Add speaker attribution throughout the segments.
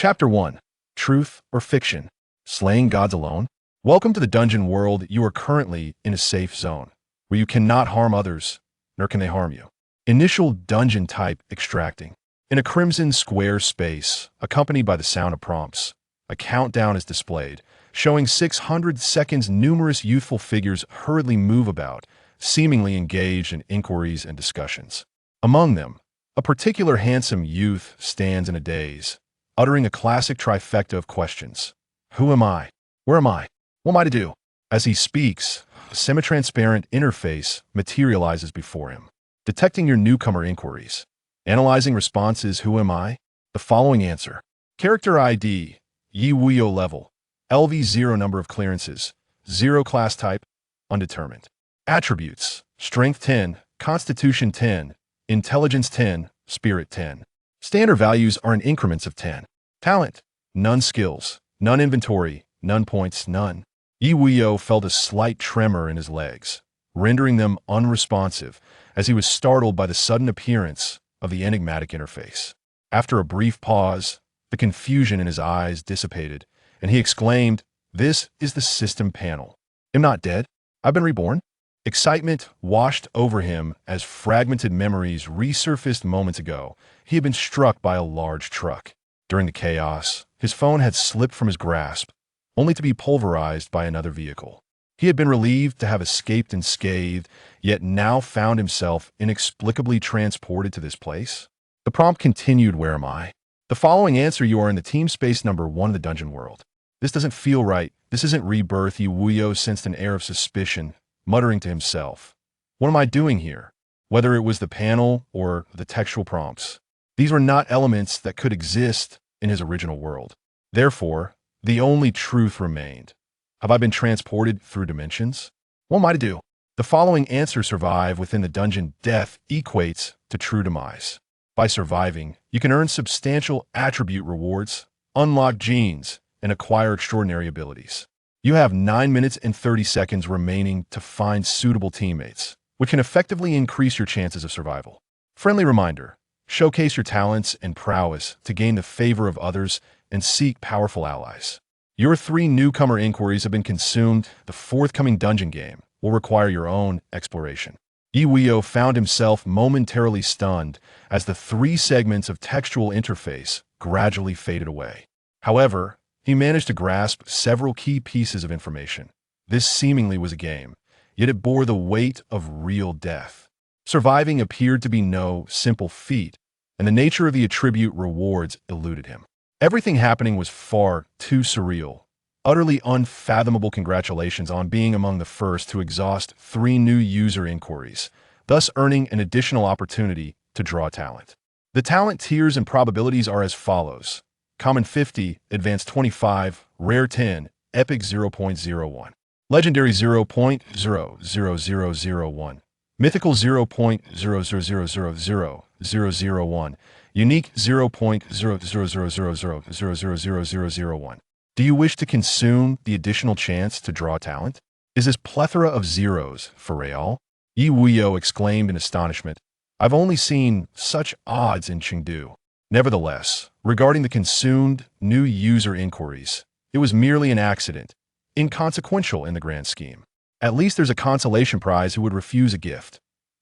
Speaker 1: Chapter 1. Truth or Fiction? Slaying Gods Alone? Welcome to the dungeon world. You are currently in a safe zone, where you cannot harm others, nor can they harm you. Initial dungeon type extracting. In a crimson square space, accompanied by the sound of prompts, a countdown is displayed, showing 600 seconds. Numerous youthful figures hurriedly move about, seemingly engaged in inquiries and discussions. Among them, a particular handsome youth stands in a daze, uttering a classic trifecta of questions. Who am I? Where am I? What am I to do? As he speaks, a semi-transparent interface materializes before him, detecting your newcomer inquiries. Analyzing responses. Who am I? The following answer. Character ID, Ye Wuyou level, LV0 number of clearances, 0 class type, undetermined. Attributes, Strength 10, Constitution 10, Intelligence 10, Spirit 10. Standard values are in increments of 10. Talent, none. Skills, none. Inventory, none. Points, none. Ye Wuyou felt a slight tremor in his legs, rendering them unresponsive as he was startled by the sudden appearance of the enigmatic interface. After a brief pause, the confusion in his eyes dissipated, and he exclaimed, "This is the system panel. I'm not dead. I've been reborn." Excitement washed over him as fragmented memories resurfaced moments ago. He had been struck by a large truck. During the chaos, his phone had slipped from his grasp, only to be pulverized by another vehicle. He had been relieved to have escaped unscathed, yet now found himself inexplicably transported to this place. The prompt continued, "Where am I?" The following answer. You are in the team space number 1 of the dungeon world. This doesn't feel right. This isn't rebirth. Ye Wuyou sensed an air of suspicion, muttering to himself, "What am I doing here?" Whether it was the panel or the textual prompts, these were not elements that could exist in his original world. Therefore, the only truth remained. Have I been transported through dimensions? What am I to do? The following answer. Survive within the dungeon. Death equates to true demise. By surviving, you can earn substantial attribute rewards, unlock genes, and acquire extraordinary abilities. You have 9 minutes and 30 seconds remaining to find suitable teammates, which can effectively increase your chances of survival. Friendly reminder, showcase your talents and prowess to gain the favor of others and seek powerful allies. Your 3 newcomer inquiries have been consumed. The forthcoming dungeon game will require your own exploration. Ye Wuyou found himself momentarily stunned as the 3 segments of textual interface gradually faded away. However, he managed to grasp several key pieces of information. This seemingly was a game, yet it bore the weight of real death. Surviving appeared to be no simple feat, and the nature of the attribute rewards eluded him. Everything happening was far too surreal, utterly unfathomable. Congratulations on being among the first to exhaust 3 new user inquiries, thus earning an additional opportunity to draw talent. The talent tiers and probabilities are as follows. Common 50, Advanced 25, Rare 10, Epic 0.01, Legendary 0.00001, Mythical 0.0000001, Unique 0.000000001. Do you wish to consume the additional chance to draw talent? Is this plethora of zeros for real? Ye Wuyou exclaimed in astonishment. I've only seen such odds in Chengdu. Nevertheless, regarding the consumed new user inquiries, it was merely an accident, inconsequential in the grand scheme. At least there's a consolation prize. Who would refuse a gift?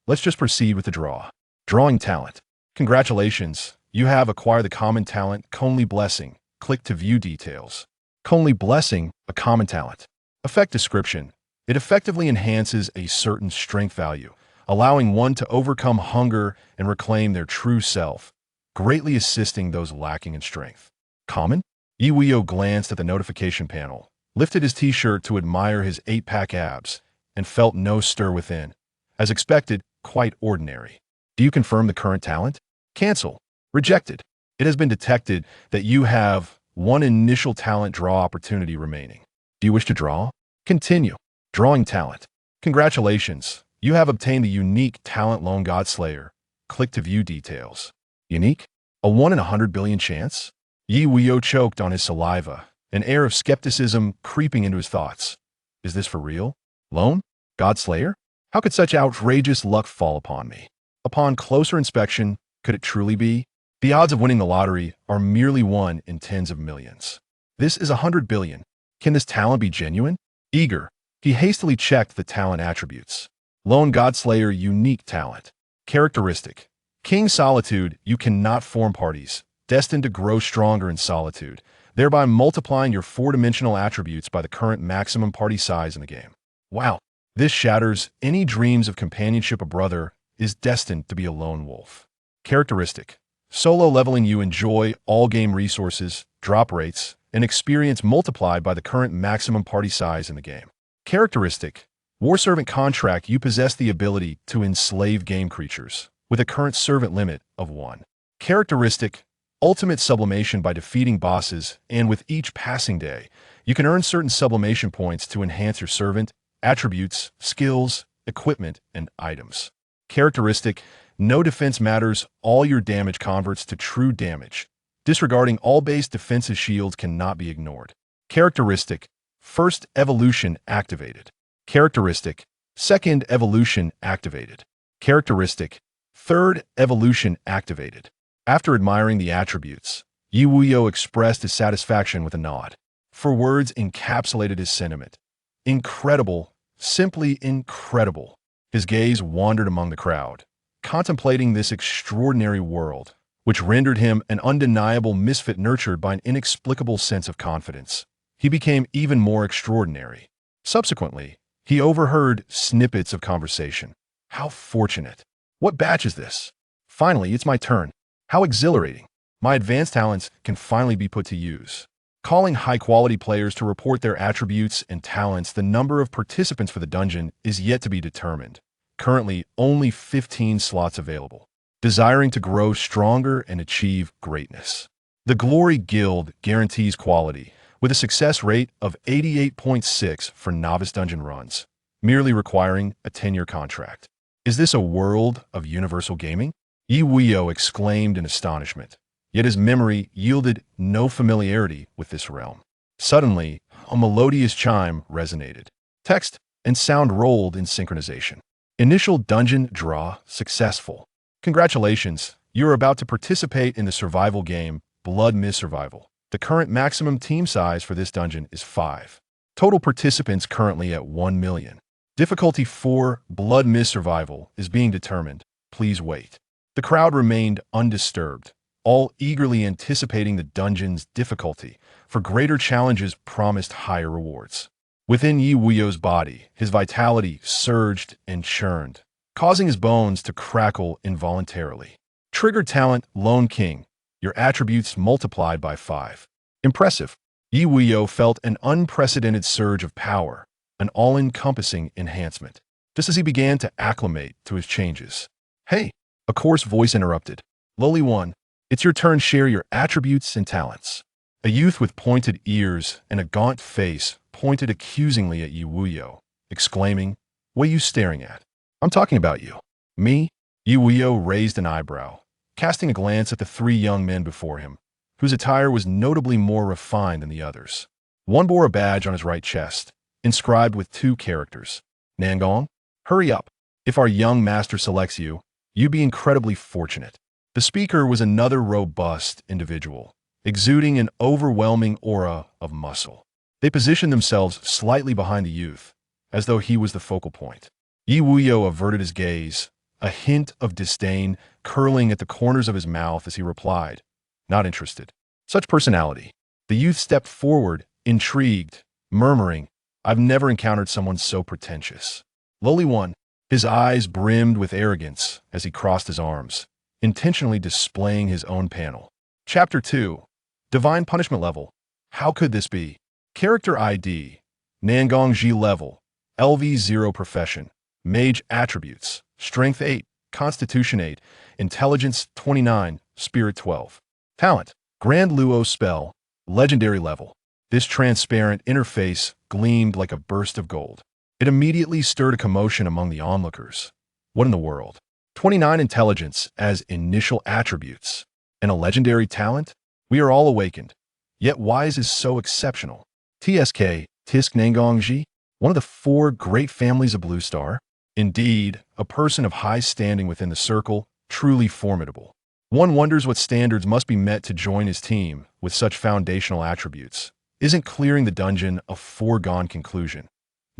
Speaker 1: Let's just proceed with the draw. Drawing talent. Congratulations, you have acquired the common talent Conley Blessing. Click to view details. Conley Blessing, a common talent. Effect description. It effectively enhances a certain strength value, allowing one to overcome hunger and reclaim their true self, greatly assisting those lacking in strength. Common? Ye Wuyou glanced at the notification panel, lifted his t-shirt to admire his 8-pack abs, and felt no stir within. As expected, quite ordinary. Do you confirm the current talent? Cancel. Rejected. It has been detected that you have 1 initial talent draw opportunity remaining. Do you wish to draw? Continue. Drawing talent. Congratulations, you have obtained the unique talent Lone God Slayer. Click to view details. Unique? A 1 in 100 billion chance? Ye Wuyou choked on his saliva, an air of skepticism creeping into his thoughts. Is this for real? Lone God Slayer? How could such outrageous luck fall upon me? Upon closer inspection, could it truly be? The odds of winning the lottery are merely 1 in tens of millions. This is 100 billion. Can this talent be genuine? Eager, he hastily checked the talent attributes. Lone Godslayer unique talent. Characteristic. King Solitude, you cannot form parties, destined to grow stronger in solitude, thereby multiplying your 4-dimensional attributes by the current maximum party size in the game. Wow, this shatters any dreams of companionship. A brother is destined to be a lone wolf. Characteristic. Solo leveling, you enjoy all game resources, drop rates, and experience multiplied by the current maximum party size in the game. Characteristic. War Servant contract, you possess the ability to enslave game creatures, with a current servant limit of 1. Characteristic. Ultimate sublimation, by defeating bosses, and with each passing day, you can earn certain sublimation points to enhance your servant, attributes, skills, equipment, and items. Characteristic. No defense matters, all your damage converts to true damage. Disregarding all base defensive shields cannot be ignored. Characteristic. First evolution activated. Characteristic. Second evolution activated. Characteristic. Third evolution activated. After admiring the attributes, Ye Wuyou expressed his satisfaction with a nod. For words encapsulated his sentiment. Incredible, simply incredible. His gaze wandered among the crowd, contemplating this extraordinary world, which rendered him an undeniable misfit nurtured by an inexplicable sense of confidence. He became even more extraordinary. Subsequently, he overheard snippets of conversation. How fortunate. What batch is this? Finally, it's my turn. How exhilarating. My advanced talents can finally be put to use. Calling high-quality players to report their attributes and talents. The number of participants for the dungeon is yet to be determined. Currently, only 15 slots available. Desiring to grow stronger and achieve greatness. The Glory Guild guarantees quality, with a success rate of 88.6 for novice dungeon runs, merely requiring a 10-year contract. Is this a world of universal gaming? Ye Wuyou exclaimed in astonishment, yet his memory yielded no familiarity with this realm. Suddenly, a melodious chime resonated. Text and sound rolled in synchronization. Initial dungeon draw successful. Congratulations, you are about to participate in the survival game, Blood Mist Survival. The current maximum team size for this dungeon is 5. Total participants currently at 1 million. Difficulty 4, Blood Mist Survival, is being determined. Please wait. The crowd remained undisturbed, all eagerly anticipating the dungeon's difficulty, for greater challenges promised higher rewards. Within Ye Wuyou's body, his vitality surged and churned, causing his bones to crackle involuntarily. Triggered talent, Lone King. Your attributes multiplied by 5. Impressive. Ye Wuyou felt an unprecedented surge of power, an all-encompassing enhancement, just as he began to acclimate to his changes. Hey, a coarse voice interrupted. Lowly one, it's your turn. Share your attributes and talents. A youth with pointed ears and a gaunt face pointed accusingly at Ye Wuyou, exclaiming, "What are you staring at?" "I'm talking about you." "Me?" Ye Wuyou raised an eyebrow, casting a glance at the 3 young men before him, whose attire was notably more refined than the others. One bore a badge on his right chest, inscribed with 2 characters. "Nangong, hurry up. If our young master selects you, you'd be incredibly fortunate." The speaker was another robust individual, exuding an overwhelming aura of muscle. They positioned themselves slightly behind the youth, as though he was the focal point. Ye Wuyou averted his gaze, a hint of disdain curling at the corners of his mouth as he replied, "Not interested." Such personality. The youth stepped forward, intrigued, murmuring, "I've never encountered someone so pretentious." Lowly one, his eyes brimmed with arrogance as he crossed his arms, intentionally displaying his own panel. Chapter 2. Divine Punishment Level. How could this be? Character ID. Nangong Ji Level. LV0 Profession. Mage Attributes. Strength 8. Constitution 8. Intelligence 29. Spirit 12. Talent. Grand Luo Spell. Legendary Level. This transparent interface gleamed like a burst of gold. It immediately stirred a commotion among the onlookers. What in the world? 29 Intelligence as initial attributes. And a legendary talent? We are all awakened. Yet why is this so exceptional? TSK, Tisk Nangongji, one of the 4 great families of Blue Star? Indeed, a person of high standing within the circle, truly formidable. One wonders what standards must be met to join his team with such foundational attributes. Isn't clearing the dungeon a foregone conclusion?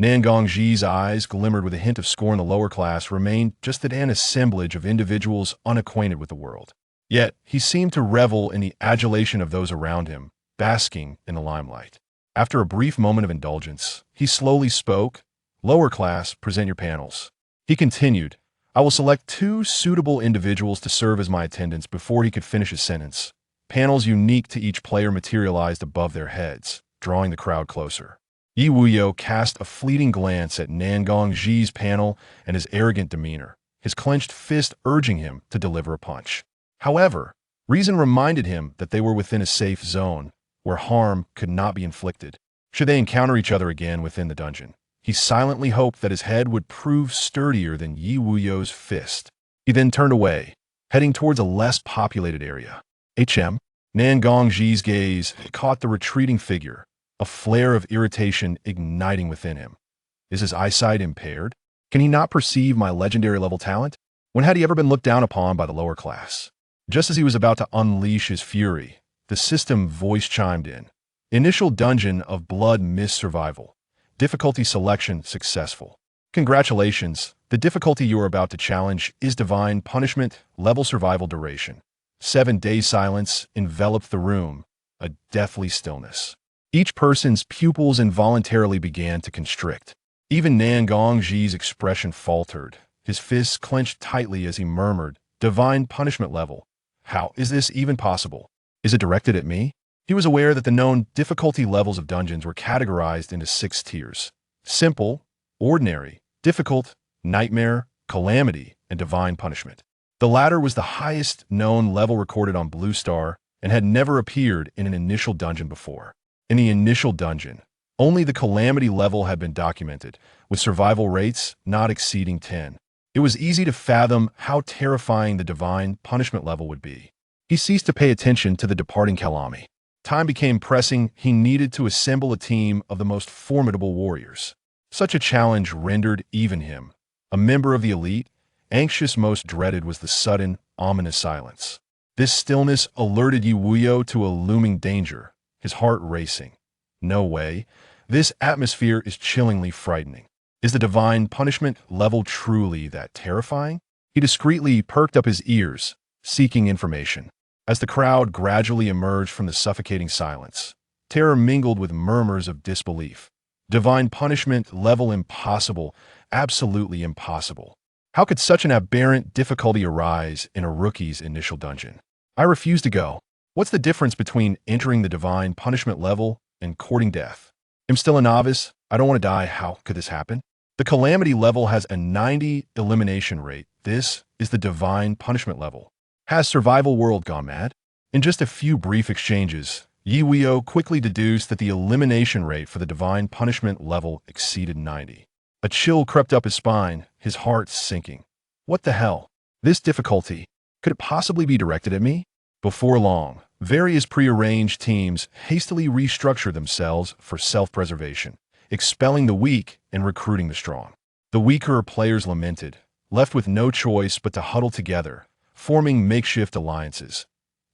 Speaker 1: Nangongji's eyes glimmered with a hint of scorn. The lower class remained just an assemblage of individuals unacquainted with the world. Yet, he seemed to revel in the adulation of those around him, basking in the limelight. After a brief moment of indulgence, he slowly spoke. Lower class, present your panels. He continued, I will select 2 suitable individuals to serve as my attendants. Before he could finish his sentence, panels unique to each player materialized above their heads, drawing the crowd closer. Ye Wuyou cast a fleeting glance at Nangongji's panel and his arrogant demeanor, his clenched fist urging him to deliver a punch. However, reason reminded him that they were within a safe zone, where harm could not be inflicted. Should they encounter each other again within the dungeon, he silently hoped that his head would prove sturdier than Ye Wuyou's fist. He then turned away, heading towards a less populated area. Nangongji's gaze caught the retreating figure, a flare of irritation igniting within him. Is his eyesight impaired? Can he not perceive my legendary level talent? When had he ever been looked down upon by the lower class? Just as he was about to unleash his fury, the system voice chimed in. Initial dungeon of blood mist survival. Difficulty selection successful. Congratulations, the difficulty you are about to challenge is divine punishment, level survival duration. 7 days silence enveloped the room, a deathly stillness. Each person's pupils involuntarily began to constrict. Even Nangongji's expression faltered, his fists clenched tightly as he murmured, divine punishment level. How is this even possible? Is it directed at me? He was aware that the known difficulty levels of dungeons were categorized into 6 tiers: simple, ordinary, difficult, nightmare, calamity, and divine punishment. The latter was the highest known level recorded on Blue Star and had never appeared in an initial dungeon before. In the initial dungeon, only the calamity level had been documented, with survival rates not exceeding 10. It was easy to fathom how terrifying the divine punishment level would be. He ceased to pay attention to the departing Kalami. Time became pressing. He needed to assemble a team of the most formidable warriors. Such a challenge rendered even him, a member of the elite, anxious. Most dreaded was the sudden, ominous silence. This stillness alerted Ye Wuyou to a looming danger, his heart racing. No way. This atmosphere is chillingly frightening. Is the divine punishment level truly that terrifying? He discreetly perked up his ears, seeking information. As the crowd gradually emerged from the suffocating silence, terror mingled with murmurs of disbelief. Divine punishment level impossible, absolutely impossible. How could such an aberrant difficulty arise in a rookie's initial dungeon? I refuse to go. What's the difference between entering the divine punishment level and courting death? I'm still a novice. I don't want to die. How could this happen? The calamity level has a 90 elimination rate. This is the divine punishment level. Has survival world gone mad? In just a few brief exchanges, Ye Wuyou quickly deduced that the elimination rate for the divine punishment level exceeded 90. A chill crept up his spine, his heart sinking. What the hell? This difficulty, could it possibly be directed at me? Before long, various prearranged teams hastily restructured themselves for self-preservation, expelling the weak and recruiting the strong. The weaker players lamented, left with no choice but to huddle together, forming makeshift alliances.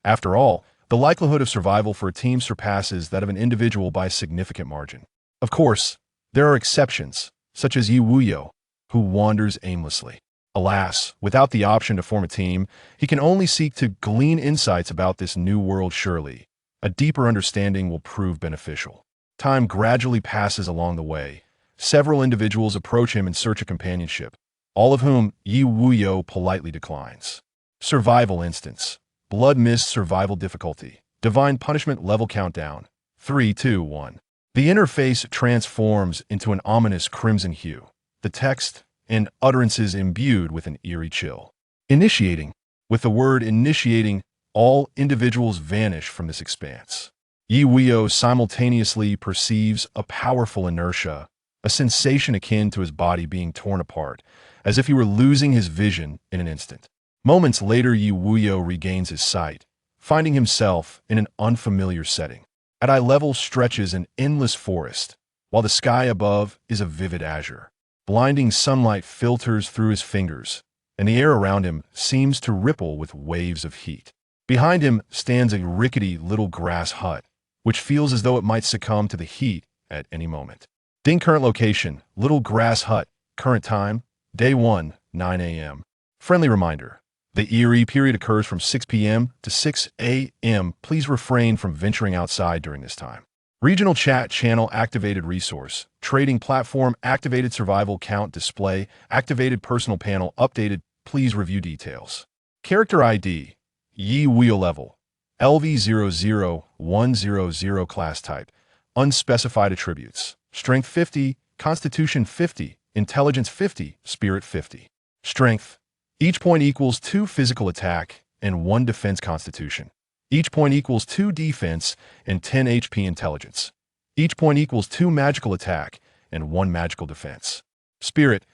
Speaker 1: After all, the likelihood of survival for a team surpasses that of an individual by a significant margin. Of course, there are exceptions, such as Ye Wuyou, who wanders aimlessly. Alas, without the option to form a team, he can only seek to glean insights about this new world. Surely, a deeper understanding will prove beneficial. Time gradually passes along the way. Several individuals approach him in search of companionship, all of whom Ye Wuyou politely declines. Survival instance. Blood mist survival difficulty. Divine punishment level countdown. 3, 2, 1. The interface transforms into an ominous crimson hue. The text and utterances imbued with an eerie chill. Initiating. With the word initiating, all individuals vanish from this expanse. Ye Wuyou simultaneously perceives a powerful inertia, a sensation akin to his body being torn apart, as if he were losing his vision in an instant. Moments later, Ye Wuyou regains his sight, finding himself in an unfamiliar setting. At eye level stretches an endless forest, while the sky above is a vivid azure. Blinding sunlight filters through his fingers, and the air around him seems to ripple with waves of heat. Behind him stands a rickety little grass hut, which feels as though it might succumb to the heat at any moment. Ding current location, little grass hut, current time, day 1, 9 a.m. Friendly reminder, the eerie period occurs from 6 p.m. to 6 a.m. Please refrain from venturing outside during this time. Regional chat channel activated resource, trading platform activated survival count display, activated personal panel updated, please review details. Character ID, Ye Wuyou level, LV00100 class type, unspecified attributes, strength 50, constitution 50, intelligence 50, spirit 50. Strength, each point equals 2 physical attack and 1 defense constitution. Each point equals 2 defense and 10 HP intelligence. Each point equals 2 magical attack and 1 magical defense. Spirit,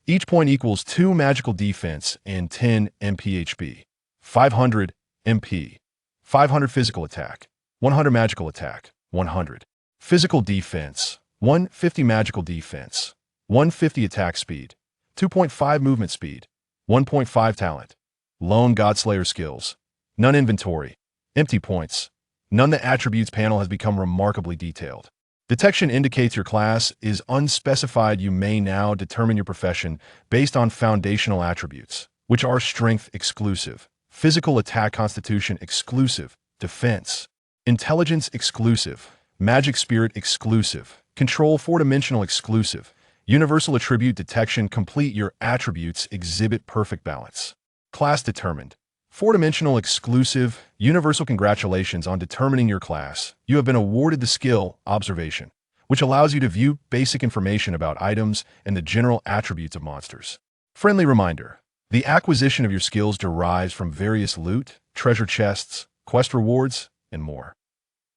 Speaker 1: each point equals 2 magical defense and 10 MP HP. 500 MP. 500 physical attack. 100 magical attack. 100. Physical defense. 150 magical defense. 150 attack speed. 2.5 movement speed. 1.5 talent. Lone Godslayer skills. None inventory. Empty points. None. The attributes panel has become remarkably detailed. Detection indicates your class is unspecified. You may now determine your profession based on foundational attributes, which are strength exclusive, physical attack constitution exclusive, defense, intelligence exclusive, magic spirit exclusive, control 4-dimensional exclusive, universal attribute detection complete. Your attributes exhibit perfect balance. Class determined. 4-dimensional exclusive, universal. Congratulations on determining your class. You have been awarded the skill observation, which allows you to view basic information about items and the general attributes of monsters. Friendly reminder, the acquisition of your skills derives from various loot, treasure chests, quest rewards, and more.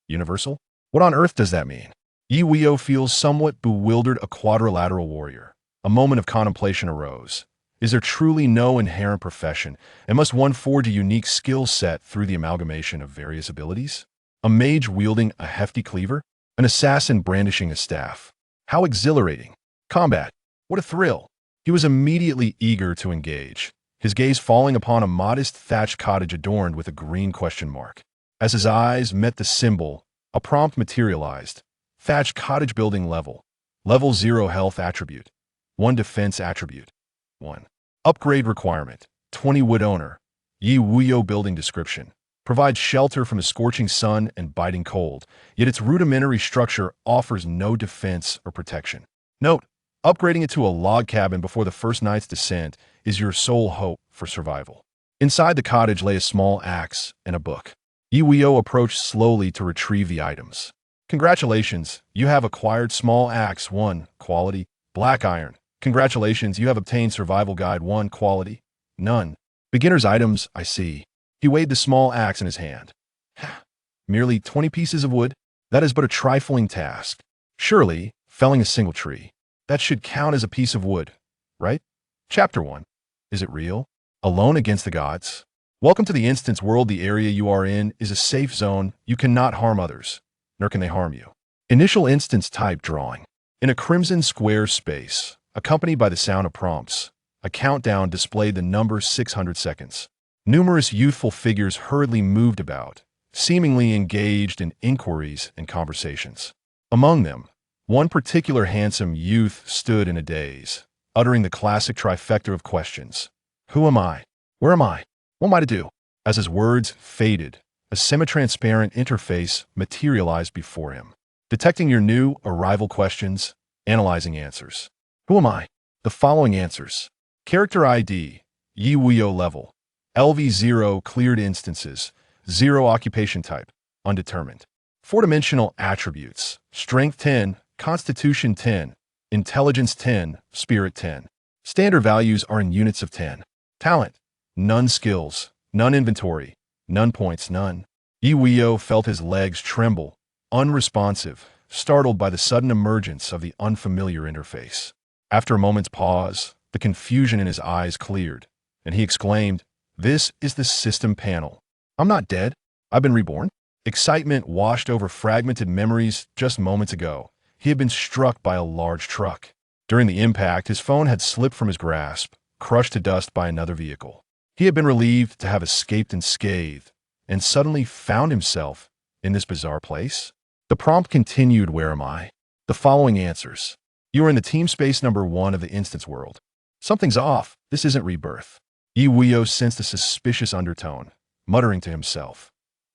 Speaker 1: Universal? What on earth does that mean? Ye Wuyou feels somewhat bewildered. A quadrilateral warrior. A moment of contemplation arose. Is there truly no inherent profession, and must one forge a unique skill set through the amalgamation of various abilities? A mage wielding a hefty cleaver? An assassin brandishing a staff? How exhilarating! Combat! What a thrill! He was immediately eager to engage, his gaze falling upon a modest thatched cottage adorned with a green question mark. As his eyes met the symbol, a prompt materialized. Thatched cottage building level. Level 0 health attribute. 1 defense attribute. 1. Upgrade requirement, 20 wood owner. Ye Wuyou building description. Provides shelter from the scorching sun and biting cold, yet its rudimentary structure offers no defense or protection. Note, upgrading it to a log cabin before the first night's descent is your sole hope for survival. Inside the cottage lay a small axe and a book. Ye Wuyou approached slowly to retrieve the items. Congratulations, you have acquired small axe 1, quality, black iron. Congratulations, you have obtained Survival Guide 1 quality. None. Beginner's items, I see. He weighed the small axe in his hand. Merely 20 pieces of wood? That is but a trifling task. Surely, felling a single tree. That should count as a piece of wood, right? Chapter 1. Is it real? Alone against the gods? Welcome to the instance world. The area you are in is a safe zone. You cannot harm others, nor can they harm you. Initial instance type drawing. In a crimson square space, accompanied by the sound of prompts, a countdown displayed the number 600 seconds. Numerous youthful figures hurriedly moved about, seemingly engaged in inquiries and conversations. Among them, one particular handsome youth stood in a daze, uttering the classic trifecta of questions. Who am I? Where am I? What am I to do? As his words faded, a semi-transparent interface materialized before him, detecting your new arrival questions, analyzing answers. Who am I? The following answers. Character ID, Ye Wuyou level, LV0 cleared instances, 0 occupation type, undetermined. 4-dimensional attributes, strength 10, constitution 10, intelligence 10, spirit 10. Standard values are in units of 10. Talent, none. Skills, none. Inventory, none. Points, none. Ye Wuyou felt his legs tremble, unresponsive, startled by the sudden emergence of the unfamiliar interface. After a moment's pause, the confusion in his eyes cleared, and he exclaimed, "This is the system panel. I'm not dead. I've been reborn." Excitement washed over fragmented memories. Just moments ago, he had been struck by a large truck. During the impact, his phone had slipped from his grasp, crushed to dust by another vehicle. He had been relieved to have escaped unscathed, and suddenly found himself in this bizarre place. The prompt continued, "Where am I?" The following answers. You are in the team space number 1 of the instance world. Something's off. This isn't rebirth. Ye Wuyou sensed a suspicious undertone, muttering to himself,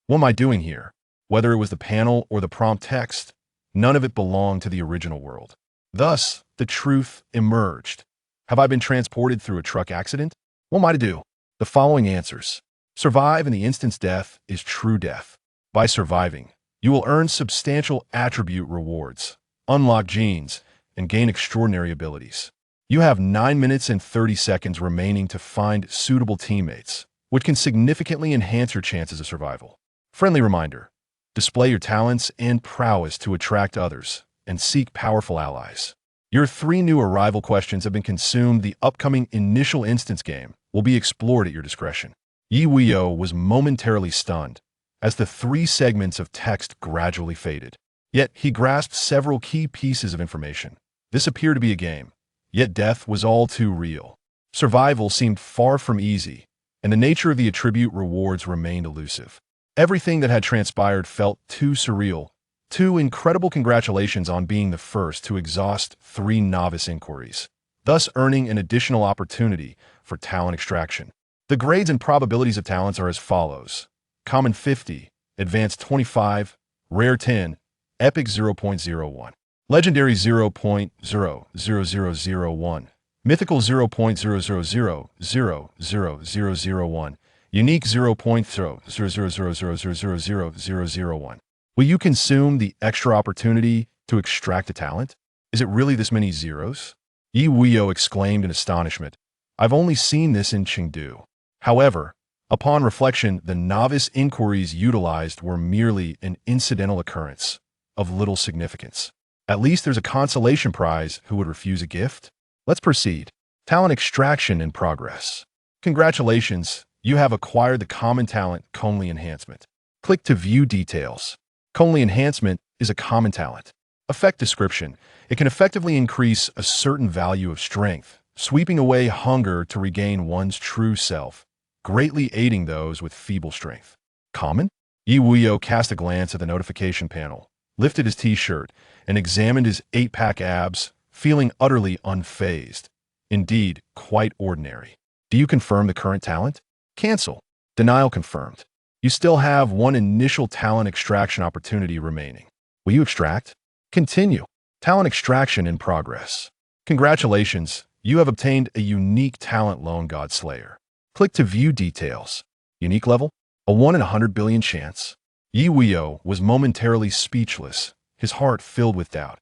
Speaker 1: "What am I doing here?" Whether it was the panel or the prompt text, none of it belonged to the original world. Thus, the truth emerged. Have I been transported through a truck accident? What am I to do? The following answers. Survive in the instance. Death is true death. By surviving, you will earn substantial attribute rewards, unlock genes, and gain extraordinary abilities. You have 9 minutes and 30 seconds remaining to find suitable teammates, which can significantly enhance your chances of survival. Friendly reminder: display your talents and prowess to attract others and seek powerful allies. Your 3 new arrival questions have been consumed. The upcoming initial instance game will be explored at your discretion. Ye Wuyou was momentarily stunned as the 3 segments of text gradually faded. Yet he grasped several key pieces of information. This appeared to be a game, yet death was all too real. Survival seemed far from easy, and the nature of the attribute rewards remained elusive. Everything that had transpired felt too surreal. 2 incredible congratulations on being the first to exhaust 3 novice inquiries, thus earning an additional opportunity for talent extraction. The grades and probabilities of talents are as follows: Common 50, Advanced 25, Rare 10, Epic 0.01, Legendary 0.00001, Mythical 0.000000001, Unique 0.000000001. Will you consume the extra opportunity to extract a talent? Is it really this many zeros? Ye Wuyou exclaimed in astonishment. I've only seen this in Chengdu. However, upon reflection, the novice inquiries utilized were merely an incidental occurrence of little significance. At least there's a consolation prize. Who would refuse a gift? Let's proceed. Talent extraction in progress. Congratulations, you have acquired the common talent Conely Enhancement. Click to view details. Conely Enhancement is a common talent. Effect description. It can effectively increase a certain value of strength, sweeping away hunger to regain one's true self, greatly aiding those with feeble strength. Common? Ye Wuyou cast a glance at the notification panel, lifted his t-shirt, and examined his 8-pack abs, feeling utterly unfazed. Indeed, quite ordinary. Do you confirm the current talent? Cancel. Denial confirmed. You still have 1 initial talent extraction opportunity remaining. Will you extract? Continue. Talent extraction in progress. Congratulations, you have obtained a unique talent Lone God Slayer. Click to view details. Unique level? A 1 in 100 billion chance. Ye Wuyou was momentarily speechless, his heart filled with doubt.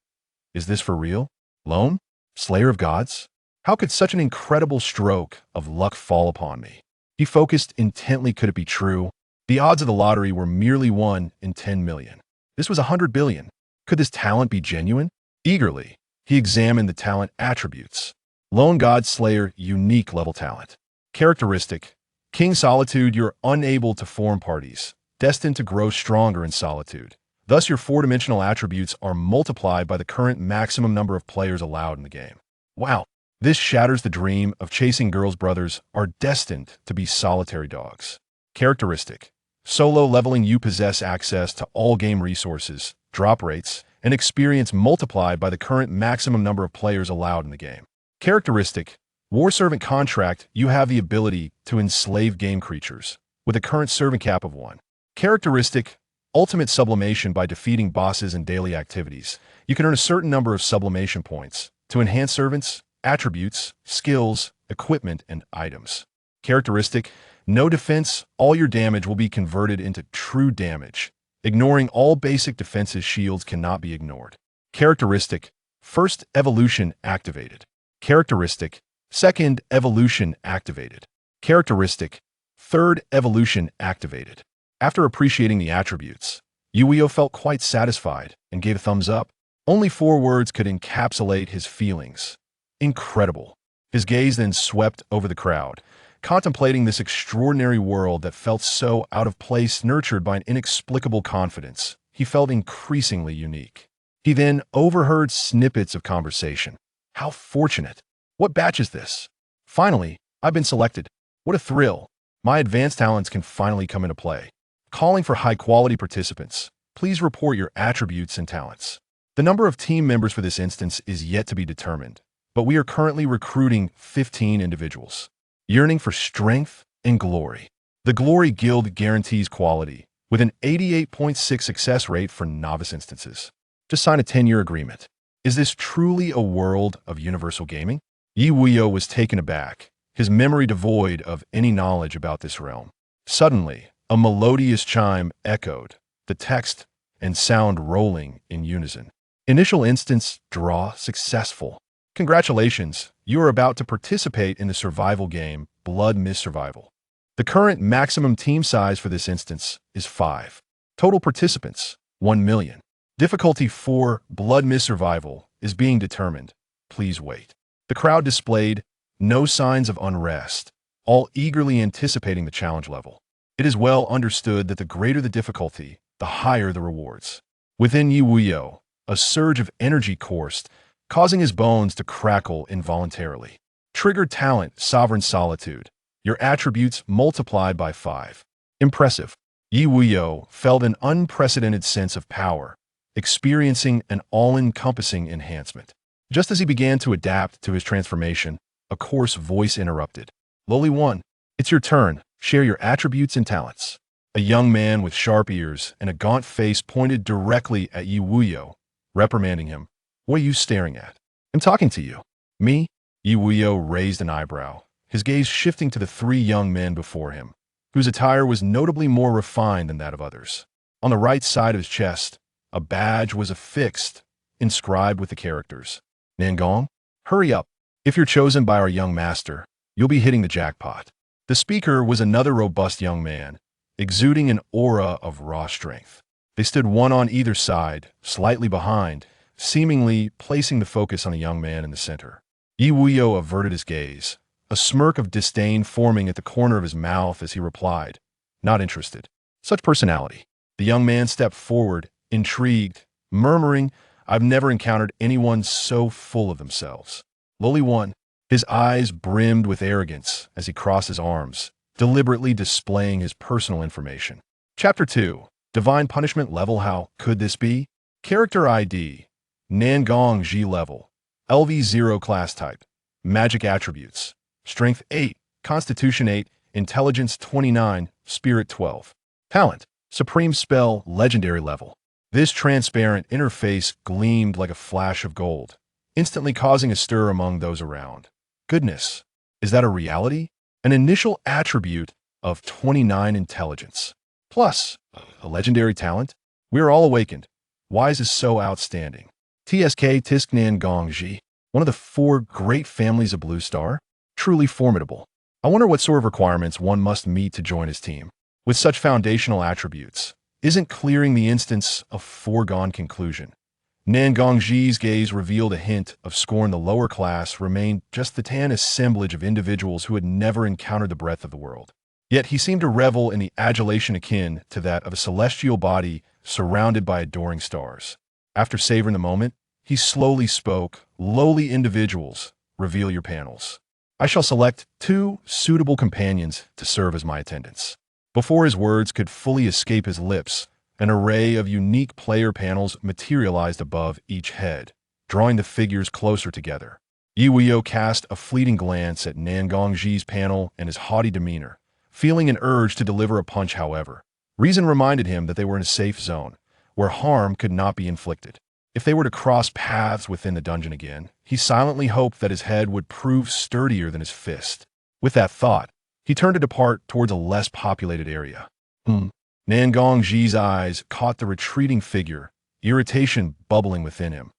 Speaker 1: Is this for real? Lone? Slayer of gods? How could such an incredible stroke of luck fall upon me? He focused intently. Could it be true? The odds of the lottery were merely 1 in 10 million. This was 100 billion. Could this talent be genuine? Eagerly, he examined the talent attributes. Lone God Slayer, unique level talent. Characteristic: King Solitude. You're unable to form parties, destined to grow stronger in solitude. Thus, your 4-dimensional attributes are multiplied by the current maximum number of players allowed in the game. Wow, this shatters the dream of chasing girls. Brothers are destined to be solitary dogs. Characteristic: Solo leveling. You possess access to all game resources, drop rates, and experience multiplied by the current maximum number of players allowed in the game. Characteristic: War Servant Contract. You have the ability to enslave game creatures, with a current servant cap of 1. Characteristic: Ultimate Sublimation. By defeating bosses and daily activities, you can earn a certain number of sublimation points to enhance servants, attributes, skills, equipment, and items. Characteristic: No defense. All your damage will be converted into true damage. Ignoring all basic defenses. Shields cannot be ignored. Characteristic: First Evolution activated. Characteristic: Second Evolution activated. Characteristic: Third Evolution activated. After appreciating the attributes, Ye Wuyou felt quite satisfied and gave a thumbs up. Only 4 words could encapsulate his feelings. Incredible. His gaze then swept over the crowd, contemplating this extraordinary world that felt so out of place. Nurtured by an inexplicable confidence, he felt increasingly unique. He then overheard snippets of conversation. How fortunate. What batch is this? Finally, I've been selected. What a thrill. My advanced talents can finally come into play. Calling for high-quality participants. Please report your attributes and talents. The number of team members for this instance is yet to be determined, but we are currently recruiting 15 individuals, yearning for strength and glory. The Glory Guild guarantees quality, with an 88.6 success rate for novice instances. Just sign a 10-year agreement. Is this truly a world of universal gaming? Ye Wuyou was taken aback, his memory devoid of any knowledge about this realm. Suddenly, a melodious chime echoed, the text and sound rolling in unison. Initial instance draw successful. Congratulations, you are about to participate in the survival game, Blood Mist Survival. The current maximum team size for this instance is 5. Total participants, 1 million. Difficulty 4, Blood Mist Survival, is being determined. Please wait. The crowd displayed no signs of unrest, all eagerly anticipating the challenge level. It is well understood that the greater the difficulty, the higher the rewards. Within Ye Wuyou, a surge of energy coursed, causing his bones to crackle involuntarily. Triggered talent, Sovereign Solitude. Your attributes multiplied by 5. Impressive. Ye Wuyou felt an unprecedented sense of power, experiencing an all-encompassing enhancement. Just as he began to adapt to his transformation, a coarse voice interrupted. Lowly One, it's your turn. Share your attributes and talents. A young man with sharp ears and a gaunt face pointed directly at Ye Wuyou, reprimanding him. What are you staring at? I'm talking to you. Me? Ye Wuyou raised an eyebrow, his gaze shifting to the 3 young men before him, whose attire was notably more refined than that of others. On the right side of his chest, a badge was affixed, inscribed with the characters. Nangong, hurry up. If you're chosen by our young master, you'll be hitting the jackpot. The speaker was another robust young man, exuding an aura of raw strength. They stood one on either side, slightly behind, seemingly placing the focus on the young man in the center. Ye Wuyou averted his gaze, a smirk of disdain forming at the corner of his mouth as he replied, not interested. Such personality. The young man stepped forward, intrigued, murmuring, I've never encountered anyone so full of themselves. Lowly One, his eyes brimmed with arrogance as he crossed his arms, deliberately displaying his personal information. Chapter 2. Divine Punishment Level. How could this be? Character ID. Nangong Ji Level. LV0 Class Type. Magic Attributes. Strength 8. Constitution 8. Intelligence 29. Spirit 12. Talent. Supreme Spell Legendary Level. This transparent interface gleamed like a flash of gold, instantly causing a stir among those around. Goodness, is that a reality? An initial attribute of 29 intelligence, plus a legendary talent? We are all awakened. Why is this so outstanding? TSK Tisk Nangong Ji, one of the 4 great families of Blue Star? Truly formidable. I wonder what sort of requirements one must meet to join his team. With such foundational attributes, isn't clearing the instance a foregone conclusion? Nangong Ji's gaze revealed a hint of scorn. The lower class remained just the tan assemblage of individuals who had never encountered the breadth of the world. Yet he seemed to revel in the adulation akin to that of a celestial body surrounded by adoring stars. After savoring the moment, he slowly spoke, lowly individuals, reveal your panels. I shall select 2 suitable companions to serve as my attendants. Before his words could fully escape his lips, an array of unique player panels materialized above each head, drawing the figures closer together. Ye Wuyou cast a fleeting glance at Nangong Ji's panel and his haughty demeanor, feeling an urge to deliver a punch. However, reason reminded him that they were in a safe zone, where harm could not be inflicted. If they were to cross paths within the dungeon again, he silently hoped that his head would prove sturdier than his fist. With that thought, he turned to depart towards a less populated area. Nangong Ji's eyes caught the retreating figure, irritation bubbling within him.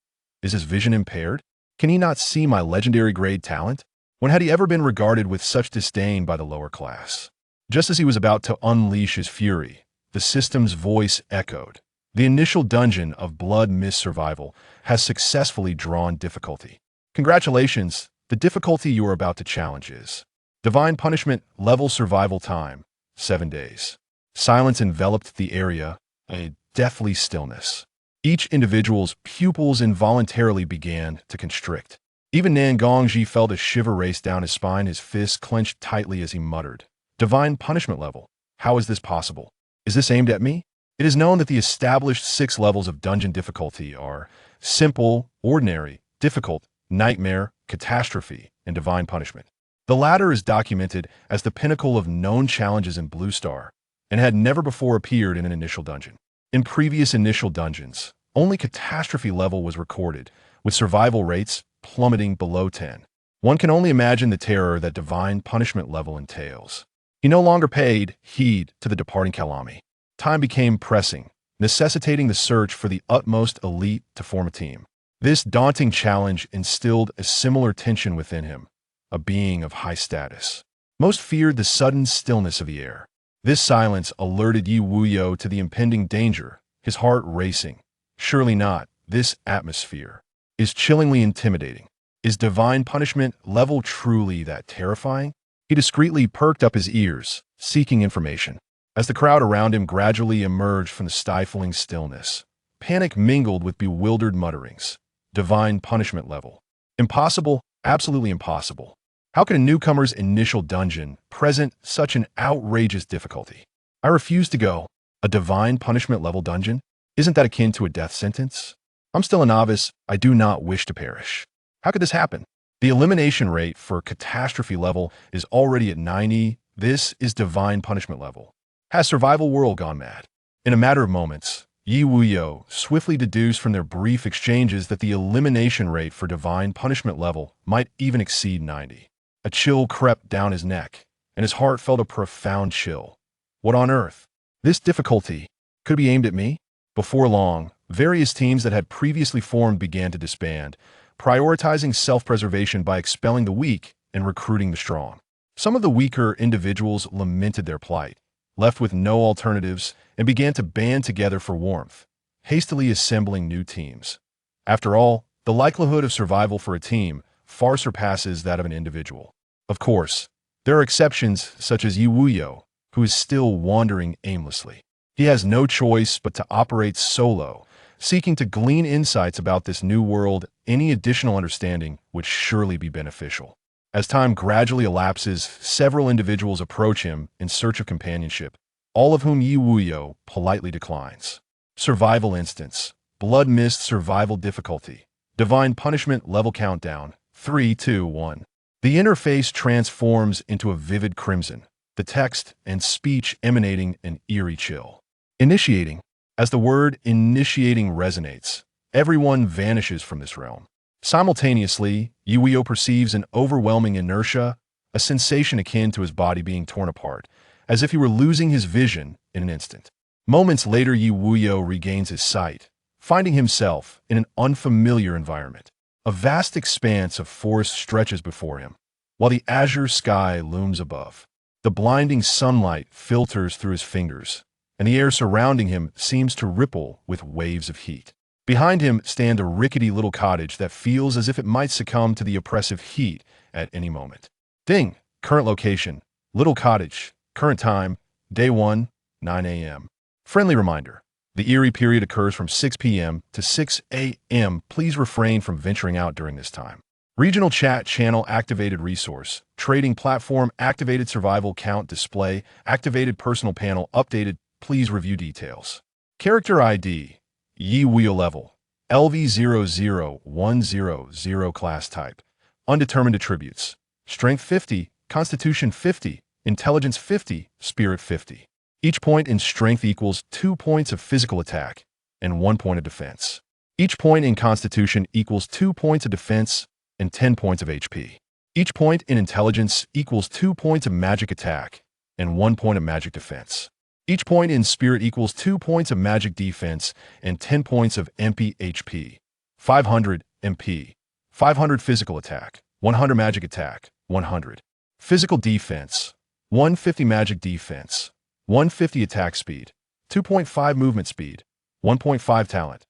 Speaker 1: Is his vision impaired? Can he not see my legendary grade talent? When had he ever been regarded with such disdain by the lower class? Just as he was about to unleash his fury, the system's voice echoed. The initial dungeon of Blood Mist Survival has successfully drawn difficulty. Congratulations, the difficulty you are about to challenge is Divine Punishment Level. Survival Time, 7 days. Silence enveloped the area, a deathly stillness. Each individual's pupils involuntarily began to constrict. Even Nangongji felt a shiver race down his spine, his fists clenched tightly as he muttered, "Divine punishment level. How is this possible? Is this aimed at me?" It is known that the established 6 levels of dungeon difficulty are simple, ordinary, difficult, nightmare, catastrophe, and divine punishment. The latter is documented as the pinnacle of known challenges in Blue Star and had never before appeared in an initial dungeon. In previous initial dungeons, only catastrophe level was recorded, with survival rates plummeting below 10. One can only imagine the terror that divine punishment level entails. He no longer paid heed to the departing Kalami. Time became pressing, necessitating the search for the utmost elite to form a team. This daunting challenge instilled a similar tension within him, a being of high status. Most feared the sudden stillness of the air. This silence alerted Ye Wuyou to the impending danger, his heart racing. Surely not. This atmosphere is chillingly intimidating. Is divine punishment level truly that terrifying? He discreetly perked up his ears, seeking information. As the crowd around him gradually emerged from the stifling stillness, panic mingled with bewildered mutterings. Divine punishment level. Impossible, absolutely impossible. How could a newcomer's initial dungeon present such an outrageous difficulty? I refuse to go. A divine punishment level dungeon? Isn't that akin to a death sentence? I'm still a novice. I do not wish to perish. How could this happen? The elimination rate for catastrophe level is already at 90. This is divine punishment level. Has survival world gone mad? In a matter of moments, Ye Wuyou swiftly deduced from their brief exchanges that the elimination rate for divine punishment level might even exceed 90. A chill crept down his neck, and his heart felt a profound chill. What on earth? This difficulty could be aimed at me? Before long, various teams that had previously formed began to disband, prioritizing self-preservation by expelling the weak and recruiting the strong. Some of the weaker individuals lamented their plight, left with no alternatives, and began to band together for warmth, hastily assembling new teams. After all, the likelihood of survival for a team far surpasses that of an individual. Of course, there are exceptions such as Ye Wuyou, who is still wandering aimlessly. He has no choice but to operate solo, seeking to glean insights about this new world. Any additional understanding would surely be beneficial. As time gradually elapses, several individuals approach him in search of companionship, all of whom Ye Wuyou politely declines. Survival instance, blood mist survival difficulty, divine punishment level countdown, 3, 2, 1. The interface transforms into a vivid crimson, the text and speech emanating an eerie chill. Initiating. As the word initiating resonates, everyone vanishes from this realm. Simultaneously, Ye Wuyou perceives an overwhelming inertia, a sensation akin to his body being torn apart, as if he were losing his vision in an instant. Moments later, Ye Wuyou regains his sight, finding himself in an unfamiliar environment. A vast expanse of forest stretches before him, while the azure sky looms above. The blinding sunlight filters through his fingers, and the air surrounding him seems to ripple with waves of heat. Behind him stand a rickety little cottage that feels as if it might succumb to the oppressive heat at any moment. Ding! Current location, little cottage. Current time, day 1, 9 a.m. Friendly reminder. The eerie period occurs from 6 p.m. to 6 a.m. Please refrain from venturing out during this time. Regional chat channel activated resource. Trading platform activated survival count display. Activated personal panel updated. Please review details. Character ID. Ye Wuyou level. LV00100 class type. Undetermined attributes. Strength 50, Constitution 50, Intelligence 50, Spirit 50. Each point in strength equals 2 points of physical attack and 1 point of defense. Each point in Constitution equals 2 points of defense and 10 points of HP. Each point in Intelligence equals 2 points of magic attack and 1 point of magic defense. Each point in Spirit equals 2 points of magic defense and 10 points of MP HP. 500 MP. 500 physical attack. 100 magic attack. 100. Physical defense. 150 magic defense. 150 attack speed. 2.5 movement speed. 1.5 talent.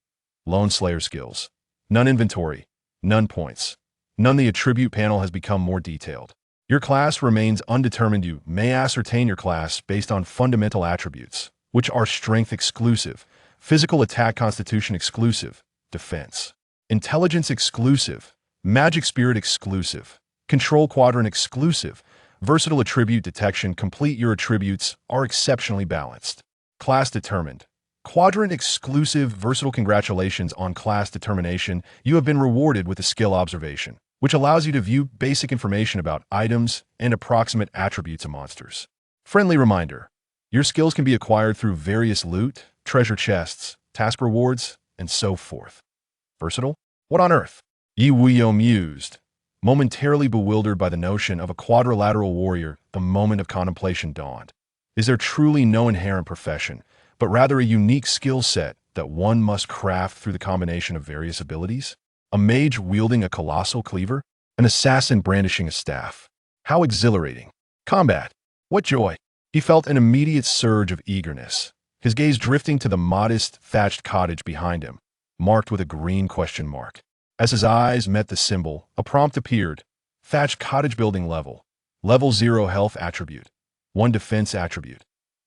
Speaker 1: Lone Slayer skills. None inventory. None points. None. The attribute panel has become more detailed. Your class remains undetermined. You may ascertain your class based on fundamental attributes, which are strength exclusive, physical attack constitution exclusive, defense, intelligence exclusive, Magic Spirit exclusive. Control Quadrant exclusive. Versatile attribute detection. Complete your attributes are exceptionally balanced. Class determined. Quadrant exclusive versatile. Congratulations on class determination. You have been rewarded with the skill observation, which allows you to view basic information about items and approximate attributes of monsters. Friendly reminder, your skills can be acquired through various loot, treasure chests, task rewards, and so forth. Versatile? What on earth? Ye Wuyou mused, momentarily bewildered by the notion of a quadrilateral warrior. The moment of contemplation dawned. Is there truly no inherent profession, but rather a unique skill set that one must craft through the combination of various abilities? A mage wielding a colossal cleaver? An assassin brandishing a staff? How exhilarating! Combat! What joy! He felt an immediate surge of eagerness, his gaze drifting to the modest, thatched cottage behind him, marked with a green question mark. As his eyes met the symbol, a prompt appeared. Thatched cottage building level. Level 0 health attribute. 1 defense attribute.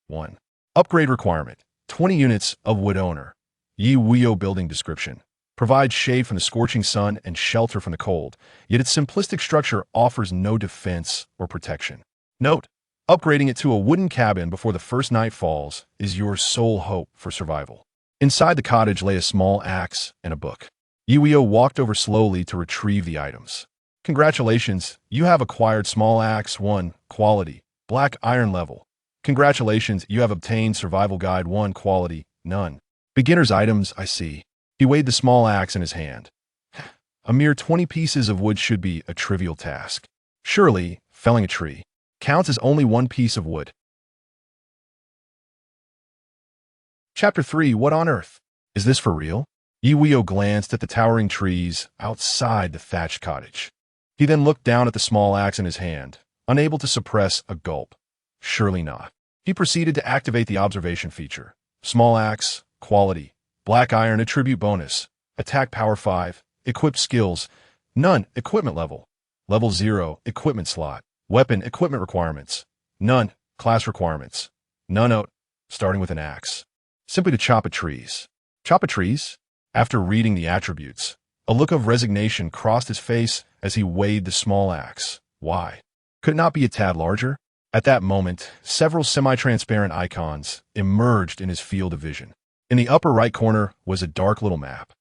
Speaker 1: 1. Upgrade requirement. 20 units of wood owner. Ye Wuyou building description. Provides shade from the scorching sun and shelter from the cold, yet its simplistic structure offers no defense or protection. Note, upgrading it to a wooden cabin before the first night falls is your sole hope for survival. Inside the cottage lay a small axe and a book. Ye Wuyou walked over slowly to retrieve the items. Congratulations, you have acquired small axe 1, quality, black iron level. Congratulations, you have obtained survival guide 1, quality, none. Beginner's items, I see. He weighed the small axe in his hand. A mere 20 pieces of wood should be a trivial task. Surely, felling a tree counts as only 1 piece of wood. Chapter 3. What on earth? Is this for real? Ye Wuyou glanced at the towering trees outside the thatched cottage. He then looked down at the small axe in his hand, unable to suppress a gulp. Surely not. He proceeded to activate the observation feature. Small axe, quality, black iron attribute bonus, attack power 5, equipped skills, none, equipment level, level 0, equipment slot, weapon equipment requirements, none, class requirements, none out, starting with an axe. Simply to chop at trees. Chop at trees? After reading the attributes, a look of resignation crossed his face as he weighed the small axe. Why? Could it not be a tad larger? At that moment, several semi-transparent icons emerged in his field of vision. In the upper right corner was a dark little map,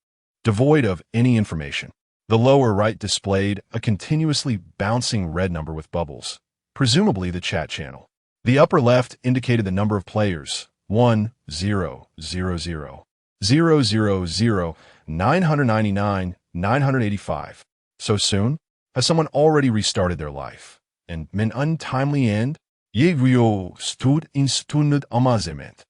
Speaker 1: devoid of any information. The lower right displayed a continuously bouncing red number with bubbles, presumably the chat channel. The upper left indicated the number of players, 1, 0, 0, 0. 0, 0, 0, 999, 985. So soon? Has someone already restarted their life? And an untimely end? Ye Wuyou stood in stunned amazement,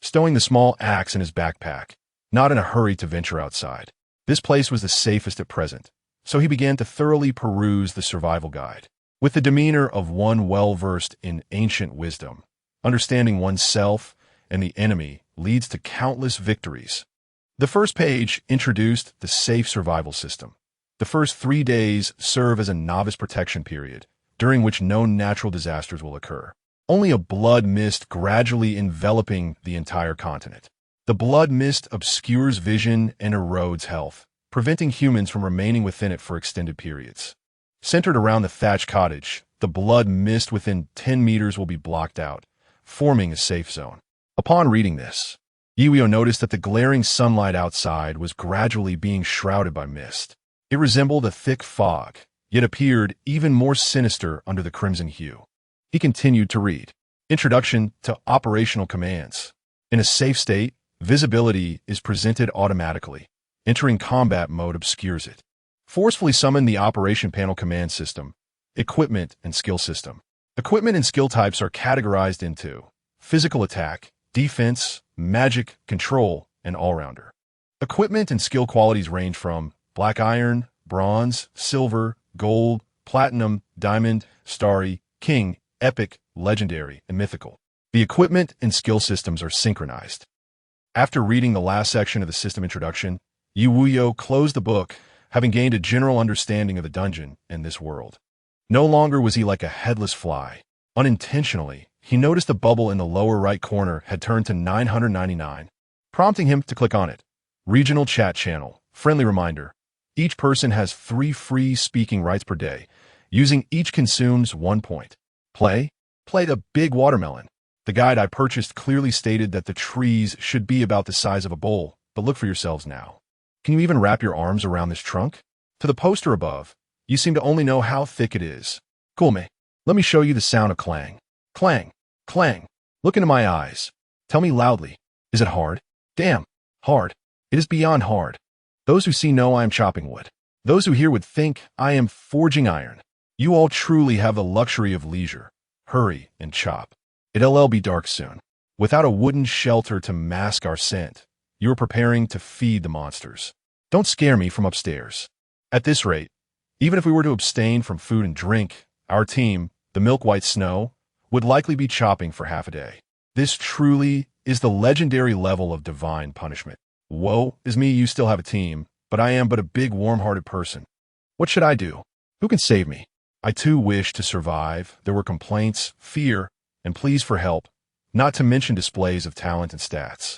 Speaker 1: stowing the small axe in his backpack, not in a hurry to venture outside. This place was the safest at present, so he began to thoroughly peruse the survival guide. With the demeanor of one well-versed in ancient wisdom, understanding oneself and the enemy leads to countless victories. The first page introduced the safe survival system. The first 3 days serve as a novice protection period, during which no natural disasters will occur. Only a blood mist gradually enveloping the entire continent. The blood mist obscures vision and erodes health, preventing humans from remaining within it for extended periods. Centered around the thatched cottage, the blood mist within 10 meters will be blocked out, forming a safe zone. Upon reading this, Ye Wuyou noticed that the glaring sunlight outside was gradually being shrouded by mist. It resembled a thick fog, yet appeared even more sinister under the crimson hue. He continued to read. Introduction to Operational Commands. In a safe state, visibility is presented automatically. Entering combat mode obscures it. Forcefully summon the Operation Panel Command System, Equipment and Skill System. Equipment and skill types are categorized into physical attack, defense, magic, control, and all-rounder. Equipment and skill qualities range from black iron, bronze, silver, gold, platinum, diamond, starry, king, epic, legendary, and mythical. The equipment and skill systems are synchronized. After reading the last section of the system introduction, Ye Wuyou closed the book, having gained a general understanding of the dungeon and this world. No longer was he like a headless fly. Unintentionally, he noticed a bubble in the lower right corner had turned to 999, prompting him to click on it. Regional chat channel. Friendly reminder. Each person has 3 free speaking rights per day. Using each consumes 1 point. Play? Play the big watermelon. The guide I purchased clearly stated that the trees should be about the size of a bowl, but look for yourselves now. Can you even wrap your arms around this trunk? To the poster above, you seem to only know how thick it is. Cool, me. Let me show you the sound of clang. Clang. Clang. Look into my eyes. Tell me loudly. Is it hard? Damn. Hard. It is beyond hard. Those who see know I am chopping wood. Those who hear would think I am forging iron. You all truly have the luxury of leisure. Hurry and chop. It'll be dark soon. Without a wooden shelter to mask our scent, you are preparing to feed the monsters. Don't scare me from upstairs. At this rate, even if we were to abstain from food and drink, our team, the Milk White Snow, would likely be chopping for half a day. This truly is the legendary level of divine punishment. Woe is me, you still have a team, but I am but a big warm-hearted person. What should I do? Who can save me? I too wish to survive. There were complaints, fear, and pleas for help, not to mention displays of talent and stats.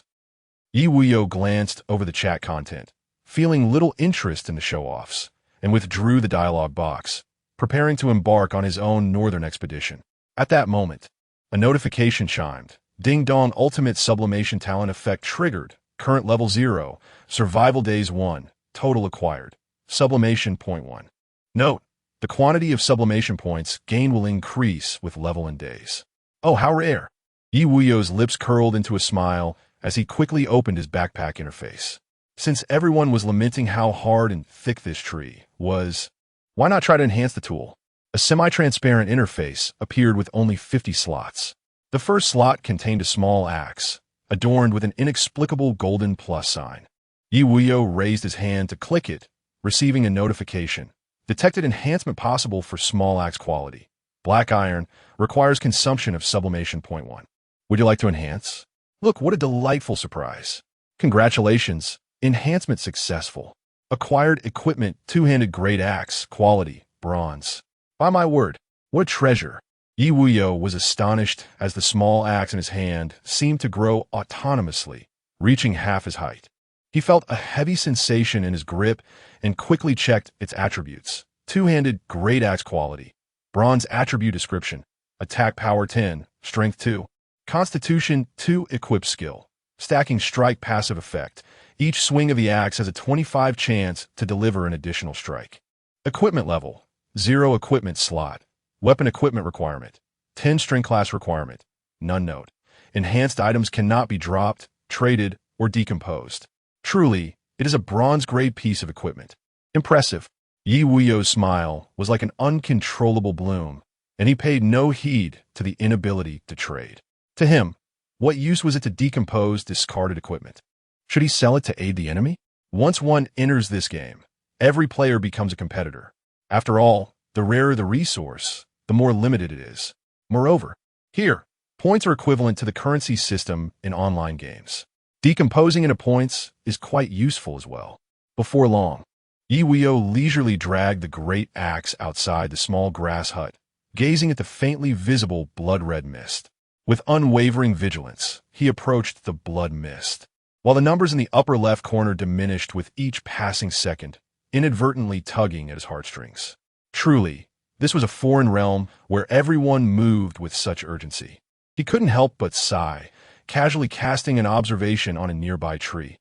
Speaker 1: Ye Wuyou glanced over the chat content, feeling little interest in the show-offs, and withdrew the dialogue box, preparing to embark on his own northern expedition. At that moment, a notification chimed. Ding dong, ultimate sublimation talent effect triggered. Current level 0, survival days 1, total acquired. Sublimation point 1. Note, the quantity of sublimation points gained will increase with level and days. Oh, how rare. Ye Wuyou's lips curled into a smile as he quickly opened his backpack interface. Since everyone was lamenting how hard and thick this tree was, why not try to enhance the tool? A semi-transparent interface appeared with only 50 slots. The first slot contained a small axe, adorned with an inexplicable golden plus sign. Ye Wuyou raised his hand to click it, receiving a notification. Detected enhancement possible for small axe quality. Black iron requires consumption of sublimation point 1. Would you like to enhance? Look, what a delightful surprise. Congratulations, enhancement successful. Acquired equipment, two-handed great axe, quality, bronze. By my word, what a treasure. Ye Wuyou was astonished as the small axe in his hand seemed to grow autonomously, reaching half his height. He felt a heavy sensation in his grip and quickly checked its attributes. Two-handed great axe quality. Bronze attribute description. Attack power 10, strength 2. Constitution 2 equip skill. Stacking strike passive effect. Each swing of the axe has a 25 chance to deliver an additional strike. Equipment level. 0 equipment slot. Weapon equipment requirement. 10 string class requirement. None note. Enhanced items cannot be dropped, traded, or decomposed. Truly, it is a bronze-grade piece of equipment. Impressive. Ye Wuyou's smile was like an uncontrollable bloom, and he paid no heed to the inability to trade. To him, what use was it to decompose discarded equipment? Should he sell it to aid the enemy? Once one enters this game, every player becomes a competitor. After all, the rarer the resource, the more limited it is. Moreover, here, points are equivalent to the currency system in online games. Decomposing into points is quite useful as well. Before long, Ye Wuyou leisurely dragged the great axe outside the small grass hut, gazing at the faintly visible blood-red mist. With unwavering vigilance, he approached the blood mist. While the numbers in the upper left corner diminished with each passing second, inadvertently tugging at his heartstrings. Truly, this was a foreign realm where everyone moved with such urgency. He couldn't help but sigh, casually casting an observation on a nearby tree.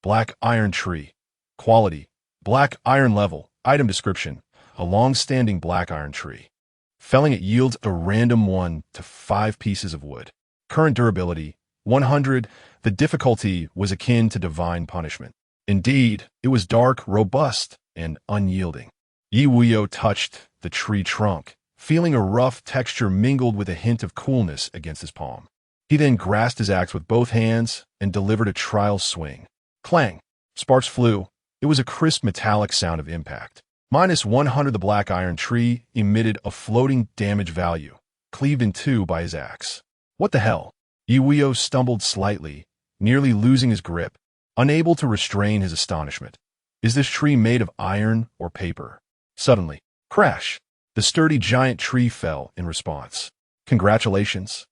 Speaker 1: Black iron tree. Quality. Black iron level. Item description. A long-standing black iron tree. Felling it yields a random 1 to 5 pieces of wood. Current durability. 100. The difficulty was akin to divine punishment. Indeed, it was dark, robust, and unyielding. Ye Wuyou touched the tree trunk, feeling a rough texture mingled with a hint of coolness against his palm. He then grasped his axe with both hands and delivered a trial swing. Clang! Sparks flew. It was a crisp metallic sound of impact. Minus 100. The black iron tree emitted a floating damage value, cleaved in two by his axe. What the hell? Ye Wuyou stumbled slightly, nearly losing his grip, unable to restrain his astonishment. Is this tree made of iron or paper? Suddenly, crash! The sturdy giant tree fell in response. Congratulations.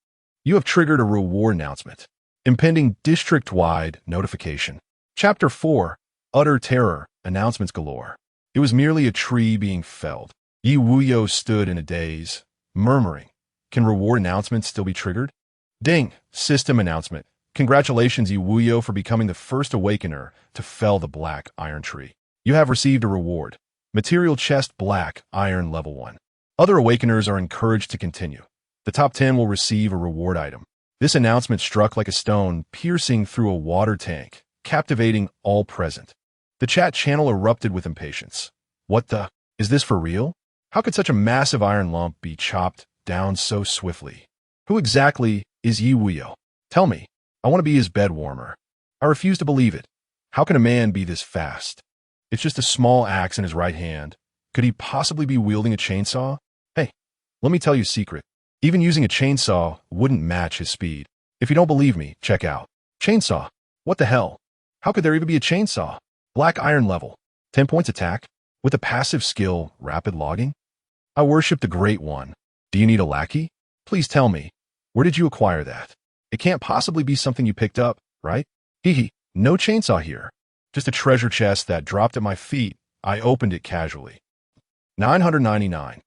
Speaker 1: You have triggered a reward announcement. Impending district-wide notification. Chapter 4. Utter Terror. Announcements galore. It was merely a tree being felled. Ye Wuyou stood in a daze, murmuring, "Can reward announcements still be triggered?" Ding! System announcement. Congratulations, Ye Wuyou, for becoming the first awakener to fell the black iron tree. You have received a reward. Material chest black iron level 1. Other awakeners are encouraged to continue. The top 10 will receive a reward item. This announcement struck like a stone, piercing through a water tank, captivating all present. The chat channel erupted with impatience. What the? Is this for real? How could such a massive iron lump be chopped down so swiftly? Who exactly is Ye Wuyou? Tell me. I want to be his bed warmer. I refuse to believe it. How can a man be this fast? It's just a small axe in his right hand. Could he possibly be wielding a chainsaw? Hey, let me tell you a secret. Even using a chainsaw wouldn't match his speed. If you don't believe me, check out. Chainsaw. What the hell? How could there even be a chainsaw? Black iron level. 10 points attack. With a passive skill, rapid logging? I worship the Great One. Do you need a lackey? Please tell me. Where did you acquire that? It can't possibly be something you picked up, right? Hee, no chainsaw here. Just a treasure chest that dropped at my feet. I opened it casually. 999.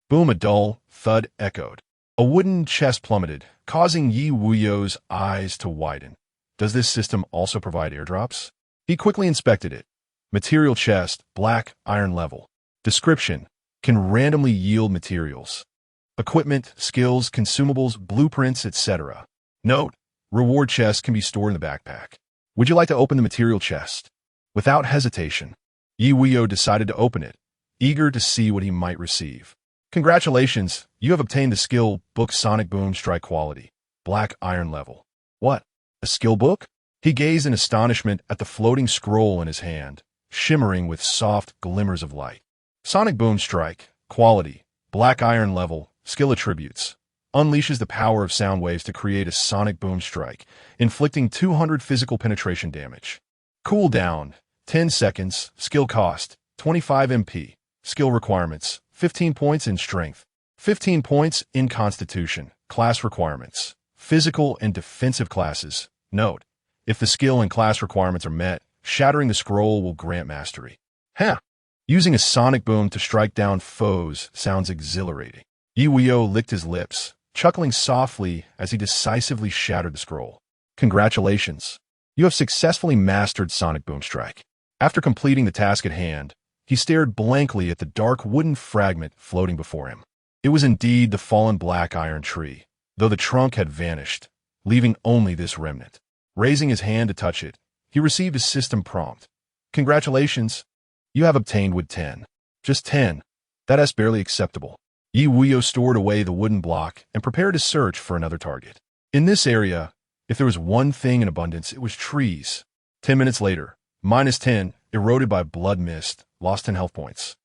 Speaker 1: Boom, a dull thud echoed. A wooden chest plummeted, causing Ye Wuyou's eyes to widen. Does this system also provide airdrops? He quickly inspected it. Material chest, black iron level. Description: can randomly yield materials. Equipment, skills, consumables, blueprints, etc. Note: reward chest can be stored in the backpack. Would you like to open the material chest? Without hesitation, Ye Wuyou decided to open it, eager to see what he might receive. Congratulations, you have obtained the skill book Sonic Boom Strike quality, black iron level. What? A skill book? He gazed in astonishment at the floating scroll in his hand, shimmering with soft glimmers of light. Sonic Boom Strike, quality, black iron level, skill attributes. Unleashes the power of sound waves to create a sonic boom strike, inflicting 200 physical penetration damage. Cooldown, 10 seconds, skill cost, 25 MP. Skill requirements, 15 points in strength, 15 points in constitution. Class requirements, physical and defensive classes. Note: if the skill and class requirements are met, shattering the scroll will grant mastery. Using a sonic boom to strike down foes sounds exhilarating. Ye Wuyou licked his lips, chuckling softly as he decisively shattered the scroll. Congratulations. You have successfully mastered Sonic Boom Strike. After completing the task at hand, he stared blankly at the dark wooden fragment floating before him. It was indeed the fallen black iron tree, though the trunk had vanished, leaving only this remnant. Raising his hand to touch it, he received a system prompt. Congratulations. You have obtained wood 10. Just 10. That's barely acceptable. Ye Wuyou stored away the wooden block and prepared to search for another target. In this area, if there was one thing in abundance, it was trees. 10 minutes later, -10, eroded by blood mist, lost 10 health points.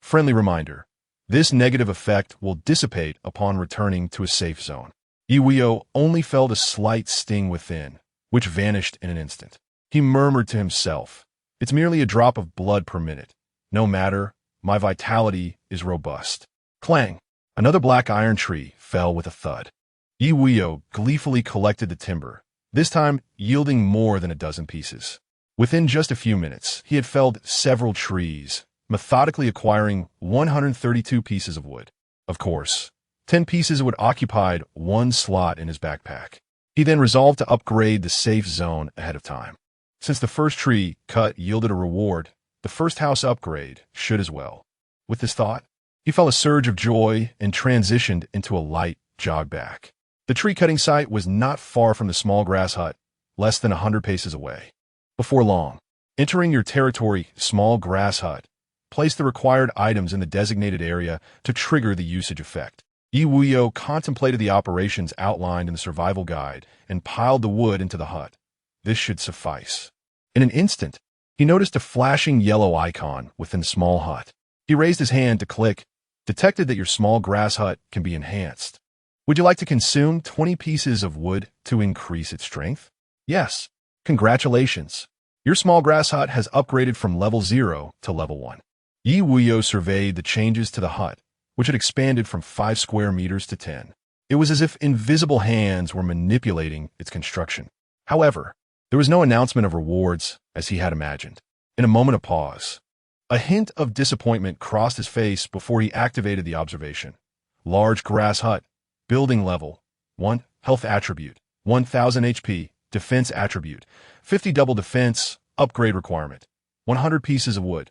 Speaker 1: Friendly reminder: this negative effect will dissipate upon returning to a safe zone. Ye Wuyou only felt a slight sting within, which vanished in an instant. He murmured to himself, "It's merely a drop of blood per minute. No matter, my vitality is robust." Clang! Another black iron tree fell with a thud. Ye Wuyou gleefully collected the timber, this time yielding more than a dozen pieces. Within just a few minutes, he had felled several trees, methodically acquiring 132 pieces of wood. Of course, 10 pieces would occupy one slot in his backpack. He then resolved to upgrade the safe zone ahead of time. Since the first tree cut yielded a reward, the first house upgrade should as well. With this thought, he felt a surge of joy and transitioned into a light jog back. The tree-cutting site was not far from the small grass hut, less than 100 paces away. Before long, entering your territory, small grass hut, place the required items in the designated area to trigger the usage effect. Ye Wuyou contemplated the operations outlined in the survival guide and piled the wood into the hut. This should suffice. In an instant, he noticed a flashing yellow icon within the small hut. He raised his hand to click, detected that your small grass hut can be enhanced. Would you like to consume 20 pieces of wood to increase its strength? Yes. Congratulations. Your small grass hut has upgraded from level 0 to level 1. Ye Wuyou surveyed the changes to the hut, which had expanded from 5 square meters to 10. It was as if invisible hands were manipulating its construction. However, there was no announcement of rewards as he had imagined. In a moment of pause, A hint of disappointment crossed his face before he activated the observation. Large grass hut. Building level. 1. Health attribute. 1000 HP. Defense attribute. 50 double defense. Upgrade requirement. 100 pieces of wood.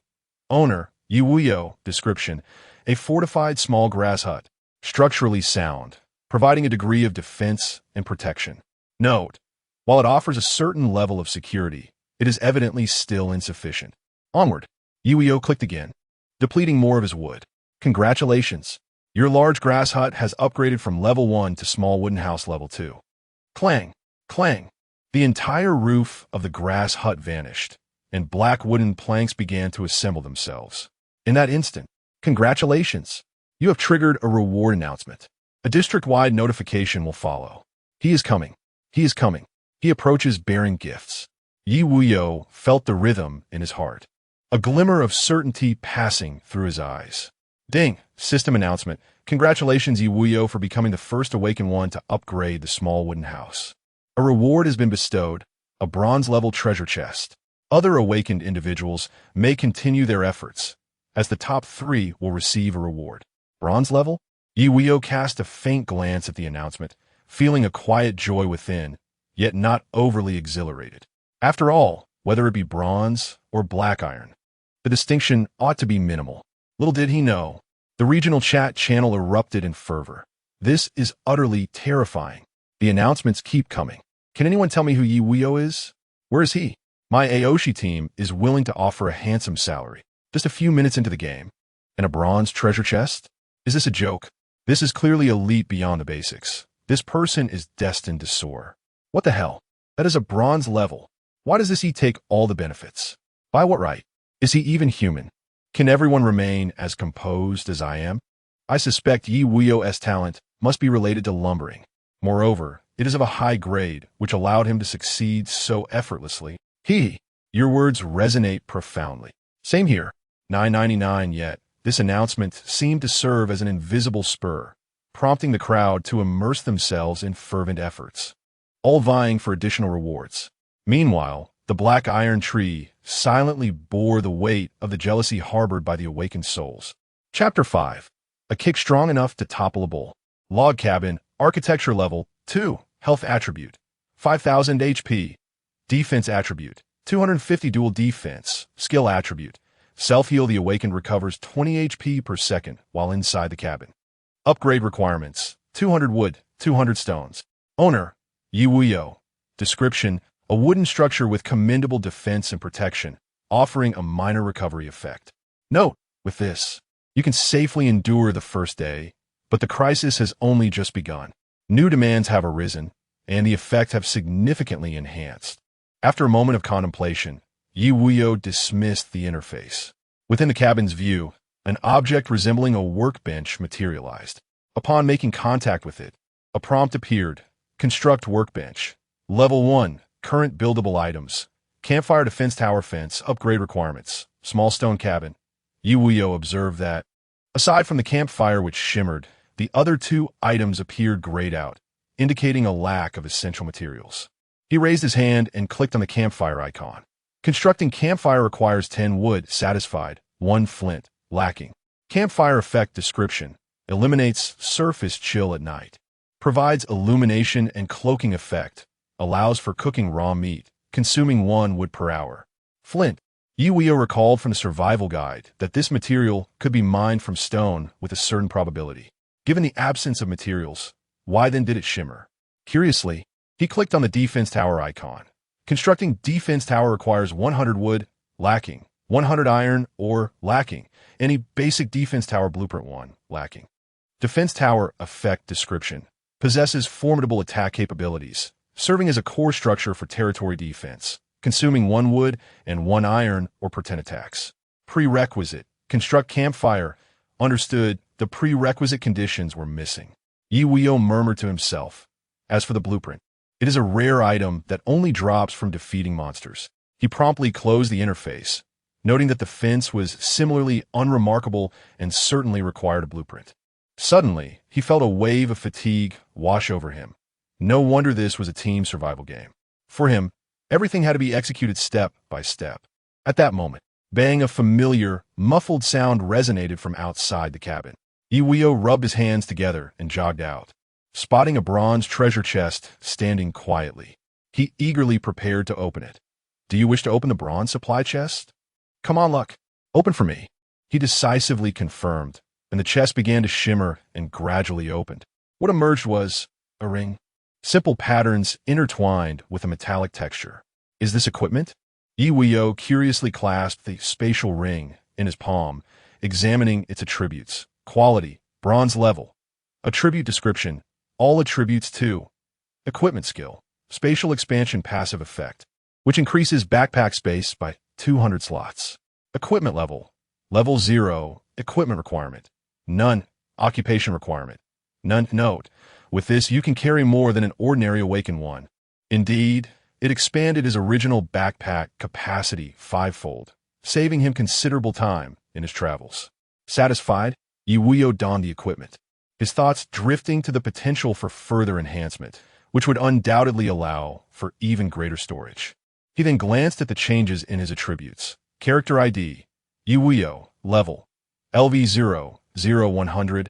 Speaker 1: Owner, Ye Wuyou. Description: a fortified small grass hut. Structurally sound, providing a degree of defense and protection. Note: while it offers a certain level of security, it is evidently still insufficient. Onward. Ye Wuyou clicked again, depleting more of his wood. Congratulations. Your large grass hut has upgraded from level 1 to small wooden house level 2. Clang, clang. The entire roof of the grass hut vanished, and black wooden planks began to assemble themselves. In that instant, congratulations. You have triggered a reward announcement. A district-wide notification will follow. He is coming. He is coming. He approaches bearing gifts. Ye Wuyou felt the rhythm in his heart, a glimmer of certainty passing through his eyes. Ding! System announcement. Congratulations, Ye Wuyou, for becoming the first Awakened One to upgrade the small wooden house. A reward has been bestowed, a bronze-level treasure chest. Other awakened individuals may continue their efforts, as the top 3 will receive a reward. Bronze level? Ye Wuyou cast a faint glance at the announcement, feeling a quiet joy within, yet not overly exhilarated. After all, whether it be bronze or black iron, the distinction ought to be minimal. Little did he know, the regional chat channel erupted in fervor. This is utterly terrifying. The announcements keep coming. Can anyone tell me who Ye Wuyou is? Where is he? My Aoshi team is willing to offer a handsome salary. Just a few minutes into the game. And a bronze treasure chest? Is this a joke? This is clearly a leap beyond the basics. This person is destined to soar. What the hell? That is a bronze level. Why does he take all the benefits? By what right? Is he even human? Can everyone remain as composed as I am? I suspect Ye Wuyou's talent must be related to lumbering. Moreover, it is of a high grade, which allowed him to succeed so effortlessly. Your words resonate profoundly. Same here. 999 yet. This announcement seemed to serve as an invisible spur, prompting the crowd to immerse themselves in fervent efforts, all vying for additional rewards. Meanwhile, the black iron tree silently bore the weight of the jealousy harbored by the awakened souls. Chapter 5. A kick strong enough to topple a bull. Log cabin, architecture level 2, health attribute, 5000 HP, defense attribute, 250 dual defense, skill attribute. Self-heal, the awakened recovers 20 HP per second while inside the cabin. Upgrade requirements: 200 wood, 200 stones. Owner, Ye Wuyou. Description: a wooden structure with commendable defense and protection, offering a minor recovery effect. Note: with this, you can safely endure the first day, but the crisis has only just begun. New demands have arisen, and the effect have significantly enhanced. After a moment of contemplation, Ye Wuyou dismissed the interface. Within the cabin's view, an object resembling a workbench materialized. Upon making contact with it, a prompt appeared: construct workbench. Level 1, current buildable items. Campfire, defense tower, fence, upgrade requirements, small stone cabin. Ye Wuyou observed that, aside from the campfire which shimmered, the other 2 items appeared grayed out, indicating a lack of essential materials. He raised his hand and clicked on the campfire icon. Constructing campfire requires 10 wood, satisfied, 1 flint, lacking. Campfire effect description: eliminates surface chill at night. Provides illumination and cloaking effect. Allows for cooking raw meat, consuming 1 wood per hour. Flint. Ye Wuyou recalled from the survival guide that this material could be mined from stone with a certain probability. Given the absence of materials, why then did it shimmer? Curiously, he clicked on the defense tower icon. Constructing defense tower requires 100 wood, lacking, 100 iron, or lacking, any basic defense tower blueprint 1, lacking. Defense tower effect description: possesses formidable attack capabilities, serving as a core structure for territory defense, consuming 1 wood and 1 iron or pretend attacks. Prerequisite: construct campfire. Understood, the prerequisite conditions were missing. Ye Wuyou murmured to himself. As for the blueprint, it is a rare item that only drops from defeating monsters. He promptly closed the interface, noting that the fence was similarly unremarkable and certainly required a blueprint. Suddenly, he felt a wave of fatigue wash over him. No wonder this was a team survival game. For him, everything had to be executed step by step. At that moment, Bang, a familiar, muffled sound resonated from outside the cabin. Ye Wuyou rubbed his hands together and jogged out, spotting a bronze treasure chest standing quietly. He eagerly prepared to open it. Do you wish to open the bronze supply chest? Come on, luck. Open for me. He decisively confirmed, and the chest began to shimmer and gradually opened. What emerged was a ring. Simple patterns intertwined with a metallic texture. Is this equipment? Ye Wuyou curiously clasped the spatial ring in his palm, examining its attributes. Quality, bronze level. Attribute description, all attributes to. Equipment skill, spatial expansion passive effect, which increases backpack space by 200 slots. Equipment level, level 0, equipment requirement. None, occupation requirement. None. Note, with this you can carry more than an ordinary awaken one. Indeed, it expanded his original backpack capacity fivefold, saving him considerable time in his travels. Satisfied, Ye Wuyou donned the equipment, his thoughts drifting to the potential for further enhancement, which would undoubtedly allow for even greater storage. He then glanced at the changes in his attributes. Character ID, Ye Wuyou, level, LV0, 100,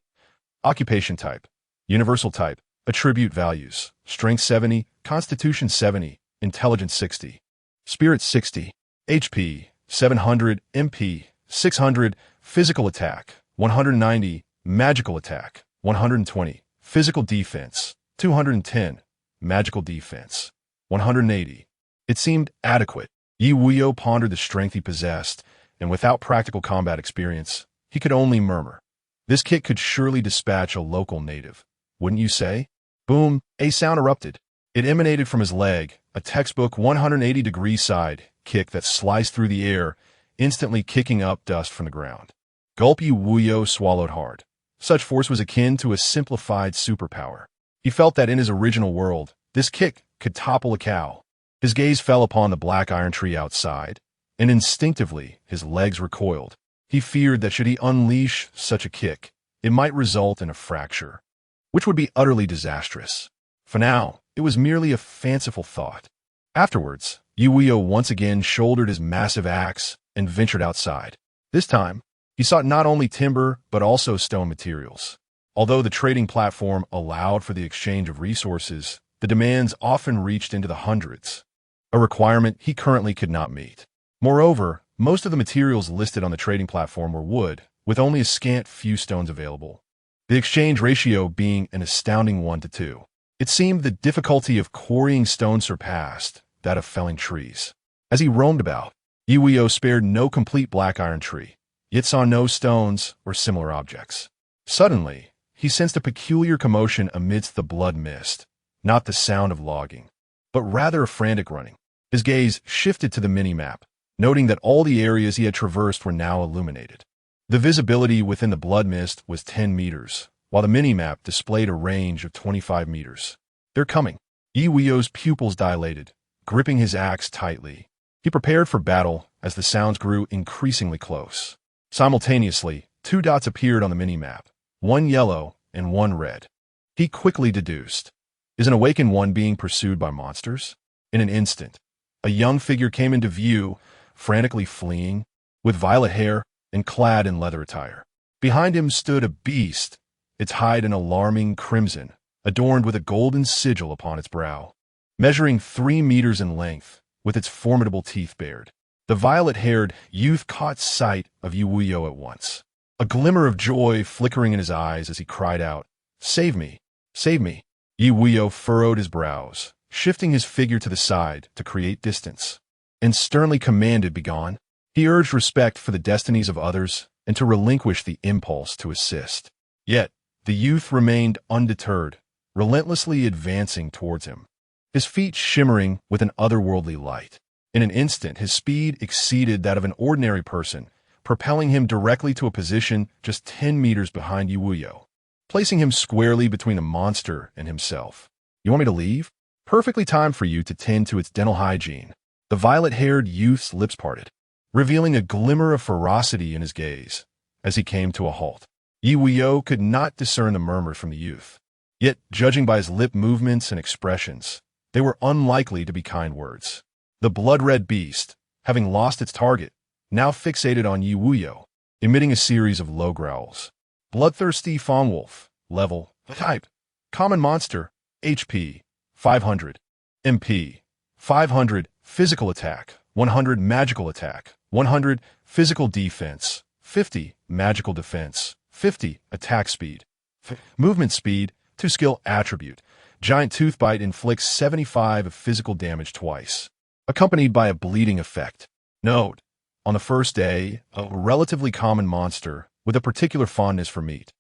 Speaker 1: occupation type, universal type, attribute values, strength 70, constitution 70, intelligence 60, spirit 60, HP 700, MP 600, physical attack 190, magical attack 120, physical defense 210, magical defense 180. It seemed adequate. Ye Wuyou pondered the strength he possessed, and without practical combat experience, he could only murmur. This kit could surely dispatch a local native, wouldn't you say? Boom, a sound erupted. It emanated from his leg, a textbook 180-degree side kick that sliced through the air, instantly kicking up dust from the ground. Gulp. Ye Wuyou swallowed hard. Such force was akin to a simplified superpower. He felt that in his original world, this kick could topple a cow. His gaze fell upon the black iron tree outside, and instinctively his legs recoiled. He feared that should he unleash such a kick, it might result in a fracture, which would be utterly disastrous. For now, it was merely a fanciful thought. Afterwards, Ye Wuyou once again shouldered his massive axe and ventured outside. This time, he sought not only timber but also stone materials. Although the trading platform allowed for the exchange of resources, the demands often reached into the hundreds, a requirement he currently could not meet. Moreover, most of the materials listed on the trading platform were wood, with only a scant few stones available, the exchange ratio being an astounding 1-to-2. It seemed the difficulty of quarrying stone surpassed that of felling trees. As he roamed about, Ye Wuyou spared no complete black iron tree, yet saw no stones or similar objects. Suddenly, he sensed a peculiar commotion amidst the blood mist, not the sound of logging, but rather a frantic running. His gaze shifted to the mini-map, noting that all the areas he had traversed were now illuminated. The visibility within the blood mist was 10 meters, while the mini-map displayed a range of 25 meters. They're coming. Ye Wuyou's pupils dilated, gripping his axe tightly. He prepared for battle as the sounds grew increasingly close. Simultaneously, 2 dots appeared on the mini-map, one yellow and one red. He quickly deduced, is an awakened one being pursued by monsters? In an instant, a young figure came into view, frantically fleeing, with violet hair and clad in leather attire. Behind him stood a beast, its hide an alarming crimson, adorned with a golden sigil upon its brow. Measuring 3 meters in length, with its formidable teeth bared, the violet-haired youth caught sight of Ye Wuyou at once. A glimmer of joy flickering in his eyes as he cried out, "Save me! Save me!" Ye Wuyou furrowed his brows, shifting his figure to the side to create distance, and sternly commanded, "Begone." He urged respect for the destinies of others and to relinquish the impulse to assist. Yet, the youth remained undeterred, relentlessly advancing towards him, his feet shimmering with an otherworldly light. In an instant, his speed exceeded that of an ordinary person, propelling him directly to a position just 10 meters behind Ye Wuyou, placing him squarely between the monster and himself. "You want me to leave?" Perfectly timed for you to tend to its dental hygiene. The violet-haired youth's lips parted, revealing a glimmer of ferocity in his gaze as he came to a halt. Ye Wuyou could not discern the murmur from the youth. Yet, judging by his lip movements and expressions, they were unlikely to be kind words. The blood-red beast, having lost its target, now fixated on Ye Wuyou, emitting a series of low growls. Bloodthirsty Fongwolf, level, type, common monster, HP, 500, MP, 500, physical attack, 100 magical attack, 100 physical defense, 50 magical defense, 50 attack speed, movement speed, 2 skill attribute. Giant Tooth Bite inflicts 75 of physical damage twice, accompanied by a bleeding effect. Note: on the first day, a relatively common monster with a particular fondness for meat.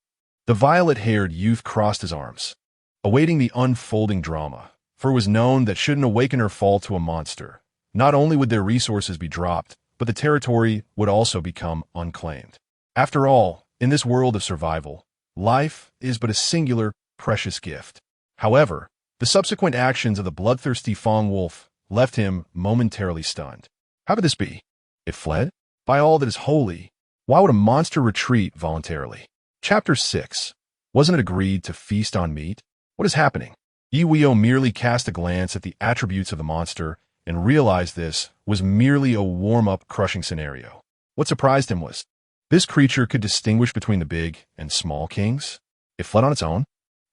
Speaker 1: The violet-haired youth crossed his arms, awaiting the unfolding drama, for it was known that should an awakener fall to a monster, not only would their resources be dropped, but the territory would also become unclaimed. After all, in this world of survival, life is but a singular, precious gift. However, the subsequent actions of the bloodthirsty Fongwolf left him momentarily stunned. How could this be? It fled? By all that is holy, why would a monster retreat voluntarily? Chapter 6. Wasn't it agreed to feast on meat? What is happening? Ye Wuyou merely cast a glance at the attributes of the monster and realized this was merely a warm-up crushing scenario. What surprised him was, this creature could distinguish between the big and small kings. It fled on its own.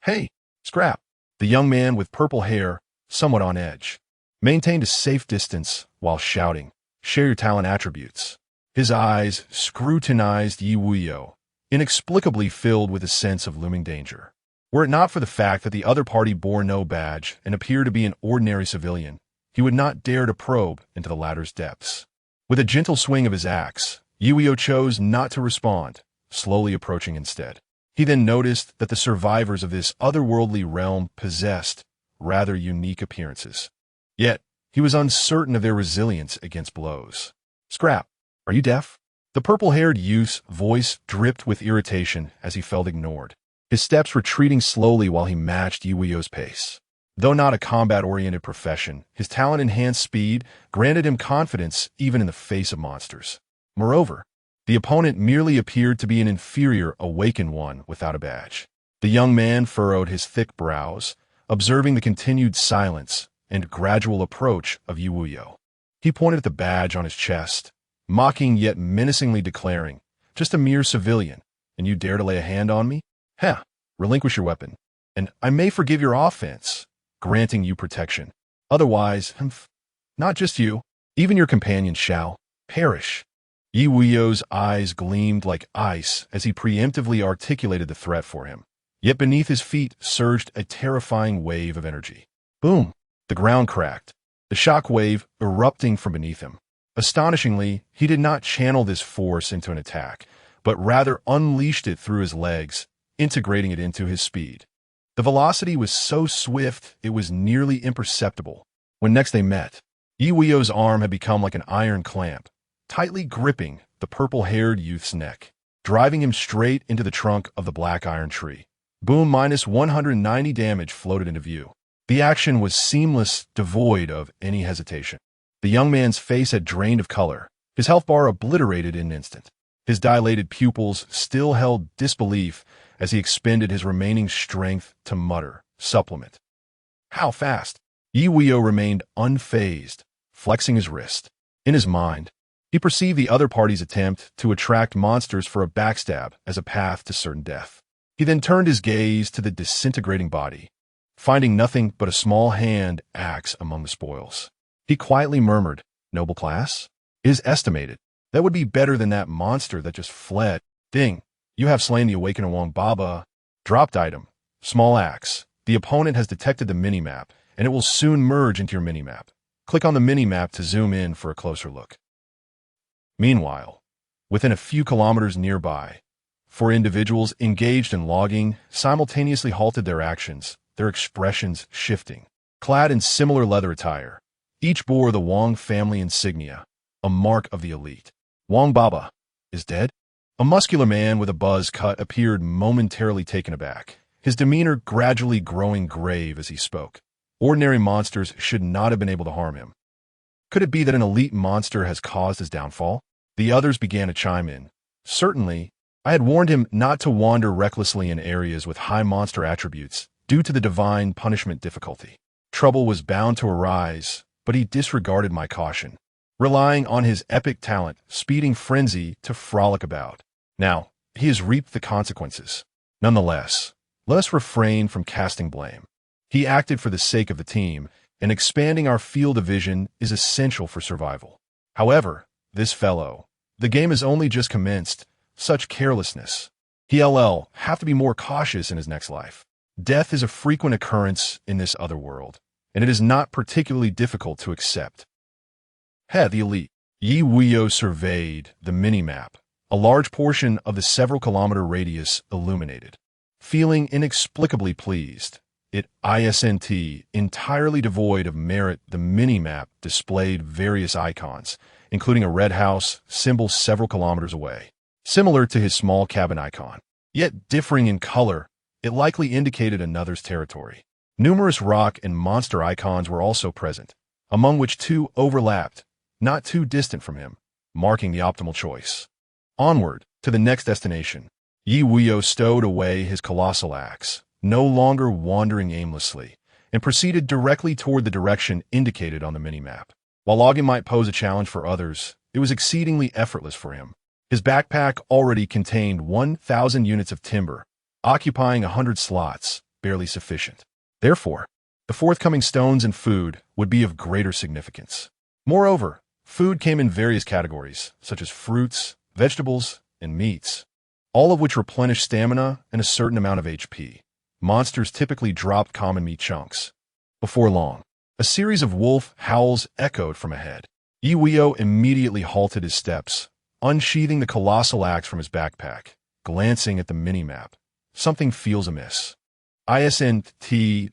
Speaker 1: Hey, Scrap! The young man with purple hair, somewhat on edge, maintained a safe distance while shouting, "Share your talent attributes." His eyes scrutinized Ye Wuyou, inexplicably filled with a sense of looming danger. Were it not for the fact that the other party bore no badge and appeared to be an ordinary civilian, he would not dare to probe into the latter's depths. With a gentle swing of his axe, Ye Wuyou chose not to respond, slowly approaching instead. He then noticed that the survivors of this otherworldly realm possessed rather unique appearances. Yet, he was uncertain of their resilience against blows. "Scrap, are you deaf?" The purple-haired youth's voice dripped with irritation as he felt ignored, his steps retreating slowly while he matched Ye Wuyou's pace. Though not a combat-oriented profession, his talent-enhanced speed granted him confidence even in the face of monsters. Moreover, the opponent merely appeared to be an inferior awakened one without a badge. The young man furrowed his thick brows, observing the continued silence and gradual approach of Ye Wuyou. He pointed at the badge on his chest, mocking yet menacingly declaring, "Just a mere civilian, and you dare to lay a hand on me? Heh, relinquish your weapon, and I may forgive your offense, granting you protection. Otherwise, not just you, even your companions shall perish." Ye Wuyou's eyes gleamed like ice as he preemptively articulated the threat for him. Yet beneath his feet surged a terrifying wave of energy. Boom! The ground cracked, the shock wave erupting from beneath him. Astonishingly, he did not channel this force into an attack, but rather unleashed it through his legs, integrating it into his speed. The velocity was so swift it was nearly imperceptible. When next they met, Ye Wuyou's arm had become like an iron clamp, tightly gripping the purple-haired youth's neck, driving him straight into the trunk of the black iron tree. Boom! Minus 190 damage floated into view. The action was seamless, devoid of any hesitation. The young man's face had drained of color, his health bar obliterated in an instant. His dilated pupils still held disbelief as he expended his remaining strength to mutter, "Supplement." How fast? Ye Wuyou remained unfazed, flexing his wrist. In his mind, he perceived the other party's attempt to attract monsters for a backstab as a path to certain death. He then turned his gaze to the disintegrating body, finding nothing but a small hand axe among the spoils. He quietly murmured, "Noble class? It is estimated. That would be better than that monster that just fled. Ding, you have slain the awakened Wong Baba." Dropped item, small axe. The opponent has detected the minimap, and it will soon merge into your minimap. Click on the minimap to zoom in for a closer look. Meanwhile, within a few kilometers nearby, four individuals engaged in logging simultaneously halted their actions, their expressions shifting. Clad in similar leather attire, each bore the Wong family insignia, a mark of the elite. Wong Baba is dead? A muscular man with a buzz cut appeared momentarily taken aback, his demeanor gradually growing grave as he spoke. Ordinary monsters should not have been able to harm him. Could it be that an elite monster has caused his downfall? The others began to chime in. Certainly, I had warned him not to wander recklessly in areas with high monster attributes due to the divine punishment difficulty. Trouble was bound to arise, but he disregarded my caution. relying on his epic talent, speeding frenzy to frolic about. Now, he has reaped the consequences. Nonetheless, let us refrain from casting blame. He acted for the sake of the team, and expanding our field of vision is essential for survival. However, the game has only just commenced. Such carelessness. He'll have to be more cautious in his next life. Death is a frequent occurrence in this other world, and it is not particularly difficult to accept. The elite. Ye Wuyou surveyed the mini-map, a large portion of the several-kilometer radius illuminated. Feeling inexplicably pleased, entirely devoid of merit, the mini-map displayed various icons, including a red house, symbol several kilometers away. Similar to his small cabin icon, yet differing in color, it likely indicated another's territory. Numerous rock and monster icons were also present, among which two overlapped, not too distant from him, marking the optimal choice. Onward, to the next destination, Ye Wuyou stowed away his colossal axe, no longer wandering aimlessly, and proceeded directly toward the direction indicated on the minimap. While logging might pose a challenge for others, it was exceedingly effortless for him. His backpack already contained 1,000 units of timber, occupying 100 slots, barely sufficient. Therefore, the forthcoming stones and food would be of greater significance. Moreover, food came in various categories, such as fruits, vegetables, and meats, all of which replenish stamina and a certain amount of HP. Monsters typically dropped common meat chunks. Before long, a series of wolf howls echoed from ahead. Ye Wuyou immediately halted his steps, unsheathing the colossal axe from his backpack, glancing at the mini-map. Something feels amiss. Isn't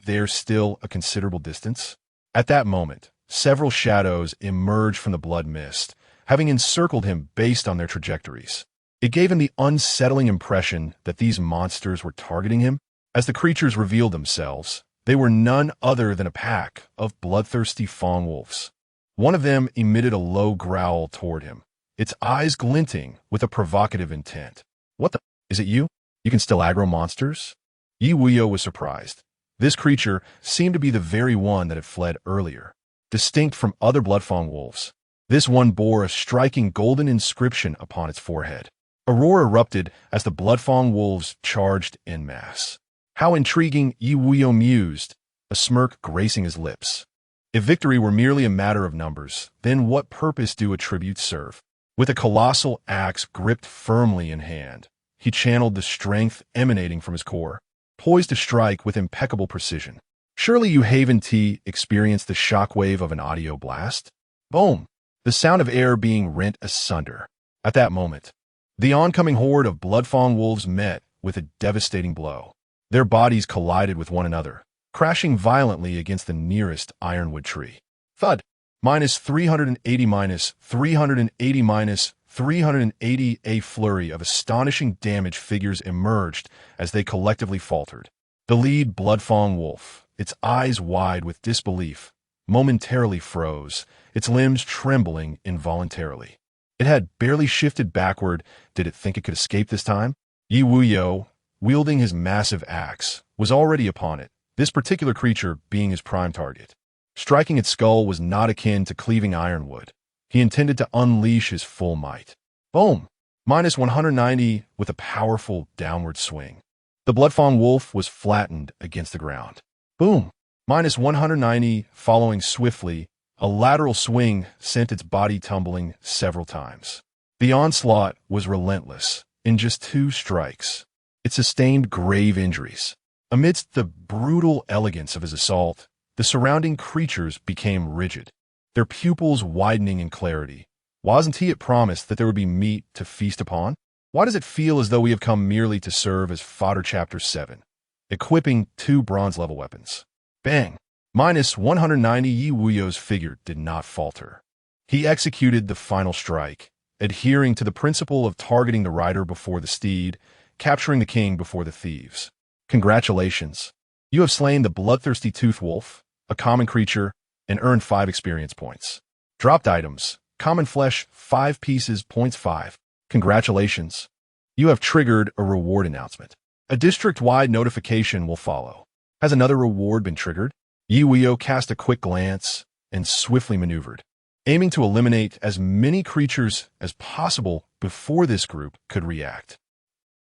Speaker 1: there still a considerable distance? At that moment, several shadows emerged from the blood mist, having encircled him based on their trajectories. It gave him the unsettling impression that these monsters were targeting him. As the creatures revealed themselves, they were none other than a pack of bloodthirsty fawn wolves. One of them emitted a low growl toward him, its eyes glinting with a provocative intent. "What the? Is it you? You can still aggro monsters?" Ye Wuyou was surprised. This creature seemed to be the very one that had fled earlier. Distinct from other bloodfawn wolves, this one bore a striking golden inscription upon its forehead. A roar erupted as the bloodfawn wolves charged en masse. How intriguing, Ye Wuyou mused, a smirk gracing his lips. If victory were merely a matter of numbers, then what purpose do attributes serve? With a colossal axe gripped firmly in hand, he channeled the strength emanating from his core, poised to strike with impeccable precision. Surely you haven't experienced the shockwave of an audio blast? Boom! The sound of air being rent asunder. At that moment, the oncoming horde of bloodfawn wolves met with a devastating blow. Their bodies collided with one another, crashing violently against the nearest ironwood tree. Thud! -380 -380 -380. A flurry of astonishing damage figures emerged as they collectively faltered. The lead bloodfawn wolf, its eyes wide with disbelief, momentarily froze, its limbs trembling involuntarily. It had barely shifted backward. Did it think it could escape this time? Ye Wuyou, wielding his massive axe, was already upon it, this particular creature being his prime target. Striking its skull was not akin to cleaving ironwood. He intended to unleash his full might. Boom! -190 with a powerful downward swing. The bloodfawn wolf was flattened against the ground. Boom! -190, following swiftly, a lateral swing sent its body tumbling several times. The onslaught was relentless. In just 2 strikes, it sustained grave injuries. Amidst the brutal elegance of his assault, the surrounding creatures became rigid, their pupils widening in clarity. Wasn't he it promised that there would be meat to feast upon? Why does it feel as though we have come merely to serve as fodder? Chapter 7. Equipping 2 bronze-level weapons. Bang! -190. Ye Wuyou's figure did not falter. He executed the final strike, adhering to the principle of targeting the rider before the steed, capturing the king before the thieves. Congratulations! You have slain the bloodthirsty toothed wolf, a common creature, and earned 5 experience points. Dropped items. Common flesh, 5 pieces, points 5. Congratulations! You have triggered a reward announcement. A district-wide notification will follow. Has another reward been triggered? Ye Wuyou cast a quick glance and swiftly maneuvered. aiming to eliminate as many creatures as possible before this group could react.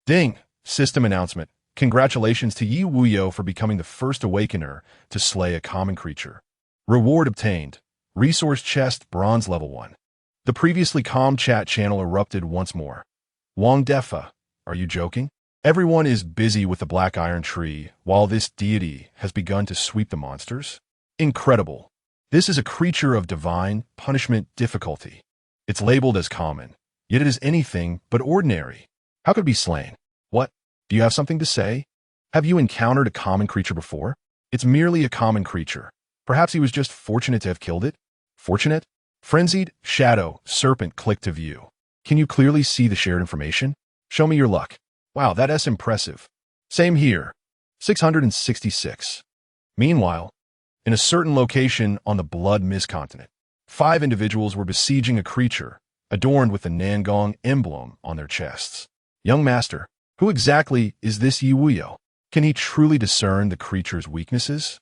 Speaker 1: Ding! System announcement. Congratulations to Ye Wuyou for becoming the first awakener to slay a common creature. Reward obtained. Resource chest bronze level 1. The previously calm chat channel erupted once more. Wang Defa, are you joking? Everyone is busy with the black iron tree while this deity has begun to sweep the monsters? Incredible. This is a creature of divine punishment difficulty. It's labeled as common, yet it is anything but ordinary. How could it be slain? What? Do you have something to say? Have you encountered a common creature before? It's merely a common creature. Perhaps he was just fortunate to have killed it? Fortunate? Frenzied shadow serpent click to view. Can you clearly see the shared information? Show me your luck. Wow, that's impressive. Same here. 666. Meanwhile, in a certain location on the Blood Mist continent, 5 individuals were besieging a creature adorned with the Nangong emblem on their chests. Young master, who exactly is this Ye Wuyou? Can he truly discern the creature's weaknesses?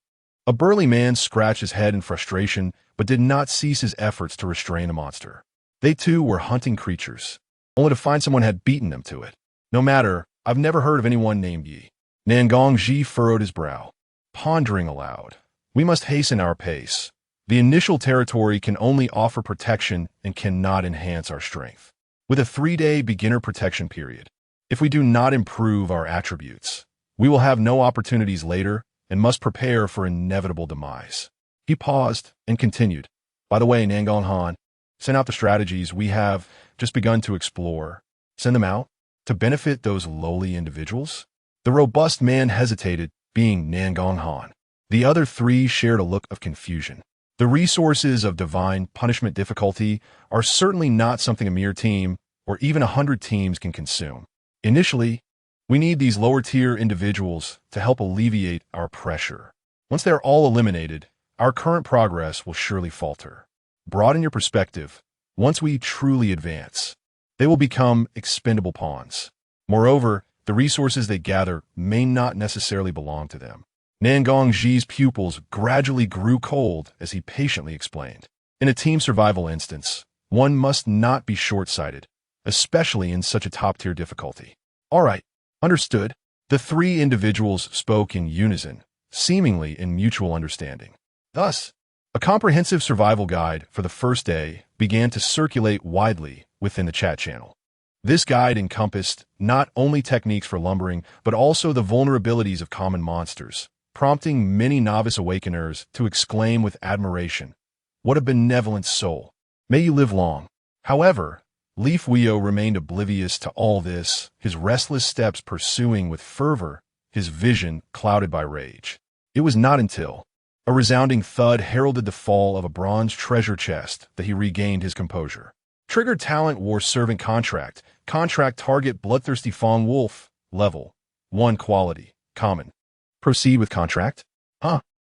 Speaker 1: A burly man scratched his head in frustration, but did not cease his efforts to restrain the monster. They too were hunting creatures, only to find someone had beaten them to it. No matter, I've never heard of anyone named Yi. Nangong Ji furrowed his brow, pondering aloud. We must hasten our pace. The initial territory can only offer protection and cannot enhance our strength. With a 3-day beginner protection period, if we do not improve our attributes, we will have no opportunities later and must prepare for inevitable demise. He paused and continued. By the way, Nangong Han, send out the strategies we have just begun to explore. Send them out to benefit those lowly individuals? The robust man hesitated, being Nangong Han. The other 3 shared a look of confusion. The resources of divine punishment difficulty are certainly not something a mere team or even 100 teams can consume. Initially, we need these lower-tier individuals to help alleviate our pressure. Once they're all eliminated, our current progress will surely falter. Broaden your perspective. Once we truly advance, they will become expendable pawns. Moreover, the resources they gather may not necessarily belong to them. Nangong Ji's pupils gradually grew cold as he patiently explained. In a team survival instance, one must not be short-sighted, especially in such a top-tier difficulty. All right, understood. The 3 individuals spoke in unison, seemingly in mutual understanding. Thus, a comprehensive survival guide for the first day began to circulate widely within the chat channel. This guide encompassed not only techniques for lumbering, but also the vulnerabilities of common monsters, prompting many novice awakeners to exclaim with admiration, "What a benevolent soul! May you live long." However, Ye Wuyou remained oblivious to all this, his restless steps pursuing with fervor, his vision clouded by rage. It was not until a resounding thud heralded the fall of a bronze treasure chest that he regained his composure. Triggered talent war servant contract. Contract target bloodthirsty Fong Wolf. Level 1 quality. Common. Proceed with contract?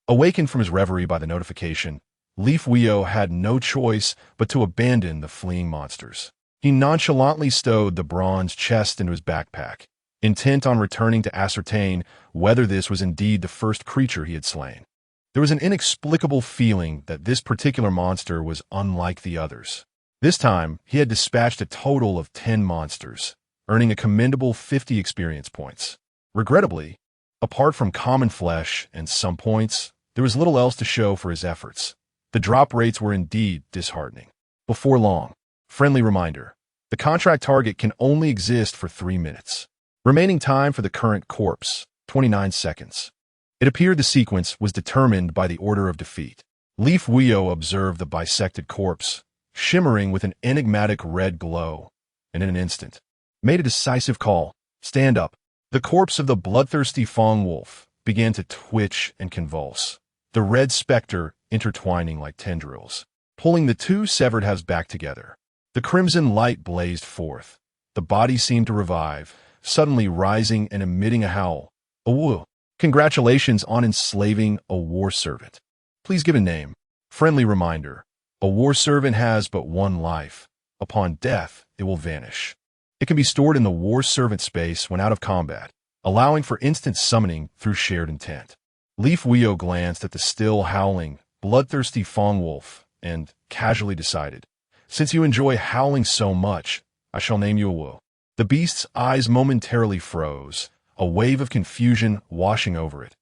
Speaker 1: Awakened from his reverie by the notification, Ye Wuyou had no choice but to abandon the fleeing monsters. He nonchalantly stowed the bronze chest into his backpack, intent on returning to ascertain whether this was indeed the first creature he had slain. There was an inexplicable feeling that this particular monster was unlike the others. This time, he had dispatched a total of 10 monsters, earning a commendable 50 experience points. Regrettably, apart from common flesh and some points, there was little else to show for his efforts. The drop rates were indeed disheartening. Before long, friendly reminder, the contract target can only exist for 3 minutes. Remaining time for the current corpse, 29 seconds. It appeared the sequence was determined by the order of defeat. Ye Wuyou observed the bisected corpse, shimmering with an enigmatic red glow, and in an instant, made a decisive call. Stand up. The corpse of the bloodthirsty Fong Wolf began to twitch and convulse, the red specter intertwining like tendrils, pulling the 2 severed halves back together. The crimson light blazed forth. The body seemed to revive, suddenly rising and emitting a howl. Woo! Congratulations on enslaving a war servant. Please give a name. Friendly reminder. A war servant has but 1 life. Upon death, it will vanish. It can be stored in the war servant space when out of combat, allowing for instant summoning through shared intent. Ye Wuyou glanced at the still howling, bloodthirsty Fong Wolf and casually decided, "Since you enjoy howling so much, I shall name you Ye Wuyou." The beast's eyes momentarily froze, a wave of confusion washing over it.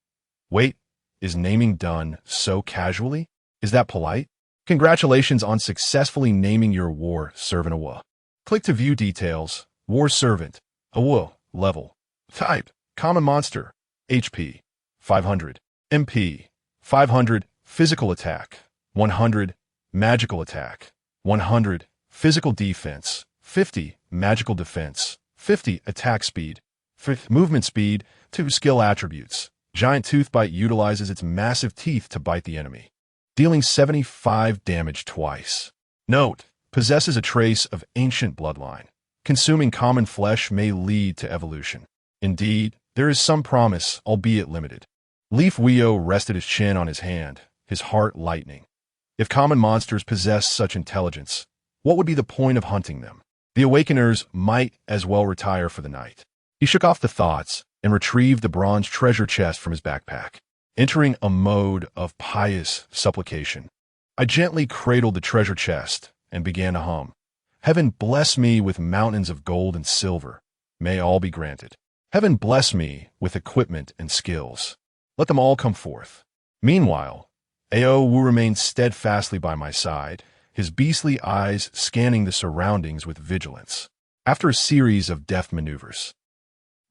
Speaker 1: Wait, is naming done so casually? Is that polite? Congratulations on successfully naming your war servant Ye Wuyou. Click to view details. War servant, Ye Wuyou, level. Type, common monster, HP, 500, MP, 500, physical attack, 100, magical attack, 100, physical defense, 50, magical defense, 50, attack speed, 50, movement speed, 2 skill attributes. Giant Tooth Bite utilizes its massive teeth to bite the enemy, dealing 75 damage twice. Note, possesses a trace of ancient bloodline. Consuming common flesh may lead to evolution. Indeed, there is some promise, albeit limited. Ye Wuyou rested his chin on his hand, his heart lightening. If common monsters possess such intelligence, what would be the point of hunting them? The awakeners might as well retire for the night. He shook off the thoughts and retrieved the bronze treasure chest from his backpack. Entering a mode of pious supplication, I gently cradled the treasure chest and began to hum. Heaven bless me with mountains of gold and silver. May all be granted. Heaven bless me with equipment and skills. Let them all come forth. Meanwhile, Ye Wuyou remained steadfastly by my side, his beastly eyes scanning the surroundings with vigilance. After a series of deft maneuvers,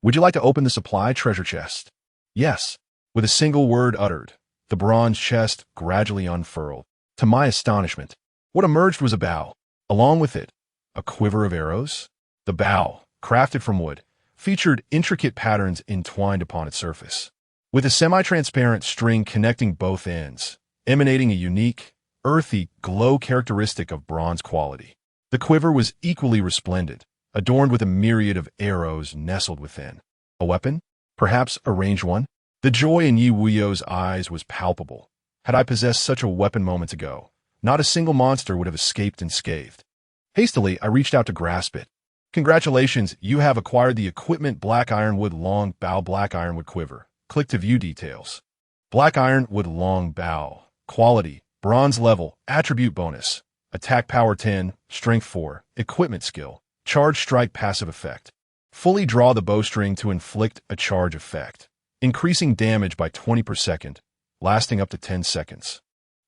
Speaker 1: "Would you like to open the supply treasure chest?" "Yes." With a single word uttered, the bronze chest gradually unfurled. To my astonishment, what emerged was a bow. Along with it, a quiver of arrows. The bow, crafted from wood, featured intricate patterns entwined upon its surface, with a semi-transparent string connecting both ends, emanating a unique, earthy glow characteristic of bronze quality. The quiver was equally resplendent, adorned with a myriad of arrows nestled within. A weapon? Perhaps a ranged one? The joy in Ye Wuyou's eyes was palpable. Had I possessed such a weapon moments ago, not a single monster would have escaped unscathed. Hastily, I reached out to grasp it. "Congratulations, you have acquired the equipment Black Ironwood Long Bow Black Ironwood Quiver." Click to view details. Black Ironwood Long Bow. Quality, bronze level, attribute bonus. Attack power 10, strength 4, equipment skill. Charge strike passive effect. Fully draw the bowstring to inflict a charge effect, increasing damage by 20 per second, lasting up to 10 seconds.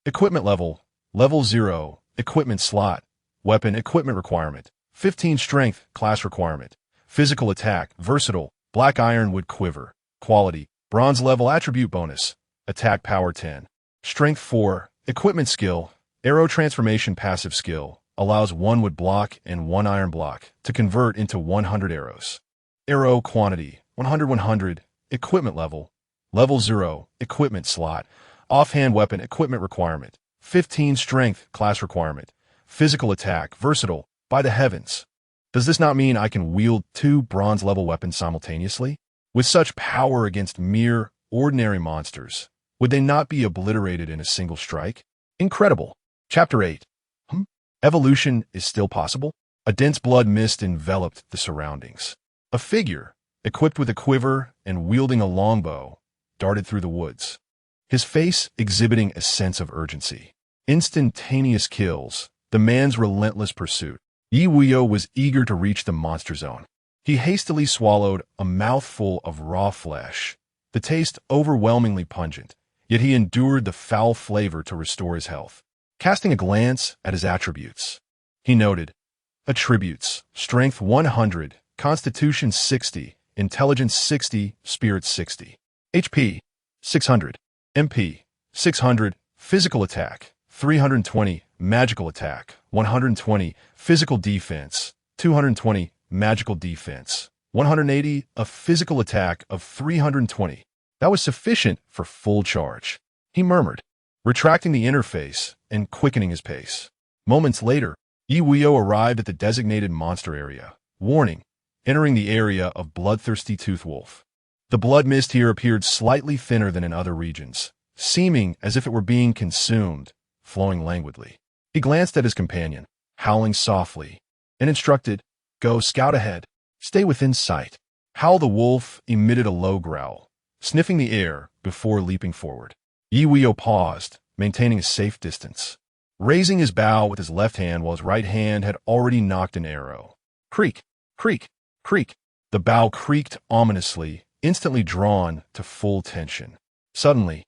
Speaker 1: Equipment level, level 0, equipment slot. Weapon equipment requirement, 15 strength, class requirement. Physical attack, versatile, Black Ironwood Quiver. Quality, bronze level attribute bonus. Attack power 10. Strength 4, equipment skill, arrow transformation passive skill. Allows 1 wood block and 1 iron block to convert into 100 arrows. Arrow quantity, 100. Equipment level, level 0, equipment slot. Offhand weapon equipment requirement, 15 strength, class requirement. Physical attack, versatile, by the heavens. Does this not mean I can wield 2 bronze level weapons simultaneously? With such power against mere, ordinary monsters, would they not be obliterated in a single strike? Incredible. Chapter 8. Evolution is still possible? A dense blood mist enveloped the surroundings. A figure, equipped with a quiver and wielding a longbow, darted through the woods, his face exhibiting a sense of urgency. Instantaneous kills, the man's relentless pursuit. Ye Wuyou was eager to reach the monster zone. He hastily swallowed a mouthful of raw flesh, the taste overwhelmingly pungent, yet he endured the foul flavor to restore his health. Casting a glance at his attributes, he noted, attributes, strength 100, constitution 60, intelligence 60, spirit 60, HP 600, MP 600, physical attack 320, magical attack 120, physical defense 220, magical defense 180, a physical attack of 320. That was sufficient for full charge, he murmured, retracting the interface and quickening his pace. Moments later, Ye Wuyou arrived at the designated monster area. Warning, entering the area of bloodthirsty tooth wolf. The blood mist here appeared slightly thinner than in other regions, seeming as if it were being consumed, flowing languidly. He glanced at his companion, howling softly, and instructed, "Go scout ahead. Stay within sight." Howl the wolf emitted a low growl, sniffing the air before leaping forward. Ye Wuyou paused, maintaining a safe distance. raising his bow with his left hand while his right hand had already knocked an arrow. Creak, creak, creak. The bow creaked ominously, instantly drawn to full tension. Suddenly,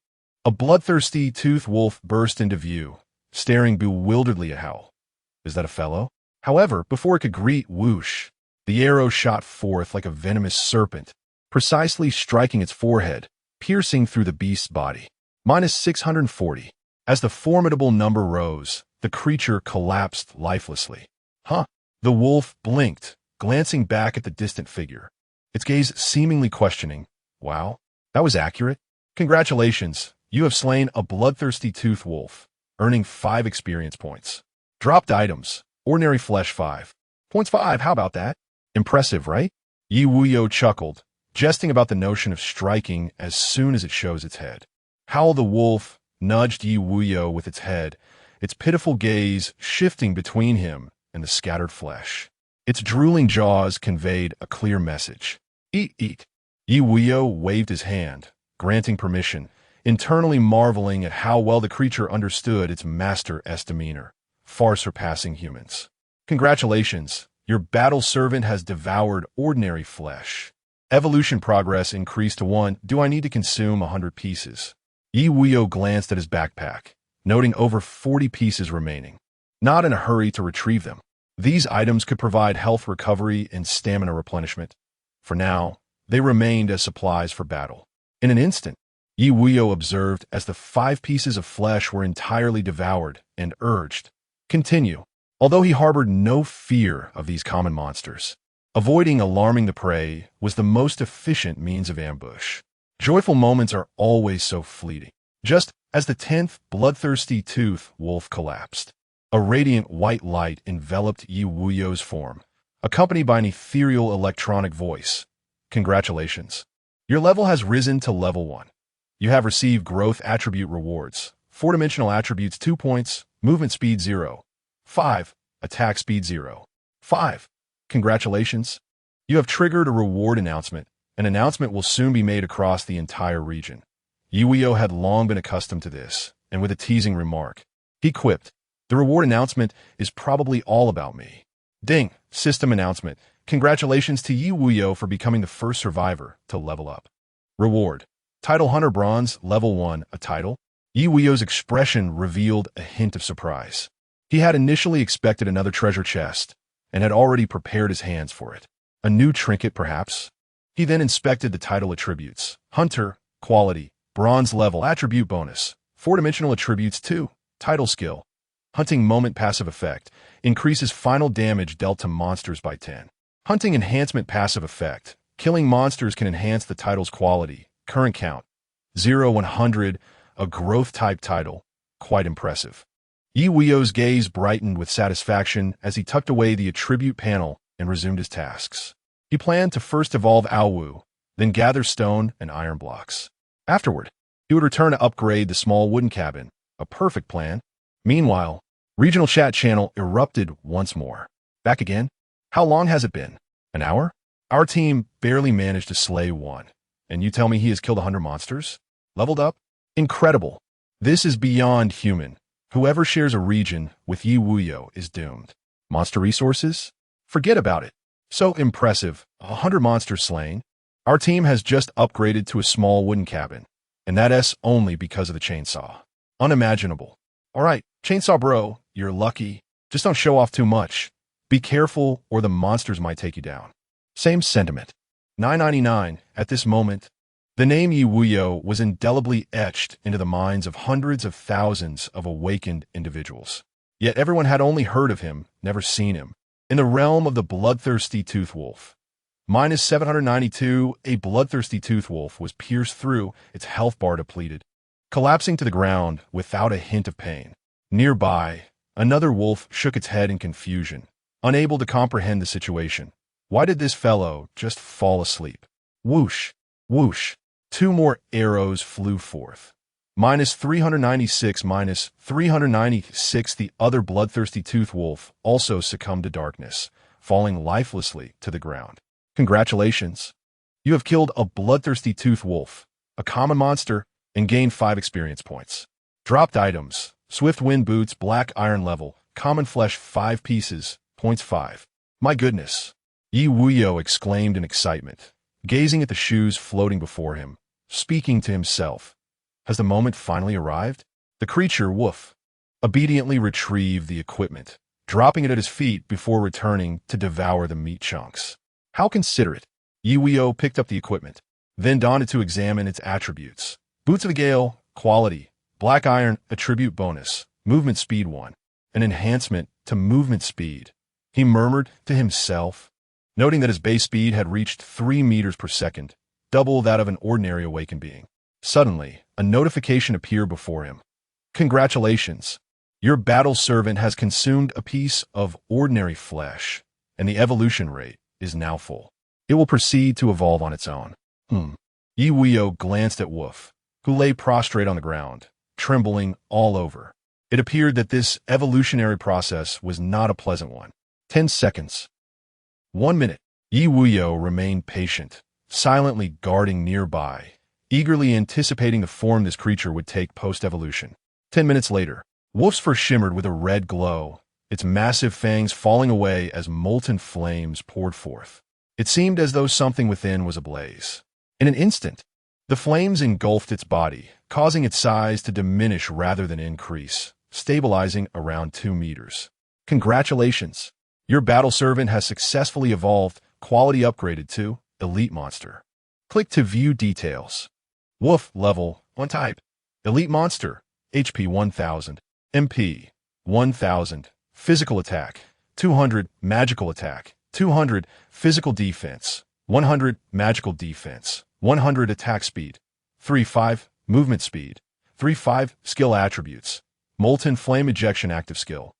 Speaker 1: a bloodthirsty toothed wolf burst into view, staring bewilderedly at Howl. Is that a fellow? However, before it could greet, whoosh, the arrow shot forth like a venomous serpent, precisely striking its forehead, piercing through the beast's body. Minus 640. As the formidable number rose, the creature collapsed lifelessly. Huh? The wolf blinked, glancing back at the distant figure, its gaze seemingly questioning. Wow, that was accurate. Congratulations, you have slain a bloodthirsty toothed wolf, earning 5 experience points. Dropped items, ordinary flesh 5. Points 5, how about that? Impressive, right? Ye Wuyou chuckled, jesting about the notion of striking as soon as it shows its head. Howl the wolf nudged Ye Wuyou with its head, its pitiful gaze shifting between him and the scattered flesh. Its drooling jaws conveyed a clear message. Eat, eat. Ye Wuyou waved his hand, granting permission, internally marveling at how well the creature understood its master's demeanor, far surpassing humans. Congratulations, your battle servant has devoured ordinary flesh. Evolution progress increased to 1. Do I need to consume 100 pieces? Ye Wuyou glanced at his backpack, noting over 40 pieces remaining. Not in a hurry to retrieve them. These items could provide health recovery and stamina replenishment. For now, they remained as supplies for battle. In an instant, Ye Wuyou observed as the 5 pieces of flesh were entirely devoured and urged, continue. Although he harbored no fear of these common monsters, avoiding alarming the prey was the most efficient means of ambush. Joyful moments are always so fleeting. Just as the 10th bloodthirsty toothed wolf collapsed, a radiant white light enveloped Ye Wuyou's form, accompanied by an ethereal electronic voice. Congratulations. Your level has risen to level 1. You have received growth attribute rewards. 4-dimensional attributes 2 points, movement speed 0. 5. Attack speed 0. 5. Congratulations. You have triggered a reward announcement. An announcement will soon be made across the entire region. Ye Wuyou had long been accustomed to this, and with a teasing remark, he quipped, the reward announcement is probably all about me. Ding, system announcement. Congratulations to Ye Wuyou for becoming the first survivor to level up. Reward. Title Hunter Bronze, Level 1, a title. Ye Wuyou's expression revealed a hint of surprise. He had initially expected another treasure chest, and had already prepared his hands for it. A new trinket, perhaps? He then inspected the title attributes. Hunter, Quality, Bronze Level, Attribute Bonus, 4-dimensional attributes 2, Title Skill. Hunting Moment Passive Effect, increases final damage dealt to monsters by 10. Hunting Enhancement Passive Effect, killing monsters can enhance the title's quality. Current count, 0-100, a growth-type title. Quite impressive. Ye Wuyou's gaze brightened with satisfaction as he tucked away the attribute panel and resumed his tasks. He planned to first evolve Awu, then gather stone and iron blocks. Afterward, he would return to upgrade the small wooden cabin, a perfect plan. Meanwhile, regional chat channel erupted once more. Back again? How long has it been? An hour? Our team barely managed to slay 1. And you tell me he has killed 100 monsters? Leveled up? Incredible. This is beyond human. Whoever shares a region with Ye Wuyou is doomed. Monster resources? Forget about it. So impressive. 100 monsters slain. Our team has just upgraded to a small wooden cabin. And that's only because of the chainsaw. Unimaginable. Alright, chainsaw bro, you're lucky. Just don't show off too much. Be careful or the monsters might take you down. Same sentiment. 999. At this moment, the name Ye Wuyou was indelibly etched into the minds of hundreds of thousands of awakened individuals. Yet everyone had only heard of him, never seen him. In the realm of the bloodthirsty toothed wolf. Minus 792, a bloodthirsty toothed wolf was pierced through, its health bar depleted, collapsing to the ground without a hint of pain. Nearby, another wolf shook its head in confusion, unable to comprehend the situation. Why did this fellow just fall asleep? Whoosh, whoosh. 2 more arrows flew forth. Minus 396, minus 396. The other bloodthirsty toothed wolf also succumbed to darkness, falling lifelessly to the ground. Congratulations. You have killed a bloodthirsty toothed wolf, a common monster, and gained 5 experience points. Dropped items, Swift wind boots, black iron level, common flesh 5 pieces, points 5. My goodness! Ye Wuyou exclaimed in excitement, gazing at the shoes floating before him, speaking to himself. Has the moment finally arrived? The creature, woof, obediently retrieved the equipment, dropping it at his feet before returning to devour the meat chunks. How considerate! Ye Wuyou picked up the equipment, then donned it to examine its attributes. Boots of the Gale, quality, black iron, attribute bonus, movement speed 1, an enhancement to movement speed. He murmured to himself, noting that his base speed had reached 3 meters per second, double that of an ordinary awakened being. Suddenly, a notification appeared before him. Congratulations! Your battle servant has consumed a piece of ordinary flesh, and the evolution rate is now full. It will proceed to evolve on its own. Ye Wuyou glanced at Woof, who lay prostrate on the ground, trembling all over. It appeared that this evolutionary process was not a pleasant one. 10 seconds. 1 minute. Ye Wuyou remained patient, silently guarding nearby, eagerly anticipating the form this creature would take post-evolution. 10 minutes later, Wolf's fur shimmered with a red glow, its massive fangs falling away as molten flames poured forth. It seemed as though something within was ablaze. In an instant, the flames engulfed its body, causing its size to diminish rather than increase, stabilizing around 2 meters. Congratulations! Your battle servant has successfully evolved, quality upgraded to Elite Monster. Click to view details. Woof, level, 1 type. Elite Monster, HP 1000, MP 1000, Physical Attack 200, Magical Attack 200, Physical Defense 100, Magical Defense 100, Attack Speed 3.5, Movement Speed 3.5, Skill Attributes. Molten Flame Ejection Active Skill.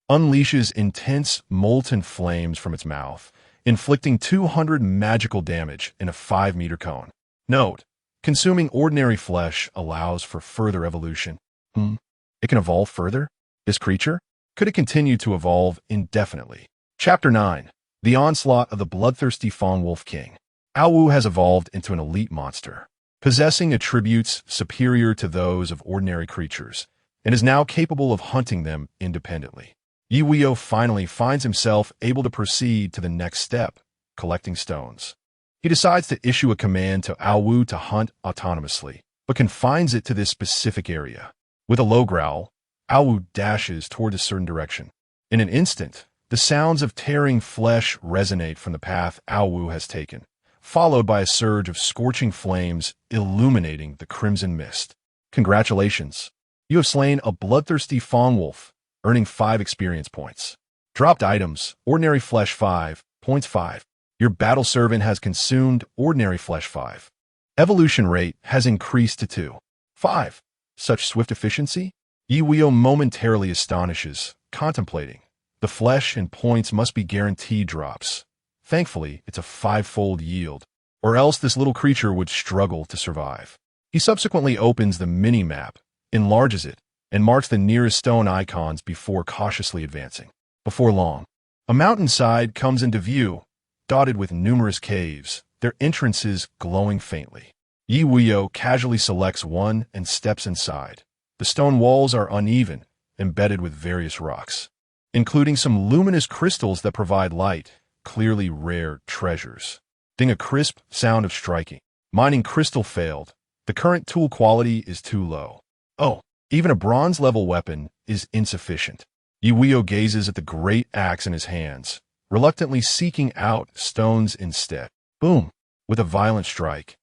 Speaker 1: Unleashes intense molten flames from its mouth, inflicting 200 magical damage in a 5-meter cone. Note: consuming ordinary flesh allows for further evolution. It can evolve further? This creature? Could it continue to evolve indefinitely? Chapter 9. The Onslaught of the Bloodthirsty Fawn Wolf King. Awu has evolved into an elite monster, possessing attributes superior to those of ordinary creatures, and is now capable of hunting them independently. Ye Wuyou finally finds himself able to proceed to the next step, collecting stones. He decides to issue a command to Awu to hunt autonomously, but confines it to this specific area. With a low growl, Awu dashes toward a certain direction. In an instant, the sounds of tearing flesh resonate from the path Awu has taken, followed by a surge of scorching flames illuminating the crimson mist. Congratulations! You have slain a bloodthirsty fawn wolf, earning 5 experience points. Dropped items, ordinary flesh 5, points 5. Your battle servant has consumed ordinary flesh 5. Evolution rate has increased to 2. 5. Such swift efficiency? Ye Wuyou momentarily astonishes, contemplating. The flesh and points must be guaranteed drops. Thankfully, it's a 5-fold yield, or else this little creature would struggle to survive. He subsequently opens the mini-map, enlarges it, and marks the nearest stone icons before cautiously advancing. Before long, a mountainside comes into view, dotted with numerous caves, their entrances glowing faintly. Ye Wuyou casually selects one and steps inside. The stone walls are uneven, embedded with various rocks, including some luminous crystals that provide light, clearly rare treasures. Ding, a crisp sound of striking. Mining crystal failed. The current tool quality is too low. Oh, even a bronze-level weapon is insufficient. Ye Wuyou gazes at the great axe in his hands, reluctantly seeking out stones instead. Boom! With a violent strike.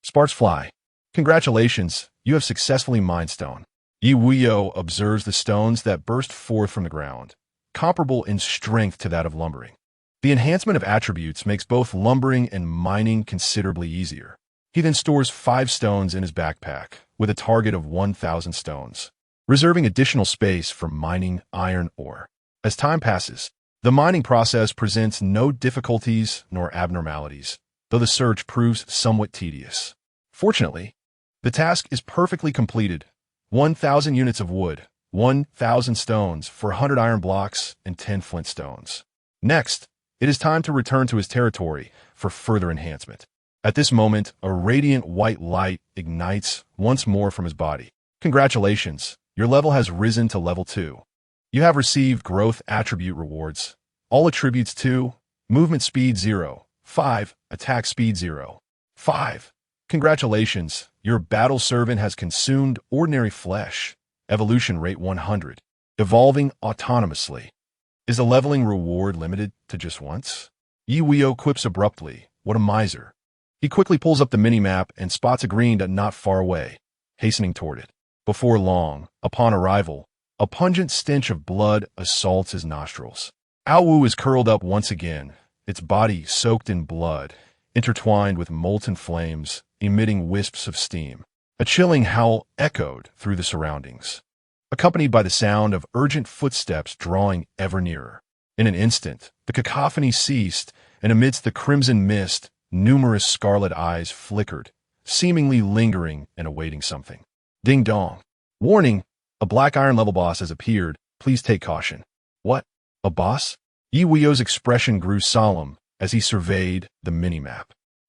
Speaker 1: Sparks fly. Congratulations, you have successfully mined stone. Ye Wuyou observes the stones that burst forth from the ground, comparable in strength to that of lumbering. The enhancement of attributes makes both lumbering and mining considerably easier. He then stores 5 stones in his backpack, with a target of 1,000 stones, reserving additional space for mining iron ore. As time passes, the mining process presents no difficulties nor abnormalities, though the search proves somewhat tedious. Fortunately, the task is perfectly completed. 1,000 units of wood, 1,000 stones for 100 iron blocks, and 10 flint stones. Next, it is time to return to his territory for further enhancement. At this moment, a radiant white light ignites once more from his body. Congratulations, Your level has risen to level 2. You have received growth attribute rewards. All attributes 2, movement speed 0, 5, attack speed 0, 5. Congratulations, your battle servant has consumed ordinary flesh. Evolution rate 100. Evolving autonomously. Is the leveling reward limited to just once? Ye Wuyou quips abruptly. What a miser. He quickly pulls up the mini-map and spots a green dot not far away, hastening toward it. Before long, upon arrival, a pungent stench of blood assaults his nostrils. Awu is curled up once again, its body soaked in blood, intertwined with molten flames, emitting wisps of steam. A chilling howl echoed through the surroundings, accompanied by the sound of urgent footsteps drawing ever nearer. In an instant, the cacophony ceased, and amidst the crimson mist, numerous scarlet eyes flickered, seemingly lingering and awaiting something. Ding dong. Warning! A black iron level boss has appeared. Please take caution. What? A boss? Ye Wuyou's expression grew solemn as he surveyed the minimap.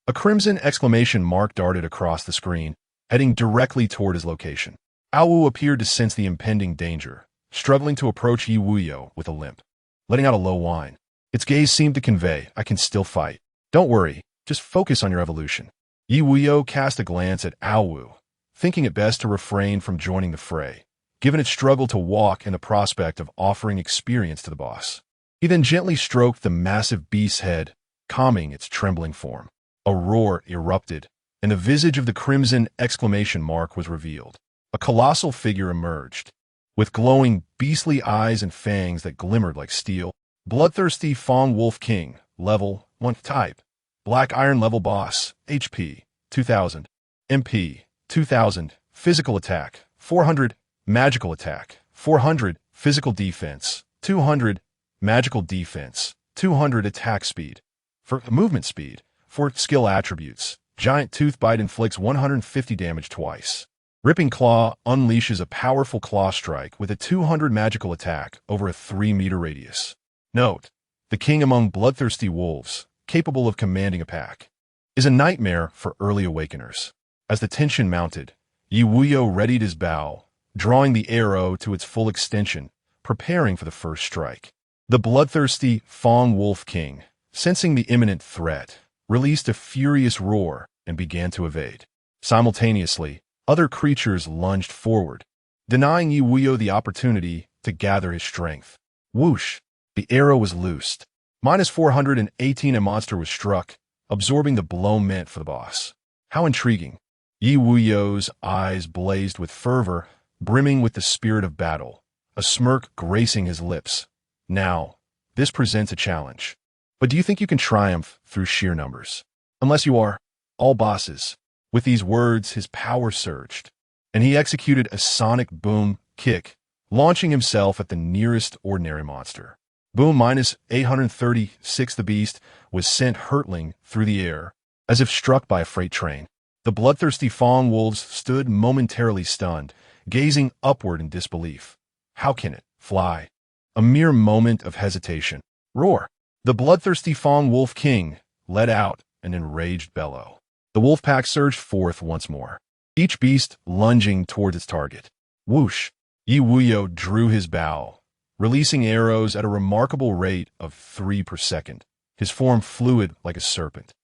Speaker 1: A crimson exclamation mark darted across the screen, heading directly toward his location. Awu appeared to sense the impending danger, struggling to approach Ye Wuyou with a limp, letting out a low whine. Its gaze seemed to convey, I can still fight. Don't worry, just focus on your evolution. Ye Wuyou cast a glance at Awu, thinking it best to refrain from joining the fray, given its struggle to walk and the prospect of offering experience to the boss. He then gently stroked the massive beast's head, calming its trembling form. A roar erupted, and the visage of the crimson exclamation mark was revealed. A colossal figure emerged, with glowing, beastly eyes and fangs that glimmered like steel. Bloodthirsty Fong Wolf King, level 1 type. Black Iron level boss, HP 2000, MP 2000, physical attack 400, magical attack 400, physical defense 200, magical defense 200, attack speed. For movement speed, for skill attributes, Giant Tooth Bite inflicts 150 damage twice. Ripping Claw unleashes a powerful claw strike with a 200 magical attack over a 3-meter radius. Note: the king among bloodthirsty wolves, capable of commanding a pack, is a nightmare for early awakeners. As the tension mounted, Ye Wuyou readied his bow, drawing the arrow to its full extension, preparing for the first strike. The bloodthirsty Fong Wolf King, sensing the imminent threat, released a furious roar and began to evade. Simultaneously, other creatures lunged forward, denying Ye Wuyou the opportunity to gather his strength. Whoosh! The arrow was loosed. Minus 418, a monster was struck, absorbing the blow meant for the boss. How intriguing. Ye Wuyou's eyes blazed with fervor, brimming with the spirit of battle, a smirk gracing his lips. Now, this presents a challenge. But do you think you can triumph through sheer numbers? Unless you are all bosses. With these words, his power surged, and he executed a sonic boom kick, launching himself at the nearest ordinary monster. Boom minus 836. The beast was sent hurtling through the air, as if struck by a freight train. The bloodthirsty Fong wolves stood momentarily stunned, gazing upward in disbelief. How can it fly? A mere moment of hesitation. Roar! The bloodthirsty Fong Wolf King let out an enraged bellow. The wolf pack surged forth once more, each beast lunging towards its target. Whoosh! Ye Wuyou drew his bow, releasing arrows at a remarkable rate of 3 per second, his form fluid like a serpent,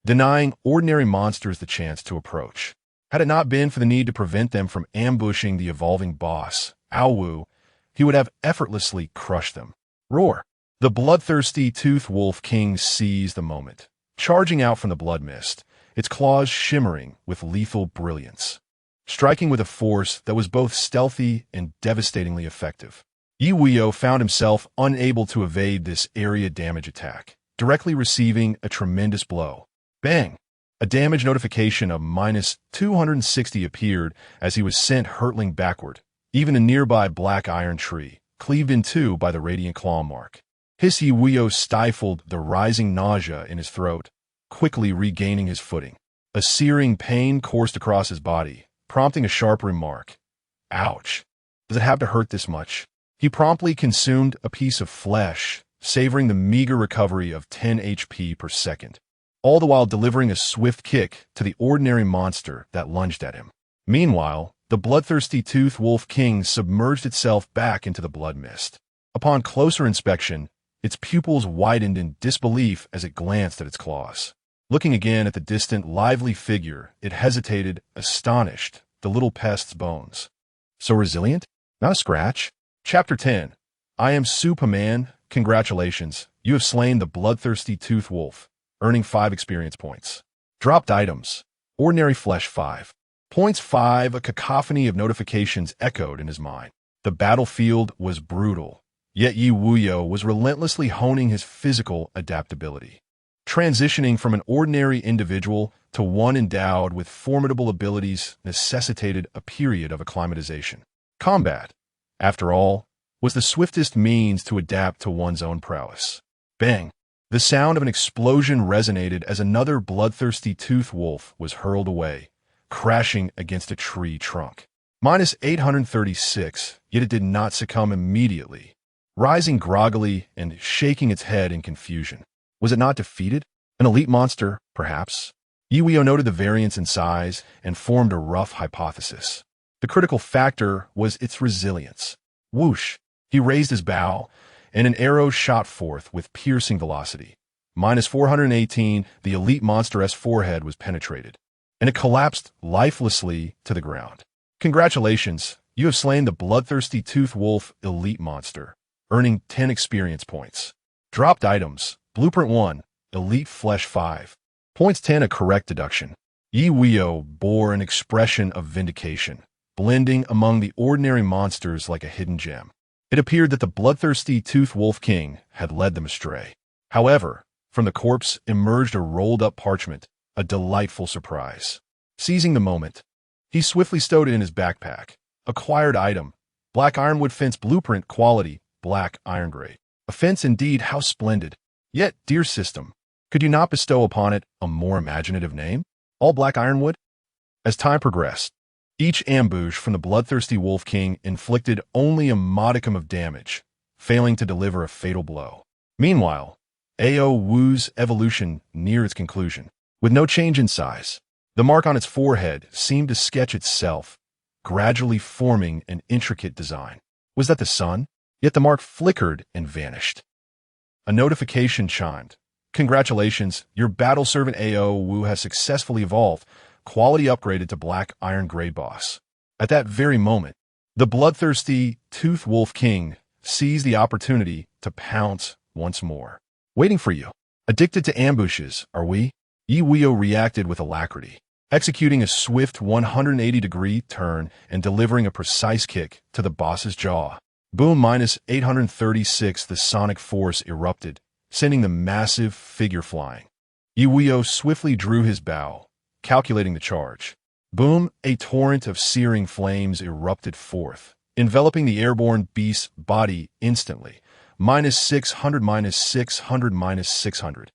Speaker 1: denying ordinary monsters the chance to approach. Had it not been for the need to prevent them from ambushing the evolving boss, Awu, he would have effortlessly crushed them. Roar! The bloodthirsty Tooth Wolf King seized the moment, charging out from the blood mist, its claws shimmering with lethal brilliance, striking with a force that was both stealthy and devastatingly effective. Ye Wuyou found himself unable to evade this area damage attack, directly receiving a tremendous blow. Bang! A damage notification of minus 260 appeared as he was sent hurtling backward. Even a nearby black iron tree, cleaved in two by the radiant claw mark. His Ye Wuyou stifled the rising nausea in his throat, quickly regaining his footing. A searing pain coursed across his body, prompting a sharp remark. Ouch! Does it have to hurt this much? He promptly consumed a piece of flesh, savoring the meager recovery of 10 HP per second, all the while delivering a swift kick to the ordinary monster that lunged at him. Meanwhile, the bloodthirsty Tooth Wolf King submerged itself back into the blood mist. Upon closer inspection, its pupils widened in disbelief as it glanced at its claws. Looking again at the distant, lively figure, it hesitated, astonished, the little pest's bones. So resilient? Not a scratch? Chapter 10. I am Superman. Congratulations, you have slain the bloodthirsty Tooth Wolf, earning 5 experience points. Dropped items. Ordinary flesh 5. Points 5. A cacophony of notifications echoed in his mind. The battlefield was brutal, yet Ye Wuyou was relentlessly honing his physical adaptability. Transitioning from an ordinary individual to one endowed with formidable abilities necessitated a period of acclimatization. Combat, after all, was the swiftest means to adapt to one's own prowess. Bang! The sound of an explosion resonated as another bloodthirsty Tooth Wolf was hurled away, crashing against a tree trunk. Minus 836, yet it did not succumb immediately, rising groggily and shaking its head in confusion. Was it not defeated? An elite monster, perhaps? Ye Wuyou noted the variance in size and formed a rough hypothesis. The critical factor was its resilience. Whoosh! He raised his bow, and an arrow shot forth with piercing velocity. Minus 418, the elite monster's forehead was penetrated, and it collapsed lifelessly to the ground. Congratulations, you have slain the bloodthirsty Tooth Wolf elite monster, earning 10 experience points. Dropped items. Blueprint 1, elite flesh 5. Points 10. A correct deduction. Ye Wuyou bore an expression of vindication, blending among the ordinary monsters like a hidden gem. It appeared that the bloodthirsty Tooth Wolf King had led them astray. However, from the corpse emerged a rolled-up parchment, a delightful surprise. Seizing the moment, he swiftly stowed it in his backpack. Acquired item. Black ironwood fence blueprint quality, black iron grade. A fence indeed, how splendid. Yet, dear system, could you not bestow upon it a more imaginative name? All black ironwood? As time progressed, each ambush from the bloodthirsty Wolf King inflicted only a modicum of damage, failing to deliver a fatal blow. Meanwhile, Ao Wu's evolution neared its conclusion. With no change in size, the mark on its forehead seemed to sketch itself, gradually forming an intricate design. Was that the sun? Yet the mark flickered and vanished. A notification chimed. Congratulations, your battle servant Ao Wu has successfully evolved, quality upgraded to black iron grade boss. At that very moment, the bloodthirsty Tooth Wolf King seized the opportunity to pounce once more. Waiting for you. Addicted to ambushes, are we? Ye Wuyou reacted with alacrity, executing a swift 180-degree turn and delivering a precise kick to the boss's jaw. Boom! Minus 836, the sonic force erupted, sending the massive figure flying. Ye Wuyou swiftly drew his bow, calculating the charge. Boom! A torrent of searing flames erupted forth, enveloping the airborne beast's body instantly. Minus 600, minus 600, minus 600.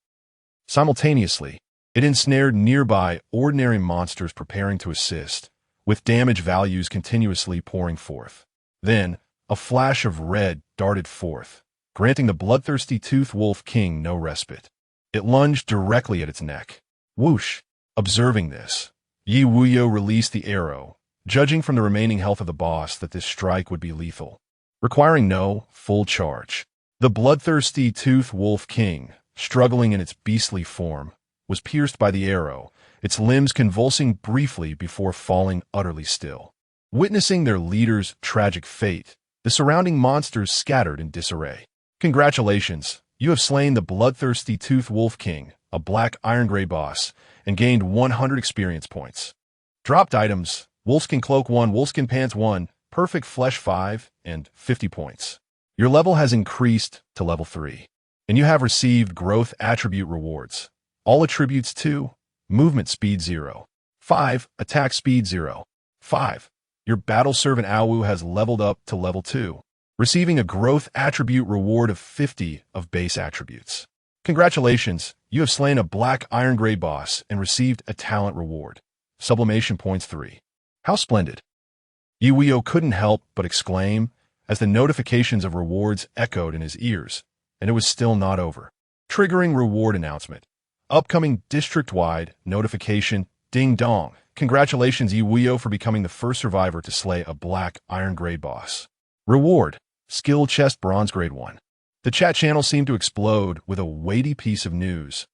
Speaker 1: Simultaneously, it ensnared nearby ordinary monsters preparing to assist, with damage values continuously pouring forth. Then, a flash of red darted forth, granting the bloodthirsty Tooth Wolf King no respite. It lunged directly at its neck. Whoosh! Observing this, Ye Wuyou released the arrow, judging from the remaining health of the boss that this strike would be lethal. Requiring no full charge, the bloodthirsty Tooth Wolf King, struggling in its beastly form, was pierced by the arrow, its limbs convulsing briefly before falling utterly still. Witnessing their leader's tragic fate, the surrounding monsters scattered in disarray. Congratulations, you have slain the bloodthirsty Tooth Wolf King, a black iron gray boss, and gained 100 experience points. Dropped items, Wolfskin Cloak 1, Wolfskin Pants 1, Perfect Flesh 5, and 50 points. Your level has increased to level 3, and you have received growth attribute rewards. All attributes 2, movement speed 0, 5, attack speed 0, 5. Your battle servant Ao Wu has leveled up to level 2, receiving a growth attribute reward of 50 of base attributes. Congratulations, you have slain a black iron gray boss and received a talent reward. Sublimation points 3. How splendid. Ye Wuyou couldn't help but exclaim as the notifications of rewards echoed in his ears, and it was still not over. Triggering reward announcement. Upcoming district-wide notification, ding dong. Congratulations, Ye Wuyou, for becoming the first survivor to slay a black iron grade boss. Reward: Skill Chest Bronze Grade 1. The chat channel seemed to explode with a weighty piece of news.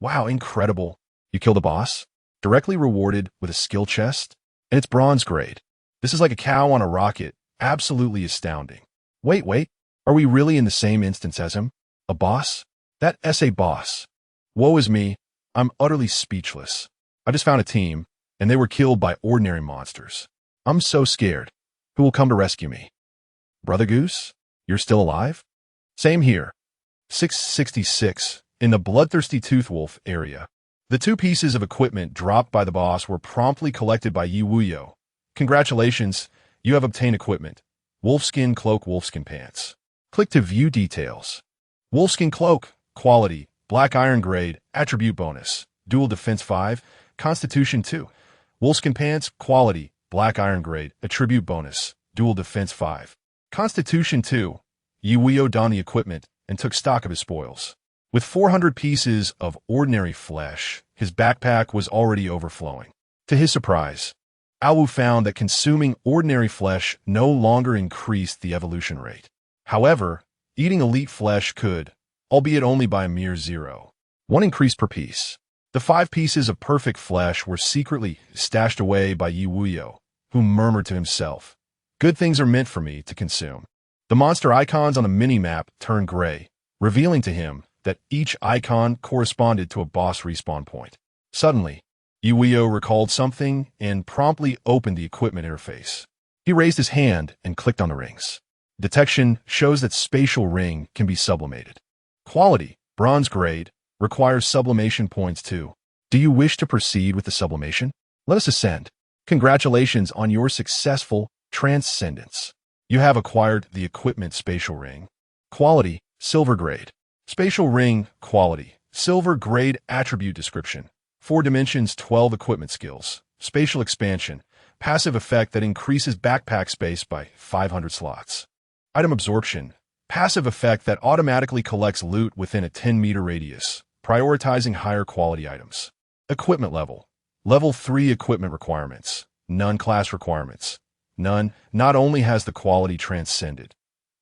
Speaker 1: Wow, incredible. You killed a boss? Directly rewarded with a skill chest? And it's bronze grade. This is like a cow on a rocket. Absolutely astounding. Wait. Are we really in the same instance as him? A boss? That SA boss. Woe is me. I'm utterly speechless. I just found a team, and they were killed by ordinary monsters. I'm so scared. Who will come to rescue me? Brother Goose? You're still alive? Same here. 666. In the bloodthirsty Toothwolf area. The 2 pieces of equipment dropped by the boss were promptly collected by Ye Wuyou. Congratulations, you have obtained equipment. Wolfskin Cloak, Wolfskin Pants. Click to view details. Wolfskin Cloak, Quality, Black Iron Grade, Attribute Bonus, Dual Defense 5, Constitution 2. Wolfskin Pants, Quality, Black Iron Grade, Attribute Bonus, Dual Defense 5. Constitution 2. Ye Wuyou donned the equipment and took stock of his spoils. With 400 pieces of ordinary flesh, his backpack was already overflowing. To his surprise, Awu found that consuming ordinary flesh no longer increased the evolution rate. However, eating elite flesh could, albeit only by a mere 0.1 increase per piece. The 5 pieces of perfect flesh were secretly stashed away by Ye Wuyou, who murmured to himself, "Good things are meant for me to consume." The monster icons on the mini-map turned gray, revealing to him that each icon corresponded to a boss respawn point. Suddenly, Ye Wuyou recalled something and promptly opened the equipment interface. He raised his hand and clicked on the rings. Detection shows that spatial ring can be sublimated. Quality, bronze grade, requires sublimation points too. Do you wish to proceed with the sublimation? Let us ascend. Congratulations on your successful transcendence. You have acquired the equipment spatial ring. Quality, silver grade. Spatial ring, quality, silver grade, attribute description. 4 dimensions, 12 equipment skills. Spatial expansion, passive effect that increases backpack space by 500 slots. Item absorption, passive effect that automatically collects loot within a 10-meter radius, prioritizing higher quality items. Equipment level, level 3 equipment requirements, none class requirements. None. Not only has the quality transcended,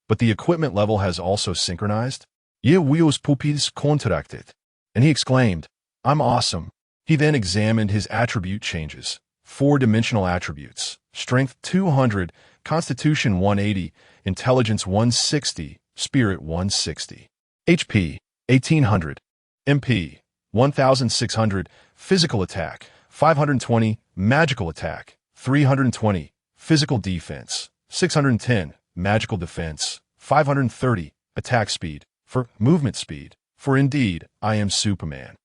Speaker 1: but the equipment level has also synchronized. Ye Wuyou's pupils contracted, and he exclaimed, "I'm awesome." He then examined his attribute changes. 4-dimensional attributes. Strength 200, Constitution 180, Intelligence 160, Spirit 160. HP 1800, MP 1600, Physical Attack 520, Magical Attack 320, Physical Defense 610, Magical Defense 530, Attack Speed for movement speed. For indeed, I am Superman.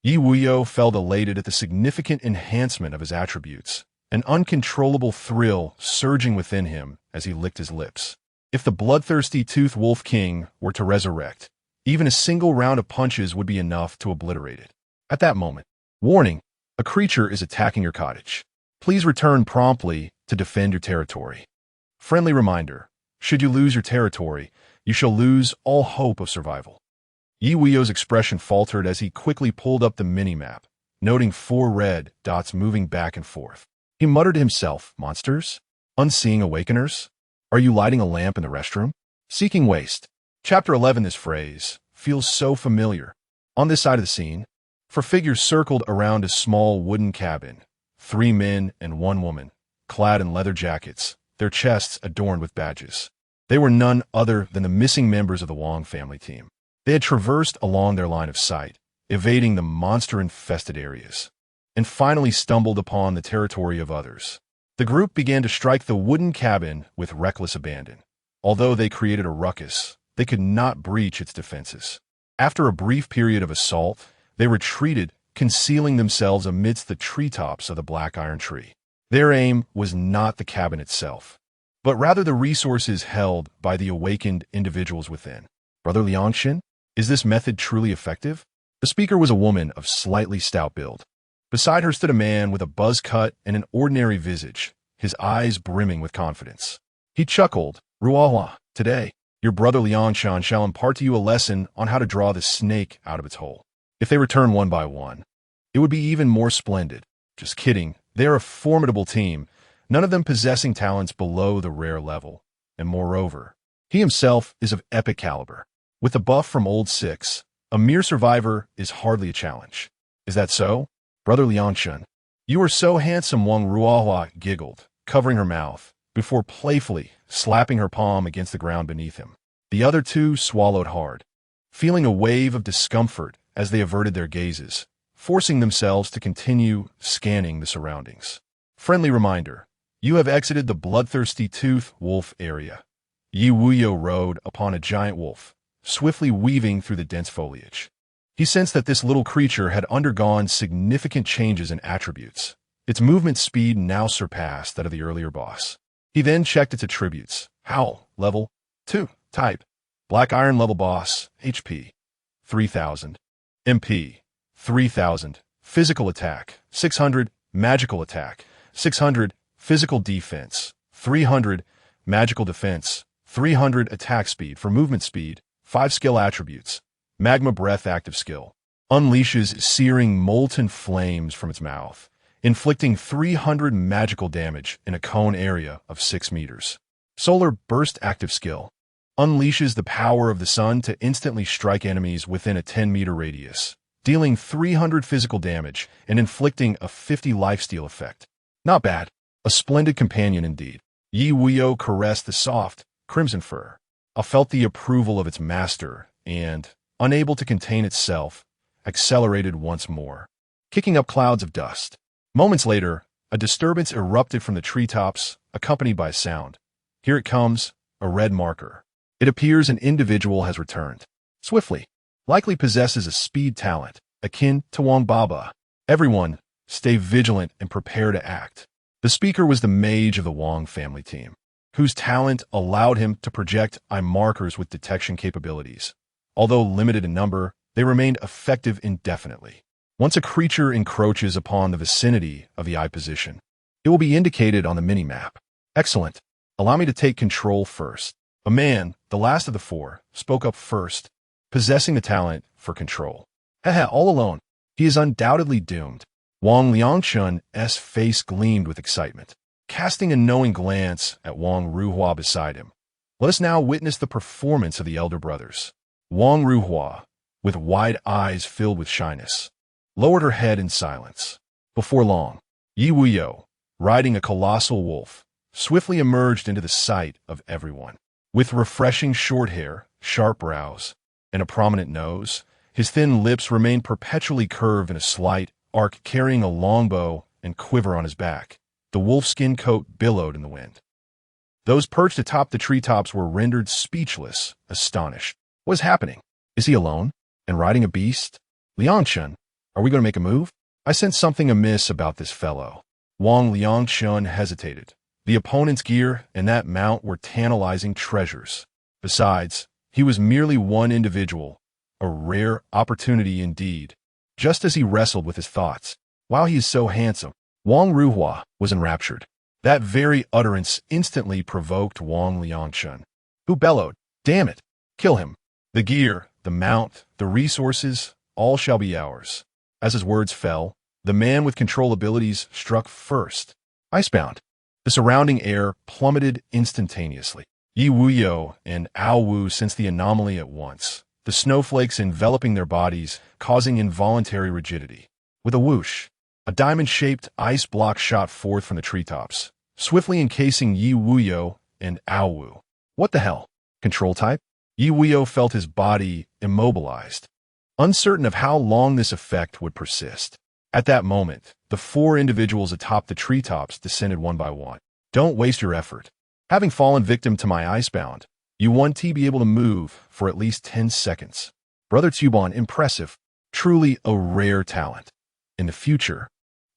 Speaker 1: Ye Wuyou felt elated at the significant enhancement of his attributes, an uncontrollable thrill surging within him as he licked his lips. If the bloodthirsty Tooth Wolf King were to resurrect, even a single round of punches would be enough to obliterate it. At that moment, warning, a creature is attacking your cottage. Please return promptly to defend your territory. Friendly reminder, should you lose your territory, you shall lose all hope of survival. Ye Wuyou's expression faltered as he quickly pulled up the mini-map, noting 4 red dots moving back and forth. He muttered to himself, "Monsters? Unseeing awakeners? Are you lighting a lamp in the restroom?" Seeking waste. Chapter 11. This phrase feels so familiar. On this side of the scene, 4 figures circled around a small wooden cabin, 3 men and 1 woman, clad in leather jackets, their chests adorned with badges. They were none other than the missing members of the Wong family team. They had traversed along their line of sight, evading the monster-infested areas, and finally stumbled upon the territory of others. The group began to strike the wooden cabin with reckless abandon. Although they created a ruckus, they could not breach its defenses. After a brief period of assault, they retreated, concealing themselves amidst the treetops of the Black Iron Tree. Their aim was not the cabin itself, but rather the resources held by the awakened individuals within. Brother Liangshin? Is this method truly effective? The speaker was a woman of slightly stout build. Beside her stood a man with a buzz cut and an ordinary visage, his eyes brimming with confidence. He chuckled, "Ruohua, today, your brother Liangshan shall impart to you a lesson on how to draw the snake out of its hole. If they return one by one, it would be even more splendid." Just kidding, They are a formidable team, none of them possessing talents below the rare level. And moreover, he himself is of epic caliber. With the buff from Old Six, a mere survivor is hardly a challenge. Is that so? Brother Liangshun, you are so handsome, Wang Ruohua giggled, covering her mouth, before playfully slapping her palm against the ground beneath him. The other two swallowed hard, feeling a wave of discomfort as they averted their gazes, forcing themselves to continue scanning the surroundings. Friendly reminder, you have exited the bloodthirsty tooth wolf area. Ye Wuyou rode upon a giant wolf, swiftly weaving through the dense foliage. He sensed that this little creature had undergone significant changes in attributes. Its movement speed now surpassed that of the earlier boss. He then checked its attributes. Howl, level 2, type, Black Iron level boss, HP, 3000, MP, 3000, physical attack, 600, magical attack, 600, physical defense, 300, magical defense, 300 attack speed for movement speed, 5 skill attributes. Magma Breath active skill. Unleashes searing molten flames from its mouth, inflicting 300 magical damage in a cone area of 6 meters. Solar Burst active skill. Unleashes the power of the sun to instantly strike enemies within a 10-meter radius, dealing 300 physical damage and inflicting a 50 lifesteal effect. Not bad. A splendid companion indeed. Ye Wuyou caressed the soft, crimson fur. I felt the approval of its master and, unable to contain itself, accelerated once more, kicking up clouds of dust. Moments later, a disturbance erupted from the treetops, accompanied by a sound. Here it comes, a red marker. It appears an individual has returned. Swiftly, likely possesses a speed talent, akin to Wang Baba. Everyone, stay vigilant and prepare to act. The speaker was the mage of the Wang family team, whose talent allowed him to project eye markers with detection capabilities. Although limited in number, they remained effective indefinitely. Once a creature encroaches upon the vicinity of the eye position, it will be indicated on the mini-map. Excellent. Allow me to take control first. A man, the last of the four, spoke up first, possessing the talent for control. Haha, all alone. He is undoubtedly doomed. Wang Liangshun's face gleamed with excitement, casting a knowing glance at Wang Ruhua beside him. Let us now witness the performance of the elder brothers. Wang Ruhua, with wide eyes filled with shyness, lowered her head in silence. Before long, Ye Wuyou, riding a colossal wolf, swiftly emerged into the sight of everyone. With refreshing short hair, sharp brows, and a prominent nose, his thin lips remained perpetually curved in a slight arc, carrying a longbow and quiver on his back. The wolfskin coat billowed in the wind. Those perched atop the treetops were rendered speechless, astonished. What is happening? Is he alone? And riding a beast? Liangshun, are we going to make a move? I sense something amiss about this fellow. Wang Liangshun hesitated. The opponent's gear and that mount were tantalizing treasures. Besides, he was merely one individual, a rare opportunity indeed. Just as he wrestled with his thoughts, wow, he is so handsome, Wang Ruhua was enraptured. That very utterance instantly provoked Wang Liangshun, who bellowed, "Damn it, kill him. The gear, the mount, the resources, all shall be ours." As his words fell, the man with control abilities struck first. Icebound. The surrounding air plummeted instantaneously. Ye Wuyou and Ao Wu sensed the anomaly at once, the snowflakes enveloping their bodies, causing involuntary rigidity. With a whoosh, a diamond-shaped ice block shot forth from the treetops, swiftly encasing Ye Wuyou and Ao Wu. What the hell? Control type? Ye Wuyou felt his body immobilized, uncertain of how long this effect would persist. At that moment, the four individuals atop the treetops descended one by one. Don't waste your effort. Having fallen victim to my icebound, you won't be able to move for at least 10 seconds. Brother Tubon, impressive. Truly a rare talent. In the future,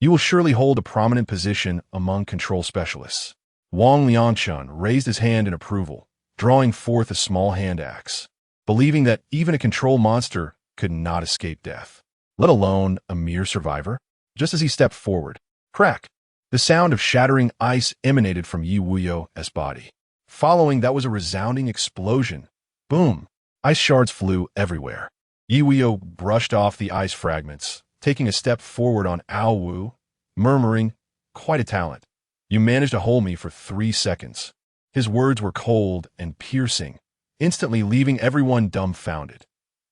Speaker 1: you will surely hold a prominent position among control specialists. Wang Liangshun raised his hand in approval, drawing forth a small hand axe, believing that even a control monster could not escape death, let alone a mere survivor. Just as he stepped forward, crack, the sound of shattering ice emanated from Ye Wuyou's body. Following that was a resounding explosion. Boom! Ice shards flew everywhere. Ye Wuyou brushed off the ice fragments, taking a step forward on Ao Wu, murmuring, quite a talent. You managed to hold me for 3 seconds." His words were cold and piercing, instantly leaving everyone dumbfounded.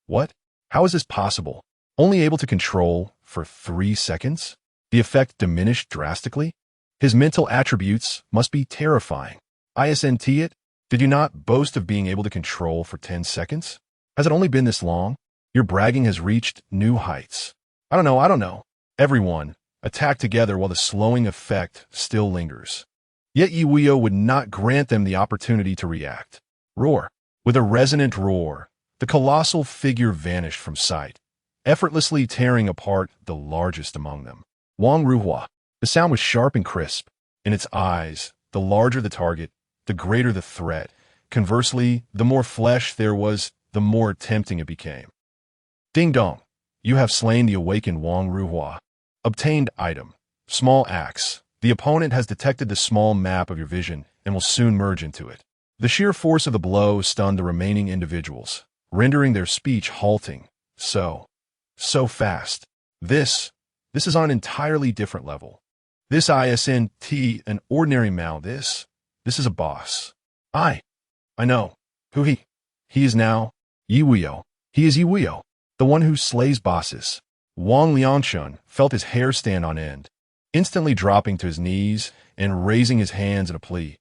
Speaker 1: What? How is this possible? Only able to control for 3 seconds? The effect diminished drastically? His mental attributes must be terrifying. Isn't it? Did you not boast of being able to control for 10 seconds? Has it only been this long? Your bragging has reached new heights. I don't know. Everyone attacked together while the slowing effect still lingers. Yet Ye Wuyou would not grant them the opportunity to react. Roar. With a resonant roar, the colossal figure vanished from sight, effortlessly tearing apart the largest among them. Wang Ruhua. The sound was sharp and crisp. In its eyes, the larger the target, the greater the threat. Conversely, the more flesh there was, the more tempting it became. Ding dong. You have slain the awakened Wang Ruhua. Obtained item. Small axe. The opponent has detected the small map of your vision and will soon merge into it. The sheer force of the blow stunned the remaining individuals, rendering their speech halting. So fast. This is on an entirely different level. This isn't an ordinary Mao. This is a boss. I know. Who he? He is now Ye Wuyou. He is Ye Wuyou, the one who slays bosses. Wang Lianshun felt his hair stand on end, instantly dropping to his knees and raising his hands in a plea.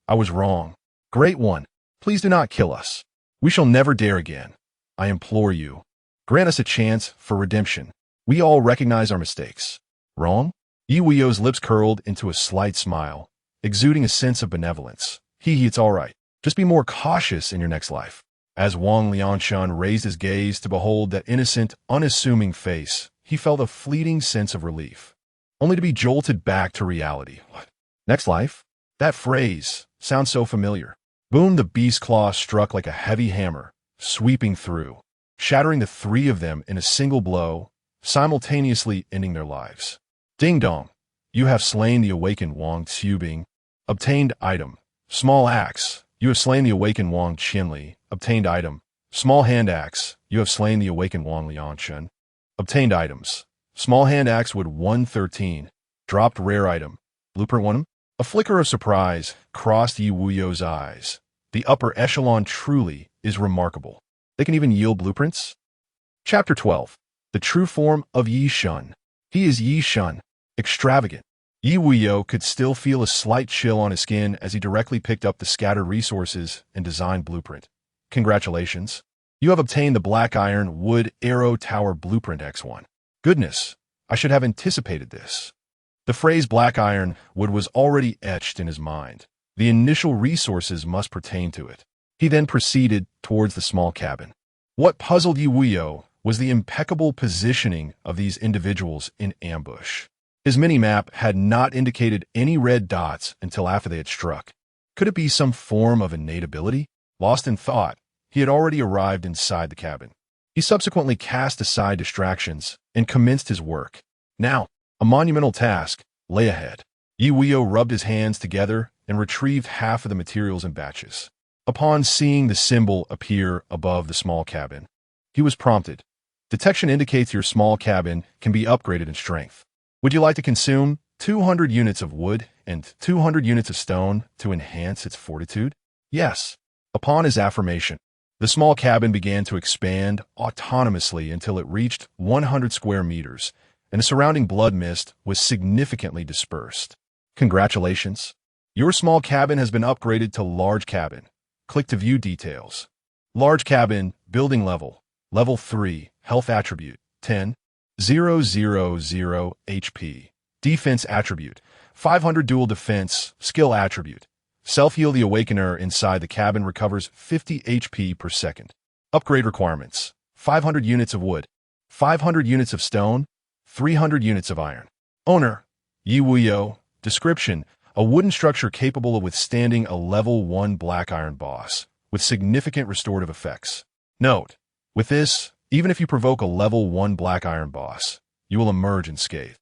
Speaker 1: I was wrong. Great One, please do not kill us. We shall never dare again. I implore you. Grant us a chance for redemption. We all recognize our mistakes. Wrong? Ye Wuyou's lips curled into a slight smile, exuding a sense of benevolence. It's all right. Just be more cautious in your next life. As Wang Lianshun raised his gaze to behold that innocent, unassuming face, he felt a fleeting sense of relief, only to be jolted back to reality. What? Next life? That phrase sounds so familiar. Boom, the beast claw struck like a heavy hammer, sweeping through, shattering the 3 of them in a single blow, simultaneously ending their lives. Ding dong. You have slain the awakened Wang Xiubing. Obtained item. Small axe. You have slain the awakened Wang Qinli. Obtained item. Small hand axe. You have slain the awakened Wang Lianshun. Obtained items. Small hand axe wood 113. Dropped rare item. Blueprint 1. A flicker of surprise crossed Ye Wuyou's eyes. The upper echelon truly is remarkable. They can even yield blueprints? Chapter 12. The true form of Ye Shun. He is Ye Shun. Extravagant. Ye Wuyou could still feel a slight chill on his skin as he directly picked up the scattered resources and designed blueprint. Congratulations. You have obtained the Black Iron Wood Arrow Tower Blueprint X1. Goodness, I should have anticipated this. The phrase Black Iron Wood was already etched in his mind. The initial resources must pertain to it. He then proceeded towards the small cabin. What puzzled Ye Wuyou was the impeccable positioning of these individuals in ambush. His mini-map had not indicated any red dots until after they had struck. Could it be some form of innate ability? Lost in thought, he had already arrived inside the cabin. He subsequently cast aside distractions and commenced his work. Now, a monumental task lay ahead. Ye Wuyou rubbed his hands together and retrieved half of the materials in batches. Upon seeing the symbol appear above the small cabin, he was prompted. Detection indicates your small cabin can be upgraded in strength. Would you like to consume 200 units of wood and 200 units of stone to enhance its fortitude? Yes. Upon his affirmation, the small cabin began to expand autonomously until it reached 100 square meters, and the surrounding blood mist was significantly dispersed. Congratulations. Your small cabin has been upgraded to large cabin. Click to view details. Large cabin, building level, level 3, health attribute, 10, 000 HP. Defense attribute, 500 dual defense, skill attribute. Self-heal the awakener inside the cabin recovers 50 HP per second. Upgrade requirements, 500 units of wood, 500 units of stone, 300 units of iron. Owner, Ye Wuyou. Description, a wooden structure capable of withstanding a level 1 black iron boss, with significant restorative effects. Note, with this, even if you provoke a level 1 black iron boss, you will emerge unscathed.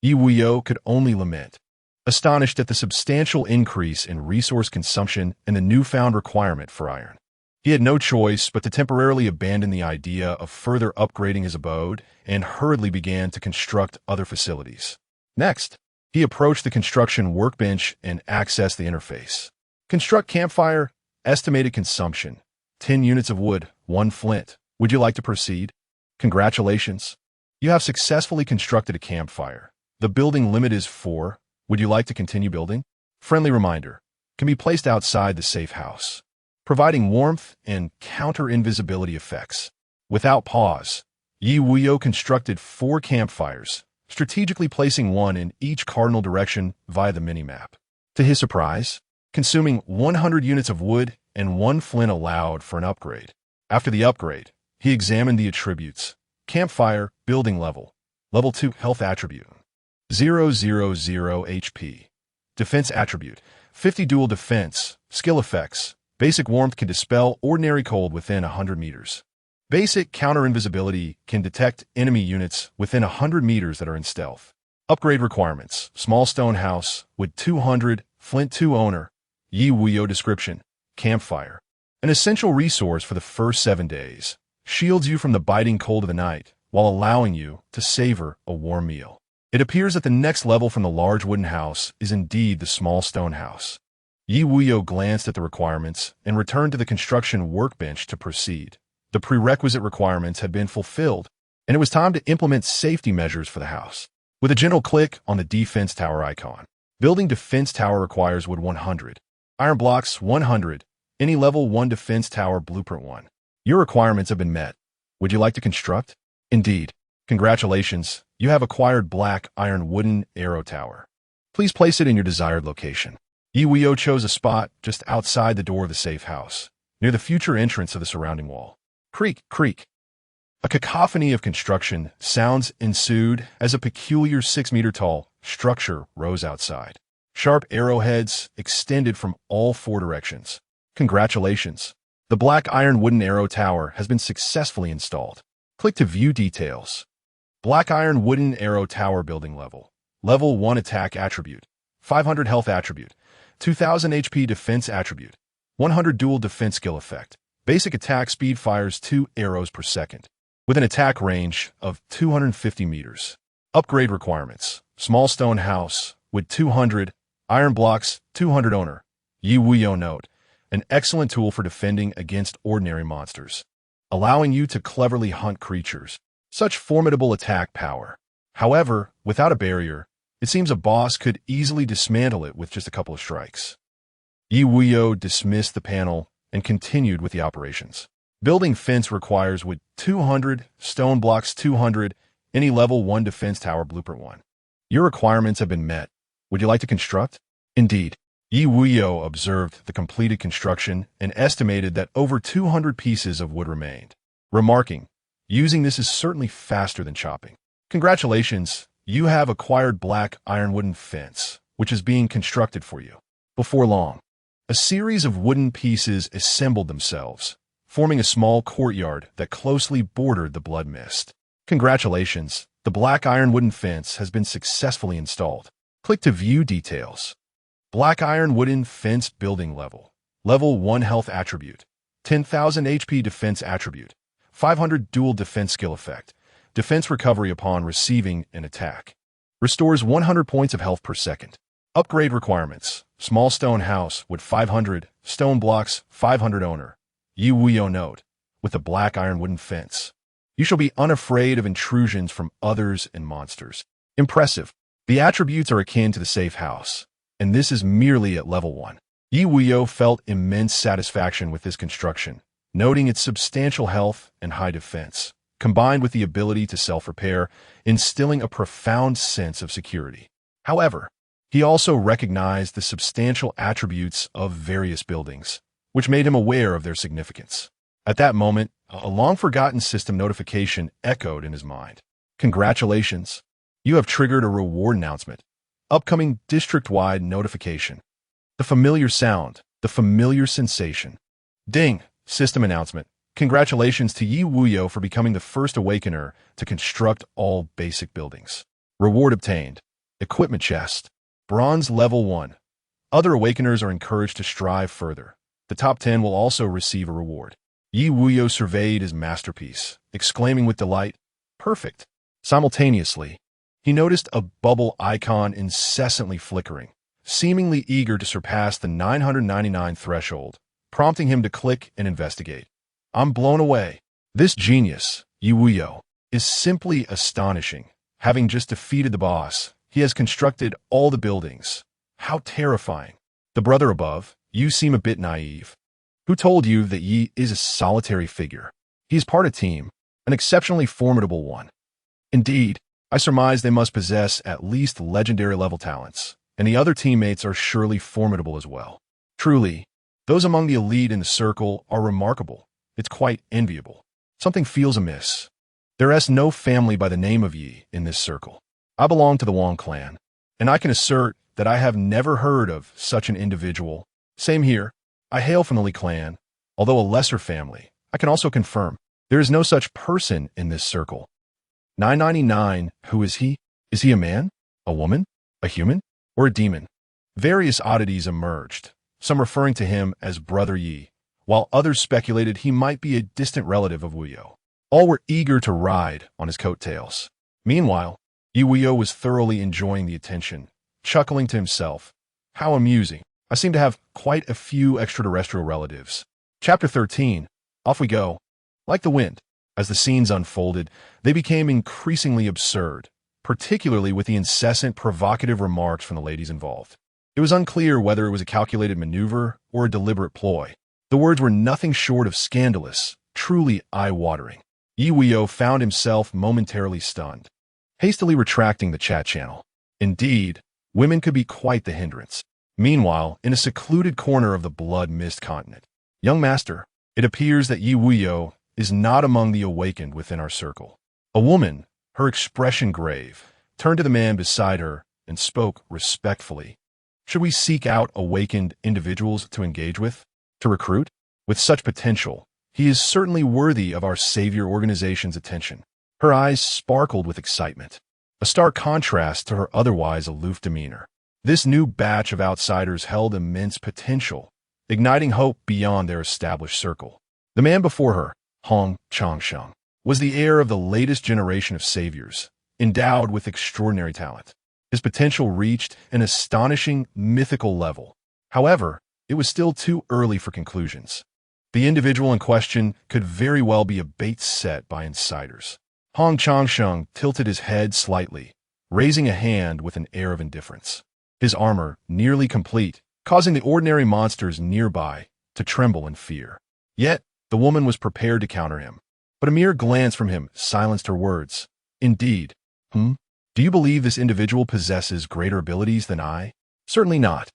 Speaker 1: Ye Wuyou could only lament, astonished at the substantial increase in resource consumption and the newfound requirement for iron. He had no choice but to temporarily abandon the idea of further upgrading his abode and hurriedly began to construct other facilities. Next, He approached the construction workbench and accessed the interface. Construct campfire, estimated consumption, 10 units of wood, 1 flint. Would you like to proceed? Congratulations. You have successfully constructed a campfire. The building limit is 4. Would you like to continue building? Friendly reminder. Can be placed outside the safe house, providing warmth and counter-invisibility effects. Without pause, Ye Wuyou constructed 4 campfires, strategically placing one in each cardinal direction via the minimap. To his surprise, consuming 100 units of wood and 1 flint allowed for an upgrade. After the upgrade, he examined the attributes. Campfire, building level. Level 2, health attribute. 000 HP. Defense attribute. 50 dual defense. Skill effects. Basic warmth can dispel ordinary cold within 100 meters. Basic counter-invisibility can detect enemy units within 100 meters that are in stealth. Upgrade requirements. Small stone house, wood 200, flint 2 owner. Ye Wuyou description. Campfire. An essential resource for the first 7 days. Shields you from the biting cold of the night, while allowing you to savor a warm meal. It appears that the next level from the large wooden house is indeed the small stone house. Ye Wuyou glanced at the requirements and returned to the construction workbench to proceed. The prerequisite requirements had been fulfilled, and it was time to implement safety measures for the house. With a gentle click on the defense tower icon. Building defense tower requires wood 100. Iron blocks 100. Any level 1 defense tower blueprint 1. Your requirements have been met. Would you like to construct? Indeed. Congratulations, you have acquired black iron wooden arrow tower. Please place it in your desired location. Ye Wuyou chose a spot just outside the door of the safe house, near the future entrance of the surrounding wall. Creak, creak. A cacophony of construction sounds ensued as a peculiar 6-meter-tall structure rose outside. Sharp arrowheads extended from all 4 directions. Congratulations. The black iron wooden arrow tower has been successfully installed. Click to view details. Black iron wooden arrow tower building level. Level 1 attack attribute. 500 health attribute. 2000 HP defense attribute. 100 dual defense skill effect. Basic attack speed fires 2 arrows per second. With an attack range of 250 meters. Upgrade requirements. Small stone house with 200. Iron blocks 200 owner. Ye Wuyou note. An excellent tool for defending against ordinary monsters, allowing you to cleverly hunt creatures. Such formidable attack power. However, without a barrier, it seems a boss could easily dismantle it with just a couple of strikes. Ye Wuyou dismissed the panel and continued with the operations. Building fence requires wood 200, stone blocks 200, any level 1 defense tower blueprint 1. Your requirements have been met. Would you like to construct? Indeed. Ye Wuyou observed the completed construction and estimated that over 200 pieces of wood remained, remarking, using this is certainly faster than chopping. Congratulations, you have acquired black iron wooden fence, which is being constructed for you. Before long, a series of wooden pieces assembled themselves, forming a small courtyard that closely bordered the blood mist. Congratulations, the black iron wooden fence has been successfully installed. Click to view details. Black iron wooden fence building level. Level 1 health attribute. 10,000 HP defense attribute. 500 dual defense skill effect. Defense recovery upon receiving an attack. Restores 100 points of health per second. Upgrade requirements. Small stone house with 500. Stone blocks 500 owner. Ye Wuyou note. With the black iron wooden fence. You shall be unafraid of intrusions from others and monsters. Impressive. The attributes are akin to the safe house, and this is merely at level 1. Ye Wuyou felt immense satisfaction with this construction, noting its substantial health and high defense, combined with the ability to self-repair, instilling a profound sense of security. However, he also recognized the substantial attributes of various buildings, which made him aware of their significance. At that moment, a long-forgotten system notification echoed in his mind. Congratulations! You have triggered a reward announcement. Upcoming district-wide notification. The familiar sound, the familiar sensation. Ding! System announcement. Congratulations to Ye Wuyou for becoming the first awakener to construct all basic buildings. Reward obtained. Equipment chest. Bronze level 1. Other awakeners are encouraged to strive further. The top 10 will also receive a reward. Ye Wuyou surveyed his masterpiece, exclaiming with delight, "Perfect!" Simultaneously, he noticed a bubble icon incessantly flickering, seemingly eager to surpass the 999 threshold, prompting him to click and investigate. I'm blown away. This genius, Ye Wuyou, is simply astonishing. Having just defeated the boss, he has constructed all the buildings. How terrifying. The brother above, you seem a bit naive. Who told you that Ye is a solitary figure? He is part of a team, an exceptionally formidable one. Indeed, I surmise they must possess at least legendary-level talents, and the other teammates are surely formidable as well. Truly, those among the elite in the circle are remarkable. It's quite enviable. Something feels amiss. There is no family by the name of Ye in this circle. I belong to the Wong clan, and I can assert that I have never heard of such an individual. Same here. I hail from the Li clan, although a lesser family. I can also confirm there is no such person in this circle. 999, who is he? Is he a man? A woman? A human? Or a demon? Various oddities emerged, some referring to him as Brother Ye, while others speculated he might be a distant relative of Wuyou. All were eager to ride on his coattails. Meanwhile, Ye Wuyou was thoroughly enjoying the attention, chuckling to himself. How amusing. I seem to have quite a few extraterrestrial relatives. Chapter 13. Off we go. Like the wind, as the scenes unfolded, they became increasingly absurd, particularly with the incessant provocative remarks from the ladies involved. It was unclear whether it was a calculated maneuver or a deliberate ploy. The words were nothing short of scandalous, truly eye-watering. Ye Wuyou found himself momentarily stunned, hastily retracting the chat channel. Indeed, women could be quite the hindrance. Meanwhile, in a secluded corner of the blood-mist continent, young master, it appears that Ye Wuyou is not among the awakened within our circle. A woman, her expression grave, turned to the man beside her and spoke respectfully. Should we seek out awakened individuals to engage with, to recruit? With such potential, he is certainly worthy of our savior organization's attention. Her eyes sparkled with excitement, a stark contrast to her otherwise aloof demeanor. This new batch of outsiders held immense potential, igniting hope beyond their established circle. The man before her, Hong Changsheng, was the heir of the latest generation of saviors, endowed with extraordinary talent. His potential reached an astonishing mythical level. However, it was still too early for conclusions. The individual in question could very well be a bait set by insiders. Hong Changsheng tilted his head slightly, raising a hand with an air of indifference. His armor nearly complete, causing the ordinary monsters nearby to tremble in fear. Yet, the woman was prepared to counter him. But a mere glance from him silenced her words. Indeed. Do you believe this individual possesses greater abilities than I? Certainly not.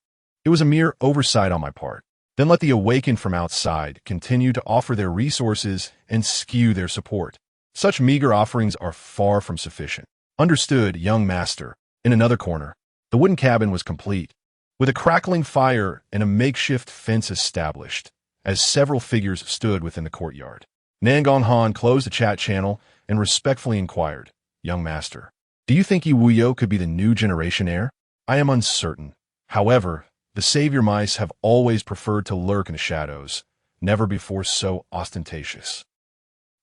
Speaker 1: It was a mere oversight on my part. Then let the awakened from outside continue to offer their resources and skew their support. Such meager offerings are far from sufficient. Understood, young master. In another corner, the wooden cabin was complete, with a crackling fire and a makeshift fence established, as several figures stood within the courtyard. Nangon Han closed the chat channel and respectfully inquired, Young master, do you think Ye Wuyou could be the new generation heir? I am uncertain. However, the savior mice have always preferred to lurk in the shadows, never before so ostentatious.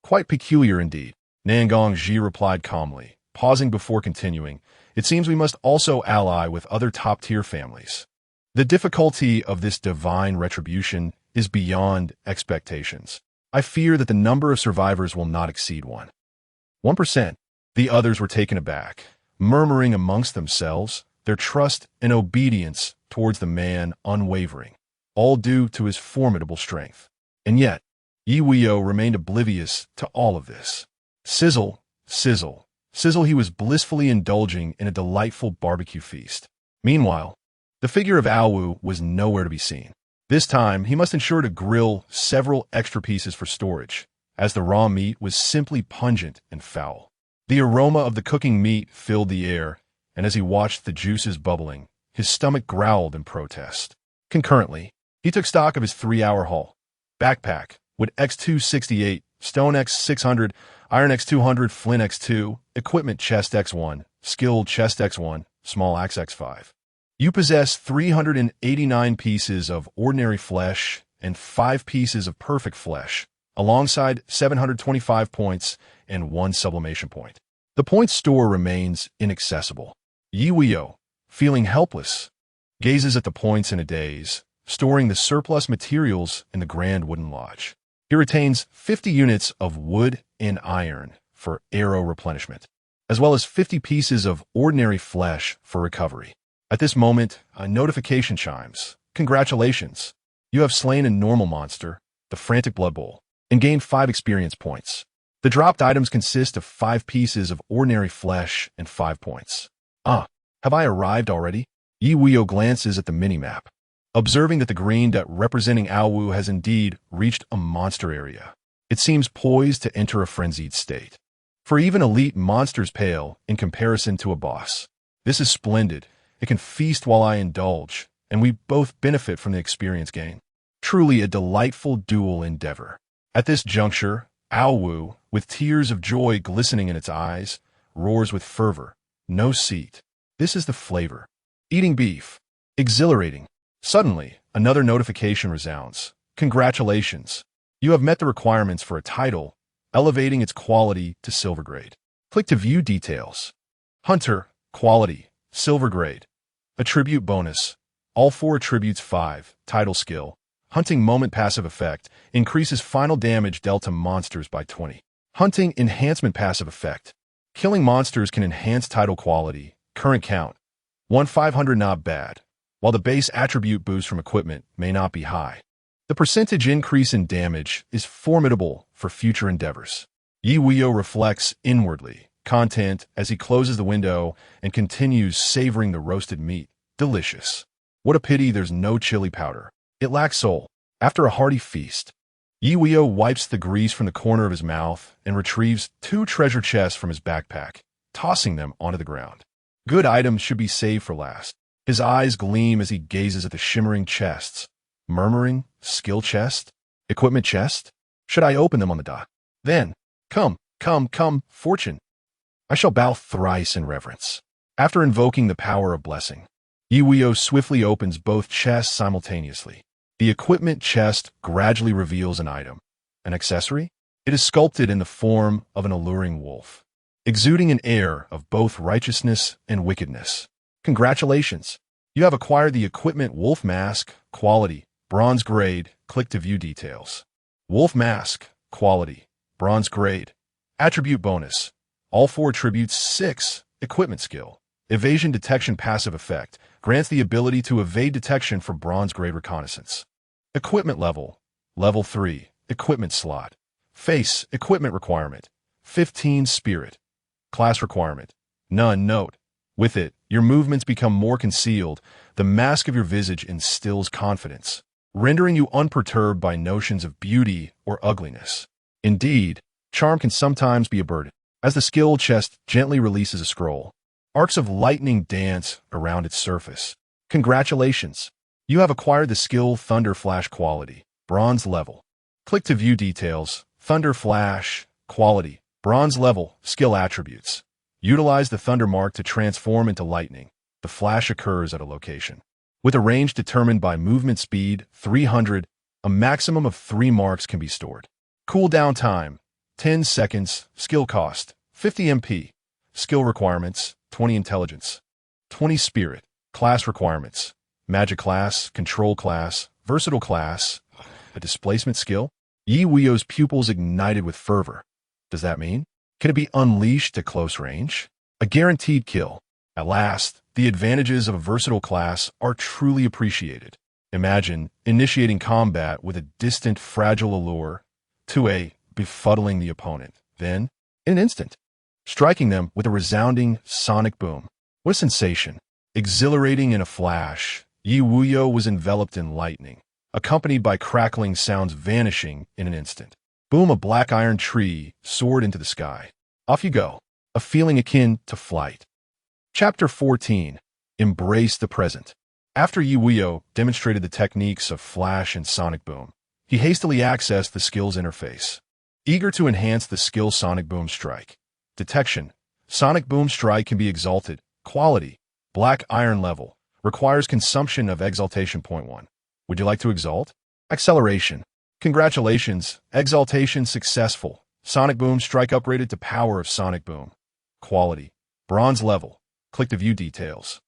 Speaker 1: Quite peculiar indeed, Nangong Ji replied calmly, pausing before continuing. It seems we must also ally with other top-tier families. The difficulty of this divine retribution is beyond expectations. I fear that the number of survivors will not exceed 1%. The others were taken aback, murmuring amongst themselves, their trust and obedience towards the man unwavering, all due to his formidable strength. And yet, Ye Wuyou remained oblivious to all of this. Sizzle, sizzle, sizzle, he was blissfully indulging in a delightful barbecue feast. Meanwhile, the figure of Awu was nowhere to be seen. This time, he must ensure to grill several extra pieces for storage, as the raw meat was simply pungent and foul. The aroma of the cooking meat filled the air, and as he watched the juices bubbling, his stomach growled in protest. Concurrently, he took stock of his 3-hour haul. Backpack, with X268, Stone X600, Iron X200, Flint X2, Equipment Chest X1, Skilled Chest X1, Small Axe X5. You possess 389 pieces of ordinary flesh and 5 pieces of perfect flesh, alongside 725 points and 1 sublimation point. The point store remains inaccessible. Ye Wuyou, feeling helpless, gazes at the points in a daze, storing the surplus materials in the Grand Wooden Lodge. He retains 50 units of wood and iron for arrow replenishment, as well as 50 pieces of ordinary flesh for recovery. At this moment, a notification chimes. Congratulations! You have slain a normal monster, the Frantic Blood Bowl, and gained 5 experience points. The dropped items consist of 5 pieces of ordinary flesh and 5 points. Have I arrived already? Ye Wuyou glances at the minimap, observing that the green dot representing Awu has indeed reached a monster area. It seems poised to enter a frenzied state. For even elite monsters pale in comparison to a boss. This is splendid. It can feast while I indulge, and we both benefit from the experience gain. Truly a delightful dual endeavor. At this juncture, Awu, with tears of joy glistening in its eyes, roars with fervor. No seat. This is the flavor. Eating beef. Exhilarating. Suddenly, another notification resounds. Congratulations. You have met the requirements for a title, elevating its quality to silver grade. Click to view details. Hunter, quality, silver grade. Attribute bonus. All 4 attributes 5. Title skill. Hunting moment passive effect. Increases final damage dealt to monsters by 20. Hunting enhancement passive effect. Killing monsters can enhance title quality. Current count. 1/500 not bad, while the base attribute boost from equipment may not be high. The percentage increase in damage is formidable for future endeavors. Ye Wuyou reflects inwardly, content as he closes the window and continues savoring the roasted meat. Delicious. What a pity there's no chili powder. It lacks soul. After a hearty feast, Ye Wuyou wipes the grease from the corner of his mouth and retrieves 2 treasure chests from his backpack, tossing them onto the ground. Good items should be saved for last. His eyes gleam as he gazes at the shimmering chests, murmuring, skill chest? Equipment chest? Should I open them on the dot? Then, come, fortune. I shall bow thrice in reverence. After invoking the power of blessing, Ye Wuyou swiftly opens both chests simultaneously. The equipment chest gradually reveals an item. An accessory? It is sculpted in the form of an alluring wolf, exuding an air of both righteousness and wickedness. Congratulations! You have acquired the equipment Wolf Mask, quality, bronze grade. Click to view details. Wolf Mask, quality, bronze grade. Attribute bonus. All 4 attributes 6. Equipment skill. Evasion detection passive effect. Grants the ability to evade detection for bronze grade reconnaissance. Equipment level. Level 3. Equipment slot. Face. Equipment requirement. 15 spirit. Class requirement. None. Note. With it, your movements become more concealed. The mask of your visage instills confidence, rendering you unperturbed by notions of beauty or ugliness. Indeed, charm can sometimes be a burden. As the skill chest gently releases a scroll, arcs of lightning dance around its surface. Congratulations! You have acquired the skill Thunder Flash quality, bronze level. Click to view details. Thunder Flash, quality, bronze level, skill attributes. Utilize the thunder mark to transform into lightning. The flash occurs at a location. With a range determined by movement speed, 300, a maximum of 3 marks can be stored. Cooldown time, 10 seconds. Skill cost, 50 MP. Skill requirements, 20 intelligence, 20 spirit. Class requirements, magic class, control class, versatile class, a displacement skill. Ye Wuyou's pupils ignited with fervor. Does that mean? Can it be unleashed at close range? A guaranteed kill. At last, the advantages of a versatile class are truly appreciated. Imagine initiating combat with a distant, fragile allure to a befuddling the opponent. Then, in an instant, striking them with a resounding sonic boom. What a sensation. Exhilarating in a flash, Ye Wuyou was enveloped in lightning, accompanied by crackling sounds vanishing in an instant. Boom, a black iron tree soared into the sky. Off you go, a feeling akin to flight. Chapter 14. Embrace the present. After Ye Wuyou demonstrated the techniques of flash and sonic boom, he hastily accessed the skills interface, eager to enhance the skill Sonic Boom Strike. Detection. Sonic Boom Strike can be exalted. Quality. Black iron level. Requires consumption of exaltation point 1. Would you like to exalt? Acceleration. Congratulations, exaltation successful. Sonic Boom Strike upgraded to power of Sonic Boom. quality, bronze level. Click to view details.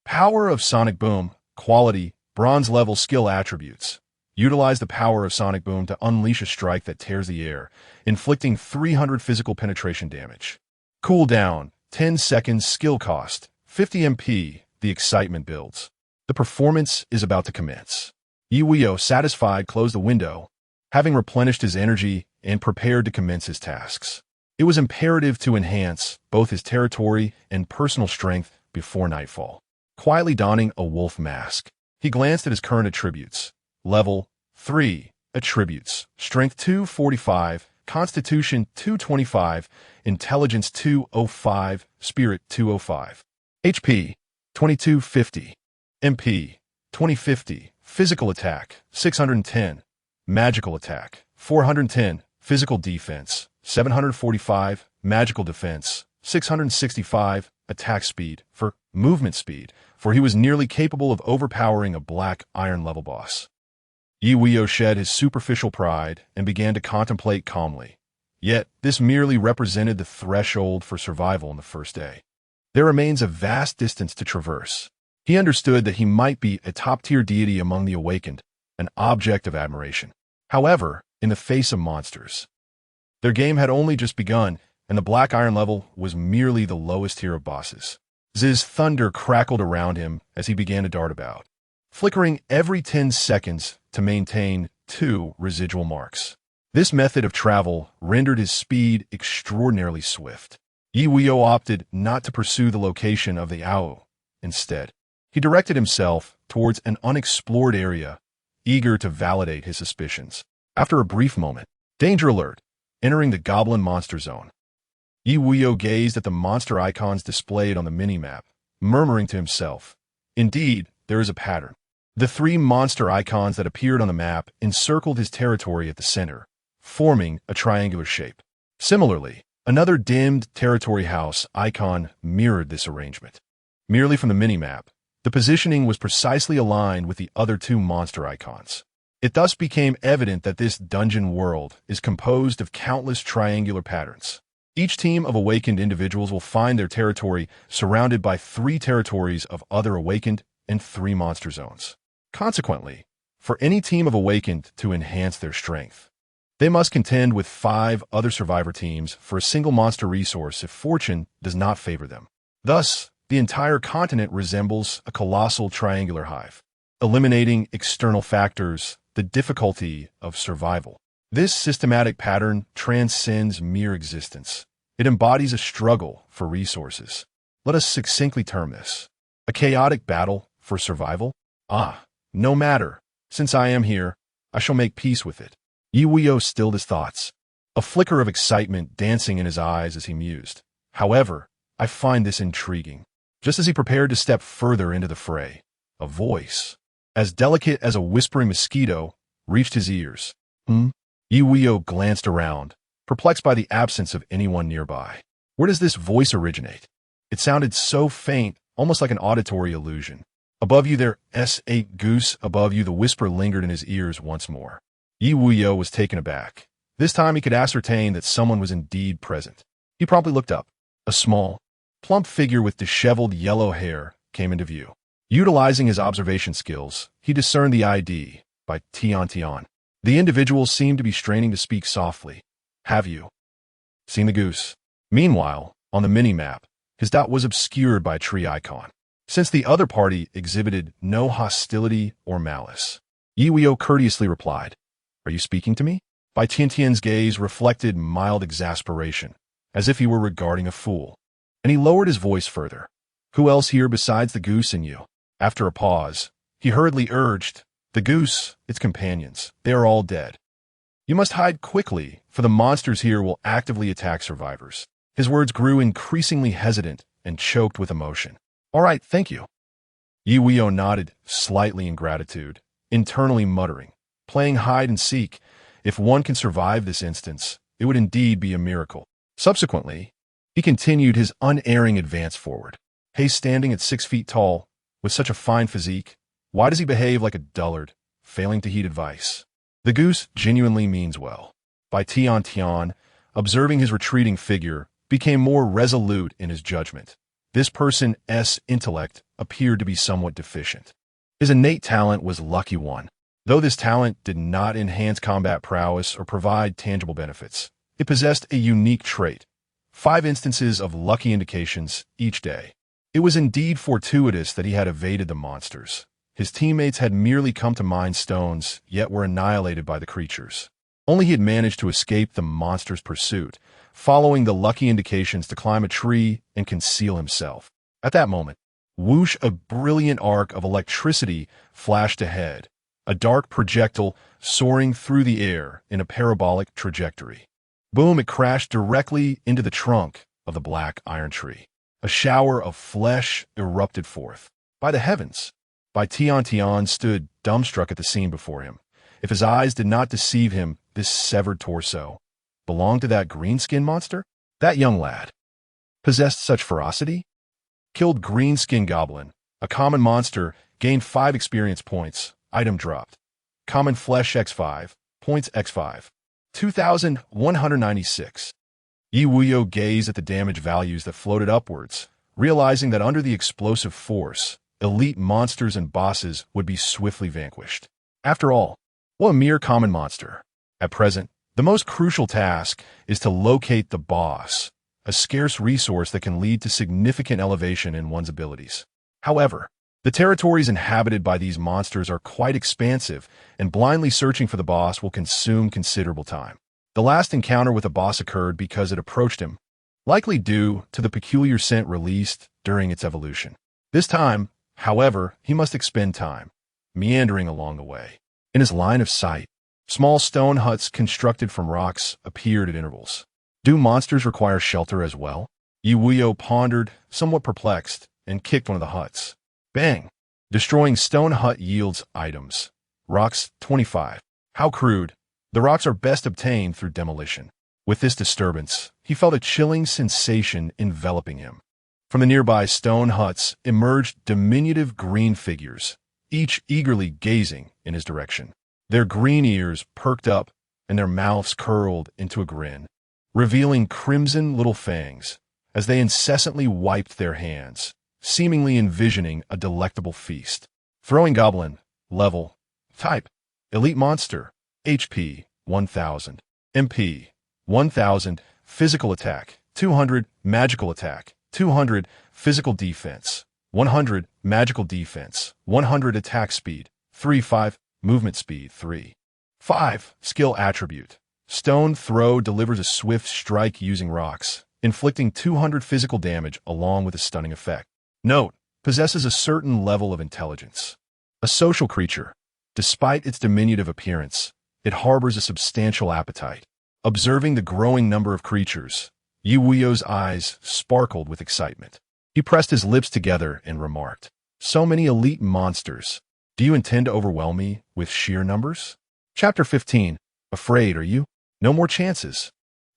Speaker 1: Power of Sonic Boom, quality, bronze level skill attributes. Utilize the power of Sonic Boom to unleash a strike that tears the air, inflicting 300 physical penetration damage. Cooldown, 10 seconds. Skill cost, 50 MP. The excitement builds. The performance is about to commence. Ye Wuyou, satisfied, closed the window, having replenished his energy and prepared to commence his tasks. It was imperative to enhance both his territory and personal strength before nightfall. Quietly donning a wolf mask, he glanced at his current attributes. Level 3. Attributes. Strength 245, Constitution 225, Intelligence 205, Spirit 205. HP 2250. MP 2050. Physical attack 610. Magical attack 410. Physical defense 745. Magical defense 665. Attack speed for movement speed, for he was nearly capable of overpowering a black iron level boss. Ye Wuyou shed his superficial pride and began to contemplate calmly. Yet, this merely represented the threshold for survival on the first day. There remains a vast distance to traverse. He understood that he might be a top-tier deity among the awakened, an object of admiration. However, in the face of monsters, their game had only just begun, and the black iron level was merely the lowest tier of bosses. Z's thunder crackled around him as he began to dart about, flickering every 10 seconds to maintain 2 residual marks. This method of travel rendered his speed extraordinarily swift. Ye Wuyou opted not to pursue the location of the owl. Instead, he directed himself towards an unexplored area, eager to validate his suspicions. After a brief moment, danger alert, entering the goblin monster zone. Ye Wuyou gazed at the monster icons displayed on the minimap, murmuring to himself, "Indeed, there is a pattern." The 3 monster icons that appeared on the map encircled his territory at the center, forming a triangular shape. Similarly, another dimmed territory house icon mirrored this arrangement. Merely from the minimap, the positioning was precisely aligned with the other 2 monster icons. It thus became evident that this dungeon world is composed of countless triangular patterns. Each team of awakened individuals will find their territory surrounded by 3 territories of other awakened and 3 monster zones. Consequently, for any team of awakened to enhance their strength, they must contend with 5 other survivor teams for a single monster resource if fortune does not favor them. Thus, the entire continent resembles a colossal triangular hive. Eliminating external factors, the difficulty of survival. This systematic pattern transcends mere existence. It embodies a struggle for resources. Let us succinctly term this a chaotic battle for survival. No matter. Since I am here, I shall make peace with it. Ye Wuyou stilled his thoughts, a flicker of excitement dancing in his eyes as he mused. However, I find this intriguing. Just as he prepared to step further into the fray, a voice, as delicate as a whispering mosquito, reached his ears. Ye Wuyou glanced around, perplexed by the absence of anyone nearby. Where does this voice originate? It sounded so faint, almost like an auditory illusion. Above you there's a goose. Above you, the whisper lingered in his ears once more. Ye Wuyou was taken aback. This time he could ascertain that someone was indeed present. He promptly looked up. A small, plump figure with disheveled yellow hair came into view. Utilizing his observation skills, he discerned the ID by Tian. The individual seemed to be straining to speak softly. "Have you seen the goose?" Meanwhile, on the mini-map, his dot was obscured by a tree icon. Since the other party exhibited no hostility or malice, Ye Wuyou courteously replied, "Are you speaking to me?" Bai Tian's gaze reflected mild exasperation, as if he were regarding a fool, and he lowered his voice further. "Who else here besides the goose and you?" After a pause, he hurriedly urged, "The goose, its companions, they are all dead. You must hide quickly, for the monsters here will actively attack survivors." His words grew increasingly hesitant and choked with emotion. "All right, thank you." Ye Wuyou nodded slightly in gratitude, internally muttering, "Playing hide and seek. If one can survive this instance, it would indeed be a miracle." Subsequently, he continued his unerring advance forward. Hey, standing at 6 feet tall, with such a fine physique, why does he behave like a dullard, failing to heed advice? The goose genuinely means well. By Tian, observing his retreating figure, became more resolute in his judgment. This person's intellect appeared to be somewhat deficient. His innate talent was Lucky One. Though this talent did not enhance combat prowess or provide tangible benefits, it possessed a unique trait: 5 instances of lucky indications each day. It was indeed fortuitous that he had evaded the monsters. His teammates had merely come to mine stones, yet were annihilated by the creatures. Only he had managed to escape the monster's pursuit, following the lucky indications to climb a tree and conceal himself. At that moment, whoosh, a brilliant arc of electricity flashed ahead, a dark projectile soaring through the air in a parabolic trajectory. Boom, it crashed directly into the trunk of the black iron tree. A shower of flesh erupted forth. By the heavens! Bai Tian stood dumbstruck at the scene before him. If his eyes did not deceive him, this severed torso belonged to that green-skin monster? That young lad possessed such ferocity? Killed green-skin goblin. A common monster gained 5 experience points. Item dropped. Common flesh x5. Points x5. 2,196. Ye Wuyou gazed at the damage values that floated upwards, realizing that under the explosive force, elite monsters and bosses would be swiftly vanquished. After all, what a mere common monster. At present, the most crucial task is to locate the boss, a scarce resource that can lead to significant elevation in one's abilities. However, the territories inhabited by these monsters are quite expansive, and blindly searching for the boss will consume considerable time. The last encounter with the boss occurred because it approached him, likely due to the peculiar scent released during its evolution. This time, however, he must expend time, meandering along the way. In his line of sight, small stone huts constructed from rocks appeared at intervals. Do monsters require shelter as well? Ye Wuyou pondered, somewhat perplexed, and kicked one of the huts. Bang! Destroying stone hut yields items. Rocks 25. How crude. The rocks are best obtained through demolition. With this disturbance, he felt a chilling sensation enveloping him. From the nearby stone huts emerged diminutive green figures, each eagerly gazing in his direction. Their green ears perked up and their mouths curled into a grin, revealing crimson little fangs as they incessantly wiped their hands, seemingly envisioning a delectable feast. Throwing goblin. Level. Type. Elite monster. HP. 1000. MP. 1000. Physical attack. 200. Magical attack. 200. Physical defense. 100. Magical defense. 100. Attack speed. 3-5. Movement speed. 3-5. Skill attribute. Stone throw delivers a swift strike using rocks, inflicting 200 physical damage along with a stunning effect. Note: possesses a certain level of intelligence. A social creature. Despite its diminutive appearance, it harbors a substantial appetite. Observing the growing number of creatures, Ye Wuyou's eyes sparkled with excitement. He pressed his lips together and remarked, "So many elite monsters. Do you intend to overwhelm me with sheer numbers?" Chapter 15. Afraid, are you? No more chances.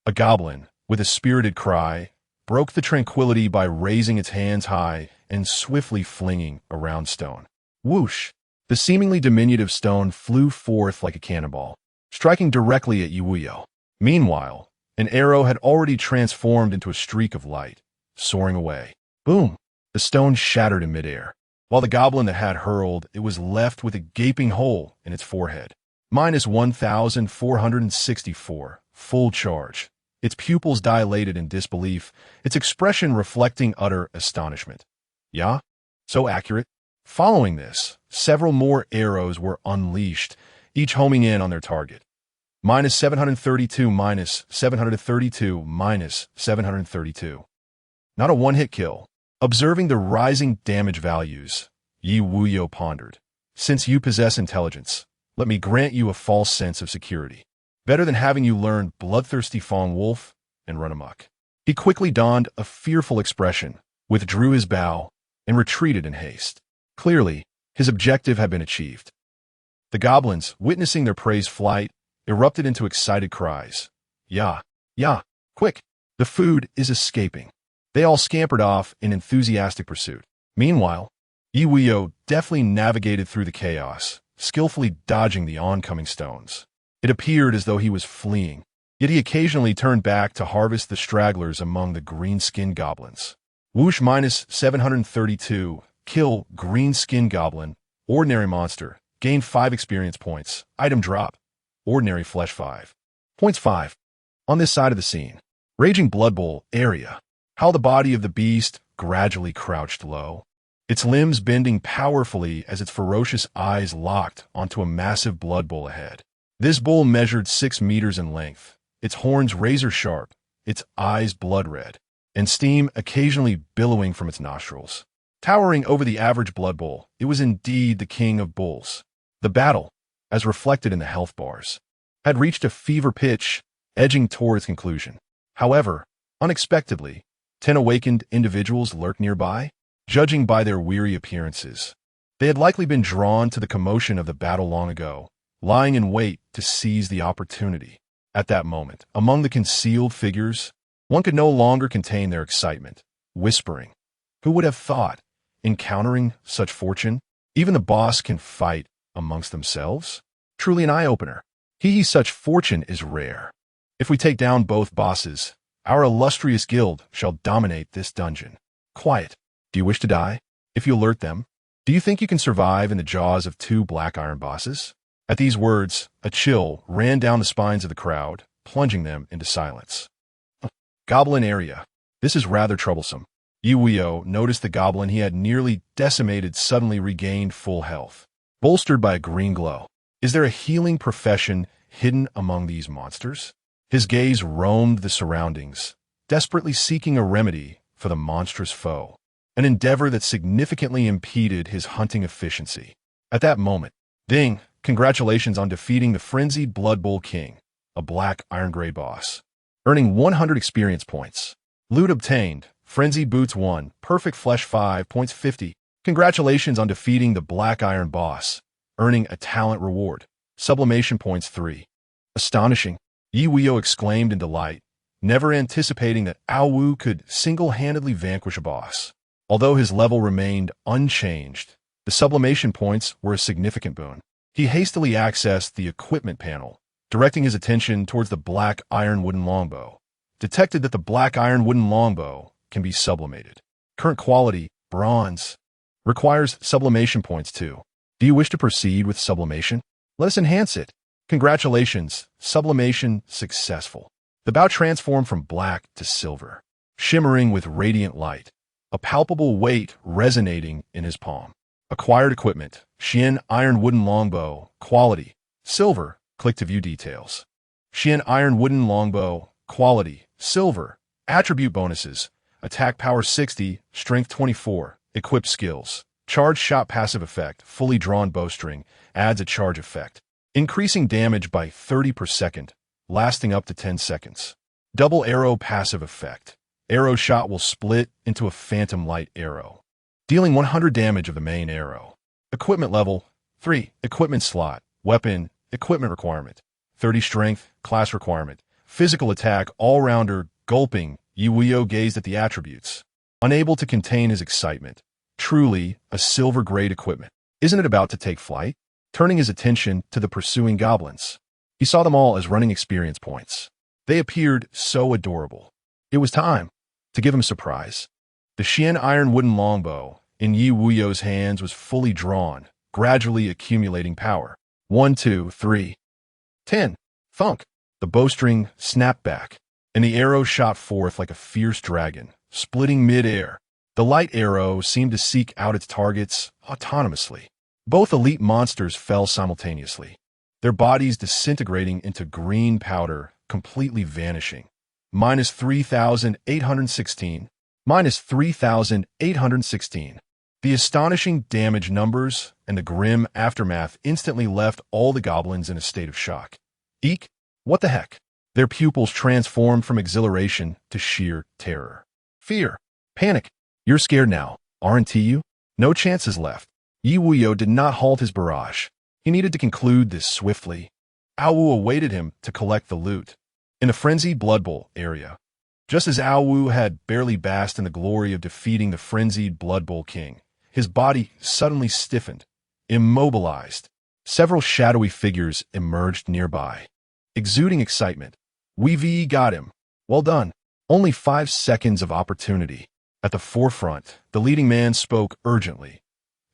Speaker 1: A goblin, with a spirited cry, broke the tranquility by raising its hands high and swiftly flinging a round stone. Whoosh! The seemingly diminutive stone flew forth like a cannonball, striking directly at Ye Wuyou. Meanwhile, an arrow had already transformed into a streak of light, soaring away. Boom! The stone shattered in midair. While the goblin that had hurled it was left with a gaping hole in its forehead. Minus 1,464. Full charge. Its pupils dilated in disbelief, its expression reflecting utter astonishment. Yeah? So accurate? Following this, several more arrows were unleashed, each homing in on their target. Minus 732, minus 732, minus 732. Not a one-hit kill. Observing the rising damage values, Ye Wuyou pondered. Since you possess intelligence, let me grant you a false sense of security. Better than having you learn bloodthirsty Fong Wolf and run amok. He quickly donned a fearful expression, withdrew his bow, and retreated in haste. Clearly, his objective had been achieved. The goblins, witnessing their prey's flight, erupted into excited cries. Yeah, quick! The food is escaping. They all scampered off in enthusiastic pursuit. Meanwhile, Ye Wuyou deftly navigated through the chaos, skillfully dodging the oncoming stones. It appeared as though he was fleeing, Yet he occasionally turned back to harvest the stragglers among the green-skinned goblins. Whoosh -732, kill green-skinned goblin, ordinary monster, gain 5 experience points, item drop, ordinary flesh 5. Points 5. On this side of the scene, raging blood bowl area. How the body of the beast gradually crouched low, its limbs bending powerfully as its ferocious eyes locked onto a massive blood bowl ahead. This bull measured 6 meters in length, its horns razor-sharp, its eyes blood-red, and steam occasionally billowing from its nostrils. Towering over the average blood bowl, it was indeed the king of bulls. The battle, as reflected in the health bars, had reached a fever pitch, edging toward its conclusion. However, unexpectedly, 10 awakened individuals lurked nearby, judging by their weary appearances. They had likely been drawn to the commotion of the battle long ago, lying in wait to seize the opportunity. At that moment, among the concealed figures, one could no longer contain their excitement, whispering, "Who would have thought, encountering such fortune, even the boss can fight amongst themselves? Truly an eye-opener. Such fortune is rare. If we take down both bosses, our illustrious guild shall dominate this dungeon." Quiet. Do you wish to die? If you alert them, do you think you can survive in the jaws of 2 black iron bosses? At these words, a chill ran down the spines of the crowd, plunging them into silence. Goblin area. This is rather troublesome. Ye Wuyou noticed the goblin he had nearly decimated suddenly regained full health, bolstered by a green glow. Is there a healing profession hidden among these monsters? His gaze roamed the surroundings, desperately seeking a remedy for the monstrous foe, an endeavor that significantly impeded his hunting efficiency. At that moment, ding! Congratulations on defeating the frenzied Blood Bowl King, a black iron grade boss, earning 100 experience points. Loot obtained, Frenzied Boots 1, Perfect Flesh 5, points 50. Congratulations on defeating the black iron boss, earning a talent reward, Sublimation points 3. Astonishing, Ye Wuyou exclaimed in delight, never anticipating that Awu could single-handedly vanquish a boss. Although his level remained unchanged, the sublimation points were a significant boon. He hastily accessed the equipment panel, directing his attention towards the black iron wooden longbow. Detected that the black iron wooden longbow can be sublimated. Current quality, bronze. Requires sublimation points too. Do you wish to proceed with sublimation? Let us enhance it. Congratulations, sublimation successful. The bow transformed from black to silver, shimmering with radiant light, a palpable weight resonating in his palm. Acquired equipment, Xian iron wooden longbow, quality, silver, click to view details. Xian iron wooden longbow, quality, silver, attribute bonuses, attack power 60, strength 24, equipped skills, charge shot passive effect, fully drawn bowstring, adds a charge effect, increasing damage by 30 per second, lasting up to 10 seconds. Double arrow passive effect, arrow shot will split into a phantom light arrow, dealing 100 damage of the main arrow. Equipment level 3, equipment slot, weapon, equipment requirement, 30 strength, class requirement, physical attack, all-rounder, gulping. Ye Wuyou gazed at the attributes, unable to contain his excitement. Truly, a silver-grade equipment. Isn't it about to take flight? Turning his attention to the pursuing goblins, he saw them all as running experience points. They appeared so adorable. It was time to give him a surprise. The Xian iron wooden longbow in Ye Wuyou's hands was fully drawn, gradually accumulating power. 1, 2, 3, 10. Thunk! The bowstring snapped back, and the arrow shot forth like a fierce dragon, splitting mid-air. The light arrow seemed to seek out its targets autonomously. Both elite monsters fell simultaneously, their bodies disintegrating into green powder, completely vanishing. Minus 3,816. Minus 3,816. The astonishing damage numbers and the grim aftermath instantly left all the goblins in a state of shock. Eek! What the heck? Their pupils transformed from exhilaration to sheer terror. Fear. Panic. You're scared now, aren't you? No chances left. Ye Wuyou did not halt his barrage. He needed to conclude this swiftly. Awu awaited him to collect the loot. In the frenzied Blood Bowl area, just as Awu had barely basked in the glory of defeating the frenzied Blood Bowl King, his body suddenly stiffened, immobilized. Several shadowy figures emerged nearby, exuding excitement. We got him. Well done. Only 5 seconds of opportunity. At the forefront, the leading man spoke urgently.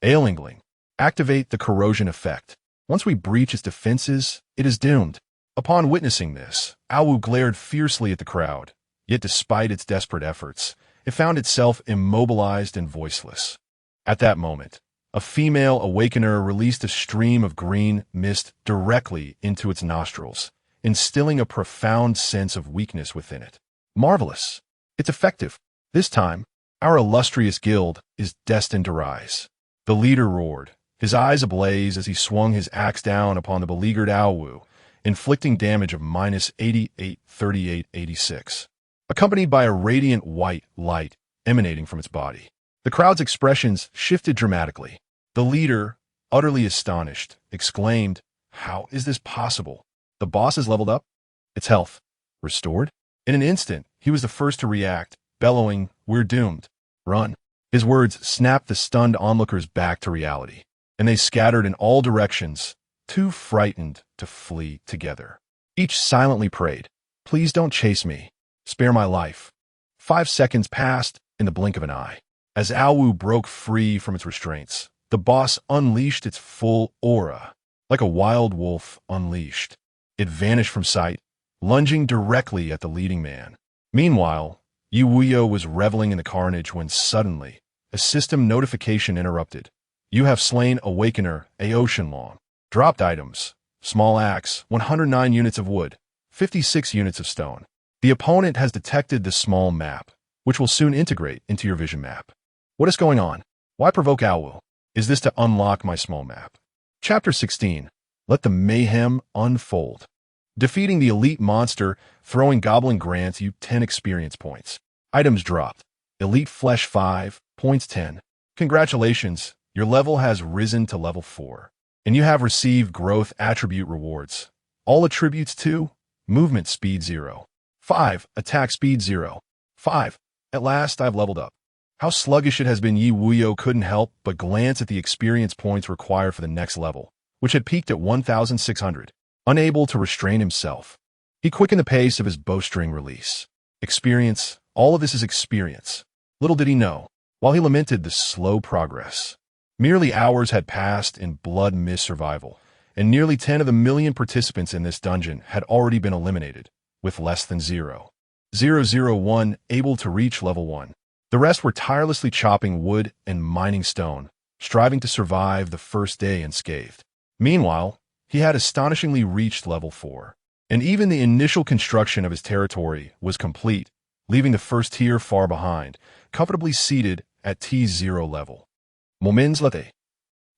Speaker 1: Ailingling, activate the corrosion effect. Once we breach its defenses, it is doomed. Upon witnessing this, Awu glared fiercely at the crowd. Yet despite its desperate efforts, it found itself immobilized and voiceless. At that moment, a female awakener released a stream of green mist directly into its nostrils, instilling a profound sense of weakness within it. Marvelous! It's effective. This time, our illustrious guild is destined to rise. The leader roared, his eyes ablaze as he swung his axe down upon the beleaguered Awu, inflicting damage of -88, 38, 86, accompanied by a radiant white light emanating from its body. The crowd's expressions shifted dramatically. The leader, utterly astonished, exclaimed, "How is this possible? The boss has leveled up? Its health restored?" In an instant, he was the first to react, bellowing, "We're doomed. Run." His words snapped the stunned onlookers back to reality, and they scattered in all directions, too frightened to flee together. Each silently prayed, "Please don't chase me. Spare my life." 5 seconds passed in the blink of an eye. As Awu broke free from its restraints, the boss unleashed its full aura, like a wild wolf unleashed. It vanished from sight, lunging directly at the leading man. Meanwhile, Ye Wuyou was reveling in the carnage when suddenly, a system notification interrupted. "You have slain Awakener, a ocean long. Dropped items. Small axe, 109 units of wood, 56 units of stone. The opponent has detected the small map, which will soon integrate into your vision map." What is going on? Why provoke Awu? Is this to unlock my small map? Chapter 16. Let the mayhem unfold. Defeating the elite monster, throwing goblin grants you 10 experience points. Items dropped. Elite flesh 5, points 10. Congratulations, your level has risen to level 4. And you have received growth attribute rewards. All attributes 2, movement speed 0. 5, attack speed 0. 5, at last I've leveled up. How sluggish it has been. Ye Wuyou couldn't help but glance at the experience points required for the next level, which had peaked at 1,600. Unable to restrain himself, he quickened the pace of his bowstring release. Experience, all of this is experience. Little did he know, while he lamented the slow progress. Merely hours had passed in blood mist survival, and nearly 10 of the million participants in this dungeon had already been eliminated, with less than 0.001 able to reach level 1. The rest were tirelessly chopping wood and mining stone, striving to survive the first day unscathed. Meanwhile, he had astonishingly reached level 4, and even the initial construction of his territory was complete, leaving the first tier far behind, comfortably seated at T0 level. Moments later,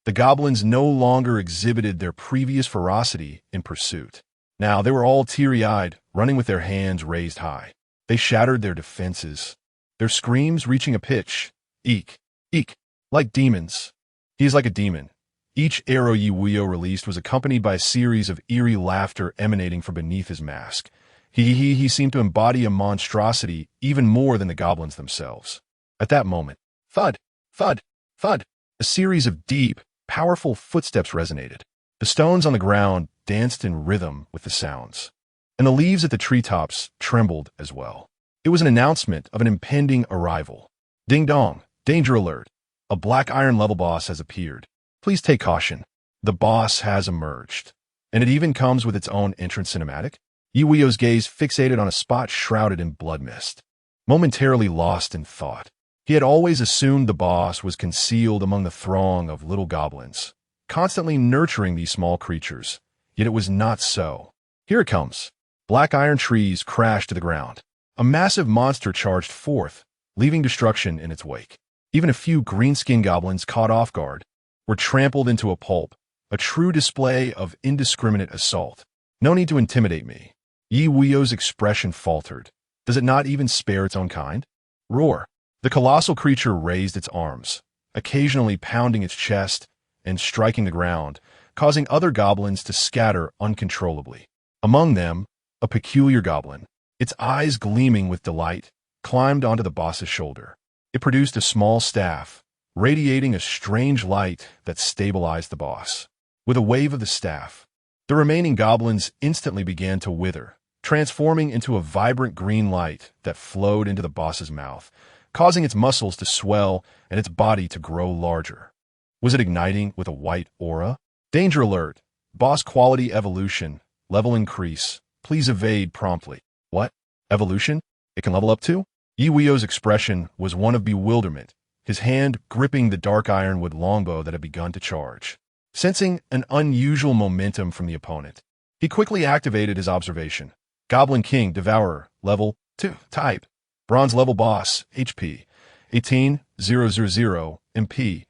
Speaker 1: the goblins no longer exhibited their previous ferocity in pursuit. Now they were all teary-eyed, running with their hands raised high. They shattered their defenses, their screams reaching a pitch, eek, eek, like demons. He is like a demon. Each arrow Ye Wuyou released was accompanied by a series of eerie laughter emanating from beneath his mask. He seemed to embody a monstrosity even more than the goblins themselves. At that moment, thud, thud, thud, a series of deep, powerful footsteps resonated. The stones on the ground danced in rhythm with the sounds, and the leaves at the treetops trembled as well. It was an announcement of an impending arrival. Ding dong, danger alert. A black iron level boss has appeared. Please take caution. The boss has emerged. And it even comes with its own entrance cinematic. Ye Wuyou's gaze fixated on a spot shrouded in blood mist. Momentarily lost in thought, he had always assumed the boss was concealed among the throng of little goblins, constantly nurturing these small creatures. Yet it was not so. Here it comes. Black iron trees crashed to the ground. A massive monster charged forth, leaving destruction in its wake. Even a few green-skinned goblins caught off guard were trampled into a pulp, a true display of indiscriminate assault. No need to intimidate me. Ye Wuyou's expression faltered. Does it not even spare its own kind? Roar. The colossal creature raised its arms, occasionally pounding its chest and striking the ground, causing other goblins to scatter uncontrollably. Among them, a peculiar goblin, its eyes gleaming with delight, climbed onto the boss's shoulder. It produced a small staff, radiating a strange light that stabilized the boss. With a wave of the staff, the remaining goblins instantly began to wither, transforming into a vibrant green light that flowed into the boss's mouth, causing its muscles to swell and its body to grow larger. Was it igniting with a white aura? Danger alert. Boss quality evolution. Level increase. Please evade promptly. What? Evolution? It can level up too? Ye Wuyou's expression was one of bewilderment, his hand gripping the dark ironwood longbow that had begun to charge. Sensing an unusual momentum from the opponent, he quickly activated his observation. Goblin King Devourer, level 2, type. Bronze level boss, HP, 18,000, MP,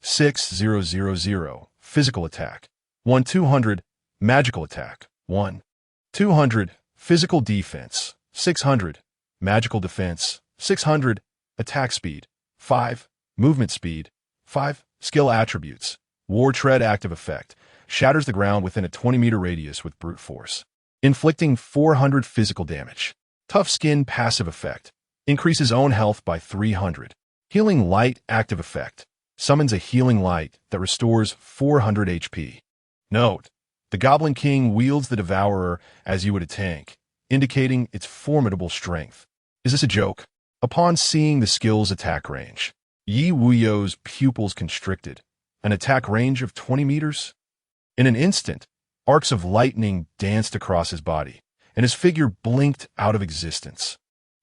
Speaker 1: 6000, physical attack, 1,200, magical attack, 1,200, physical defense, 600, magical defense, 600, attack speed, 5, movement speed, 5, skill attributes, War Tread active effect, shatters the ground within a 20-meter radius with brute force, inflicting 400 physical damage. Tough Skin passive effect, increases own health by 300. Healing Light active effect, summons a healing light that restores 400 HP. Note, the Goblin King wields the Devourer as you would a tank, indicating its formidable strength. Is this a joke? Upon seeing the skill's attack range, Ye Wuyou's pupils constricted. An attack range of 20 meters? In an instant, arcs of lightning danced across his body, and his figure blinked out of existence.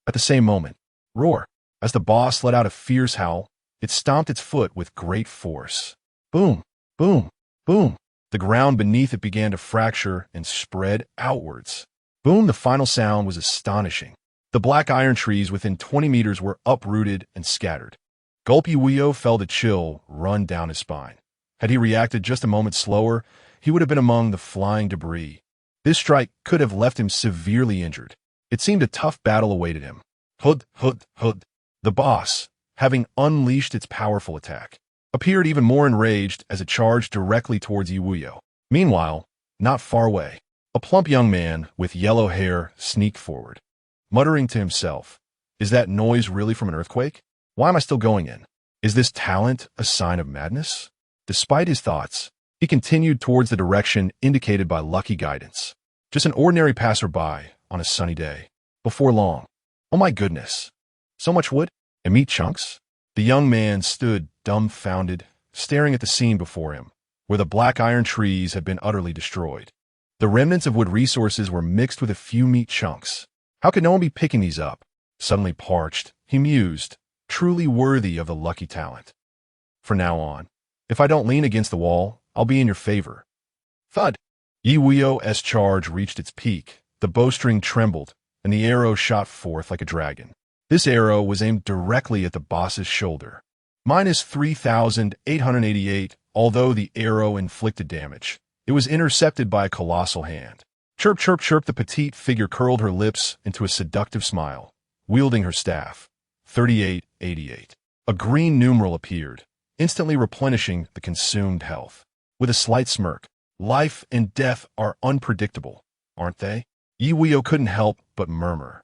Speaker 1: At the same moment, roar! As the boss let out a fierce howl, it stomped its foot with great force. Boom! Boom! Boom! The ground beneath it began to fracture and spread outwards. Boom! The final sound was astonishing. The black iron trees within 20 meters were uprooted and scattered. Gulp. Ye Wuyou felt a chill run down his spine. Had he reacted just a moment slower, he would have been among the flying debris. This strike could have left him severely injured. It seemed a tough battle awaited him. Hud, hud, hud. The boss, having unleashed its powerful attack, appeared even more enraged as it charged directly towards Ye Wuyou. Meanwhile, not far away, a plump young man with yellow hair sneaked forward, muttering to himself, "Is that noise really from an earthquake? Why am I still going in? Is this talent a sign of madness?" Despite his thoughts, he continued towards the direction indicated by lucky guidance. Just an ordinary passerby on a sunny day. Before long, oh my goodness, so much wood and meat chunks? The young man stood dumbfounded, staring at the scene before him, where the black iron trees had been utterly destroyed. The remnants of wood resources were mixed with a few meat chunks. How could no one be picking these up? Suddenly parched, he mused, truly worthy of the lucky talent. From now on, if I don't lean against the wall, I'll be in your favor. Thud! Ye Wuyou's charge reached its peak, the bowstring trembled, and the arrow shot forth like a dragon. This arrow was aimed directly at the boss's shoulder. Minus 3,888, although the arrow inflicted damage. It was intercepted by a colossal hand. Chirp, chirp, chirp, the petite figure curled her lips into a seductive smile, wielding her staff. 3888. A green numeral appeared, instantly replenishing the consumed health. With a slight smirk, life and death are unpredictable, aren't they? Ye Wuyou couldn't help but murmur,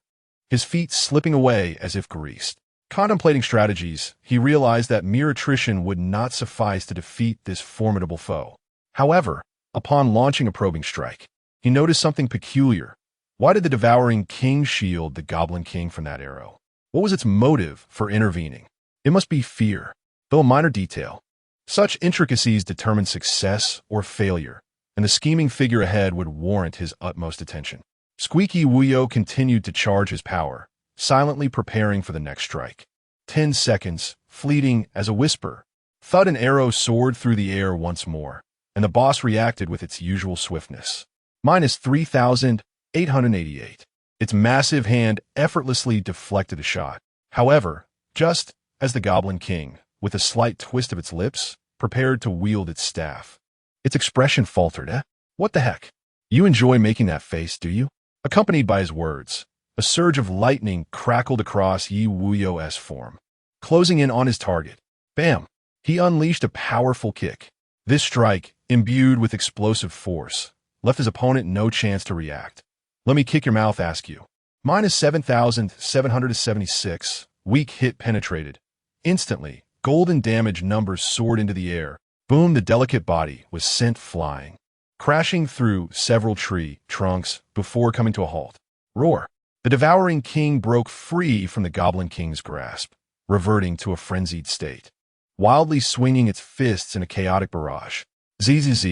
Speaker 1: his feet slipping away as if greased. Contemplating strategies, he realized that mere attrition would not suffice to defeat this formidable foe. However, upon launching a probing strike, he noticed something peculiar. Why did the Devouring King shield the Goblin King from that arrow? What was its motive for intervening? It must be fear, though a minor detail. Such intricacies determine success or failure, and the scheming figure ahead would warrant his utmost attention. Squeaky Wuyou continued to charge his power, silently preparing for the next strike. 10 seconds, fleeting as a whisper. Thud, an arrow soared through the air once more, and the boss reacted with its usual swiftness. Minus 3,888. Its massive hand effortlessly deflected a shot. However, just as the Goblin King, with a slight twist of its lips, prepared to wield its staff, its expression faltered. What the heck? You enjoy making that face, do you? Accompanied by his words, a surge of lightning crackled across Ye Wuyou's form, closing in on his target. Bam! He unleashed a powerful kick. This strike, imbued with explosive force, left his opponent no chance to react. Let me kick your mouth, ask you. Minus 7,776, weak hit penetrated. Instantly, golden damage numbers soared into the air. Boom, the delicate body was sent flying, crashing through several tree trunks before coming to a halt. Roar. The devouring king broke free from the Goblin King's grasp, reverting to a frenzied state. Wildly swinging its fists in a chaotic barrage, ZZZ,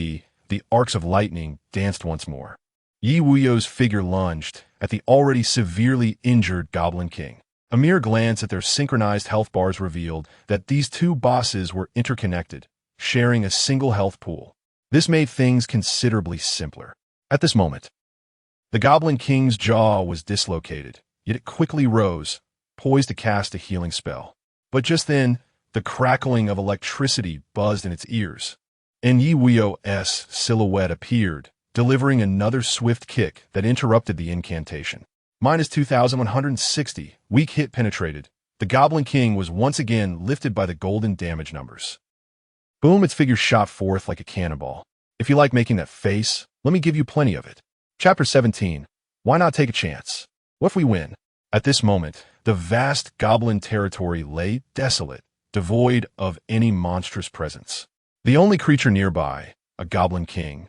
Speaker 1: the arcs of lightning, danced once more. Ye Wuyou's figure lunged at the already severely injured Goblin King. A mere glance at their synchronized health bars revealed that these two bosses were interconnected, sharing a single health pool. This made things considerably simpler. At this moment, the Goblin King's jaw was dislocated, yet it quickly rose, poised to cast a healing spell. But just then, the crackling of electricity buzzed in its ears, and Ye Wuyou's silhouette appeared, delivering another swift kick that interrupted the incantation. Minus 2,160, weak hit penetrated. The Goblin King was once again lifted by the golden damage numbers. Boom, its figure shot forth like a cannonball. If you like making that face, let me give you plenty of it. Chapter 17. Why not take a chance? What if we win? At this moment, the vast goblin territory lay desolate, devoid of any monstrous presence. The only creature nearby, a Goblin King,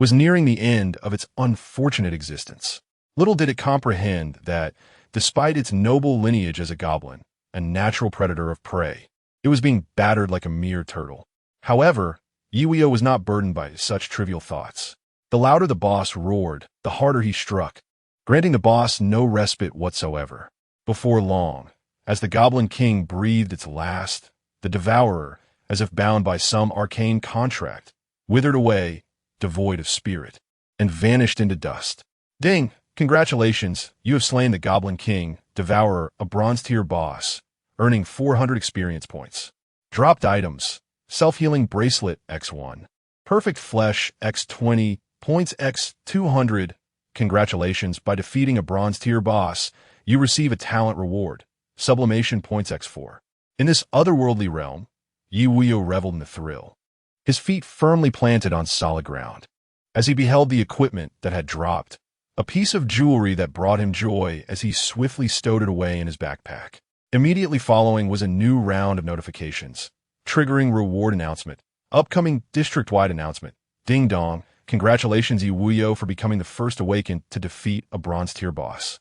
Speaker 1: was nearing the end of its unfortunate existence. Little did it comprehend that, despite its noble lineage as a goblin, a natural predator of prey, it was being battered like a mere turtle. However, Ye Wuyou was not burdened by such trivial thoughts. The louder the boss roared, the harder he struck, granting the boss no respite whatsoever. Before long, as the Goblin King breathed its last, the devourer, as if bound by some arcane contract, withered away, devoid of spirit, and vanished into dust. Ding! Congratulations, you have slain the Goblin King, Devourer, a bronze-tier boss, earning 400 experience points. Dropped items, self-healing bracelet x1, perfect flesh x20, points x200. Congratulations, by defeating a bronze-tier boss, you receive a talent reward, sublimation points x4. In this otherworldly realm, Ye Wuyou reveled in the thrill, his feet firmly planted on solid ground, as he beheld the equipment that had dropped, a piece of jewelry that brought him joy as he swiftly stowed it away in his backpack. Immediately following was a new round of notifications, triggering reward announcement, upcoming district-wide announcement. Ding dong, congratulations Ye Wuyou for becoming the first awakened to defeat a bronze-tier boss.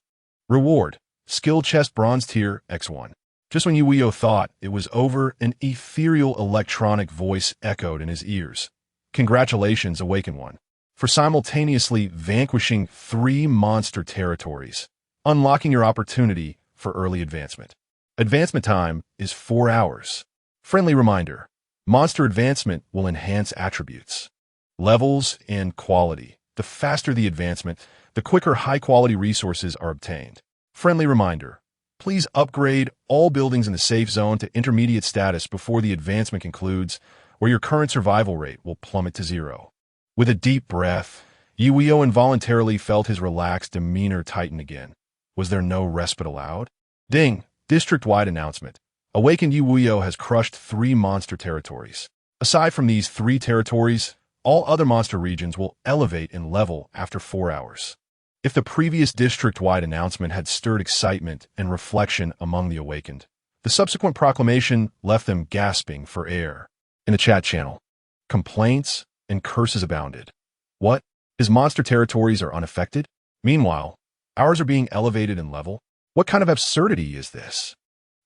Speaker 1: Reward, skill chest bronze-tier x1. Just when Ye Wuyou thought it was over, an ethereal electronic voice echoed in his ears. Congratulations, Awaken One, for simultaneously vanquishing 3 monster territories, unlocking your opportunity for early advancement. Advancement time is 4 hours. Friendly reminder, monster advancement will enhance attributes, levels, and quality. The faster the advancement, the quicker high-quality resources are obtained. Friendly reminder, please upgrade all buildings in the safe zone to intermediate status before the advancement concludes, or your current survival rate will plummet to 0. With a deep breath, Ye Wuyou involuntarily felt his relaxed demeanor tighten again. Was there no respite allowed? Ding! District-wide announcement. Awakened Ye Wuyou has crushed 3 monster territories. Aside from these 3 territories, all other monster regions will elevate in level after 4 hours. If the previous district-wide announcement had stirred excitement and reflection among the awakened, the subsequent proclamation left them gasping for air. In the chat channel, complaints and curses abounded. What? His monster territories are unaffected? Meanwhile, ours are being elevated in level? What kind of absurdity is this?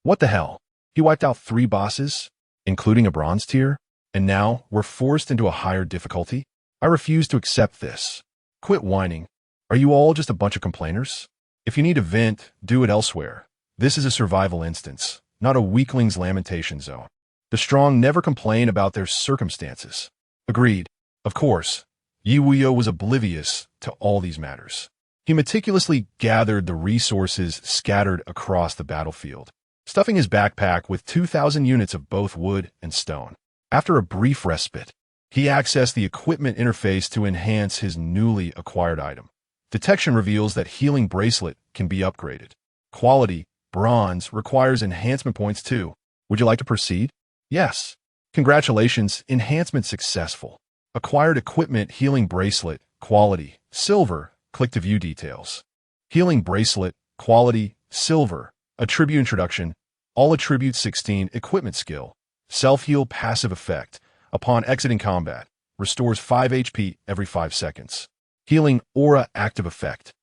Speaker 1: What the hell? He wiped out 3 bosses, including a bronze tier, and now we're forced into a higher difficulty? I refuse to accept this. Quit whining. Are you all just a bunch of complainers? If you need to vent, do it elsewhere. This is a survival instance, not a weakling's lamentation zone. The strong never complain about their circumstances. Agreed. Of course, Ye Wuyou was oblivious to all these matters. He meticulously gathered the resources scattered across the battlefield, stuffing his backpack with 2,000 units of both wood and stone. After a brief respite, he accessed the equipment interface to enhance his newly acquired item. Detection reveals that healing bracelet can be upgraded. Quality, bronze, requires enhancement points too. Would you like to proceed? Yes. Congratulations, enhancement successful. Acquired equipment healing bracelet, quality, silver. Click to view details. Healing bracelet, quality, silver. Attribute introduction, all attributes 16, equipment skill. Self-heal passive effect. Upon exiting combat, restores 5 HP every 5 seconds. Healing aura active effect.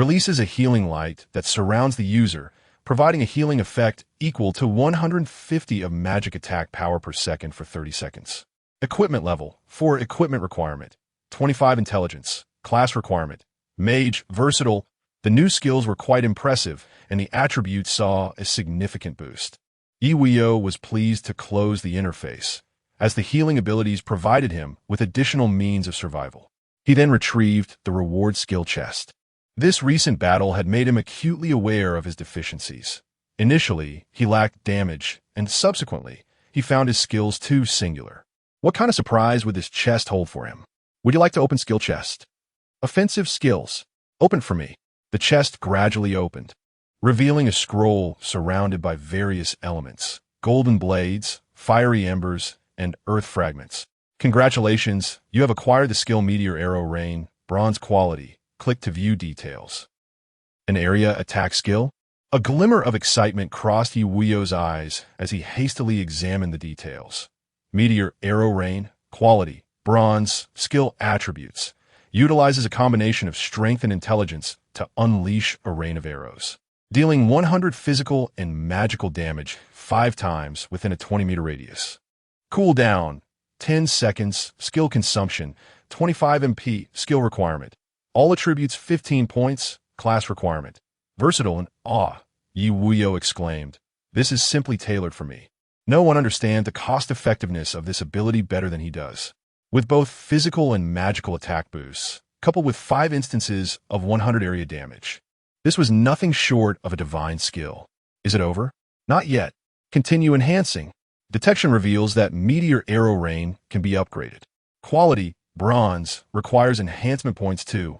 Speaker 1: releases a healing light that surrounds the user, providing a healing effect equal to 150 of magic attack power per second for 30 seconds. Equipment level. For equipment requirement, 25 intelligence. Class requirement, mage, versatile. The new skills were quite impressive, and the attributes saw a significant boost. Ye Wuyou was pleased to close the interface, as the healing abilities provided him with additional means of survival. He then retrieved the reward skill chest. This recent battle had made him acutely aware of his deficiencies. Initially, he lacked damage, and subsequently, he found his skills too singular. What kind of surprise would this chest hold for him? Would you like to open skill chest? Offensive skills. Open for me. The chest gradually opened, revealing a scroll surrounded by various elements: golden blades, fiery embers, and earth fragments. Congratulations, you have acquired the skill Meteor Arrow Rain, bronze quality. Click to view details. An area attack skill? A glimmer of excitement crossed Ye Wuyou's eyes as he hastily examined the details. Meteor Arrow Rain, quality, bronze, skill attributes. Utilizes a combination of strength and intelligence to unleash a rain of arrows, dealing 100 physical and magical damage 5 times within a 20-meter radius. Cooldown, 10 seconds, skill consumption, 25 MP, skill requirement. All attributes 15 points, class requirement. Versatile and awe, Ye Wuyou exclaimed. This is simply tailored for me. No one understands the cost-effectiveness of this ability better than he does. With both physical and magical attack boosts, coupled with 5 instances of 100 area damage. This was nothing short of a divine skill. Is it over? Not yet. Continue enhancing. Detection reveals that Meteor Arrow Rain can be upgraded. Quality, bronze, requires enhancement points too.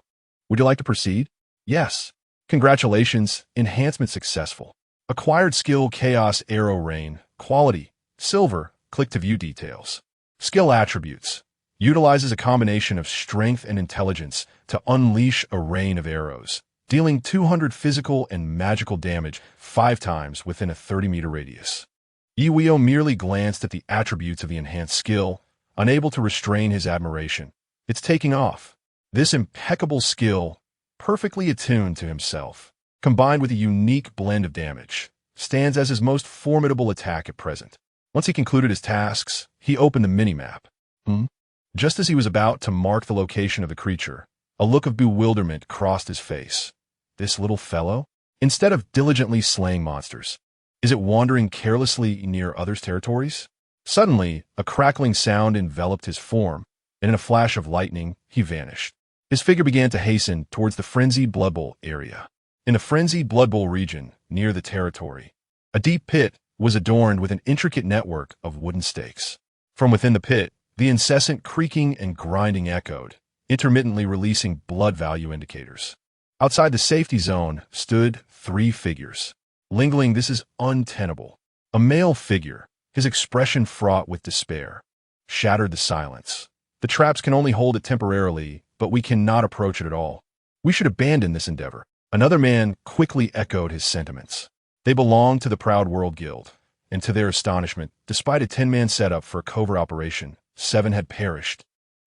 Speaker 1: Would you like to proceed? Yes. Congratulations, enhancement successful. Acquired skill Chaos Arrow Rain, quality, silver. Click to view details. Skill attributes. Utilizes a combination of strength and intelligence to unleash a rain of arrows, dealing 200 physical and magical damage 5 times within a 30-meter radius. Ye Wuyou merely glanced at the attributes of the enhanced skill, unable to restrain his admiration. It's taking off. This impeccable skill, perfectly attuned to himself, combined with a unique blend of damage, stands as his most formidable attack at present. Once he concluded his tasks, he opened the minimap. Just as he was about to mark the location of the creature, a look of bewilderment crossed his face. This little fellow? Instead of diligently slaying monsters, is it wandering carelessly near others' territories? Suddenly, a crackling sound enveloped his form, and in a flash of lightning, he vanished. His figure began to hasten towards the frenzied Blood Bowl area. In the frenzied Blood Bowl region, near the territory, a deep pit was adorned with an intricate network of wooden stakes. From within the pit, the incessant creaking and grinding echoed, intermittently releasing blood value indicators. Outside the safety zone stood 3 figures. Lingling, this is untenable. A male figure, his expression fraught with despair, shattered the silence. The traps can only hold it temporarily, but we cannot approach it at all. We should abandon this endeavor. Another man quickly echoed his sentiments. They belonged to the Proud World Guild, and to their astonishment, despite a 10-man setup for a covert operation, 7 had perished,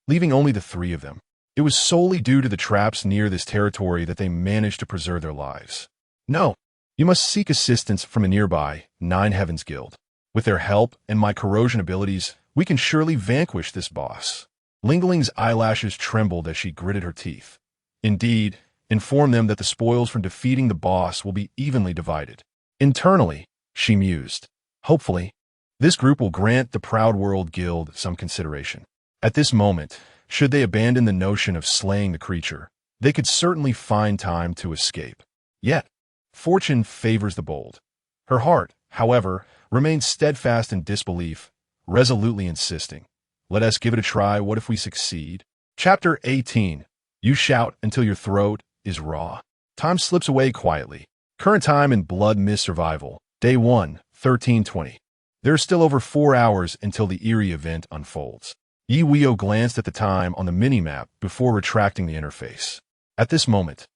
Speaker 1: leaving only the 3 of them. It was solely due to the traps near this territory that they managed to preserve their lives. No, you must seek assistance from a nearby 9 Heavens Guild. With their help and my corrosion abilities, we can surely vanquish this boss. Lingling's eyelashes trembled as she gritted her teeth. Indeed, inform them that the spoils from defeating the boss will be evenly divided. Internally, she mused. Hopefully, this group will grant the Proud World Guild some consideration. At this moment, should they abandon the notion of slaying the creature, they could certainly find time to escape. Yet, fortune favors the bold. Her heart, however, remained steadfast in disbelief, resolutely insisting. Let us give it a try. What if we succeed? Chapter 18. You shout until your throat is raw. Time slips away quietly. Current time in Blood Mist Survival. Day 1, 13:20. There are still over 4 hours until the eerie event unfolds. Ye Wuyou glanced at the time on the minimap before retracting the interface. At this moment,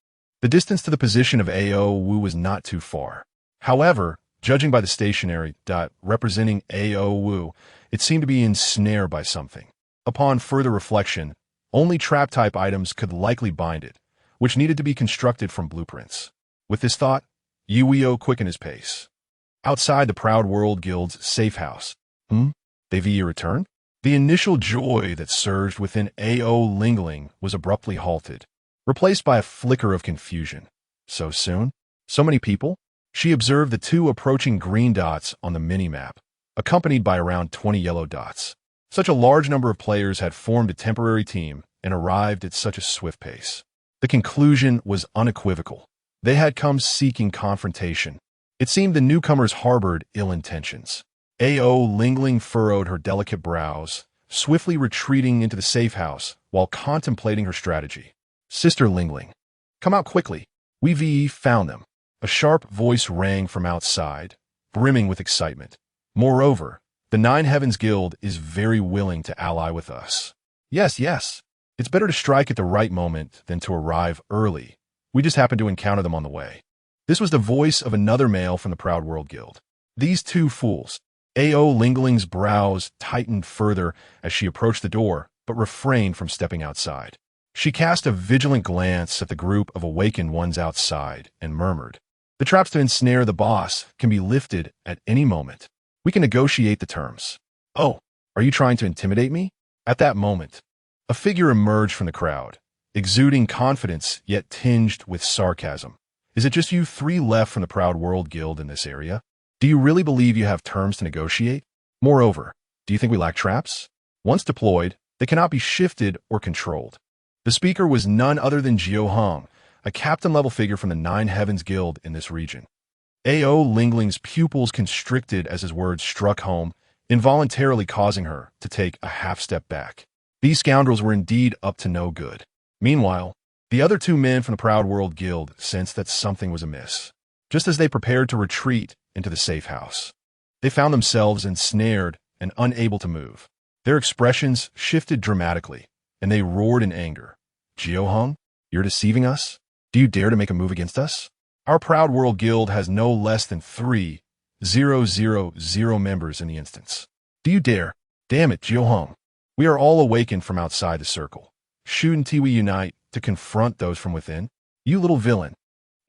Speaker 1: the distance to the position of Ao Wu was not too far. However, judging by the stationary dot representing Ao Wu, it seemed to be ensnared by something. Upon further reflection, only trap-type items could likely bind it, which needed to be constructed from blueprints. With this thought, Ye Wuyou quickened his pace. Outside the Proud World Guild's safe house. They view your return? The initial joy that surged within A.O. Lingling was abruptly halted, replaced by a flicker of confusion. So soon? So many people? She observed the two approaching green dots on the mini-map, accompanied by around 20 yellow dots. Such a large number of players had formed a temporary team and arrived at such a swift pace. The conclusion was unequivocal. They had come seeking confrontation. It seemed the newcomers harbored ill intentions. A.O. Lingling furrowed her delicate brows, swiftly retreating into the safe house while contemplating her strategy. Sister Lingling, come out quickly. We've found them. A sharp voice rang from outside, brimming with excitement. Moreover, the Nine Heavens Guild is very willing to ally with us. Yes. It's better to strike at the right moment than to arrive early. We just happened to encounter them on the way. This was the voice of another male from the Proud World Guild. These two fools. A.O. Lingling's brows tightened further as she approached the door, but refrained from stepping outside. She cast a vigilant glance at the group of awakened ones outside and murmured, "The traps to ensnare the boss can be lifted at any moment. We can negotiate the terms." "Oh, are you trying to intimidate me?" At that moment, a figure emerged from the crowd, exuding confidence yet tinged with sarcasm. "Is it just you three left from the Proud World Guild in this area? Do you really believe you have terms to negotiate? Moreover, do you think we lack traps? Once deployed, they cannot be shifted or controlled." The speaker was none other than Jiao Hong, a captain-level figure from the Nine Heavens Guild in this region. A.O. Lingling's pupils constricted as his words struck home, involuntarily causing her to take a half-step back. These scoundrels were indeed up to no good. Meanwhile, the other two men from the Proud World Guild sensed that something was amiss. Just as they prepared to retreat into the safe house, they found themselves ensnared and unable to move. Their expressions shifted dramatically, and they roared in anger. "Jiao Hong, you're deceiving us? Do you dare to make a move against us? Our Proud World Guild has no less than 3,000 members in the instance. Do you dare? Damn it, Jiao Hong. We are all awakened from outside the circle. Shouldn't we unite to confront those from within? You little villain."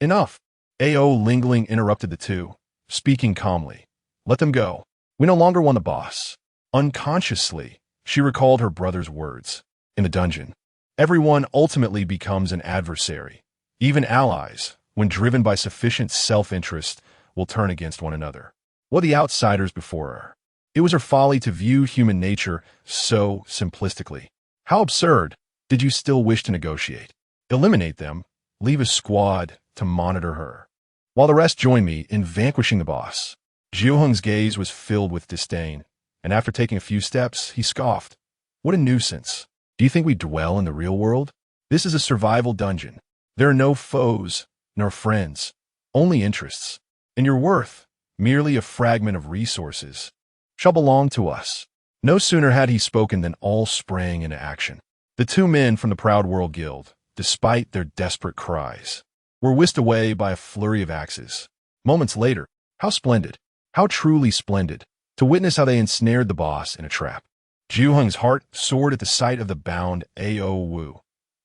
Speaker 1: "Enough." A.O. Lingling interrupted the two, speaking calmly. "Let them go. We no longer want the boss." Unconsciously, she recalled her brother's words. In the dungeon, everyone ultimately becomes an adversary. Even allies, when driven by sufficient self-interest, will turn against one another. What the outsiders before her? It was her folly to view human nature so simplistically. How absurd! Did you still wish to negotiate? Eliminate them, leave a squad to monitor her, while the rest join me in vanquishing the boss. Jiao Hong's gaze was filled with disdain, and after taking a few steps, he scoffed. "What a nuisance. Do you think we dwell in the real world? This is a survival dungeon. There are no foes, nor friends, only interests. And your worth, merely a fragment of resources, shall belong to us." No sooner had he spoken than all sprang into action. The two men from the Proud World Guild, despite their desperate cries, were whisked away by a flurry of axes. Moments later, how splendid, how truly splendid, to witness how they ensnared the boss in a trap. Jiao Hong's heart soared at the sight of the bound A.O. Wu.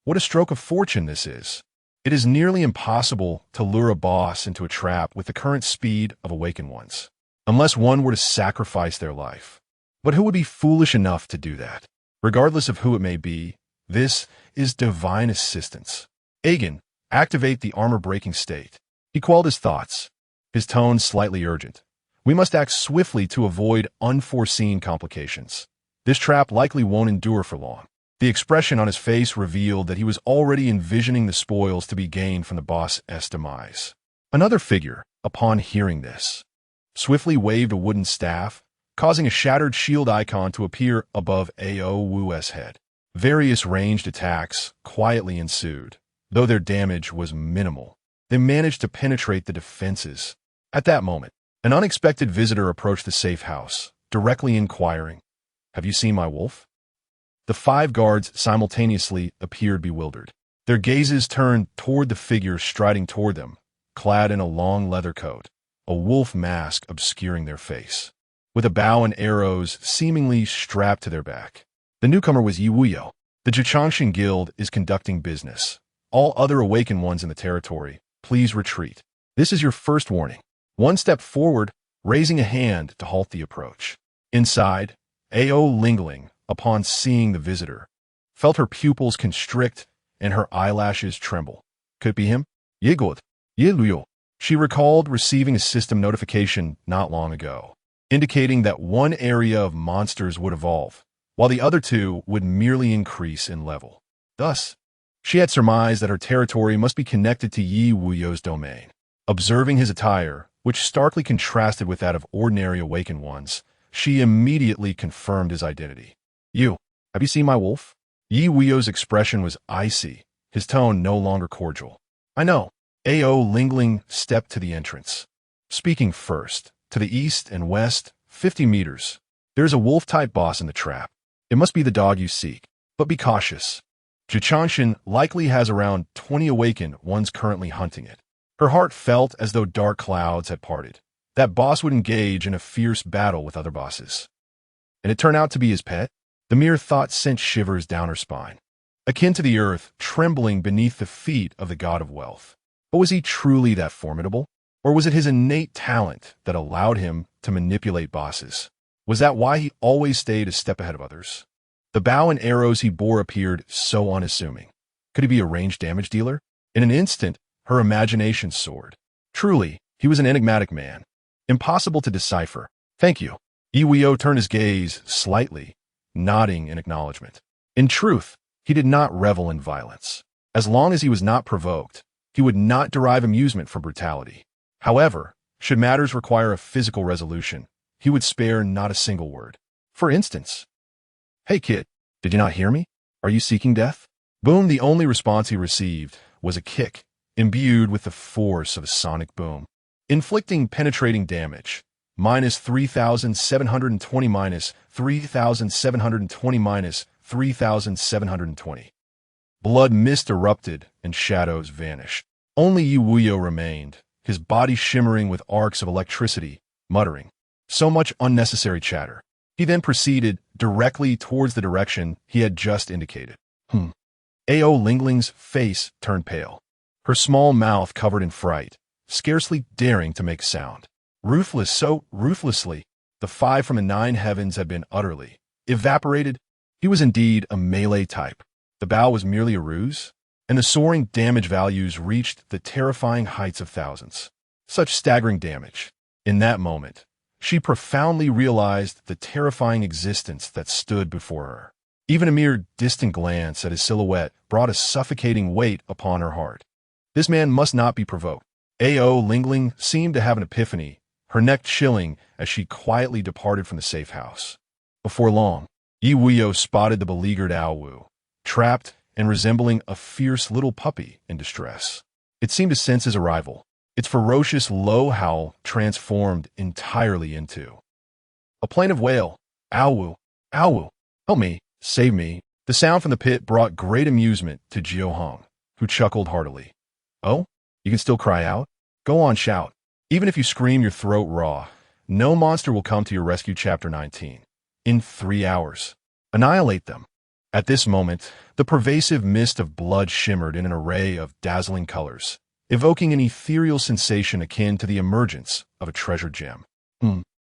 Speaker 1: What a stroke of fortune this is. It is nearly impossible to lure a boss into a trap with the current speed of awakened ones, unless one were to sacrifice their life. But who would be foolish enough to do that? Regardless of who it may be, this is divine assistance. "Agen, activate the armor-breaking state." He quelled his thoughts, his tone slightly urgent. "We must act swiftly to avoid unforeseen complications. This trap likely won't endure for long." The expression on his face revealed that he was already envisioning the spoils to be gained from the boss's demise. Another figure, upon hearing this, swiftly waved a wooden staff, causing a shattered shield icon to appear above A.O. Wu's head. Various ranged attacks quietly ensued, though their damage was minimal. They managed to penetrate the defenses. At that moment, an unexpected visitor approached the safe house, directly inquiring, "Have you seen my wolf?" The 5 guards simultaneously appeared bewildered. Their gazes turned toward the figure striding toward them, clad in a long leather coat, a wolf mask obscuring their face, with a bow and arrows seemingly strapped to their back. The newcomer was Ye Wuyou. The Jichangshan Guild is conducting business. All other awakened ones in the territory, please retreat. This is your first warning. One step forward, raising a hand to halt the approach. Inside, Ao Lingling, upon seeing the visitor, felt her pupils constrict and her eyelashes tremble. Could it be him? Ye Wuyou. She recalled receiving a system notification not long ago, indicating that one area of monsters would evolve, while the other two would merely increase in level. Thus, she had surmised that her territory must be connected to Ye Wuyou's domain. Observing his attire, which starkly contrasted with that of ordinary awakened ones, she immediately confirmed his identity. You, have you seen my wolf? Ye Wuyou's expression was icy, his tone no longer cordial. I know. Ao Lingling stepped to the entrance. Speaking first, to the east and west, 50 meters. There's a wolf-type boss in the trap. It must be the dog you seek, but be cautious. Jichanshin likely has around 20 awakened ones currently hunting it. Her heart felt as though dark clouds had parted. That boss would engage in a fierce battle with other bosses. And it turned out to be his pet? The mere thought sent shivers down her spine, akin to the earth trembling beneath the feet of the god of wealth. But was he truly that formidable? Or was it his innate talent that allowed him to manipulate bosses? Was that why he always stayed a step ahead of others? The bow and arrows he bore appeared so unassuming. Could he be a ranged damage dealer? In an instant, her imagination soared. Truly, he was an enigmatic man, impossible to decipher. Thank you. Ye Wuyou turned his gaze slightly, nodding in acknowledgement. In truth, he did not revel in violence. As long as he was not provoked, he would not derive amusement from brutality. However, should matters require a physical resolution, he would spare not a single word. For instance, "Hey kid, did you not hear me? Are you seeking death?" Boom. The only response he received was a kick, imbued with the force of a sonic boom, inflicting penetrating damage. Minus 3,720 minus 3,720 minus 3,720. Blood mist erupted and shadows vanished. Only Ye Wuyou remained, his body shimmering with arcs of electricity, muttering, "So much unnecessary chatter." He then proceeded directly towards the direction he had just indicated. Ao Lingling's face turned pale, her small mouth covered in fright, scarcely daring to make sound. Ruthless, so ruthlessly, the 5 from the 9 heavens had been utterly evaporated. He was indeed a melee type. The bow was merely a ruse, and the soaring damage values reached the terrifying heights of thousands. Such staggering damage. In that moment, she profoundly realized the terrifying existence that stood before her. Even a mere distant glance at his silhouette brought a suffocating weight upon her heart. This man must not be provoked. Ao Lingling seemed to have an epiphany, her neck chilling as she quietly departed from the safe house. Before long, Ye Wuyou spotted the beleaguered Ao, trapped and resembling a fierce little puppy in distress. It seemed to sense his arrival, its ferocious low howl transformed entirely into a plaintive wail. "Ao, Ao, help me, save me." The sound from the pit brought great amusement to Jiao, who chuckled heartily. "Oh, you can still cry out? Go on, shout. Even if you scream your throat raw, no monster will come to your rescue." Chapter 19. In 3 hours. Annihilate them. At this moment, the pervasive mist of blood shimmered in an array of dazzling colors, evoking an ethereal sensation akin to the emergence of a treasured gem.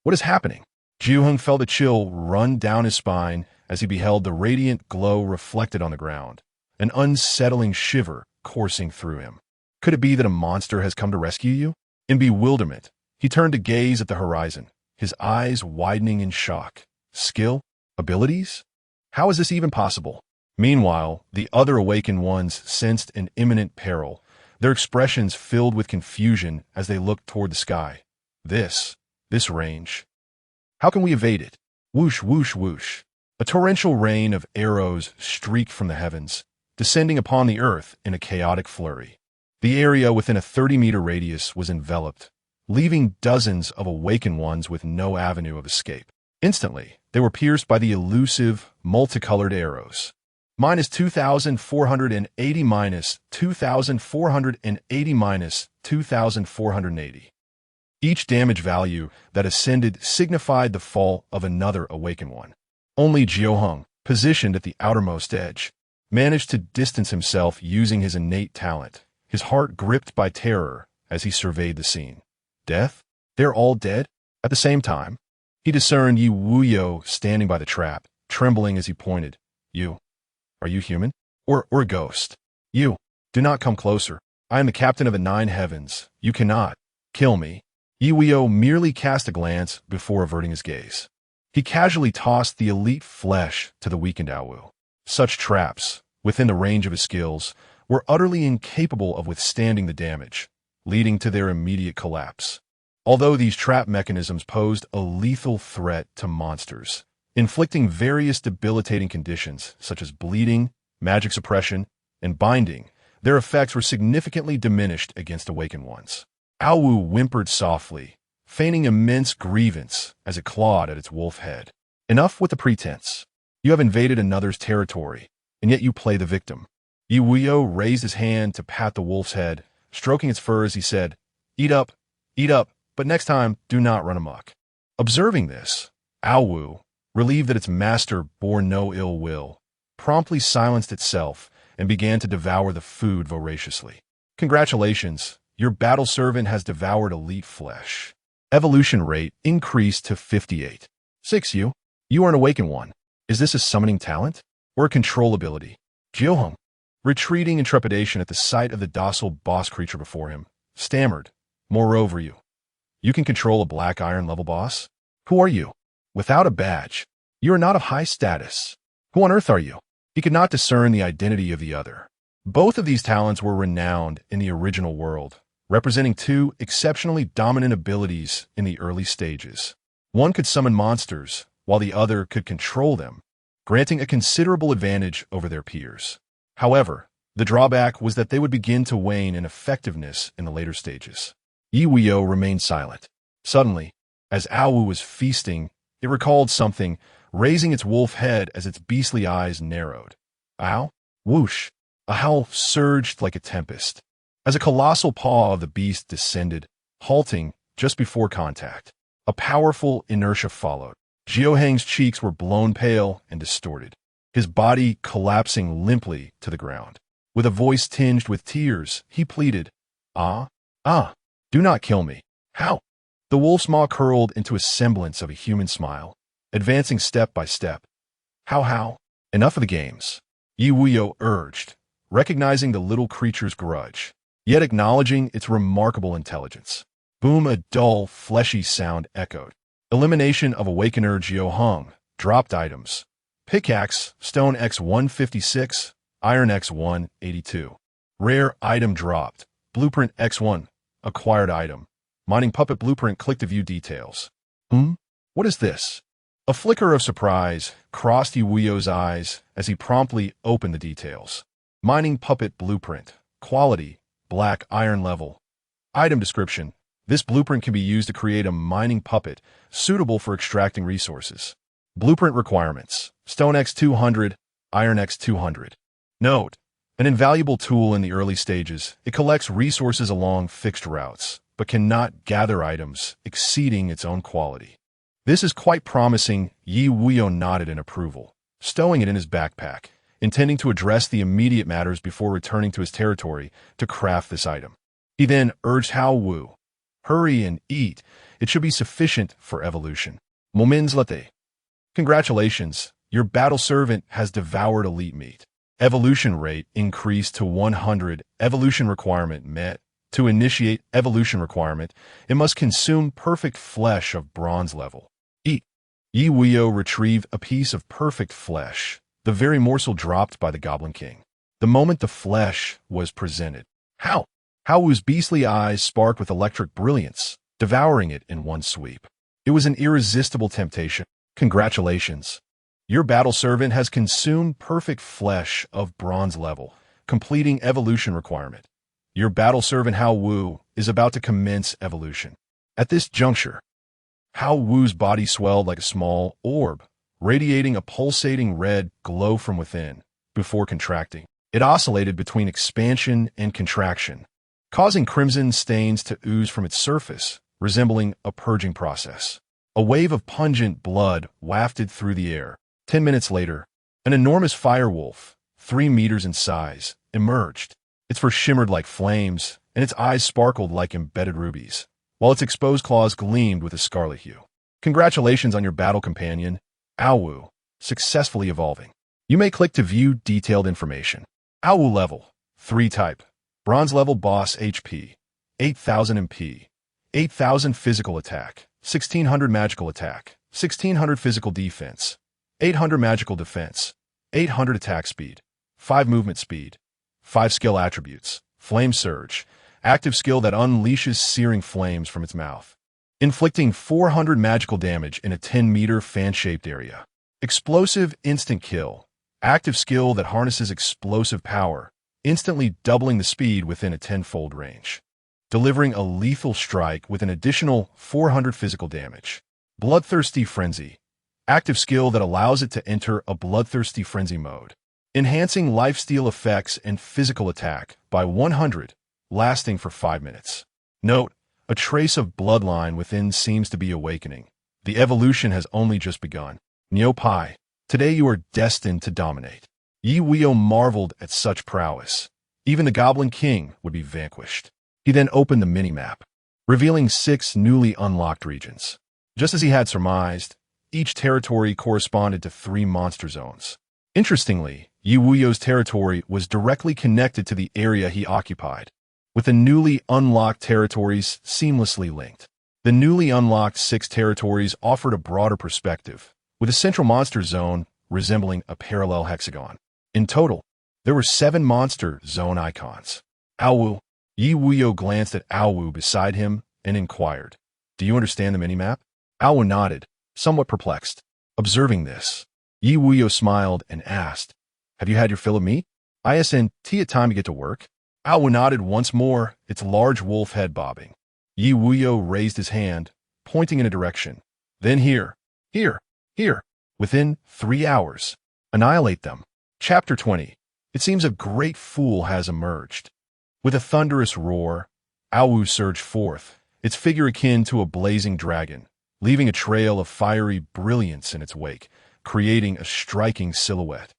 Speaker 1: What is happening? Jiao felt a chill run down his spine as he beheld the radiant glow reflected on the ground, an unsettling shiver coursing through him. Could it be that a monster has come to rescue you? In bewilderment, he turned to gaze at the horizon, his eyes widening in shock. Skill? Abilities? How is this even possible? Meanwhile, the other awakened ones sensed an imminent peril, their expressions filled with confusion as they looked toward the sky. This range. How can we evade it? Whoosh, whoosh, whoosh. A torrential rain of arrows streaked from the heavens, descending upon the earth in a chaotic flurry. The area within a 30-meter radius was enveloped, leaving dozens of awakened ones with no avenue of escape. Instantly, they were pierced by the elusive, multicolored arrows. Minus 2,480 minus 2,480 minus 2,480. Each damage value that ascended signified the fall of another awakened one. Only Jiao, positioned at the outermost edge, managed to distance himself using his innate talent, his heart gripped by terror as he surveyed the scene. Death? They're all dead? At the same time, he discerned Ye Wuyou standing by the trap, trembling as he pointed. You. Are you human? Or a ghost? You. Do not come closer. I am the captain of the 9 heavens. You cannot kill me. Ye Wuyou merely cast a glance before averting his gaze. He casually tossed the elite flesh to the weakened Awu. Such traps, within the range of his skills, were utterly incapable of withstanding the damage, leading to their immediate collapse. Although these trap mechanisms posed a lethal threat to monsters, inflicting various debilitating conditions such as bleeding, magic suppression, and binding, their effects were significantly diminished against awakened ones. Awu whimpered softly, feigning immense grievance as it clawed at its wolf head. Enough with the pretense. You have invaded another's territory, and yet you play the victim. Ye Wuyou raised his hand to pat the wolf's head, stroking its fur as he said, eat up, but next time, do not run amok. Observing this, Awu, relieved that its master bore no ill will, promptly silenced itself and began to devour the food voraciously. Congratulations, your battle servant has devoured elite flesh. Evolution rate increased to 58. 6. You are an awakened one. Is this a summoning talent or a control ability? Jiohung, retreating in trepidation at the sight of the docile boss creature before him, stammered, moreover you can control a black iron level boss? Who are you? Without a badge, you are not of high status. Who on earth are you? He could not discern the identity of the other. Both of these talents were renowned in the original world, representing 2 exceptionally dominant abilities in the early stages. One could summon monsters, while the other could control them, granting a considerable advantage over their peers. However, the drawback was that they would begin to wane in effectiveness in the later stages. Ye Wuyou remained silent. Suddenly, as Awu was feasting, it recalled something, raising its wolf head as its beastly eyes narrowed. Ow! Whoosh! A howl surged like a tempest, as a colossal paw of the beast descended, halting just before contact. A powerful inertia followed. Jiohang's cheeks were blown pale and distorted, his body collapsing limply to the ground. With a voice tinged with tears, he pleaded, do not kill me. How? The wolf's maw curled into a semblance of a human smile, advancing step by step. How? Enough of the games. Ye Wuyou urged, recognizing the little creature's grudge, yet acknowledging its remarkable intelligence. Boom, a dull, fleshy sound echoed. Elimination of Awakener Jiohung. Dropped items. Pickaxe, Stone X156, Iron X182. Rare item dropped. Blueprint X1. Acquired item. Mining puppet blueprint. Click to view details. What is this? A flicker of surprise crossed Ye Wuyou's eyes as he promptly opened the details. Mining puppet blueprint. Quality, black iron level. Item description. This blueprint can be used to create a mining puppet suitable for extracting resources. Blueprint requirements. Stone X200, Iron X200. Note: an invaluable tool in the early stages, it collects resources along fixed routes, but cannot gather items exceeding its own quality. This is quite promising. Ye Wuyou nodded in approval, stowing it in his backpack, intending to address the immediate matters before returning to his territory to craft this item. He then urged Hao Wu, hurry and eat. It should be sufficient for evolution. Momins late. Congratulations, your battle servant has devoured elite meat. Evolution rate increased to 100. Evolution requirement met. To initiate evolution requirement, it must consume perfect flesh of bronze level. Eat. Ye Wuyou retrieved a piece of perfect flesh, the very morsel dropped by the Goblin King. The moment the flesh was presented, Hao Wu's beastly eyes sparked with electric brilliance, devouring it in one sweep. It was an irresistible temptation. Congratulations. Your battle servant has consumed perfect flesh of bronze level, completing evolution requirement. Your battle servant Hao Wu is about to commence evolution. At this juncture, Hao Wu's body swelled like a small orb, radiating a pulsating red glow from within. Before contracting, it oscillated between expansion and contraction, causing crimson stains to ooze from its surface, resembling a purging process. A wave of pungent blood wafted through the air. 10 minutes later, an enormous firewolf, 3 meters in size, emerged. Its fur shimmered like flames, and its eyes sparkled like embedded rubies, while its exposed claws gleamed with a scarlet hue. Congratulations on your battle companion, Wuyou, successfully evolving. You may click to view detailed information. Wuyou level, 3 type, bronze level boss HP, 8000 MP, 8000 physical attack, 1600 magical attack, 1600 physical defense, 800 magical defense, 800 attack speed, 5 movement speed, 5 skill attributes, flame surge, active skill that unleashes searing flames from its mouth, inflicting 400 magical damage in a 10-meter fan-shaped area. Explosive instant kill, active skill that harnesses explosive power, instantly doubling the speed within a 10-fold range, delivering a lethal strike with an additional 400 physical damage. Bloodthirsty Frenzy, active skill that allows it to enter a bloodthirsty frenzy mode, enhancing lifesteal effects and physical attack by 100, lasting for 5 minutes. Note, a trace of bloodline within seems to be awakening. The evolution has only just begun. Neo Pai, today you are destined to dominate. Ye Wuyou marveled at such prowess. Even the Goblin King would be vanquished. He then opened the mini-map, revealing 6 newly unlocked regions. Just as he had surmised, each territory corresponded to 3 monster zones. Interestingly, Ye Wuyou's territory was directly connected to the area he occupied, with the newly unlocked territories seamlessly linked. The newly unlocked 6 territories offered a broader perspective, with a central monster zone resembling a parallel hexagon. In total, there were 7 monster zone icons. Wuyou. Ye Wuyou glanced at Wuyou beside him and inquired, "Do you understand the minimap?" Wuyou nodded, somewhat perplexed. Observing this, Ye Wuyou smiled and asked, "Have you had your fill of meat? Isn't it time to get to work?" Wuyou nodded once more, its large wolf head bobbing. Ye Wuyou raised his hand, pointing in a direction. "Then here, within 3 hours. Annihilate them." Chapter 20. It seems a great fool has emerged. With a thunderous roar, Wuyou surged forth, its figure akin to a blazing dragon, leaving a trail of fiery brilliance in its wake, creating a striking silhouette.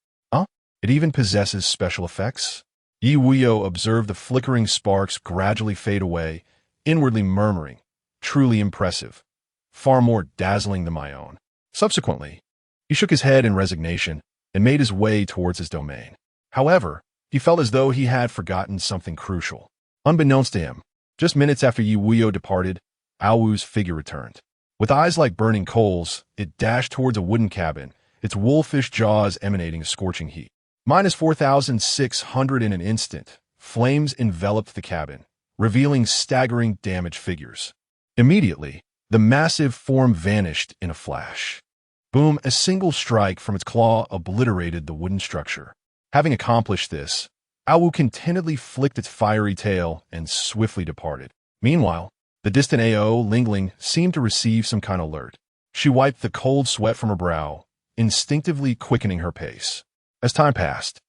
Speaker 1: It even possesses special effects? Ye Wuyou observed the flickering sparks gradually fade away, inwardly murmuring, "Truly impressive. Far more dazzling than my own." Subsequently, he shook his head in resignation and made his way towards his domain. However, he felt as though he had forgotten something crucial. Unbeknownst to him, just minutes after Ye Wuyou departed, Wuyou's figure returned. With eyes like burning coals, it dashed towards a wooden cabin, its wolfish jaws emanating a scorching heat. Minus 4,600 in an instant, flames enveloped the cabin, revealing staggering damage figures. Immediately, the massive form vanished in a flash. Boom, a single strike from its claw obliterated the wooden structure. Having accomplished this, Wuyou contentedly flicked its fiery tail and swiftly departed. Meanwhile, the distant AO, Lingling, seemed to receive some kind of alert. She wiped the cold sweat from her brow, instinctively quickening her pace. As time passed,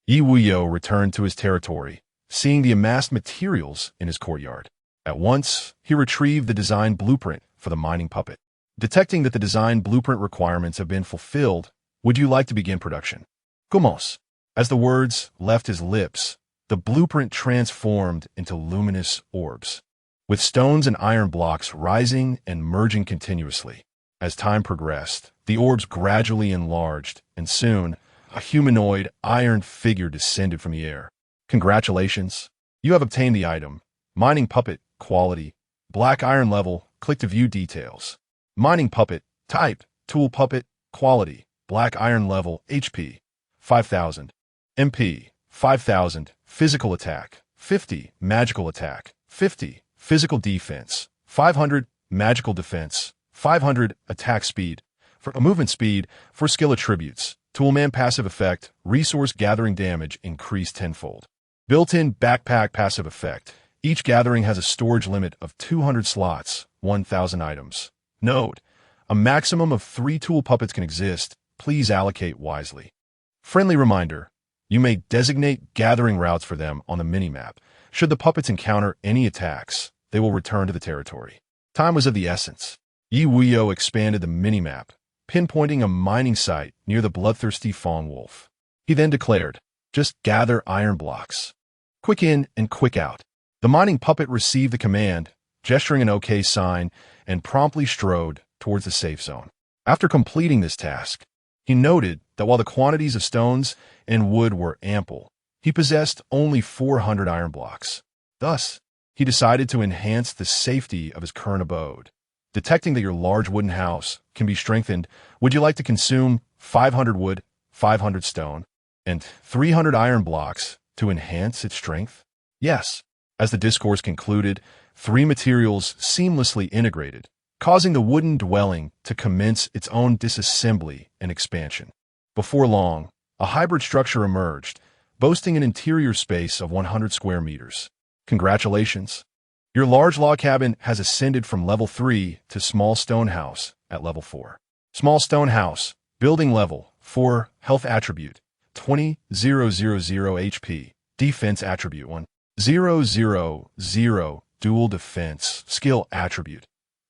Speaker 1: Ye Wuyou returned to his territory, seeing the amassed materials in his courtyard. At once, he retrieved the design blueprint for the mining puppet. Detecting that the design blueprint requirements have been fulfilled, "Would you like to begin production?" "Comment?" As the words left his lips, the blueprint transformed into luminous orbs, with stones and iron blocks rising and merging continuously. As time progressed, the orbs gradually enlarged, and soon, a humanoid, iron figure descended from the air. "Congratulations. You have obtained the item. Mining puppet, quality, black iron level, click to view details. Mining puppet, type, tool puppet, quality, black iron level, HP, 5,000. MP, 5,000, physical attack, 50, magical attack, 50, physical defense, 500, magical defense, 500, attack speed, for a movement speed, for skill attributes, Toolman passive effect, resource gathering damage increased tenfold. Built-in backpack passive effect, each gathering has a storage limit of 200 slots, 1,000 items. Note, a maximum of 3 tool puppets can exist, please allocate wisely. Friendly reminder, you may designate gathering routes for them on the minimap. Should the puppets encounter any attacks, they will return to the territory. Time was of the essence. Ye Wuyou expanded the minimap, pinpointing a mining site near the bloodthirsty fawn wolf. He then declared, "Just gather iron blocks. Quick in and quick out." The mining puppet received the command, gesturing an OK sign, and promptly strode towards the safe zone. After completing this task, he noted that while the quantities of stones and wood were ample, he possessed only 400 iron blocks. Thus, he decided to enhance the safety of his current abode. Detecting that your large wooden house can be strengthened, would you like to consume 500 wood, 500 stone, and 300 iron blocks to enhance its strength? Yes. As the discourse concluded, 3 materials seamlessly integrated, causing the wooden dwelling to commence its own disassembly and expansion. Before long, a hybrid structure emerged, boasting an interior space of 100 square meters. Congratulations! Your large log cabin has ascended from level 3 to small stone house at level 4. Small stone house, building level 4, health attribute 20,000 HP, defense attribute 1,000, dual defense, skill attribute.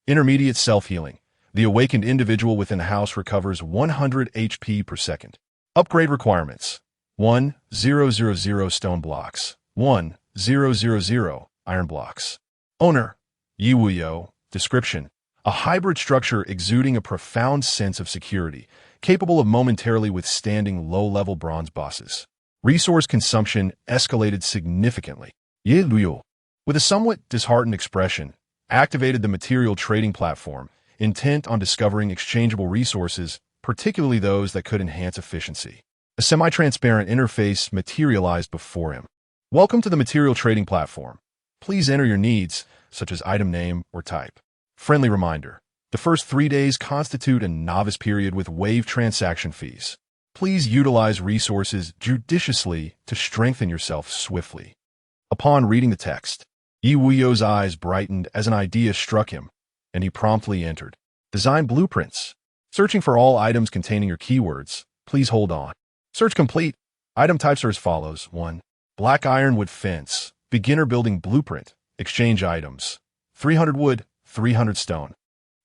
Speaker 1: Intermediate self-healing. The awakened individual within the house recovers 100 HP per second. Upgrade requirements. 1,000 stone blocks. 1,000 iron blocks. Owner, Ye Wuyou. Description: a hybrid structure exuding a profound sense of security, capable of momentarily withstanding low-level bronze bosses. Resource consumption escalated significantly. Ye Wuyou, with a somewhat disheartened expression, activated the material trading platform, intent on discovering exchangeable resources, particularly those that could enhance efficiency. A semi-transparent interface materialized before him. Welcome to the material trading platform. Please enter your needs, such as item name or type. Friendly reminder: the first 3 days constitute a novice period with waived transaction fees. Please utilize resources judiciously to strengthen yourself swiftly. Upon reading the text, Ye Wuyou's eyes brightened as an idea struck him, and he promptly entered. Design blueprints. Searching for all items containing your keywords. Please hold on. Search complete. Item types are as follows. 1. Black ironwood fence. Beginner building blueprint. Exchange items. 300 wood, 300 stone.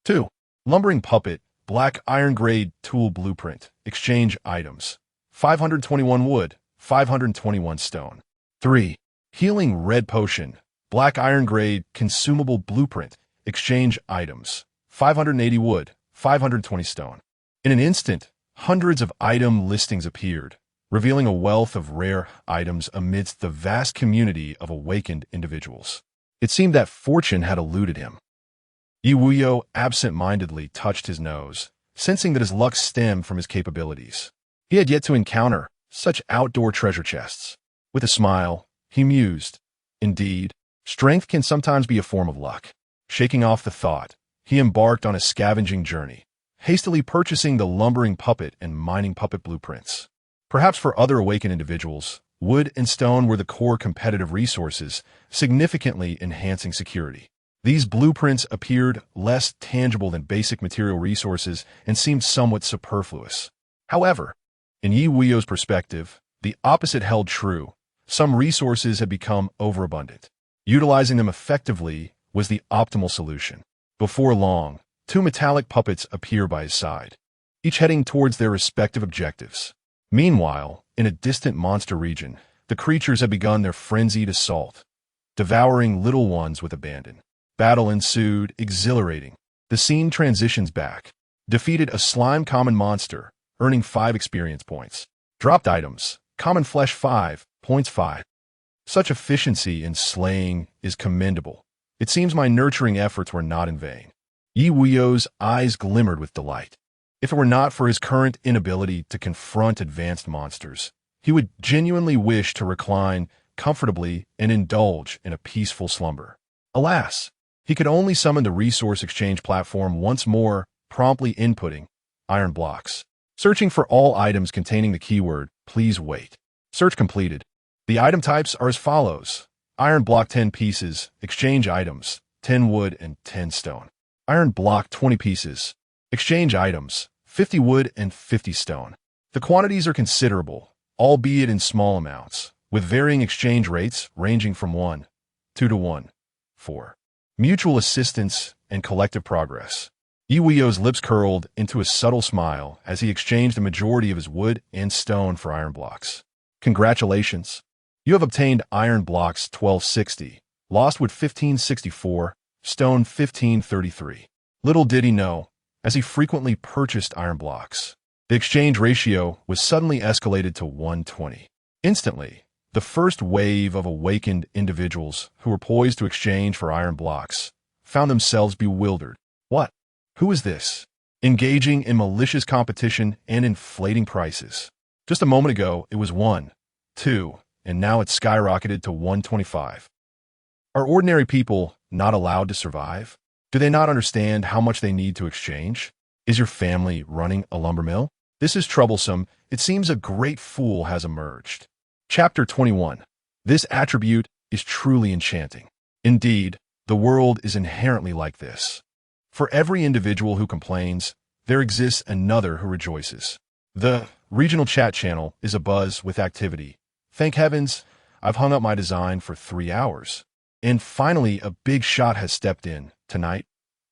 Speaker 1: 2. Lumbering puppet. Black iron grade tool blueprint. Exchange items. 521 wood, 521 stone. 3. Healing red potion. Black iron grade consumable blueprint. Exchange items. 580 wood, 520 stone. In an instant, hundreds of item listings appeared, revealing a wealth of rare items amidst the vast community of awakened individuals. It seemed that fortune had eluded him. Ye Wuyou absent-mindedly touched his nose, sensing that his luck stemmed from his capabilities. He had yet to encounter such outdoor treasure chests. With a smile, he mused, "Indeed, strength can sometimes be a form of luck." Shaking off the thought, he embarked on a scavenging journey, hastily purchasing the lumbering puppet and mining puppet blueprints. Perhaps for other awakened individuals, wood and stone were the core competitive resources, significantly enhancing security. These blueprints appeared less tangible than basic material resources and seemed somewhat superfluous. However, in Ye Wuyou's perspective, the opposite held true. Some resources had become overabundant. Utilizing them effectively was the optimal solution. Before long, 2 metallic puppets appear by his side, each heading towards their respective objectives. Meanwhile, in a distant monster region, the creatures had begun their frenzied assault, devouring little ones with abandon. Battle ensued, exhilarating. The scene transitions back. Defeated a slime common monster, earning 5 experience points. Dropped items, common flesh 5, points 5. Such efficiency in slaying is commendable. It seems my nurturing efforts were not in vain. Ye Wuyou's eyes glimmered with delight. If it were not for his current inability to confront advanced monsters, he would genuinely wish to recline comfortably and indulge in a peaceful slumber. Alas, he could only summon the resource exchange platform once more, promptly inputting iron blocks. Searching for all items containing the keyword, "Please wait." Search completed. The item types are as follows. Iron block 10 pieces, exchange items, 10 wood and 10 stone. Iron block 20 pieces, exchange items, 50 wood and 50 stone. The quantities are considerable, albeit in small amounts, with varying exchange rates ranging from 1, 2 to 1, 4. Mutual assistance and collective progress. Ye Wuyou's lips curled into a subtle smile as he exchanged the majority of his wood and stone for iron blocks. Congratulations. You have obtained iron blocks 1260, lost wood 1564, stone 1533. Little did he know, as he frequently purchased iron blocks, the exchange ratio was suddenly escalated to 120. Instantly, the first wave of awakened individuals who were poised to exchange for iron blocks found themselves bewildered. What? Who is this? Engaging in malicious competition and inflating prices. Just a moment ago, it was 1, 2, and now it's skyrocketed to 125. Are ordinary people not allowed to survive? Do they not understand how much they need to exchange? Is your family running a lumber mill? This is troublesome. It seems a great fool has emerged. Chapter 21. This attribute is truly enchanting. Indeed, the world is inherently like this. For every individual who complains, there exists another who rejoices. The regional chat channel is abuzz with activity. Thank heavens, I've hung up my design for 3 hours. And finally, a big shot has stepped in. Tonight,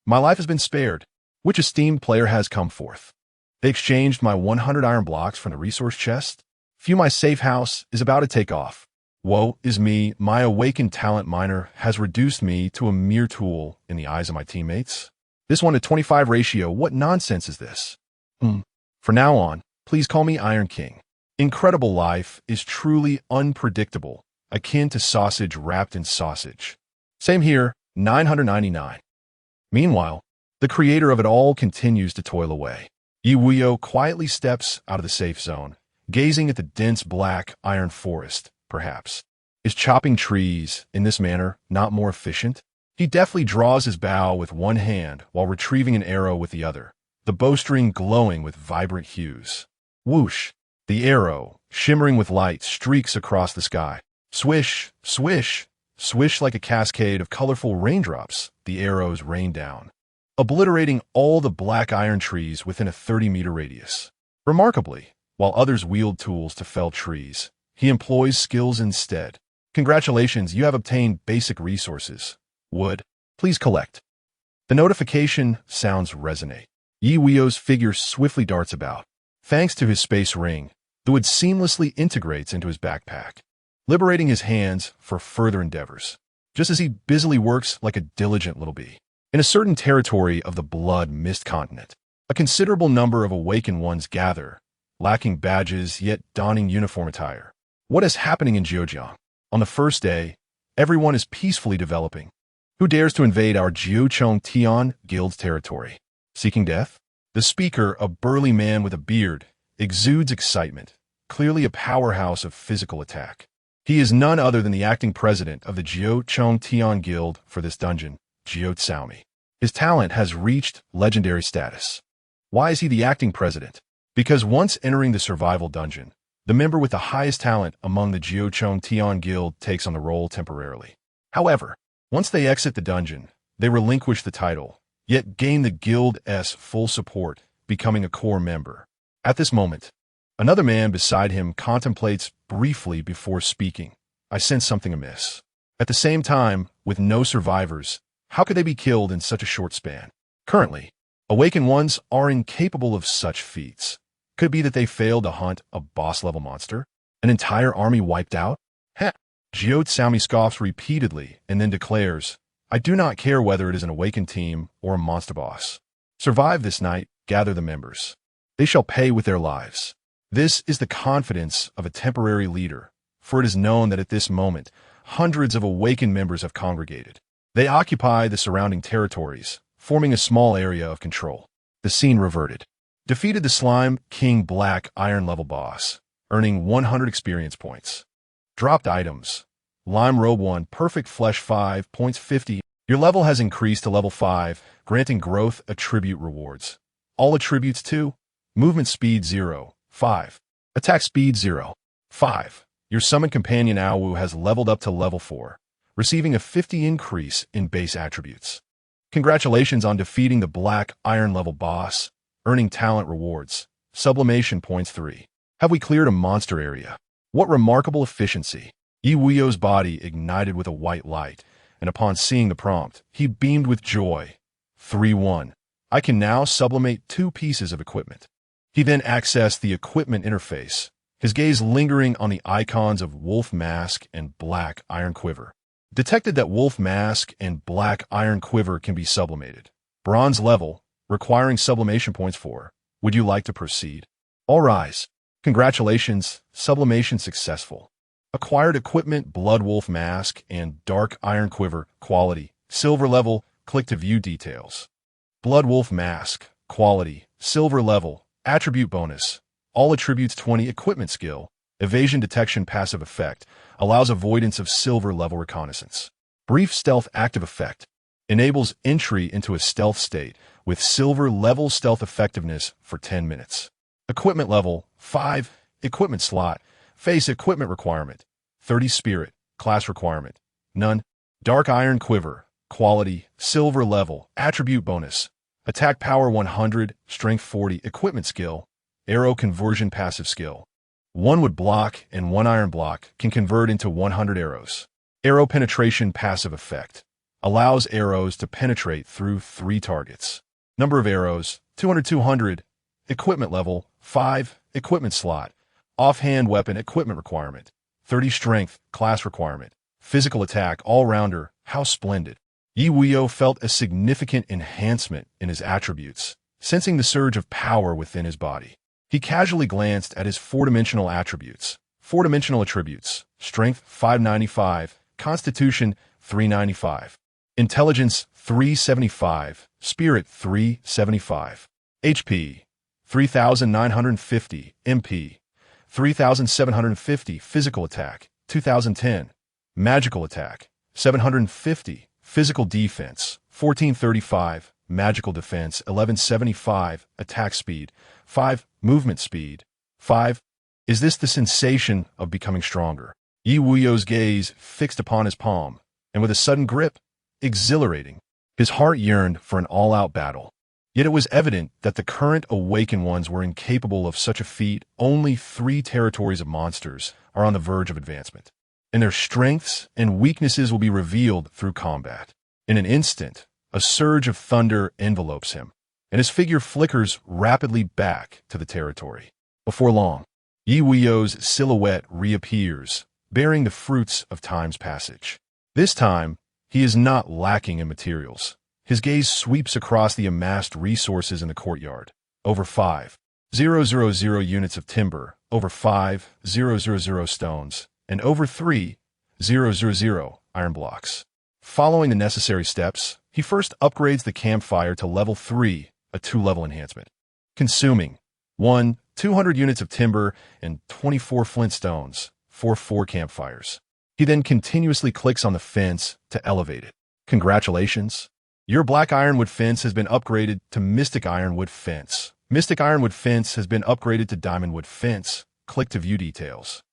Speaker 1: my life has been spared. Which esteemed player has come forth? They exchanged my 100 iron blocks from the resource chest. My safe house is about to take off. Woe is me, my awakened talent miner has reduced me to a mere tool in the eyes of my teammates. This 1-to-25 ratio, what nonsense is this? For now on, please call me Iron King. Incredible life is truly unpredictable, akin to sausage wrapped in sausage. Same here, 999. Meanwhile, the creator of it all continues to toil away. Ye Wuyou quietly steps out of the safe zone, gazing at the dense black iron forest, perhaps. Is chopping trees in this manner not more efficient? He deftly draws his bow with one hand while retrieving an arrow with the other, the bowstring glowing with vibrant hues. Whoosh! The arrow, shimmering with light, streaks across the sky. Swish, swish, swish like a cascade of colorful raindrops, the arrows rain down, obliterating all the black iron trees within a 30-meter radius. Remarkably, while others wield tools to fell trees, he employs skills instead. Congratulations, you have obtained basic resources. Wood, please collect. The notification sounds resonate. Ye Wuyou's figure swiftly darts about. Thanks to his space ring, the wood seamlessly integrates into his backpack, liberating his hands for further endeavors, just as he busily works like a diligent little bee. In a certain territory of the Blood Mist continent, a considerable number of awakened ones gather, lacking badges yet donning uniform attire. What is happening in Zhejiang? On the first day, everyone is peacefully developing. Who dares to invade our Jiuchong Tian Guild's territory? Seeking death? The speaker, a burly man with a beard, exudes excitement, clearly a powerhouse of physical attack. He is none other than the acting president of the Jiuchong Tian Guild for this dungeon, Jiu Tsaomi. His talent has reached legendary status. Why is he the acting president? Because once entering the survival dungeon, the member with the highest talent among the Jiuchong Tian Guild takes on the role temporarily. However, once they exit the dungeon, they relinquish the title, yet gain the guild's full support, becoming a core member. At this moment, another man beside him contemplates briefly before speaking. I sense something amiss. At the same time, with no survivors, how could they be killed in such a short span? Currently, awakened ones are incapable of such feats. Could it be that they failed to hunt a boss-level monster? An entire army wiped out? Heh! Jiu Tsaomi scoffs repeatedly and then declares, I do not care whether it is an awakened team or a monster boss. Survive this night, gather the members. They shall pay with their lives. This is the confidence of a temporary leader, for it is known that at this moment, hundreds of awakened members have congregated. They occupy the surrounding territories, forming a small area of control. The scene reverted. Defeated the Slime King Black Iron level boss, earning 100 experience points. Dropped items. Lime Robe 1, Perfect Flesh 5, points 50. Your level has increased to level 5, granting growth attribute rewards. All attributes 2. Movement speed 0, 5. Attack speed 0, 5. Your summon companion Awu has leveled up to level 4, receiving a 50 increase in base attributes. Congratulations on defeating the Black Iron level boss, earning talent rewards. Sublimation points 3. Have we cleared a monster area? What remarkable efficiency. Ye Wuyou's body ignited with a white light, and upon seeing the prompt, he beamed with joy. 3-1. I can now sublimate 2 pieces of equipment. He then accessed the equipment interface, his gaze lingering on the icons of Wolf Mask and Black Iron Quiver. Detected that Wolf Mask and Black Iron Quiver can be sublimated. Bronze level, requiring sublimation points 4. Would you like to proceed? All rise. Congratulations, sublimation successful. Acquired equipment Blood Wolf Mask and Dark Iron Quiver, quality, silver level, click to view details. Blood Wolf Mask, quality, silver level, attribute bonus, all attributes 20 equipment skill, evasion detection passive effect, allows avoidance of silver level reconnaissance. Brief stealth active effect, enables entry into a stealth state with silver level stealth effectiveness for 10 minutes. Equipment level 5, equipment slot, face equipment requirement, 30 spirit, class requirement, none. Dark Iron Quiver, quality, silver level, attribute bonus, attack power 100, strength 40, equipment skill, arrow conversion passive skill. 1 wood block and 1 iron block can convert into 100 arrows. Arrow penetration passive effect, allows arrows to penetrate through 3 targets. Number of arrows, 200. Equipment level, 5, equipment slot, offhand weapon equipment requirement, 30 strength, class requirement, physical attack, all-rounder, how splendid. Ye Wuyou felt a significant enhancement in his attributes, sensing the surge of power within his body. He casually glanced at his 4-dimensional attributes. 4-dimensional attributes, strength 595, constitution 395, intelligence 375, spirit 375, HP 3,950, MP 3,750, physical attack 2,010, magical attack 750, physical defense 1435, magical defense 1175, attack speed 5, movement speed 5. Is this the sensation of becoming stronger? Ye Wuyou's gaze fixed upon his palm, and with a sudden grip, exhilarating. His heart yearned for an all-out battle. Yet it was evident that the current awakened ones were incapable of such a feat. Only 3 territories of monsters are on the verge of advancement, and their strengths and weaknesses will be revealed through combat. In an instant, a surge of thunder envelopes him, and his figure flickers rapidly back to the territory. Before long, Ye Wuyou's silhouette reappears, bearing the fruits of time's passage. This time, he is not lacking in materials. His gaze sweeps across the amassed resources in the courtyard. Over 5,000 units of timber, over 5,000 stones, and over 3,000 iron blocks. Following the necessary steps, he first upgrades the campfire to level 3, a 2-level enhancement, consuming 200 units of timber and 24 flint stones for 4 campfires. He then continuously clicks on the fence to elevate it. Congratulations! Your Black Ironwood fence has been upgraded to Mystic Ironwood fence. Mystic Ironwood fence has been upgraded to Diamondwood fence. Click to view details.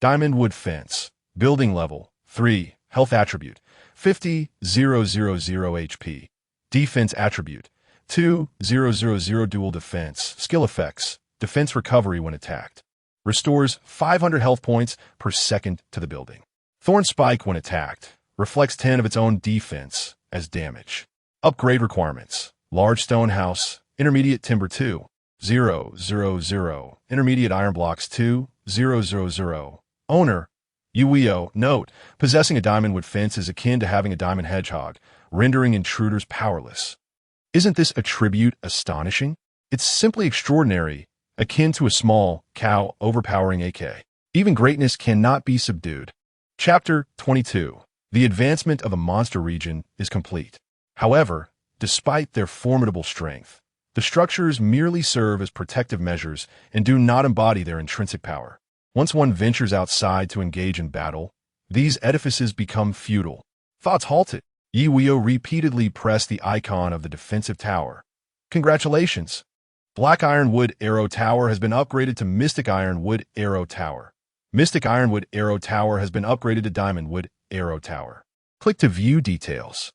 Speaker 1: Diamondwood fence. Building level 3. Health attribute 50,000 HP. Defense attribute 2,000 dual defense. Skill effects. Defense recovery when attacked. Restores 500 health points per second to the building. Thorn spike when attacked. Reflects 10 of its own defense as damage. Upgrade requirements. Large stone house. Intermediate timber 2,000. Intermediate iron blocks 2,000. Owner. Ye Wuyou. Note, possessing a diamondwood fence is akin to having a diamond hedgehog, rendering intruders powerless. Isn't this attribute astonishing? It's simply extraordinary, akin to a small cow overpowering AK. Even greatness cannot be subdued. Chapter 22. The advancement of the monster region is complete. However, despite their formidable strength, the structures merely serve as protective measures and do not embody their intrinsic power. Once one ventures outside to engage in battle, these edifices become futile. Thoughts halted. Ye Wuyou repeatedly pressed the icon of the defensive tower. Congratulations! Black Ironwood Arrow Tower has been upgraded to Mystic Ironwood Arrow Tower. Mystic Ironwood Arrow Tower has been upgraded to Diamondwood Arrow Tower. Click to view details.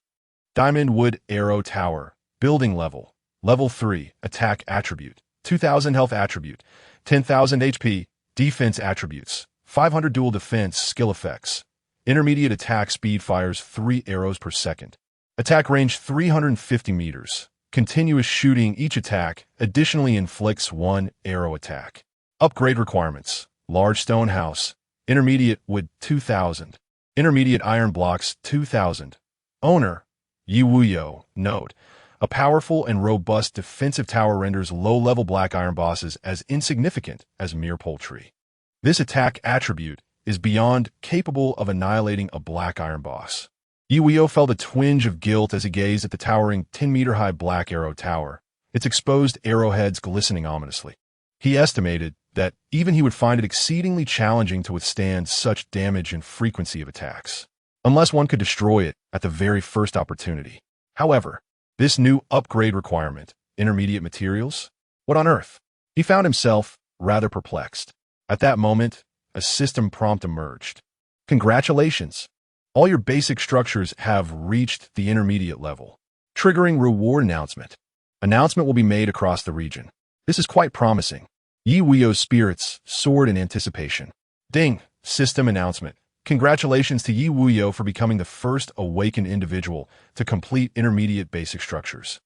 Speaker 1: Diamondwood Arrow Tower. Building level. Level 3. Attack attribute. 2,000 health attribute. 10,000 HP. Defense attributes. 500 dual defense skill effects. Intermediate attack speed fires 3 arrows per second. Attack range 350 meters. Continuous shooting each attack additionally inflicts 1 arrow attack. Upgrade requirements. Large stone house. Intermediate wood 2000. Intermediate iron blocks 2000. Owner. Ye Wuyou. Note. A powerful and robust defensive tower renders low-level black iron bosses as insignificant as mere poultry. This attack attribute is beyond capable of annihilating a black iron boss. Ye Wuyou felt a twinge of guilt as he gazed at the towering 10-meter-high black arrow tower, its exposed arrowheads glistening ominously. He estimated that even he would find it exceedingly challenging to withstand such damage and frequency of attacks, unless one could destroy it at the very first opportunity. However, this new upgrade requirement, intermediate materials? What on earth? He found himself rather perplexed. At that moment, a system prompt emerged. Congratulations! All your basic structures have reached the intermediate level. Triggering reward announcement. Announcement will be made across the region. This is quite promising. Ye Wuyou's spirits soared in anticipation. Ding! System announcement. Congratulations to Ye Wuyou for becoming the first awakened individual to complete intermediate basic structures.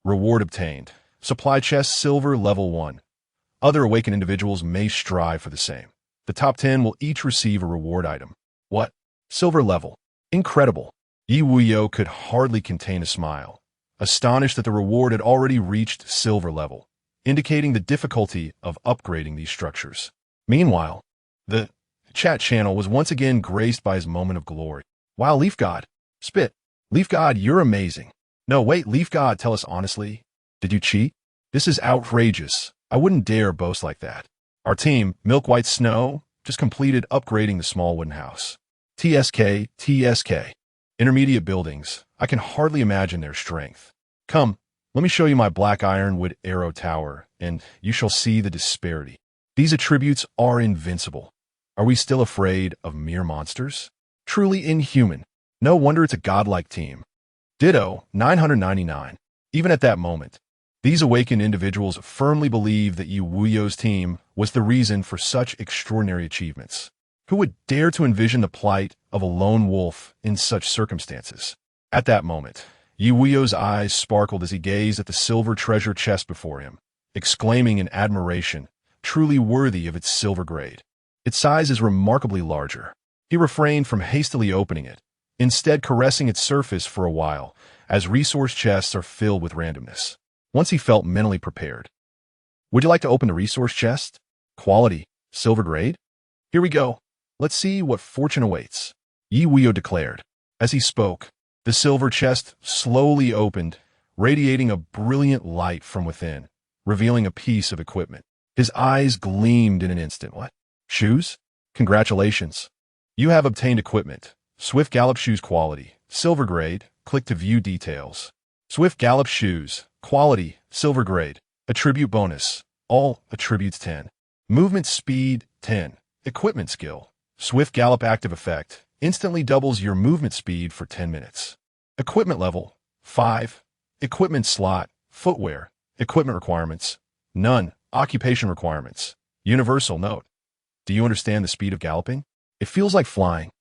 Speaker 1: Reward obtained. Supply chest silver level 1. Other awakened individuals may strive for the same. The top 10 will each receive a reward item. What? Silver level. Incredible. Ye Wuyou could hardly contain a smile, astonished that the reward had already reached silver level, indicating the difficulty of upgrading these structures. Meanwhile, the chat channel was once again graced by his moment of glory. Wow, Leaf God. Spit. Leaf God, you're amazing. No, wait, Leaf God, tell us honestly. Did you cheat? This is outrageous. I wouldn't dare boast like that. Our team, Milk White Snow, just completed upgrading the small wooden house. TSK. Intermediate buildings. I can hardly imagine their strength. Come, let me show you my black ironwood arrow tower, and you shall see the disparity. These attributes are invincible. Are we still afraid of mere monsters? Truly inhuman. No wonder it's a godlike team. Ditto, 999. Even at that moment, these awakened individuals firmly believed that Ye Wuyou's team was the reason for such extraordinary achievements. Who would dare to envision the plight of a lone wolf in such circumstances? At that moment, Ye Wuyou's eyes sparkled as he gazed at the silver treasure chest before him, exclaiming in admiration, truly worthy of its silver grade. Its size is remarkably larger. He refrained from hastily opening it, instead caressing its surface for a while, as resource chests are filled with randomness. Once he felt mentally prepared. Would you like to open the resource chest? Quality, silver grade? Here we go. Let's see what fortune awaits. Ye Wuyou declared. As he spoke, the silver chest slowly opened, radiating a brilliant light from within, revealing a piece of equipment. His eyes gleamed in an instant. What? Shoes? Congratulations. You have obtained equipment. Swift Gallop Shoes Quality, silver grade. Click to view details. Swift Gallop Shoes, quality, silver grade. Attribute bonus, all attributes 10. Movement speed, 10. Equipment skill. Swift Gallop active effect, instantly doubles your movement speed for 10 minutes. Equipment level, 5. Equipment slot, footwear. Equipment requirements, none. Occupation requirements, universal. Note. Do you understand the speed of galloping? It feels like flying.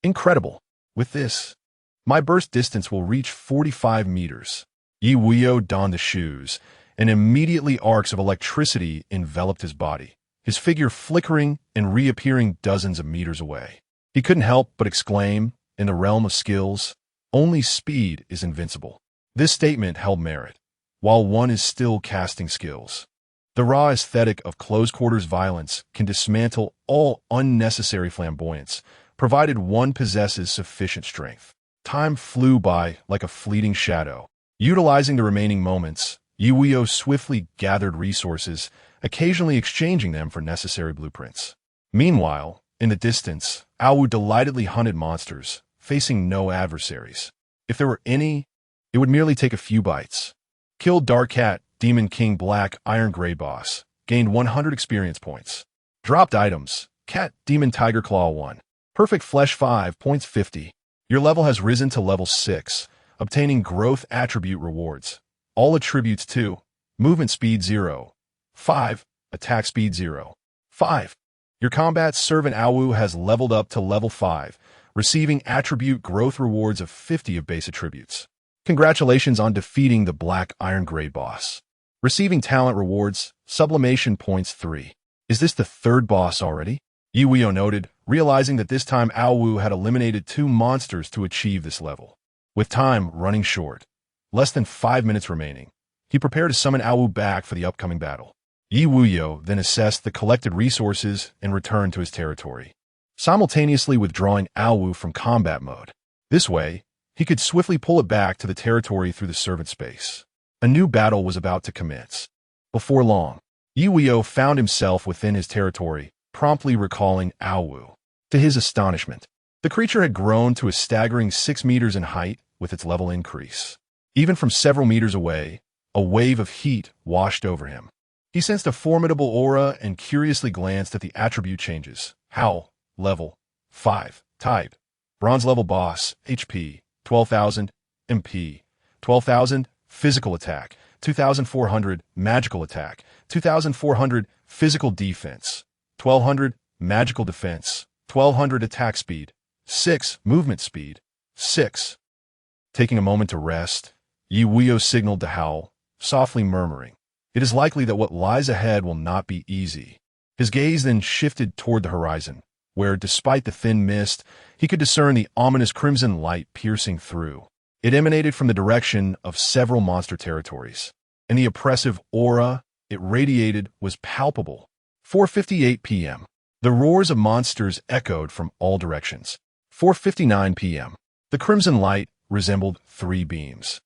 Speaker 1: Incredible. With this, my burst distance will reach 45 meters. Ye Wuyou donned the shoes, and immediately arcs of electricity enveloped his body, his figure flickering and reappearing dozens of meters away. He couldn't help but exclaim, in the realm of skills, only speed is invincible. This statement held merit, while one is still casting skills. The raw aesthetic of close-quarters violence can dismantle all unnecessary flamboyance, provided one possesses sufficient strength. Time flew by like a fleeting shadow. Utilizing the remaining moments, Ye Wuyou swiftly gathered resources, occasionally exchanging them for necessary blueprints. Meanwhile, in the distance, Awu delightedly hunted monsters, facing no adversaries. If there were any, it would merely take a few bites. Killed Dark Cat, Demon King Black, Iron Gray Boss. Gained 100 experience points. Dropped items. Cat, Demon Tiger Claw 1. Perfect Flesh 5 points 50. Your level has risen to level 6, obtaining growth attribute rewards. All attributes 2. Movement speed 0. 5. Attack speed 0. 5. Your combat servant Awu has leveled up to level 5, receiving attribute growth rewards of 50 of base attributes. Congratulations on defeating the Black Iron grade boss. Receiving talent rewards, sublimation points 3. Is this the third boss already? Ye Wuyou noted, realizing that this time Awu had eliminated 2 monsters to achieve this level. With time running short, less than 5 minutes remaining, he prepared to summon Awu back for the upcoming battle. Ye Wuyou then assessed the collected resources and returned to his territory, simultaneously withdrawing Awu from combat mode. This way, he could swiftly pull it back to the territory through the servant space. A new battle was about to commence. Before long, Ye Wuyou found himself within his territory, promptly recalling Awu. To his astonishment, the creature had grown to a staggering 6 meters in height with its level increase. Even from several meters away, a wave of heat washed over him. He sensed a formidable aura and curiously glanced at the attribute changes. Howl, level 5, type, bronze level boss, HP, 12,000, MP, 12,000, physical attack, 2,400, magical attack, 2,400, physical defense, 1,200, magical defense, 1,200 attack speed, 6, movement speed, 6. Taking a moment to rest, Ye Wuyou signaled to Howl, softly murmuring, "It is likely that what lies ahead will not be easy." His gaze then shifted toward the horizon, where, despite the thin mist, he could discern the ominous crimson light piercing through. It emanated from the direction of several monster territories, and the oppressive aura it radiated was palpable. 4:58 p.m. The roars of monsters echoed from all directions. 4:59 p.m. The crimson light resembled 3 beams,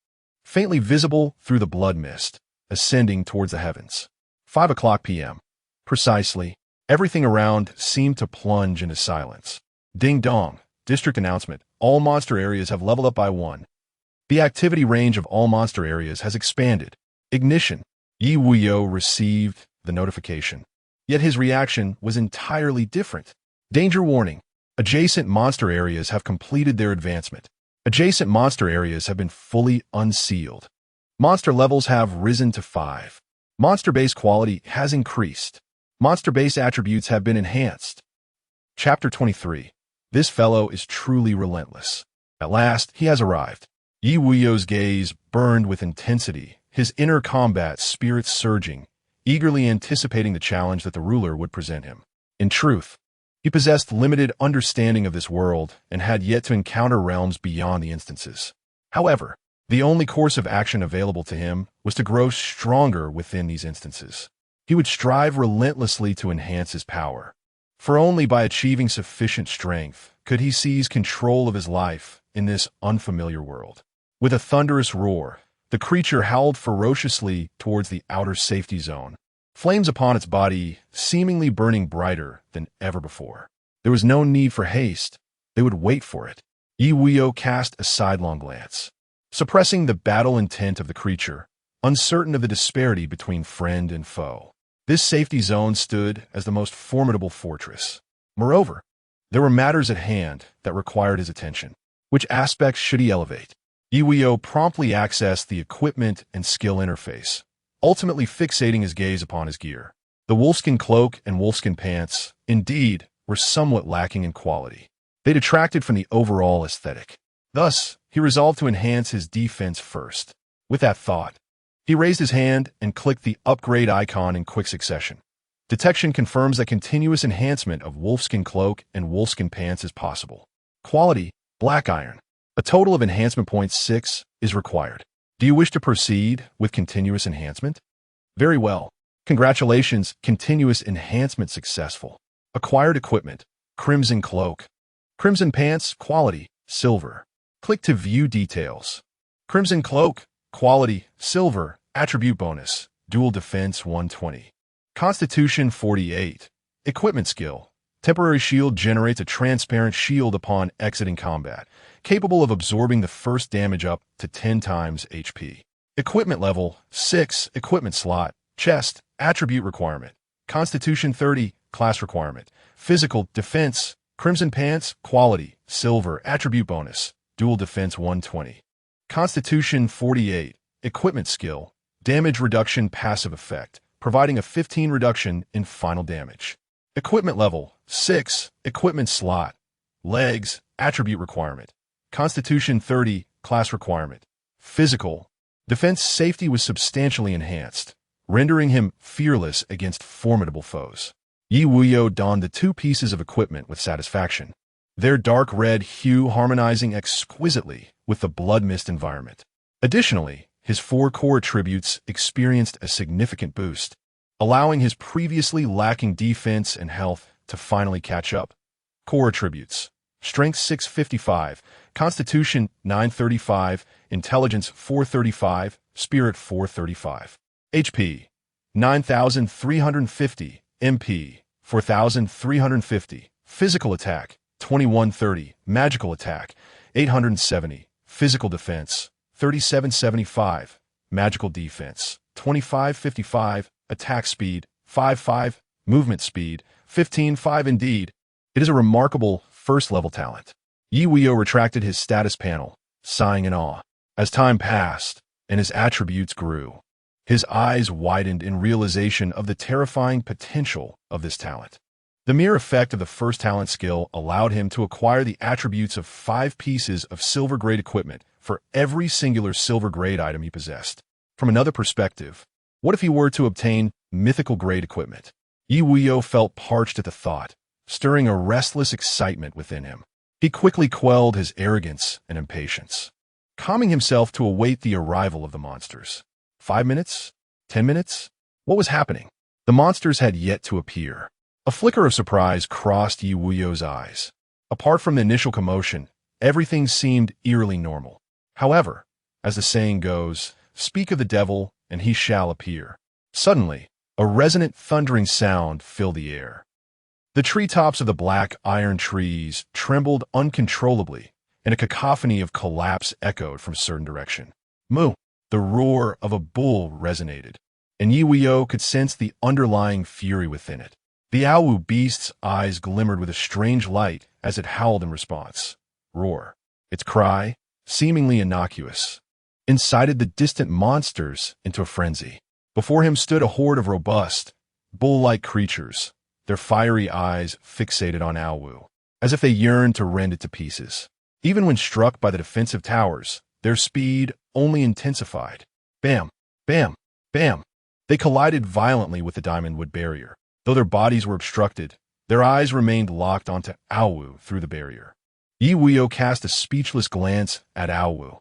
Speaker 1: faintly visible through the blood mist, ascending towards the heavens. 5 o'clock p.m. Precisely, everything around seemed to plunge into silence. Ding dong, district announcement. All monster areas have leveled up by 1. The activity range of all monster areas has expanded. Ignition. Ye Wuyou received the notification. Yet his reaction was entirely different. Danger warning. Adjacent monster areas have completed their advancement. Adjacent monster areas have been fully unsealed. Monster levels have risen to 5. Monster base quality has increased. Monster base attributes have been enhanced. Chapter 23. This fellow is truly relentless. At last, he has arrived. Ye Wuyou's gaze burned with intensity, his inner combat spirit surging, eagerly anticipating the challenge that the ruler would present him. In truth, he possessed limited understanding of this world and had yet to encounter realms beyond the instances. However, the only course of action available to him was to grow stronger within these instances. He would strive relentlessly to enhance his power, for only by achieving sufficient strength could he seize control of his life in this unfamiliar world. With a thunderous roar, the creature howled ferociously towards the outer safety zone, flames upon its body seemingly burning brighter than ever before. There was no need for haste. They would wait for it. Ye Wuyou cast a sidelong glance, suppressing the battle intent of the creature, uncertain of the disparity between friend and foe. This safety zone stood as the most formidable fortress. Moreover, there were matters at hand that required his attention. Which aspects should he elevate? Ye Wuyou promptly accessed the equipment and skill interface, ultimately fixating his gaze upon his gear. The wolfskin cloak and wolfskin pants, indeed, were somewhat lacking in quality. They detracted from the overall aesthetic. Thus, he resolved to enhance his defense first. With that thought, he raised his hand and clicked the upgrade icon in quick succession. Detection confirms that continuous enhancement of wolfskin cloak and wolfskin pants is possible. Quality, black iron. A total of enhancement points 6 is required. Do you wish to proceed with continuous enhancement? Very well. Congratulations, continuous enhancement successful. Acquired equipment, crimson cloak. Crimson pants, quality, silver. Click to view details. Crimson cloak, quality, silver, attribute bonus, dual defense 120. Constitution 48. Equipment skill. Temporary shield generates a transparent shield upon exiting combat, capable of absorbing the first damage up to 10 times HP. Equipment level 6, equipment slot, chest, attribute requirement. Constitution 30, class requirement. Physical defense, crimson pants, quality, silver, attribute bonus, dual defense 120. Constitution 48, equipment skill, damage reduction passive effect, providing a 15 reduction in final damage. Equipment level 6, equipment slot, legs, attribute requirement. Constitution 30, class requirement. Physical. Defense safety was substantially enhanced, rendering him fearless against formidable foes. Ye Wuyou donned the two pieces of equipment with satisfaction, their dark red hue harmonizing exquisitely with the blood mist environment. Additionally, his 4 core attributes experienced a significant boost, allowing his previously lacking defense and health to finally catch up. Core attributes: Strength 655, Constitution 935, Intelligence 435, Spirit 435. HP 9,350, MP 4,350, Physical Attack 2130, Magical Attack 870, Physical Defense 3775, Magical Defense 2555, Attack Speed 55, Movement Speed 15.5. Indeed, it is a remarkable first-level talent. Ye Wuyou retracted his status panel, sighing in awe. As time passed and his attributes grew, his eyes widened in realization of the terrifying potential of this talent. The mere effect of the first talent skill allowed him to acquire the attributes of 5 pieces of silver-grade equipment for every singular silver-grade item he possessed. From another perspective, what if he were to obtain mythical-grade equipment? Ye Wuyou felt parched at the thought, stirring a restless excitement within him. He quickly quelled his arrogance and impatience, calming himself to await the arrival of the monsters. 5 minutes? 10 minutes? What was happening? The monsters had yet to appear. A flicker of surprise crossed Ye Wuyou's eyes. Apart from the initial commotion, everything seemed eerily normal. However, as the saying goes, speak of the devil and he shall appear. Suddenly, a resonant thundering sound filled the air. The treetops of the black iron trees trembled uncontrollably, and a cacophony of collapse echoed from a certain direction. Moo! The roar of a bull resonated, and Ye Wuyou could sense the underlying fury within it. The Awu beast's eyes glimmered with a strange light as it howled in response. Roar. Its cry, seemingly innocuous, incited the distant monsters into a frenzy. Before him stood a horde of robust, bull-like creatures, their fiery eyes fixated on Awu, as if they yearned to rend it to pieces. Even when struck by the defensive towers, their speed only intensified. Bam! Bam! Bam! They collided violently with the diamond-wood barrier. Though their bodies were obstructed, their eyes remained locked onto Awu through the barrier. Ye Wuyou cast a speechless glance at Awu.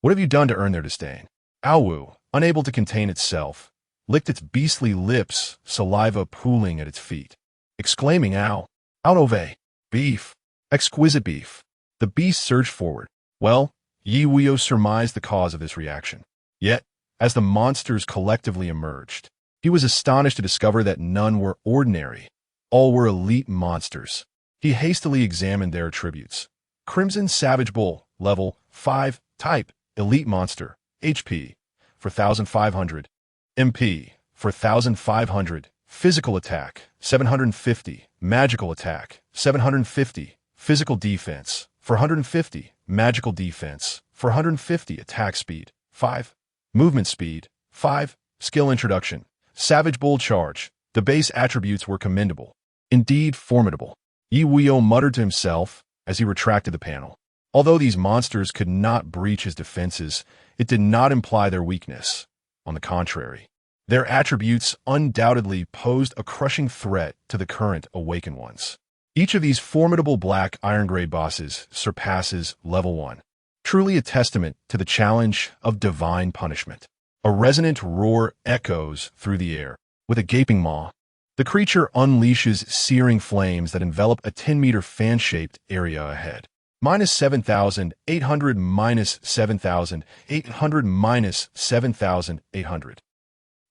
Speaker 1: What have you done to earn their disdain? Awu, unable to contain itself, licked its beastly lips, saliva pooling at its feet, exclaiming, "Ow! Out ove! Beef! Exquisite beef!" The beast surged forward. Well, Ye Wuyou surmised the cause of this reaction. Yet, as the monsters collectively emerged, he was astonished to discover that none were ordinary. All were elite monsters. He hastily examined their attributes. Crimson Savage Bull, level 5, type, elite monster, HP, 4,500, MP, 4,500, physical attack, 750, magical attack, 750, physical defense, 450, magical defense, 450, attack speed, 5, movement speed, 5, skill introduction, Savage Bull Charge. The base attributes were commendable. Indeed formidable. Ye Wuyou muttered to himself as he retracted the panel. Although these monsters could not breach his defenses, it did not imply their weakness. On the contrary, their attributes undoubtedly posed a crushing threat to the current awakened ones. Each of these formidable black iron-grade bosses surpasses level 1. Truly a testament to the challenge of divine punishment. A resonant roar echoes through the air. With a gaping maw, the creature unleashes searing flames that envelop a 10-meter fan-shaped area ahead. Minus 7,800, minus 7,800, minus 7,800.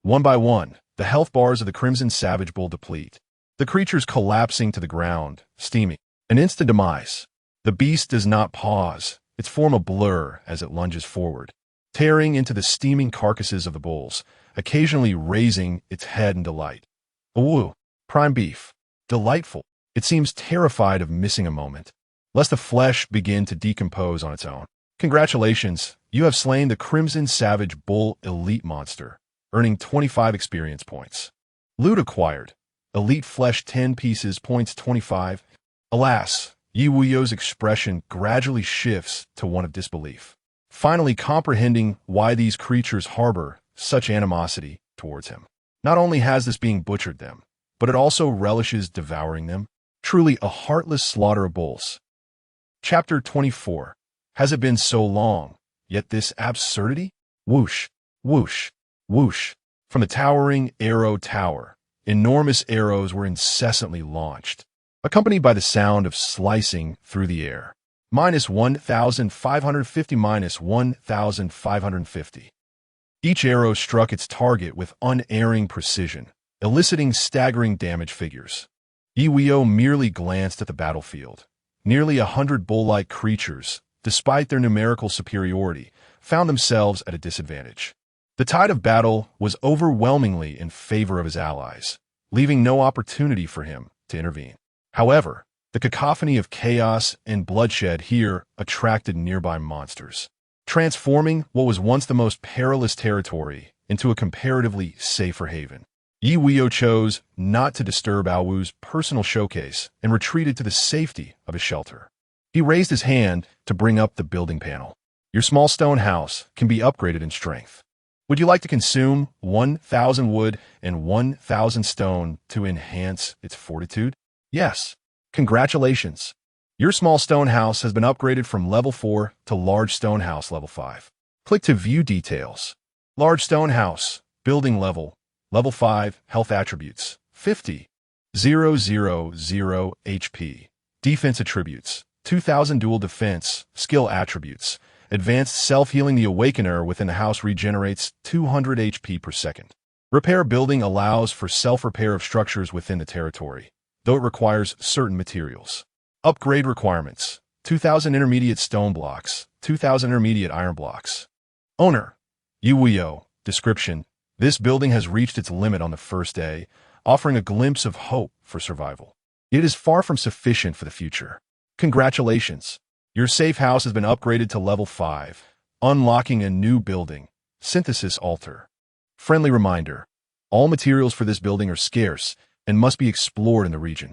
Speaker 1: One by one, the health bars of the Crimson Savage Bull deplete. The creature's collapsing to the ground, steaming. An instant demise. The beast does not pause, its form a blur as it lunges forward, tearing into the steaming carcasses of the bulls, occasionally raising its head in delight. Ooh, prime beef. Delightful. It seems terrified of missing a moment, lest the flesh begin to decompose on its own. Congratulations, you have slain the Crimson Savage Bull Elite Monster, earning 25 experience points. Loot acquired. Elite Flesh 10 pieces, points 25. Alas, Ye Wuyou's expression gradually shifts to one of disbelief. finally comprehending why these creatures harbor such animosity towards him. Not only has this being butchered them, but it also relishes devouring them. Truly a heartless slaughter of bulls. Chapter 24. Has it been so long, yet this absurdity? Whoosh, whoosh, whoosh. From the towering arrow tower, enormous arrows were incessantly launched, accompanied by the sound of slicing through the air. Minus 1,550, minus 1,550. Each arrow struck its target with unerring precision, eliciting staggering damage figures. Ye Wuyou merely glanced at the battlefield. Nearly 100 bull-like creatures, despite their numerical superiority, found themselves at a disadvantage. The tide of battle was overwhelmingly in favor of his allies, leaving no opportunity for him to intervene. However, the cacophony of chaos and bloodshed here attracted nearby monsters, transforming what was once the most perilous territory into a comparatively safer haven. Ye Wuyou chose not to disturb Awu's personal showcase and retreated to the safety of his shelter. He raised his hand to bring up the building panel. Your small stone house can be upgraded in strength. Would you like to consume 1,000 wood and 1,000 stone to enhance its fortitude? Yes. Congratulations. Your small stone house has been upgraded from level 4 to large stone house level 5. Click to view details. Large stone house, building level, level 5, health attributes, 50. 000 HP. Defense attributes, 2000 dual defense, skill attributes. Advanced self-healing. The awakener within the house regenerates 200 HP per second. Repair building allows for self-repair of structures within the territory, though it requires certain materials. Upgrade requirements: 2,000 intermediate stone blocks, 2,000 intermediate iron blocks. Owner: Ye Wuyou. Description: this building has reached its limit on the first day, offering a glimpse of hope for survival. It is far from sufficient for the future. Congratulations. Your safe house has been upgraded to level 5, unlocking a new building. Synthesis altar. Friendly reminder: all materials for this building are scarce and must be explored in the region.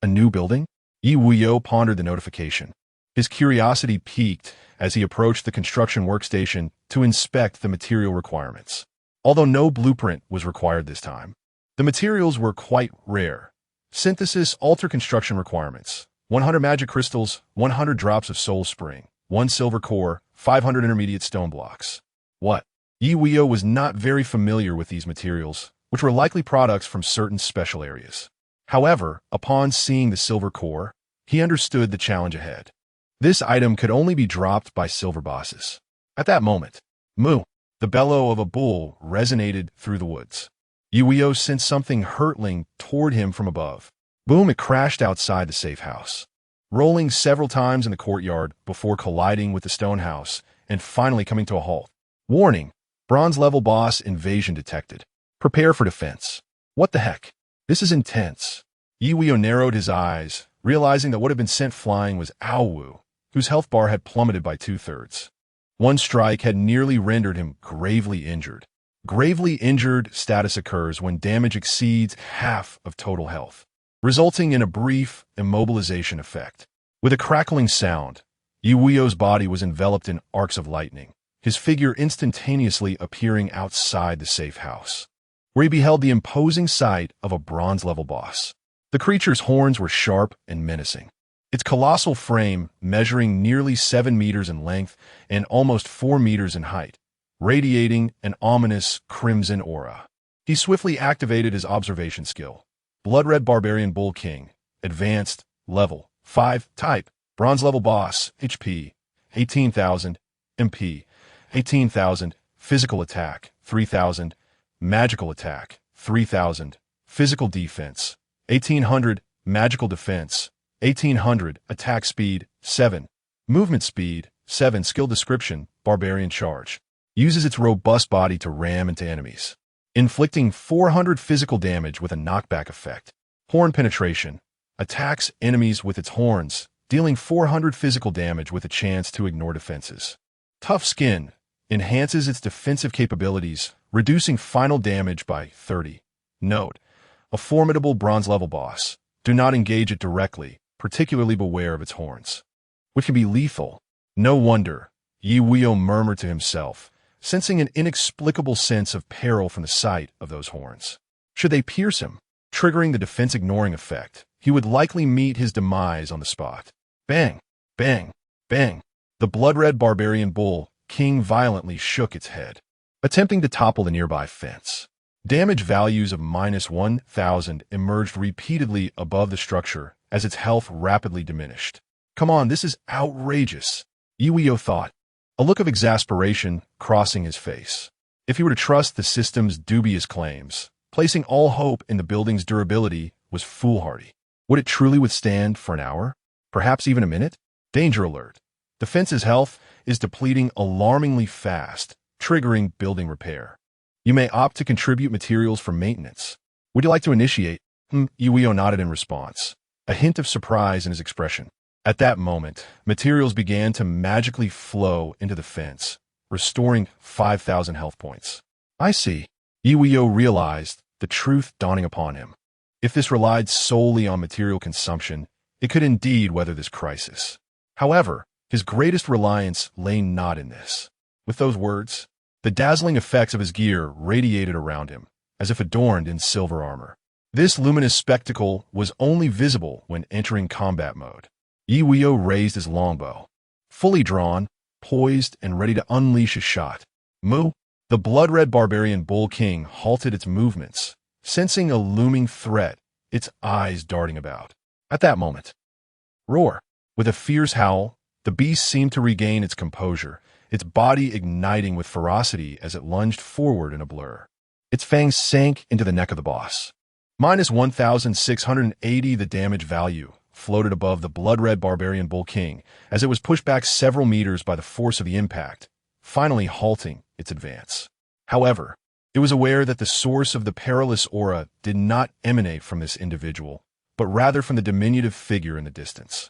Speaker 1: A new building? Ye Wuyou pondered the notification. His curiosity piqued as he approached the construction workstation to inspect the material requirements. Although no blueprint was required this time, the materials were quite rare. Synthesis altar construction requirements: 100 magic crystals, 100 drops of soul spring, 1 silver core, 500 intermediate stone blocks. What? Ye Wuyou was not very familiar with these materials, which were likely products from certain special areas. However, upon seeing the silver core, he understood the challenge ahead. This item could only be dropped by silver bosses. At that moment, moo, the bellow of a bull resonated through the woods. Ye Wuyou sensed something hurtling toward him from above. Boom, it crashed outside the safe house, rolling several times in the courtyard before colliding with the stone house and finally coming to a halt. Warning: bronze level boss invasion detected. Prepare for defense. What the heck? This is intense. Ye Wuyou narrowed his eyes, realizing that what had been sent flying was Awu, whose health bar had plummeted by 2/3. One strike had nearly rendered him gravely injured. Gravely injured status occurs when damage exceeds half of total health, resulting in a brief immobilization effect. With a crackling sound, Ye Wuyou's body was enveloped in arcs of lightning, his figure instantaneously appearing outside the safe house, where he beheld the imposing sight of a bronze-level boss. The creature's horns were sharp and menacing, its colossal frame measuring nearly 7 meters in length and almost 4 meters in height, radiating an ominous crimson aura. He swiftly activated his observation skill. Blood-Red Barbarian Bull King, Advanced, Level 5, Type, Bronze Level Boss, HP, 18,000, MP, 18,000, Physical Attack, 3,000, Magical Attack, 3,000, Physical Defense, 1,800, Magical Defense, 1,800, Attack Speed, 7, Movement Speed, 7, Skill Description, Barbarian Charge. Uses its robust body to ram into enemies, inflicting 400 physical damage with a knockback effect. Horn Penetration. Attacks enemies with its horns, dealing 400 physical damage with a chance to ignore defenses. Tough Skin. Enhances its defensive capabilities, reducing final damage by 30. Note: a formidable bronze-level boss. Do not engage it directly, particularly beware of its horns, which can be lethal. No wonder Ye Wuyou murmured to himself, sensing an inexplicable sense of peril from the sight of those horns. Should they pierce him, triggering the defense-ignoring effect, he would likely meet his demise on the spot. Bang! Bang! Bang! The blood-red barbarian bull king violently shook its head, attempting to topple the nearby fence. Damage values of -1,000 emerged repeatedly above the structure as its health rapidly diminished. Come on, this is outrageous, Ye Wuyou thought, a look of exasperation crossing his face. If he were to trust the system's dubious claims, placing all hope in the building's durability was foolhardy. Would it truly withstand for an hour? Perhaps even a minute? Danger alert. The fence's health is depleting alarmingly fast, triggering building repair. You may opt to contribute materials for maintenance. Would you like to initiate? Ye Wuyou nodded in response, a hint of surprise in his expression. At that moment, materials began to magically flow into the fence, restoring 5,000 health points. I see. Ye Wuyou realized the truth dawning upon him. If this relied solely on material consumption, it could indeed weather this crisis. However, his greatest reliance lay not in this. With those words, the dazzling effects of his gear radiated around him, as if adorned in silver armor. This luminous spectacle was only visible when entering combat mode. Ye Wuyou raised his longbow, fully drawn, poised, and ready to unleash a shot. Moo! The blood-red barbarian bull king halted its movements, sensing a looming threat, its eyes darting about. At that moment, roar! With a fierce howl, the beast seemed to regain its composure, its body igniting with ferocity as it lunged forward in a blur. Its fangs sank into the neck of the boss. -1,680 the damage value floated above the blood-red barbarian bull king as it was pushed back several meters by the force of the impact, finally halting its advance. However, it was aware that the source of the perilous aura did not emanate from this individual, but rather from the diminutive figure in the distance.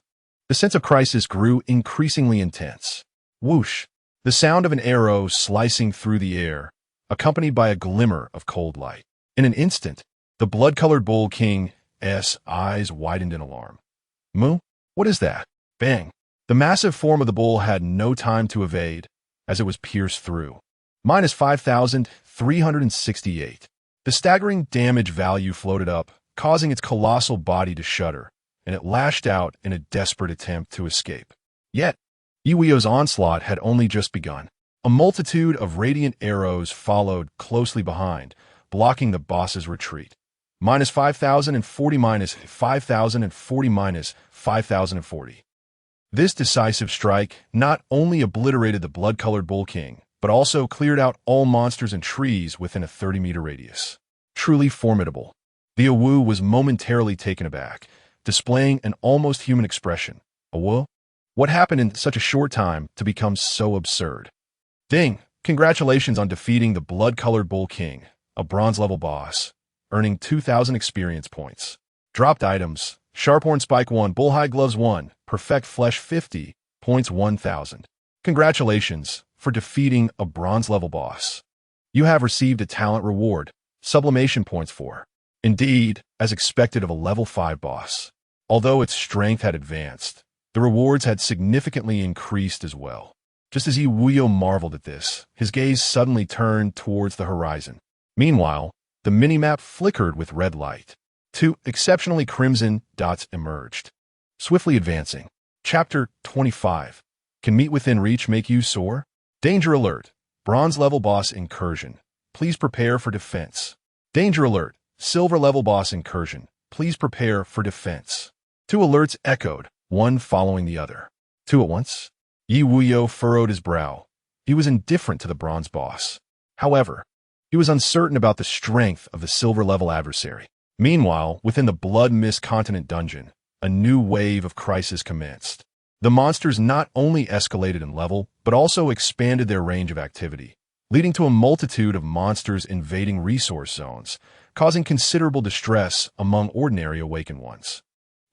Speaker 1: The sense of crisis grew increasingly intense. Whoosh! The sound of an arrow slicing through the air, accompanied by a glimmer of cold light. In an instant, the blood-colored bull king's eyes widened in alarm. Moo? What is that? Bang! The massive form of the bull had no time to evade, as it was pierced through. -5,368. The staggering damage value floated up, causing its colossal body to shudder, and it lashed out in a desperate attempt to escape. Yet, Ye Wuyou's onslaught had only just begun. A multitude of radiant arrows followed closely behind, blocking the boss's retreat. -5,040 -5,040 -5,040. This decisive strike not only obliterated the blood-colored bull king, but also cleared out all monsters and trees within a 30-meter radius. Truly formidable. The Awu was momentarily taken aback, displaying an almost human expression. Awu? What happened in such a short time to become so absurd? Ding! Congratulations on defeating the blood-colored bull king, a bronze-level boss, earning 2,000 experience points. Dropped items: Sharphorn Spike 1, Bullhide Gloves 1, Perfect Flesh 50, points 1,000. Congratulations for defeating a bronze-level boss. You have received a talent reward, Sublimation Points 4. Indeed, as expected of a level 5 boss. Although its strength had advanced, the rewards had significantly increased as well. Just as Ye Wuyou marveled at this, his gaze suddenly turned towards the horizon. Meanwhile, the minimap flickered with red light. 2 exceptionally crimson dots emerged. Swiftly advancing. Chapter 25. Can meat within reach make you soar? Danger alert. Bronze-level boss incursion. Please prepare for defense. Danger alert. Silver-level boss incursion. Please prepare for defense. 2 alerts echoed, one following the other. 2 at once? Ye Wuyou furrowed his brow. He was indifferent to the bronze boss. However, he was uncertain about the strength of the silver-level adversary. Meanwhile, within the Blood Mist Continent dungeon, a new wave of crisis commenced. The monsters not only escalated in level, but also expanded their range of activity, leading to a multitude of monsters invading resource zones, causing considerable distress among ordinary awakened ones.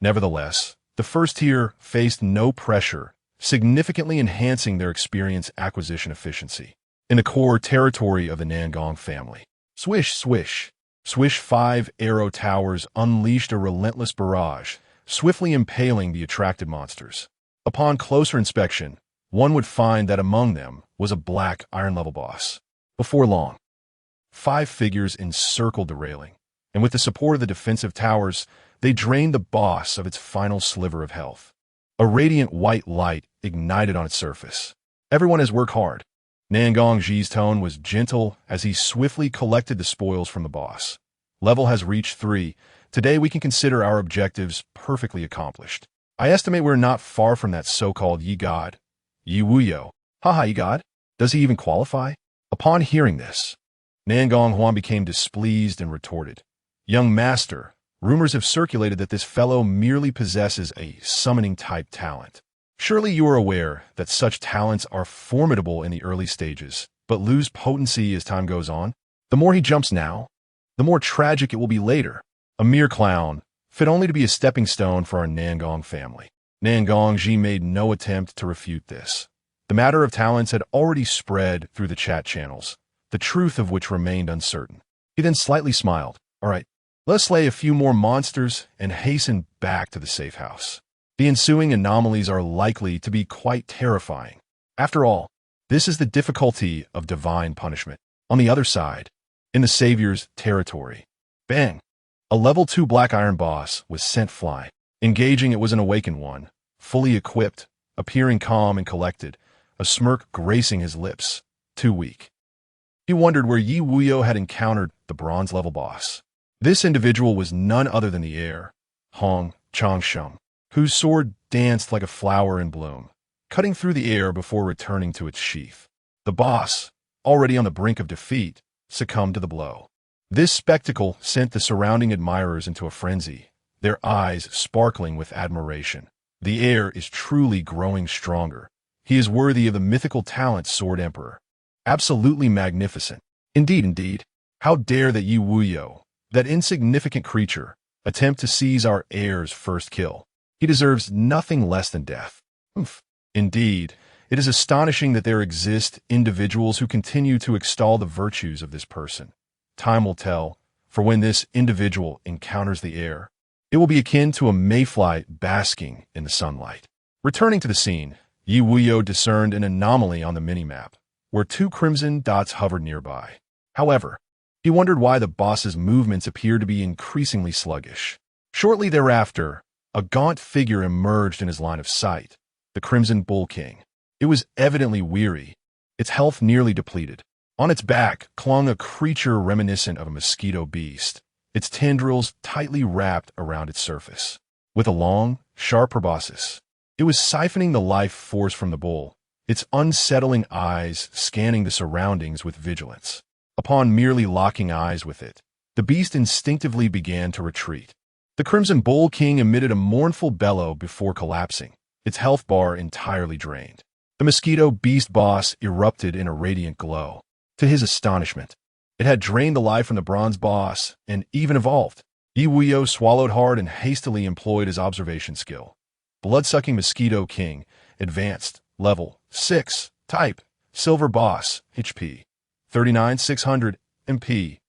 Speaker 1: Nevertheless, the first tier faced no pressure, significantly enhancing their experience acquisition efficiency. In the core territory of the Nangong family, swish, swish, swish 5 arrow towers unleashed a relentless barrage, swiftly impaling the attracted monsters. Upon closer inspection, one would find that among them was a black iron-level boss. Before long, 5 figures encircled the railing, and with the support of the defensive towers, they drained the boss of its final sliver of health. A radiant white light ignited on its surface. Everyone has worked hard. Nangong Ji's tone was gentle as he swiftly collected the spoils from the boss. Level has reached 3. Today we can consider our objectives perfectly accomplished. I estimate we're not far from that so-called Ye God. Ye Wuyou. Haha, Ye God? Does he even qualify? Upon hearing this, Nangong Huan became displeased and retorted. Young master, rumors have circulated that this fellow merely possesses a summoning-type talent. Surely you are aware that such talents are formidable in the early stages, but lose potency as time goes on. The more he jumps now, the more tragic it will be later. A mere clown, fit only to be a stepping stone for our Nangong family. Nangong Ji made no attempt to refute this. The matter of talents had already spread through the chat channels, the truth of which remained uncertain. He then slightly smiled. All right, let's slay a few more monsters and hasten back to the safe house. The ensuing anomalies are likely to be quite terrifying. After all, this is the difficulty of divine punishment. On the other side, in the Savior's territory, bang! A level 2 black iron boss was sent flying. Engaging it was an awakened one, fully equipped, appearing calm and collected, a smirk gracing his lips. Too weak. He wondered where Ye Wuyou had encountered the bronze-level boss. This individual was none other than the heir, Hong Changsheng, whose sword danced like a flower in bloom, cutting through the air before returning to its sheath. The boss, already on the brink of defeat, succumbed to the blow. This spectacle sent the surrounding admirers into a frenzy, their eyes sparkling with admiration. The heir is truly growing stronger. He is worthy of the mythical talent Sword Emperor. Absolutely magnificent. Indeed. How dare that Ye Wuyou, that insignificant creature, attempt to seize our heir's first kill. He deserves nothing less than death. Indeed, it is astonishing that there exist individuals who continue to extol the virtues of this person. Time will tell, for when this individual encounters the heir, it will be akin to a mayfly basking in the sunlight. Returning to the scene, Ye Wuyou discerned an anomaly on the minimap, where 2 crimson dots hovered nearby. However, he wondered why the boss's movements appeared to be increasingly sluggish. Shortly thereafter, a gaunt figure emerged in his line of sight, the Crimson Bull King. It was evidently weary, its health nearly depleted. On its back clung a creature reminiscent of a mosquito beast, its tendrils tightly wrapped around its surface. With a long, sharp proboscis, it was siphoning the life force from the bull, its unsettling eyes scanning the surroundings with vigilance. Upon merely locking eyes with it, the beast instinctively began to retreat. The Crimson Bull King emitted a mournful bellow before collapsing, its health bar entirely drained. The mosquito beast boss erupted in a radiant glow. To his astonishment, it had drained the life from the bronze boss and even evolved. Ye Wuyou swallowed hard and hastily employed his observation skill. Blood-sucking Mosquito King, advanced, level 6, type, silver boss, HP, 39,600, MP,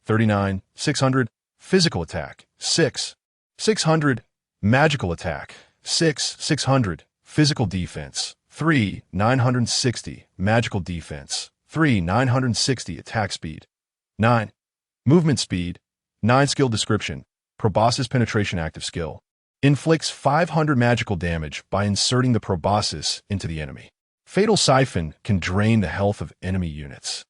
Speaker 1: 39,600, physical attack, 6,600, magical attack, 6,600, physical defense, 3,960, magical defense, 3,960, attack speed, 9, movement speed, 9, skill description, proboscis penetration active skill, inflicts 500 magical damage by inserting the proboscis into the enemy. Fatal Siphon can drain the health of enemy units,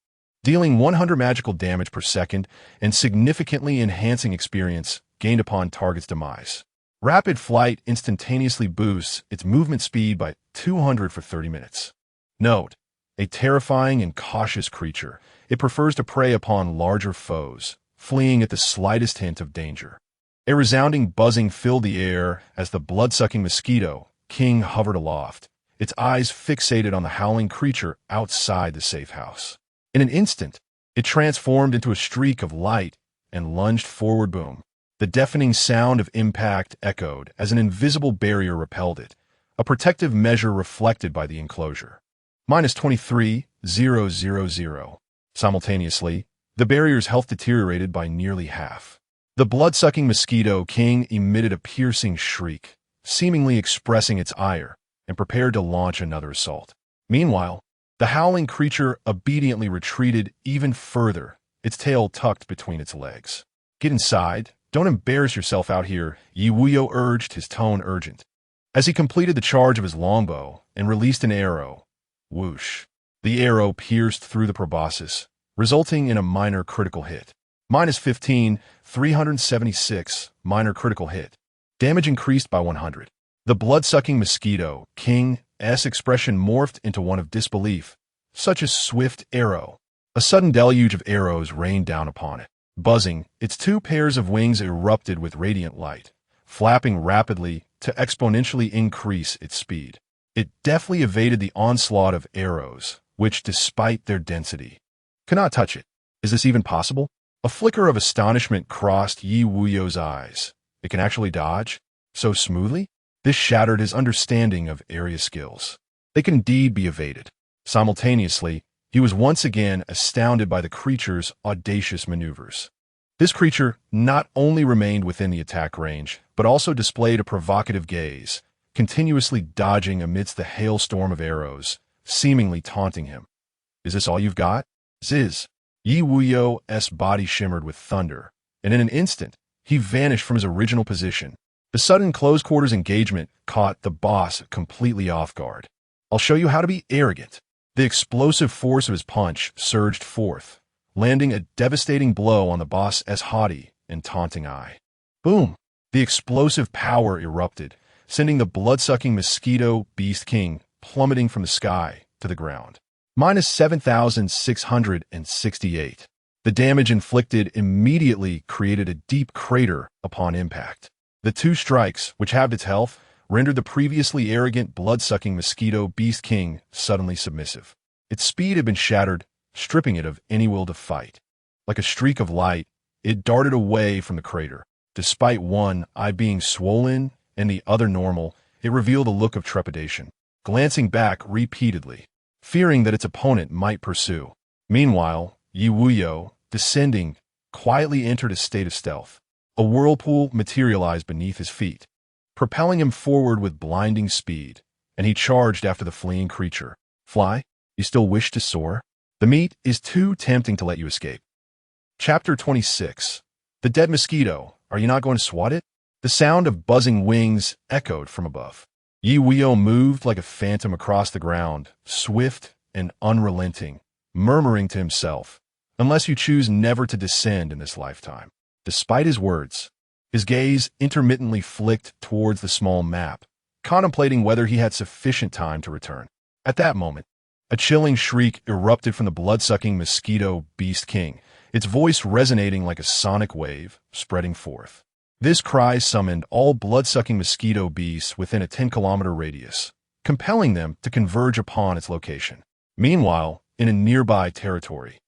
Speaker 1: dealing 100 magical damage per second and significantly enhancing experience gained upon target's demise. Rapid Flight instantaneously boosts its movement speed by 200 for 30 minutes. Note, a terrifying and cautious creature, it prefers to prey upon larger foes, fleeing at the slightest hint of danger. A resounding buzzing filled the air as the blood-sucking Mosquito King hovered aloft, its eyes fixated on the howling creature outside the safe house. In an instant, it transformed into a streak of light and lunged forward. Boom. The deafening sound of impact echoed as an invisible barrier repelled it, a protective measure reflected by the enclosure. Minus 23,000. Simultaneously, the barrier's health deteriorated by nearly half. The blood-sucking Mosquito King emitted a piercing shriek, seemingly expressing its ire, and prepared to launch another assault. Meanwhile, the howling creature obediently retreated even further, its tail tucked between its legs. Get inside. Don't embarrass yourself out here, Ye Wuyou urged, his tone urgent. As he completed the charge of his longbow and released an arrow, whoosh, the arrow pierced through the proboscis, resulting in a minor critical hit. -15, 376, minor critical hit. Damage increased by 100. The blood-sucking mosquito King's expression morphed into one of disbelief, such as swift arrow. A sudden deluge of arrows rained down upon it. Buzzing, its two pairs of wings erupted with radiant light, flapping rapidly to exponentially increase its speed. It deftly evaded the onslaught of arrows, which, despite their density, could not touch it. Is this even possible? A flicker of astonishment crossed Ye Wuyou's eyes. It can actually dodge? So smoothly? This shattered his understanding of area skills. They can indeed be evaded. Simultaneously, he was once again astounded by the creature's audacious maneuvers. This creature not only remained within the attack range, but also displayed a provocative gaze, continuously dodging amidst the hailstorm of arrows, seemingly taunting him. Is this all you've got? Ziz. Ye Wuyou's body shimmered with thunder, and in an instant, he vanished from his original position. The sudden close-quarters engagement caught the boss completely off guard. I'll show you how to be arrogant. The explosive force of his punch surged forth, landing a devastating blow on the boss's haughty and taunting eye. Boom! The explosive power erupted, sending the blood-sucking mosquito beast king plummeting from the sky to the ground. -7,668. The damage inflicted immediately created a deep crater upon impact. The two strikes, which halved its health, rendered the previously arrogant blood-sucking mosquito beast king suddenly submissive. Its speed had been shattered, stripping it of any will to fight. Like a streak of light, it darted away from the crater. Despite one eye being swollen and the other normal, it revealed a look of trepidation, glancing back repeatedly, fearing that its opponent might pursue. Meanwhile, Ye Wuyou, descending, quietly entered a state of stealth. A whirlpool materialized beneath his feet, propelling him forward with blinding speed, and he charged after the fleeing creature. Fly? You still wish to soar? The meat is too tempting to let you escape. Chapter 26. The dead mosquito. Are you not going to swat it? The sound of buzzing wings echoed from above. Ye Wuyou moved like a phantom across the ground, swift and unrelenting, murmuring to himself, unless you choose never to descend in this lifetime. Despite his words, his gaze intermittently flicked towards the small map, contemplating whether he had sufficient time to return. At that moment, a chilling shriek erupted from the blood-sucking mosquito beast king, its voice resonating like a sonic wave, spreading forth. This cry summoned all blood-sucking mosquito beasts within a 10-kilometer radius, compelling them to converge upon its location. Meanwhile, in a nearby territory,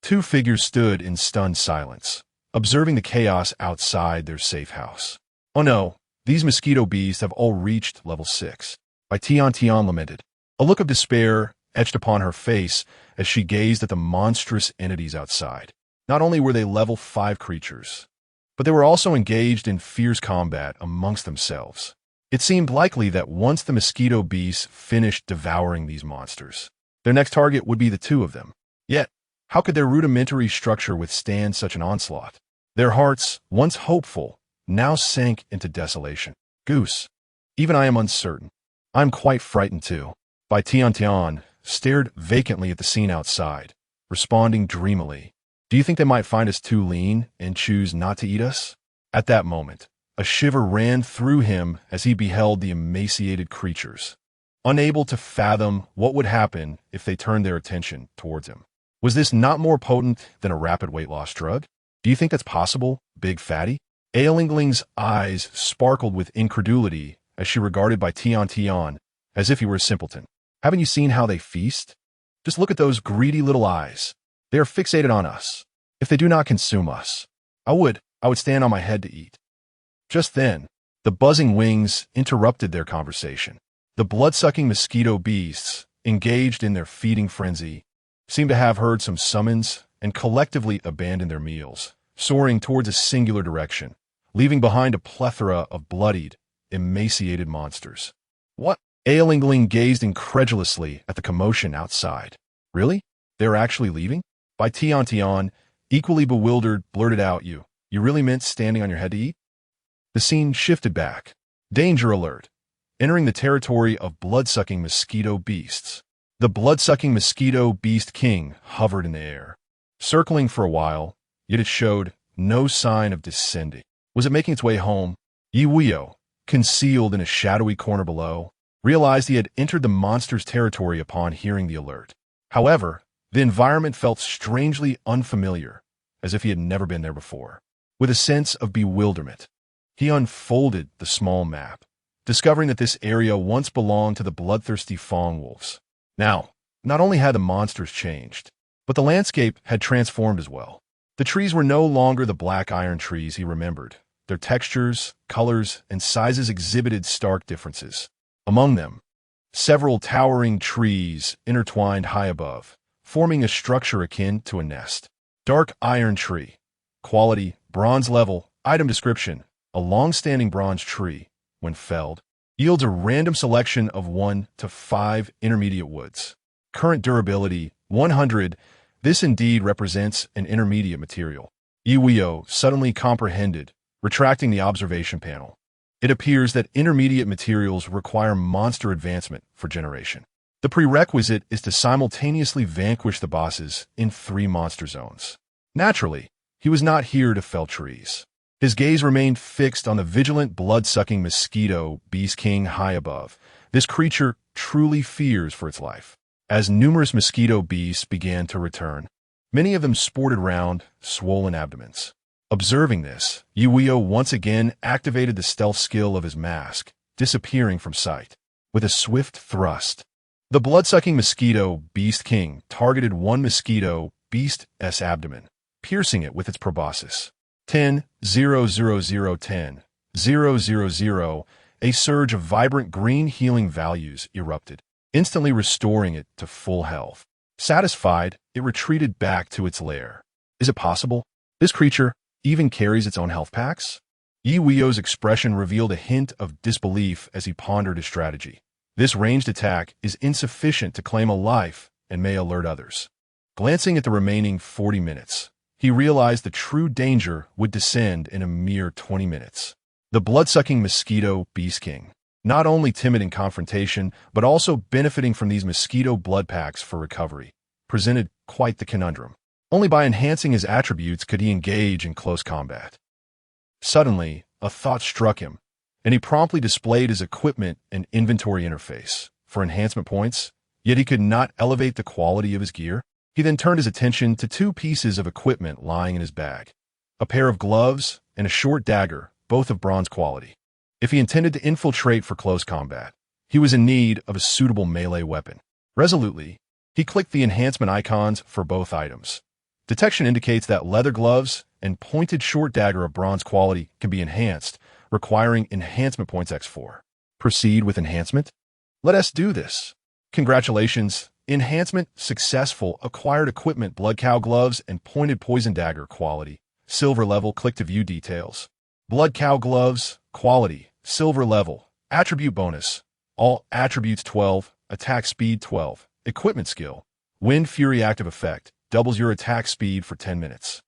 Speaker 1: two figures stood in stunned silence, observing the chaos outside their safe house. Oh no, these mosquito beasts have all reached level 6. Bai Tian lamented. A look of despair etched upon her face as she gazed at the monstrous entities outside. Not only were they level 5 creatures, but they were also engaged in fierce combat amongst themselves. It seemed likely that once the mosquito beasts finished devouring these monsters, their next target would be the two of them. Yet, how could their rudimentary structure withstand such an onslaught? Their hearts, once hopeful, now sank into desolation. Goose. Even I am uncertain. I am quite frightened too. Bai Tian stared vacantly at the scene outside, responding dreamily. Do you think they might find us too lean and choose not to eat us? At that moment, a shiver ran through him as he beheld the emaciated creatures, unable to fathom what would happen if they turned their attention towards him. Was this not more potent than a rapid weight loss drug? Do you think that's possible, big fatty? Ailingling's eyes sparkled with incredulity as she regarded Bai Tian as if he were a simpleton. Haven't you seen how they feast? Just look at those greedy little eyes. They are fixated on us. If they do not consume us, I would stand on my head to eat. Just then, the buzzing wings interrupted their conversation. The blood-sucking mosquito beasts, engaged in their feeding frenzy, seemed to have heard some summons and collectively abandoned their meals, soaring towards a singular direction, leaving behind a plethora of bloodied, emaciated monsters. What? Ailingling gazed incredulously at the commotion outside. Really? They're actually leaving? Bai Tian, equally bewildered, blurted out, You really meant standing on your head to eat? The scene shifted back. Danger alert. Entering the territory of blood-sucking mosquito beasts. The blood-sucking mosquito beast king hovered in the air, circling for a while, yet it showed no sign of descending. Was it making its way home? Ye Wuyou, concealed in a shadowy corner below, realized he had entered the monster's territory upon hearing the alert. However, the environment felt strangely unfamiliar, as if he had never been there before. With a sense of bewilderment, he unfolded the small map, discovering that this area once belonged to the bloodthirsty Fong wolves. Now, not only had the monsters changed, but the landscape had transformed as well. The trees were no longer the black iron trees he remembered. Their textures, colors, and sizes exhibited stark differences. Among them, several towering trees intertwined high above, forming a structure akin to a nest. Dark iron tree. Quality, bronze level. Item description. A long-standing bronze tree, when felled, yields a random selection of 1 to 5 intermediate woods. Current durability, 100. This indeed represents an intermediate material. Ye Wuyou suddenly comprehended, retracting the observation panel. It appears that intermediate materials require monster advancement for generation. The prerequisite is to simultaneously vanquish the bosses in 3 monster zones. Naturally, he was not here to fell trees. His gaze remained fixed on the vigilant, blood-sucking mosquito beast king high above. This creature truly fears for its life. As numerous mosquito beasts began to return, many of them sported round, swollen abdomens. Observing this, Ye Wuyou once again activated the stealth skill of his mask, disappearing from sight. With a swift thrust, the blood-sucking mosquito beast king targeted one mosquito beast's abdomen, piercing it with its proboscis. 10,000,10,000, a surge of vibrant green healing values erupted, instantly restoring it to full health. Satisfied, it retreated back to its lair. Is it possible? This creature even carries its own health packs? Ye Wuyou's expression revealed a hint of disbelief as he pondered his strategy. This ranged attack is insufficient to claim a life and may alert others. Glancing at the remaining 40 minutes, he realized the true danger would descend in a mere 20 minutes. The blood-sucking mosquito beast king, not only timid in confrontation, but also benefiting from these mosquito blood packs for recovery, presented quite the conundrum. Only by enhancing his attributes could he engage in close combat. Suddenly, a thought struck him, and he promptly displayed his equipment and inventory interface for enhancement points, yet he could not elevate the quality of his gear. He then turned his attention to 2 pieces of equipment lying in his bag, a pair of gloves and a short dagger, both of bronze quality. If he intended to infiltrate for close combat, he was in need of a suitable melee weapon. Resolutely, he clicked the enhancement icons for both items. Detection indicates that leather gloves and pointed short dagger of bronze quality can be enhanced, requiring enhancement points X4. Proceed with enhancement? Let us do this. Congratulations. Enhancement successful. Acquired equipment, blood cow gloves and pointed poison dagger quality. Silver level. Click to view details. Blood cow gloves, quality, silver level. Attribute bonus. All attributes 12. Attack speed 12. Equipment skill. Wind Fury active effect. Doubles your attack speed for 10 minutes.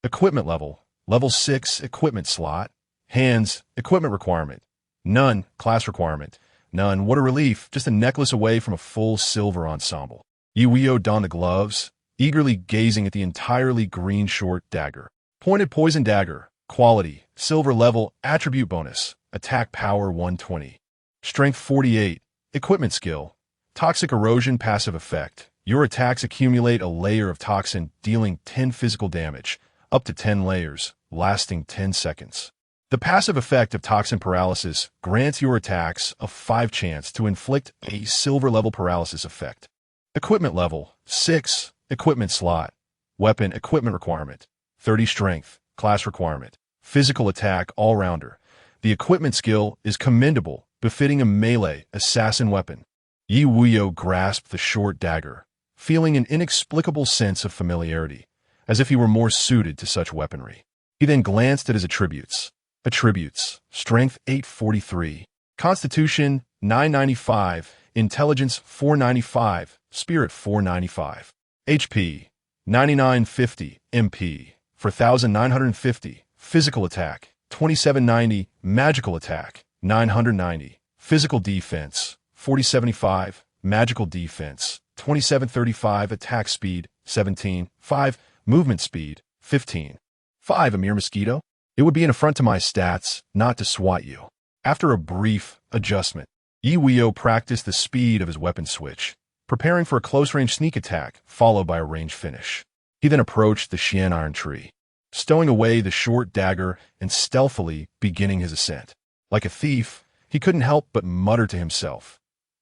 Speaker 1: Equipment level. Level 6 equipment slot. Hands. Equipment requirement. None. Class requirement. None. What a relief. Just a necklace away from a full silver ensemble. Ye Wuyou donned the gloves, eagerly gazing at the entirely green short dagger. Pointed poison dagger. Quality. Silver level. Attribute bonus. Attack power 120. Strength 48. Equipment skill. Toxic erosion passive effect. Your attacks accumulate a layer of toxin, dealing 10 physical damage, up to 10 layers, lasting 10 seconds. The passive effect of toxin paralysis grants your attacks a 5 chance to inflict a silver level paralysis effect. Equipment level 6. Equipment slot. Weapon equipment requirement. 30 strength. Class requirement. Physical attack all-rounder. The equipment skill is commendable, befitting a melee assassin weapon. Ye Wuyou grasped the short dagger, feeling an inexplicable sense of familiarity, as if he were more suited to such weaponry. He then glanced at his attributes. Attributes. Strength 843. Constitution 995, Intelligence 495, Spirit 495. HP 9950, MP 4950, Physical Attack 2790, Magical Attack 990, Physical Defense 4075, Magical Defense 2735, Attack Speed 17, 5, Movement Speed 15. 5. A mere mosquito? It would be an affront to my stats not to swat you. After a brief adjustment, Ye Wuyou practiced the speed of his weapon switch, preparing for a close-range sneak attack followed by a range finish. He then approached the Xian iron tree, stowing away the short dagger and stealthily beginning his ascent. Like a thief, he couldn't help but mutter to himself,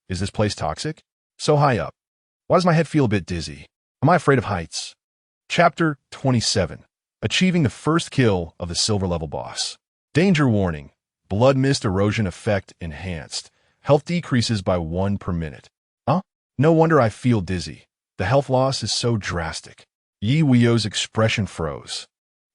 Speaker 1: "Is this place toxic? So high up. Why does my head feel a bit dizzy? Am I afraid of heights?" Chapter 27. Achieving the first kill of the silver-level boss. Danger warning. Blood mist erosion effect enhanced. Health decreases by 1 per minute. Huh? No wonder I feel dizzy. The health loss is so drastic. Ye Wuyou's expression froze,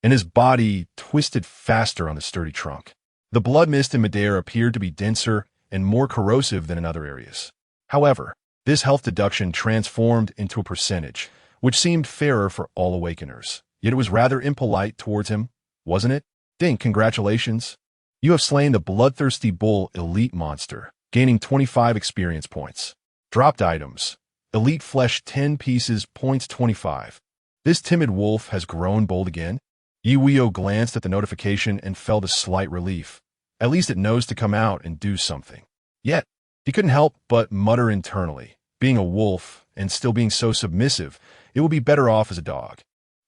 Speaker 1: and his body twisted faster on the sturdy trunk. The blood mist in midair appeared to be denser and more corrosive than in other areas. However, this health deduction transformed into a percentage, which seemed fairer for all awakeners. Yet it was rather impolite towards him, wasn't it? Dink, congratulations. You have slain the bloodthirsty bull elite monster, gaining 25 experience points. Dropped items. Elite flesh 10 pieces, points 25. This timid wolf has grown bold again. Ye Wuyou glanced at the notification and felt a slight relief. At least it knows to come out and do something. Yet, he couldn't help but mutter internally. Being a wolf and still being so submissive, it would be better off as a dog.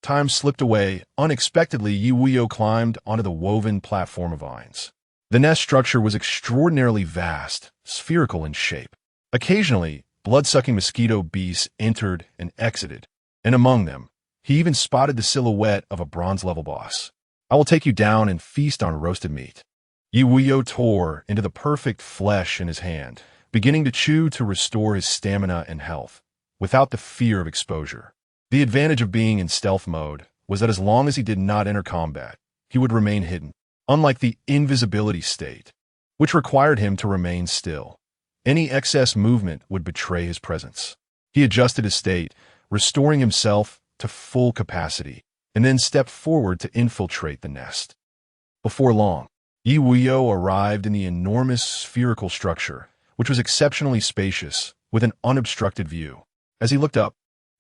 Speaker 1: Time slipped away. Unexpectedly, Ye Wuyou climbed onto the woven platform of vines. The nest structure was extraordinarily vast, spherical in shape. Occasionally, blood-sucking mosquito beasts entered and exited, and among them, he even spotted the silhouette of a bronze-level boss. "I will take you down and feast on roasted meat." Ye Wuyou tore into the perfect flesh in his hand, beginning to chew to restore his stamina and health, without the fear of exposure. The advantage of being in stealth mode was that as long as he did not enter combat, he would remain hidden, unlike the invisibility state, which required him to remain still. Any excess movement would betray his presence. He adjusted his state, restoring himself to full capacity, and then stepped forward to infiltrate the nest. Before long, Ye Wuyou arrived in the enormous spherical structure, which was exceptionally spacious, with an unobstructed view. As he looked up,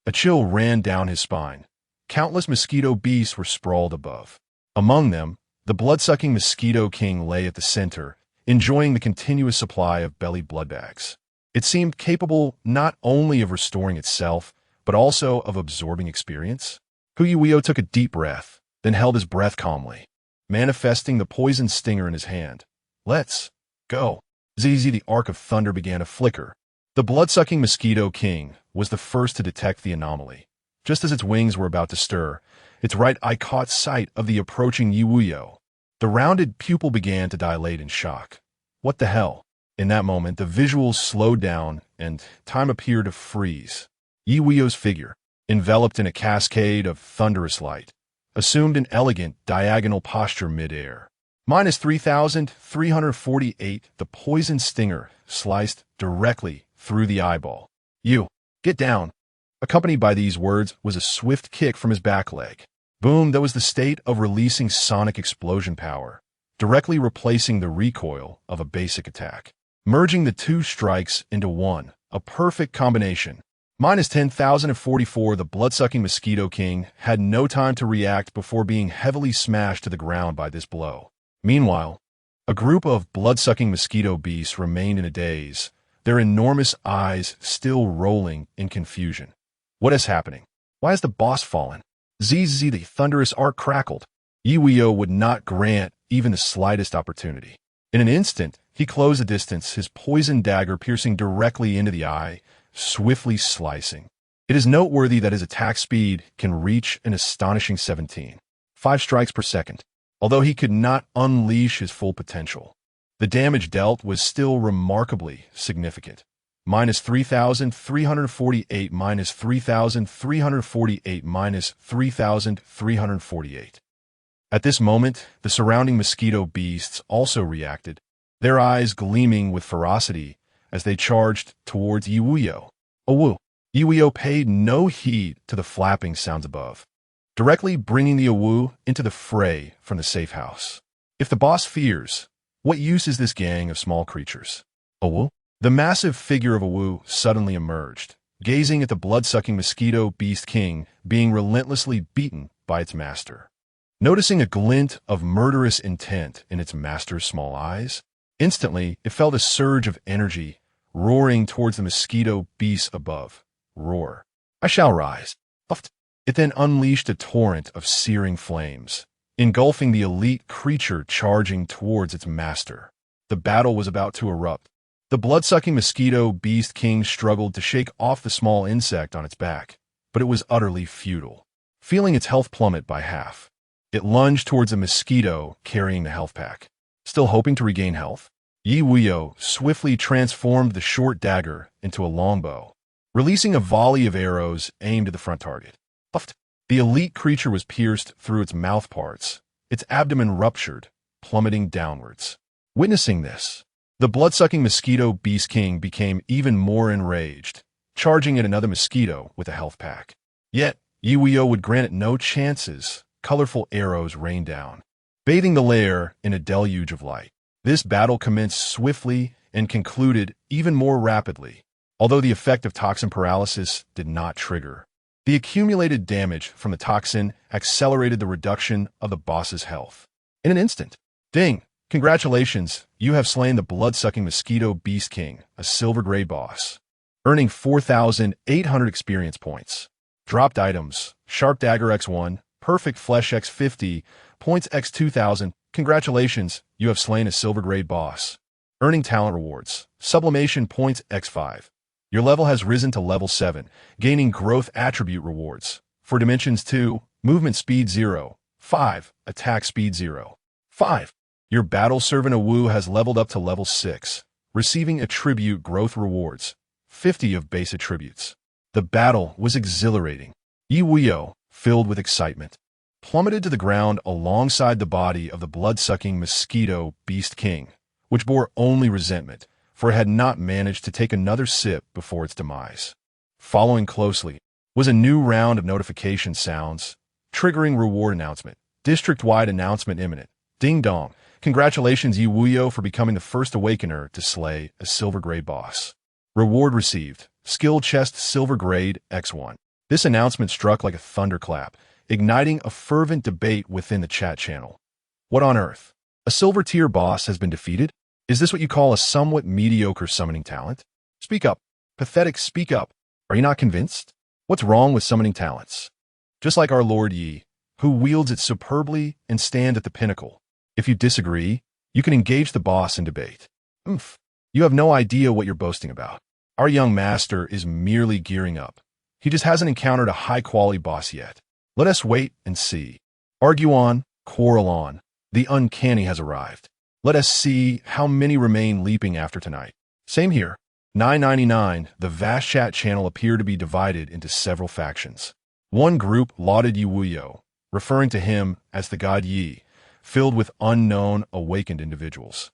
Speaker 1: a chill ran down his spine. Countless mosquito beasts were sprawled above. Among them, the blood-sucking mosquito king lay at the center, enjoying the continuous supply of belly blood bags. It seemed capable not only of restoring itself, but also of absorbing experience. Ye Wuyou took a deep breath, then held his breath calmly, manifesting the poison stinger in his hand. "Let's go." Zizi, the arc of thunder began to flicker. The blood-sucking mosquito king was the first to detect the anomaly. Just as its wings were about to stir, its right eye caught sight of the approaching Ye Wuyou. The rounded pupil began to dilate in shock. What the hell? In that moment, the visuals slowed down and time appeared to freeze. Ye Wuyou's figure, enveloped in a cascade of thunderous light, assumed an elegant diagonal posture mid-air. Minus 3,348, the poison stinger sliced directly through the eyeball. "You, get down." Accompanied by these words was a swift kick from his back leg. Boom, that was the state of releasing sonic explosion power, directly replacing the recoil of a basic attack, merging the two strikes into one, a perfect combination. Minus 10,044, the blood-sucking mosquito king had no time to react before being heavily smashed to the ground by this blow. Meanwhile, a group of blood-sucking mosquito beasts remained in a daze, their enormous eyes still rolling in confusion. What is happening? Why has the boss fallen? Zizi, the thunderous arc crackled. Ye Wuyou would not grant even the slightest opportunity. In an instant, he closed the distance, his poison dagger piercing directly into the eye, swiftly slicing. It is noteworthy that his attack speed can reach an astonishing 17, 5 strikes per second, although he could not unleash his full potential. The damage dealt was still remarkably significant. Minus 3,348, minus 3,348, minus 3,348. At this moment, the surrounding mosquito beasts also reacted. their eyes gleaming with ferocity as they charged towards Ye Wuyou. Awu. Ye Wuyou paid no heed to the flapping sounds above, directly bringing the Awu into the fray from the safe house. If the boss fears, what use is this gang of small creatures? Awu? The massive figure of Awu suddenly emerged, gazing at the blood-sucking mosquito beast king being relentlessly beaten by its master. Noticing a glint of murderous intent in its master's small eyes, instantly it felt a surge of energy roaring towards the mosquito beast above. Roar. I shall rise. Puffed. It then unleashed a torrent of searing flames, engulfing the elite creature charging towards its master. The battle was about to erupt. The blood-sucking mosquito beast king struggled to shake off the small insect on its back, but it was utterly futile. Feeling its health plummet by half, it lunged towards a mosquito carrying the health pack. Still hoping to regain health, Ye Wuyou swiftly transformed the short dagger into a longbow, releasing a volley of arrows aimed at the front target. Puffed. The elite creature was pierced through its mouth parts, its abdomen ruptured, plummeting downwards. Witnessing this, the blood-sucking mosquito beast king became even more enraged, charging at another mosquito with a health pack. Yet, Ye Wuyou would grant it no chances. Colorful arrows rained down, bathing the lair in a deluge of light. This battle commenced swiftly and concluded even more rapidly, although the effect of toxin paralysis did not trigger. The accumulated damage from the toxin accelerated the reduction of the boss's health. In an instant, ding! Congratulations, you have slain the blood-sucking mosquito beast king, a silver grade boss, earning 4,800 experience points. Dropped items, sharp dagger x1, perfect flesh x50, points x2000. Congratulations, you have slain a silver grade boss. Earning talent rewards, sublimation points x5. Your level has risen to level 7, gaining growth attribute rewards. For dimensions 2, movement speed 0, 5, attack speed 0, 5. Your battle servant Awu has leveled up to level 6, receiving attribute growth rewards, 50 of base attributes. The battle was exhilarating. Ye Wuyou, filled with excitement, plummeted to the ground alongside the body of the blood-sucking mosquito beast king, which bore only resentment, for it had not managed to take another sip before its demise. Following closely was a new round of notification sounds, triggering reward announcement, district-wide announcement imminent, ding-dong. Congratulations, Ye Wuyou, for becoming the first awakener to slay a silver grade boss. Reward received, skill chest silver grade x1. This announcement struck like a thunderclap, igniting a fervent debate within the chat channel. What on earth? A silver tier boss has been defeated? Is this what you call a somewhat mediocre summoning talent? Speak up. Pathetic, speak up. Are you not convinced? What's wrong with summoning talents? Just like our Lord Yi, who wields it superbly and stand at the pinnacle. If you disagree, you can engage the boss in debate. You have no idea what you're boasting about. Our young master is merely gearing up. He just hasn't encountered a high-quality boss yet. Let us wait and see. Argue on, quarrel on. The uncanny has arrived. Let us see how many remain leaping after tonight. Same here. 999, the vast chat channel appeared to be divided into several factions. One group lauded Ye Wuyou, referring to him as the god Yi, filled with unknown, awakened individuals.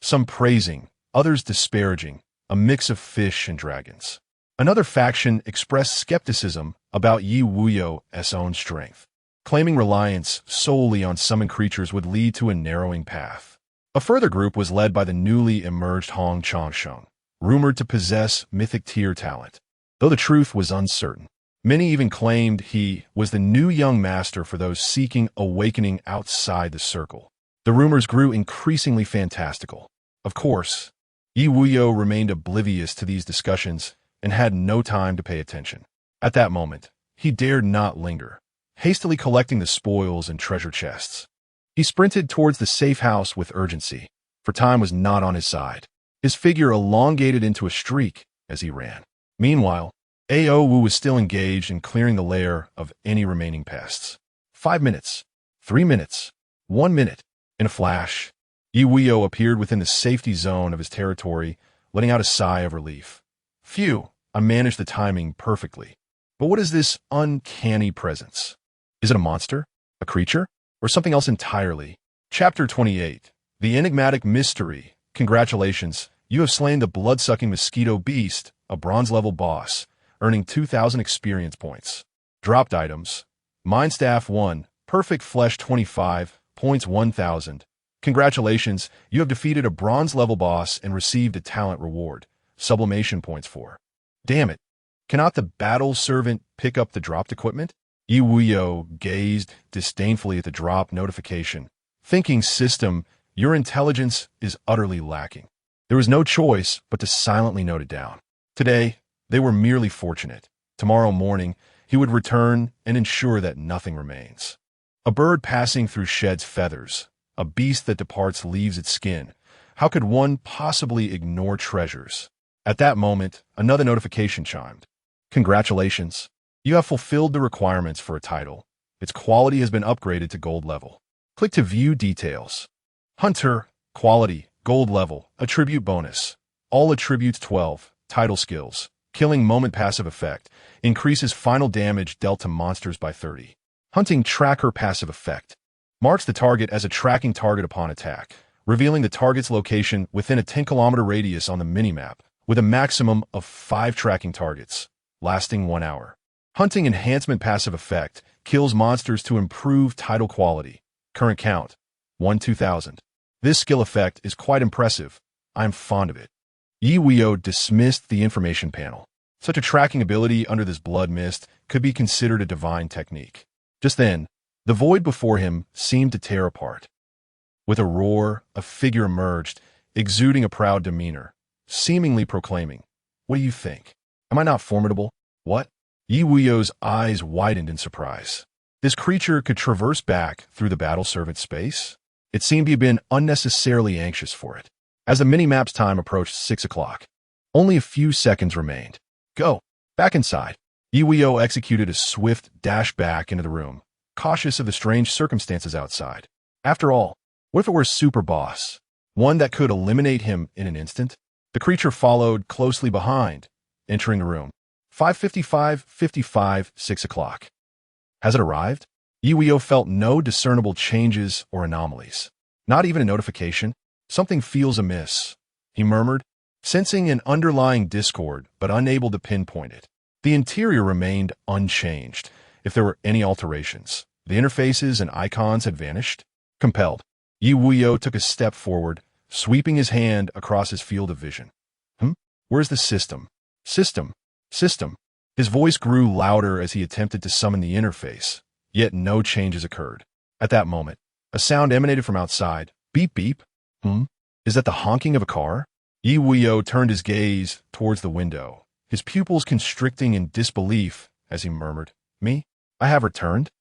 Speaker 1: Some praising, others disparaging, a mix of fish and dragons. Another faction expressed skepticism about Ye Wuyou's own strength, claiming reliance solely on summoned creatures would lead to a narrowing path. A further group was led by the newly emerged Hong Changsheng, rumored to possess mythic tier talent, though the truth was uncertain. Many even claimed he was the new young master for those seeking awakening outside the circle. The rumors grew increasingly fantastical. Of course, Ye Wuyou remained oblivious to these discussions and had no time to pay attention. At that moment, he dared not linger, hastily collecting the spoils and treasure chests. He sprinted towards the safe house with urgency, for time was not on his side. His figure elongated into a streak as he ran. Meanwhile, Aowu was still engaged in clearing the lair of any remaining pests. 5 minutes, 3 minutes, 1 minute. In a flash, Ye Wuyou appeared within the safety zone of his territory, letting out a sigh of relief. Phew, I managed the timing perfectly. But what is this uncanny presence? Is it a monster, a creature, or something else entirely? Chapter 28. The Enigmatic Mystery Congratulations, you have slain the blood-sucking mosquito beast, a bronze-level boss, earning 2,000 experience points. Dropped items. Mind Staff 1, Perfect Flesh 25, points 1,000. Congratulations, you have defeated a bronze-level boss and received a talent reward, sublimation points 4. Damn it. Cannot the battle servant pick up the dropped equipment? Ye Wuyou gazed disdainfully at the drop notification, thinking, system, your intelligence is utterly lacking. There was no choice but to silently note it down. Today, they were merely fortunate. Tomorrow morning, he would return and ensure that nothing remains. A bird passing through sheds feathers. A beast that departs leaves its skin. How could one possibly ignore treasures? At that moment, another notification chimed. Congratulations. You have fulfilled the requirements for a title. Its quality has been upgraded to gold level. Click to view details. Hunter, quality, gold level, attribute bonus. All attributes 12, title skills. Killing moment passive effect. Increases final damage dealt to monsters by 30. Hunting tracker passive effect. Marks the target as a tracking target upon attack, revealing the target's location within a 10-kilometer radius on the minimap, with a maximum of 5 tracking targets, lasting 1 hour. Hunting enhancement passive effect. Kills monsters to improve title quality. Current count, 1-2000. This skill effect is quite impressive. I'm fond of it. Ye Wuyou dismissed the information panel. Such a tracking ability under this blood mist could be considered a divine technique. Just then, the void before him seemed to tear apart. With a roar, a figure emerged, exuding a proud demeanor, seemingly proclaiming, "What do you think? Am I not formidable?" What? Ye Wuyou's eyes widened in surprise. This creature could traverse back through the battle servant space? It seemed he had been unnecessarily anxious for it. As the mini-map's time approached 6 o'clock, only a few seconds remained. Go. Back inside. Ye Wuyou executed a swift dash back into the room, cautious of the strange circumstances outside. After all, what if it were a super boss? One that could eliminate him in an instant? The creature followed closely behind, entering the room. 5:55, 6 o'clock. Has it arrived? Ye Wuyou felt no discernible changes or anomalies. Not even a notification. Something feels amiss, he murmured, sensing an underlying discord but unable to pinpoint it. The interior remained unchanged. If there were any alterations, the interfaces and icons had vanished. Compelled, Ye Wuyou took a step forward, sweeping his hand across his field of vision. Where's the system? System. System. His voice grew louder as he attempted to summon the interface, yet no changes occurred. At that moment, a sound emanated from outside. Beep beep. Is that the honking of a car? Ye Wuyou turned his gaze towards the window, his pupils constricting in disbelief as he murmured, "Me? I have returned?"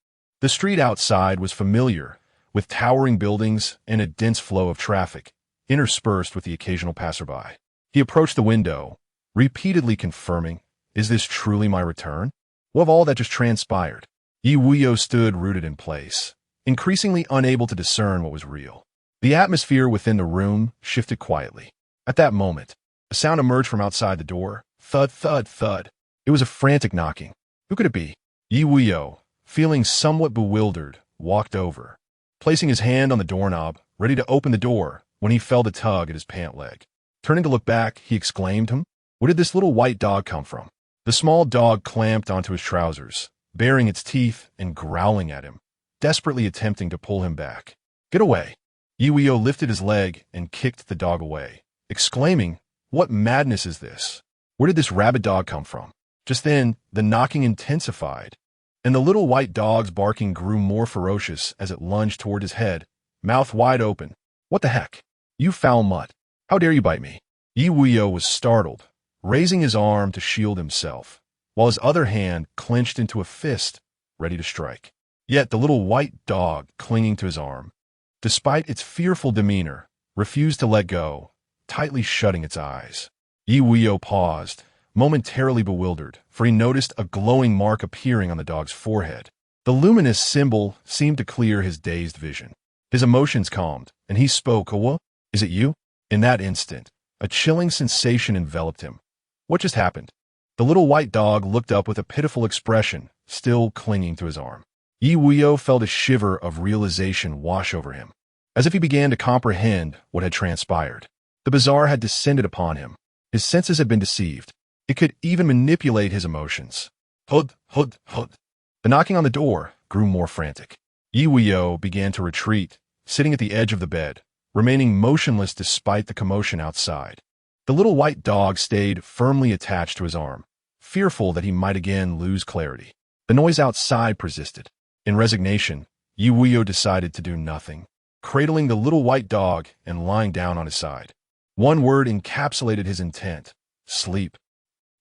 Speaker 1: The street outside was familiar, with towering buildings and a dense flow of traffic, interspersed with the occasional passerby. He approached the window, repeatedly confirming, "Is this truly my return? What of all that just transpired?" Ye Wuyou stood rooted in place, increasingly unable to discern what was real. The atmosphere within the room shifted quietly. At that moment, a sound emerged from outside the door. Thud, thud, thud. It was a frantic knocking. Who could it be? Ye Wuyou, feeling somewhat bewildered, walked over, placing his hand on the doorknob, ready to open the door, when he felt a tug at his pant leg. Turning to look back, he exclaimed, Where did this little white dog come from? The small dog clamped onto his trousers, baring its teeth and growling at him, desperately attempting to pull him back. "Get away." Ye Wuyou lifted his leg and kicked the dog away, exclaiming, "What madness is this? Where did this rabid dog come from?" Just then, the knocking intensified, and the little white dog's barking grew more ferocious as it lunged toward his head, mouth wide open. "What the heck? You foul mutt. How dare you bite me?" Ye Wuyou was startled, raising his arm to shield himself, while his other hand clenched into a fist, ready to strike. Yet the little white dog, clinging to his arm, despite its fearful demeanor, refused to let go, tightly shutting its eyes. Ye Wuyou paused, momentarily bewildered, for he noticed a glowing mark appearing on the dog's forehead. The luminous symbol seemed to clear his dazed vision. His emotions calmed, and he spoke, "What? Is it you?" In that instant, a chilling sensation enveloped him. What just happened? The little white dog looked up with a pitiful expression, still clinging to his arm. Ye Wuyou felt a shiver of realization wash over him, as if he began to comprehend what had transpired. The bizarre had descended upon him. His senses had been deceived. It could even manipulate his emotions. Hud, hud, hud. The knocking on the door grew more frantic. Ye Wuyou began to retreat, sitting at the edge of the bed, remaining motionless despite the commotion outside. The little white dog stayed firmly attached to his arm, fearful that he might again lose clarity. The noise outside persisted. In resignation, Ye Wuyou decided to do nothing, cradling the little white dog and lying down on his side. One word encapsulated his intent: sleep.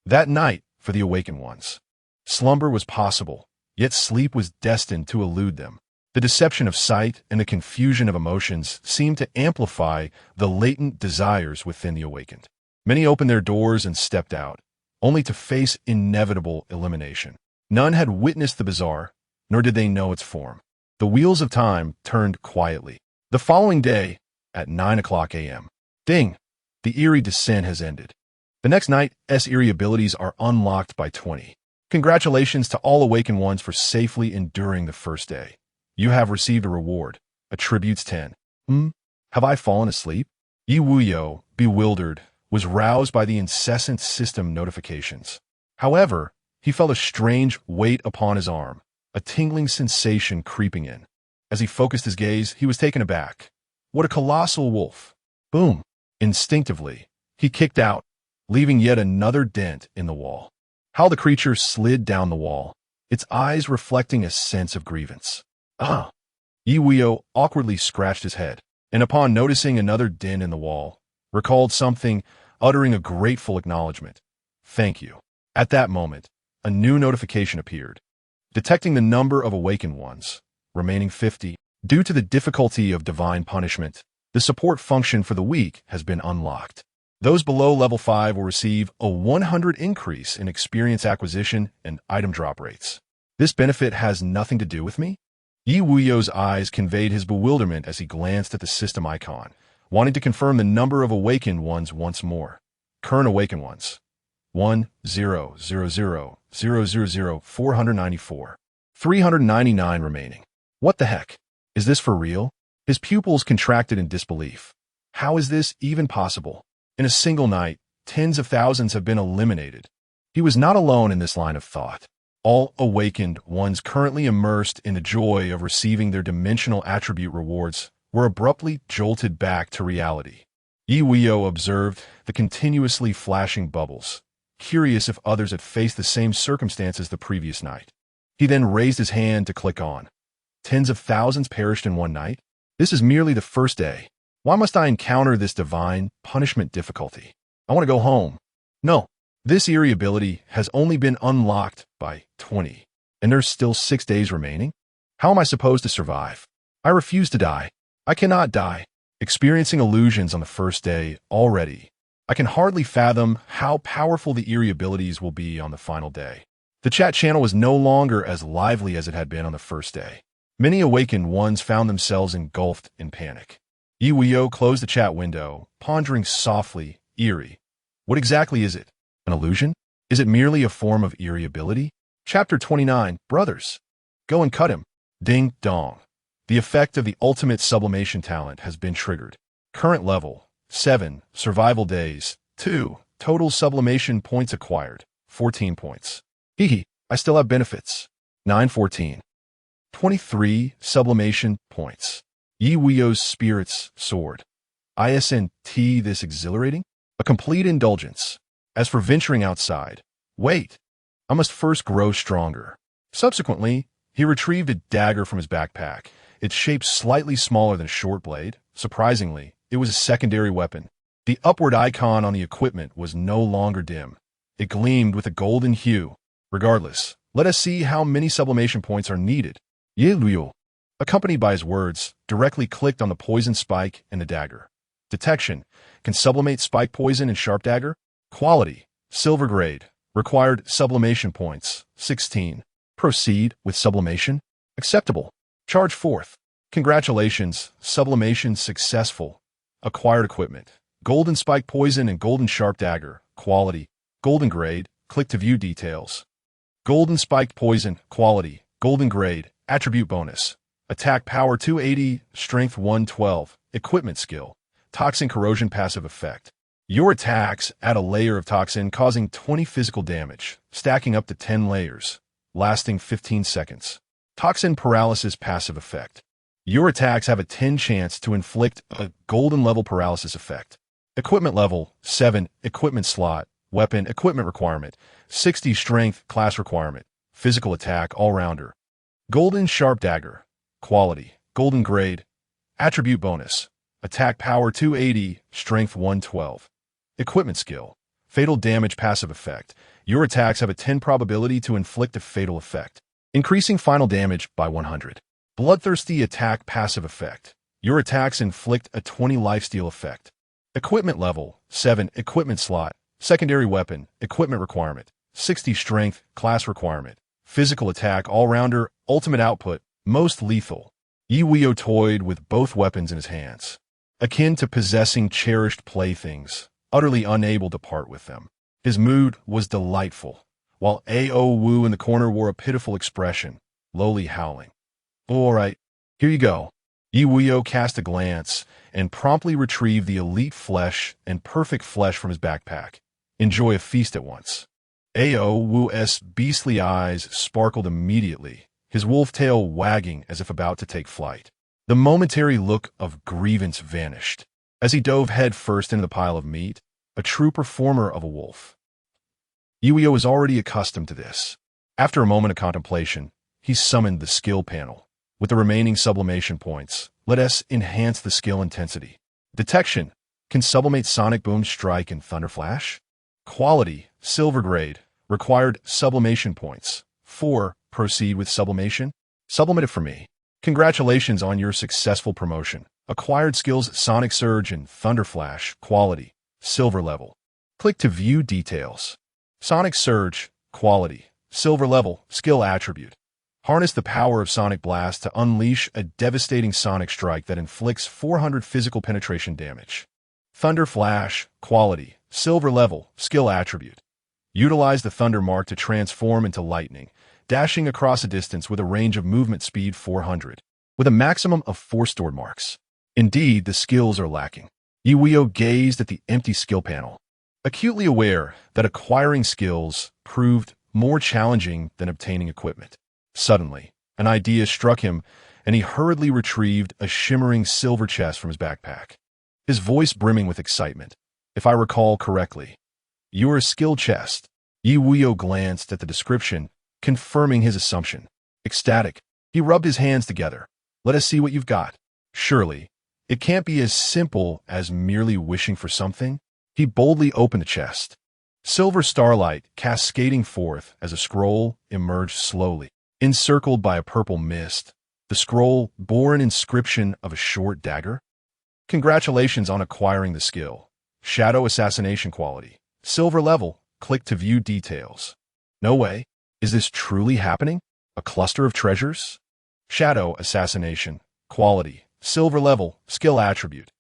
Speaker 1: That night, for the awakened ones, slumber was possible, yet sleep was destined to elude them. The deception of sight and the confusion of emotions seemed to amplify the latent desires within the awakened. Many opened their doors and stepped out, only to face inevitable elimination. None had witnessed the bizarre, nor did they know its form. The wheels of time turned quietly. The following day, at 9:00 a.m., ding! The eerie descent has ended. The next night's eerie abilities are unlocked by 20. Congratulations to all awakened ones for safely enduring the first day. You have received a reward. Attributes 10. Have I fallen asleep? Ye Wuyou, bewildered, was roused by the incessant system notifications. However, he felt a strange weight upon his arm, a tingling sensation creeping in. As he focused his gaze, he was taken aback. What a colossal wolf! Boom! Instinctively, he kicked out, leaving yet another dent in the wall. How the creature slid down the wall, its eyes reflecting a sense of grievance. Ye Wuyou awkwardly scratched his head, and upon noticing another dent in the wall, recalled something, uttering a grateful acknowledgement. Thank you. At that moment, a new notification appeared, detecting the number of awakened ones, remaining 50. Due to the difficulty of divine punishment, the support function for the week has been unlocked. Those below level 5 will receive a 100 increase in experience acquisition and item drop rates. This benefit has nothing to do with me? Ye Wuyou's eyes conveyed his bewilderment as he glanced at the system icon, wanting to confirm the number of awakened ones once more. Current awakened ones: 1,000,000,494. 399 remaining. What the heck? Is this for real? His pupils contracted in disbelief. How is this even possible? In a single night, tens of thousands have been eliminated. He was not alone in this line of thought. All awakened ones currently immersed in the joy of receiving their dimensional attribute rewards were abruptly jolted back to reality. Ye Wuyou observed the continuously flashing bubbles, curious if others had faced the same circumstances the previous night. He then raised his hand to click on. Tens of thousands perished in one night? This is merely the first day. Why must I encounter this divine punishment difficulty? I want to go home. No. This eerie ability has only been unlocked by 20, and there's still 6 days remaining? How am I supposed to survive? I refuse to die. I cannot die. Experiencing illusions on the first day already, I can hardly fathom how powerful the eerie abilities will be on the final day. The chat channel was no longer as lively as it had been on the first day. Many awakened ones found themselves engulfed in panic. Ye Wuyou closed the chat window, pondering softly, eerie. What exactly is it? An illusion? Is it merely a form of eerie ability? Chapter 29, Brothers. Go and cut him. Ding dong. The effect of the ultimate sublimation talent has been triggered. Current level, 7. Survival days, 2. Total sublimation points acquired, 14 points. Hehe, I still have benefits. 914. 23 sublimation points. Ye Wuyou's spirit's sword. Isn't this exhilarating? A complete indulgence. As for venturing outside, wait, I must first grow stronger. Subsequently, he retrieved a dagger from his backpack, its shape slightly smaller than a short blade. Surprisingly, it was a secondary weapon. The upward icon on the equipment was no longer dim. It gleamed with a golden hue. Regardless, let us see how many sublimation points are needed. Ye Wuyou, accompanied by his words, directly clicked on the poison spike and the dagger. Detection: can sublimate spike poison and sharp dagger. Quality: silver grade. Required sublimation points: 16. Proceed with sublimation. Acceptable. Charge forth. Congratulations, sublimation successful. Acquired equipment: golden spike poison and golden sharp dagger. Quality: golden grade. Click to view details. Golden spiked poison. Quality: golden grade. Attribute bonus: attack power 280, strength 112. Equipment skill: Toxin Corrosion passive effect. Your attacks add a layer of toxin causing 20 physical damage, stacking up to 10 layers, lasting 15 seconds. Toxin Paralysis passive effect. Your attacks have a 10 chance to inflict a golden level paralysis effect. Equipment level 7, equipment slot, weapon equipment requirement, 60 strength class requirement, physical attack all-rounder. Golden Sharp Dagger. Quality, golden grade. Attribute bonus, attack power 280, strength 112. Equipment skill, fatal damage passive effect. Your attacks have a 10 probability to inflict a fatal effect, increasing final damage by 100. Bloodthirsty attack passive effect. Your attacks inflict a 20 lifesteal effect. Equipment level 7, equipment slot, secondary weapon, equipment requirement, 60 strength, class requirement, physical attack all-rounder, ultimate output, most lethal. Ye Wuyou toyed with both weapons in his hands, akin to possessing cherished playthings, utterly unable to part with them. His mood was delightful, while A.O. Wu in the corner wore a pitiful expression, lowly howling. All right, here you go. Ye Wuyou cast a glance and promptly retrieved the elite flesh and perfect flesh from his backpack. Enjoy a feast at once. A.O. Wu's beastly eyes sparkled immediately, his wolf tail wagging as if about to take flight. The momentary look of grievance vanished as he dove head first into the pile of meat, a true performer of a wolf. Ye Wuyou was already accustomed to this. After a moment of contemplation, he summoned the skill panel. With the remaining sublimation points, let us enhance the skill intensity. Detection, can sublimate Sonic Boom Strike and Thunder Flash? Quality, silver grade, required sublimation points. 4, proceed with sublimation. Sublimate it for me. Congratulations on your successful promotion. Acquired skills Sonic Surge and Thunder Flash, quality, silver level. Click to view details. Sonic Surge, quality, silver level, skill attribute. Harness the power of Sonic Blast to unleash a devastating sonic strike that inflicts 400 physical penetration damage. Thunder Flash, quality, silver level, skill attribute. Utilize the Thunder Mark to transform into lightning, dashing across a distance with a range of movement speed 400, with a maximum of 4 stored marks. Indeed, the skills are lacking. Ye Wuyou gazed at the empty skill panel, acutely aware that acquiring skills proved more challenging than obtaining equipment. Suddenly, an idea struck him, and he hurriedly retrieved a shimmering silver chest from his backpack, his voice brimming with excitement. If I recall correctly, your skill chest. Ye Wuyou glanced at the description, confirming his assumption. Ecstatic, he rubbed his hands together. Let us see what you've got. Surely, it can't be as simple as merely wishing for something. He boldly opened the chest. Silver starlight cascading forth as a scroll emerged slowly, encircled by a purple mist. The scroll bore an inscription of a short dagger. Congratulations on acquiring the skill. Shadow Assassination quality. Silver level. Click to view details. No way. Is this truly happening? A cluster of treasures? Shadow Assassination. Quality. Silver level. Skill attribute.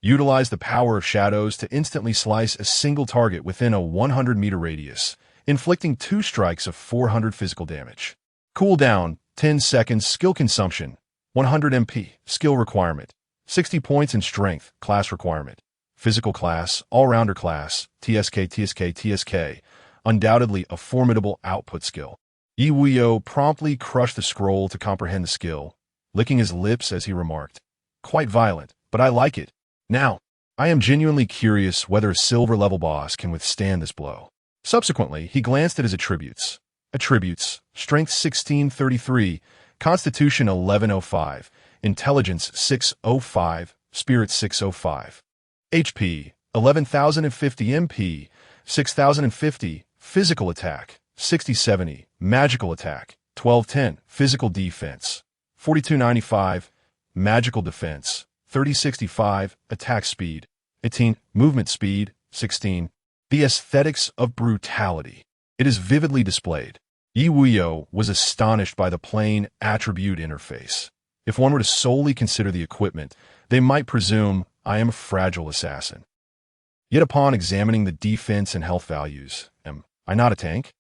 Speaker 1: Utilize the power of shadows to instantly slice a single target within a 100-meter radius, inflicting 2 strikes of 400 physical damage. Cooldown, 10 seconds. Skill consumption, 100 MP. Skill requirement, 60 points in strength. Class requirement, physical class, all-rounder class, TSK. Undoubtedly a formidable output skill. Ye Wuyou promptly crushed the scroll to comprehend the skill, licking his lips as he remarked, "Quite violent, but I like it. Now, I am genuinely curious whether a silver-level boss can withstand this blow." Subsequently, he glanced at his attributes. Attributes, Strength 1633, Constitution 1105, Intelligence 605, Spirit 605. HP, 11,050 MP, 6,050, Physical Attack, 6070, Magical Attack, 1210, Physical Defense, 4295, Magical Defense, 3065, Attack Speed, 18, Movement Speed, 16. The aesthetics of brutality. It is vividly displayed. Ye Wuyou was astonished by the plain attribute interface. If one were to solely consider the equipment, they might presume I am a fragile assassin. Yet upon examining the defense and health values, am I not a tank?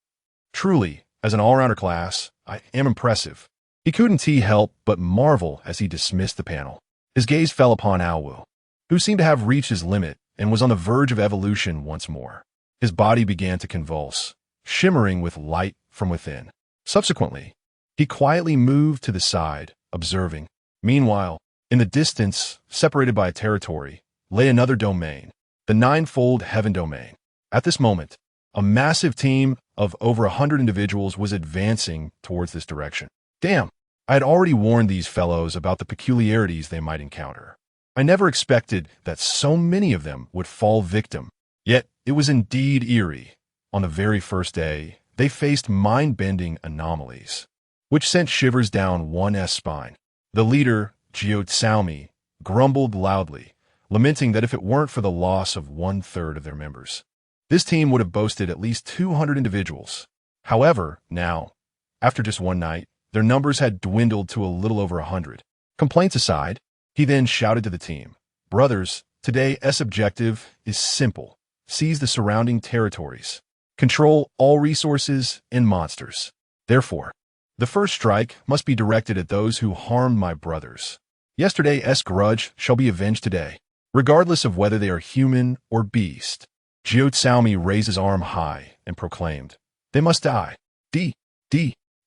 Speaker 1: Truly, as an all-rounder class, I am impressive. He couldn't help but marvel as he dismissed the panel. His gaze fell upon Wu. who seemed to have reached his limit and was on the verge of evolution once more. His body began to convulse, shimmering with light from within. Subsequently, he quietly moved to the side, observing. Meanwhile, in the distance, separated by a territory, lay another domain, the ninefold heaven domain. At this moment, a massive team of over 100 individuals was advancing towards this direction. Damn, I had already warned these fellows about the peculiarities they might encounter. I never expected that so many of them would fall victim. Yet, it was indeed eerie. On the very first day, they faced mind-bending anomalies, which sent shivers down one's spine. The leader, Ye Wuyou, grumbled loudly, lamenting that if it weren't for the loss of 1/3 of their members, this team would have boasted at least 200 individuals. However, now, after just one night, their numbers had dwindled to a little over 100. Complaints aside, he then shouted to the team, "Brothers, today's objective is simple. Seize the surrounding territories. Control all resources and monsters. Therefore, the first strike must be directed at those who harmed my brothers. Yesterday's grudge shall be avenged today, regardless of whether they are human or beast." Ye Wuyou raised his arm high and proclaimed, "They must die. D.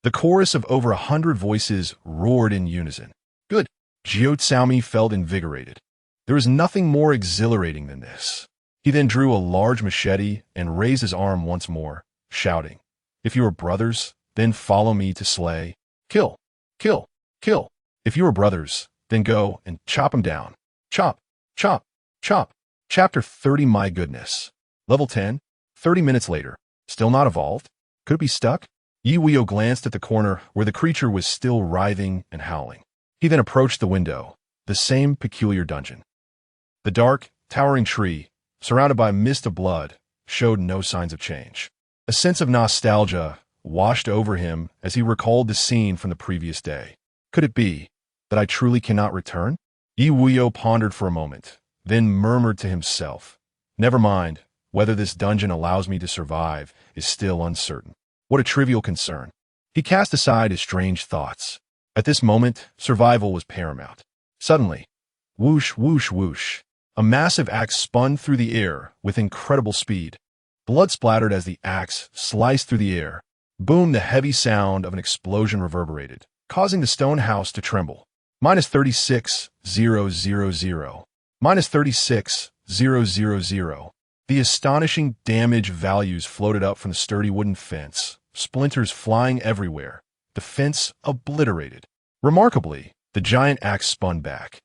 Speaker 1: The chorus of over 100 voices roared in unison. Good. Ye Wuyou felt invigorated. There is nothing more exhilarating than this. He then drew a large machete and raised his arm once more, shouting, "If you are brothers, then follow me to slay. Kill, kill, kill. If you are brothers, then go and chop them down. Chop, chop, chop." Chapter 30. My goodness. Level 10. 30 minutes later. Still not evolved? Could it be stuck? Ye Wuyou glanced at the corner where the creature was still writhing and howling. He then approached the window, the same peculiar dungeon. The dark, towering tree, surrounded by a mist of blood, showed no signs of change. A sense of nostalgia washed over him as he recalled the scene from the previous day. Could it be that I truly cannot return? Ye Wuyou pondered for a moment, then murmured to himself, "Never mind, whether this dungeon allows me to survive is still uncertain. What a trivial concern." He cast aside his strange thoughts. At this moment, survival was paramount. Suddenly, whoosh, whoosh, whoosh, a massive axe spun through the air with incredible speed. Blood splattered as the axe sliced through the air. Boom, the heavy sound of an explosion reverberated, causing the stone house to tremble. -36,000. -36,000. The astonishing damage values floated up from the sturdy wooden fence, splinters flying everywhere, the fence obliterated. Remarkably, the giant axe spun back,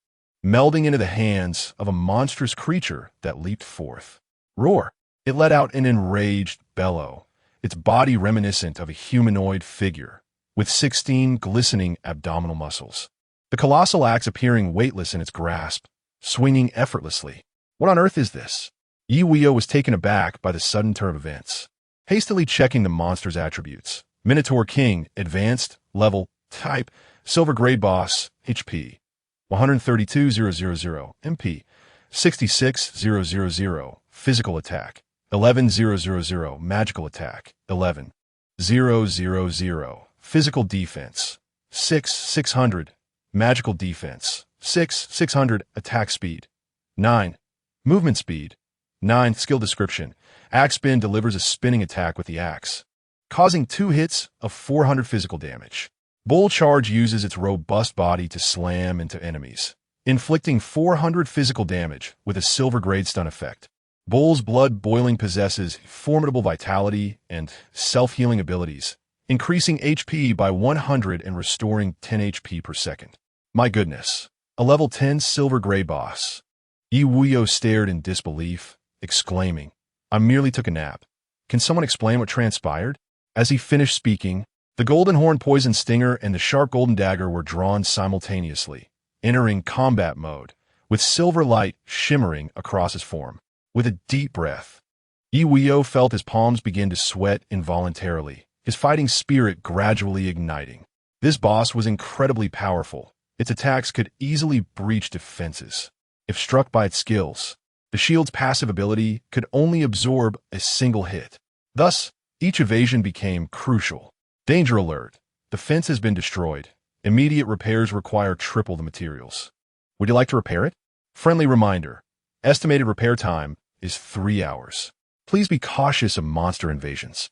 Speaker 1: melding into the hands of a monstrous creature that leaped forth. Roar! It let out an enraged bellow, its body reminiscent of a humanoid figure, with 16 glistening abdominal muscles. The colossal axe appearing weightless in its grasp, swinging effortlessly. What on earth is this? Ye Wuyou was taken aback by the sudden turn of events. Hastily checking the monster's attributes. Minotaur King, Advanced, Level, Type, Silver Grade Boss, HP, 132,000, MP, 66,000, Physical Attack, 11,000, Magical Attack, 11,000, Physical Defense, 6,600, Magical Defense, 6,600, Attack Speed, 9, Movement Speed, 9, Skill Description. Axe Spin delivers a spinning attack with the axe, causing 2 hits of 400 physical damage. Bull Charge uses its robust body to slam into enemies, inflicting 400 physical damage with a silver grade stun effect. Bull's Blood Boiling possesses formidable vitality and self-healing abilities, increasing HP by 100 and restoring 10 HP per second. My goodness, a level 10 silver gray boss. Ye Wuyou stared in disbelief, exclaiming, "I merely took a nap. Can someone explain what transpired?" As he finished speaking, the golden horn poison stinger and the sharp golden dagger were drawn simultaneously, entering combat mode, with silver light shimmering across his form. With a deep breath, Ye Wuyou felt his palms begin to sweat involuntarily, his fighting spirit gradually igniting. This boss was incredibly powerful. Its attacks could easily breach defenses. If struck by its skills, the shield's passive ability could only absorb a single hit. Thus, each evasion became crucial. Danger alert. The fence has been destroyed. Immediate repairs require triple the materials. Would you like to repair it? Friendly reminder, estimated repair time is 3 hours. Please be cautious of monster invasions.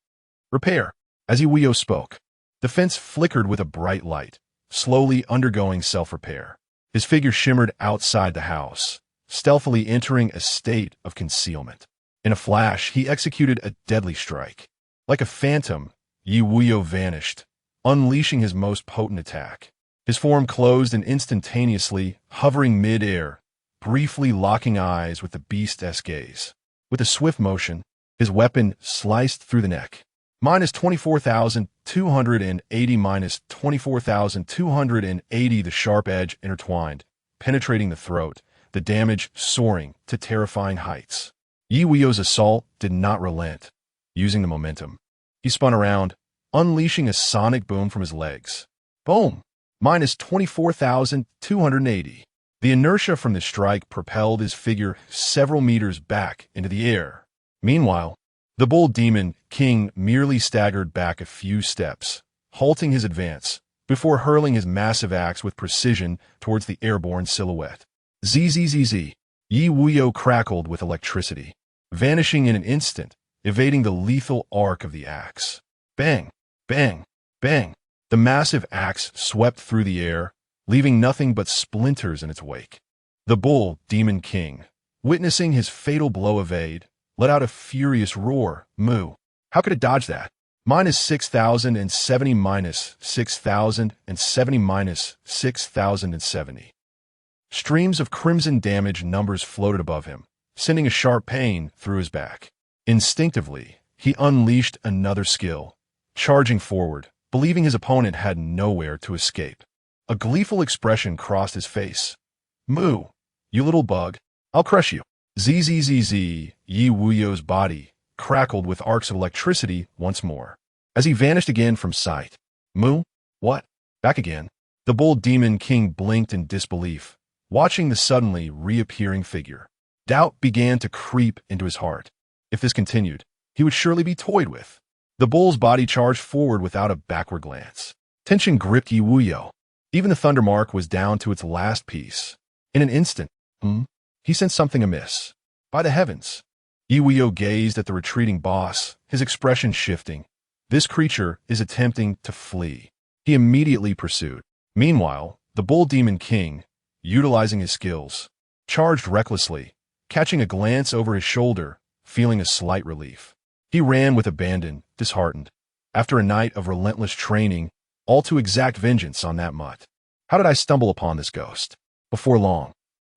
Speaker 1: Repair. As Ye Wuyou spoke, the fence flickered with a bright light, slowly undergoing self-repair. His figure shimmered outside the house, stealthily entering a state of concealment. In a flash, he executed a deadly strike. Like a phantom, Ye Wuyou vanished, unleashing his most potent attack. His form closed and instantaneously, hovering mid-air, briefly locking eyes with the beast's gaze. With a swift motion, his weapon sliced through the neck. Minus 24,280 minus 24,280. The sharp edge intertwined, penetrating the throat, the damage soaring to terrifying heights. Ye Wuyou's assault did not relent. Using the momentum, he spun around, unleashing a sonic boom from his legs. Boom! Minus 24,280. The inertia from the strike propelled his figure several meters back into the air. Meanwhile, the bull demon king merely staggered back a few steps, halting his advance, before hurling his massive axe with precision towards the airborne silhouette. Zzz. Ye Wuyou crackled with electricity, vanishing in an instant, evading the lethal arc of the axe. Bang! Bang! Bang! The massive axe swept through the air, leaving nothing but splinters in its wake. The bull demon king, witnessing his fatal blow evade, let out a furious roar. Moo! How could it dodge that? Minus 6,070 minus 6,070 minus 6,070. Streams of crimson damage numbers floated above him, sending a sharp pain through his back. Instinctively, he unleashed another skill, charging forward, believing his opponent had nowhere to escape. A gleeful expression crossed his face. Moo! You little bug. I'll crush you. Zzz. Ye Wuyou's body crackled with arcs of electricity once more, as he vanished again from sight. Moo? What? Back again? The bull demon king blinked in disbelief, watching the suddenly reappearing figure. Doubt began to creep into his heart. If this continued, he would surely be toyed with. The bull's body charged forward without a backward glance. Tension gripped Ye Wuyou. Even the thunder mark was down to its last piece. In an instant, he sensed something amiss. By the heavens! Ye Wuyou gazed at the retreating boss, his expression shifting. This creature is attempting to flee. He immediately pursued. Meanwhile, the bull demon king, utilizing his skills, charged recklessly, catching a glance over his shoulder, feeling a slight relief. He ran with abandon, disheartened. After a night of relentless training, all to exact vengeance on that mutt. How did I stumble upon this ghost? Before long,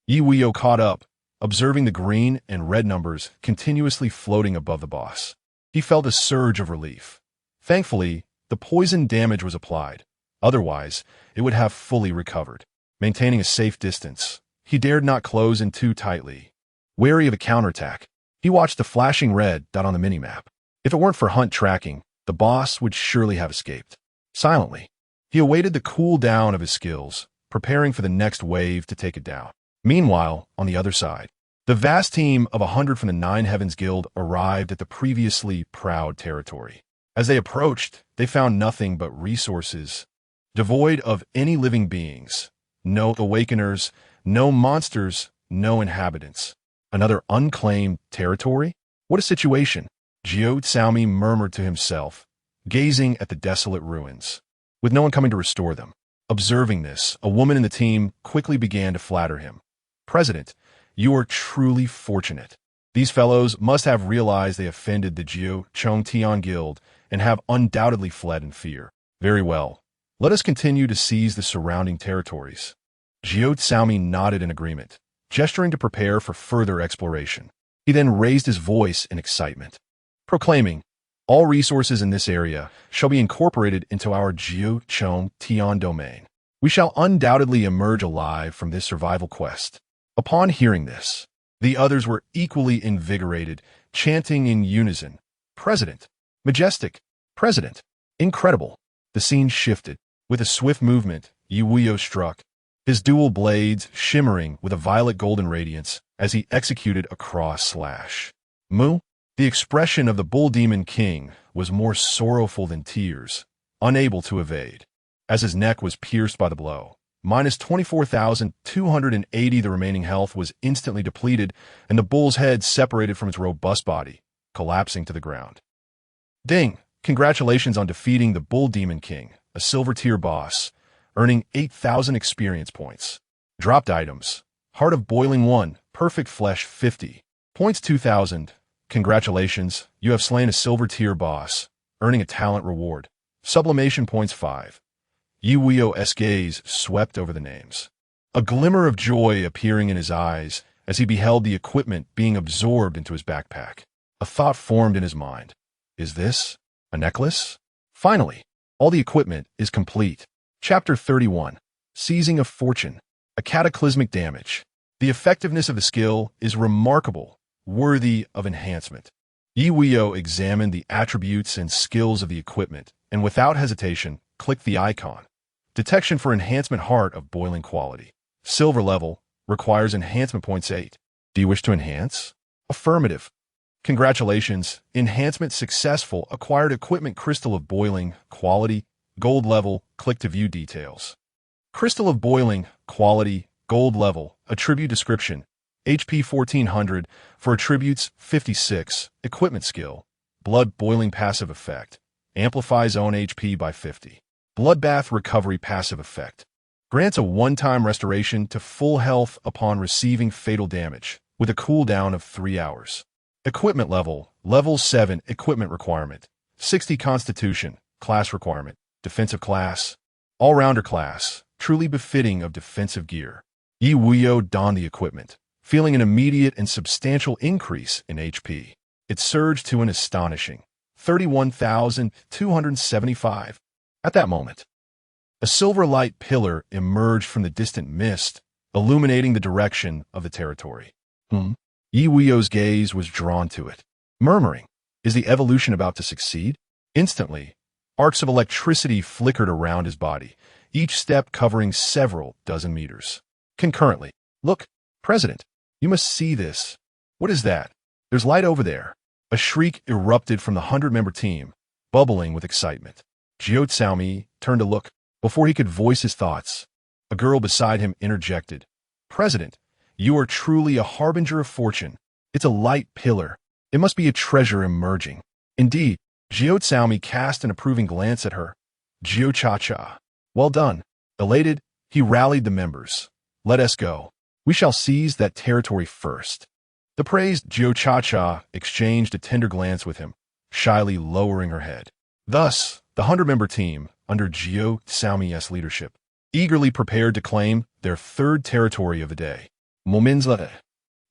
Speaker 1: Ye Wuyou caught up, observing the green and red numbers continuously floating above the boss. He felt a surge of relief. Thankfully, the poison damage was applied. Otherwise, it would have fully recovered. Maintaining a safe distance, he dared not close in too tightly. Wary of a counterattack, he watched the flashing red dot on the minimap. If it weren't for hunt tracking, the boss would surely have escaped. Silently, he awaited the cool down of his skills, preparing for the next wave to take it down. Meanwhile, on the other side, the vast team of 100 from the Nine Heavens Guild arrived at the previously proud territory. As they approached, they found nothing but resources, devoid of any living beings. No awakeners, no monsters, no inhabitants. Another unclaimed territory? What a situation! Jiao Tsaomi murmured to himself, gazing at the desolate ruins, with no one coming to restore them. Observing this, a woman in the team quickly began to flatter him. President, you are truly fortunate. These fellows must have realized they offended the Jiao Chongtian Guild and have undoubtedly fled in fear. Very well. Let us continue to seize the surrounding territories. Jiao Tsaomi nodded in agreement, gesturing to prepare for further exploration. He then raised his voice in excitement, proclaiming, all resources in this area shall be incorporated into our Jiao Chongtian domain. We shall undoubtedly emerge alive from this survival quest. Upon hearing this, the others were equally invigorated, chanting in unison, President, majestic, President, incredible. The scene shifted. With a swift movement, Ye Wuyou struck, his dual blades shimmering with a violet-golden radiance as he executed a cross-slash. Moo? The expression of the bull demon king was more sorrowful than tears, unable to evade. As his neck was pierced by the blow, minus 24,280. The remaining health was instantly depleted, and the bull's head separated from its robust body, collapsing to the ground. Ding! Congratulations on defeating the Bull Demon King, a silver-tier boss, earning 8,000 experience points. Dropped items. Heart of Boiling 1, Perfect Flesh 50. Points 2,000. Congratulations, you have slain a silver-tier boss, earning a talent reward. Sublimation points 5. Ye Wuyou's gaze swept over the names. A glimmer of joy appearing in his eyes as he beheld the equipment being absorbed into his backpack. A thought formed in his mind. Is this a necklace? Finally, all the equipment is complete. Chapter 31. Seizing of Fortune. A cataclysmic damage. The effectiveness of the skill is remarkable, worthy of enhancement. Ye Wuyou examined the attributes and skills of the equipment, and without hesitation, clicked the icon. Detection for enhancement Heart of Boiling quality. Silver level, requires enhancement points 8. Do you wish to enhance? Affirmative. Congratulations, enhancement successful. Acquired equipment Crystal of Boiling, quality, gold level, click to view details. Crystal of Boiling, quality, gold level, attribute description, HP 1400, for attributes 56, equipment skill, blood boiling passive effect, amplifies own HP by 50. Bloodbath recovery passive effect, grants a one-time restoration to full health upon receiving fatal damage, with a cooldown of 3 hours. Equipment level, level 7, equipment requirement, 60 constitution, class requirement, defensive class, all-rounder class, truly befitting of defensive gear. Ye Wuyou donned the equipment, feeling an immediate and substantial increase in HP. It surged to an astonishing 31,275. At that moment, a silver light pillar emerged from the distant mist, illuminating the direction of the territory. Ye Wuyou's gaze was drawn to it, murmuring, "Is the evolution about to succeed?" Instantly, arcs of electricity flickered around his body, each step covering several dozen meters. Concurrently, "Look, President, you must see this. What is that? There's light over there." A shriek erupted from the 100-member team, bubbling with excitement. Jiao Xiaomi turned to look. Before he could voice his thoughts, a girl beside him interjected, "President, you are truly a harbinger of fortune. It's a light pillar. It must be a treasure emerging." Indeed, Jiao Xiaomi cast an approving glance at her. Jiao Cha-Cha. "Well done." Elated, he rallied the members. "Let us go. We shall seize that territory first." The praised Jiao Cha-Cha exchanged a tender glance with him, shyly lowering her head. Thus, the 100-member team, under Jiao Xiaomi's leadership, eagerly prepared to claim their third territory of the day. Moments later,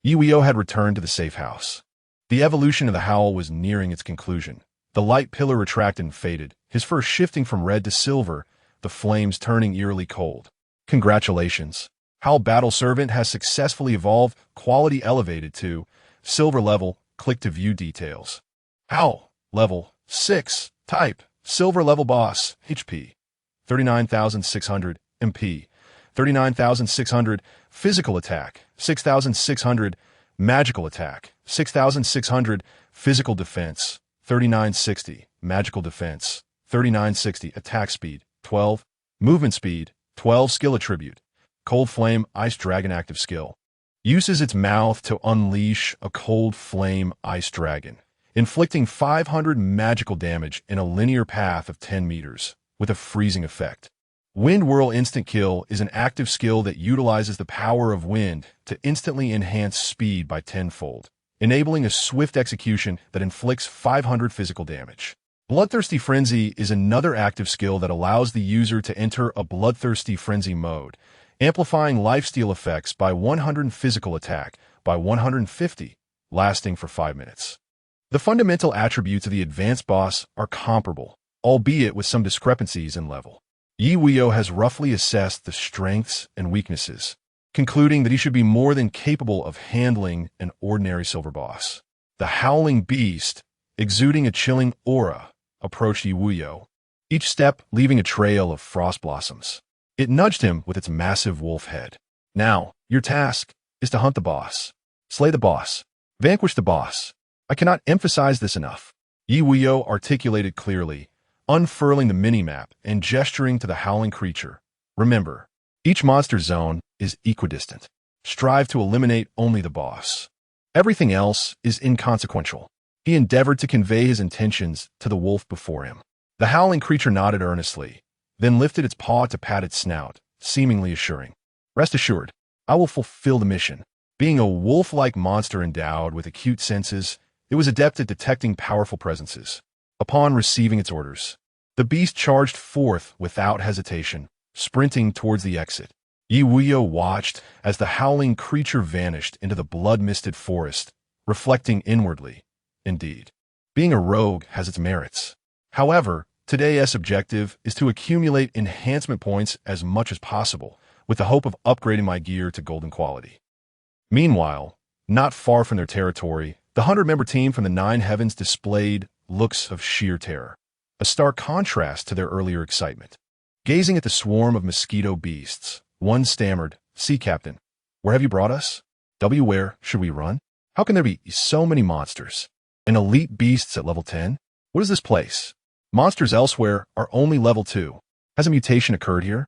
Speaker 1: Ye Wuyou had returned to the safe house. The evolution of the howl was nearing its conclusion. The light pillar retracted and faded, his fur shifting from red to silver, the flames turning eerily cold. Congratulations. Howl Battle Servant has successfully evolved, quality elevated to silver level, click to view details. Howl, level 6, type, silver level boss, HP, 39,600, MP, 39,600, physical attack, 6,600, magical attack, 6,600, physical defense, 3960, magical defense, 3960, attack speed, 12, movement speed, 12, skill attribute, Cold Flame Ice Dragon active skill. Uses its mouth to unleash a Cold Flame Ice Dragon, inflicting 500 magical damage in a linear path of 10 meters, with a freezing effect. Wind Whirl Instant Kill is an active skill that utilizes the power of wind to instantly enhance speed by 10-fold, enabling a swift execution that inflicts 500 physical damage. Bloodthirsty Frenzy is another active skill that allows the user to enter a Bloodthirsty Frenzy mode, amplifying lifesteal effects by 100 physical attack by 150, lasting for 5 minutes. The fundamental attributes of the advanced boss are comparable, albeit with some discrepancies in level. Ye Wuyou has roughly assessed the strengths and weaknesses, concluding that he should be more than capable of handling an ordinary silver boss. The Howling Beast, exuding a chilling aura, approached Ye Wuyou, each step leaving a trail of frost blossoms. It nudged him with its massive wolf head. "Now, your task is to hunt the boss, slay the boss, vanquish the boss. I cannot emphasize this enough." Ye Wuyou articulated clearly, unfurling the mini-map and gesturing to the howling creature. "Remember, Each monster zone is equidistant. Strive to eliminate only the boss. Everything else is inconsequential. He endeavored to convey his intentions to the wolf before him. The howling creature nodded earnestly, then lifted its paw to pat its snout, seemingly assuring, "Rest assured, I will fulfill the mission." Being a wolf-like monster endowed with acute senses, it was adept at detecting powerful presences. Upon receiving its orders, the beast charged forth without hesitation, sprinting towards the exit. Ye Wuyou watched as the howling creature vanished into the blood-misted forest, reflecting inwardly, "Indeed, being a rogue has its merits." However, today's objective is to accumulate enhancement points as much as possible, with the hope of upgrading my gear to golden quality. Meanwhile, not far from their territory, the 100-member team from the Nine Heavens displayed looks of sheer terror, a stark contrast to their earlier excitement. Gazing at the swarm of mosquito beasts, one stammered, "Sea Captain, where have you brought us? Where should we run? How can there be so many monsters? And elite beasts at level 10? What is this place? Monsters elsewhere are only level 2. Has a mutation occurred here?"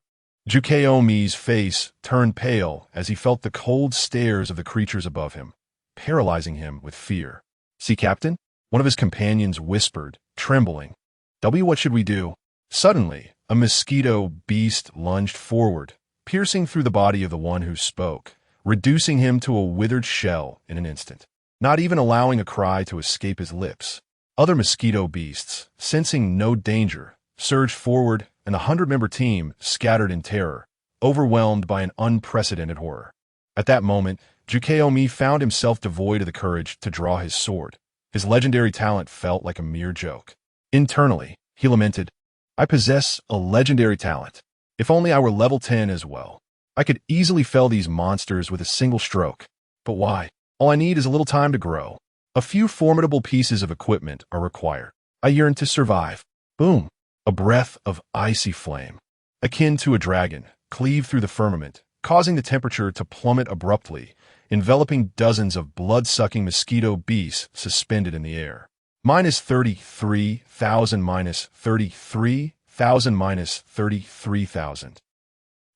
Speaker 1: Jukeomi's face turned pale as he felt the cold stares of the creatures above him, paralyzing him with fear. "Sea Captain?" one of his companions whispered, trembling. What should we do?" Suddenly, a mosquito beast lunged forward, piercing through the body of the one who spoke, reducing him to a withered shell in an instant, not even allowing a cry to escape his lips. Other mosquito beasts, sensing no danger, surged forward, and the 100-member team scattered in terror, overwhelmed by an unprecedented horror. At that moment, Jukeomi found himself devoid of the courage to draw his sword. His legendary talent felt like a mere joke. Internally, he lamented, "I possess a legendary talent. If only I were level 10 as well. I could easily fell these monsters with a single stroke. But why? All I need is a little time to grow. A few formidable pieces of equipment are required. I yearn to survive." Boom! A breath of icy flame, akin to a dragon, cleaved through the firmament, causing the temperature to plummet abruptly, enveloping dozens of blood-sucking mosquito beasts suspended in the air. -33,000, -33,000, -33,000.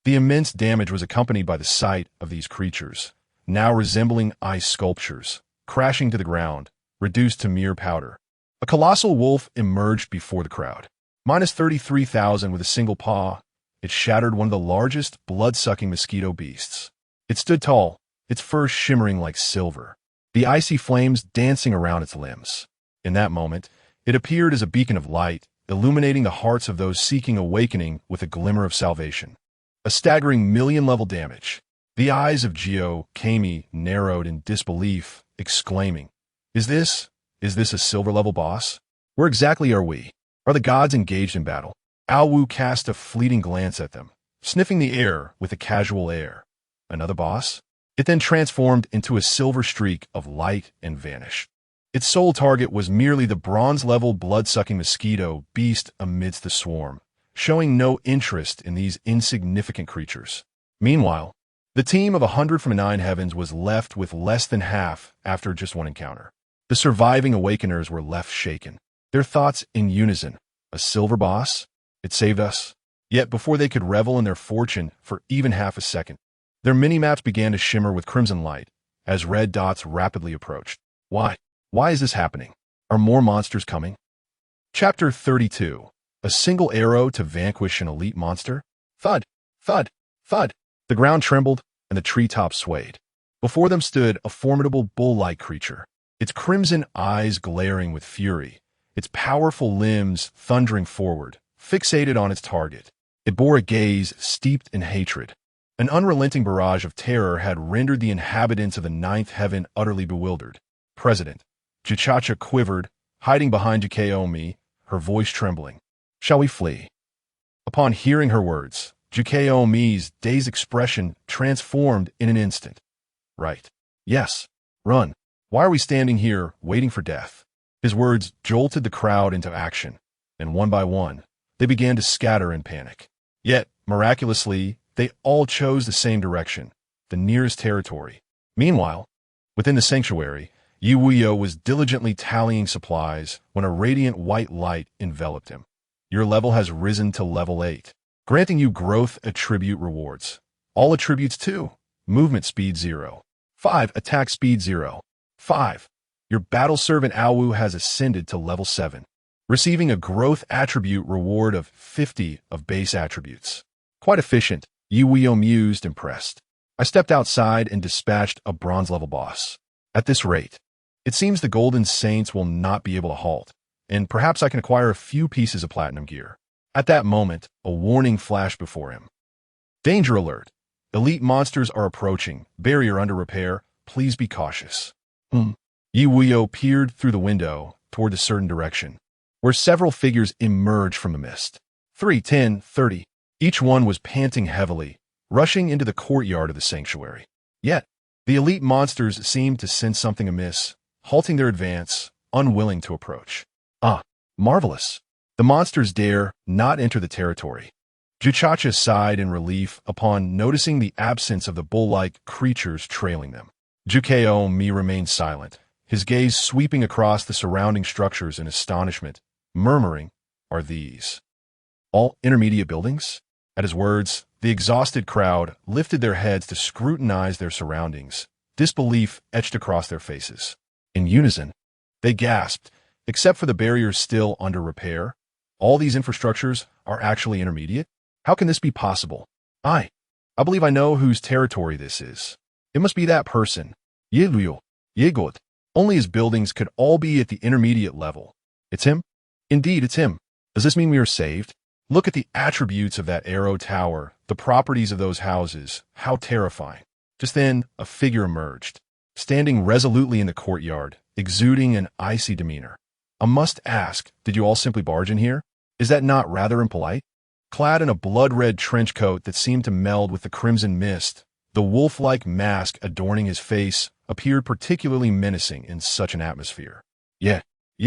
Speaker 1: The immense damage was accompanied by the sight of these creatures, now resembling ice sculptures, crashing to the ground, reduced to mere powder. A colossal wolf emerged before the crowd. -33,000 with a single paw, it shattered one of the largest blood-sucking mosquito beasts. It stood tall, its fur shimmering like silver, the icy flames dancing around its limbs. In that moment, it appeared as a beacon of light, illuminating the hearts of those seeking awakening with a glimmer of salvation. A staggering million-level damage. The eyes of Jukeomi narrowed in disbelief, exclaiming, Is this a silver-level boss? Where exactly are we? Are the gods engaged in battle?" Alwu cast a fleeting glance at them, sniffing the air with a casual air. Another boss? It then transformed into a silver streak of light and vanished. Its sole target was merely the bronze-level blood-sucking mosquito beast amidst the swarm, showing no interest in these insignificant creatures. Meanwhile, the team of 100 from the Nine Heavens was left with less than half after just one encounter. The surviving awakeners were left shaken, their thoughts in unison. A silver boss? It saved us. Yet before they could revel in their fortune for even half a second, their mini-maps began to shimmer with crimson light as red dots rapidly approached. Why? Why is this happening? Are more monsters coming? Chapter 32. A single arrow to vanquish an elite monster? Thud! Thud! Thud! The ground trembled and the treetops swayed. Before them stood a formidable bull-like creature, its crimson eyes glaring with fury, its powerful limbs thundering forward, fixated on its target. It bore a gaze steeped in hatred. An unrelenting barrage of terror had rendered the inhabitants of the ninth heaven utterly bewildered. President Juchacha quivered, hiding behind Jukeomi, her voice trembling. "Shall we flee?" Upon hearing her words, Jukeomi's dazed expression transformed in an instant. Right. Yes. Run. Why are we standing here, waiting for death? His words jolted the crowd into action, and one by one, they began to scatter in panic. Yet, miraculously, they all chose the same direction, the nearest territory. Meanwhile, within the sanctuary, Ye Wuyou was diligently tallying supplies when a radiant white light enveloped him. "Your level has risen to level 8, granting you growth attribute rewards. All attributes 2. Movement speed 0. 5. Attack speed 0. 5. Your battle servant Awu has ascended to level 7, receiving a growth attribute reward of 50 of base attributes. Quite efficient, Ye Wuyou mused, impressed. I stepped outside and dispatched a bronze-level boss. At this rate, it seems the Golden Saints will not be able to halt, and perhaps I can acquire a few pieces of platinum gear. At that moment, a warning flashed before him. Danger alert! Elite monsters are approaching. Barrier under repair. Please be cautious. Ye Wuyou peered through the window toward a certain direction, where several figures emerged from the mist. 3, 10, 30. Each one was panting heavily, rushing into the courtyard of the sanctuary. Yet, the elite monsters seemed to sense something amiss, halting their advance, unwilling to approach. Ah, marvelous. The monsters dare not enter the territory. Juchacha sighed in relief upon noticing the absence of the bull-like creatures trailing them. Jukeo Mi remained silent, his gaze sweeping across the surrounding structures in astonishment, murmuring, "Are these all intermediate buildings?" At his words, the exhausted crowd lifted their heads to scrutinize their surroundings, disbelief etched across their faces. In unison, they gasped, except for the barriers still under repair. All these infrastructures are actually intermediate? How can this be possible? I believe I know whose territory this is. It must be that person. Ye Wuyou, Ye God. Only his buildings could all be at the intermediate level. It's him? Indeed, it's him. Does this mean we are saved? Look at the attributes of that arrow tower, the properties of those houses. How terrifying. Just then, a figure emerged, standing resolutely in the courtyard, exuding an icy demeanor. I must ask, did you all simply barge in here? Is that not rather impolite? Clad in a blood-red trench coat that seemed to meld with the crimson mist, the wolf-like mask adorning his face appeared particularly menacing in such an atmosphere. Ye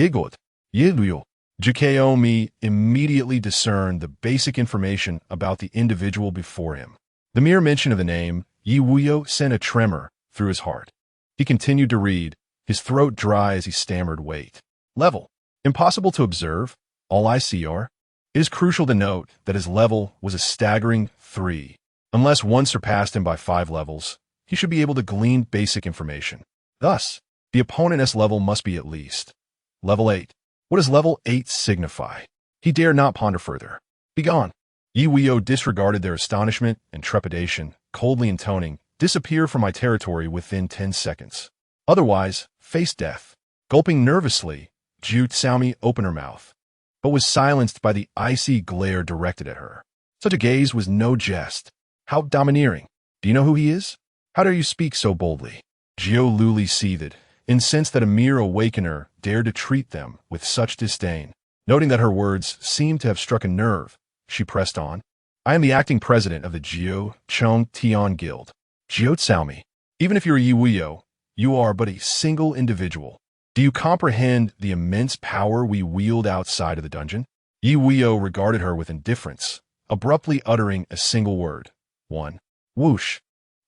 Speaker 1: God, Ye Wuyou. Jukeo Mi immediately discerned the basic information about the individual before him. The mere mention of the name, Ye Wuyou, sent a tremor through his heart. He continued to read, his throat dry as he stammered, "Wait. Level. Impossible to observe. All I see are." It is crucial to note that his level was a staggering 3. Unless one surpassed him by 5 levels, he should be able to glean basic information. Thus, the opponent's level must be at least level 8. What does level 8 signify? He dared not ponder further. Begone. Ye Wuyou disregarded their astonishment and trepidation, coldly intoning, "Disappear from my territory within 10 seconds. Otherwise, face death." Gulping nervously, Ju Xiaomi opened her mouth, but was silenced by the icy glare directed at her. Such a gaze was no jest. How domineering. Do you know who he is? How dare you speak so boldly? Jiao Luli seethed, incensed that a mere awakener dared to treat them with such disdain. Noting that her words seemed to have struck a nerve, she pressed on. "I am the acting president of the Jiao Chong Tian Guild. Jiao Xiaomi. Even if you're a Ye Wuyou, you are but a single individual. Do you comprehend the immense power we wield outside of the dungeon?" Ye Wuyou regarded her with indifference, abruptly uttering a single word. 1. Whoosh.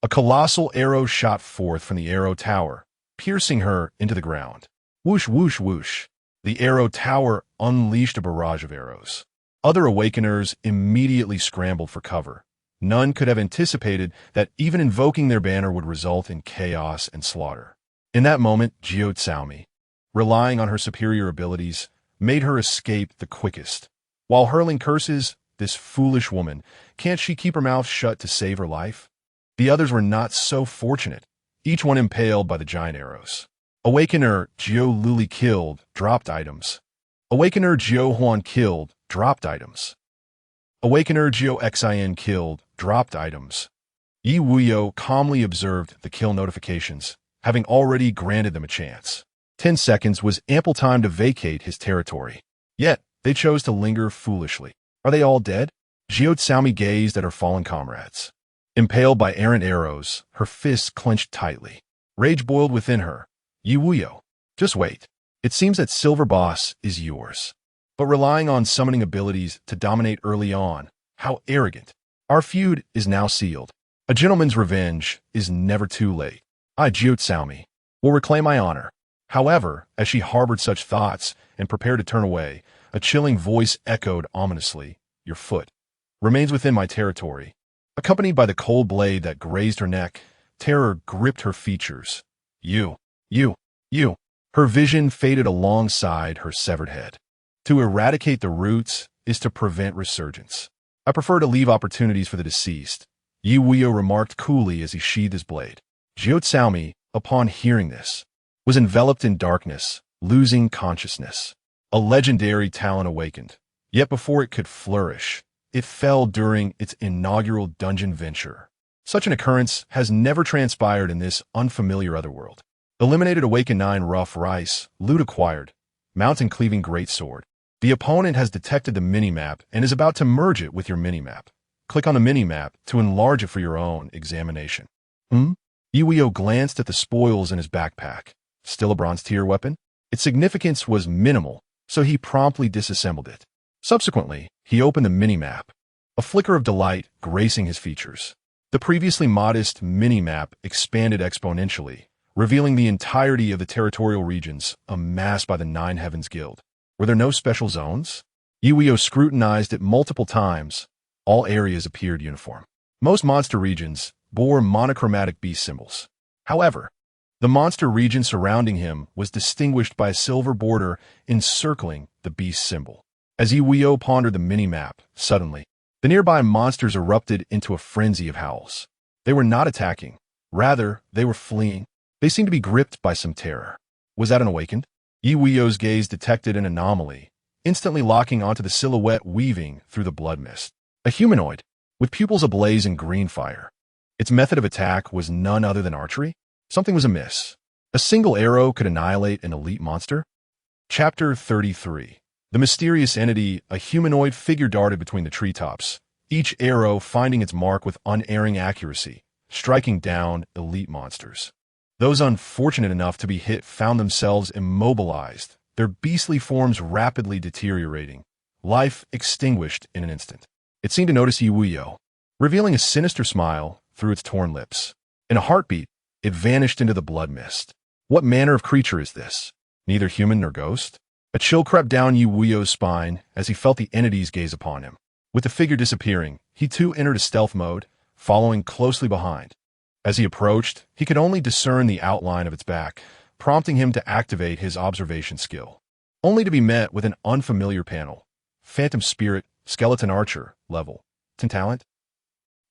Speaker 1: A colossal arrow shot forth from the arrow tower, piercing her into the ground. Whoosh, whoosh, whoosh. The arrow tower unleashed a barrage of arrows. Other awakeners immediately scrambled for cover. None could have anticipated that even invoking their banner would result in chaos and slaughter. In that moment, Jiao Xiaomi, relying on her superior abilities, made her escape the quickest. While hurling curses, this foolish woman, can't she keep her mouth shut to save her life? The others were not so fortunate, each one impaled by the giant arrows. Awakener Jiao Luli killed, dropped items. Awakener Jiao Huan killed, dropped items. Awakener Jiao Xin killed, dropped items. Ye Wuyou calmly observed the kill notifications, having already granted them a chance. 10 seconds was ample time to vacate his territory. Yet, they chose to linger foolishly. Are they all dead? Jiao Xiaomi gazed at her fallen comrades. Impaled by errant arrows, her fists clenched tightly. Rage boiled within her. Ye Wuyou, just wait. It seems that Silver Boss is yours. But relying on summoning abilities to dominate early on, how arrogant. Our feud is now sealed. A gentleman's revenge is never too late. I, Jiao Xiaomi, will reclaim my honor. However, as she harbored such thoughts and prepared to turn away, a chilling voice echoed ominously, "Your foot remains within my territory. Accompanied by the cold blade that grazed her neck, terror gripped her features. You, you, you. Her vision faded alongside her severed head. To eradicate the roots is to prevent resurgence. I prefer to leave opportunities for the deceased, Ye Wuyou remarked coolly as he sheathed his blade. Jiao Caomi, upon hearing this, was enveloped in darkness, losing consciousness. A legendary talent awakened, yet before it could flourish, it fell during its inaugural dungeon venture. Such an occurrence has never transpired in this unfamiliar otherworld. Eliminated Awaken 9 Rough Rice, loot acquired, mountain cleaving greatsword. The opponent has detected the minimap and is about to merge it with your minimap. Click on the minimap to enlarge it for your own examination. Ye Wuyou glanced at the spoils in his backpack. Still a bronze tier weapon? Its significance was minimal, so he promptly disassembled it. Subsequently, he opened the minimap, a flicker of delight gracing his features. The previously modest minimap expanded exponentially, revealing the entirety of the territorial regions amassed by the Nine Heavens Guild. Were there no special zones? Ye Wuyou scrutinized it multiple times. All areas appeared uniform. Most monster regions bore monochromatic beast symbols. However, the monster region surrounding him was distinguished by a silver border encircling the beast symbol. As Ye Wuyou pondered the minimap, suddenly, the nearby monsters erupted into a frenzy of howls. They were not attacking. Rather, they were fleeing. They seemed to be gripped by some terror. Was that an awakened? Ye Wuyou's gaze detected an anomaly, instantly locking onto the silhouette weaving through the blood mist. A humanoid, with pupils ablaze in green fire. Its method of attack was none other than archery? Something was amiss. A single arrow could annihilate an elite monster? Chapter 33. The mysterious entity, a humanoid figure darted between the treetops, each arrow finding its mark with unerring accuracy, striking down elite monsters. Those unfortunate enough to be hit found themselves immobilized, their beastly forms rapidly deteriorating, life extinguished in an instant. It seemed to notice Ye Wuyou, revealing a sinister smile through its torn lips. In a heartbeat, it vanished into the blood mist. What manner of creature is this? Neither human nor ghost? A chill crept down Ye Wuyou's spine as he felt the entity's gaze upon him. With the figure disappearing, he too entered a stealth mode, following closely behind. As he approached, he could only discern the outline of its back, prompting him to activate his observation skill. Only to be met with an unfamiliar panel. Phantom Spirit, Skeleton Archer, level 10 talent.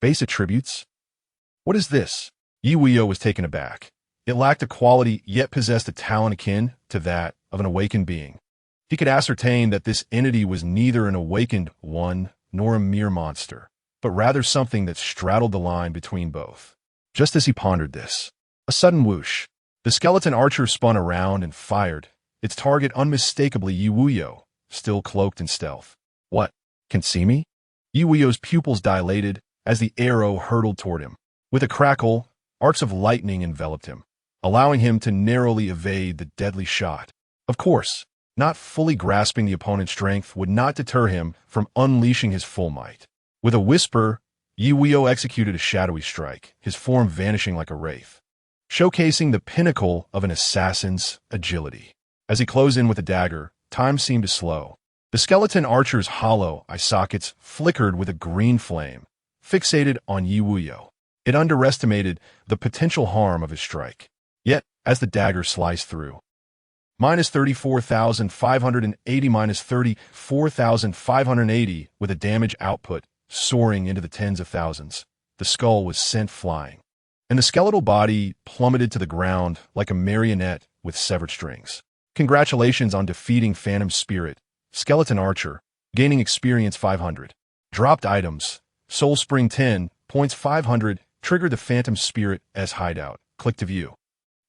Speaker 1: Base attributes. What is this? Ye Wuyou was taken aback. It lacked a quality yet possessed a talent akin to that of an awakened being. He could ascertain that this entity was neither an awakened one nor a mere monster, but rather something that straddled the line between both. Just as he pondered this, a sudden whoosh. The skeleton archer spun around and fired, its target unmistakably Ye Wuyou, still cloaked in stealth. What? Can see me? Ye Wuyou's pupils dilated as the arrow hurtled toward him. With a crackle, arcs of lightning enveloped him, allowing him to narrowly evade the deadly shot. Of course, not fully grasping the opponent's strength would not deter him from unleashing his full might. With a whisper, Ye Wuyou executed a shadowy strike, his form vanishing like a wraith, showcasing the pinnacle of an assassin's agility. As he closed in with a dagger, time seemed to slow. The skeleton archer's hollow eye sockets flickered with a green flame, fixated on Ye Wuyou. It underestimated the potential harm of his strike. Yet, as the dagger sliced through, minus 34,580 minus 34,580 with a damage output soaring into the tens of thousands, the skull was sent flying, and the skeletal body plummeted to the ground like a marionette with severed strings. Congratulations on defeating Phantom Spirit, Skeleton Archer, gaining experience 500. Dropped items, Soul Spring 10, points 500, triggered the Phantom Spirit as hideout. Click to view.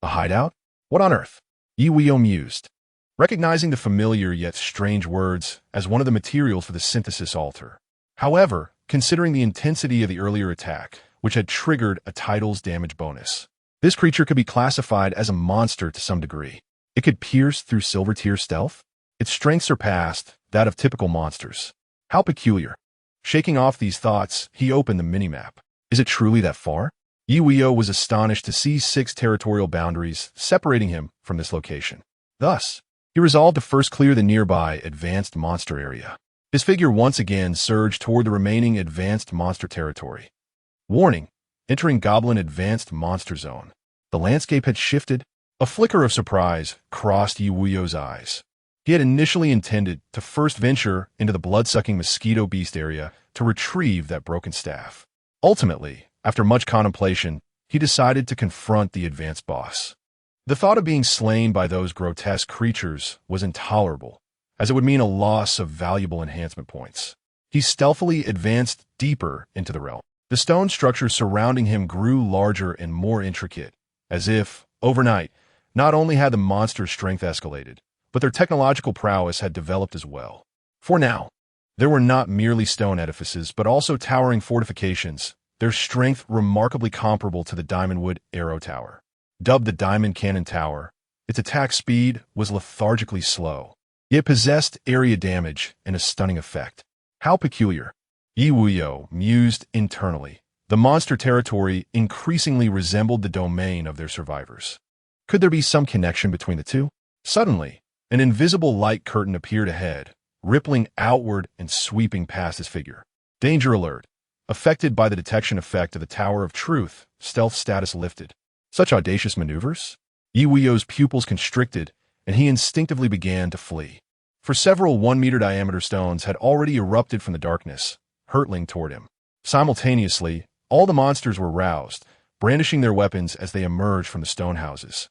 Speaker 1: A hideout? What on earth? Ye Wuyou mused, recognizing the familiar yet strange words as one of the materials for the synthesis altar. However, considering the intensity of the earlier attack, which had triggered a title's damage bonus, this creature could be classified as a monster to some degree. It could pierce through silver tier stealth. Its strength surpassed that of typical monsters. How peculiar. Shaking off these thoughts, he opened the minimap. Is it truly that far? Ye Wuyou was astonished to see 6 territorial boundaries separating him from this location. Thus, he resolved to first clear the nearby advanced monster area. His figure once again surged toward the remaining advanced monster territory. Warning: entering Goblin Advanced Monster Zone. The landscape had shifted. A flicker of surprise crossed Ye Wuyou's eyes. He had initially intended to first venture into the blood-sucking mosquito beast area to retrieve that broken staff. Ultimately, after much contemplation, he decided to confront the advanced boss. The thought of being slain by those grotesque creatures was intolerable, as it would mean a loss of valuable enhancement points. He stealthily advanced deeper into the realm. The stone structure surrounding him grew larger and more intricate, as if, overnight, not only had the monster's strength escalated, but their technological prowess had developed as well. For now, there were not merely stone edifices, but also towering fortifications, their strength remarkably comparable to the Diamondwood Arrow Tower. Dubbed the Diamond Cannon Tower, its attack speed was lethargically slow, yet possessed area damage and a stunning effect. How peculiar. Ye Wuyou mused internally. The monster territory increasingly resembled the domain of their survivors. Could there be some connection between the two? Suddenly, an invisible light curtain appeared ahead, rippling outward and sweeping past his figure. Danger alert. Affected by the detection effect of the Tower of Truth, stealth status lifted. Such audacious maneuvers? Ye Wuyou's pupils constricted, and he instinctively began to flee. For several 1-meter diameter stones had already erupted from the darkness, hurtling toward him. Simultaneously, all the monsters were roused, brandishing their weapons as they emerged from the stone houses.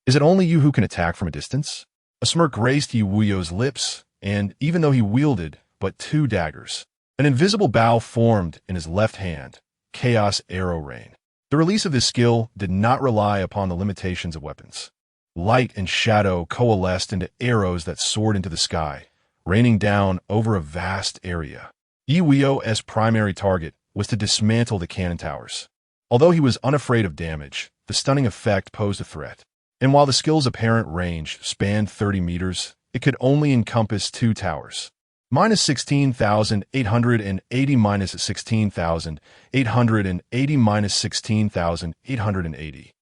Speaker 1: Is it only you who can attack from a distance? A smirk graced Ye Wuyou's lips, and even though he wielded but 2 daggers, an invisible bow formed in his left hand, Chaos Arrow Rain. The release of this skill did not rely upon the limitations of weapons. Light and shadow coalesced into arrows that soared into the sky, raining down over a vast area. Ye Wuyou's primary target was to dismantle the cannon towers. Although he was unafraid of damage, the stunning effect posed a threat. And while the skill's apparent range spanned 30 meters, it could only encompass 2 towers. Minus 16,880 minus 16,880 minus 16,880.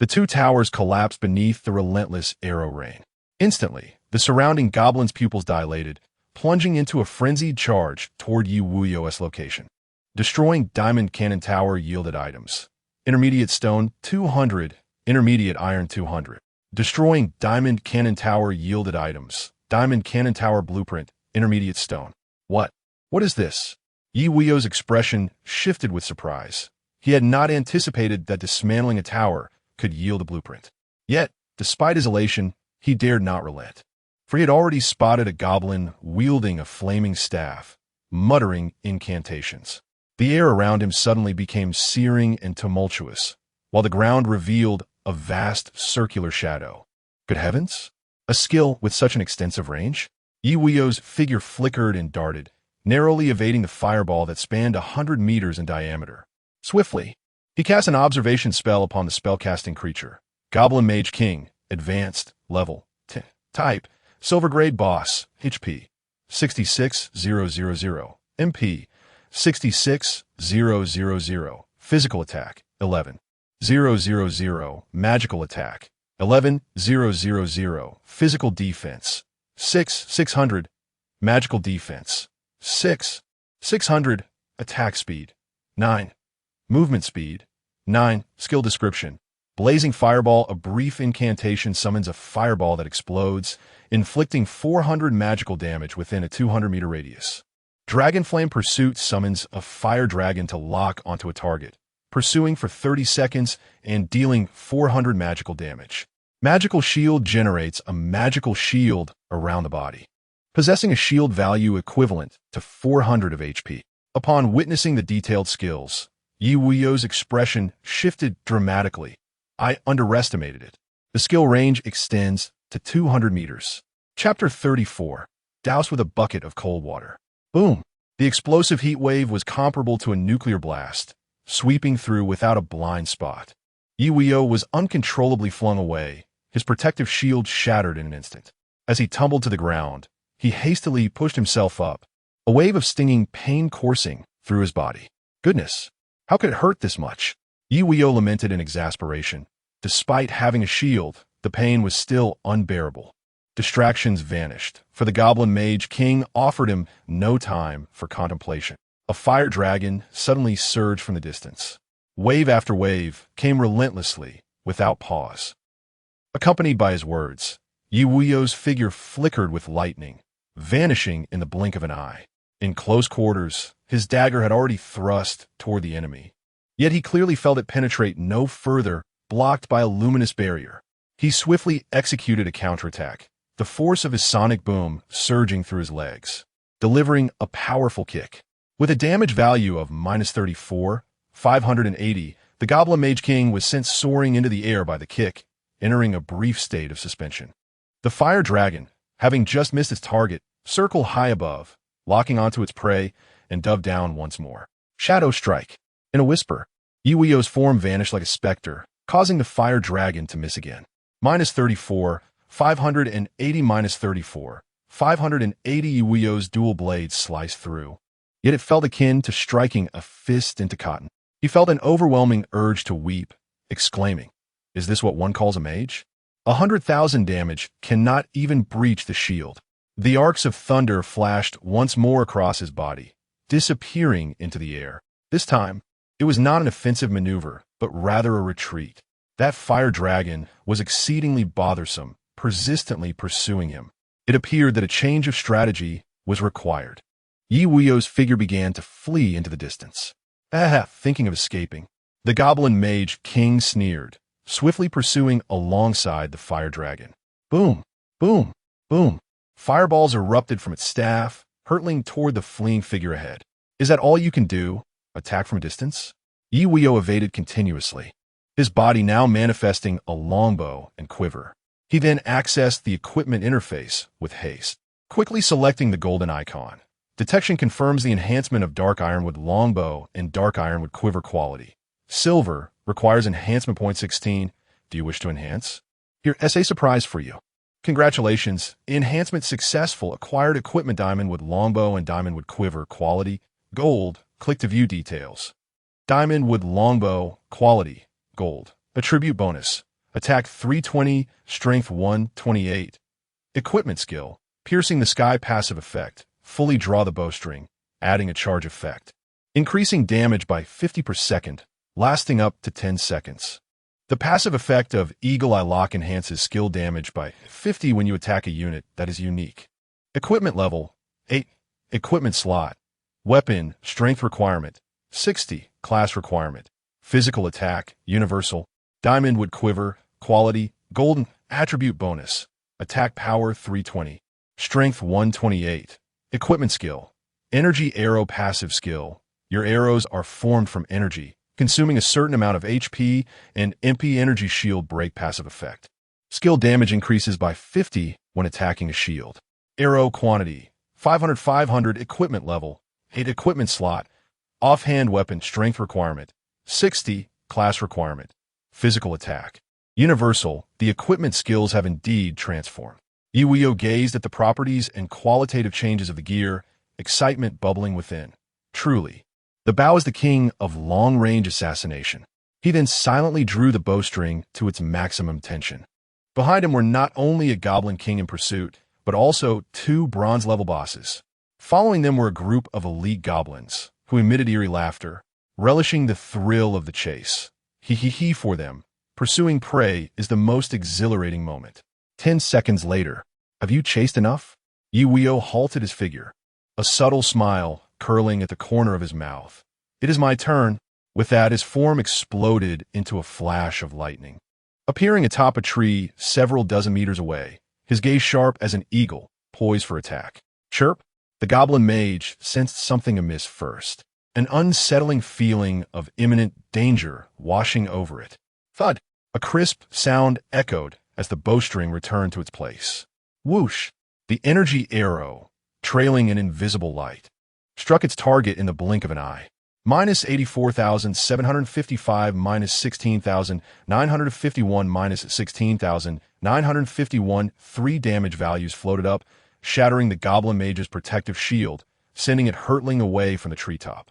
Speaker 1: The 2 towers collapsed beneath the relentless arrow rain. Instantly, the surrounding goblins' pupils dilated, plunging into a frenzied charge toward Ye Wuyou's location. Destroying Diamond Cannon Tower yielded items. Intermediate Stone 200, Intermediate Iron 200. Destroying Diamond Cannon Tower yielded items. Diamond Cannon Tower Blueprint, Intermediate Stone. What? What is this? Ye Wuyou's expression shifted with surprise. He had not anticipated that dismantling a tower could yield a blueprint. Yet, despite his elation, he dared not relent. For he had already spotted a goblin wielding a flaming staff, muttering incantations. The air around him suddenly became searing and tumultuous, while the ground revealed a vast circular shadow. Good heavens! A skill with such an extensive range? Ye Wuyou's figure flickered and darted, narrowly evading the fireball that spanned 100 meters in diameter. Swiftly, he cast an observation spell upon the spellcasting creature. Goblin Mage King, Advanced, Level, Type, Silver Grade Boss, HP, 66,000, MP, 66,000, Physical Attack, 11,000, Magical Attack, 11,000, Physical Defense, 600, Magical Defense, 600, Attack Speed, 9, Movement Speed, 9, Skill Description. Blazing Fireball, a brief incantation summons a fireball that explodes, inflicting 400 magical damage within a 200-meter radius. Dragonflame Pursuit summons a fire dragon to lock onto a target, pursuing for 30 seconds and dealing 400 magical damage. Magical Shield generates a magical shield around the body, possessing a shield value equivalent to 400 of HP. Upon witnessing the detailed skills, Ye Wuyou's expression shifted dramatically. I underestimated it. The skill range extends to 200 meters. Chapter 34. Doused with a bucket of cold water. Boom! The explosive heat wave was comparable to a nuclear blast, sweeping through without a blind spot. Ye Wuyou was uncontrollably flung away, his protective shield shattered in an instant. As he tumbled to the ground, he hastily pushed himself up, a wave of stinging pain coursing through his body. Goodness, how could it hurt this much? Ye Wuyou lamented in exasperation. Despite having a shield, the pain was still unbearable. Distractions vanished, for the Goblin Mage King offered him no time for contemplation. A fire dragon suddenly surged from the distance. Wave after wave came relentlessly, without pause. Accompanied by his words, Ye Wuyou's figure flickered with lightning, vanishing in the blink of an eye. In close quarters, his dagger had already thrust toward the enemy. Yet he clearly felt it penetrate no further, blocked by a luminous barrier. He swiftly executed a counterattack, the force of his sonic boom surging through his legs, delivering a powerful kick. With a damage value of -34, 580, the Goblin Mage King was sent soaring into the air by the kick, entering a brief state of suspension. The fire dragon, having just missed its target, circled high above, locking onto its prey, and dove down once more. Shadow strike. In a whisper, Ye Wuyou's form vanished like a specter, causing the fire dragon to miss again. -34, 580 -34, 580 Ye Wuyou's dual blades sliced through. Yet it felt akin to striking a fist into cotton. He felt an overwhelming urge to weep, exclaiming, "Is this what one calls a mage? 100,000 damage cannot even breach the shield." The arcs of thunder flashed once more across his body, disappearing into the air. This time, it was not an offensive maneuver, but rather a retreat. That fire dragon was exceedingly bothersome, persistently pursuing him. It appeared that a change of strategy was required. Ye Wuyou's figure began to flee into the distance. Thinking of escaping. The Goblin Mage King sneered, swiftly pursuing alongside the fire dragon. Boom, boom, boom. Fireballs erupted from its staff, hurtling toward the fleeing figure ahead. Is that all you can do? Attack from a distance? Ye Wuyou evaded continuously, his body now manifesting a longbow and quiver. He then accessed the equipment interface with haste, quickly selecting the golden icon. Detection confirms the enhancement of Dark Ironwood Longbow and Dark Ironwood Quiver quality. Silver requires enhancement point 16. Do you wish to enhance? Here's a surprise for you. Congratulations, enhancement successful. Acquired equipment diamond with Longbow and Diamond with Quiver quality, gold. Click to view details. Diamond with Longbow quality, gold. Attribute bonus, attack 320, strength 128. Equipment skill, piercing the sky passive effect. Fully draw the bowstring, adding a charge effect. Increasing damage by 50 per second, lasting up to 10 seconds. The passive effect of Eagle Eye Lock enhances skill damage by 50 when you attack a unit that is unique. Equipment level, 8. Equipment slot. Weapon, strength requirement, 60. Class requirement. Physical attack, universal. Diamond wood quiver, quality, golden. Attribute bonus, attack power 320. Strength 128. Equipment skill. Energy arrow passive skill. Your arrows are formed from energy, consuming a certain amount of HP, and MP energy shield break passive effect. Skill damage increases by 50 when attacking a shield. Arrow quantity. 500 equipment level. 8 equipment slot. Offhand weapon strength requirement. 60 class requirement. Physical attack. Universal. The equipment skills have indeed transformed. Ye Wuyou gazed at the properties and qualitative changes of the gear, excitement bubbling within. Truly, the bow is the king of long-range assassination. He then silently drew the bowstring to its maximum tension. Behind him were not only a Goblin King in pursuit, but also 2 bronze-level bosses. Following them were a group of elite goblins, who emitted eerie laughter, relishing the thrill of the chase. He for them. Pursuing prey is the most exhilarating moment. 10 seconds later, have you chased enough? Ye Wuyou halted his figure, a subtle smile curling at the corner of his mouth. It is my turn. With that, his form exploded into a flash of lightning. Appearing atop a tree several dozen meters away, his gaze sharp as an eagle, poised for attack. Chirp! The Goblin Mage sensed something amiss first, an unsettling feeling of imminent danger washing over it. Thud! A crisp sound echoed as the bowstring returned to its place. Whoosh! The energy arrow, trailing an invisible light, struck its target in the blink of an eye. -84,755 -16,951 -16,951 3 damage values floated up, shattering the Goblin Mage's protective shield, sending it hurtling away from the treetop.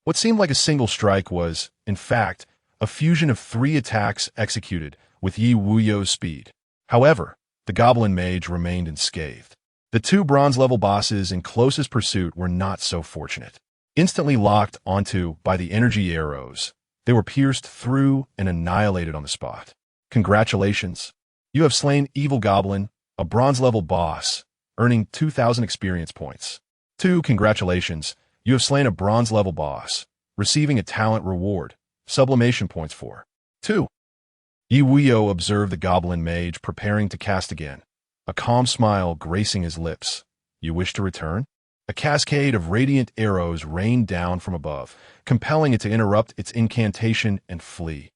Speaker 1: What seemed like a single strike was, in fact, a fusion of 3 attacks executed with Ye Wuyou's speed. However, the Goblin Mage remained unscathed. The 2 bronze-level bosses in closest pursuit were not so fortunate. Instantly locked onto by the energy arrows, they were pierced through and annihilated on the spot. Congratulations! You have slain Evil Goblin, a bronze-level boss, earning 2,000 experience points. 2. Congratulations! You have slain a bronze-level boss, receiving a talent reward, sublimation points for. 2. Ye Wuyou observed the goblin mage preparing to cast again, a calm smile gracing his lips. You wish to return? A cascade of radiant arrows rained down from above, compelling it to interrupt its incantation and flee.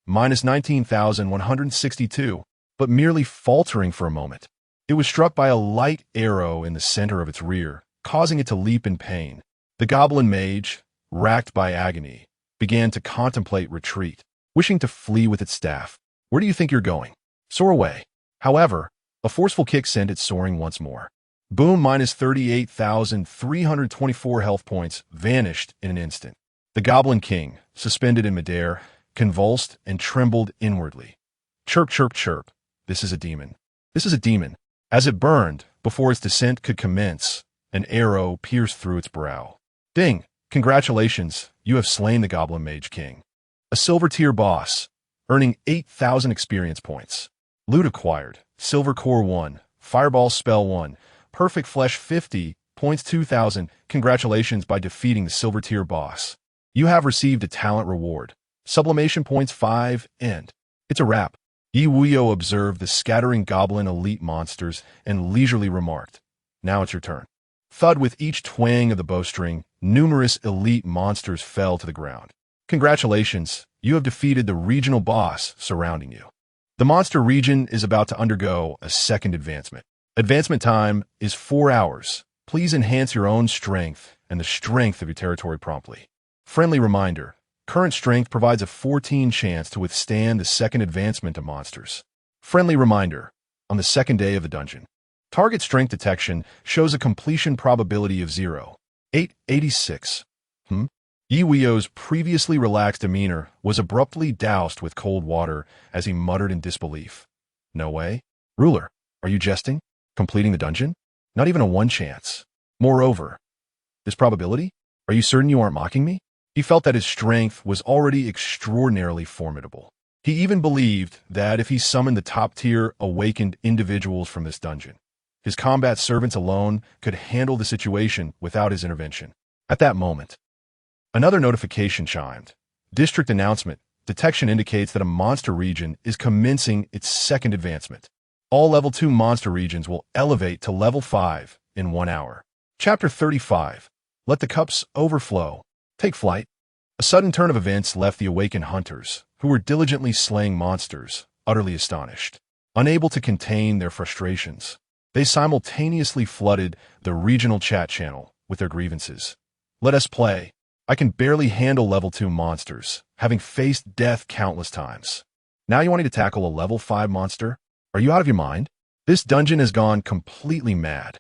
Speaker 1: Minus 19,162, but merely faltering for a moment. It was struck by a light arrow in the center of its rear, causing it to leap in pain. The goblin mage, racked by agony, began to contemplate retreat, wishing to flee with its staff. Where do you think you're going? Soar away. However, a forceful kick sent it soaring once more. Boom! Minus 38,324 health points vanished in an instant. The Goblin King, suspended in midair, convulsed and trembled inwardly. Chirp, chirp, chirp. This is a demon. This is a demon. As it burned, before its descent could commence, an arrow pierced through its brow. Ding! Congratulations, you have slain the Goblin Mage King. A silver tier boss, earning 8,000 experience points. Loot acquired, Silver Core 1, Fireball Spell 1, Perfect Flesh 50, points 2,000. Congratulations by defeating the silver tier boss. You have received a talent reward, sublimation points 5, and it's a wrap. Ye Wuyou observed the scattering goblin elite monsters and leisurely remarked, now it's your turn. Thud with each twang of the bowstring, numerous elite monsters fell to the ground. Congratulations, you have defeated the regional boss surrounding you. The monster region is about to undergo a second advancement. Advancement time is 4 hours. Please enhance your own strength and the strength of your territory promptly. Friendly reminder, current strength provides a 14 chance to withstand the second advancement of monsters. Friendly reminder, on the second day of the dungeon, target strength detection shows a completion probability of 0.886. Ye Wuyou's previously relaxed demeanor was abruptly doused with cold water as he muttered in disbelief. No way. Ruler, are you jesting? Completing the dungeon? Not even a 1 chance. Moreover, this probability? Are you certain you aren't mocking me? He felt that his strength was already extraordinarily formidable. He even believed that if he summoned the top-tier awakened individuals from this dungeon, his combat servants alone could handle the situation without his intervention. At that moment, another notification chimed. District announcement. Detection indicates that a monster region is commencing its second advancement. All level 2 monster regions will elevate to level 5 in 1 hour. Chapter 35. Let the cups overflow. Take flight. A sudden turn of events left the awakened hunters, who were diligently slaying monsters, utterly astonished. Unable to contain their frustrations, they simultaneously flooded the regional chat channel with their grievances. Let us play. I can barely handle level 2 monsters, having faced death countless times. Now you want me to tackle a level 5 monster? Are you out of your mind? This dungeon has gone completely mad.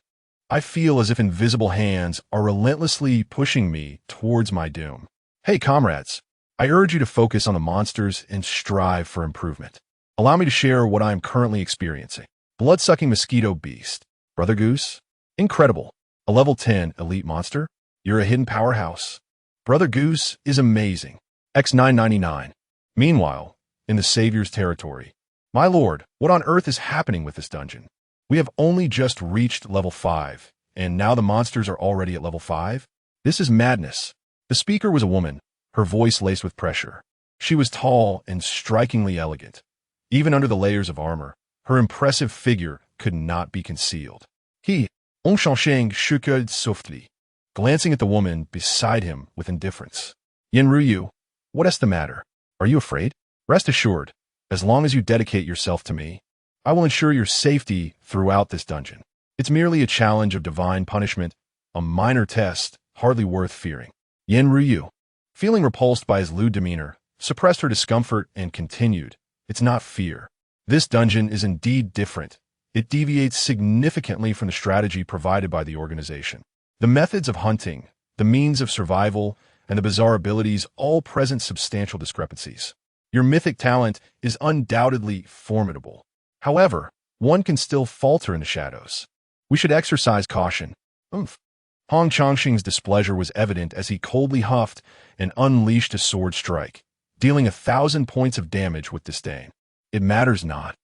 Speaker 1: I feel as if invisible hands are relentlessly pushing me towards my doom. Hey comrades, I urge you to focus on the monsters and strive for improvement. Allow me to share what I am currently experiencing. Blood-sucking mosquito beast. Brother Goose? Incredible. A level 10 elite monster? You're a hidden powerhouse. Brother Goose is amazing. X999. Meanwhile, in the Savior's territory, my lord, what on earth is happening with this dungeon? We have only just reached level 5, and now the monsters are already at level 5? This is madness. The speaker was a woman, her voice laced with pressure. She was tall and strikingly elegant. Even under the layers of armor, her impressive figure could not be concealed. He, Onshangsheng shukud softly, glancing at the woman beside him with indifference. Ye Wuyou, what is the matter? Are you afraid? Rest assured, as long as you dedicate yourself to me, I will ensure your safety throughout this dungeon. It's merely a challenge of divine punishment, a minor test, hardly worth fearing. Ye Wuyou, feeling repulsed by his lewd demeanor, suppressed her discomfort and continued, it's not fear. This dungeon is indeed different. It deviates significantly from the strategy provided by the organization. The methods of hunting, the means of survival, and the bizarre abilities all present substantial discrepancies. Your mythic talent is undoubtedly formidable. However, one can still falter in the shadows. We should exercise caution. Hong Chongqing's displeasure was evident as he coldly huffed and unleashed a sword strike, dealing 1,000 points of damage with disdain. It matters not.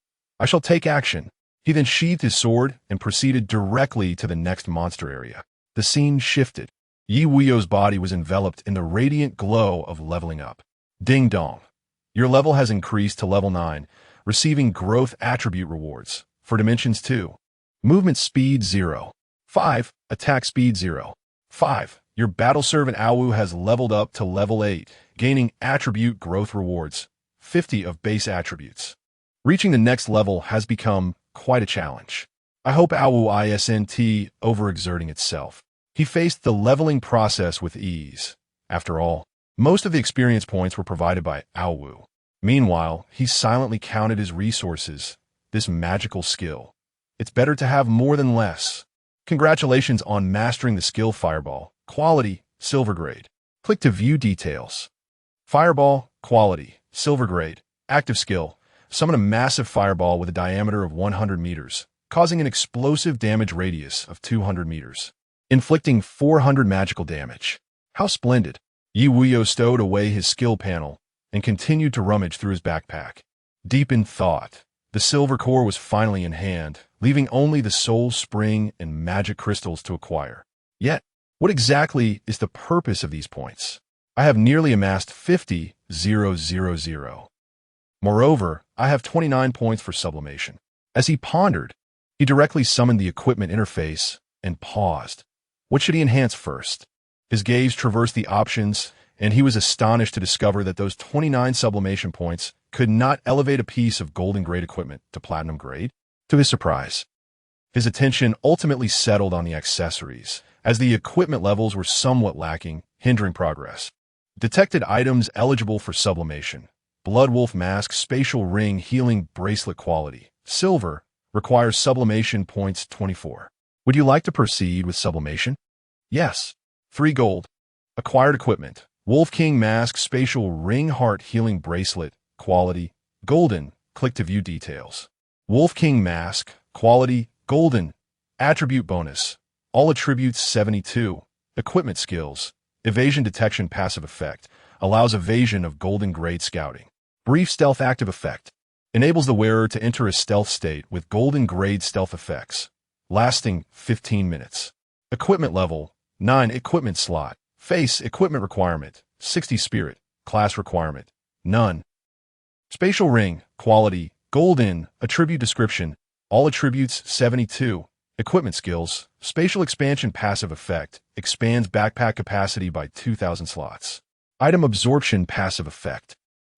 Speaker 1: I shall take action. He then sheathed his sword and proceeded directly to the next monster area. The scene shifted. Ye Wuyou's body was enveloped in the radiant glow of leveling up. Ding dong. Your level has increased to level 9, receiving growth attribute rewards for dimensions 2. Movement speed 0. 5. Attack speed 0. 5. Your battle servant Awu has leveled up to level 8, gaining attribute growth rewards, 50 of base attributes. Reaching the next level has become quite a challenge. I hope Awu isn't overexerting itself. He faced the leveling process with ease. After all, most of the experience points were provided by Awu. Meanwhile, he silently counted his resources, this magical skill. It's better to have more than less. Congratulations on mastering the skill Fireball. Quality, Silver Grade. Click to view details. Fireball, Quality, Silver Grade. Active skill. Summon a massive fireball with a diameter of 100 meters, causing an explosive damage radius of 200 meters. Inflicting 400 magical damage. How splendid. Ye Wuyou stowed away his skill panel and continued to rummage through his backpack. Deep in thought, the silver core was finally in hand, leaving only the soul spring and magic crystals to acquire. Yet, what exactly is the purpose of these points? I have nearly amassed 50,000. Moreover, I have 29 points for sublimation. As he pondered, he directly summoned the equipment interface and paused. What should he enhance first? His gaze traversed the options, and he was astonished to discover that those 29 sublimation points could not elevate a piece of golden grade equipment to platinum grade. To his surprise, his attention ultimately settled on the accessories, as the equipment levels were somewhat lacking, hindering progress. Detected items eligible for sublimation. Bloodwolf Mask Spatial Ring Healing Bracelet Quality. Silver. Requires sublimation points 24. Would you like to proceed with sublimation? Yes. 3 gold. Acquired equipment. Wolf King Mask Spatial Ring Heart Healing Bracelet. Quality. Golden. Click to view details. Wolf King Mask. Quality. Golden. Attribute bonus. All attributes 72. Equipment skills. Evasion detection passive effect. Allows evasion of golden grade scouting. Brief stealth active effect. Enables the wearer to enter a stealth state with golden grade stealth effects, lasting 15 minutes. Equipment level, 9 equipment slot. Face equipment requirement, 60 spirit. Class requirement, none. Spatial ring, quality, golden. Attribute description, all attributes 72. Equipment skills, spatial expansion passive effect, expands backpack capacity by 2,000 slots. Item absorption passive effect.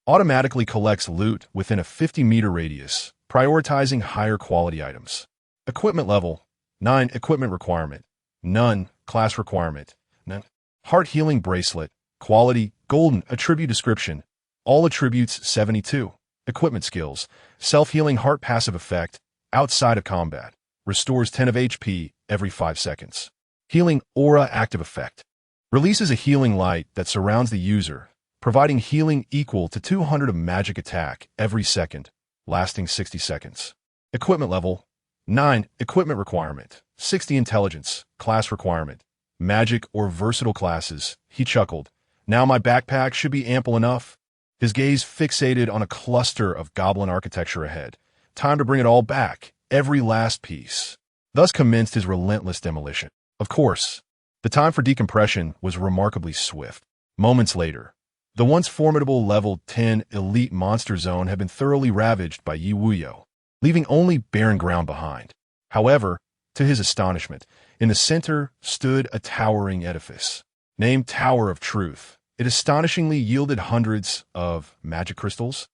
Speaker 1: Automatically collects loot within a 50-meter radius, prioritizing higher quality items. Equipment level, 9 equipment requirement, none. Class requirement, none. Heart healing bracelet, quality, golden. Attribute description, all attributes 72. Equipment skills, self-healing heart passive effect, outside of combat, restores 10 of HP every 5 seconds. Healing aura active effect, releases a healing light that surrounds the user, providing healing equal to 200 of magic attack every second, lasting 60 seconds. Equipment level, 9 equipment requirement, 60 intelligence. Class requirement, magic or versatile classes. He chuckled. Now my backpack should be ample enough. His gaze fixated on a cluster of goblin architecture ahead. Time to bring it all back, every last piece. Thus commenced his relentless demolition. Of course, the time for decompression was remarkably swift. Moments later, the once formidable level 10 elite monster zone had been thoroughly ravaged by Ye Wuyou, leaving only barren ground behind. However, to his astonishment, in the center stood a towering edifice. Named Tower of Truth, it astonishingly yielded hundreds of magic crystals.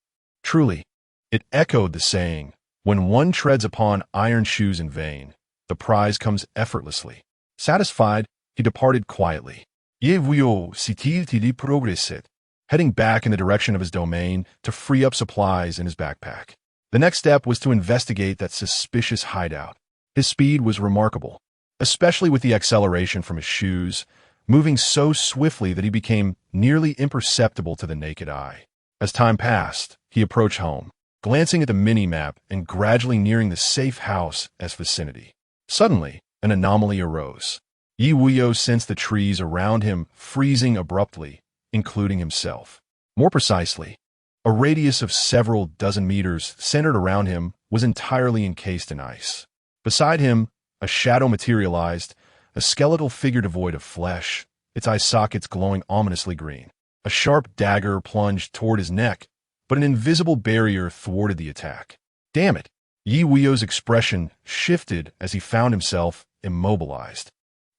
Speaker 1: Truly, it echoed the saying, when one treads upon iron shoes in vain, the prize comes effortlessly. Satisfied, he departed quietly. Ye Wuyou s'est progressé, heading back in the direction of his domain to free up supplies in his backpack. The next step was to investigate that suspicious hideout. His speed was remarkable, especially with the acceleration from his shoes, moving so swiftly that he became nearly imperceptible to the naked eye. As time passed, he approached home, glancing at the mini-map and gradually nearing the safe house as vicinity. Suddenly, an anomaly arose. Ye Wuyou sensed the trees around him freezing abruptly, including himself. More precisely, a radius of several dozen meters centered around him was entirely encased in ice. Beside him, a shadow materialized, a skeletal figure devoid of flesh, its eye sockets glowing ominously green. A sharp dagger plunged toward his neck, but an invisible barrier thwarted the attack. Damn it! Ye Wuyou's expression shifted as he found himself immobilized.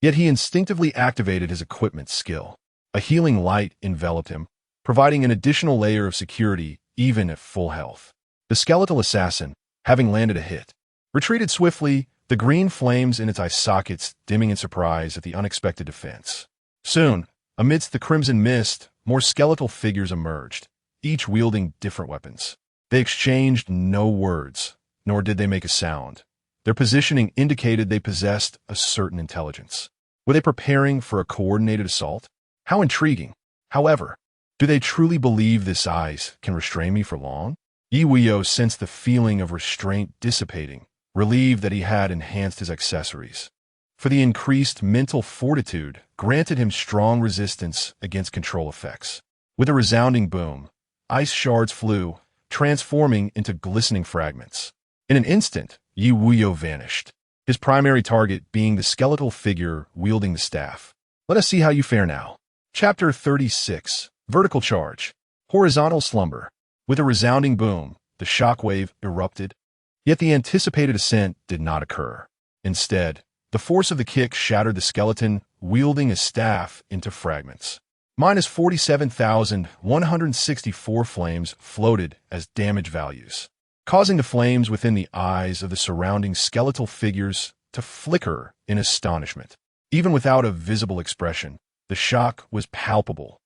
Speaker 1: Yet he instinctively activated his equipment skill. A healing light enveloped him, providing an additional layer of security even at full health. The skeletal assassin, having landed a hit, retreated swiftly, the green flames in its eye sockets dimming in surprise at the unexpected defense. Soon, amidst the crimson mist, more skeletal figures emerged, each wielding different weapons. They exchanged no words, nor did they make a sound. Their positioning indicated they possessed a certain intelligence. Were they preparing for a coordinated assault? How intriguing. However, do they truly believe this eyes can restrain me for long? Ye Wuyou sensed the feeling of restraint dissipating, relieved that he had enhanced his accessories. For the increased mental fortitude granted him strong resistance against control effects. With a resounding boom, ice shards flew, transforming into glistening fragments. In an instant, Ye Wuyou vanished, his primary target being the skeletal figure wielding the staff. Let us see how you fare now. Chapter 36. Vertical Charge. Horizontal Slumber. With a resounding boom, the shockwave erupted. Yet the anticipated ascent did not occur. Instead, the force of the kick shattered the skeleton wielding a staff into fragments. Minus 47,164 flames floated as damage values, causing the flames within the eyes of the surrounding skeletal figures to flicker in astonishment. Even without a visible expression, the shock was palpable.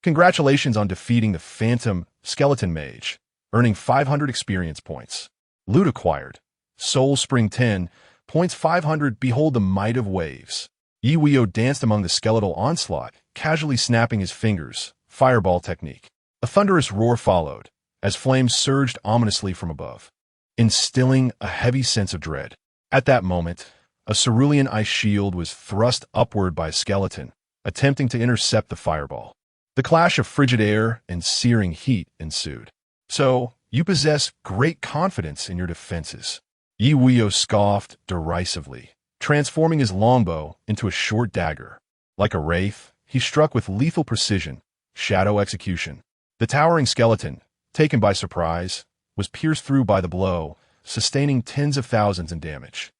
Speaker 1: Congratulations on defeating the Phantom Skeleton Mage, earning 500 experience points. Loot acquired. Soul Spring 10, points 500. Behold the might of waves. Ye Wuyou danced among the skeletal onslaught, casually snapping his fingers. Fireball technique. A thunderous roar followed, as flames surged ominously from above, instilling a heavy sense of dread. At that moment, a cerulean ice shield was thrust upward by a skeleton, attempting to intercept the fireball. The clash of frigid air and searing heat ensued. So, you possess great confidence in your defenses. Ye Wuyou scoffed derisively, transforming his longbow into a short dagger. Like a wraith, he struck with lethal precision, shadow execution. The towering skeleton, taken by surprise, was pierced through by the blow, sustaining tens of thousands in damage,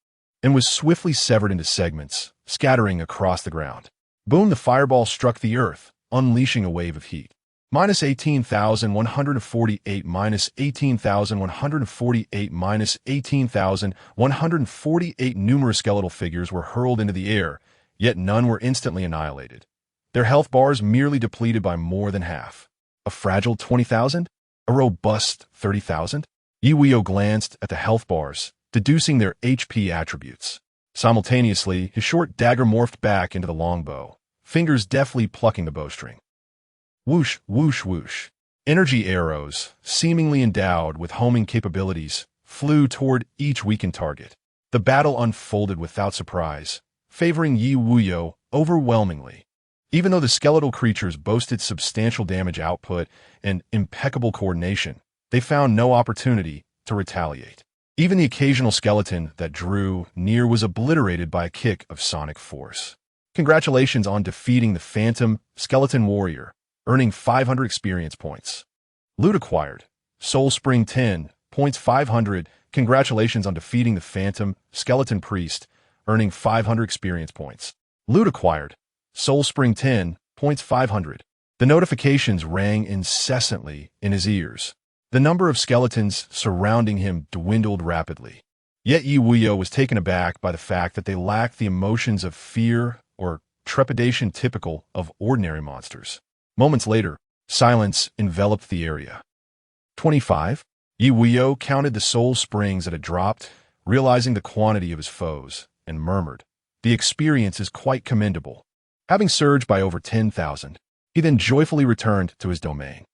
Speaker 1: and was swiftly severed into segments, scattering across the ground. Boom! The fireball struck the earth, unleashing a wave of heat. Minus 18,148, minus 18,148, minus 18,148 numerous skeletal figures were hurled into the air, yet none were instantly annihilated. Their health bars merely depleted by more than half. A fragile 20,000? A robust 30,000? Ye Wuyou glanced at the health bars, deducing their HP attributes. Simultaneously, his short dagger morphed back into the longbow, fingers deftly plucking the bowstring. Whoosh, whoosh, whoosh. Energy arrows, seemingly endowed with homing capabilities, flew toward each weakened target. The battle unfolded without surprise, favoring Ye Wuyou overwhelmingly. Even though the skeletal creatures boasted substantial damage output and impeccable coordination, they found no opportunity to retaliate. Even the occasional skeleton that drew near was obliterated by a kick of sonic force. Congratulations on defeating the Phantom Skeleton Warrior, earning 500 experience points. Loot acquired. Soul Spring 10, points 500. Congratulations on defeating the Phantom Skeleton Priest, earning 500 experience points. Loot acquired. Soul Spring 10, points 500. The notifications rang incessantly in his ears. The number of skeletons surrounding him dwindled rapidly. Yet Ye Wuyou was taken aback by the fact that they lacked the emotions of fear or trepidation typical of ordinary monsters. Moments later, silence enveloped the area. 25? Ye Wuyou counted the soul springs that had dropped, realizing the quantity of his foes, and murmured, "The experience is quite commendable." Having surged by over 10,000, he then joyfully returned to his domain.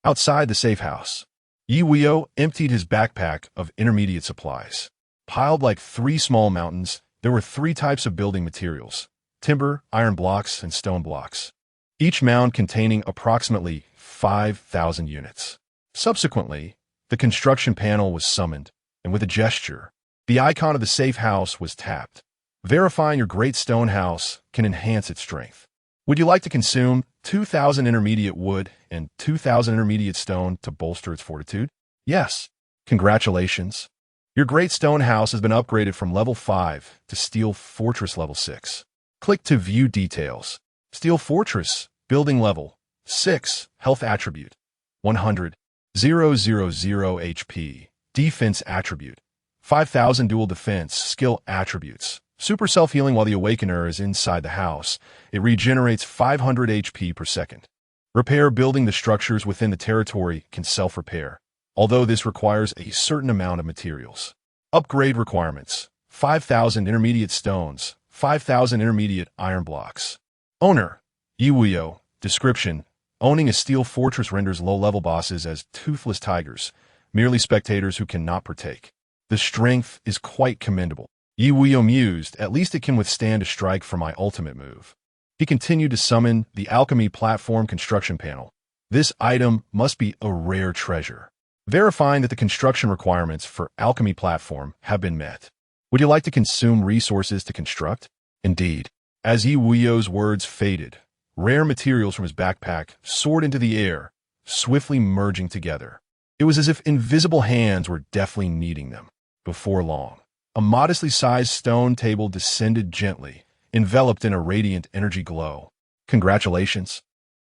Speaker 1: Outside the safe house, Ye Wuyou emptied his backpack of intermediate supplies. Piled like 3 small mountains, there were 3 types of building materials: timber, iron blocks, and stone blocks, each mound containing approximately 5,000 units. Subsequently, the construction panel was summoned, and with a gesture, the icon of the safe house was tapped. Verifying your great stone house can enhance its strength. Would you like to consume 2,000 intermediate wood and 2,000 intermediate stone to bolster its fortitude? Yes. Congratulations. Your great stone house has been upgraded from level 5 to Steel Fortress level 6. Click to view details. Steel Fortress, building level 6, health attribute 100, 000 HP, defense attribute 5,000, dual defense, skill attributes. Super self-healing. While the awakener is inside the house, it regenerates 500 HP per second. Repair. Building the structures within the territory can self-repair, although this requires a certain amount of materials. Upgrade requirements: 5,000 intermediate stones, 5,000 intermediate iron blocks. Owner: Ye Wuyou. Description: owning a steel fortress renders low-level bosses as toothless tigers, merely spectators who cannot partake. The strength is quite commendable. Ye Wuyou mused, at least it can withstand a strike from my ultimate move. He continued to summon the alchemy platform construction panel. This item must be a rare treasure. Verifying that the construction requirements for alchemy platform have been met. Would you like to consume resources to construct? Indeed. As Ye Wuyou's words faded, rare materials from his backpack soared into the air, swiftly merging together. It was as if invisible hands were deftly kneading them. Before long, a modestly sized stone table descended gently, enveloped in a radiant energy glow. Congratulations.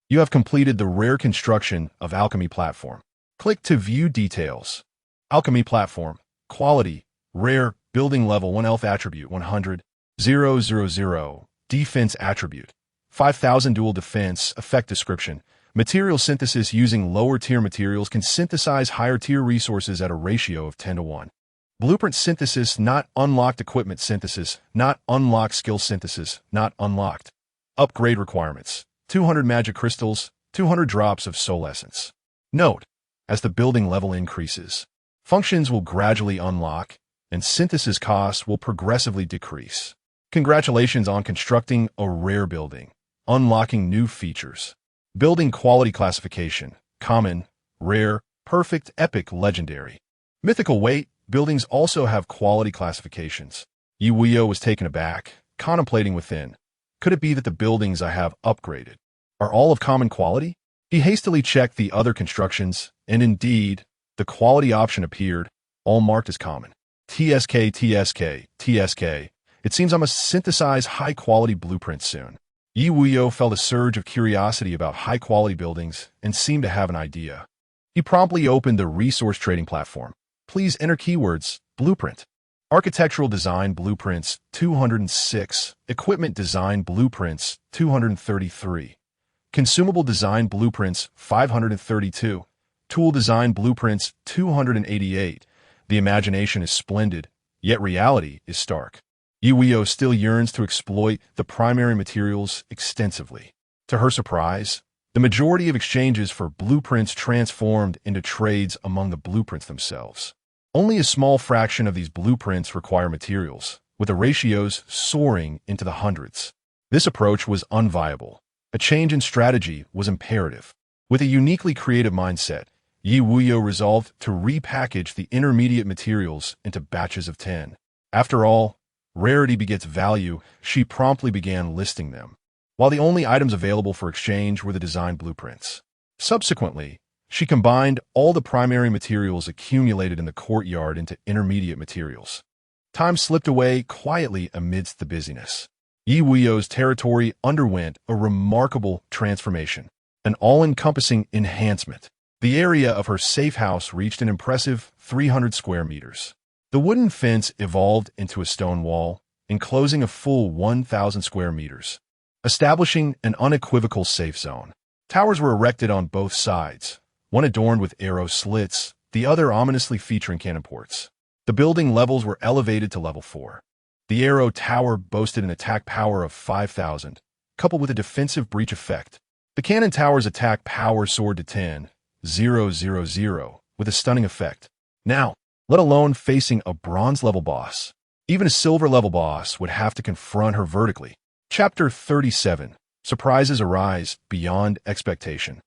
Speaker 1: You have completed the rare construction of alchemy platform. Click to view details. Alchemy platform. Quality: rare, building level 1, health attribute 100, 000, defense attribute 5,000, dual defense, effect description. Material synthesis: using lower tier materials can synthesize higher tier resources at a ratio of 10 to 1. Blueprint synthesis not unlocked. Equipment synthesis not unlocked. Skill synthesis not unlocked. Upgrade requirements: 200 magic crystals, 200 drops of soul essence. Note: as the building level increases, functions will gradually unlock, and synthesis costs will progressively decrease. Congratulations on constructing a rare building. Unlocking new features. Building quality classification: common, rare, perfect, epic, legendary. Mythical weight. Buildings also have quality classifications. Ye Wuyou was taken aback, contemplating within. Could it be that the buildings I have upgraded are all of common quality? He hastily checked the other constructions, and indeed, the quality option appeared, all marked as common. TSK, TSK, TSK. It seems I must synthesize high-quality blueprints soon. Ye Wuyou felt a surge of curiosity about high-quality buildings and seemed to have an idea. He promptly opened the resource trading platform. Please enter keywords: blueprint. Architectural design blueprints 206, equipment design blueprints 233, consumable design blueprints 532, tool design blueprints 288. The imagination is splendid, yet reality is stark. Ye Wuyou still yearns to exploit the primary materials extensively. To her surprise, the majority of exchanges for blueprints transformed into trades among the blueprints themselves. Only a small fraction of these blueprints require materials, with the ratios soaring into the hundreds. This approach was unviable. A change in strategy was imperative. With a uniquely creative mindset, Ye Wuyou resolved to repackage the intermediate materials into batches of 10. After all, rarity begets value. She promptly began listing them, while the only items available for exchange were the design blueprints. Subsequently, she combined all the primary materials accumulated in the courtyard into intermediate materials. Time slipped away quietly amidst the busyness. Ye Wuyou's territory underwent a remarkable transformation, an all-encompassing enhancement. The area of her safe house reached an impressive 300 square meters. The wooden fence evolved into a stone wall, enclosing a full 1,000 square meters, establishing an unequivocal safe zone. Towers were erected on both sides, one adorned with arrow slits, the other ominously featuring cannon ports. The building levels were elevated to level 4. The arrow tower boasted an attack power of 5,000, coupled with a defensive breach effect. The cannon tower's attack power soared to 10,000, with a stunning effect. Now, let alone facing a bronze-level boss. Even a silver-level boss would have to confront her vertically. Chapter 37. Surprises arise beyond expectation.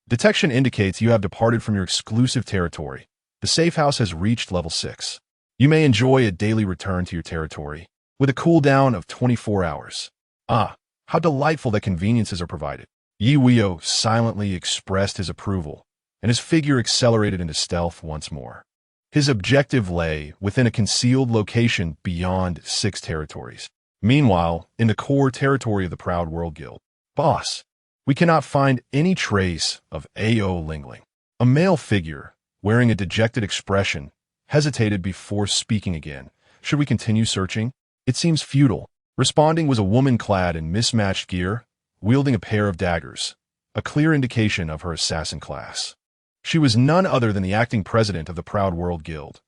Speaker 1: Detection indicates you have departed from your exclusive territory. The safe house has reached level 6. You may enjoy a daily return to your territory, with a cooldown of 24 hours. Ah, how delightful that conveniences are provided. Ye Wuyou silently expressed his approval, and his figure accelerated into stealth once more. His objective lay within a concealed location beyond 6 territories. Meanwhile, in the core territory of the Proud World Guild, boss, we cannot find any trace of AO Lingling. A male figure, wearing a dejected expression, hesitated before speaking again. Should we continue searching? It seems futile. Responding was a woman clad in mismatched gear, wielding a pair of daggers, a clear indication of her assassin class. She was none other than the acting president of the Proud World Guild,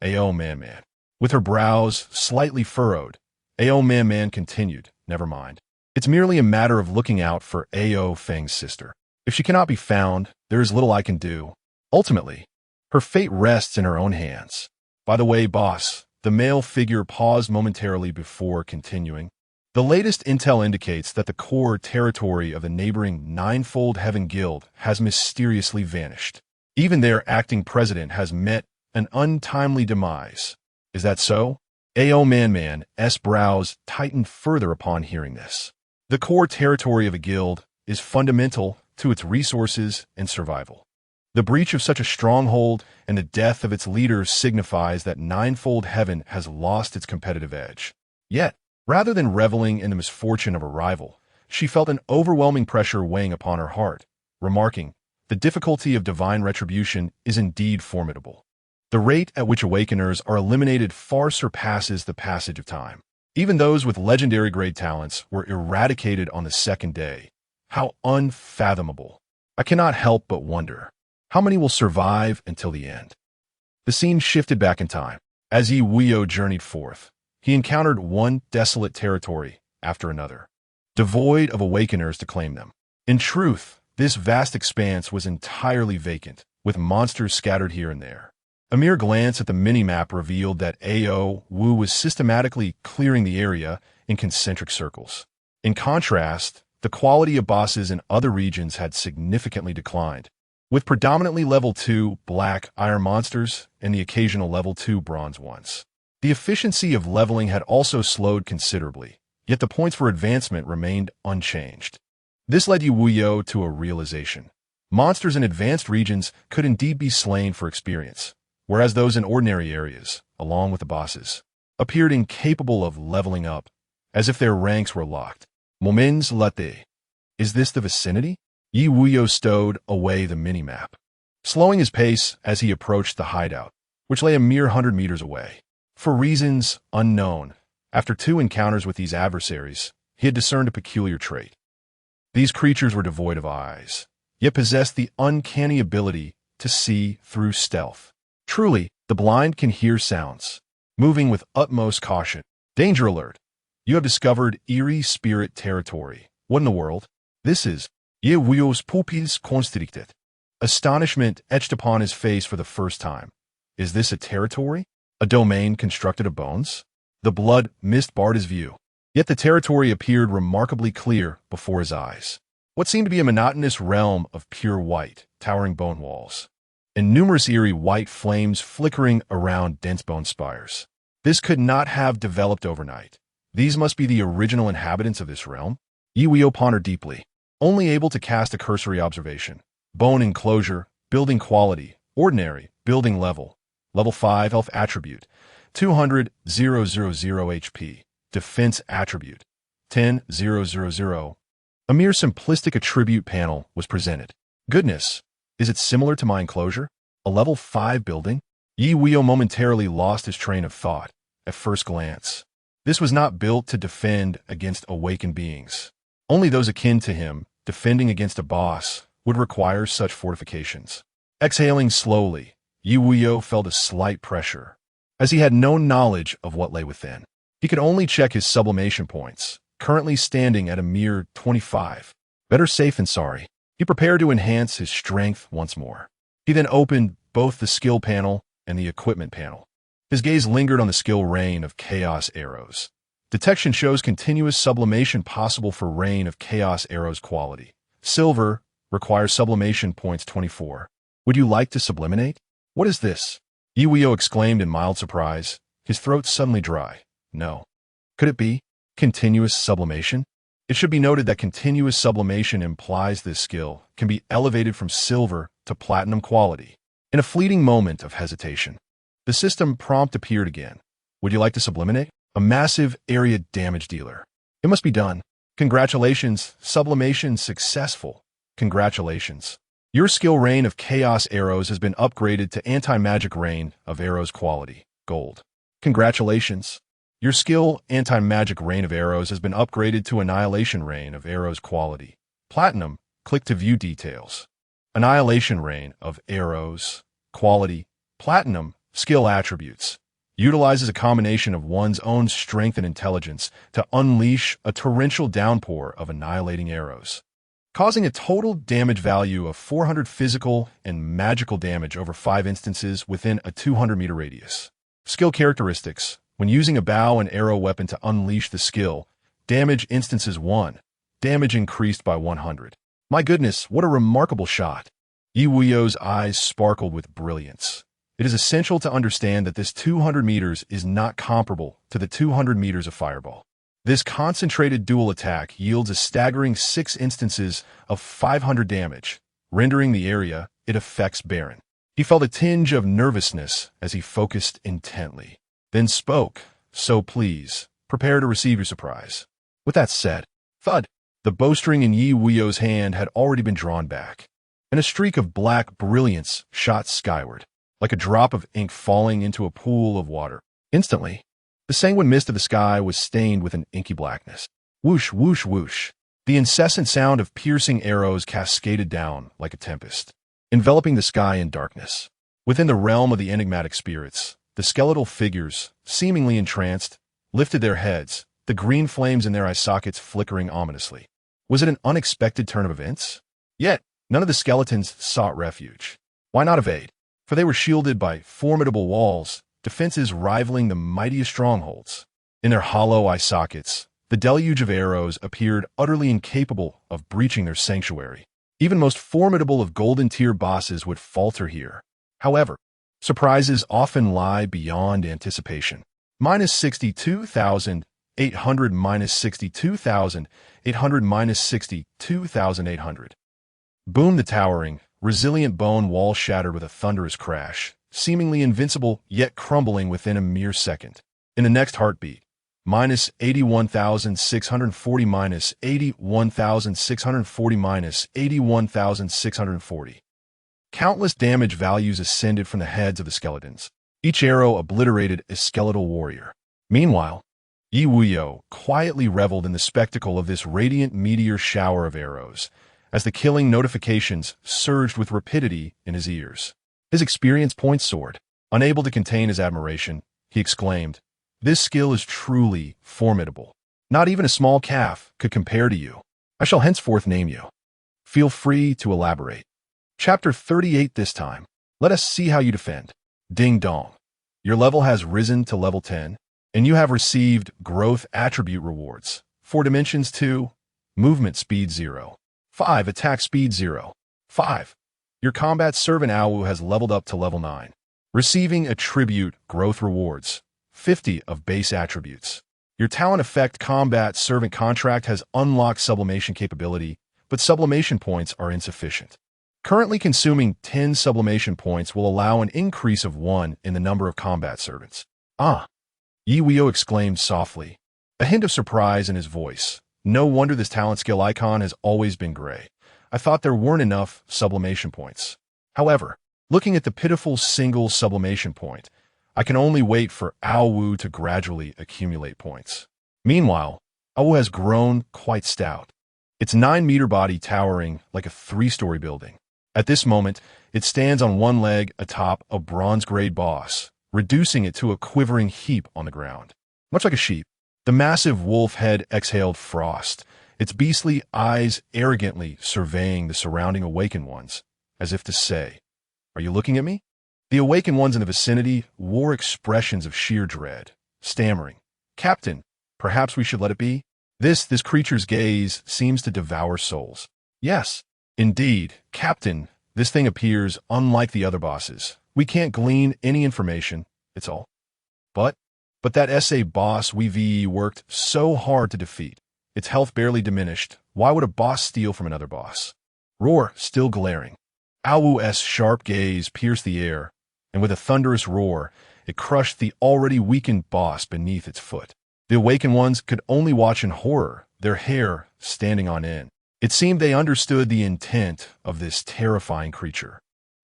Speaker 1: AO Man. With her brows slightly furrowed, AO Man continued, "Never mind. It's merely a matter of looking out for AO Feng's sister. If she cannot be found, there is little I can do. Ultimately, her fate rests in her own hands. By the way, boss," the male figure paused momentarily before continuing. "The latest intel indicates that the core territory of the neighboring Ninefold Heaven Guild has mysteriously vanished. Even their acting president has met an untimely demise. Is that so?" AO Man's brows tightened further upon hearing this. The core territory of a guild is fundamental to its resources and survival. The breach of such a stronghold and the death of its leaders signifies that Ninefold Heaven has lost its competitive edge. Yet, rather than reveling in the misfortune of a rival, she felt an overwhelming pressure weighing upon her heart, remarking, "The difficulty of divine retribution is indeed formidable. The rate at which awakeners are eliminated far surpasses the passage of time. Even those with legendary grade talents were eradicated on the second day. How unfathomable. I cannot help but wonder, how many will survive until the end?" The scene shifted back in time. As Ye Wuyou journeyed forth, he encountered one desolate territory after another, devoid of awakeners to claim them. In truth, this vast expanse was entirely vacant, with monsters scattered here and there. A mere glance at the mini-map revealed that AO Wu was systematically clearing the area in concentric circles. In contrast, the quality of bosses in other regions had significantly declined, with predominantly level 2 black iron monsters and the occasional level 2 bronze ones. The efficiency of leveling had also slowed considerably, yet the points for advancement remained unchanged. This led Ye Wuyou to a realization. Monsters in advanced regions could indeed be slain for experience, whereas those in ordinary areas, along with the bosses, appeared incapable of leveling up, as if their ranks were locked. Moments latte. Is this the vicinity? Ye Wuyou stowed away the mini-map, slowing his pace as he approached the hideout, which lay a mere 100 meters away. For reasons unknown, after 2 encounters with these adversaries, he had discerned a peculiar trait. These creatures were devoid of eyes, yet possessed the uncanny ability to see through stealth. Truly, the blind can hear sounds. Moving with utmost caution. Danger alert. You have discovered eerie spirit territory. What in the world? This is Ye Wuyou's pupilles constricted. Astonishment etched upon his face for the first time. Is this a territory? A domain constructed of bones? The blood mist barred his view. Yet the territory appeared remarkably clear before his eyes. What seemed to be a monotonous realm of pure white, towering bone walls, and numerous eerie white flames flickering around dense bone spires. This could not have developed overnight. These must be the original inhabitants of this realm. Ye Wuyou pondered deeply, only able to cast a cursory observation. Bone enclosure, building quality, ordinary, building level, level 5 health attribute, 200,000 HP, defense attribute, 10,000. A mere simplistic attribute panel was presented. Goodness! Is it similar to my enclosure? A level 5 building? Ye Wuyou momentarily lost his train of thought at first glance. This was not built to defend against awakened beings. Only those akin to him, defending against a boss, would require such fortifications. Exhaling slowly, Ye Wuyou felt a slight pressure, as he had no knowledge of what lay within. He could only check his sublimation points, currently standing at a mere 25. Better safe than sorry. He prepared to enhance his strength once more. He then opened both the skill panel and the equipment panel. His gaze lingered on the skill rain of chaos arrows, Detection shows continuous sublimation possible for Reign of Chaos arrows quality. Silver requires sublimation points 24. Would you like to subliminate? What is this? Ye Wuyou exclaimed in mild surprise, his throat suddenly dry. No. Could it be continuous sublimation? It should be noted that continuous sublimation implies this skill can be elevated from silver to platinum quality. In a fleeting moment of hesitation, the system prompt appeared again. Would you like to subliminate? A massive area damage dealer. It must be done. Congratulations, sublimation successful. Congratulations. Your skill Reign of Chaos arrows has been upgraded to anti-magic Reign of arrows quality, gold. Congratulations. Your skill anti-magic Reign of arrows has been upgraded to annihilation Reign of arrows quality, platinum. Click to view details. Annihilation Reign of arrows quality, platinum. Skill attributes. Utilizes a combination of one's own strength and intelligence to unleash a torrential downpour of annihilating arrows, causing a total damage value of 400 physical and magical damage over 5 instances within a 200-meter radius. Skill characteristics. When using a bow and arrow weapon to unleash the skill, damage instances 1. Damage increased by 100. My goodness, what a remarkable shot. Ye Wuyou's eyes sparkled with brilliance. It is essential to understand that this 200 meters is not comparable to the 200 meters of Fireball. This concentrated dual attack yields a staggering 6 instances of 500 damage, rendering the area it affects barren. He felt a tinge of nervousness as he focused intently, then spoke, "So please, prepare to receive your surprise." With that said, thud, the bowstring in Ye Wuyou's hand had already been drawn back, and a streak of black brilliance shot skyward, like a drop of ink falling into a pool of water. Instantly, the sanguine mist of the sky was stained with an inky blackness. Whoosh, whoosh, whoosh. The incessant sound of piercing arrows cascaded down like a tempest, enveloping the sky in darkness. Within the realm of the enigmatic spirits, the skeletal figures, seemingly entranced, lifted their heads, the green flames in their eye sockets flickering ominously. Was it an unexpected turn of events? Yet, none of the skeletons sought refuge. Why not evade? For they were shielded by formidable walls, defenses rivaling the mightiest strongholds. In their hollow eye sockets, the deluge of arrows appeared utterly incapable of breaching their sanctuary. Even most formidable of golden tier bosses would falter here. However, surprises often lie beyond anticipation. Minus 62,800 minus 62,800 minus 62,800. Boom! The towering, resilient bone wall shattered with a thunderous crash, seemingly invincible yet crumbling within a mere second. In the next heartbeat, minus 81,640 minus 81,640 minus 81,640. Countless damage values ascended from the heads of the skeletons. Each arrow obliterated a skeletal warrior. Meanwhile, Ye Wuyou quietly reveled in the spectacle of this radiant meteor shower of arrows, as the killing notifications surged with rapidity in his ears. His experience points soared. Unable to contain his admiration, he exclaimed, "This skill is truly formidable. Not even a small calf could compare to you. I shall henceforth name you. Feel free to elaborate." Chapter 38 this time. Let us see how you defend. Ding dong. Your level has risen to level 10, and you have received growth attribute rewards. 4 dimensions 2, movement speed 0. 5. Attack speed 0. 5. Your combat servant Awu has leveled up to level 9, receiving attribute growth rewards, 50 of base attributes. Your talent effect combat servant contract has unlocked sublimation capability, but sublimation points are insufficient. Currently consuming 10 sublimation points will allow an increase of 1 in the number of combat servants. Ah! Ye Wuyou exclaimed softly, a hint of surprise in his voice. No wonder this talent skill icon has always been gray. I thought there weren't enough sublimation points. However, looking at the pitiful single sublimation point, I can only wait for Awu to gradually accumulate points. Meanwhile, Awu has grown quite stout, its 9-meter body towering like a 3-story building. At this moment, it stands on one leg atop a bronze-grade boss, reducing it to a quivering heap on the ground. Much like a sheep, the massive wolf head exhaled frost, its beastly eyes arrogantly surveying the surrounding awakened ones, as if to say, "Are you looking at me?" The awakened ones in the vicinity wore expressions of sheer dread, stammering, "Captain, Perhaps we should let it be? This creature's gaze seems to devour souls. Yes, indeed, Captain, this thing appears unlike the other bosses. We can't glean any information, it's all. But that SA boss we worked so hard to defeat. Its health barely diminished. Why would a boss steal from another boss? Roar, still glaring. Awu's sharp gaze pierced the air, and with a thunderous roar, it crushed the already weakened boss beneath its foot. The awakened ones could only watch in horror, their hair standing on end. It seemed they understood the intent of this terrifying creature.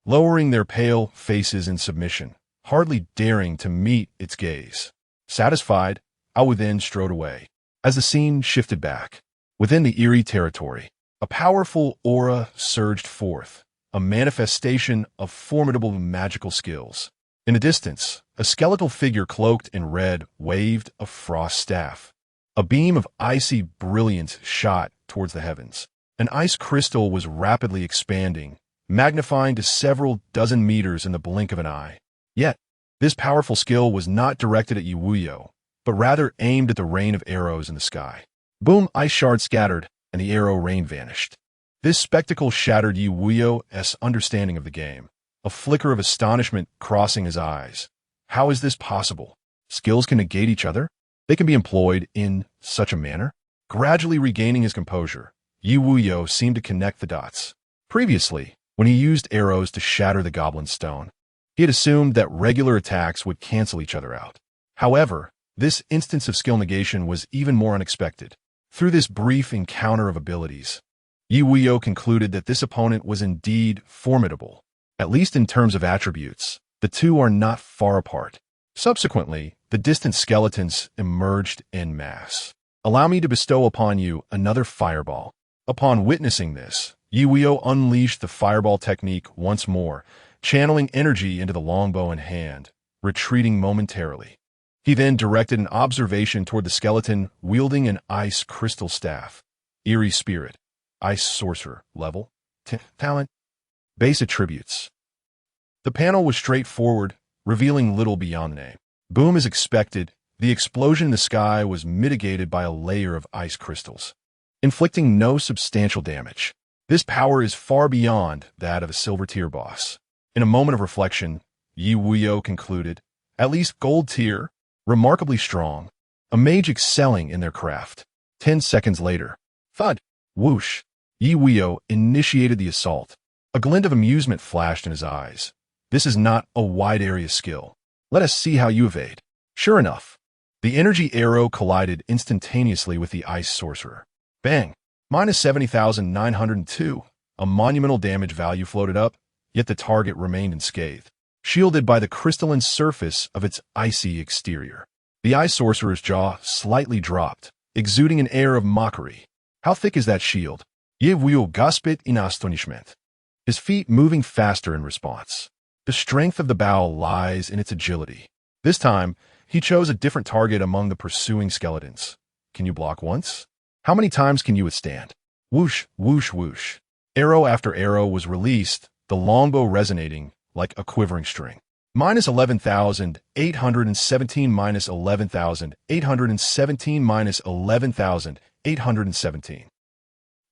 Speaker 1: Lowering their pale faces in submission, hardly daring to meet its gaze. Satisfied, Awu then strode away. As the scene shifted back, within the eerie territory, a powerful aura surged forth, a manifestation of formidable magical skills. In the distance, a skeletal figure cloaked in red waved a frost staff. A beam of icy brilliance shot towards the heavens. An ice crystal was rapidly expanding, magnifying to several dozen meters in the blink of an eye. Yet, this powerful skill was not directed at Ye Wuyou, but rather aimed at the rain of arrows in the sky. Boom! Ice shards scattered, and the arrow rain vanished. This spectacle shattered Ye Wuyou's understanding of the game, a flicker of astonishment crossing his eyes. How is this possible? Skills can negate each other? They can be employed in such a manner? Gradually regaining his composure, Ye Wuyou seemed to connect the dots. Previously, when he used arrows to shatter the goblin stone, he had assumed that regular attacks would cancel each other out. However, this instance of skill negation was even more unexpected. Through this brief encounter of abilities, Ye Wuyou concluded that this opponent was indeed formidable. At least in terms of attributes, the two are not far apart. Subsequently, the distant skeletons emerged en masse. Allow me to bestow upon you another fireball. Upon witnessing this, Ye Wuyou unleashed the fireball technique once more, channeling energy into the longbow in hand, retreating momentarily. He then directed an observation toward the skeleton wielding an ice crystal staff. Eerie spirit. Ice sorcerer. Level. Talent. Base attributes. The panel was straightforward, revealing little beyond the name. Boom as expected, the explosion in the sky was mitigated by a layer of ice crystals, inflicting no substantial damage. This power is far beyond that of a silver tier boss. In a moment of reflection, Ye Wuyou concluded, at least gold tier, remarkably strong, a mage excelling in their craft. 10 seconds later, thud, whoosh, Ye Wuyou initiated the assault. A glint of amusement flashed in his eyes. This is not a wide area skill. Let us see how you evade. Sure enough, the energy arrow collided instantaneously with the ice sorcerer. Bang! Minus 70,902. A monumental damage value floated up, yet the target remained unscathed, shielded by the crystalline surface of its icy exterior. The ice sorcerer's jaw slightly dropped, exuding an air of mockery. How thick is that shield? Ye Wuyou gasped in astonishment, his feet moving faster in response. The strength of the bow lies in its agility. This time, he chose a different target among the pursuing skeletons. Can you block once? How many times can you withstand? Whoosh, whoosh, whoosh. Arrow after arrow was released, the longbow resonating like a quivering string. Minus 11,817 minus 11,817 minus 11,817.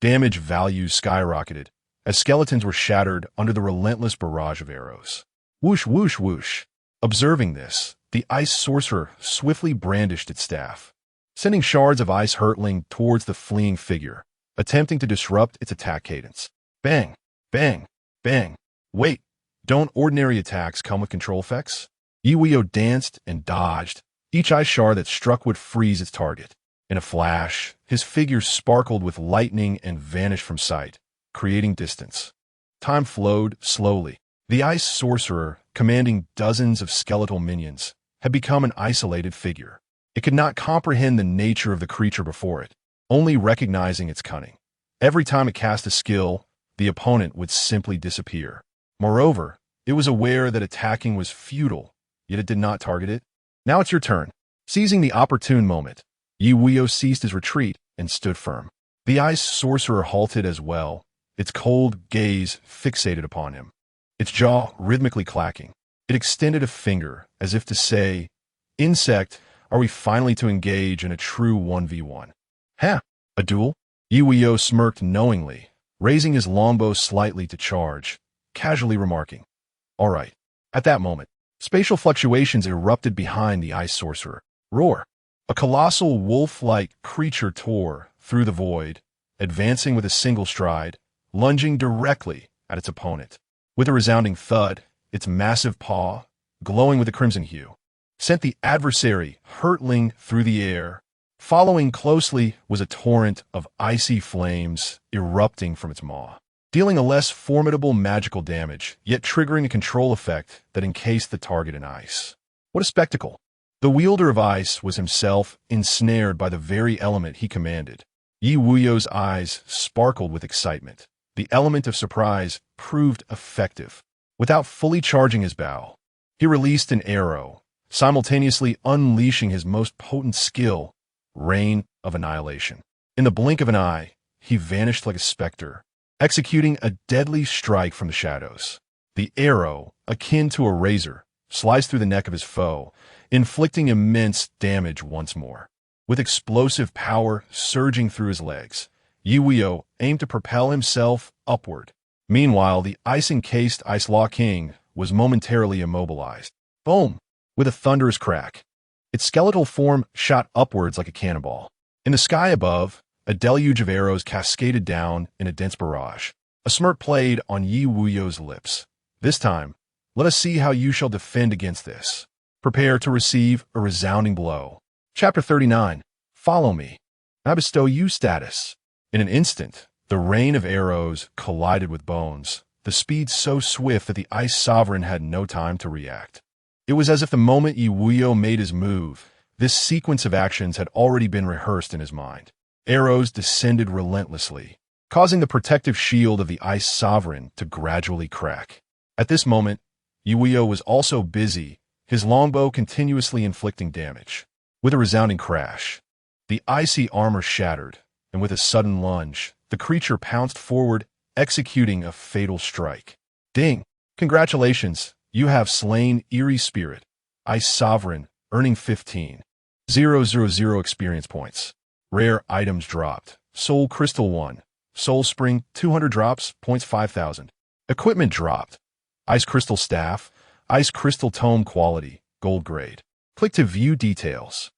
Speaker 1: Damage values skyrocketed as skeletons were shattered under the relentless barrage of arrows. Whoosh, whoosh, whoosh. Observing this, the ice sorcerer swiftly brandished its staff, sending shards of ice hurtling towards the fleeing figure, attempting to disrupt its attack cadence. Bang, bang, bang. Wait, don't ordinary attacks come with control effects? Ye Wuyou danced and dodged. Each ice shard that struck would freeze its target. In a flash, his figure sparkled with lightning and vanished from sight, creating distance. Time flowed slowly. The ice sorcerer, commanding dozens of skeletal minions, had become an isolated figure. It could not comprehend the nature of the creature before it, only recognizing its cunning. Every time it cast a skill, the opponent would simply disappear. Moreover, it was aware that attacking was futile, yet it did not target it. Now it's your turn. Seizing the opportune moment, Ye Wuyou ceased his retreat and stood firm. The ice sorcerer halted as well, its cold gaze fixated upon him, its jaw rhythmically clacking. It extended a finger as if to say, "Insect, Are we finally to engage in a true 1v1? Ha! A duel? Ye Wuyou smirked knowingly, raising his longbow slightly to charge, casually remarking, "All right." At that moment, spatial fluctuations erupted behind the ice sorcerer. Roar! A colossal wolf-like creature tore through the void, advancing with a single stride, lunging directly at its opponent. With a resounding thud, its massive paw, glowing with a crimson hue, sent the adversary hurtling through the air. Following closely was a torrent of icy flames erupting from its maw, dealing a less formidable magical damage, yet triggering a control effect that encased the target in ice. What a spectacle! The wielder of ice was himself ensnared by the very element he commanded. Ye Wuyou's eyes sparkled with excitement. The element of surprise proved effective. Without fully charging his bow, he released an arrow, simultaneously unleashing his most potent skill, Rain of Annihilation. In the blink of an eye, he vanished like a specter, executing a deadly strike from the shadows. The arrow, akin to a razor, sliced through the neck of his foe, inflicting immense damage once more. With explosive power surging through his legs, Ye Wuyou aimed to propel himself upward. Meanwhile, the ice-encased Ice Law King was momentarily immobilized. Boom! With a thunderous crack, its skeletal form shot upwards like a cannonball. In the sky above, a deluge of arrows cascaded down in a dense barrage. A smirk played on Ye Wuyou's lips. This time, let us see how you shall defend against this. Prepare to receive a resounding blow. Chapter 39. Follow me. I bestow you status. In an instant, the rain of arrows collided with bones, the speed so swift that the Ice Sovereign had no time to react. It was as if the moment Ye Wuyou made his move, this sequence of actions had already been rehearsed in his mind. Arrows descended relentlessly, causing the protective shield of the Ice Sovereign to gradually crack. At this moment, Ye Wuyou was also busy, his longbow continuously inflicting damage. With a resounding crash, the icy armor shattered, and with a sudden lunge, the creature pounced forward, executing a fatal strike. Ding! Congratulations, you have slain Eerie Spirit, Ice Sovereign, earning 15,000 experience points. Rare items dropped. Soul Crystal 1. Soul Spring 200 drops, points 5,000. Equipment dropped. Ice Crystal Staff, Ice Crystal Tome quality, gold grade. Click to view details.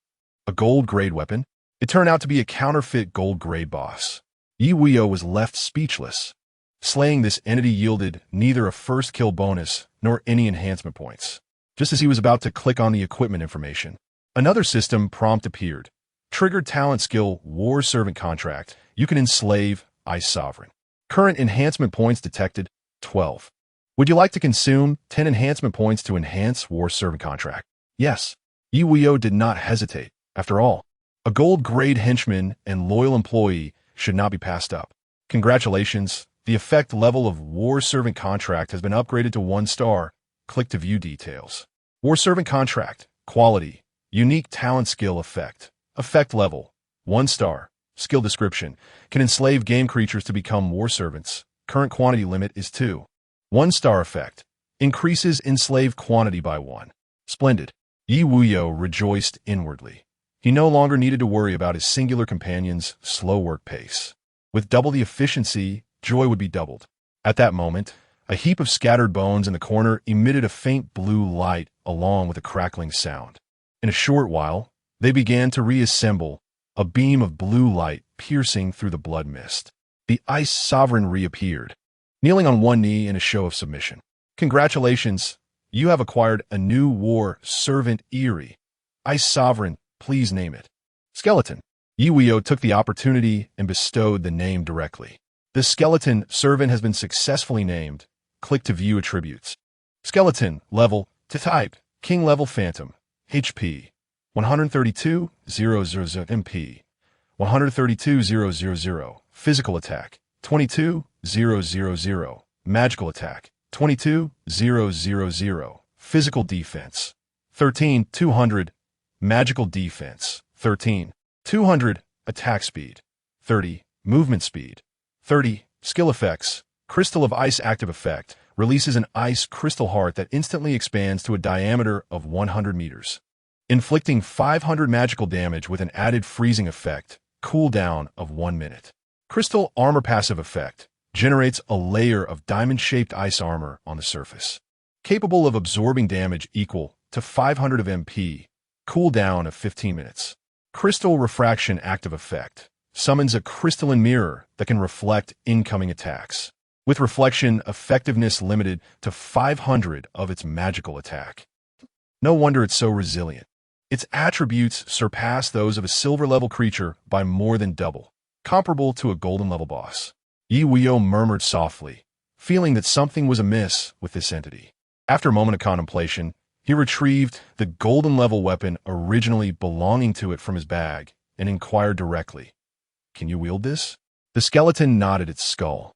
Speaker 1: A gold grade weapon? It turned out to be a counterfeit gold grade boss. Ye Wuyou was left speechless. Slaying this entity yielded neither a first kill bonus nor any enhancement points. Just as he was about to click on the equipment information, another system prompt appeared. Triggered talent skill War Servant Contract. You can enslave Ice Sovereign. Current enhancement points detected, 12. Would you like to consume 10 enhancement points to enhance War Servant Contract? Yes. Ye Wuyou did not hesitate. After all, a gold grade henchman and loyal employee should not be passed up. Congratulations. The effect level of War Servant Contract has been upgraded to 1 star. Click to view details. War Servant Contract. Quality. Unique talent skill effect. Effect level. 1 star. Skill description. Can enslave game creatures to become war servants. Current quantity limit is 2. 1 star effect. Increases enslaved quantity by 1. Splendid. Ye Wuyou rejoiced inwardly. He no longer needed to worry about his singular companion's slow work pace. With double the efficiency, joy would be doubled. At that moment, a heap of scattered bones in the corner emitted a faint blue light along with a crackling sound. In a short while, they began to reassemble, a beam of blue light piercing through the blood mist. The Ice Sovereign reappeared, kneeling on one knee in a show of submission. Congratulations, you have acquired a new war servant Eerie. Ice Sovereign, please name it. Skeleton. Ye Wuyou took the opportunity and bestowed the name directly. The skeleton servant has been successfully named. Click to view attributes. Skeleton, level, to type, King level Phantom, HP, 132,000 MP, 132,000, physical attack, 22,000, magical attack, 22,000, physical defense, 13,200, magical defense, 13,200, attack speed, 30, movement speed, 30, skill effects, Crystal of Ice active effect, releases an ice crystal heart that instantly expands to a diameter of 100 meters. inflicting 500 magical damage with an added freezing effect, cooldown of 1 minute. Crystal Armor passive effect generates a layer of diamond-shaped ice armor on the surface, capable of absorbing damage equal to 500 of MP, cooldown of 15 minutes. Crystal Refraction active effect summons a crystalline mirror that can reflect incoming attacks, with reflection effectiveness limited to 500 of its magical attack. No wonder it's so resilient. Its attributes surpass those of a silver-level creature by more than double, comparable to a golden-level boss. Ye Wuyou murmured softly, feeling that something was amiss with this entity. After a moment of contemplation, he retrieved the golden-level weapon originally belonging to it from his bag and inquired directly, "Can you wield this?" The skeleton nodded its skull,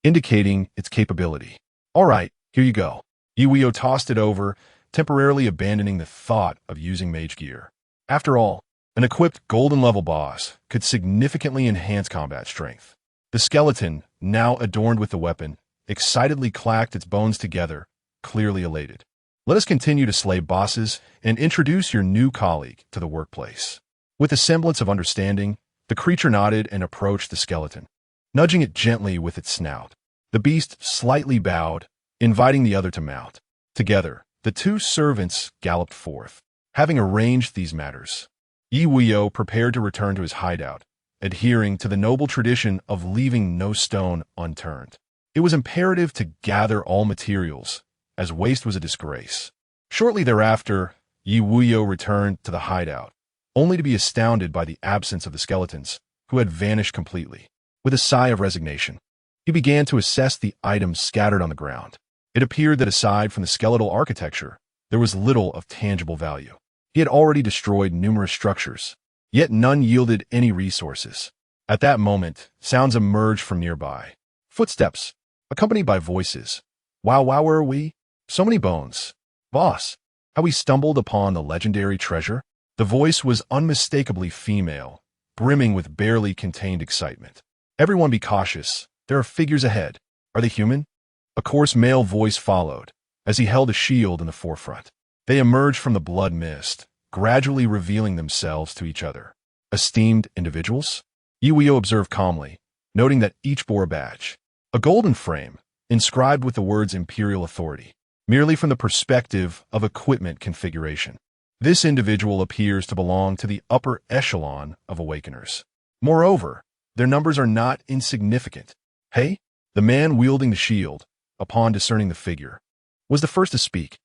Speaker 1: indicating its capability. "All right, here you go." Ye Wuyou tossed it over, temporarily abandoning the thought of using mage gear. After all, an equipped golden-level boss could significantly enhance combat strength. The skeleton, now adorned with the weapon, excitedly clacked its bones together, clearly elated. "Let us continue to slay bosses and introduce your new colleague to the workplace." With a semblance of understanding, the creature nodded and approached the skeleton, nudging it gently with its snout. The beast slightly bowed, inviting the other to mount. Together, the two servants galloped forth. Having arranged these matters, Ye Wuyou prepared to return to his hideout, adhering to the noble tradition of leaving no stone unturned. It was imperative to gather all materials, as waste was a disgrace. Shortly thereafter, Ye Wuyou returned to the hideout, only to be astounded by the absence of the skeletons, who had vanished completely. With a sigh of resignation, he began to assess the items scattered on the ground. It appeared that aside from the skeletal architecture, there was little of tangible value. He had already destroyed numerous structures, yet none yielded any resources. At that moment, sounds emerged from nearby. Footsteps, accompanied by voices. "Wow, where are we? So many bones. Boss, how we stumbled upon the legendary treasure?" The voice was unmistakably female, brimming with barely contained excitement. "Everyone be cautious. There are figures ahead. Are they human?" A coarse male voice followed, as he held a shield in the forefront. They emerged from the blood mist, gradually revealing themselves to each other. "Esteemed individuals?" Ye Wuyou observed calmly, noting that each bore a badge. A golden frame, inscribed with the words Imperial Authority, merely from the perspective of equipment configuration. This individual appears to belong to the upper echelon of awakeners. Moreover, their numbers are not insignificant. "Hey?" The man wielding the shield, upon discerning the figure, was the first to speak.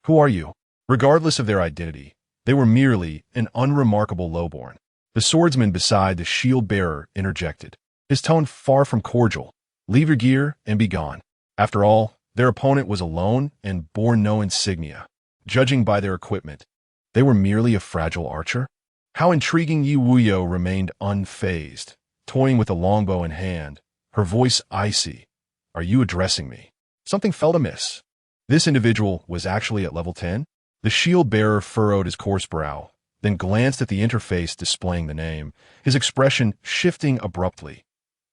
Speaker 1: "Who are you?" Regardless of their identity, they were merely an unremarkable lowborn. The swordsman beside the shield-bearer interjected, his tone far from cordial. "Leave your gear and be gone." After all, their opponent was alone and bore no insignia. Judging by their equipment, they were merely a fragile archer. How intriguing! Ye Wuyou remained unfazed, toying with a longbow in hand, her voice icy. "Are you addressing me?" Something felt amiss. This individual was actually at level 10? The shield-bearer furrowed his coarse brow, then glanced at the interface displaying the name, his expression shifting abruptly.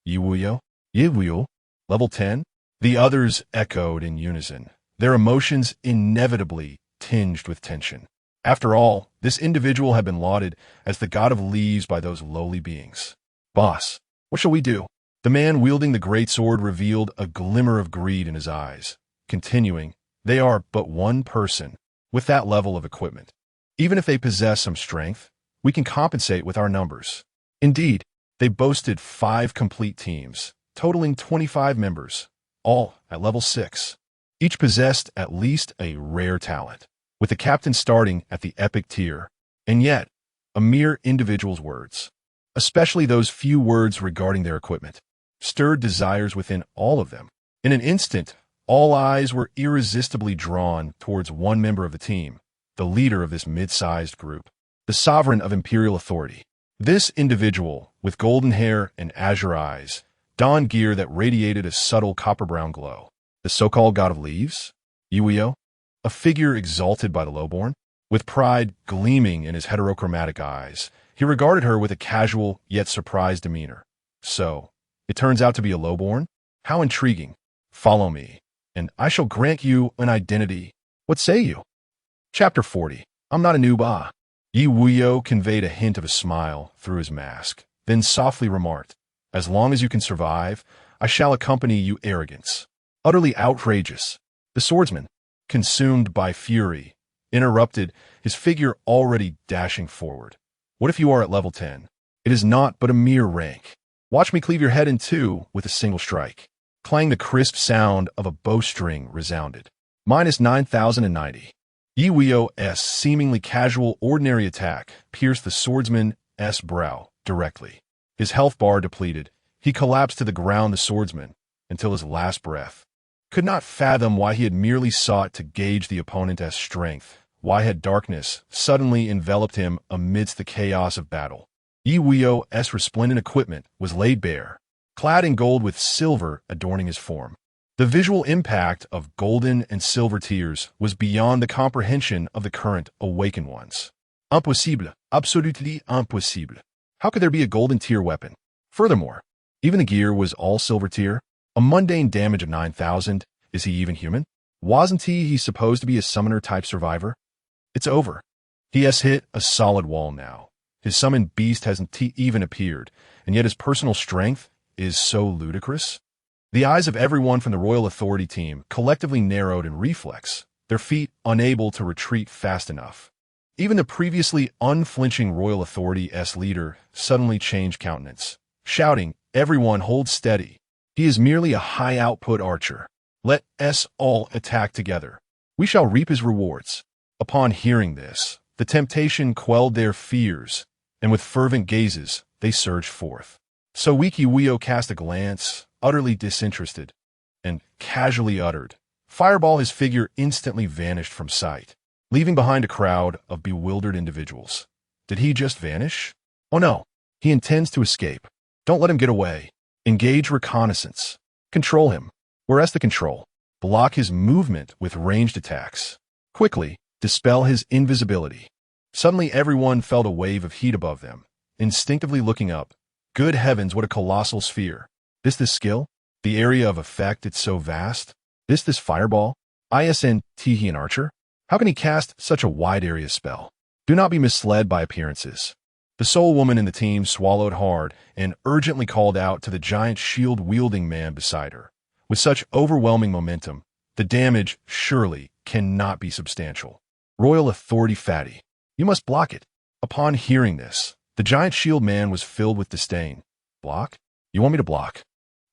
Speaker 1: "Ye Wuyou? Ye Wuyou? Level 10? The others echoed in unison, their emotions inevitably tinged with tension. After all, this individual had been lauded as the god of leaves by those lowly beings. "Boss, what shall we do?" The man wielding the great sword revealed a glimmer of greed in his eyes, continuing, "They are but one person with that level of equipment. Even if they possess some strength, we can compensate with our numbers." Indeed, they boasted 5 complete teams, totaling 25 members, all at level 6. Each possessed at least a rare talent, with the captain starting at the epic tier, and yet, a mere individual's words, especially those few words regarding their equipment, stirred desires within all of them. In an instant, all eyes were irresistibly drawn towards one member of the team, the leader of this mid-sized group, the sovereign of Imperial Authority. This individual, with golden hair and azure eyes, donned gear that radiated a subtle copper-brown glow. The so-called god of leaves? Ye Wuyou? A figure exalted by the lowborn? With pride gleaming in his heterochromatic eyes, he regarded her with a casual yet surprised demeanor. "So, it turns out to be a lowborn? How intriguing. Follow me, and I shall grant you an identity. What say you?" Chapter 40. I'm not a noob. Ye Wuyou conveyed a hint of a smile through his mask, then softly remarked, "As long as you can survive, I shall accompany you, arrogance." Utterly outrageous. The swordsman, consumed by fury, interrupted, his figure already dashing forward. "What if you are at level 10? It is not but a mere rank. Watch me cleave your head in two with a single strike." Clang, the crisp sound of a bowstring resounded. -9,090. Ye Wuyou's seemingly casual, ordinary attack pierced the swordsman's brow directly. His health bar depleted, he collapsed to the ground. The swordsman, until his last breath, could not fathom why he had merely sought to gauge the opponent's strength. Why had darkness suddenly enveloped him amidst the chaos of battle? Ye Wuyou's resplendent equipment was laid bare, clad in gold with silver adorning his form. The visual impact of golden and silver tiers was beyond the comprehension of the current awakened ones. Impossible, absolutely impossible. How could there be a golden tier weapon? Furthermore, even the gear was all silver tier. A mundane damage of 9,000. Is he even human? Wasn't he supposed to be a summoner-type survivor? It's over. He has hit a solid wall now. His summoned beast hasn't even appeared, and yet his personal strength is so ludicrous. The eyes of everyone from the Royal Authority team collectively narrowed in reflex, their feet unable to retreat fast enough. Even the previously unflinching Royal Authority's leader suddenly changed countenance, shouting, "Everyone hold steady. He is merely a high-output archer. Let us all attack together. We shall reap his rewards." Upon hearing this, the temptation quelled their fears, and with fervent gazes, they surged forth. So Ye Wuyou cast a glance, utterly disinterested, and casually uttered, "Fireball." His figure instantly vanished from sight, leaving behind a crowd of bewildered individuals. Did he just vanish? Oh no, he intends to escape. Don't let him get away. Engage reconnaissance. Control him. Where's the control? Block his movement with ranged attacks. Quickly, dispel his invisibility. Suddenly everyone felt a wave of heat above them, instinctively looking up. Good heavens, what a colossal sphere. This skill? The area of effect, it's so vast. This fireball? ISNT, he an archer? How can he cast such a wide area spell? Do not be misled by appearances. The sole woman in the team swallowed hard and urgently called out to the giant shield-wielding man beside her. With such overwhelming momentum, the damage surely cannot be substantial. Royal Authority fatty. You must block it. Upon hearing this, the giant shield man was filled with disdain. Block? You want me to block?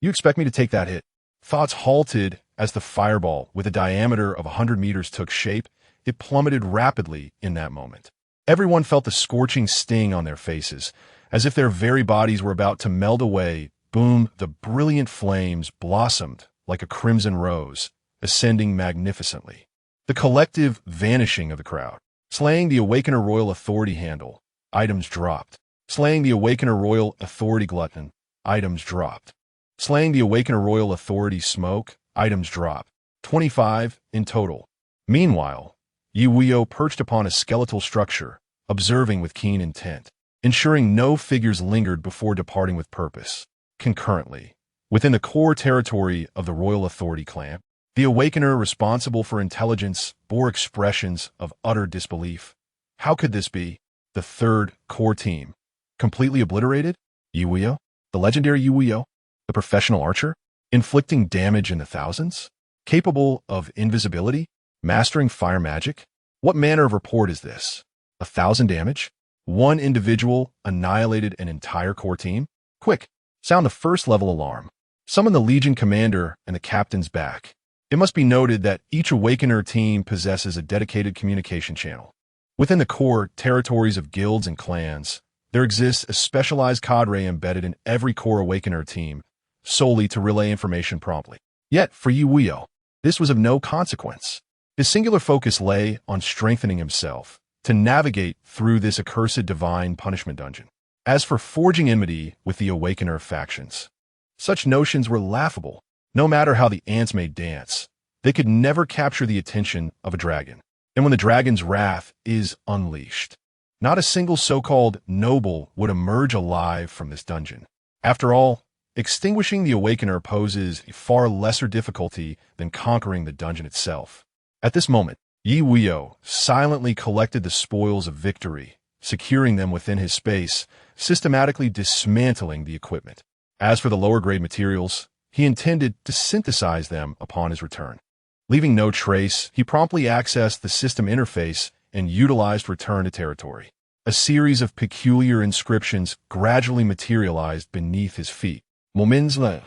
Speaker 1: You expect me to take that hit? Thoughts halted as the fireball, with a diameter of 100 meters, took shape. It plummeted rapidly in that moment. Everyone felt the scorching sting on their faces, as if their very bodies were about to melt away. Boom, the brilliant flames blossomed like a crimson rose, ascending magnificently. The collective vanishing of the crowd. Slaying the Awakener Royal Authority handle. Items dropped. Slaying the Awakener Royal Authority glutton. Items dropped. Slaying the Awakener Royal Authority smoke. Items dropped. 25 in total. Meanwhile, Ye Wuyou perched upon a skeletal structure, observing with keen intent, ensuring no figures lingered before departing with purpose. Concurrently, within the core territory of the Royal Authority clan, the Awakener responsible for intelligence bore expressions of utter disbelief. How could this be? The third core team. Completely obliterated? Ye Wuyou? The legendary Ye Wuyou? The professional archer? Inflicting damage in the thousands? Capable of invisibility? Mastering fire magic? What manner of report is this? 1,000 damage? One individual annihilated an entire core team? Quick, sound the first level alarm. Summon the Legion commander and the captain's back. It must be noted that each Awakener team possesses a dedicated communication channel. Within the core territories of guilds and clans, there exists a specialized cadre embedded in every core Awakener team, solely to relay information promptly. Yet, for Ye Wuyou, this was of no consequence. His singular focus lay on strengthening himself to navigate through this accursed divine punishment dungeon. As for forging enmity with the Awakener factions, such notions were laughable. No matter how the ants may dance, they could never capture the attention of a dragon. And when the dragon's wrath is unleashed, not a single so-called noble would emerge alive from this dungeon. After all, extinguishing the Awakener poses a far lesser difficulty than conquering the dungeon itself. At this moment, Ye Wuyou silently collected the spoils of victory securing them within his space, systematically dismantling the equipment. As for the lower-grade materials, he intended to synthesize them upon his return. Leaving no trace, he promptly accessed the system interface and utilized return to territory. A series of peculiar inscriptions gradually materialized beneath his feet. Moments later,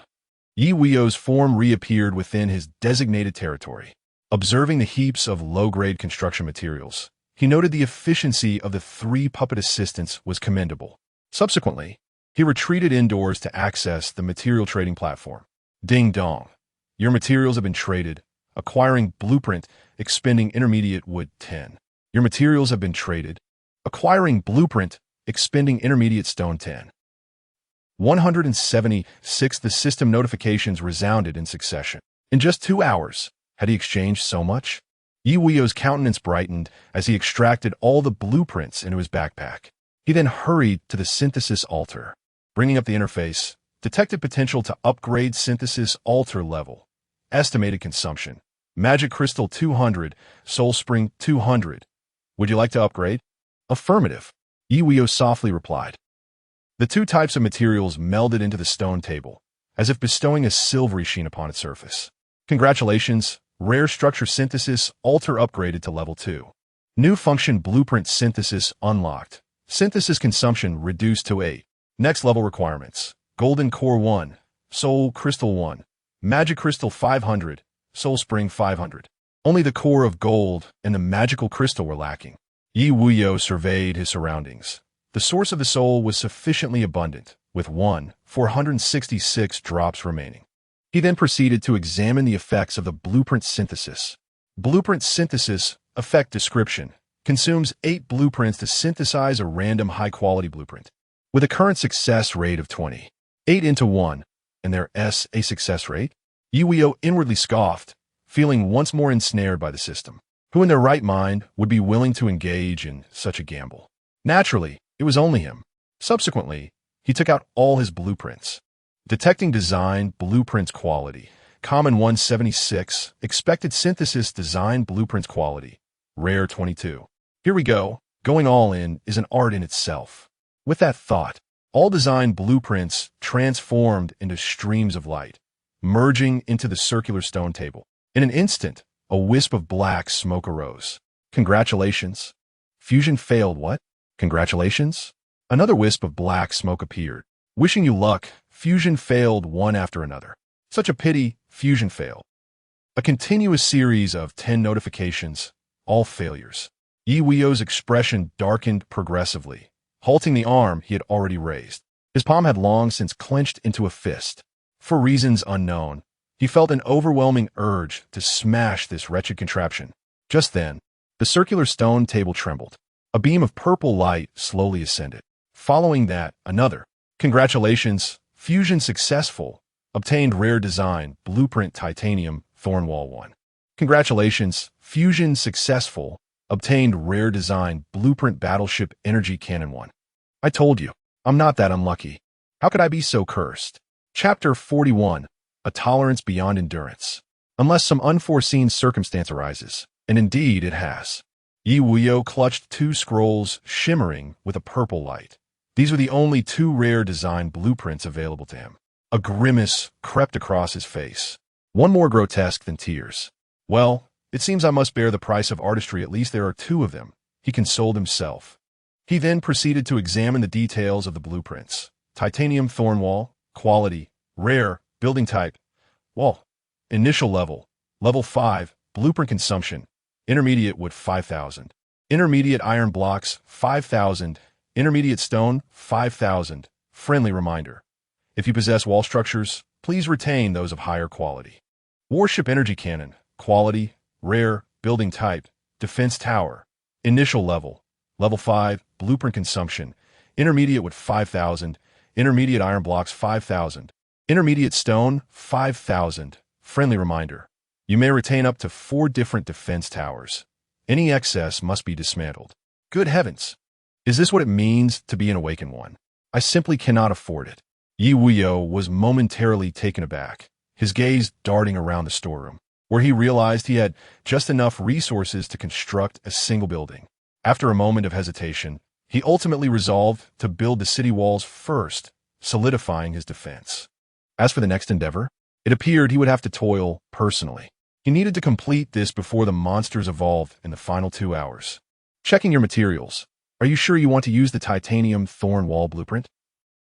Speaker 1: Ye Wuyou's form reappeared within his designated territory. Observing the heaps of low-grade construction materials, he noted the efficiency of the 3 puppet assistants was commendable. Subsequently, he retreated indoors to access the material trading platform. Ding dong. Your materials have been traded. Acquiring blueprint, expending intermediate wood 10. Your materials have been traded. Acquiring blueprint, expending intermediate stone 10. 176. The system notifications resounded in succession. In just 2 hours, had he exchanged so much? Ye Wuyou's countenance brightened as he extracted all the blueprints into his backpack. He then hurried to the synthesis altar. Bringing up the interface, detected potential to upgrade synthesis altar level. Estimated consumption. Magic crystal 200, soul spring 200. Would you like to upgrade? Affirmative. Ye Wuyou softly replied. The 2 types of materials melded into the stone table, as if bestowing a silvery sheen upon its surface. Congratulations, rare structure synthesis altar upgraded to level 2. New function blueprint synthesis unlocked. Synthesis consumption reduced to 8. Next level requirements. Golden core 1, soul crystal 1, magic crystal 500, soul spring 500. Only the core of gold and the magical crystal were lacking. Ye Wuyou surveyed his surroundings. The source of the soul was sufficiently abundant, with 466 drops remaining. He then proceeded to examine the effects of the blueprint synthesis. Blueprint synthesis, effect description, consumes 8 blueprints to synthesize a random high-quality blueprint. With a current success rate of 20, 8 into 1, and there's a success rate? Ye Wuyou inwardly scoffed, feeling once more ensnared by the system. Who in their right mind would be willing to engage in such a gamble? Naturally, it was only him. Subsequently, he took out all his blueprints. Detecting design blueprints quality. Common 176, expected synthesis design blueprints quality. Rare 22. Here we go. Going all in is an art in itself. With that thought, all design blueprints transformed into streams of light, merging into the circular stone table. In an instant, a wisp of black smoke arose. Congratulations. Fusion failed, what? Congratulations. Another wisp of black smoke appeared. Wishing you luck, fusion failed one after another. Such a pity, fusion failed. A continuous series of 10 notifications, all failures. Ye Wuyou's expression darkened progressively, halting the arm he had already raised. His palm had long since clenched into a fist. For reasons unknown, he felt an overwhelming urge to smash this wretched contraption. Just then, the circular stone table trembled. A beam of purple light slowly ascended. Following that, another. Congratulations, fusion successful. Obtained rare design, blueprint titanium, Thornwall 1. Congratulations, fusion successful. Obtained rare design, blueprint battleship energy cannon 1. I told you, I'm not that unlucky. How could I be so cursed? Chapter 41. A tolerance beyond endurance. Unless some unforeseen circumstance arises, and indeed it has. Ye Wuyou clutched 2 scrolls shimmering with a purple light. These were the only 2 rare design blueprints available to him. A grimace crept across his face, one more grotesque than tears. Well, it seems I must bear the price of artistry. At least there are 2 of them, he consoled himself. He then proceeded to examine the details of the blueprints. Titanium Thornwall, quality, rare, building type, wall, initial level, level 5, blueprint consumption, intermediate wood 5,000, intermediate iron blocks 5,000, intermediate stone 5,000. Friendly reminder. If you possess wall structures, please retain those of higher quality. Warship energy cannon, quality, rare, building type, defense tower, initial level, level 5, blueprint consumption, intermediate wood 5,000, intermediate iron blocks 5,000, intermediate stone 5,000. Friendly reminder. You may retain up to 4 different defense towers. Any excess must be dismantled. Good heavens! Is this what it means to be an awakened one? I simply cannot afford it. Ye Wuyou was momentarily taken aback, his gaze darting around the storeroom, where he realized he had just enough resources to construct a single building. After a moment of hesitation, he ultimately resolved to build the city walls first, solidifying his defense. As for the next endeavor, it appeared he would have to toil personally. He needed to complete this before the monsters evolved in the final 2 hours. Checking your materials. Are you sure you want to use the titanium thorn wall blueprint?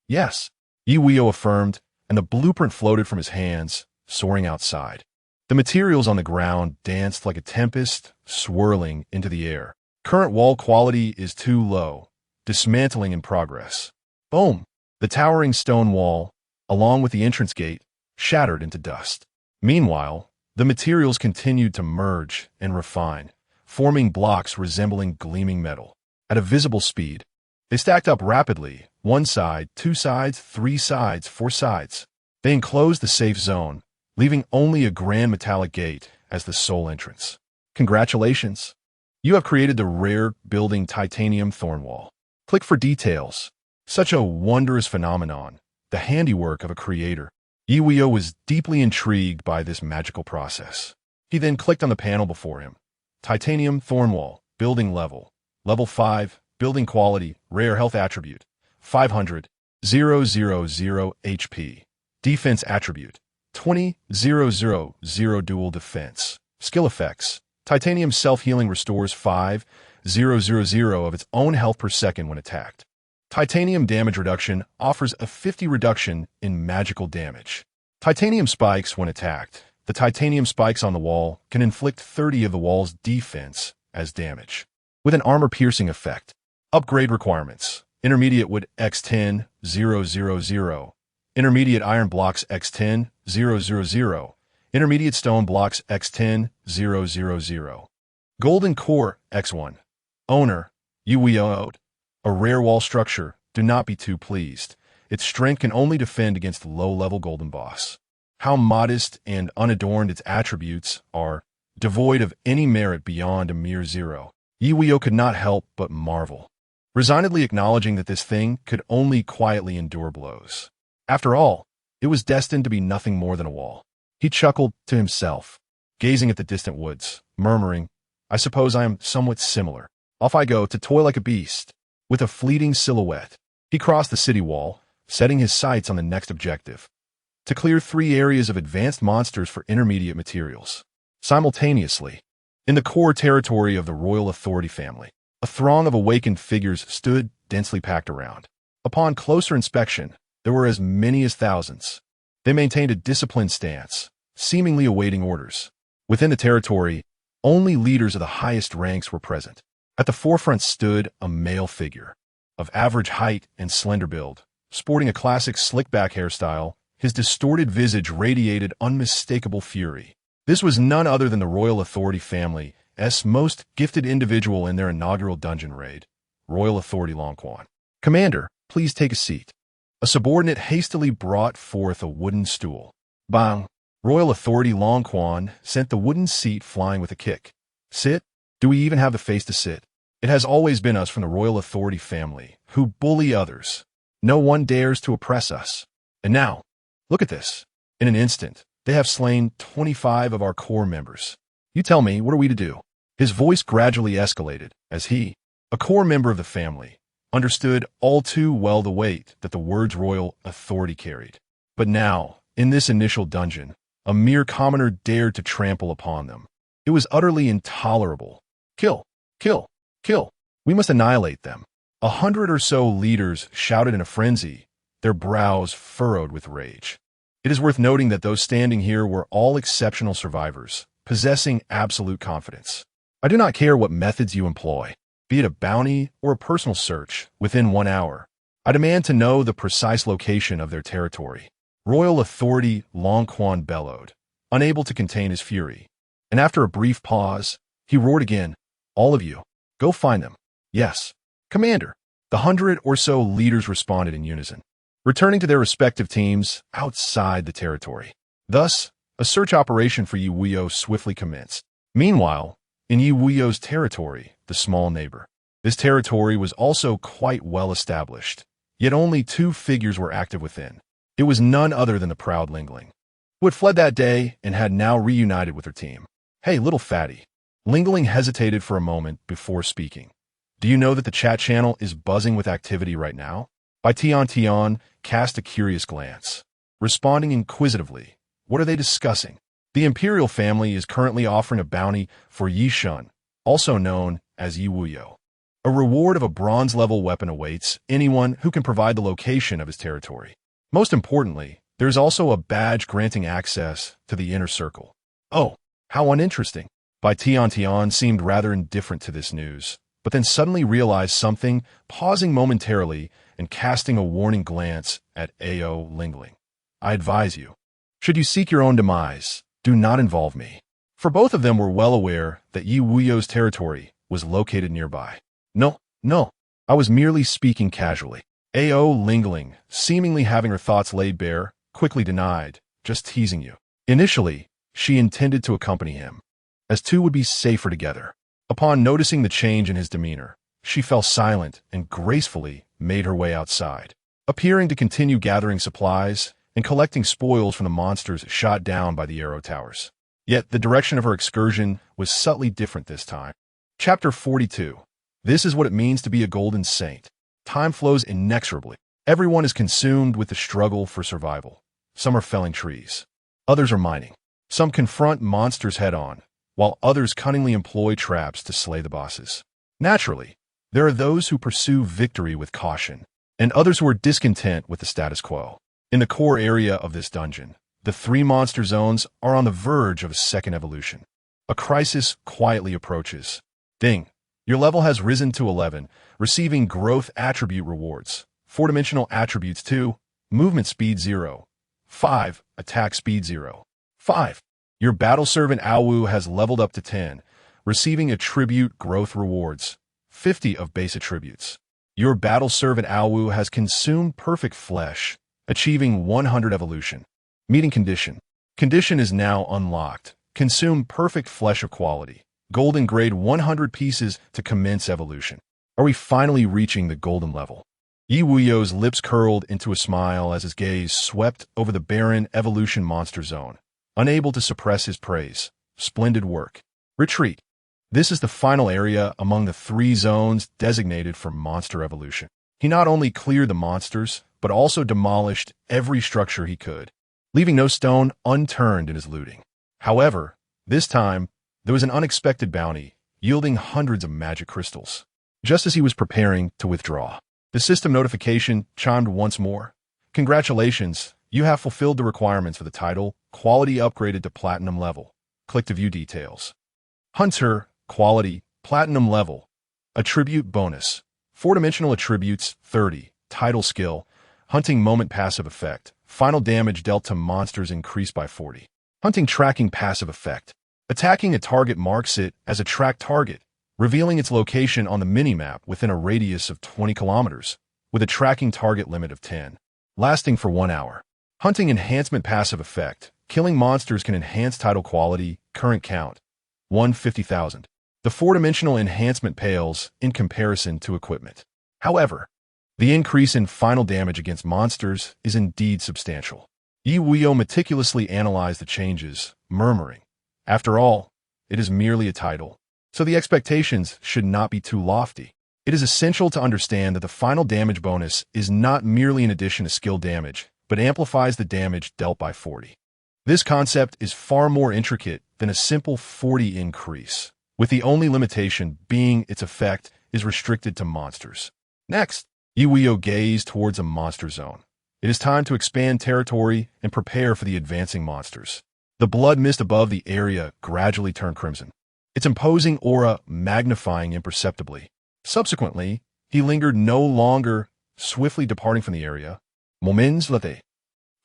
Speaker 1: Yes, Ye Wuyou affirmed, and the blueprint floated from his hands, soaring outside. The materials on the ground danced like a tempest, swirling into the air. Current wall quality is too low. Dismantling in progress. Boom! The towering stone wall, along with the entrance gate, shattered into dust. Meanwhile, the materials continued to merge and refine, forming blocks resembling gleaming metal. At a visible speed, they stacked up rapidly, 1 side, 2 sides, 3 sides, 4 sides. They enclosed the safe zone, leaving only a grand metallic gate as the sole entrance. Congratulations! You have created the rare building titanium thorn wall. Click for details. Such a wondrous phenomenon, the handiwork of a creator. Ye Wuyou was deeply intrigued by this magical process. He then clicked on the panel before him. Titanium thorn wall, building level. Level 5, building quality, rare health attribute. 500, 000 HP. Defense attribute. 20, 000 dual defense. Skill effects. Titanium self-healing restores 5, 000 of its own health per second when attacked. Titanium damage reduction offers a 50 reduction in magical damage. Titanium spikes when attacked. The titanium spikes on the wall can inflict 30 of the wall's defense as damage, with an armor-piercing effect. Upgrade requirements. Intermediate wood X10, 000. Intermediate iron blocks X10, 000. Intermediate stone blocks X10, 000. Golden core X1. Owner, Ye Wuyou. A rare wall structure, do not be too pleased. Its strength can only defend against low-level golden boss. How modest and unadorned its attributes are, devoid of any merit beyond a mere 0. Ye Wuyou could not help but marvel, resignedly acknowledging that this thing could only quietly endure blows. After all, it was destined to be nothing more than a wall. He chuckled to himself, gazing at the distant woods, murmuring, I suppose I am somewhat similar. Off I go to toil like a beast. With a fleeting silhouette, he crossed the city wall, setting his sights on the next objective. To clear 3 areas of advanced monsters for intermediate materials. Simultaneously, in the core territory of the royal authority family, a throng of awakened figures stood densely packed around. Upon closer inspection, there were as many as thousands. They maintained a disciplined stance, seemingly awaiting orders. Within the territory, only leaders of the highest ranks were present. At the forefront stood a male figure, of average height and slender build, sporting a classic slick-back hairstyle. His distorted visage radiated unmistakable fury. This was none other than the royal authority family's most gifted individual in their inaugural dungeon raid, Royal Authority Long Quan. Commander, please take a seat. A subordinate hastily brought forth a wooden stool. Bang! Royal Authority Long Quan sent the wooden seat flying with a kick. Sit? Do we even have the face to sit? It has always been us from the royal authority family who bully others. No one dares to oppress us. And now, look at this. In an instant, they have slain 25 of our core members. You tell me, what are we to do? His voice gradually escalated as he, a core member of the family, understood all too well the weight that the words royal authority carried. But now, in this initial dungeon, a mere commoner dared to trample upon them. It was utterly intolerable. Kill! Kill! Kill! We must annihilate them. 100 or so leaders shouted in a frenzy, their brows furrowed with rage. It is worth noting that those standing here were all exceptional survivors, possessing absolute confidence. I do not care what methods you employ, be it a bounty or a personal search, within 1 hour. I demand to know the precise location of their territory. Royal Authority Long Quan bellowed, unable to contain his fury. And after a brief pause, he roared again, all of you, go find them. Yes, Commander. The 100 or so leaders responded in unison, returning to their respective teams outside the territory. Thus, a search operation for Ye Wuyou swiftly commenced. Meanwhile, in Ye Wuyou's territory, the small neighbor, this territory was also quite well established, yet only 2 figures were active within. It was none other than the proud Lingling, who had fled that day and had now reunited with her team. Hey, little fatty. Lingling hesitated for a moment before speaking. Do you know that the chat channel is buzzing with activity right now? By Tian cast a curious glance. Responding inquisitively, what are they discussing? The imperial family is currently offering a bounty for Ye Shun, also known as Ye Wuyou. A reward of a bronze-level weapon awaits anyone who can provide the location of his territory. Most importantly, there is also a badge granting access to the inner circle. Oh, how uninteresting. Bai Tian seemed rather indifferent to this news, but then suddenly realized something, pausing momentarily and casting a warning glance at Ao Lingling. I advise you, should you seek your own demise, do not involve me. For both of them were well aware that Ye Wuyou's territory was located nearby. No, I was merely speaking casually. Ao Lingling, seemingly having her thoughts laid bare, quickly denied, just teasing you. Initially, she intended to accompany him, as two would be safer together. Upon noticing the change in his demeanor, she fell silent and gracefully made her way outside, appearing to continue gathering supplies and collecting spoils from the monsters shot down by the arrow towers. Yet the direction of her excursion was subtly different this time. Chapter 42. This is what it means to be a golden saint. Time flows inexorably. Everyone is consumed with the struggle for survival. Some are felling trees. Others are mining. Some confront monsters head-on, while others cunningly employ traps to slay the bosses. Naturally, there are those who pursue victory with caution, and others who are discontent with the status quo. In the core area of this dungeon, the three monster zones are on the verge of a second evolution. A crisis quietly approaches. Ding! Your level has risen to 11, receiving growth attribute rewards. 4-dimensional attributes 2, movement speed 0, 5, attack speed 0, 5. Your battle servant Awu has leveled up to 10, receiving attribute growth rewards, 50 of base attributes. Your battle servant Awu has consumed perfect flesh, achieving 100 evolution. Meeting condition. Condition is now unlocked. Consume perfect flesh of quality. Golden grade 100 pieces to commence evolution. Are we finally reaching the golden level? Ye Wuyou's lips curled into a smile as his gaze swept over the barren evolution monster zone, unable to suppress his praise. Splendid work. Retreat. This is the final area among the 3 zones designated for monster evolution. He not only cleared the monsters, but also demolished every structure he could, leaving no stone unturned in his looting. However, this time, there was an unexpected bounty, yielding hundreds of magic crystals. Just as he was preparing to withdraw, the system notification chimed once more. Congratulations, you have fulfilled the requirements for the title, quality upgraded to platinum level. Click to view details. Hunter, quality, platinum level. Attribute bonus. 4-dimensional attributes, 30. Title skill, hunting moment passive effect. Final damage dealt to monsters increased by 40. Hunting tracking passive effect. Attacking a target marks it as a tracked target, revealing its location on the minimap within a radius of 20 kilometers, with a tracking target limit of 10, lasting for 1 hour. Hunting enhancement passive effect. Killing monsters can enhance title quality, current count, 150,000. The 4-dimensional enhancement pales in comparison to equipment. However, the increase in final damage against monsters is indeed substantial. Ye Wuyou meticulously analyzed the changes, murmuring, after all, it is merely a title, so the expectations should not be too lofty. It is essential to understand that the final damage bonus is not merely an addition to skill damage, but amplifies the damage dealt by 40. This concept is far more intricate than a simple 40 increase, with the only limitation being its effect is restricted to monsters. Next, Ye Wuyou gazed towards a monster zone. It is time to expand territory and prepare for the advancing monsters. The blood mist above the area gradually turned crimson, its imposing aura magnifying imperceptibly. Subsequently, he lingered no longer, swiftly departing from the area. Moments later.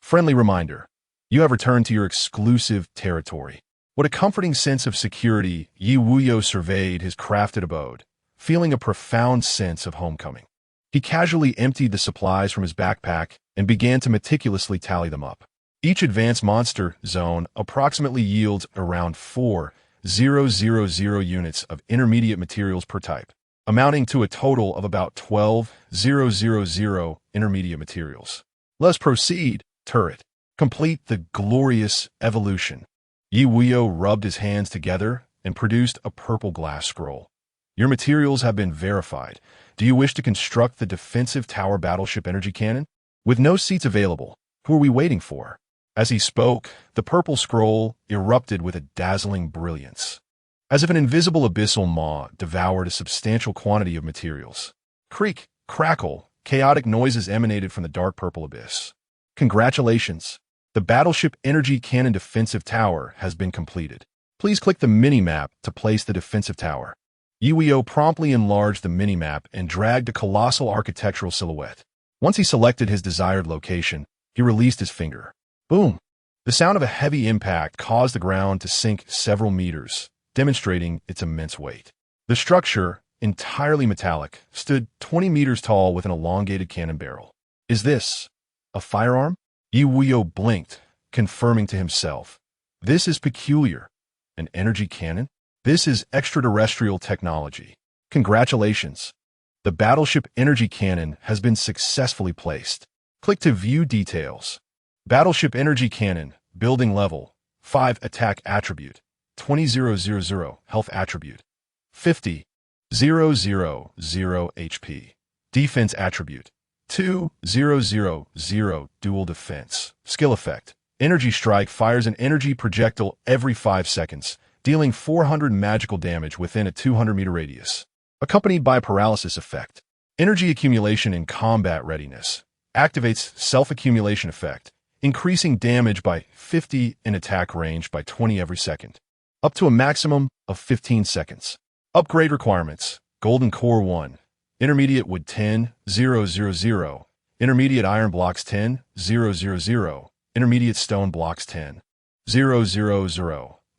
Speaker 1: Friendly reminder, you have returned to your exclusive territory. What a comforting sense of security. Ye Wuyou surveyed his crafted abode, feeling a profound sense of homecoming. He casually emptied the supplies from his backpack and began to meticulously tally them up. Each advanced monster zone approximately yields around 4,000 units of intermediate materials per type, amounting to a total of about 12,000 intermediate materials. Let's proceed, turret. Complete the glorious evolution. Ye Wuyou rubbed his hands together and produced a purple glass scroll. Your materials have been verified. Do you wish to construct the defensive tower battleship energy cannon? With no seats available, who are we waiting for? As he spoke, the purple scroll erupted with a dazzling brilliance, as if an invisible abyssal maw devoured a substantial quantity of materials. Creak, crackle, chaotic noises emanated from the dark purple abyss. Congratulations! The battleship energy cannon defensive tower has been completed. Please click the mini-map to place the defensive tower. Ye Wuyou promptly enlarged the mini-map and dragged a colossal architectural silhouette. Once he selected his desired location, he released his finger. Boom! The sound of a heavy impact caused the ground to sink several meters, demonstrating its immense weight. The structure, entirely metallic, stood 20 meters tall with an elongated cannon barrel. Is this a firearm? Ye Wuyou blinked, confirming to himself. This is peculiar. An energy cannon? This is extraterrestrial technology. Congratulations! The battleship energy cannon has been successfully placed. Click to view details. Battleship energy cannon, building level, 5 attack attribute, 20,000 health attribute, 50,000 HP. Defense attribute, 2,000 dual defense. Skill effect, energy strike fires an energy projectile every 5 seconds, dealing 400 magical damage within a 200-meter radius. Accompanied by paralysis effect. Energy accumulation in combat readiness. Activates self-accumulation effect, increasing damage by 50 and attack range by 20 every second, up to a maximum of 15 seconds. Upgrade requirements. Golden Core 1. Intermediate Wood 10,000. Intermediate Iron Blocks 10,000. Intermediate Stone Blocks 10,000.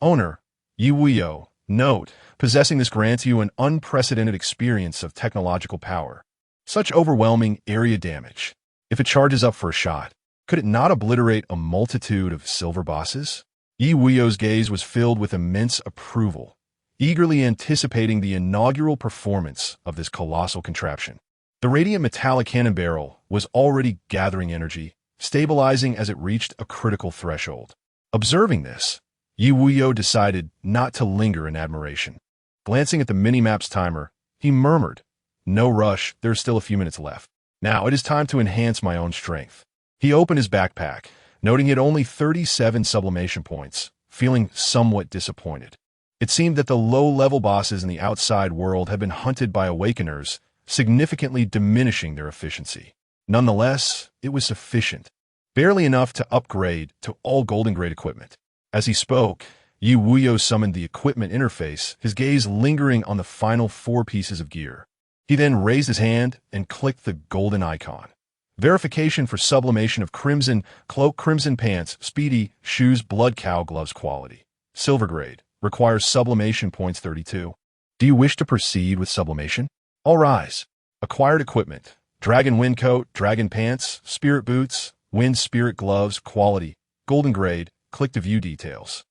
Speaker 1: Owner, Ye Wuyou. Note, possessing this grants you an unprecedented experience of technological power. Such overwhelming area damage. If it charges up for a shot, could it not obliterate a multitude of silver bosses? Ye Wuyou's gaze was filled with immense approval, eagerly anticipating the inaugural performance of this colossal contraption. The radiant metallic cannon barrel was already gathering energy, stabilizing as it reached a critical threshold. Observing this, Ye Wuyou decided not to linger in admiration. Glancing at the mini-map's timer, he murmured, "No rush, there's still a few minutes left. Now it is time to enhance my own strength." He opened his backpack, noting he had only 37 sublimation points, feeling somewhat disappointed. It seemed that the low-level bosses in the outside world had been hunted by awakeners, significantly diminishing their efficiency. Nonetheless, it was sufficient, barely enough to upgrade to all golden-grade equipment. As he spoke, Ye Wuyou summoned the equipment interface, his gaze lingering on the final 4 pieces of gear. He then raised his hand and clicked the golden icon. Verification for sublimation of crimson cloak, crimson pants, speedy shoes, blood cow gloves quality. Silver grade. Requires sublimation points 32. Do you wish to proceed with sublimation? All rise. Acquired equipment. Dragon wind coat, dragon pants, spirit boots, wind spirit gloves quality. Golden grade. Click to view details.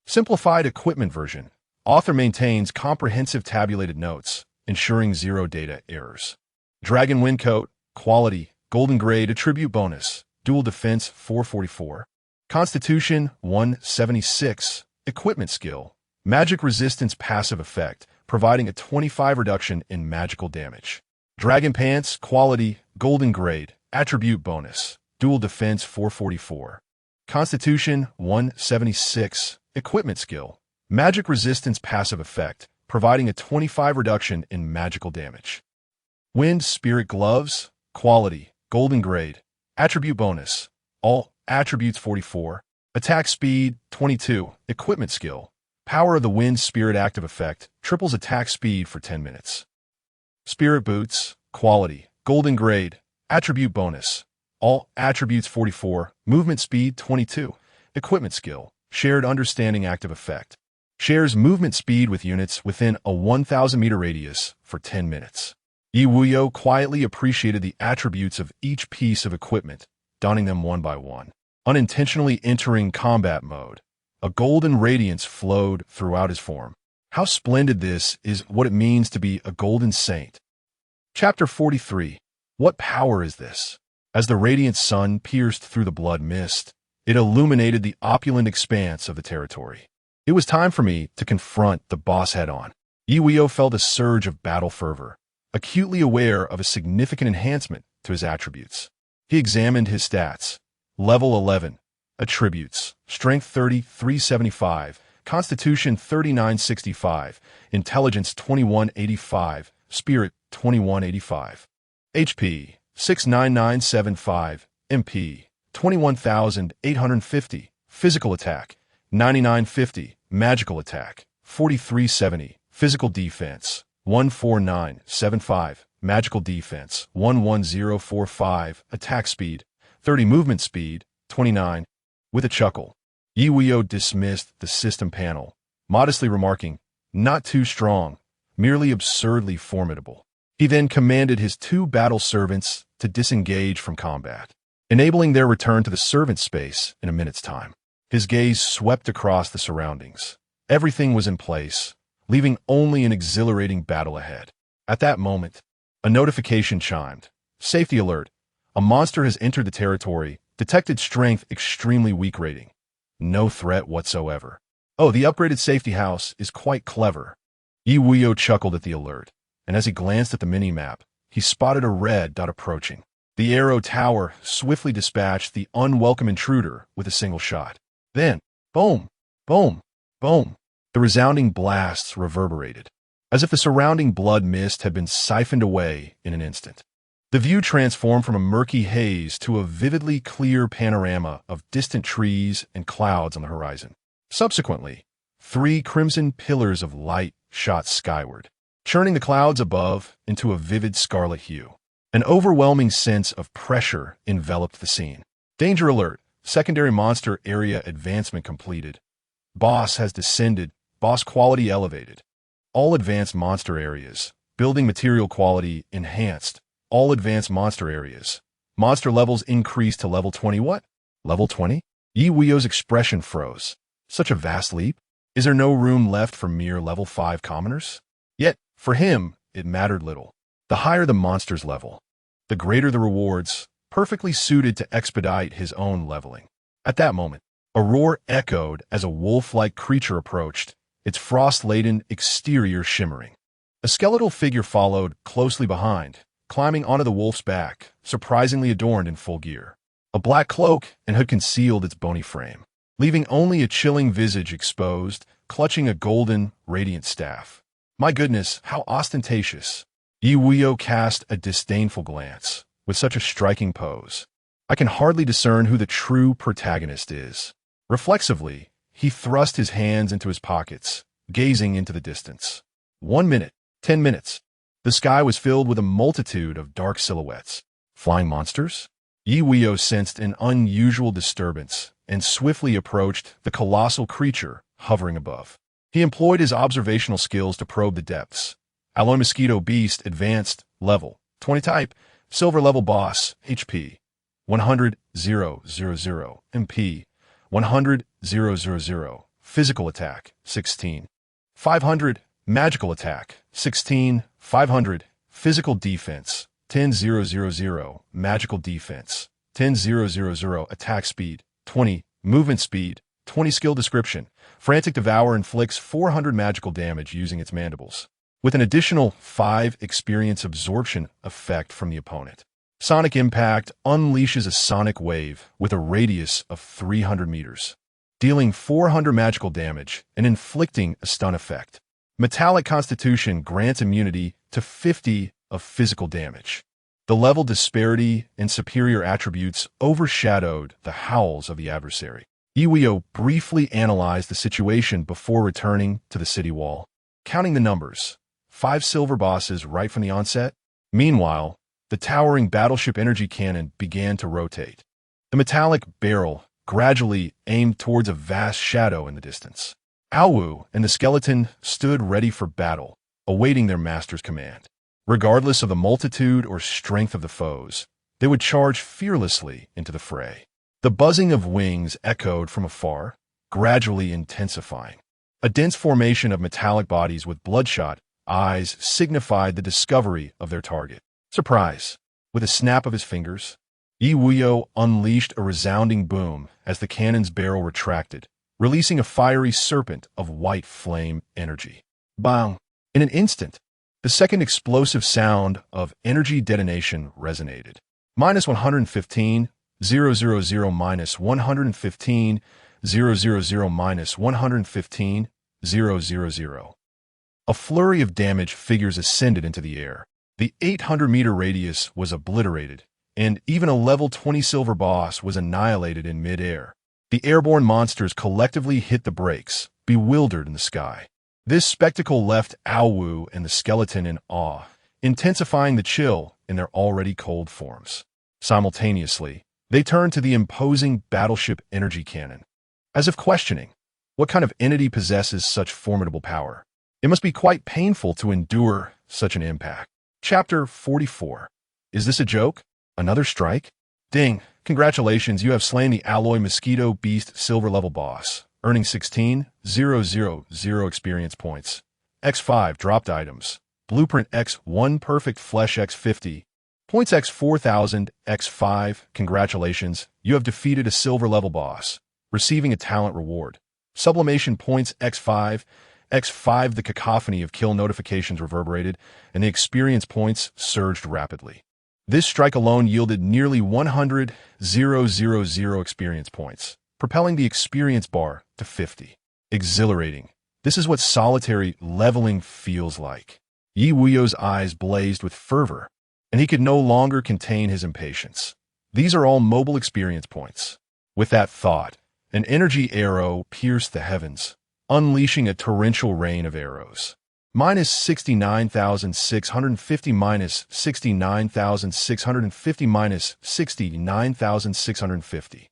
Speaker 1: Simplified equipment version. Author maintains comprehensive tabulated notes, ensuring 0 data errors. Dragon wind coat, quality, golden grade attribute bonus, dual defense 444. Constitution 176. Equipment skill. Magic resistance passive effect, providing a 25 reduction in magical damage. Dragon pants, quality, golden grade, attribute bonus, dual defense 444. Constitution 176. Equipment skill. Magic resistance passive effect, providing a 25 reduction in magical damage. Wind spirit gloves. Quality. Golden grade. Attribute bonus. All attributes 44. Attack speed 22. Equipment skill. Power of the wind spirit active effect. Triples attack speed for 10 minutes. Spirit boots. Quality. Golden grade. Attribute bonus. All attributes 44, movement speed 22, equipment skill, shared understanding active effect. Shares movement speed with units within a 1,000-meter radius for 10 minutes. Ye Wuyou quietly appreciated the attributes of each piece of equipment, donning them one by one. Unintentionally entering combat mode, a golden radiance flowed throughout his form. How splendid this is what it means to be a golden saint. Chapter 43. What power is this? As the radiant sun pierced through the blood mist, it illuminated the opulent expanse of the territory. It was time for me to confront the boss head-on. Ye Wuyou felt a surge of battle fervor, acutely aware of a significant enhancement to his attributes. He examined his stats. Level 11. Attributes. Strength 3375. Constitution 3965. Intelligence 2185. Spirit 2185. HP 69975. MP 21,850. Physical attack 9950. Magical attack 4370. Physical defense 14975. Magical defense 11045. Attack speed 30. Movement speed 29. With a chuckle, Ye Wuyou dismissed the system panel, modestly remarking, "Not too strong, merely absurdly formidable." He then commanded his 2 battle servants to disengage from combat, enabling their return to the servant space in a minute's time. His gaze swept across the surroundings. Everything was in place, leaving only an exhilarating battle ahead. At that moment, a notification chimed. Safety alert. A monster has entered the territory. Detected strength extremely weak rating. No threat whatsoever. Oh, the upgraded safety house is quite clever. Ye Wuyou chuckled at the alert, and as he glanced at the mini-map, he spotted a red dot approaching. The arrow tower swiftly dispatched the unwelcome intruder with a single shot. Then, boom, boom, boom. The resounding blasts reverberated, as if the surrounding blood mist had been siphoned away in an instant. The view transformed from a murky haze to a vividly clear panorama of distant trees and clouds on the horizon. Subsequently, 3 crimson pillars of light shot skyward, churning the clouds above into a vivid scarlet hue. An overwhelming sense of pressure enveloped the scene. Danger alert. Secondary monster area advancement completed. Boss has descended. Boss quality elevated. All advanced monster areas. Building material quality enhanced. All advanced monster areas. Monster levels increased to level 20. What? Level 20? Ye Wuyou's expression froze. Such a vast leap? Is there no room left for mere level 5 commoners? Yet, for him, it mattered little. The higher the monster's level, the greater the rewards, perfectly suited to expedite his own leveling. At that moment, a roar echoed as a wolf-like creature approached, its frost-laden exterior shimmering. A skeletal figure followed closely behind, climbing onto the wolf's back, surprisingly adorned in full gear. A black cloak and hood concealed its bony frame, leaving only a chilling visage exposed, clutching a golden, radiant staff. My goodness, how ostentatious! Ye Wuyou cast a disdainful glance, with such a striking pose. I can hardly discern who the true protagonist is. Reflexively, he thrust his hands into his pockets, gazing into the distance. 1 minute, 10 minutes. The sky was filled with a multitude of dark silhouettes. Flying monsters? Ye Wuyou sensed an unusual disturbance and swiftly approached the colossal creature hovering above. He employed his observational skills to probe the depths. Alloy Mosquito Beast Advanced Level 20 Type Silver Level Boss HP 100,000 MP 100,000 Physical Attack 16 500 Magical Attack 16 500 Physical Defense 10,000 Magical Defense 10,000 Attack Speed 20 Movement Speed 20 Skill Description Frantic Devour inflicts 400 magical damage using its mandibles, with an additional 5 experience absorption effect from the opponent. Sonic Impact unleashes a sonic wave with a radius of 300 meters, dealing 400 magical damage and inflicting a stun effect. Metallic Constitution grants immunity to 50 of physical damage. The level disparity and superior attributes overshadowed the howls of the adversary. Ye Wuyou briefly analyzed the situation before returning to the city wall, counting the numbers. 5 silver bosses right from the onset. Meanwhile, the towering battleship energy cannon began to rotate. The metallic barrel gradually aimed towards a vast shadow in the distance. Awu and the skeleton stood ready for battle, awaiting their master's command. Regardless of the multitude or strength of the foes, they would charge fearlessly into the fray. The buzzing of wings echoed from afar, gradually intensifying. A dense formation of metallic bodies with bloodshot eyes signified the discovery of their target. Surprise! With a snap of his fingers, Ye Wuyou unleashed a resounding boom as the cannon's barrel retracted, releasing a fiery serpent of white flame energy. Bang! In an instant, the second explosive sound of energy detonation resonated. Minus 115, 000 minus 115, 000 minus 115, 000. A flurry of damage figures ascended into the air. The 800-meter radius was obliterated, and even a level 20 silver boss was annihilated in mid-air. The airborne monsters collectively hit the brakes, bewildered in the sky. This spectacle left Wuyou and the skeleton in awe, intensifying the chill in their already cold forms. Simultaneously, they turned to the imposing battleship energy cannon, as if questioning, what kind of entity possesses such formidable power? It must be quite painful to endure such an impact. Chapter 44. Is this a joke? Another strike? Ding! Congratulations, you have slain the alloy mosquito beast silver level boss, earning 16,000 experience points. X5 dropped items. Blueprint X1 perfect flesh X50. Points X4000 X5. Congratulations, you have defeated a silver level boss, receiving a talent reward. Sublimation points X5. X5 the cacophony of kill notifications reverberated, and the experience points surged rapidly. This strike alone yielded nearly 100,000 experience points, propelling the experience bar to 50. Exhilarating. This is what solitary leveling feels like. Ye Wuyou's eyes blazed with fervor, and he could no longer contain his impatience. These are all mobile experience points. With that thought, an energy arrow pierced the heavens, unleashing a torrential rain of arrows. Minus 69,650 minus 69,650 minus 69,650.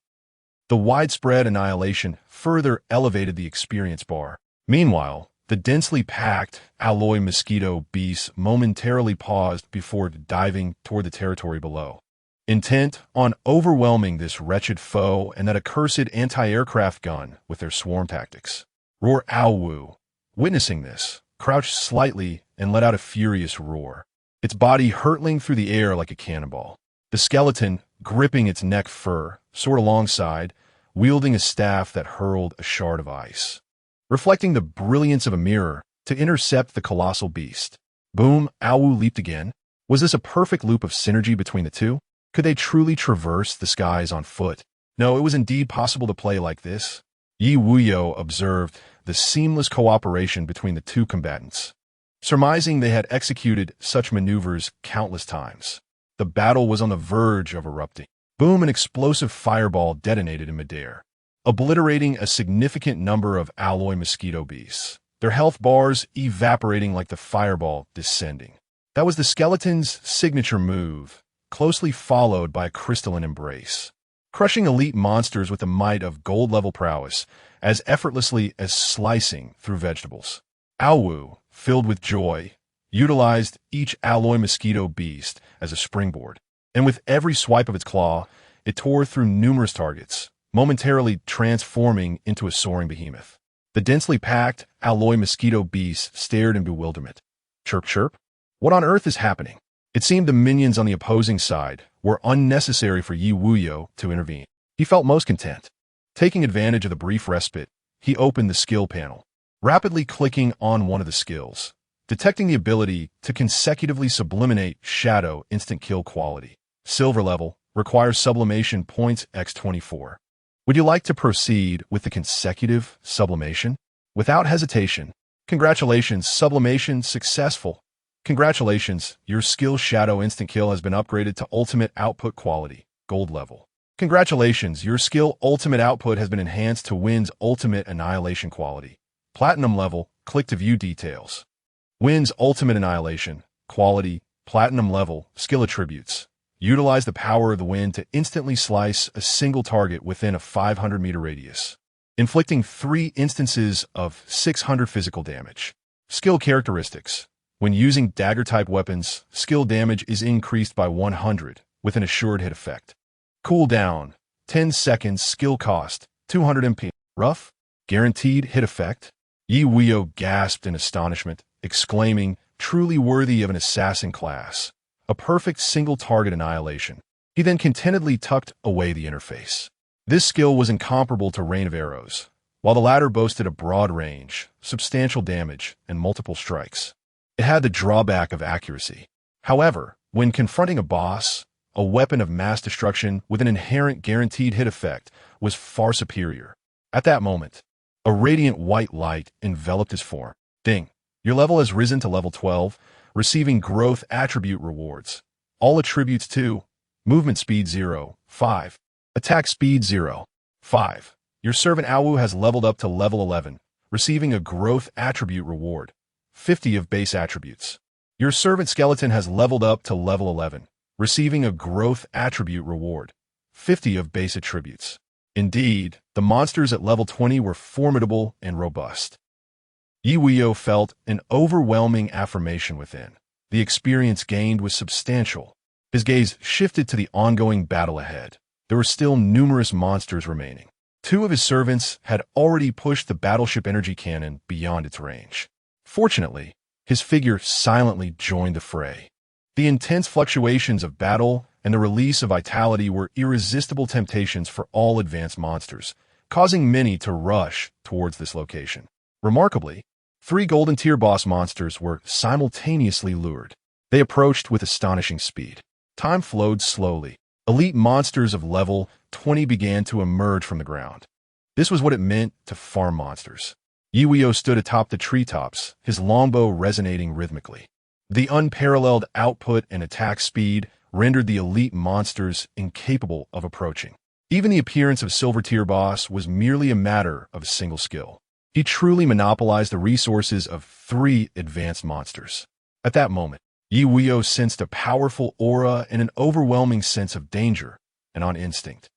Speaker 1: The widespread annihilation further elevated the experience bar. Meanwhile, the densely packed alloy mosquito beasts momentarily paused before diving toward the territory below, intent on overwhelming this wretched foe and that accursed anti-aircraft gun with their swarm tactics. Roar Wuyou, witnessing this, crouched slightly and let out a furious roar, its body hurtling through the air like a cannonball. The skeleton, gripping its neck fur, soared alongside, wielding a staff that hurled a shard of ice, reflecting the brilliance of a mirror to intercept the colossal beast. Boom! Wuyou leaped again. Was this a perfect loop of synergy between the two? Could they truly traverse the skies on foot? No, it was indeed possible to play like this. Ye Wuyou observed the seamless cooperation between the two combatants, surmising they had executed such maneuvers countless times. The battle was on the verge of erupting. Boom! An explosive fireball detonated in midair, obliterating a significant number of alloy mosquito beasts, their health bars evaporating like the fireball descending. That was the skeleton's signature move, closely followed by a crystalline embrace, crushing elite monsters with the might of gold-level prowess as effortlessly as slicing through vegetables. Wuyou, filled with joy, utilized each alloy mosquito beast as a springboard, and with every swipe of its claw, it tore through numerous targets, momentarily transforming into a soaring behemoth. The densely packed alloy mosquito beasts stared in bewilderment. Chirp, chirp. What on earth is happening? It seemed the minions on the opposing side were unnecessary for Ye Wuyou to intervene. He felt most content. Taking advantage of the brief respite, he opened the skill panel, rapidly clicking on one of the skills, detecting the ability to consecutively subliminate shadow instant kill quality. Silver level, requires sublimation points X24. Would you like to proceed with the consecutive sublimation? Without hesitation. Congratulations, sublimation successful. Congratulations, your skill Shadow Instant Kill has been upgraded to Ultimate Output Quality, Gold level. Congratulations, your skill Ultimate Output has been enhanced to Wind's Ultimate Annihilation Quality, Platinum level. Click to view details. Wind's Ultimate Annihilation, Quality, Platinum level, Skill Attributes. Utilize the power of the wind to instantly slice a single target within a 500-meter radius, inflicting 3 instances of 600 physical damage. Skill characteristics. When using dagger-type weapons, skill damage is increased by 100 with an assured hit effect. Cooldown, 10 seconds. Skill cost, 200 MP. Rough, guaranteed hit effect. Ye Wuyou gasped in astonishment, exclaiming, truly worthy of an assassin class. A perfect single-target annihilation. He then contentedly tucked away the interface. This skill was incomparable to Rain of Arrows, while the latter boasted a broad range, substantial damage, and multiple strikes. It had the drawback of accuracy. However, when confronting a boss, a weapon of mass destruction with an inherent guaranteed hit effect was far superior. At that moment, a radiant white light enveloped his form. Ding! Your level has risen to level 12, receiving growth attribute rewards. All attributes to movement speed 0, 5, attack speed 0, 5. Your servant Awu has leveled up to level 11, receiving a growth attribute reward, 50 of base attributes. Your servant skeleton has leveled up to level 11, receiving a growth attribute reward, 50 of base attributes. Indeed, the monsters at level 20 were formidable and robust. Ye Wuyou felt an overwhelming affirmation within. The experience gained was substantial. His gaze shifted to the ongoing battle ahead. There were still numerous monsters remaining. 2 of his servants had already pushed the battleship energy cannon beyond its range. Fortunately, his figure silently joined the fray. The intense fluctuations of battle and the release of vitality were irresistible temptations for all advanced monsters, causing many to rush towards this location. Remarkably, 3 golden tier boss monsters were simultaneously lured. They approached with astonishing speed. Time flowed slowly. Elite monsters of level 20 began to emerge from the ground. This was what it meant to farm monsters. Ye Wuyou stood atop the treetops, his longbow resonating rhythmically. The unparalleled output and attack speed rendered the elite monsters incapable of approaching. Even the appearance of silver tier boss was merely a matter of a single skill. He truly monopolized the resources of 3 advanced monsters. At that moment, Ye Wuyou sensed a powerful aura and an overwhelming sense of danger, and on instinct.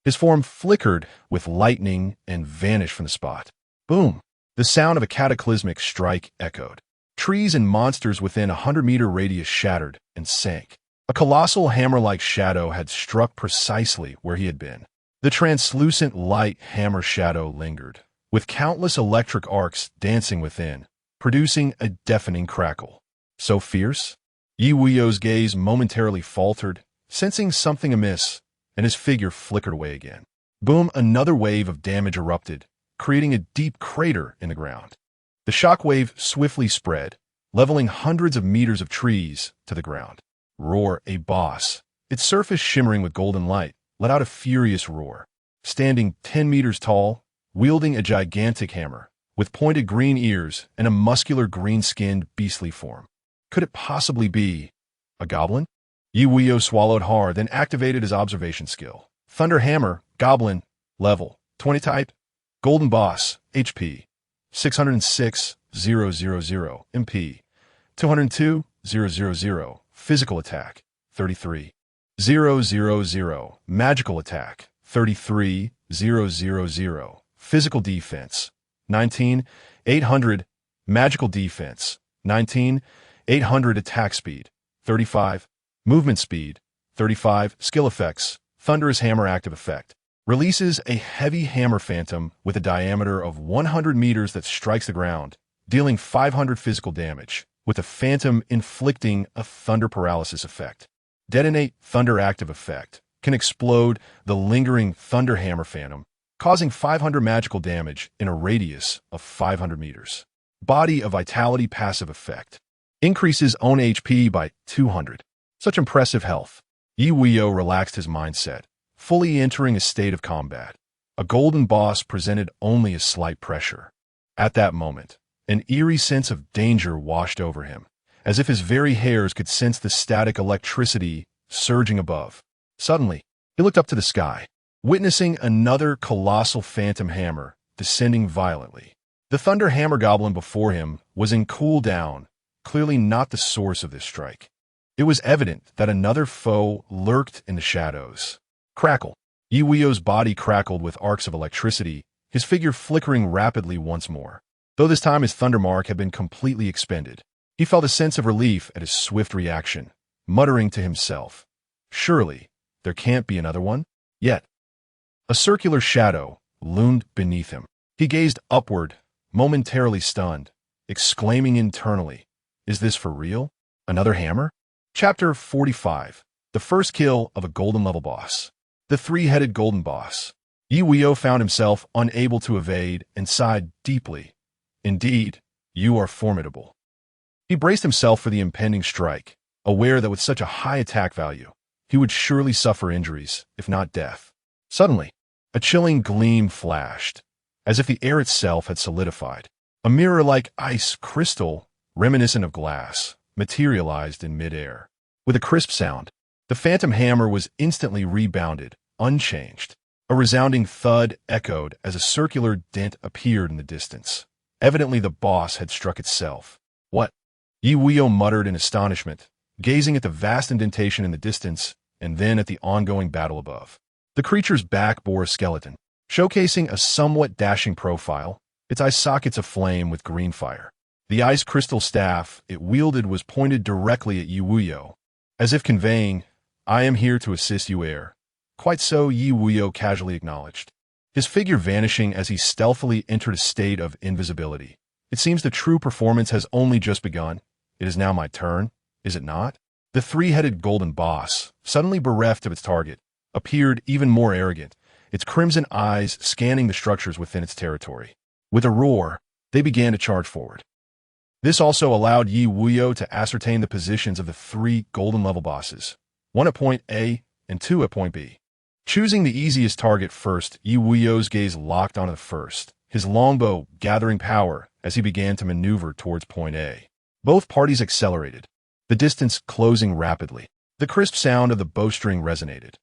Speaker 1: His form flickered with lightning and vanished from the spot. Boom! The sound of a cataclysmic strike echoed. Trees and monsters within a 100-meter radius shattered and sank. A colossal hammer-like shadow had struck precisely where he had been. The translucent light hammer shadow lingered, with countless electric arcs dancing within, producing a deafening crackle. So fierce? Ye Wuyou's gaze momentarily faltered, sensing something amiss, and his figure flickered away again. Boom! Another wave of damage erupted, creating a deep crater in the ground. The shockwave swiftly spread, leveling hundreds of meters of trees to the ground. Roar, a boss, its surface shimmering with golden light, let out a furious roar. Standing 10 meters tall, wielding a gigantic hammer, with pointed green ears and a muscular green-skinned beastly form. Could it possibly be a goblin? Ye Wuyou swallowed hard, then activated his observation skill. Thunder Hammer, Goblin, level 20 type, Golden Boss, HP 606,000, MP 202,000, Physical Attack 33,000, Magical Attack 33,000, Physical Defense 19,800, Magical Defense 19,800, Attack Speed 35, Movement Speed 35, Skill Effects. Thunderous Hammer active effect. Releases a heavy hammer phantom with a diameter of 100 meters that strikes the ground, dealing 500 physical damage, with the phantom inflicting a thunder paralysis effect. Detonate Thunder active effect. Can explode the lingering Thunder Hammer phantom, causing 500 magical damage in a radius of 500 meters. Body of Vitality passive effect. Increases own HP by 200. Such impressive health. Ye Wuyou relaxed his mindset, fully entering a state of combat. A golden boss presented only a slight pressure. At that moment, an eerie sense of danger washed over him, as if his very hairs could sense the static electricity surging above. Suddenly, he looked up to the sky, witnessing another colossal phantom hammer descending violently. The Thunder Hammer Goblin before him was in cooldown, clearly not the source of this strike. It was evident that another foe lurked in the shadows. Crackle. Ye Wuyou's body crackled with arcs of electricity, his figure flickering rapidly once more. Though this time his thunder mark had been completely expended, he felt a sense of relief at his swift reaction, muttering to himself, "Surely, there can't be another one?" Yet, a circular shadow loomed beneath him. He gazed upward, momentarily stunned, exclaiming internally, "Is this for real? Another hammer?" Chapter 45. The first kill of a golden level boss. The three-headed golden boss. Ye Wuyou found himself unable to evade and sighed deeply. Indeed, you are formidable. He braced himself for the impending strike, aware that with such a high attack value, he would surely suffer injuries, if not death. Suddenly, a chilling gleam flashed, as if the air itself had solidified. A mirror-like ice crystal, reminiscent of glass, materialized in midair. With a crisp sound, the phantom hammer was instantly rebounded, unchanged. A resounding thud echoed as a circular dent appeared in the distance. Evidently the boss had struck itself. What? Ye Wuyou muttered in astonishment, gazing at the vast indentation in the distance and then at the ongoing battle above. The creature's back bore a skeleton, showcasing a somewhat dashing profile, its eye sockets aflame with green fire. The ice crystal staff it wielded was pointed directly at Ye Wuyou, as if conveying, "I am here to assist you, heir." Quite so, Ye Wuyou casually acknowledged, his figure vanishing as he stealthily entered a state of invisibility. It seems the true performance has only just begun. It is now my turn, is it not? The three-headed golden boss, suddenly bereft of its target, appeared even more arrogant, its crimson eyes scanning the structures within its territory. With a roar, they began to charge forward. This also allowed Ye Wuyou to ascertain the positions of the three golden-level bosses, one at point A and two at point B. Choosing the easiest target first, Ye Wuyou's gaze locked onto the first, his longbow gathering power as he began to maneuver towards point A. Both parties accelerated, the distance closing rapidly. The crisp sound of the bowstring resonated,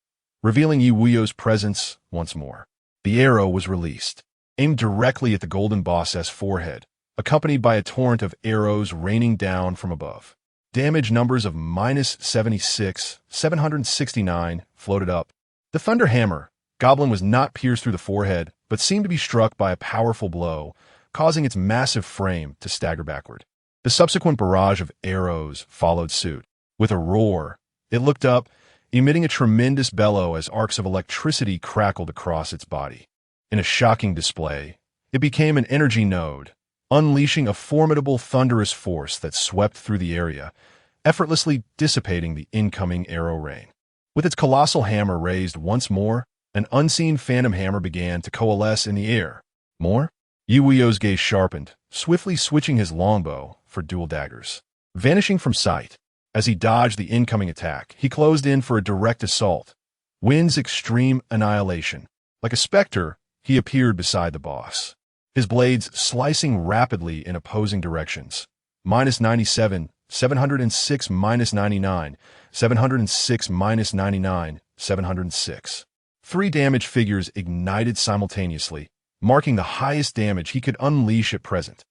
Speaker 1: revealing Ye Wuyou's presence once more. The arrow was released, aimed directly at the golden boss's forehead, accompanied by a torrent of arrows raining down from above. Damage numbers of -76, 769 floated up. The thunder hammer, goblin was not pierced through the forehead, but seemed to be struck by a powerful blow, causing its massive frame to stagger backward. The subsequent barrage of arrows followed suit. With a roar, it looked up, emitting a tremendous bellow as arcs of electricity crackled across its body. In a shocking display, it became an energy node, unleashing a formidable thunderous force that swept through the area, effortlessly dissipating the incoming arrow rain. With its colossal hammer raised once more, an unseen phantom hammer began to coalesce in the air. More? Ye Wuyou's gaze sharpened, swiftly switching his longbow for dual daggers. Vanishing from sight, as he dodged the incoming attack, he closed in for a direct assault. Wind's extreme annihilation. Like a specter, he appeared beside the boss, his blades slicing rapidly in opposing directions. -97, 706 -99, 706 -99, 706. 3 damage figures ignited simultaneously, marking the highest damage he could unleash at present.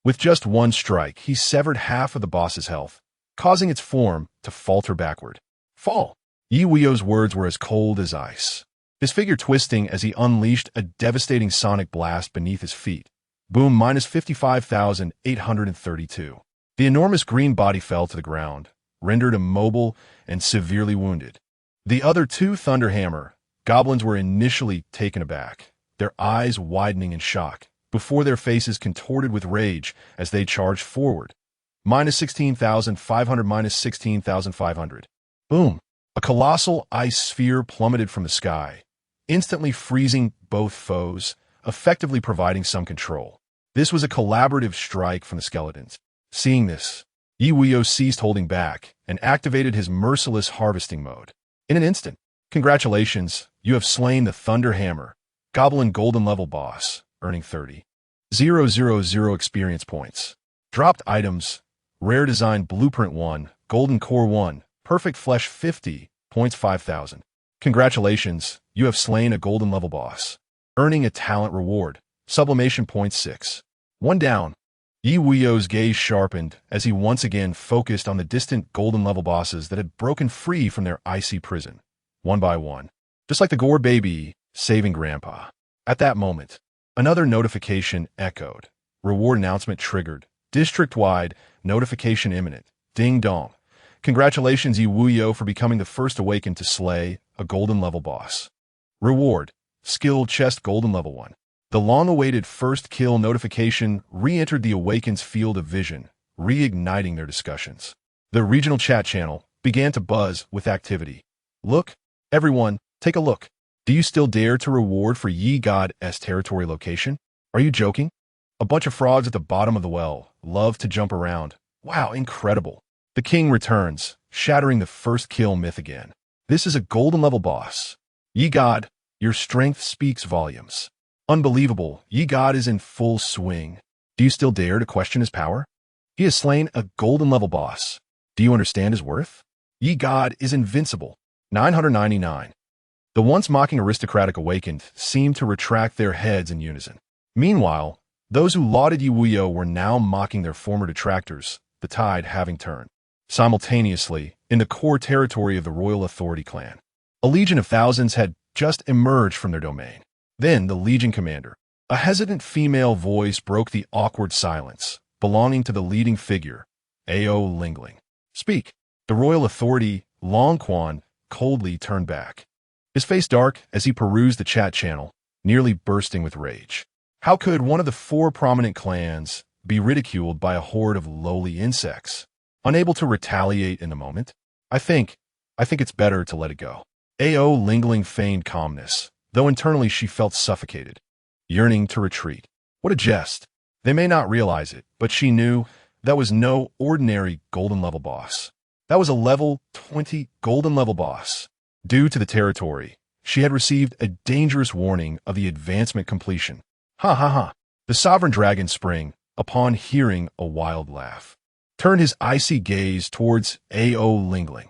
Speaker 1: With just one strike, he severed half of the boss's health, causing its form to falter backward. Fall! Ye Wuyou's words were as cold as ice, his figure twisting as he unleashed a devastating sonic blast beneath his feet. Boom! -55,832. The enormous green body fell to the ground, rendered immobile and severely wounded. The other 2 Thunderhammer goblins were initially taken aback, their eyes widening in shock, before their faces contorted with rage as they charged forward. -16,500, -16,500. Boom! A colossal ice sphere plummeted from the sky, instantly freezing both foes, effectively providing some control. This was a collaborative strike from the skeletons. Seeing this, Ye Wuyou ceased holding back and activated his merciless harvesting mode. In an instant, congratulations, you have slain the Thunder Hammer, Goblin Golden Level Boss, earning 30,000 experience points. Dropped items, Rare Design Blueprint 1, Golden Core 1, Perfect Flesh 50, points 5,000. Congratulations, you have slain a Golden Level Boss, earning a talent reward, Sublimation points 6. 1 down. Ye Wuyou's gaze sharpened as he once again focused on the distant golden level bosses that had broken free from their icy prison, one by one, just like the Gore baby saving Grandpa. At that moment, another notification echoed. Reward announcement triggered. District-wide, notification imminent. Ding dong. Congratulations, Ye Wuyou, for becoming the first awakened to slay a golden level boss. Reward, Skill Chest Golden Level 1. The long-awaited first kill notification re-entered the Awaken's field of vision, reigniting their discussions. The regional chat channel began to buzz with activity. Look, everyone, take a look. Do you still dare to reward for Ye God's territory location? Are you joking? A bunch of frogs at the bottom of the well love to jump around, Wow, incredible. The king returns, shattering the first kill myth again. This is a golden level boss. Ye God, your strength speaks volumes. Unbelievable, Ye God is in full swing. Do you still dare to question his power? He has slain a golden level boss. Do you understand his worth? Ye God is invincible. 999. The once mocking aristocratic awakened seemed to retract their heads in unison. Meanwhile, those who lauded Ye Wuyou were now mocking their former detractors, the tide having turned. Simultaneously, in the core territory of the royal authority clan, a legion of thousands had just emerged from their domain. Then the legion commander, a hesitant female voice broke the awkward silence, belonging to the leading figure, Ao Lingling. Speak. The royal authority, Long Quan, coldly turned back. His face dark as he perused the chat channel, nearly bursting with rage. How could one of the four prominent clans be ridiculed by a horde of lowly insects? Unable to retaliate in the moment? I think it's better to let it go. Ao Lingling feigned calmness, though internally she felt suffocated, yearning to retreat. What a jest. They may not realize it, but she knew that was no ordinary golden level boss. That was a level 20 golden level boss. Due to the territory, she had received a dangerous warning of the advancement completion. Ha ha ha. The sovereign dragon sprang, upon hearing a wild laugh, turned his icy gaze towards Ao Lingling.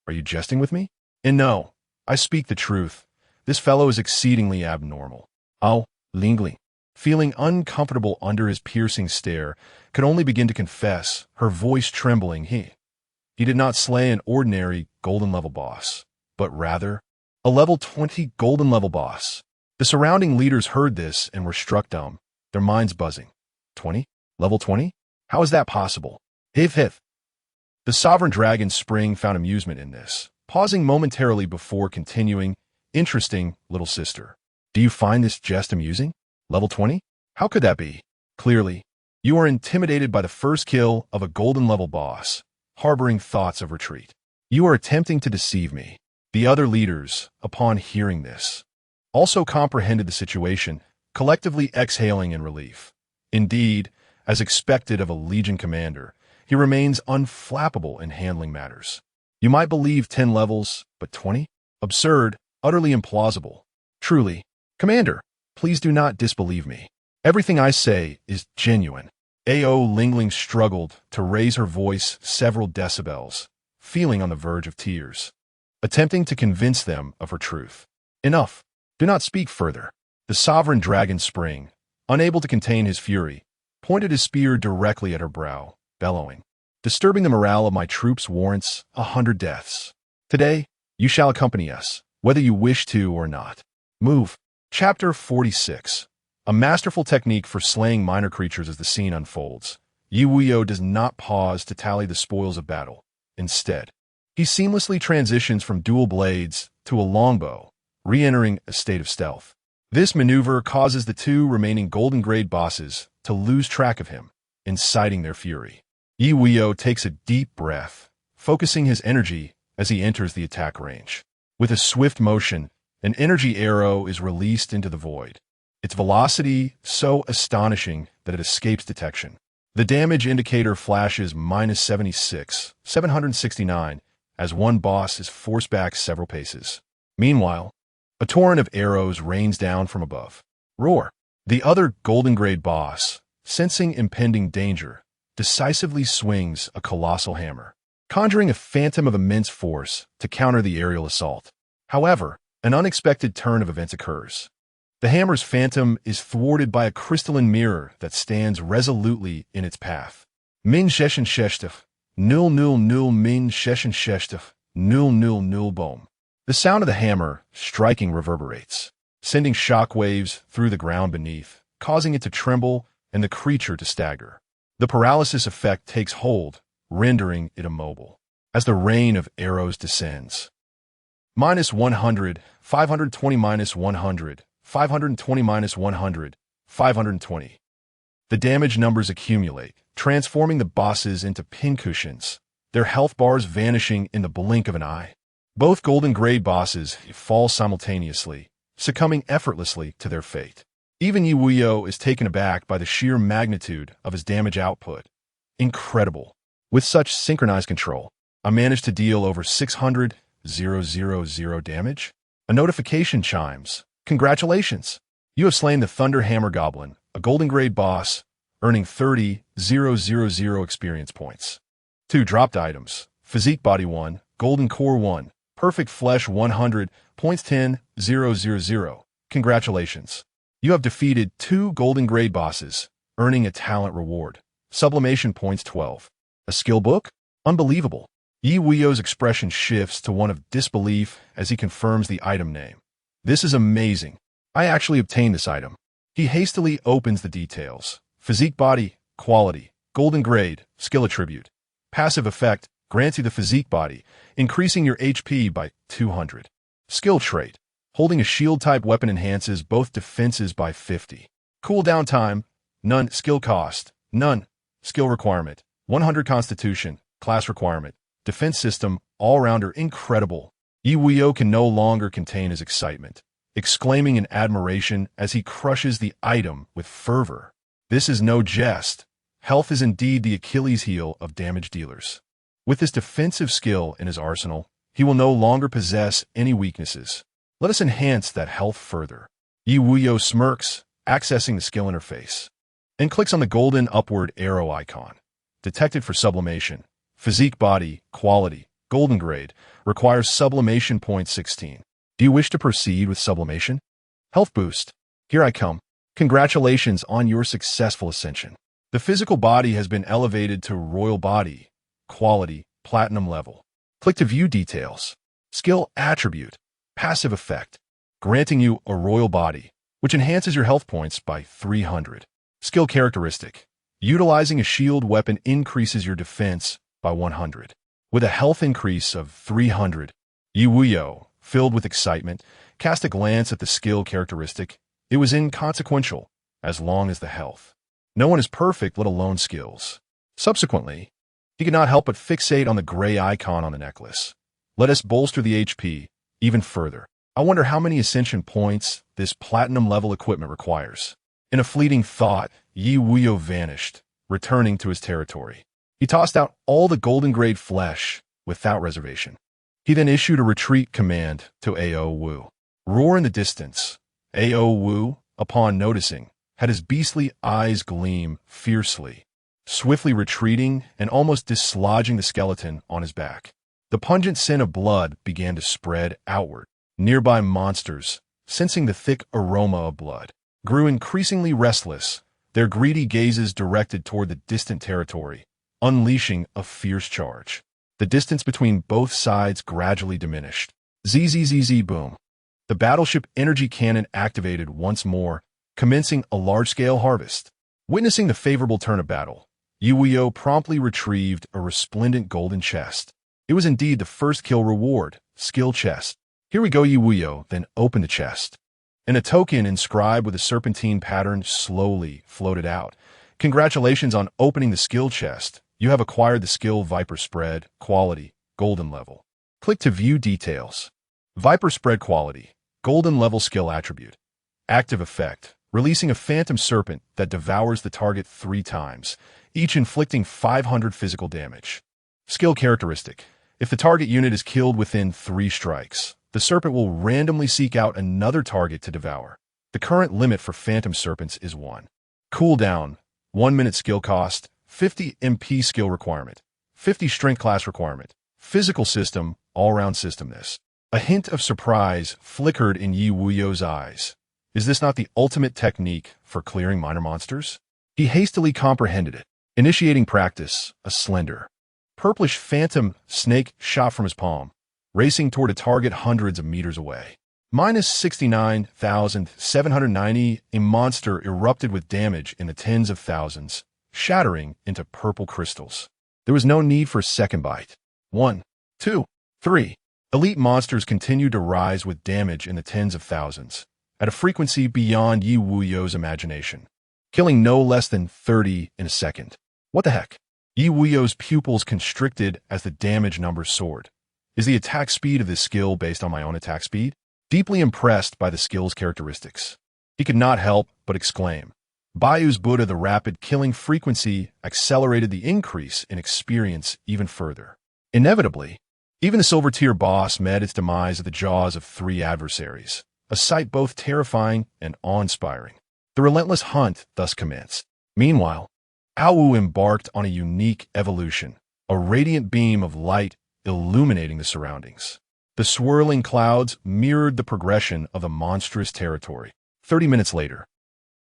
Speaker 1: Are you jesting with me? And no, I speak the truth. This fellow is exceedingly abnormal. Ao Lingling, feeling uncomfortable under his piercing stare, could only begin to confess, her voice trembling. He did not slay an ordinary golden level boss, but rather a level 20 golden level boss. The surrounding leaders heard this and were struck dumb, their minds buzzing. 20? Level 20? How is that possible? Hif. The sovereign dragon Spring found amusement in this, pausing momentarily before continuing. Interesting, little sister. Do you find this jest amusing? Level 20? How could that be? Clearly, you are intimidated by the first kill of a golden level boss, harboring thoughts of retreat. You are attempting to deceive me. The other leaders, upon hearing this, also comprehended the situation, collectively exhaling in relief. Indeed, as expected of a legion commander, he remains unflappable in handling matters. You might believe 10 levels, but 20? Absurd, utterly implausible. Truly, Commander, please do not disbelieve me. Everything I say is genuine. Ao Lingling struggled to raise her voice several decibels, feeling on the verge of tears, attempting to convince them of her truth. Enough. Do not speak further. The sovereign dragon Spring, unable to contain his fury, pointed his spear directly at her brow, bellowing. Disturbing the morale of my troops warrants 100 deaths. Today, you shall accompany us, whether you wish to or not. Move. Chapter 46. A masterful technique for slaying minor creatures as the scene unfolds. Ye Wuyou does not pause to tally the spoils of battle. Instead, he seamlessly transitions from dual blades to a longbow, re-entering a state of stealth. This maneuver causes the two remaining golden grade bosses to lose track of him, inciting their fury. Ye Wuyou takes a deep breath, focusing his energy as he enters the attack range. With a swift motion, an energy arrow is released into the void, its velocity so astonishing that it escapes detection. The damage indicator flashes -76, 769, as one boss is forced back several paces. Meanwhile, a torrent of arrows rains down from above. Roar! The other golden grade boss, sensing impending danger, decisively swings a colossal hammer, conjuring a phantom of immense force to counter the aerial assault. However, an unexpected turn of events occurs. The hammer's phantom is thwarted by a crystalline mirror that stands resolutely in its path. Min Sheshen Sheshtef, Nul Nul Nul Min Sheshen Sheshtef, Nul Nul Nul Boom. The sound of the hammer striking reverberates, sending shockwaves through the ground beneath, causing it to tremble and the creature to stagger. The paralysis effect takes hold, rendering it immobile, as the rain of arrows descends. -100, 520 -100, 520 -100, 520. The damage numbers accumulate, transforming the bosses into pincushions, their health bars vanishing in the blink of an eye. Both golden grade bosses fall simultaneously, succumbing effortlessly to their fate. Even Ye Wuyou is taken aback by the sheer magnitude of his damage output. Incredible. With such synchronized control, I managed to deal over 600,000 damage. A notification chimes. Congratulations! You have slain the Thunder Hammer Goblin, a golden grade boss, earning 30,000 experience points. 2 dropped items. Physique Body 1, Golden Core 1, Perfect Flesh 100, points 10,000. Congratulations! You have defeated 2 golden grade bosses, earning a talent reward. Sublimation points 12. A skill book? Unbelievable! Ye Wuyou's expression shifts to one of disbelief as he confirms the item name. This is amazing. I actually obtained this item. He hastily opens the details. Physique Body, Quality, Golden Grade, Skill Attribute. Passive effect, grants you the physique body, increasing your HP by 200. Skill trait, holding a shield-type weapon enhances both defenses by 50. Cooldown time, none. Skill cost, none. Skill requirement, 100 constitution. Class requirement, defense system, all-rounder. Incredible. Ye Wuyou can no longer contain his excitement, exclaiming in admiration as he crushes the item with fervor. This is no jest. Health is indeed the Achilles heel of damage dealers. With this defensive skill in his arsenal, he will no longer possess any weaknesses. Let us enhance that health further. Ye Wuyou smirks, accessing the skill interface, and clicks on the golden upward arrow icon. Detected for sublimation. Physique Body, Quality, Golden Grade, requires sublimation point 16. Do you wish to proceed with sublimation? Health boost. Here I come. Congratulations on your successful ascension. The physical body has been elevated to Royal Body, Quality, Platinum level. Click to view details. Skill Attribute, Passive effect, granting you a Royal Body, which enhances your health points by 300. Skill Characteristic, utilizing a shield weapon increases your defense by 100. With a health increase of 300, Ye Wuyou, filled with excitement, cast a glance at the skill characteristic. It was inconsequential, as long as the health. No one is perfect, let alone skills. Subsequently, he could not help but fixate on the gray icon on the necklace. Let us bolster the HP even further. I wonder how many ascension points this platinum-level equipment requires. In a fleeting thought, Ye Wuyou vanished, returning to his territory. He tossed out all the golden-grade flesh without reservation. He then issued a retreat command to Ye Wuyou. Roar in the distance. Ye Wuyou, upon noticing, had his beastly eyes gleam fiercely, swiftly retreating and almost dislodging the skeleton on his back. The pungent scent of blood began to spread outward. Nearby monsters, sensing the thick aroma of blood, grew increasingly restless, their greedy gazes directed toward the distant territory, unleashing a fierce charge. The distance between both sides gradually diminished. Zzz boom. The battleship energy cannon activated once more, commencing a large-scale harvest. Witnessing the favorable turn of battle, Ye Wuyou promptly retrieved a resplendent golden chest. It was indeed the first kill reward, skill chest. Here we go. Ye Wuyou then opened the chest, and a token inscribed with a serpentine pattern slowly floated out. Congratulations on opening the skill chest. You have acquired the skill Viper Spread, Quality, Golden level. Click to view details. Viper Spread Quality, Golden level skill attribute. Active effect, releasing a phantom serpent that devours the target 3 times, each inflicting 500 physical damage. Skill characteristic, if the target unit is killed within 3 strikes, the serpent will randomly seek out another target to devour. The current limit for phantom serpents is 1. Cooldown, 1 minute skill cost, 50 MP skill requirement, 50 strength class requirement. Physical system, all-round systemness. A hint of surprise flickered in Ye Wuyou's eyes. Is this not the ultimate technique for clearing minor monsters? He hastily comprehended it. Initiating practice, a slender, purplish phantom snake shot from his palm, racing toward a target hundreds of meters away. Minus 69,790, a monster erupted with damage in the tens of thousands, shattering into purple crystals. There was no need for a second bite. 1, 2, 3. Elite monsters continued to rise with damage in the tens of thousands, at a frequency beyond Ye Wuyou's imagination, killing no less than 30 in a second. What the heck? Ye Wuyou's pupils constricted as the damage numbers soared. Is the attack speed of this skill based on my own attack speed? Deeply impressed by the skill's characteristics, he could not help but exclaim, Bayou's Buddha, the rapid killing frequency accelerated the increase in experience even further. Inevitably, even the silver-tier boss met its demise at the jaws of 3 adversaries, a sight both terrifying and awe-inspiring. The relentless hunt thus commenced. Meanwhile, Wuyou embarked on a unique evolution, a radiant beam of light illuminating the surroundings. The swirling clouds mirrored the progression of the monstrous territory. 30 minutes later.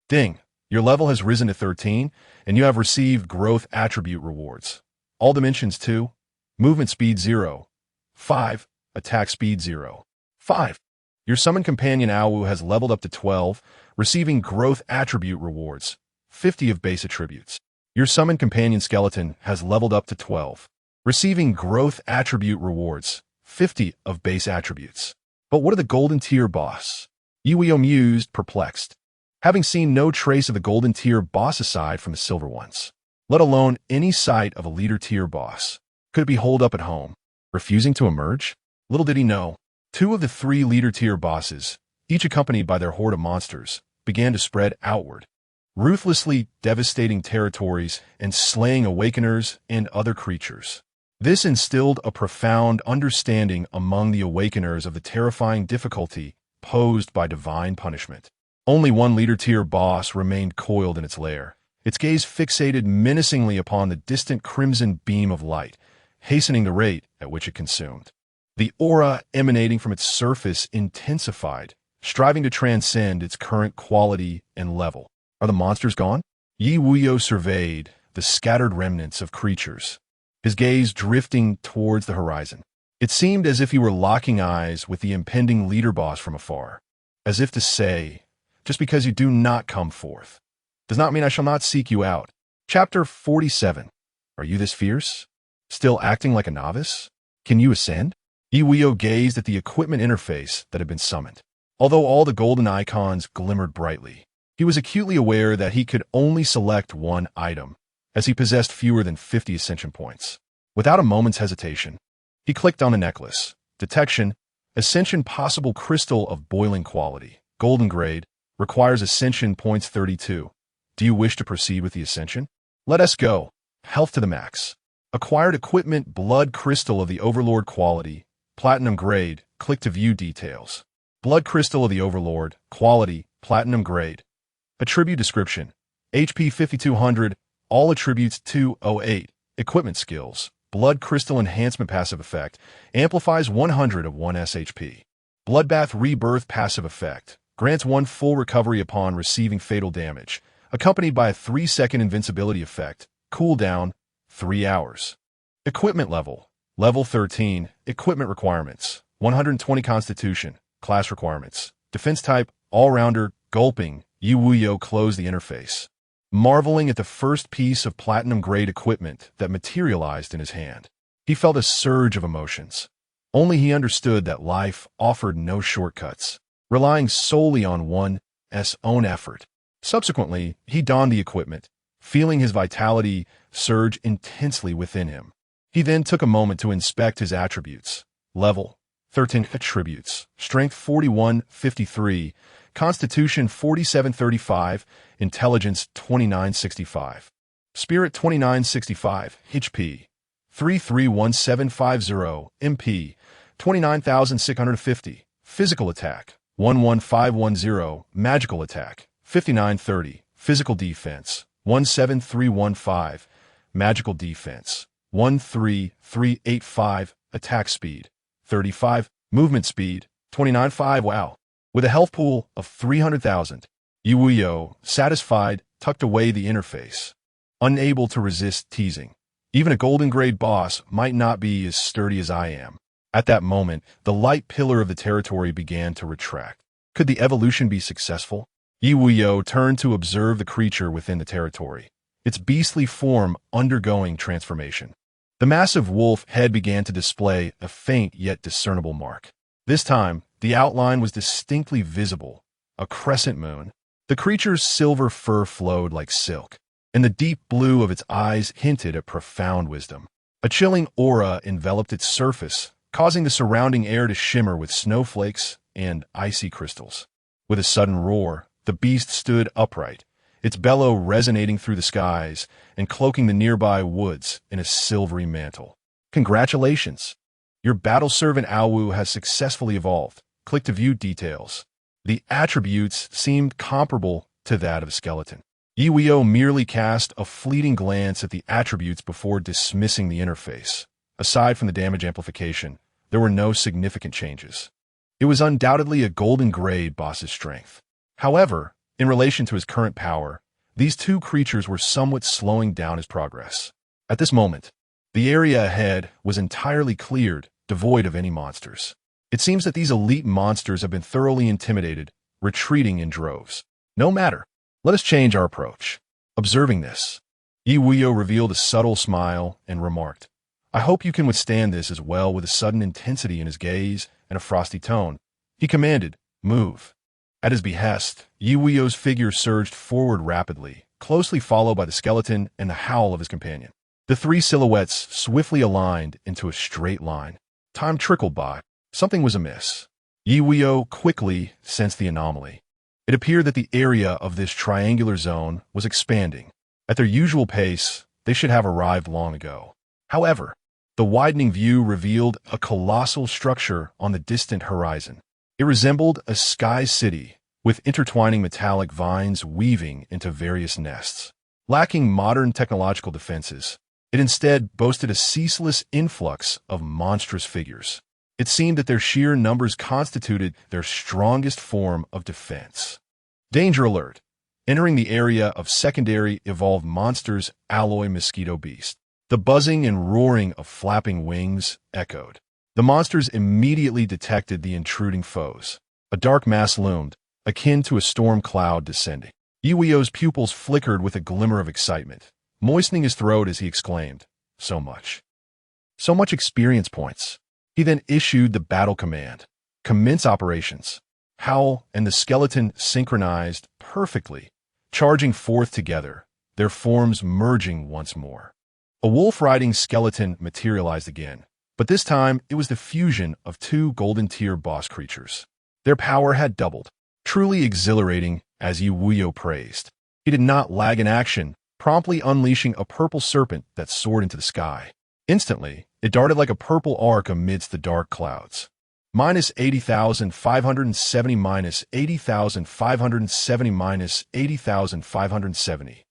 Speaker 1: Ding! Your level has risen to 13, and you have received growth attribute rewards. All dimensions 2, movement speed 0, 5, attack speed 0, 5. Your summon companion Wuyou has leveled up to 12, receiving growth attribute rewards, 50 of base attributes. Your summon companion skeleton has leveled up to 12, receiving growth attribute rewards, 50 of base attributes. But what of the golden tier boss? Ye Wuyou mused, perplexed, having seen no trace of the golden tier boss aside from the silver ones, let alone any sight of a leader tier boss. Could it be holed up at home, refusing to emerge? Little did he know, 2 of the 3 leader tier bosses, each accompanied by their horde of monsters, began to spread outward, ruthlessly devastating territories and slaying awakeners and other creatures. This instilled a profound understanding among the awakeners of the terrifying difficulty posed by divine punishment. Only one leader-tier boss remained coiled in its lair, its gaze fixated menacingly upon the distant crimson beam of light, hastening the rate at which it consumed. The aura emanating from its surface intensified, striving to transcend its current quality and level. Are the monsters gone? Ye Wuyou surveyed the scattered remnants of creatures, his gaze drifting towards the horizon. It seemed as if he were locking eyes with the impending leader boss from afar, as if to say, just because you do not come forth does not mean I shall not seek you out. Chapter 47. Are you this fierce? Still acting like a novice? Can you ascend? Ye Wuyou gazed at the equipment interface that had been summoned. Although all the golden icons glimmered brightly, he was acutely aware that he could only select one item, as he possessed fewer than 50 ascension points. Without a moment's hesitation, he clicked on a necklace. Detection, ascension possible crystal of boiling quality, golden grade, requires ascension points 32. Do you wish to proceed with the ascension? Let us go. Health to the max. Acquired equipment blood crystal of the overlord quality, platinum grade, click to view details. Blood crystal of the overlord, quality, platinum grade. Attribute description, HP 5200, all attributes 208. Equipment skills, blood crystal enhancement passive effect, amplifies 100 of 1 SHP. Bloodbath rebirth passive effect, grants 1 full recovery upon receiving fatal damage, accompanied by a 3-second invincibility effect, cooldown, 3 hours. Equipment level, level 13, equipment requirements, 120 constitution, class requirements, defense type, all-rounder, gulping. Ye Wuyou closed the interface, marveling at the first piece of platinum-grade equipment that materialized in his hand. He felt a surge of emotions. Only he understood that life offered no shortcuts, relying solely on one's own effort. Subsequently, he donned the equipment, feeling his vitality surge intensely within him. He then took a moment to inspect his attributes. Level 13 attributes, strength 4153, constitution 4735, intelligence 2965, spirit 2965, HP 331750, MP 29650, physical attack 11510, magical attack 5930, physical defense 17315, magical defense 13385, attack speed 35, movement speed 29.5. Wow. With a health pool of 300,000, Ye Wuyou, satisfied, tucked away the interface, unable to resist teasing. Even a golden grade boss might not be as sturdy as I am. At that moment, the light pillar of the territory began to retract. Could the evolution be successful? Ye Wuyou turned to observe the creature within the territory, its beastly form undergoing transformation. The massive wolf head began to display a faint yet discernible mark. This time, the outline was distinctly visible, a crescent moon. The creature's silver fur flowed like silk, and the deep blue of its eyes hinted at profound wisdom. A chilling aura enveloped its surface, causing the surrounding air to shimmer with snowflakes and icy crystals. With a sudden roar, the beast stood upright, its bellow resonating through the skies and cloaking the nearby woods in a silvery mantle. Congratulations! Your battle servant Awu has successfully evolved. Click to view details. The attributes seemed comparable to that of a skeleton. Ye Wuyou merely cast a fleeting glance at the attributes before dismissing the interface. Aside from the damage amplification, there were no significant changes. It was undoubtedly a golden grade boss's strength. However, in relation to his current power, these two creatures were somewhat slowing down his progress. At this moment, the area ahead was entirely cleared, devoid of any monsters. It seems that these elite monsters have been thoroughly intimidated, retreating in droves. No matter. Let us change our approach. Observing this, Ye Wuyou revealed a subtle smile and remarked, I hope you can withstand this as well. With a sudden intensity in his gaze and a frosty tone, he commanded, move. At his behest, Ye Wuyou's figure surged forward rapidly, closely followed by the skeleton and the howl of his companion. The three silhouettes swiftly aligned into a straight line. Time trickled by. Something was amiss. Ye Wuyou quickly sensed the anomaly. It appeared that the area of this triangular zone was expanding. At their usual pace, they should have arrived long ago. However, the widening view revealed a colossal structure on the distant horizon. It resembled a sky city, with intertwining metallic vines weaving into various nests. Lacking modern technological defenses, it instead boasted a ceaseless influx of monstrous figures. It seemed that their sheer numbers constituted their strongest form of defense. Danger alert! Entering the area of secondary evolved monsters alloy mosquito beast. The buzzing and roaring of flapping wings echoed. The monsters immediately detected the intruding foes. A dark mass loomed, akin to a storm cloud descending. Ye Wuyou's pupils flickered with a glimmer of excitement, moistening his throat as he exclaimed, So much experience points. He then issued the battle command. Commence operations. Howl and the skeleton synchronized perfectly, charging forth together, their forms merging once more. A wolf-riding skeleton materialized again, but this time it was the fusion of two golden-tier boss creatures. Their power had doubled, truly exhilarating, as Ye Wuyou praised. He did not lag in action, promptly unleashing a purple serpent that soared into the sky. Instantly, it darted like a purple arc amidst the dark clouds. Minus 80,570 minus 80,570 minus 80,570.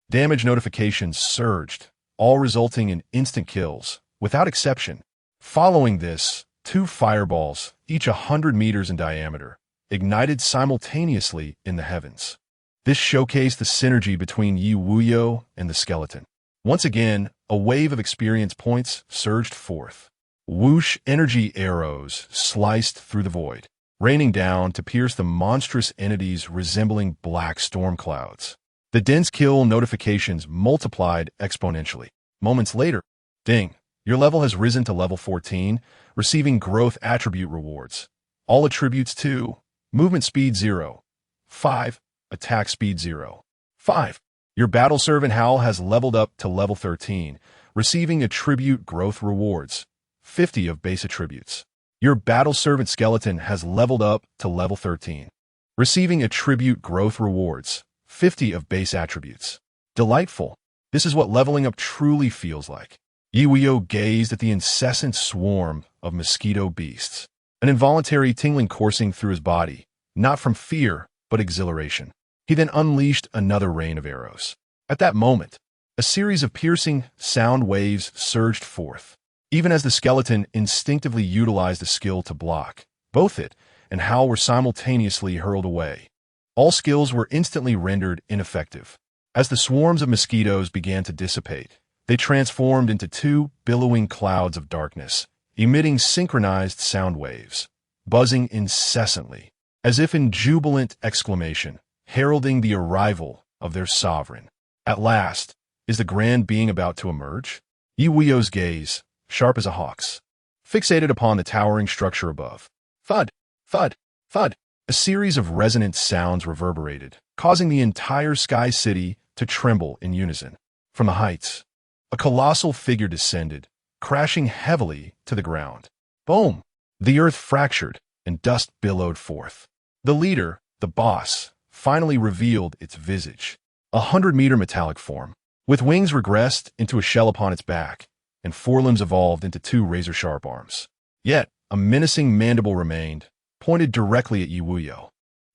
Speaker 1: Damage notifications surged, all resulting in instant kills, without exception. Following this, two fireballs, each 100 meters in diameter, ignited simultaneously in the heavens. This showcased the synergy between Ye Wuyou and the skeleton. Once again, a wave of experience points surged forth. Whoosh energy arrows sliced through the void, raining down to pierce the monstrous entities resembling black storm clouds. The dense kill notifications multiplied exponentially. Moments later, ding, your level has risen to level 14, receiving growth attribute rewards. All attributes to movement speed 0, 5, attack speed 0, 5. Your battle servant Howl has leveled up to level 13, receiving attribute growth rewards, 50 of base attributes. Your battle servant Skeleton has leveled up to level 13, receiving attribute growth rewards, 50 of base attributes. Delightful. This is what leveling up truly feels like. Ye Wuyou gazed at the incessant swarm of mosquito beasts, an involuntary tingling coursing through his body, not from fear, but exhilaration. He then unleashed another rain of arrows. At that moment, a series of piercing sound waves surged forth. Even as the skeleton instinctively utilized a skill to block, both it and Howl were simultaneously hurled away. All skills were instantly rendered ineffective. As the swarms of mosquitoes began to dissipate, they transformed into two billowing clouds of darkness, emitting synchronized sound waves, buzzing incessantly, as if in jubilant exclamation, heralding the arrival of their sovereign. At last, is the grand being about to emerge? Ye Wuyou's gaze, sharp as a hawk's, fixated upon the towering structure above. Thud, thud, thud. A series of resonant sounds reverberated, causing the entire sky city to tremble in unison. From the heights, a colossal figure descended, crashing heavily to the ground. Boom! The earth fractured, and dust billowed forth. The leader, the boss, finally revealed its visage. 100-meter metallic form, with wings regressed into a shell upon its back, and forelimbs evolved into two razor-sharp arms. Yet, a menacing mandible remained, pointed directly at Ye Wuyou.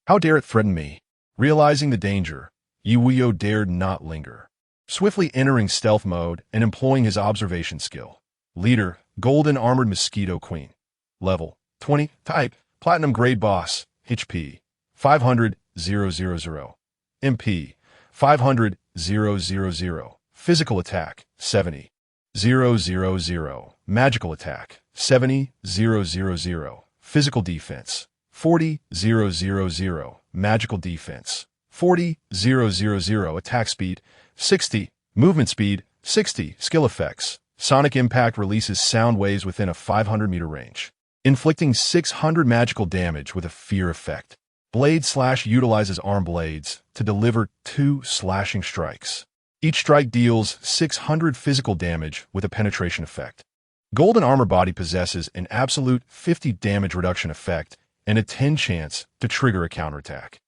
Speaker 1: How dare it threaten me? Realizing the danger, Ye Wuyou dared not linger. Swiftly entering stealth mode and employing his observation skill. Leader, Golden Armored Mosquito Queen. Level, 20. Type, Platinum Grade Boss. HP, 500,000. MP, 500,000. Physical Attack, 70,000. Magical Attack, 70,000. Physical Defense, 40,000. Magical Defense, 40,000. Attack Speed, 60. Movement Speed, 60. Skill Effects. Sonic Impact releases sound waves within a 500-meter range, inflicting 600 magical damage with a fear effect. Blade Slash utilizes arm blades to deliver 2 slashing strikes. Each strike deals 600 physical damage with a penetration effect. Golden Armor Body possesses an absolute 50 damage reduction effect and a 10 chance to trigger a counterattack.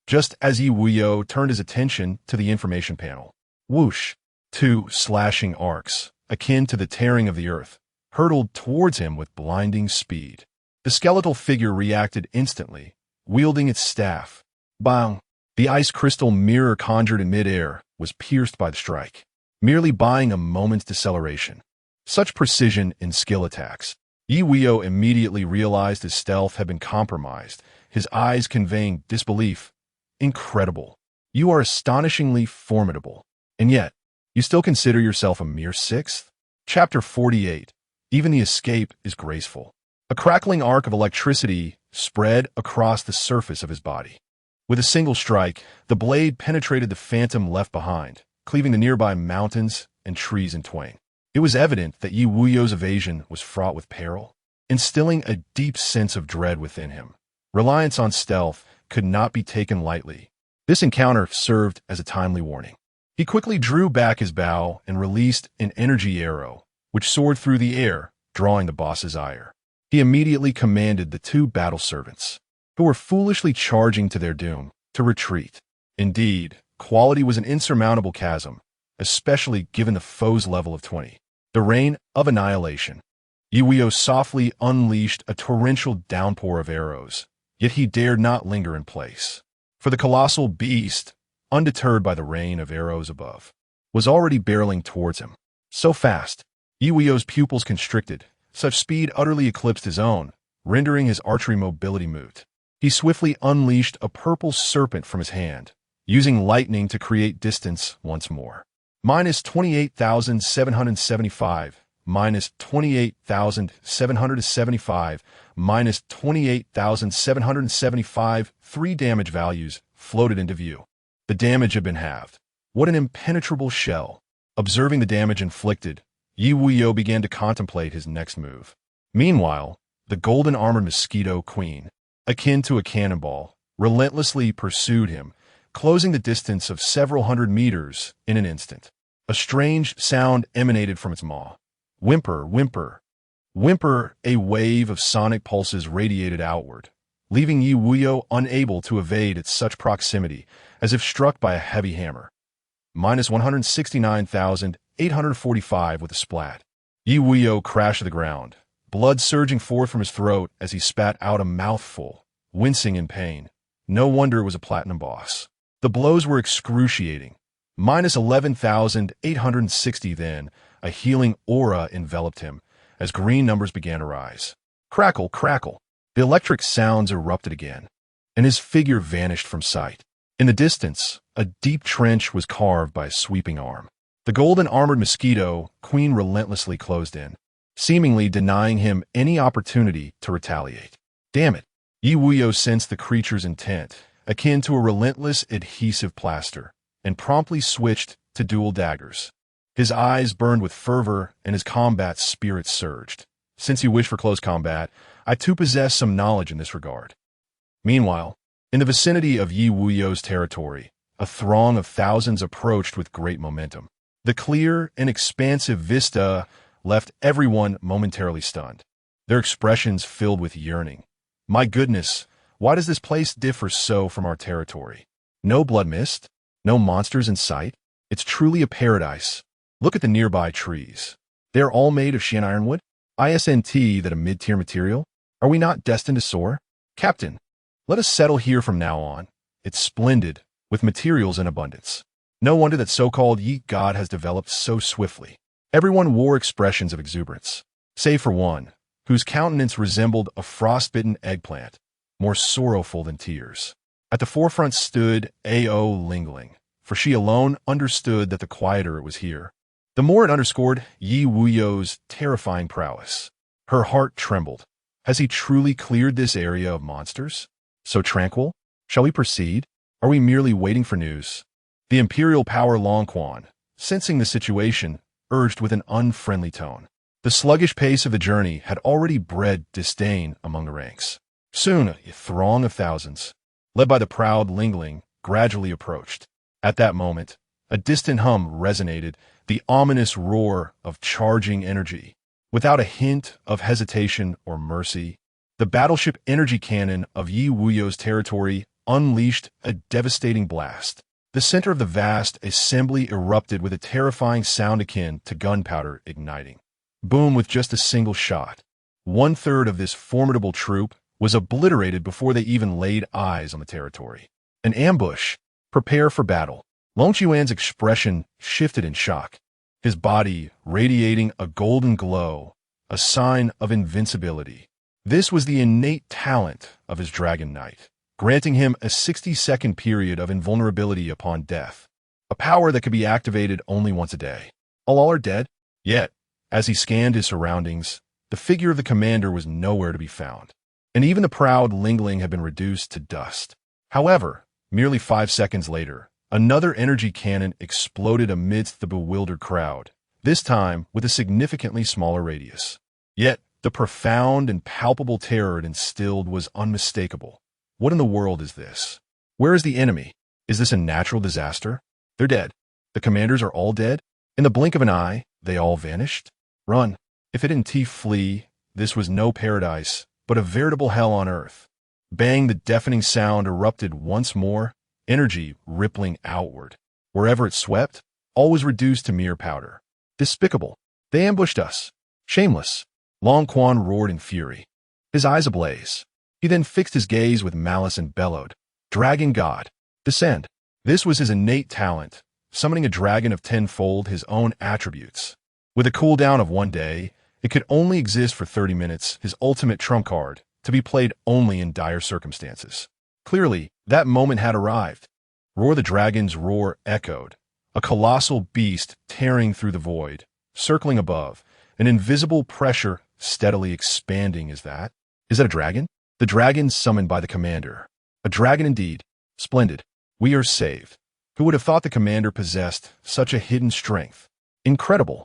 Speaker 1: Just as Ye Wuyou turned his attention to the information panel, whoosh, 2 slashing arcs, akin to the tearing of the earth, hurtled towards him with blinding speed. The skeletal figure reacted instantly, wielding its staff. Bang! The ice crystal mirror conjured in midair was pierced by the strike, merely buying a moment's deceleration. Such precision in skill attacks. Ye Wuyou immediately realized his stealth had been compromised, his eyes conveying disbelief. Incredible. You are astonishingly formidable. And yet, you still consider yourself a mere sixth? Chapter 48. Even the escape is graceful. A crackling arc of electricity spread across the surface of his body. With a single strike, the blade penetrated the phantom left behind, cleaving the nearby mountains and trees in twain. It was evident that Ye Wuyou's evasion was fraught with peril, instilling a deep sense of dread within him. Reliance on stealth could not be taken lightly. This encounter served as a timely warning. He quickly drew back his bow and released an energy arrow, which soared through the air, drawing the boss's ire. He immediately commanded the 2 battle servants, who were foolishly charging to their doom, to retreat. Indeed, quality was an insurmountable chasm, especially given the foe's level of 20. The Rain of Annihilation. Ye Wuyou softly unleashed a torrential downpour of arrows, yet he dared not linger in place. For the colossal beast, undeterred by the rain of arrows above, was already barreling towards him. So fast, Ye Wuyou's pupils constricted. Such speed utterly eclipsed his own, rendering his archery mobility moot. He swiftly unleashed a purple serpent from his hand, using lightning to create distance once more. Minus 28,775, minus 28,775, minus 28,775, 3 damage values floated into view. The damage had been halved. What an impenetrable shell. Observing the damage inflicted, Ye Wuyou began to contemplate his next move. Meanwhile, the Golden Armored Mosquito Queen, akin to a cannonball, relentlessly pursued him, closing the distance of several hundred meters in an instant. A strange sound emanated from its maw. Whimper, whimper, whimper. A wave of sonic pulses radiated outward, leaving Ye Wuyou unable to evade at such proximity, as if struck by a heavy hammer. Minus 169,845 with a splat. Ye Wuyou crashed to the ground, blood surging forth from his throat as he spat out a mouthful, wincing in pain. No wonder it was a platinum boss. The blows were excruciating. Minus 11,860 then, a healing aura enveloped him, as green numbers began to rise. Crackle, crackle. The electric sounds erupted again, and his figure vanished from sight. In the distance, a deep trench was carved by a sweeping arm. The Golden Armored Mosquito Queen relentlessly closed in, seemingly denying him any opportunity to retaliate. Damn it! Ye Wuyou sensed the creature's intent, akin to a relentless adhesive plaster, and promptly switched to dual daggers. His eyes burned with fervor and his combat spirit surged. Since you wish for close combat, I too possess some knowledge in this regard. Meanwhile, in the vicinity of Ye Wuyou's territory, a throng of thousands approached with great momentum. The clear and expansive vista left everyone momentarily stunned, their expressions filled with yearning. My goodness, why does this place differ so from our territory? No blood mist? No monsters in sight. It's truly a paradise. Look at the nearby trees. They are all made of Xian ironwood? Isn't that a mid-tier material? Are we not destined to soar? Captain, let us settle here from now on. It's splendid, with materials in abundance. No wonder that so-called Ye god has developed so swiftly. Everyone wore expressions of exuberance, save for one, whose countenance resembled a frostbitten eggplant, more sorrowful than tears. At the forefront stood A.O. Lingling, for she alone understood that the quieter it was here, the more it underscored Ye Wuyou's terrifying prowess. Her heart trembled. Has he truly cleared this area of monsters? So tranquil? Shall we proceed? Are we merely waiting for news? The imperial power Long Quan, sensing the situation, urged with an unfriendly tone. The sluggish pace of the journey had already bred disdain among the ranks. Soon, a throng of thousands, led by the proud Lingling, gradually approached. At that moment, a distant hum resonated, the ominous roar of charging energy. Without a hint of hesitation or mercy, the battleship energy cannon of Ye Wuyou's territory unleashed a devastating blast. The center of the vast assembly erupted with a terrifying sound akin to gunpowder igniting. Boom! With just a single shot. 1/3 of this formidable troop was obliterated before they even laid eyes on the territory. An ambush. Prepare for battle. Long Chuan's expression shifted in shock, his body radiating a golden glow, a sign of invincibility. This was the innate talent of his Dragon Knight, granting him a 60-second period of invulnerability upon death, a power that could be activated only once a day. All are dead? Yet, as he scanned his surroundings, the figure of the commander was nowhere to be found, and even the proud Lingling had been reduced to dust. However, merely 5 seconds later, another energy cannon exploded amidst the bewildered crowd, this time with a significantly smaller radius. Yet, the profound and palpable terror it instilled was unmistakable. What in the world is this? Where is the enemy? Is this a natural disaster? They're dead. The commanders are all dead? In the blink of an eye, they all vanished? Run. If it didn't flee, this was no paradise, but a veritable hell on earth. Bang! The deafening sound erupted once more, energy rippling outward. Wherever it swept, all was reduced to mere powder. Despicable. They ambushed us. Shameless. Long Quan roared in fury, his eyes ablaze. He then fixed his gaze with malice and bellowed, "Dragon God, descend." This was his innate talent, summoning a dragon of tenfold his own attributes. With a cooldown of 1 day, it could only exist for 30 minutes, his ultimate trump card, to be played only in dire circumstances. Clearly, that moment had arrived. Roar the Dragon's roar echoed, a colossal beast tearing through the void, circling above, an invisible pressure steadily expanding. Is that a dragon? The dragon summoned by the commander. A dragon indeed. Splendid. We are saved. Who would have thought the commander possessed such a hidden strength? Incredible.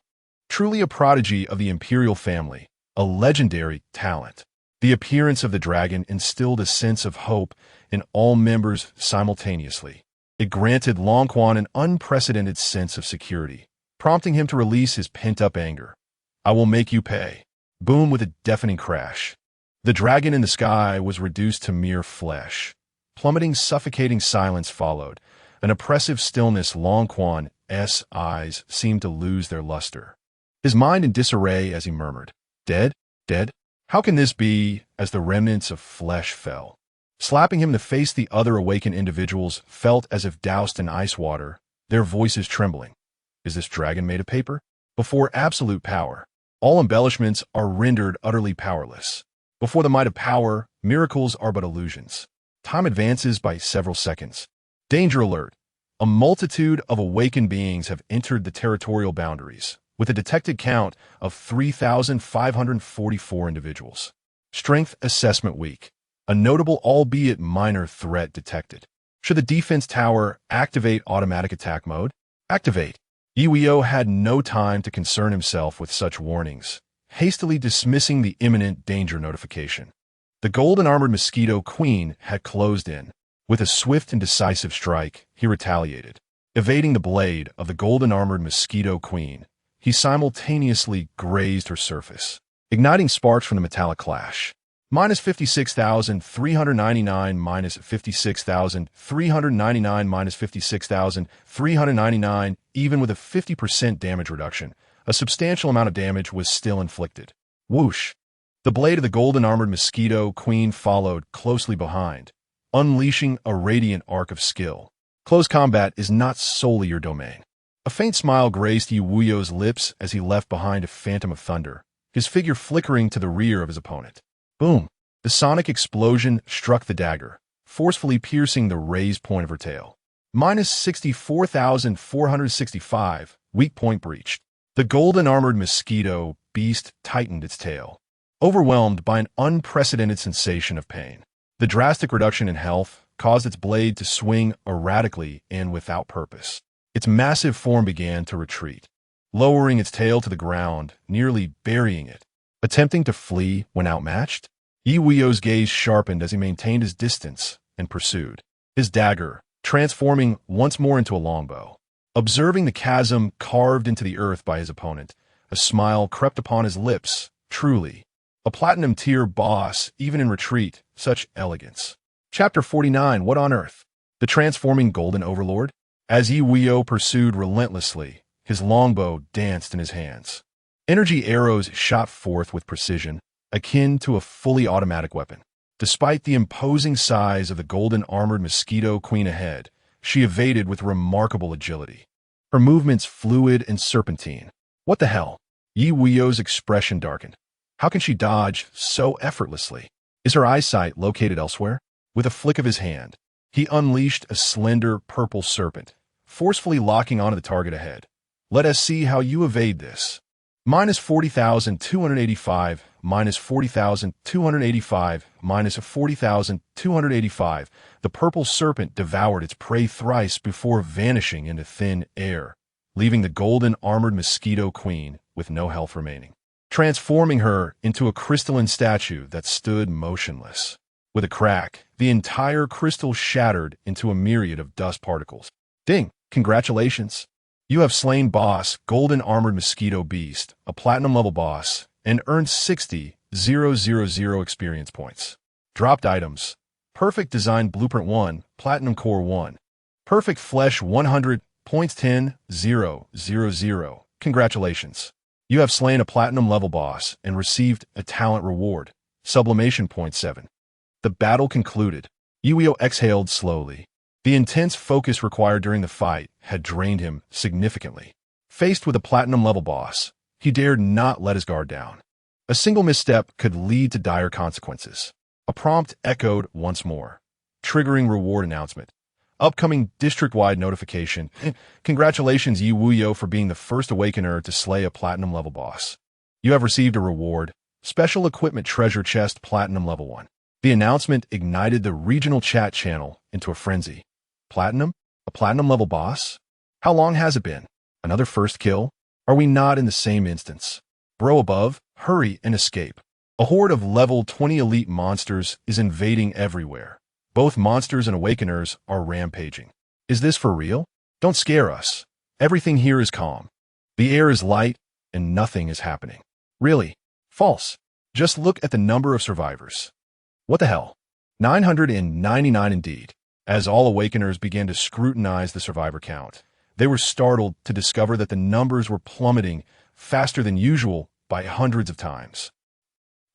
Speaker 1: Truly a prodigy of the imperial family, a legendary talent. The appearance of the dragon instilled a sense of hope in all members simultaneously. It granted Long Quan an unprecedented sense of security, prompting him to release his pent-up anger. "I will make you pay." Boom! With a deafening crash, the dragon in the sky was reduced to mere flesh. Plummeting, suffocating silence followed, an oppressive stillness. Long Quan's eyes seemed to lose their luster, his mind in disarray as he murmured, "Dead? Dead? How can this be?" As the remnants of flesh fell, slapping him in the face, the other awakened individuals felt as if doused in ice water, their voices trembling. Is this dragon made of paper? Before absolute power, all embellishments are rendered utterly powerless. Before the might of power, miracles are but illusions. Time advances by several seconds. Danger alert! A multitude of awakened beings have entered the territorial boundaries, with a detected count of 3,544 individuals. Strength assessment weak. A notable albeit minor threat detected. Should the defense tower activate automatic attack mode? Activate. Ye Wuyou had no time to concern himself with such warnings, hastily dismissing the imminent danger notification. The golden-armored Mosquito Queen had closed in. With a swift and decisive strike, he retaliated. Evading the blade of the golden-armored Mosquito Queen, he simultaneously grazed her surface, igniting sparks from the metallic clash. minus 56,399 minus 56,399 minus 56,399. Even with a 50% damage reduction, a substantial amount of damage was still inflicted. Whoosh! The blade of the golden armored mosquito queen followed closely behind, unleashing a radiant arc of skill. Close combat is not solely your domain. A faint smile graced Ye Wuyou's lips as he left behind a phantom of thunder, his figure flickering to the rear of his opponent. Boom! The sonic explosion struck the dagger, forcefully piercing the raised point of her tail. Minus 64,465, weak point breached. The golden armored mosquito beast tightened its tail, overwhelmed by an unprecedented sensation of pain. The drastic reduction in health caused its blade to swing erratically and without purpose. Its massive form began to retreat, lowering its tail to the ground, nearly burying it. Attempting to flee when outmatched, Ye Wuyou's gaze sharpened as he maintained his distance and pursued, his dagger transforming once more into a longbow. Observing the chasm carved into the earth by his opponent, a smile crept upon his lips. Truly, a platinum-tier boss, even in retreat, such elegance. Chapter 49, What on Earth? The Transforming Golden Overlord? As Ye Wuyou pursued relentlessly, his longbow danced in his hands. Energy arrows shot forth with precision, akin to a fully automatic weapon. Despite the imposing size of the golden armored mosquito queen ahead, she evaded with remarkable agility. Her movements fluid and serpentine. What the hell? Ye Wuyou's expression darkened. How can she dodge so effortlessly? Is her eyesight located elsewhere? With a flick of his hand, he unleashed a slender purple serpent, forcefully locking onto the target ahead. Let us see how you evade this. Minus 40,285, minus 40,285, minus 40,285. The purple serpent devoured its prey thrice before vanishing into thin air, leaving the golden armored mosquito queen with no health remaining, transforming her into a crystalline statue that stood motionless. With a crack, the entire crystal shattered into a myriad of dust particles. Ding! Congratulations! You have slain boss Golden Armored Mosquito Beast, a platinum-level boss, and earned 60,000 experience points. Dropped items. Perfect Design Blueprint 1, Platinum Core 1. Perfect Flesh 100, points 10,000. Congratulations! You have slain a platinum-level boss and received a talent reward. Sublimation point 7. The battle concluded. Ye Wuyou exhaled slowly. The intense focus required during the fight had drained him significantly. Faced with a platinum-level boss, he dared not let his guard down. A single misstep could lead to dire consequences. A prompt echoed once more, triggering reward announcement. Upcoming district-wide notification. Congratulations, Ye Wuyou, for being the first awakener to slay a platinum-level boss. You have received a reward. Special Equipment Treasure Chest Platinum Level 1. The announcement ignited the regional chat channel into a frenzy. Platinum? A platinum-level boss? How long has it been? Another first kill? Are we not in the same instance? Bro above, hurry and escape. A horde of level 20 elite monsters is invading everywhere. Both monsters and awakeners are rampaging. Is this for real? Don't scare us. Everything here is calm. The air is light and nothing is happening. Really? False. Just look at the number of survivors. What the hell? 999 indeed. As all awakeners began to scrutinize the survivor count, they were startled to discover that the numbers were plummeting faster than usual by hundreds of times.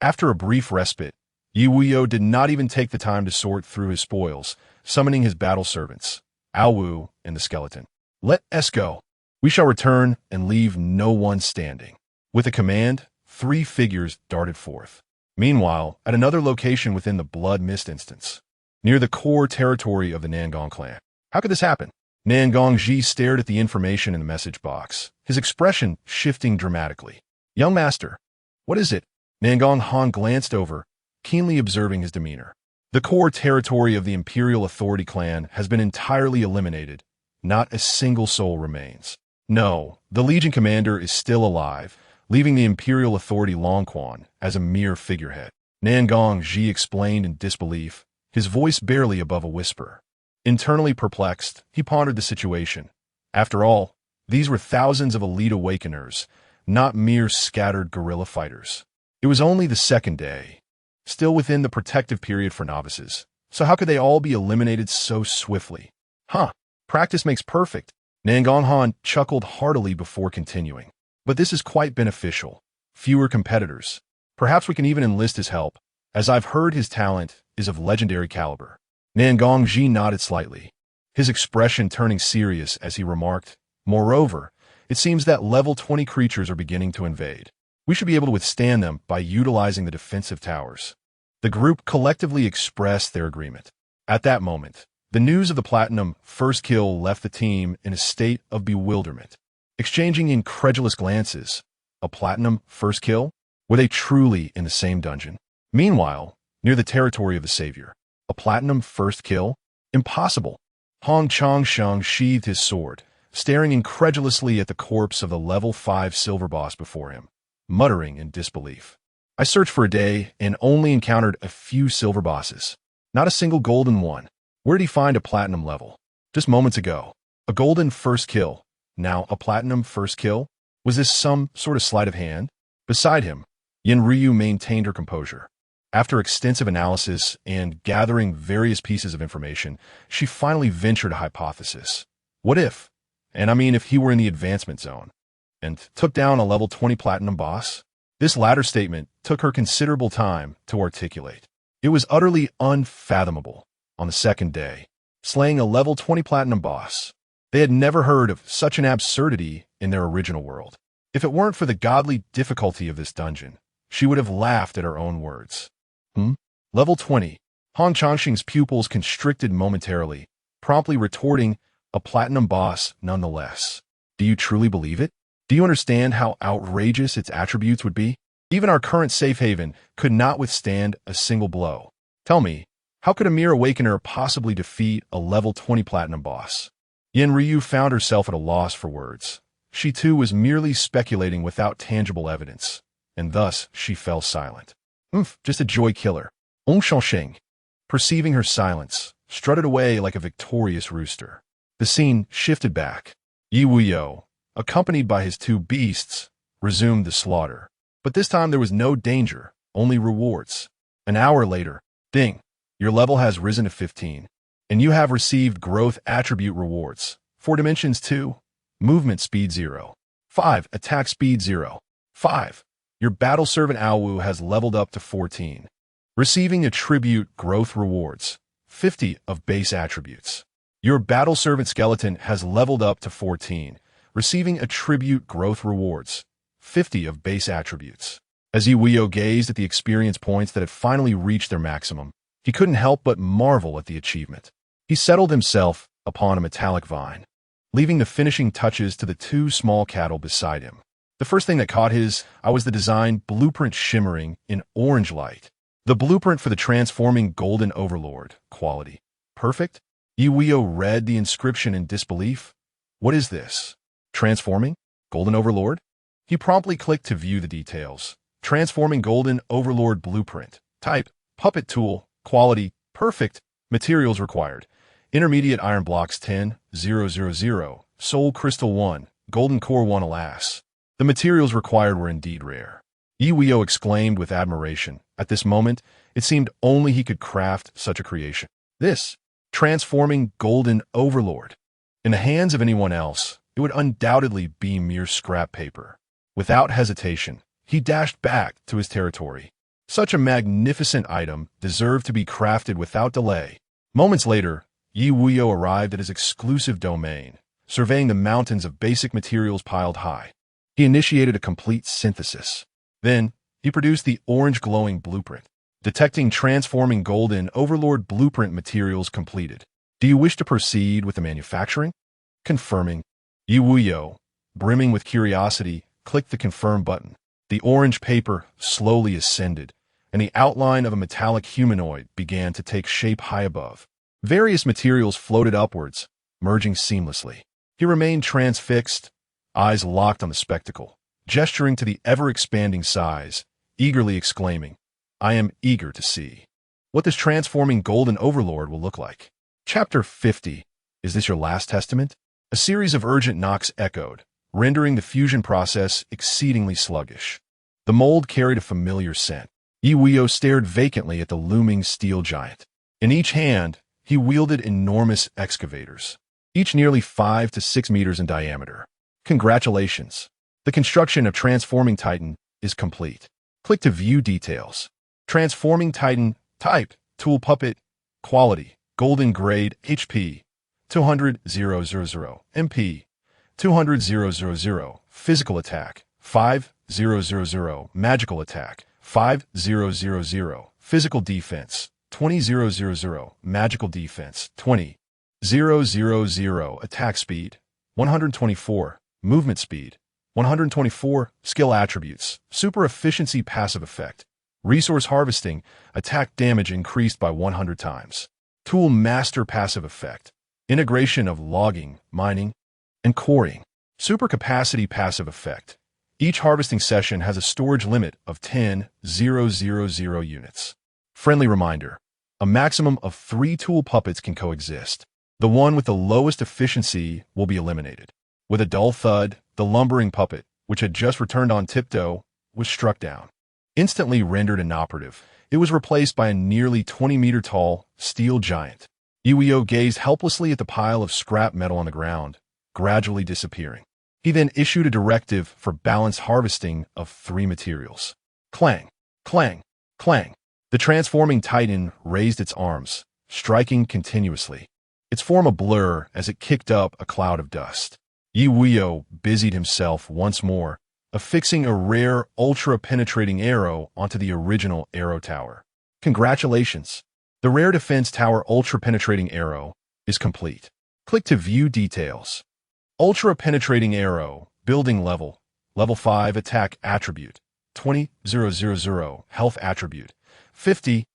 Speaker 1: After a brief respite, Ye Wuyou did not even take the time to sort through his spoils, summoning his battle servants, Awu and the skeleton. Let us go. We shall return and leave no one standing. With a command, 3 figures darted forth. Meanwhile, at another location within the Blood Mist instance, near the core territory of the Nangong clan. How could this happen? Nangong Ji stared at the information in the message box, his expression shifting dramatically. Young master, what is it? Nangong Han glanced over, keenly observing his demeanor. The core territory of the Imperial Authority clan has been entirely eliminated. Not a single soul remains. No, the Legion commander is still alive, leaving the Imperial Authority Long Quan as a mere figurehead. Nangong Ji explained in disbelief, his voice barely above a whisper. Internally perplexed, he pondered the situation. After all, these were thousands of elite awakeners, not mere scattered guerrilla fighters. It was only the second day. still within the protective period for novices. So how could they all be eliminated so swiftly? Huh, practice makes perfect. Nangonhan chuckled heartily before continuing. But this is quite beneficial. Fewer competitors. Perhaps we can even enlist his help, as I've heard his talent is of legendary caliber. Nangongji nodded slightly, his expression turning serious as he remarked, moreover, it seems that level 20 creatures are beginning to invade. We should be able to withstand them by utilizing the defensive towers. The group collectively expressed their agreement. At that moment, the news of the platinum first kill left the team in a state of bewilderment. Exchanging incredulous glances, a platinum first kill? Were they truly in the same dungeon? Meanwhile, near the territory of the savior, a platinum first kill? Impossible. Hong Changsheng sheathed his sword, staring incredulously at the corpse of the level 5 silver boss before him, muttering in disbelief. I searched for a day and only encountered a few silver bosses. Not a single golden one. Where did he find a platinum level? Just moments ago, a golden first kill. Now a platinum first kill? Was this some sort of sleight of hand? Beside him, Ye Wuyou maintained her composure. After extensive analysis and gathering various pieces of information, she finally ventured a hypothesis. What if, and I mean if he were in the advancement zone, and took down a level 20 platinum boss? This latter statement took her considerable time to articulate. It was utterly unfathomable. On the second day, slaying a level 20 platinum boss. They had never heard of such an absurdity in their original world. If it weren't for the godly difficulty of this dungeon, she would have laughed at her own words. Level 20. Hong Changsheng's pupils constricted momentarily, promptly retorting, a platinum boss nonetheless. Do you truly believe it? Do you understand how outrageous its attributes would be? Even our current safe haven could not withstand a single blow. Tell me, how could a mere awakener possibly defeat a level 20 platinum boss? Ye Wuyou found herself at a loss for words. She too was merely speculating without tangible evidence, and thus she fell silent. Just a joy killer. Hong Changsheng, perceiving her silence, strutted away like a victorious rooster. The scene shifted back. Ye Wuyou, accompanied by his two beasts, resumed the slaughter. But this time there was no danger, only rewards. An hour later, ding, your level has risen to 15, and you have received growth attribute rewards. 4 dimensions 2, movement speed 0. 5, attack speed 0. 5, your battle servant Awu has leveled up to 14, receiving attribute growth rewards, 50 of base attributes. Your battle servant skeleton has leveled up to 14, receiving attribute growth rewards, 50 of base attributes. As Ye Wuyou gazed at the experience points that had finally reached their maximum, he couldn't help but marvel at the achievement. He settled himself upon a metallic vine, leaving the finishing touches to the 2 small cattle beside him. The first thing that caught his eye was the design blueprint shimmering in orange light. The blueprint for the transforming golden overlord quality. Perfect? Ye Wuyou read the inscription in disbelief. What is this? Transforming? Golden overlord? He promptly clicked to view the details. Transforming golden overlord blueprint. Type, puppet tool. Quality, perfect. Materials required. Intermediate iron blocks 10,000. Soul crystal 1. Golden core 1. Alas, the materials required were indeed rare. Ye Wuyou exclaimed with admiration. At this moment, it seemed only he could craft such a creation. This, transforming golden overlord. In the hands of anyone else, it would undoubtedly be mere scrap paper. Without hesitation, he dashed back to his territory. Such a magnificent item deserved to be crafted without delay. Moments later, Ye Wuyou arrived at his exclusive domain, surveying the mountains of basic materials piled high. He initiated a complete synthesis. Then, he produced the orange glowing blueprint. Detecting transforming golden overlord blueprint materials completed. Do you wish to proceed with the manufacturing? Confirming. Ye Wuyou, brimming with curiosity, clicked the confirm button. The orange paper slowly ascended, and the outline of a metallic humanoid began to take shape high above. Various materials floated upwards, merging seamlessly. He remained transfixed, eyes locked on the spectacle, gesturing to the ever-expanding size, eagerly exclaiming, I am eager to see what this transforming golden overlord will look like. Chapter 50. Is this your last testament? A series of urgent knocks echoed, rendering the fusion process exceedingly sluggish. The mold carried a familiar scent. Ye Wuyou stared vacantly at the looming steel giant. In each hand, he wielded enormous excavators, each nearly 5 to 6 meters in diameter. Congratulations! The construction of Transforming Titan is complete. Click to view details. Transforming Titan, type, tool puppet, quality, golden grade, HP, 200,000, MP, 200,000, physical attack, 5,000, magical attack, 5,000, physical defense, 20,000, magical defense, 20,000, attack speed, 124, movement speed, 124, skill attributes, super efficiency passive effect, resource harvesting, attack damage increased by 100 times, tool master passive effect, integration of logging, mining, and quarrying, super capacity passive effect. Each harvesting session has a storage limit of 10,000 units. Friendly reminder, a maximum of 3 tool puppets can coexist. The one with the lowest efficiency will be eliminated. With a dull thud, the lumbering puppet, which had just returned on tiptoe, was struck down. Instantly rendered inoperative, it was replaced by a nearly 20-meter-tall steel giant. Ye Wuyou gazed helplessly at the pile of scrap metal on the ground, gradually disappearing. He then issued a directive for balanced harvesting of 3 materials. Clang, clang, clang. The transforming titan raised its arms, striking continuously. Its form a blur as it kicked up a cloud of dust. Ye Wuyou busied himself once more, affixing a rare, ultra-penetrating arrow onto the original arrow tower. Congratulations! The rare defense tower ultra-penetrating arrow is complete. Click to view details. Ultra-penetrating arrow, building level, level 5 attack attribute, 20,000 health attribute, 50,000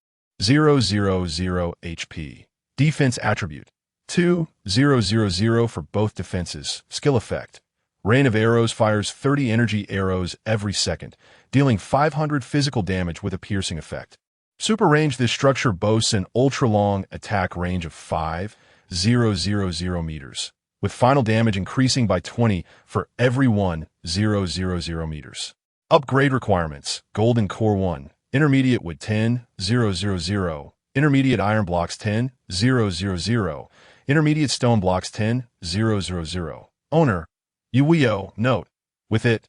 Speaker 1: HP, defense attribute, 2,000 for both defenses, skill effect. Rain of Arrows fires 30 energy arrows every second, dealing 500 physical damage with a piercing effect. Super range. This structure boasts an ultra-long attack range of 5,000 meters, with final damage increasing by 20 for every 1,000 meters. Upgrade requirements: Golden Core 1, Intermediate Wood 10,000, Intermediate Iron Blocks 10,000, Intermediate Stone Blocks 10,000. Owner: Ye Wuyou. Note: with it,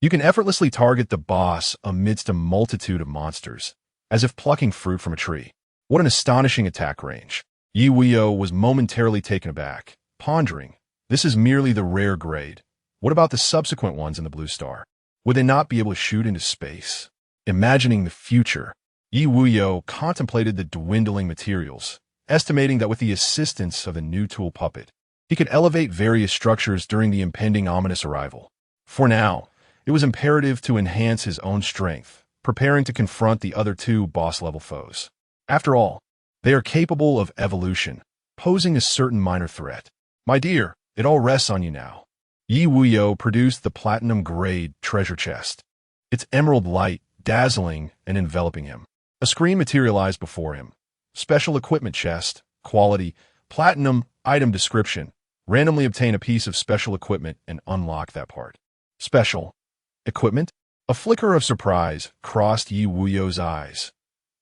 Speaker 1: you can effortlessly target the boss amidst a multitude of monsters, as if plucking fruit from a tree. What an astonishing attack range! Ye Wuyou was momentarily taken aback, pondering, this is merely the rare grade. What about the subsequent ones in the Blue Star? Would they not be able to shoot into space? Imagining the future, Ye Wuyou contemplated the dwindling materials, estimating that with the assistance of the new tool puppet, he could elevate various structures during the impending ominous arrival. For now, it was imperative to enhance his own strength, preparing to confront the other 2 boss-level foes. After all, they are capable of evolution, posing a certain minor threat. My dear, it all rests on you now. Ye Wuyou produced the platinum-grade treasure chest, its emerald light dazzling and enveloping him. A screen materialized before him. Special equipment chest, quality, platinum, item description. Randomly obtain a piece of special equipment and unlock that part. Special equipment? A flicker of surprise crossed Ye Wuyou's eyes.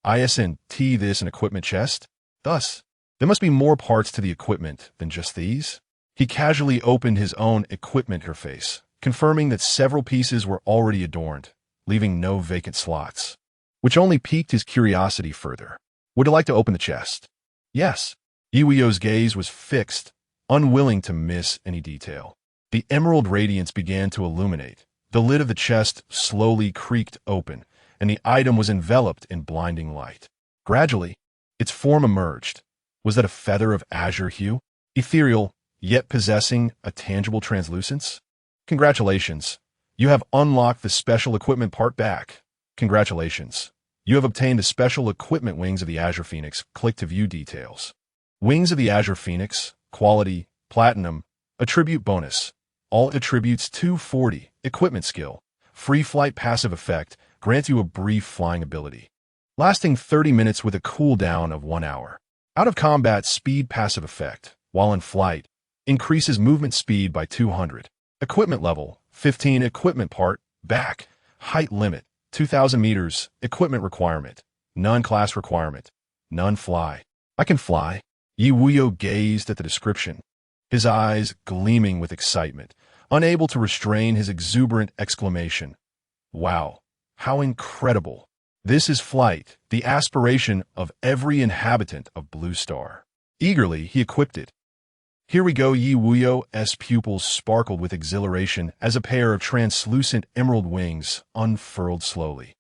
Speaker 1: Isn't this an equipment chest? Thus, there must be more parts to the equipment than just these? He casually opened his own equipment interface, confirming that several pieces were already adorned, leaving no vacant slots, which only piqued his curiosity further. Would you like to open the chest? Yes. Ye Wuyou's gaze was fixed, unwilling to miss any detail. The emerald radiance began to illuminate. The lid of the chest slowly creaked open, and the item was enveloped in blinding light. Gradually, its form emerged. Was that a feather of azure hue? Ethereal, yet possessing a tangible translucence? Congratulations. You have unlocked the special equipment part back. Congratulations. You have obtained the special equipment wings of the Azure Phoenix. Click to view details. Wings of the Azure Phoenix, quality, platinum, attribute bonus. All attributes 240, equipment skill, free flight passive effect, grants you a brief flying ability, lasting 30 minutes with a cooldown of 1 hour. Out of combat speed passive effect, while in flight, increases movement speed by 200. Equipment level, 15 equipment part, back, height limit, 2,000 meters, equipment requirement, none class requirement, none fly. I can fly. Ye Wuyou gazed at the description, his eyes gleaming with excitement, unable to restrain his exuberant exclamation. Wow, how incredible. This is flight, the aspiration of every inhabitant of Blue Star. Eagerly, he equipped it. Here we go. Ye Wuyou's pupils sparkled with exhilaration as a pair of translucent emerald wings unfurled slowly.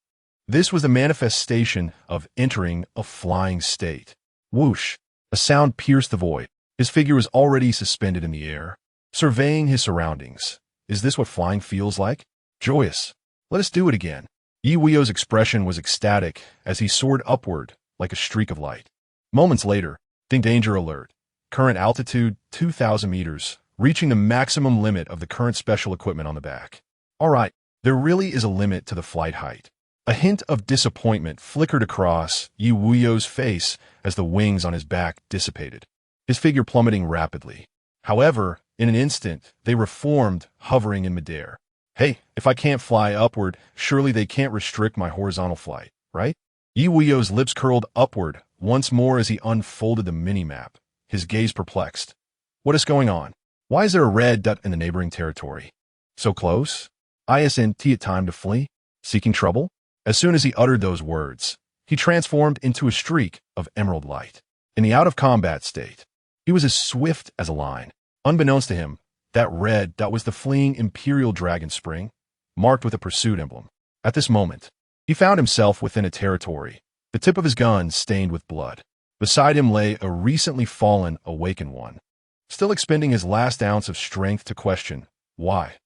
Speaker 1: This was the manifestation of entering a flying state. Whoosh! A sound pierced the void. His figure was already suspended in the air, surveying his surroundings. Is this what flying feels like? Joyous. Let us do it again. Ye Wuyou's expression was ecstatic as he soared upward like a streak of light. Moments later, danger alert. Current altitude 2,000 meters, reaching the maximum limit of the current special equipment on the back. All right, there really is a limit to the flight height. A hint of disappointment flickered across Ye Wuyou's face as the wings on his back dissipated, his figure plummeting rapidly. However, in an instant, they reformed, hovering in midair. Hey, if I can't fly upward, surely they can't restrict my horizontal flight, right? Ye Wuyou's lips curled upward once more as he unfolded the mini-map, his gaze perplexed. What is going on? Why is there a red dot in the neighboring territory? So close? Isn't it time to flee? Seeking trouble? As soon as he uttered those words, he transformed into a streak of emerald light. In the out-of-combat state, he was as swift as a line. Unbeknownst to him, that red dot was the fleeing Imperial Dragon Spring, marked with a pursuit emblem. At this moment, he found himself within a territory, the tip of his gun stained with blood. Beside him lay a recently fallen awaken one, still expending his last ounce of strength to question, why?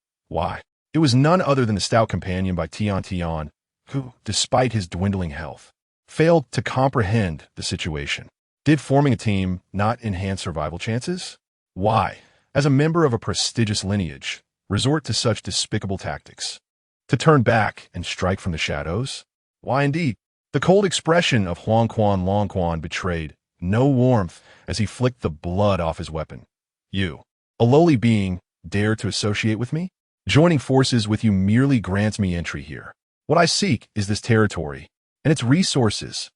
Speaker 1: It was none other than the stout companion by Tian, who, despite his dwindling health, failed to comprehend the situation. Did forming a team not enhance survival chances? Why, as a member of a prestigious lineage, resort to such despicable tactics? To turn back and strike from the shadows? Why indeed? The cold expression of Long Quan betrayed no warmth as he flicked the blood off his weapon. You, a lowly being, dare to associate with me? Joining forces with you merely grants me entry here. What I seek is this territory and its resources.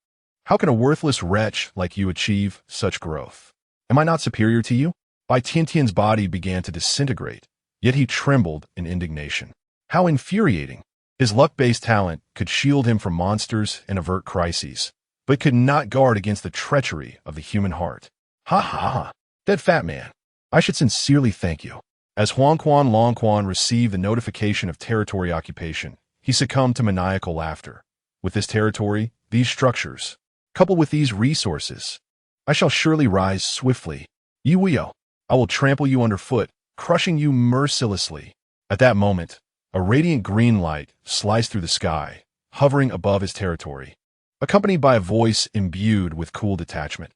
Speaker 1: How can a worthless wretch like you achieve such growth? Am I not superior to you? Bai Tiantian's body began to disintegrate, yet he trembled in indignation. How infuriating! His luck-based talent could shield him from monsters and avert crises, but could not guard against the treachery of the human heart. Ha! Dead fat man, I should sincerely thank you. As Long Quan received the notification of territory occupation, he succumbed to maniacal laughter. With this territory, these structures, coupled with these resources, I shall surely rise swiftly. Ye Wuyou, I will trample you underfoot, crushing you mercilessly. At that moment, a radiant green light sliced through the sky, hovering above his territory, accompanied by a voice imbued with cool detachment.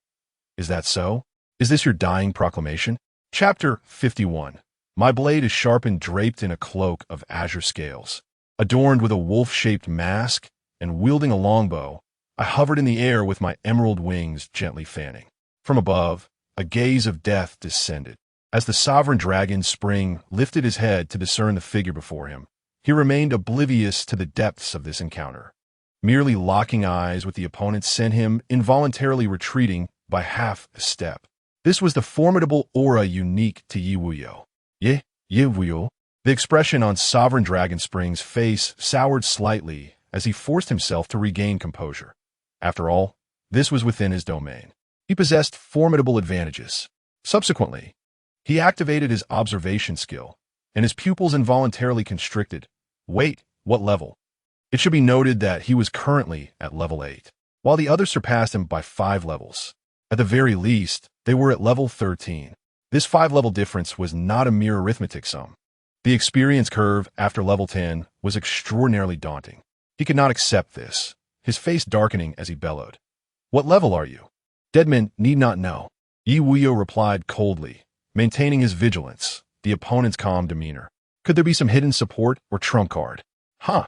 Speaker 1: Is that so? Is this your dying proclamation? Chapter 51. My blade is sharpened, draped in a cloak of azure scales. Adorned with a wolf-shaped mask and wielding a longbow, I hovered in the air with my emerald wings gently fanning. From above, a gaze of death descended. As the sovereign dragon Spring lifted his head to discern the figure before him, he remained oblivious to the depths of this encounter. Merely locking eyes with the opponent sent him involuntarily retreating by half a step. This was the formidable aura unique to Ye Wuyou. Ye Wuyou. The expression on Sovereign Dragon Spring's face soured slightly as he forced himself to regain composure. After all, this was within his domain. He possessed formidable advantages. Subsequently, he activated his observation skill, and his pupils involuntarily constricted. Wait, what level? It should be noted that he was currently at level 8, while the others surpassed him by 5 levels. At the very least, they were at level 13. This 5-level difference was not a mere arithmetic sum. The experience curve after level 10 was extraordinarily daunting. He could not accept this, his face darkening as he bellowed. What level are you? Dead men need not know. Ye Wuyou replied coldly, maintaining his vigilance, the opponent's calm demeanor. Could there be some hidden support or trump card? Ha!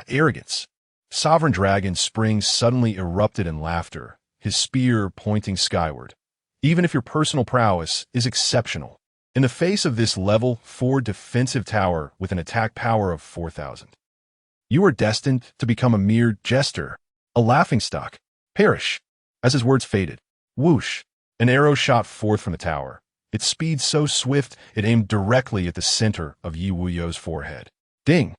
Speaker 1: Arrogance. Sovereign Dragon Spring suddenly erupted in laughter, his spear pointing skyward. Even if your personal prowess is exceptional, in the face of this level 4 defensive tower with an attack power of 4,000, You are destined to become a mere jester, a laughingstock. Perish. As his words faded, whoosh, an arrow shot forth from the tower. Its speed so swift it aimed directly at the center of Ye Wuyou's forehead. Ding!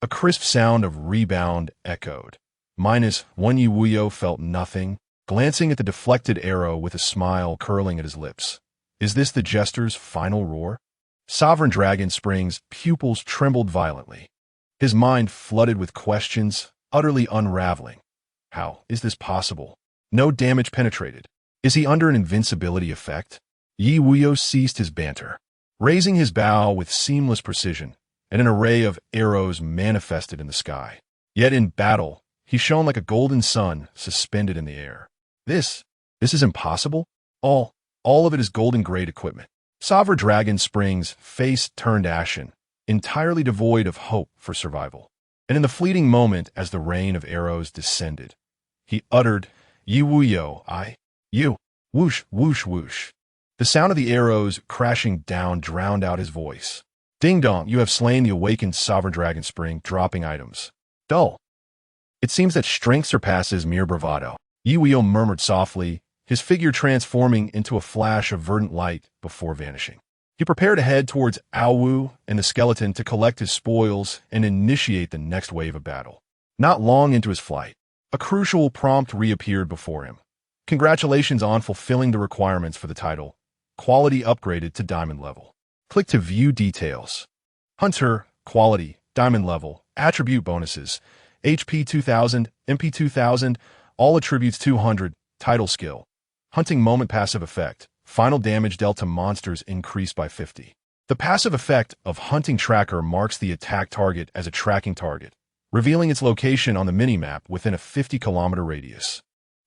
Speaker 1: A crisp sound of rebound echoed. -1 Ye Wuyou felt nothing, glancing at the deflected arrow with a smile curling at his lips. Is this the jester's final roar? Sovereign Dragon Spring's pupils trembled violently. His mind flooded with questions, utterly unraveling. How is this possible? No damage penetrated. Is he under an invincibility effect? Ye Wuyou ceased his banter, raising his bow with seamless precision, and an array of arrows manifested in the sky. Yet in battle, he shone like a golden sun suspended in the air. This is impossible? All of it is golden-grade equipment. Sovereign Dragon Spring's face turned ashen, entirely devoid of hope for survival. And in the fleeting moment as the rain of arrows descended, he uttered, Ye Wuyou, you, whoosh, whoosh, whoosh. The sound of the arrows crashing down drowned out his voice. Ding dong, you have slain the awakened Sovereign Dragon Spring, dropping items. Dull. It seems that strength surpasses mere bravado. Ye Wuyou murmured softly, his figure transforming into a flash of verdant light before vanishing. He prepared to head towards Awu and the skeleton to collect his spoils and initiate the next wave of battle. Not long into his flight, a crucial prompt reappeared before him. Congratulations on fulfilling the requirements for the title. Quality upgraded to diamond level. Click to view details. Hunter, quality, diamond level, attribute bonuses, HP 2000, MP 2000, all attributes 200, title skill. Hunting moment passive effect. Final damage dealt to monsters increased by 50. The passive effect of Hunting Tracker marks the attack target as a tracking target, revealing its location on the minimap within a 50-kilometer radius,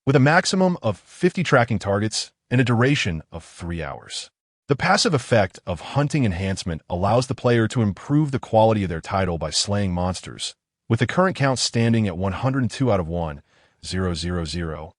Speaker 1: with a maximum of 50 tracking targets and a duration of 3 hours. The passive effect of Hunting Enhancement allows the player to improve the quality of their title by slaying monsters, with the current count standing at 102 out of 1,000,000.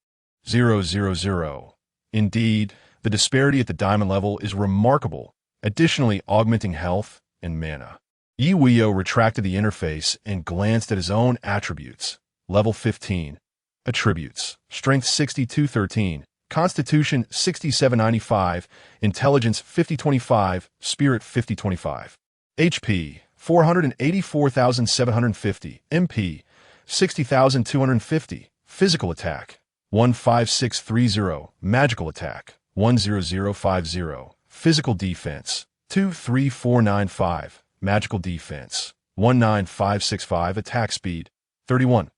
Speaker 1: Indeed, the disparity at the diamond level is remarkable, additionally augmenting health and mana. Ye Wuyou retracted the interface and glanced at his own attributes. Level 15. Attributes. Strength 6213. Constitution 6795. Intelligence 5025. Spirit 5025. HP 484,750. MP 60,250. Physical attack 15630. Magical attack 10050. Physical defense 23495. Magical defense 19565. Attack speed 31.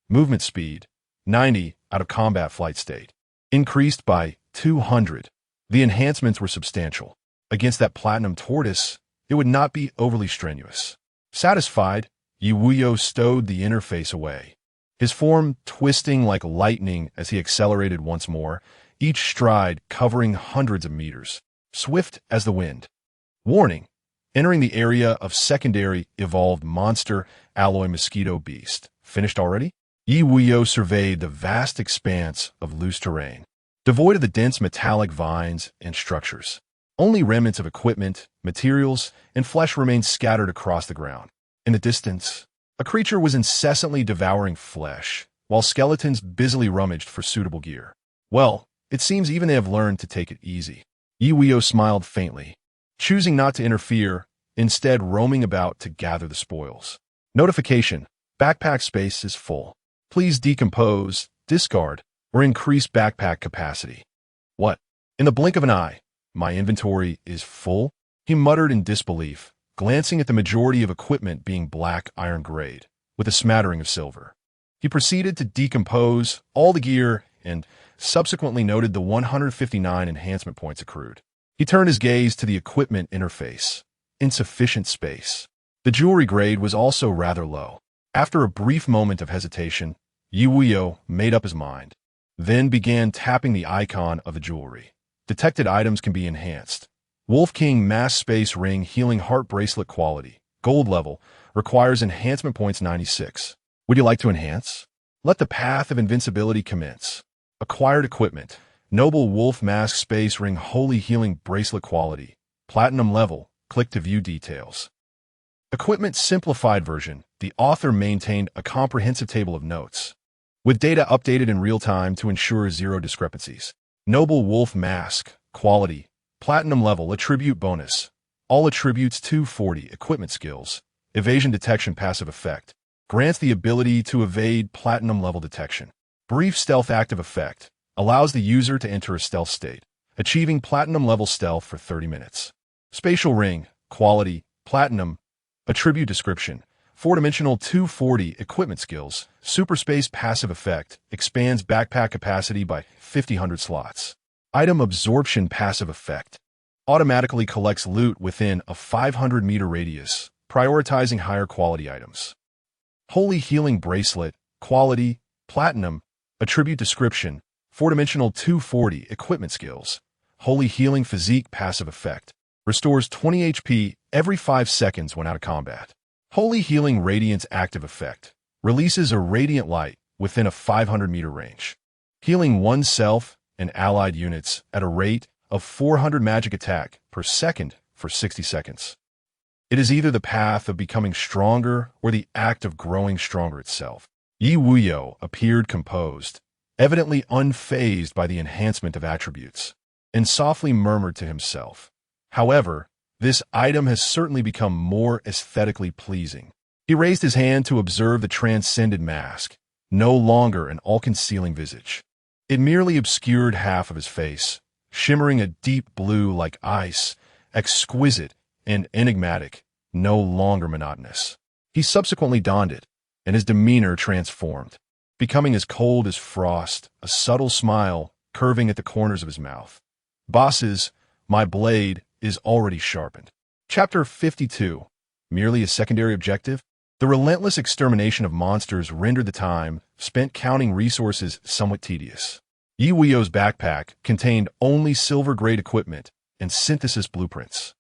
Speaker 1: Movement speed 90 out of combat flight state. Increased by 200. The enhancements were substantial. Against that platinum tortoise, it would not be overly strenuous. Satisfied, Ye Wuyou stowed the interface away, his form twisting like lightning as he accelerated once more, each stride covering hundreds of meters, swift as the wind. Warning: entering the area of secondary evolved monster alloy mosquito beast. Finished already? Ye Wuyou surveyed the vast expanse of loose terrain, devoid of the dense metallic vines and structures. Only remnants of equipment, materials, and flesh remained scattered across the ground. In the distance, a creature was incessantly devouring flesh, while skeletons busily rummaged for suitable gear. Well, it seems even they have learned to take it easy. Ye Wuyou smiled faintly, choosing not to interfere, instead roaming about to gather the spoils. Notification: backpack space is full. Please decompose, discard, or increase backpack capacity. What? In the blink of an eye, my inventory is full? He muttered in disbelief, glancing at the majority of equipment being black iron grade, with a smattering of silver. He proceeded to decompose all the gear and subsequently noted the 159 enhancement points accrued. He turned his gaze to the equipment interface. Insufficient space. The jewelry grade was also rather low. After a brief moment of hesitation, Ye Wuyou made up his mind, then began tapping the icon of the jewelry. Detected items can be enhanced. Wolf King Mass Space Ring Healing Heart Bracelet Quality. Gold level. Requires enhancement points 96. Would you like to enhance? Let the path of invincibility commence. Acquired equipment. Noble Wolf Mask Space Ring Holy Healing Bracelet Quality. Platinum level. Click to view details. Equipment Simplified version. The author maintained a comprehensive table of notes, with data updated in real time to ensure zero discrepancies. Noble Wolf Mask. Quality. Platinum level. Attribute bonus. All attributes 240. Equipment skills. Evasion detection passive effect. Grants the ability to evade platinum level detection. Brief stealth active effect. Allows the user to enter a stealth state, achieving platinum level stealth for 30 minutes. Spatial ring. Quality. Platinum. Attribute description. 4-dimensional 240. Equipment skills. Super space passive effect. Expands backpack capacity by 5,000 slots. Item absorption passive effect. Automatically collects loot within a 500-meter radius, prioritizing higher quality items. Holy Healing Bracelet. Quality. Platinum. Attribute description. 4-dimensional 240. Equipment skills. Holy Healing Physique passive effect. Restores 20 HP every 5 seconds when out of combat. Holy Healing Radiance active effect. Releases a radiant light within a 500-meter range, healing oneself and allied units at a rate of 400 magic attack per second for 60 seconds. It is either the path of becoming stronger or the act of growing stronger itself. Ye Wuyou appeared composed, evidently unfazed by the enhancement of attributes, and softly murmured to himself, "However, this item has certainly become more aesthetically pleasing." He raised his hand to observe the transcended mask, no longer an all-concealing visage. It merely obscured half of his face, shimmering a deep blue like ice, exquisite and enigmatic, no longer monotonous. He subsequently donned it, and his demeanor transformed, becoming as cold as frost, a subtle smile curving at the corners of his mouth. "Bosses, my blade is already sharpened." Chapter 52. Merely a secondary objective? The relentless extermination of monsters rendered the time spent counting resources somewhat tedious. Ye Wuyou's backpack contained only silver-grade equipment and synthesis blueprints,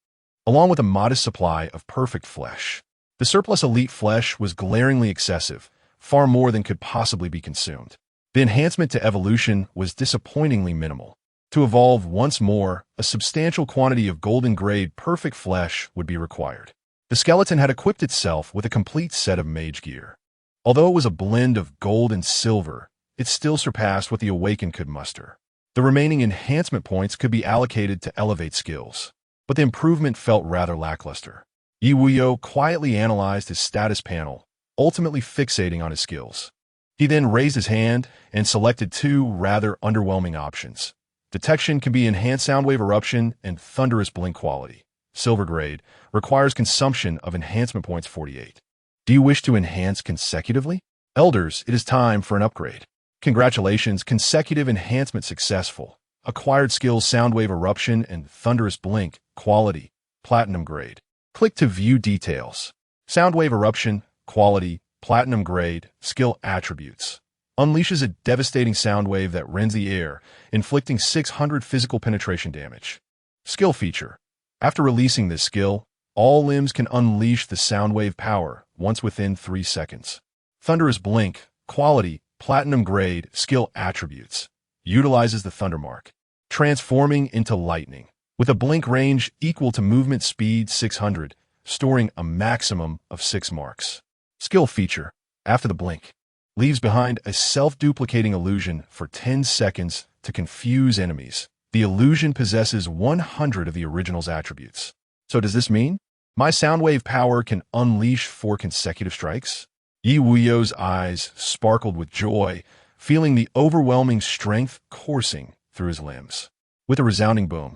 Speaker 1: along with a modest supply of perfect flesh. The surplus elite flesh was glaringly excessive, far more than could possibly be consumed. The enhancement to evolution was disappointingly minimal. To evolve once more, a substantial quantity of golden-grade perfect flesh would be required. The skeleton had equipped itself with a complete set of mage gear. Although it was a blend of gold and silver, it still surpassed what the awaken could muster. The remaining enhancement points could be allocated to elevate skills, but the improvement felt rather lackluster. Ye Wuyou quietly analyzed his status panel, ultimately fixating on his skills. He then raised his hand and selected two rather underwhelming options. Detection can be enhanced soundwave eruption and thunderous blink quality. Silver grade requires consumption of enhancement points 48. Do you wish to enhance consecutively? Elders, it is time for an upgrade. Congratulations, consecutive enhancement successful. Acquired skills soundwave eruption and thunderous blink quality, platinum grade. Click to view details. Soundwave eruption, quality, platinum grade, skill attributes. Unleashes a devastating soundwave that rends the air, inflicting 600 physical penetration damage. Skill feature. After releasing this skill, all limbs can unleash the soundwave power once within 3 seconds. Thunderous blink, quality, platinum grade, skill attributes. Utilizes the thunder mark, transforming into lightning, with a blink range equal to movement speed 600, storing a maximum of 6 marks. Skill feature. After the blink, leaves behind a self-duplicating illusion for 10 seconds to confuse enemies. The illusion possesses 100 of the original's attributes. So does this mean my soundwave power can unleash 4 consecutive strikes? Ye Wuyou's eyes sparkled with joy, feeling the overwhelming strength coursing through his limbs. With a resounding boom,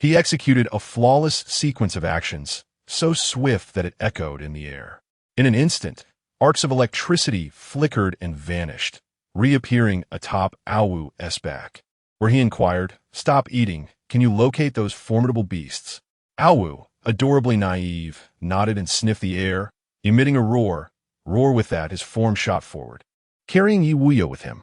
Speaker 1: he executed a flawless sequence of actions, so swift that it echoed in the air. In an instant, arcs of electricity flickered and vanished, reappearing atop Awu's back, where he inquired, "Stop eating, can you locate those formidable beasts?" Awu, adorably naive, nodded and sniffed the air, emitting a roar. With that, his form shot forward, carrying Ye Wuyou with him.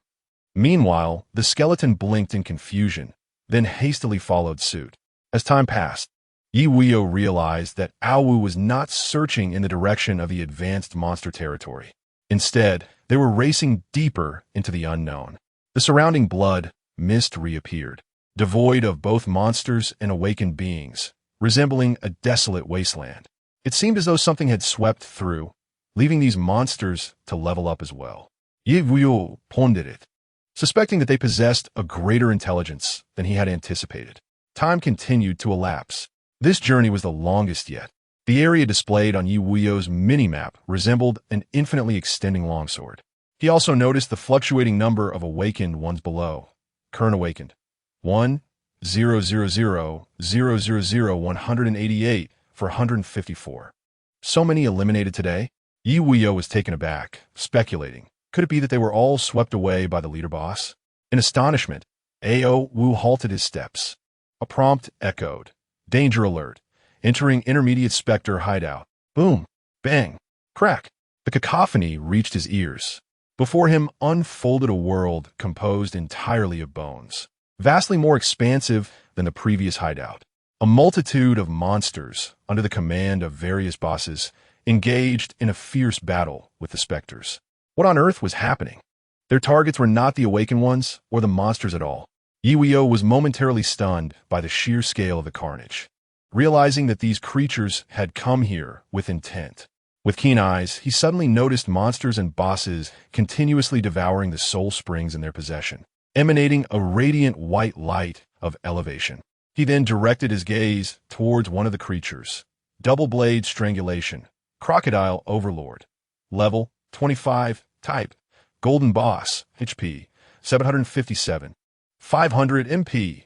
Speaker 1: Meanwhile, the skeleton blinked in confusion, then hastily followed suit. As time passed, Ye Wuyou realized that Awu was not searching in the direction of the advanced monster territory. Instead, they were racing deeper into the unknown. The surrounding blood mist reappeared, devoid of both monsters and awakened beings, resembling a desolate wasteland. It seemed as though something had swept through, leaving these monsters to level up as well. Ye Wuyou pondered it, suspecting that they possessed a greater intelligence than he had anticipated. Time continued to elapse. This journey was the longest yet. The area displayed on Ye Wuyou's mini-map resembled an infinitely extending longsword. He also noticed the fluctuating number of awakened ones below. Current awakened: 1,000,000,188 for 154. So many eliminated today? Ye Wuyou was taken aback, speculating. Could it be that they were all swept away by the leader boss? In astonishment, A.O. Wu halted his steps. A prompt echoed. Danger alert. Entering intermediate specter hideout. Boom. Bang. Crack. The cacophony reached his ears. Before him unfolded a world composed entirely of bones, vastly more expansive than the previous hideout. A multitude of monsters, under the command of various bosses, engaged in a fierce battle with the specters. What on earth was happening? Their targets were not the awakened ones or the monsters at all. Ye Wuyou was momentarily stunned by the sheer scale of the carnage, realizing that these creatures had come here with intent. With keen eyes, he suddenly noticed monsters and bosses continuously devouring the soul springs in their possession, emanating a radiant white light of elevation. He then directed his gaze towards one of the creatures. Double Blade Strangulation. Crocodile Overlord. Level 25. Type: Golden Boss. HP: 757. 500 MP.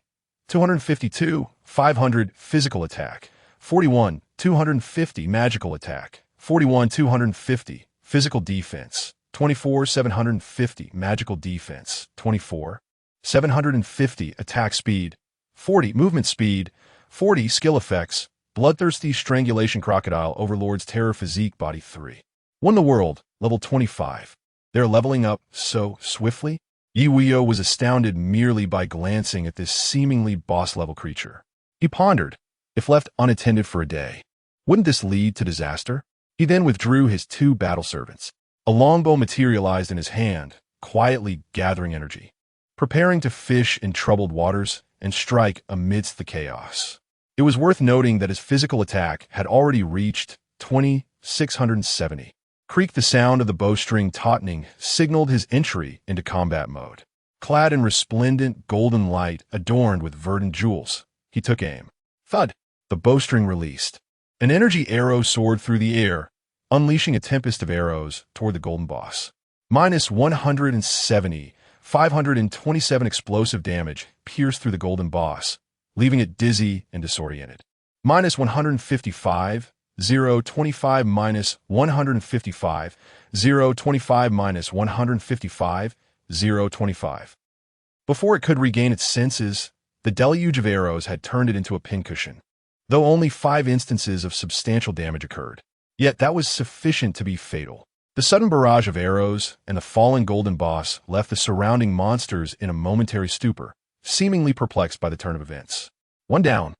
Speaker 1: 252. 500 Physical Attack. 41. 250 Magical Attack. 41. 250 Physical Defense. 24. 750 Magical Defense. 24. 750 Attack Speed. 40 Movement Speed. 40 Skill Effects. Bloodthirsty Strangulation Crocodile Overlord's Terror Physique Body 3. Won the world. Level 25. They're leveling up so swiftly? Ye Wuyou was astounded merely by glancing at this seemingly boss-level creature. He pondered, if left unattended for a day, wouldn't this lead to disaster? He then withdrew his 2 battle servants. A longbow materialized in his hand, quietly gathering energy, preparing to fish in troubled waters and strike amidst the chaos. It was worth noting that his physical attack had already reached 2,670. Creak, the sound of the bowstring tautening, signaled his entry into combat mode. Clad in resplendent golden light adorned with verdant jewels, he took aim. Thud! The bowstring released. An energy arrow soared through the air, unleashing a tempest of arrows toward the golden boss. Minus 170, 527 explosive damage pierced through the golden boss, leaving it dizzy and disoriented. Minus 155, 025 minus 155, 025 minus 155, 025. Before it could regain its senses, the deluge of arrows had turned it into a pincushion, though only 5 instances of substantial damage occurred. Yet that was sufficient to be fatal. The sudden barrage of arrows and the fallen golden boss left the surrounding monsters in a momentary stupor, seemingly perplexed by the turn of events. One down.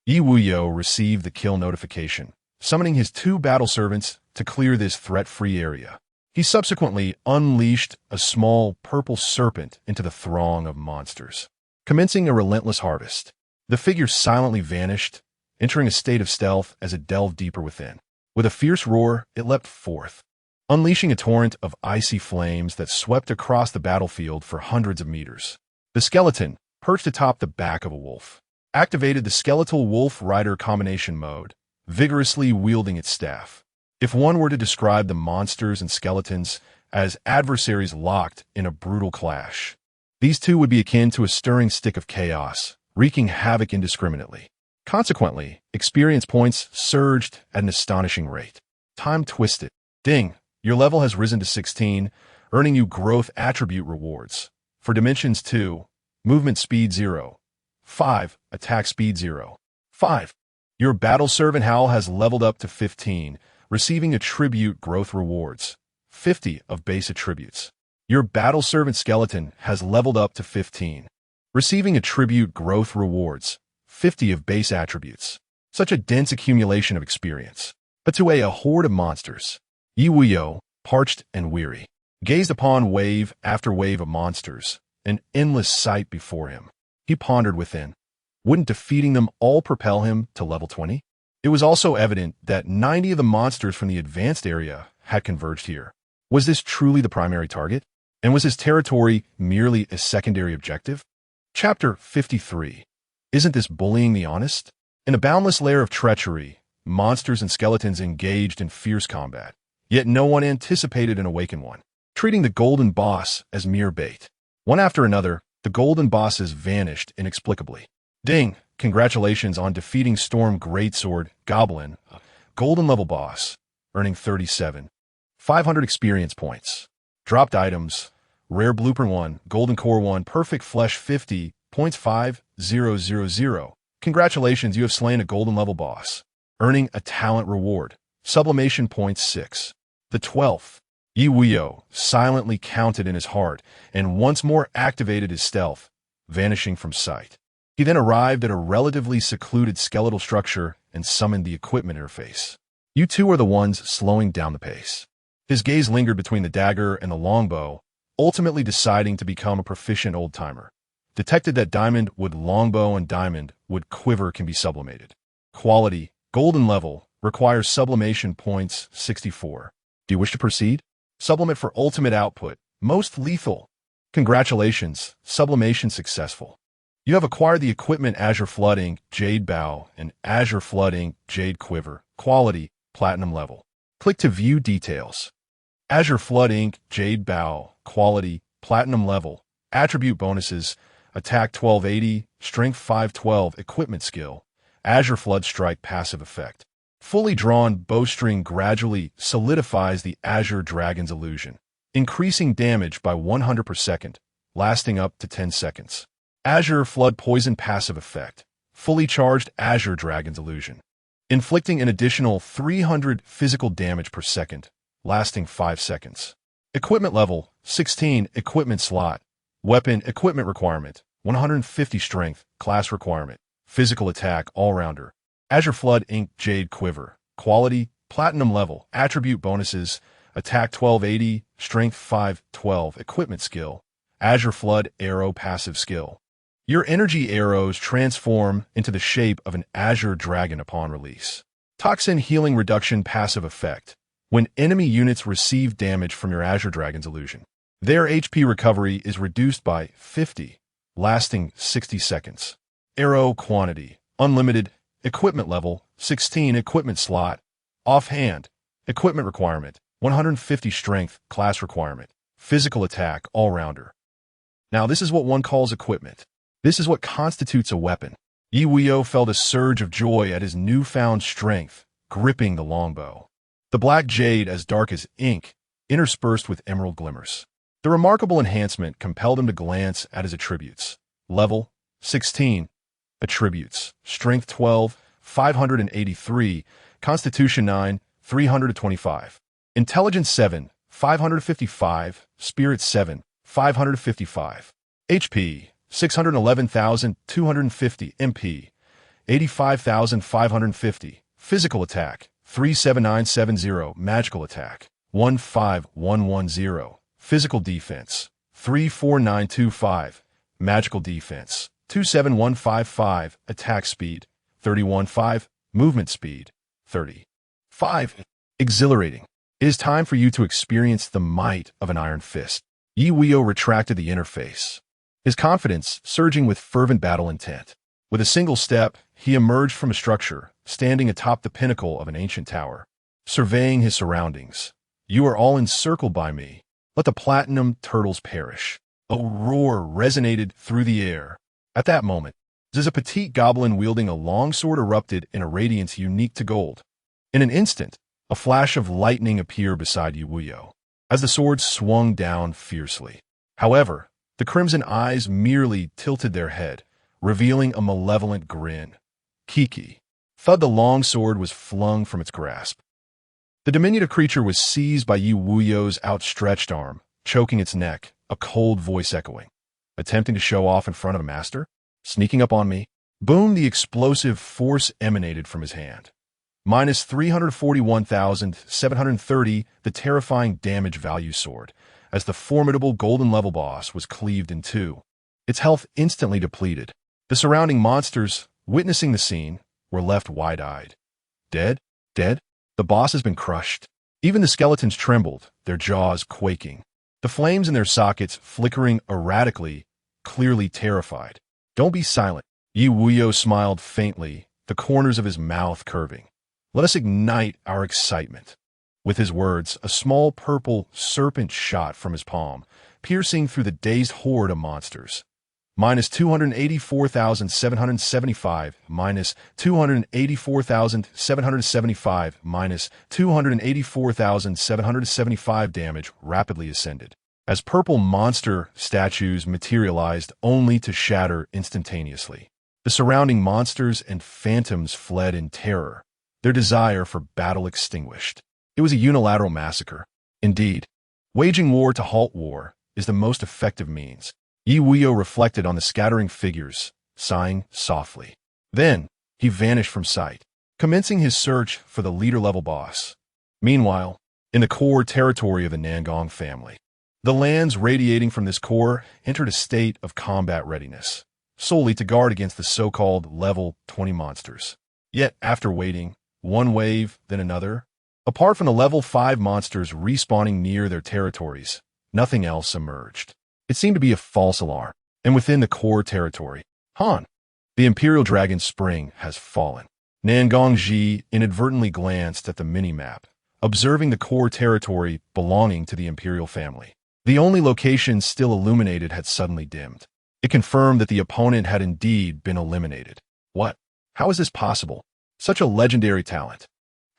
Speaker 1: Ye Wuyou received the kill notification, summoning his 2 battle servants to clear this threat-free area. He subsequently unleashed a small purple serpent into the throng of monsters, commencing a relentless harvest. The figure silently vanished, entering a state of stealth as it delved deeper within. With a fierce roar, it leapt forth, unleashing a torrent of icy flames that swept across the battlefield for hundreds of meters. The skeleton, perched atop the back of a wolf, activated the skeletal wolf-rider combination mode, vigorously wielding its staff. If one were to describe the monsters and skeletons as adversaries locked in a brutal clash, these two would be akin to a stirring stick of chaos, wreaking havoc indiscriminately. Consequently, experience points surged at an astonishing rate. Time twisted. Ding! Your level has risen to 16, earning you growth attribute rewards. For Dimensions 2, Movement Speed 0. 5. Attack Speed 0. 5. Your Battle Servant Howl has leveled up to 15, receiving attribute growth rewards. 50 of base attributes. Your Battle Servant Skeleton has leveled up to 15, receiving attribute growth rewards. 50 of base attributes. Such a dense accumulation of experience. But to a horde of monsters, Ye Wuyou, parched and weary, gazed upon wave after wave of monsters, an endless sight before him. He pondered within. Wouldn't defeating them all propel him to level 20? It was also evident that 90 of the monsters from the advanced area had converged here. Was this truly the primary target? And was his territory merely a secondary objective? Chapter 53. Isn't this bullying the honest? In a boundless lair of treachery, monsters and skeletons engaged in fierce combat. Yet no one anticipated an awakened one, treating the golden boss as mere bait. One after another, the golden bosses vanished inexplicably. Ding! Congratulations on defeating Storm Greatsword Goblin, golden level boss, earning 37. 500 experience points. Dropped items, rare blooper 1, golden core 1, perfect flesh 50, points 5000. Congratulations, you have slain a golden level boss, earning a talent reward, sublimation points 6. The 12th, Ye Wuyou silently counted in his heart and once more activated his stealth, vanishing from sight. He then arrived at a relatively secluded skeletal structure and summoned the equipment interface. You two are the ones slowing down the pace. His gaze lingered between the dagger and the longbow, ultimately deciding to become a proficient old-timer. Detected that diamond wood longbow and diamond wood quiver can be sublimated. Quality, golden level, requires sublimation points 64. Do you wish to proceed? Sublimate for ultimate output, most lethal. Congratulations, sublimation successful. You have acquired the equipment Azure Flood Ink Jade Bow and Azure Flood Ink Jade Quiver, quality, platinum level. Click to view details. Azure Flood Ink Jade Bow, quality, platinum level. Attribute bonuses, attack 1280, strength 512, equipment skill. Azure Flood Strike passive effect. Fully drawn bowstring gradually solidifies the Azure Dragon's illusion, increasing damage by 100 per second, lasting up to 10 seconds. Azure Flood Poison passive effect. Fully charged Azure Dragon's illusion, inflicting an additional 300 physical damage per second, lasting 5 seconds. Equipment level, 16, equipment slot. Weapon equipment requirement, 150 strength, class requirement. Physical attack, all-rounder. Azure Flood Ink Jade Quiver, quality, platinum level. Attribute bonuses, attack 1280, strength 512, equipment skill. Azure Flood Arrow passive skill. Your energy arrows transform into the shape of an Azure Dragon upon release. Toxin Healing Reduction passive effect. When enemy units receive damage from your Azure Dragon's illusion, their HP recovery is reduced by 50, lasting 60 seconds. Arrow quantity, unlimited. Equipment level, 16, equipment slot. Offhand, equipment requirement, 150 strength, class requirement. Physical attack, all-rounder. Now this is what one calls equipment. This is what constitutes a weapon. Ye Wuyou felt a surge of joy at his newfound strength, gripping the longbow. The black jade as dark as ink, interspersed with emerald glimmers. The remarkable enhancement compelled him to glance at his attributes. Level, 16. Attributes, Strength 12, 583, Constitution 9, 325. Intelligence 7, 555, Spirit 7, 555. HP, 611,250, MP, 85,550. Physical attack, 37970. Magical attack, 15110. Physical defense, 34925. Magical defense, 27155. Attack speed, 315. Movement speed, 35. Exhilarating. It is time for you to experience the might of an iron fist. Ye Wuyou retracted the interface, his confidence surging with fervent battle intent. With a single step, he emerged from a structure, standing atop the pinnacle of an ancient tower, surveying his surroundings. You are all encircled by me. Let the platinum turtles perish. A roar resonated through the air. At that moment, as a petite goblin wielding a long sword erupted in a radiance unique to gold. In an instant, a flash of lightning appeared beside Ye Wuyou, as the sword swung down fiercely. However, the crimson eyes merely tilted their head, revealing a malevolent grin. Kiki. Thud, the long sword was flung from its grasp. The diminutive creature was seized by Ye Wuyou's outstretched arm, choking its neck, a cold voice echoing. Attempting to show off in front of a master? Sneaking up on me? Boom, the explosive force emanated from his hand. Minus 341,730, the terrifying damage value soared, as the formidable golden level boss was cleaved in two. Its health instantly depleted. The surrounding monsters, witnessing the scene, were left wide-eyed. Dead? Dead? The boss has been crushed. Even the skeletons trembled, their jaws quaking. The flames in their sockets flickering erratically, clearly terrified. Don't be silent. Ye Wuyou smiled faintly, the corners of his mouth curving. Let us ignite our excitement. With his words, a small purple serpent shot from his palm, piercing through the dazed horde of monsters. Minus 284,775, minus 284,775, minus 284,775 damage rapidly ascended, as purple monster statues materialized only to shatter instantaneously. The surrounding monsters and phantoms fled in terror, their desire for battle extinguished. It was a unilateral massacre. Indeed, waging war to halt war is the most effective means. Ye Wuyou reflected on the scattering figures, sighing softly. Then, he vanished from sight, commencing his search for the leader-level boss. Meanwhile, in the core territory of the Nangong family, the lands radiating from this core entered a state of combat readiness, solely to guard against the so-called level 20 monsters. Yet, after waiting, one wave, then another, apart from the level 5 monsters respawning near their territories, nothing else emerged. It seemed to be a false alarm, and within the core territory, Han, the Imperial Dragon Spring has fallen. Nangong Ji inadvertently glanced at the mini-map, observing the core territory belonging to the Imperial family. The only location still illuminated had suddenly dimmed. It confirmed that the opponent had indeed been eliminated. What? How is this possible? Such a legendary talent.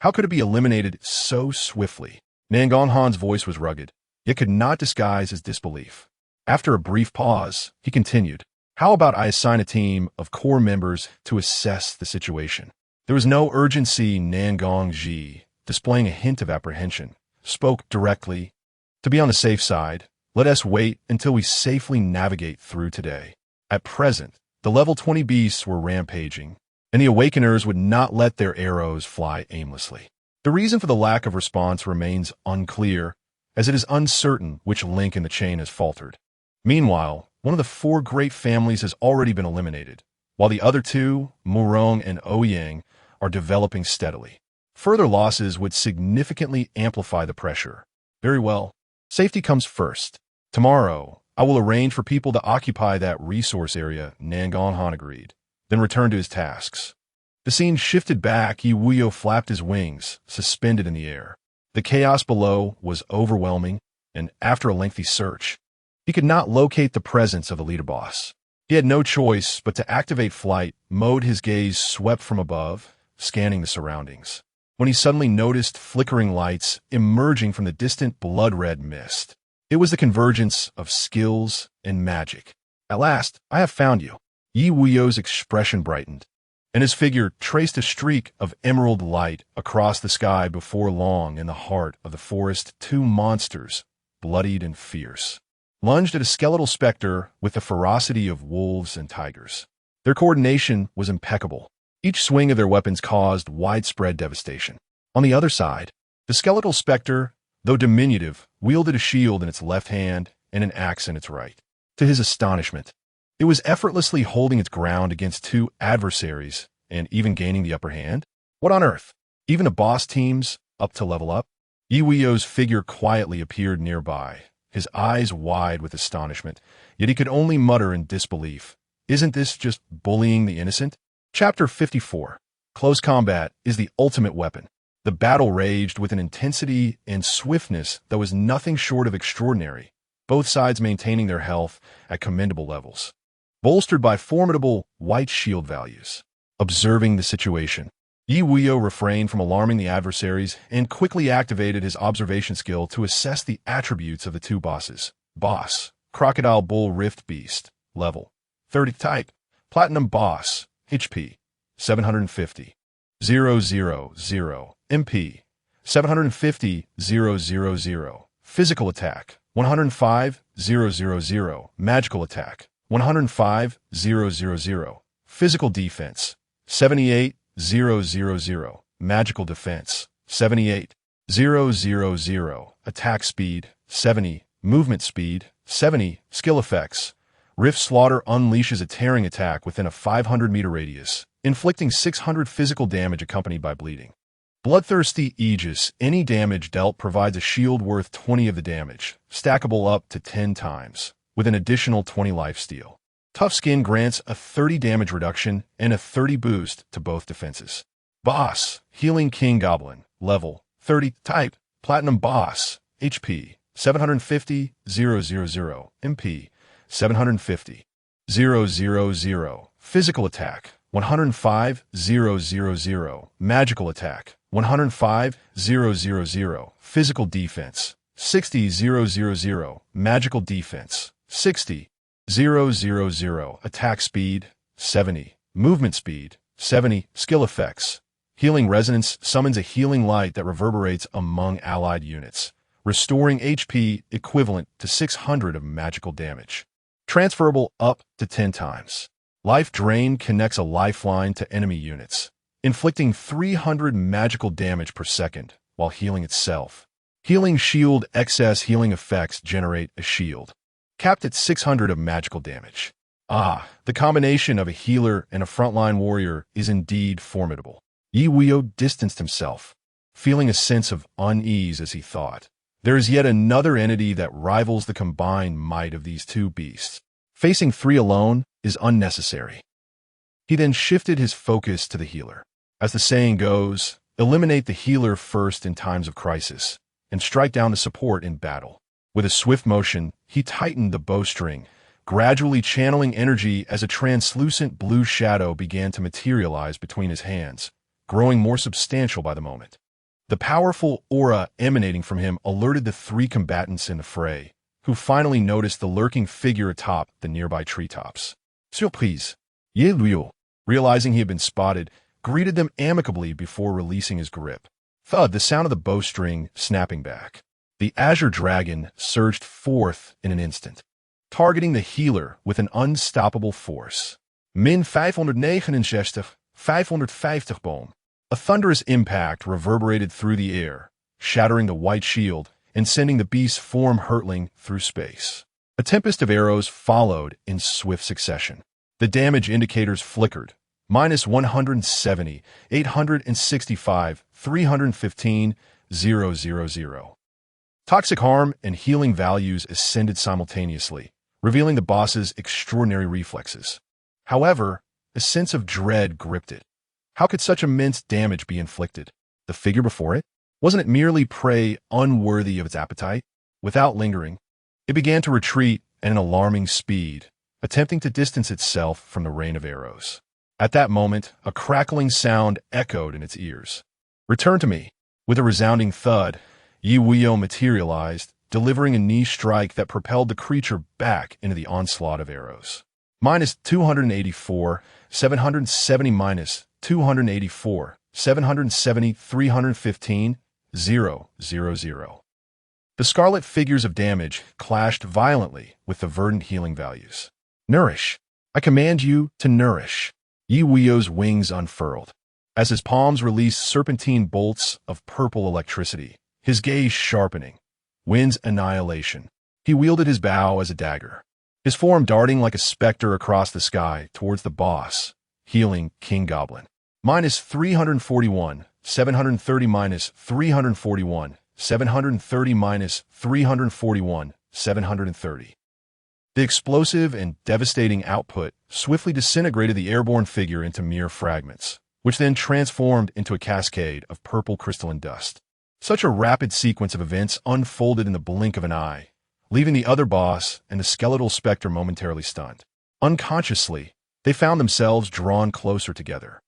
Speaker 1: How could it be eliminated so swiftly? Nangong Han's voice was rugged, yet could not disguise his disbelief. After a brief pause, he continued, "How about I assign a team of core members to assess the situation?" There was no urgency. Nangong Ji, displaying a hint of apprehension, spoke directly. "To be on the safe side, let us wait until we safely navigate through today. At present, the level 20 beasts were rampaging, and the awakeners would not let their arrows fly aimlessly. The reason for the lack of response remains unclear, as it is uncertain which link in the chain has faltered. Meanwhile, one of the 4 great families has already been eliminated, while the other 2, Murong and Ouyang, are developing steadily. Further losses would significantly amplify the pressure. Very well. Safety comes first. Tomorrow, I will arrange for people to occupy that resource area, Nangong Han agreed, then returned to his tasks. The scene shifted back. Ye Wuyou flapped his wings, suspended in the air. The chaos below was overwhelming, and after a lengthy search, he could not locate the presence of the leader boss. He had no choice but to activate flight mode. His gaze swept from above, scanning the surroundings, when he suddenly noticed flickering lights emerging from the distant blood-red mist. It was the convergence of skills and magic. "At last, I have found you." Ye Wuyou's expression brightened, and his figure traced a streak of emerald light across the sky. Before long, in the heart of the forest, 2 monsters, bloodied and fierce, lunged at a skeletal specter with the ferocity of wolves and tigers. Their coordination was impeccable. Each swing of their weapons caused widespread devastation. On the other side, the skeletal specter, though diminutive, wielded a shield in its left hand and an axe in its right. To his astonishment, it was effortlessly holding its ground against 2 adversaries and even gaining the upper hand. What on earth? Even a boss team's up to level up? Ye Wuyou's figure quietly appeared nearby, his eyes wide with astonishment, yet he could only mutter in disbelief. Isn't this just bullying the innocent? Chapter 54. Close combat is the ultimate weapon. The battle raged with an intensity and swiftness that was nothing short of extraordinary, both sides maintaining their health at commendable levels, bolstered by formidable white shield values. Observing the situation, Ye Wuyou refrained from alarming the adversaries and quickly activated his observation skill to assess the attributes of the 2 bosses. Boss, Crocodile Bull Rift Beast, level 30 type, Platinum Boss, HP, 750, 000, MP, 750,000, Physical Attack, 105,000, Magical Attack, 105,000, Physical Defense, 78,000, Magical Defense, 78,000, Attack Speed, 70, Movement Speed, 70, Skill Effects. Rift Slaughter unleashes a tearing attack within a 500-meter radius, inflicting 600 physical damage accompanied by bleeding. Bloodthirsty Aegis. Any damage dealt provides a shield worth 20 of the damage, stackable up to 10 times, with an additional 20 lifesteal. Tough Skin grants a 30 damage reduction and a 30 boost to both defenses. Boss. Healing King Goblin. Level 30. Type. Platinum Boss. HP. 750, 000. MP. 750. 000. Physical Attack. 105, 000. Magical Attack. 105, 000. Physical Defense. 60, 000. Magical Defense. 60, 000. Attack Speed. 70. Movement Speed. 70. Skill Effects. Healing Resonance summons a healing light that reverberates among allied units, restoring HP equivalent to 600 of magical damage. Transferable up to 10 times. Life Drain connects a lifeline to enemy units, inflicting 300 magical damage per second while healing itself. Healing Shield. Excess healing effects generate a shield, capped at 600 of magical damage. The combination of a healer and a frontline warrior is indeed formidable. Ye Wuyou distanced himself, feeling a sense of unease as he thought, there is yet another entity that rivals the combined might of these two beasts. Facing 3 alone is unnecessary. He then shifted his focus to the healer. As the saying goes, eliminate the healer first in times of crisis, and strike down the support in battle. With a swift motion, he tightened the bowstring, gradually channeling energy as a translucent blue shadow began to materialize between his hands, growing more substantial by the moment. The powerful aura emanating from him alerted the 3 combatants in the fray, who finally noticed the lurking figure atop the nearby treetops. Surprise! Ye Wuyou, realizing he had been spotted, greeted them amicably before releasing his grip. Thud, the sound of the bowstring snapping back. The Azure Dragon surged forth in an instant, targeting the healer with an unstoppable force. Min 569, 550 boom. A thunderous impact reverberated through the air, shattering the white shield and sending the beast's form hurtling through space. A tempest of arrows followed in swift succession. The damage indicators flickered. -170, 865, 315, 000. Toxic harm and healing values ascended simultaneously, revealing the boss's extraordinary reflexes. However, a sense of dread gripped it. How could such immense damage be inflicted? The figure before it? Wasn't it merely prey unworthy of its appetite? Without lingering, it began to retreat at an alarming speed, attempting to distance itself from the rain of arrows. At that moment, a crackling sound echoed in its ears. Return to me. With a resounding thud, Ye Wuyou materialized, delivering a knee strike that propelled the creature back into the onslaught of arrows. -284, 770 -284, 770, 315, 000. The scarlet figures of damage clashed violently with the verdant healing values. Nourish. I command you to nourish. Ye Wuyou's wings unfurled. As his palms released serpentine bolts of purple electricity, his gaze sharpening. Wind's annihilation. He wielded his bow as a dagger, his form darting like a specter across the sky towards the boss, healing King Goblin. -341, 730 -341, 730 -341, 730. The explosive and devastating output swiftly disintegrated the airborne figure into mere fragments, which then transformed into a cascade of purple crystalline dust. Such a rapid sequence of events unfolded in the blink of an eye, leaving the other boss and the skeletal specter momentarily stunned. Unconsciously, they found themselves drawn closer together.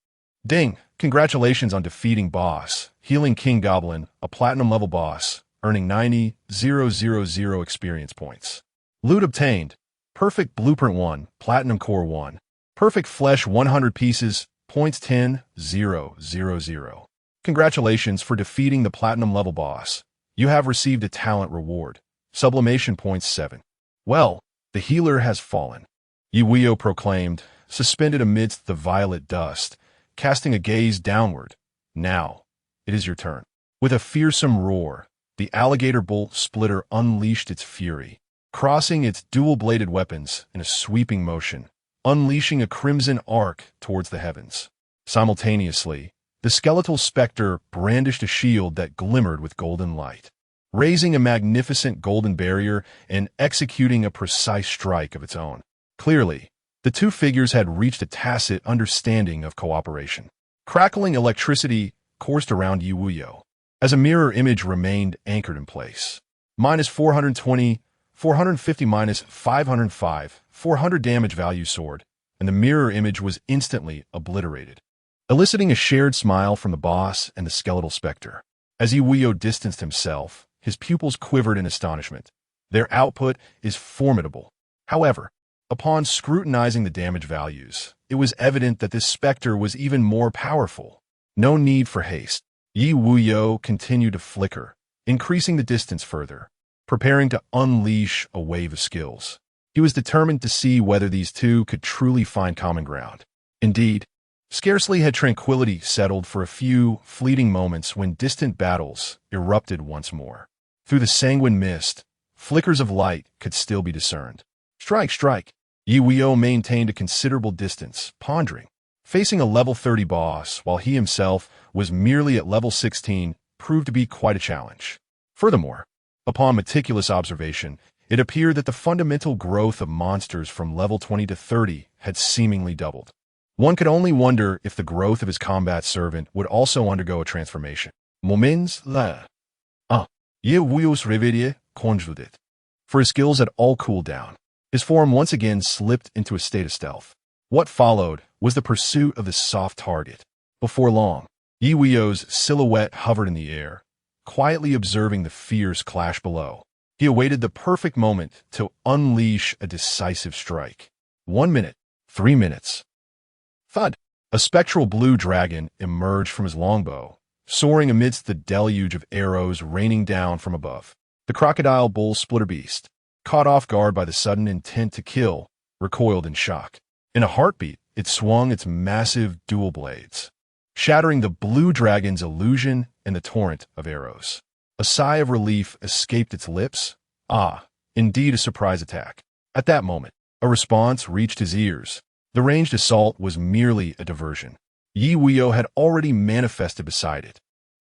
Speaker 1: Ding! Congratulations on defeating boss, healing King Goblin, a platinum-level boss, earning 90,000 experience points. Loot obtained. Perfect Blueprint 1, Platinum Core 1. Perfect Flesh 100 pieces, points 10,000. Congratulations for defeating the platinum-level boss. You have received a talent reward. Sublimation points 7. Well, the healer has fallen, Ye Wuyou proclaimed, suspended amidst the violet dust, casting a gaze downward. Now, it is your turn. With a fearsome roar, the alligator bolt splitter unleashed its fury, crossing its dual-bladed weapons in a sweeping motion, unleashing a crimson arc towards the heavens. Simultaneously, The skeletal specter brandished a shield that glimmered with golden light, raising a magnificent golden barrier and executing a precise strike of its own. Clearly, the two figures had reached a tacit understanding of cooperation. Crackling electricity coursed around Ye Wuyou, as a mirror image remained anchored in place. Minus 420, 450 minus 505, 400 damage value soared, and the mirror image was instantly obliterated, eliciting a shared smile from the boss and the skeletal specter. As Ye Wuyou distanced himself, his pupils quivered in astonishment. Their output is formidable. However, upon scrutinizing the damage values, it was evident that this specter was even more powerful. No need for haste. Ye Wuyou continued to flicker, increasing the distance further, preparing to unleash a wave of skills. He was determined to see whether these two could truly find common ground. Indeed, scarcely had tranquility settled for a few fleeting moments when distant battles erupted once more. Through the sanguine mist, flickers of light could still be discerned. Strike, strike! Ye Wuyou maintained a considerable distance, pondering. Facing a level 30 boss while he himself was merely at level 16 proved to be quite a challenge. Furthermore, upon meticulous observation, it appeared that the fundamental growth of monsters from level 20 to 30 had seemingly doubled. One could only wonder if the growth of his combat servant would also undergo a transformation. Moments la. Ye Wuyou's réveillé conjudet. For his skills had all cooled down, his form once again slipped into a state of stealth. What followed was the pursuit of the soft target. Before long, Ye Wuyou's silhouette hovered in the air, quietly observing the fierce clash below. He awaited the perfect moment to unleash a decisive strike. 1 minute, 3 minutes. Thud! A spectral blue dragon emerged from his longbow, soaring amidst the deluge of arrows raining down from above. The crocodile bull splitter beast, caught off guard by the sudden intent to kill, recoiled in shock. In a heartbeat, it swung its massive dual blades, shattering the blue dragon's illusion and the torrent of arrows. A sigh of relief escaped its lips. Ah, indeed a surprise attack. At that moment, a response reached his ears. The ranged assault was merely a diversion. Ye Wuyou had already manifested beside it,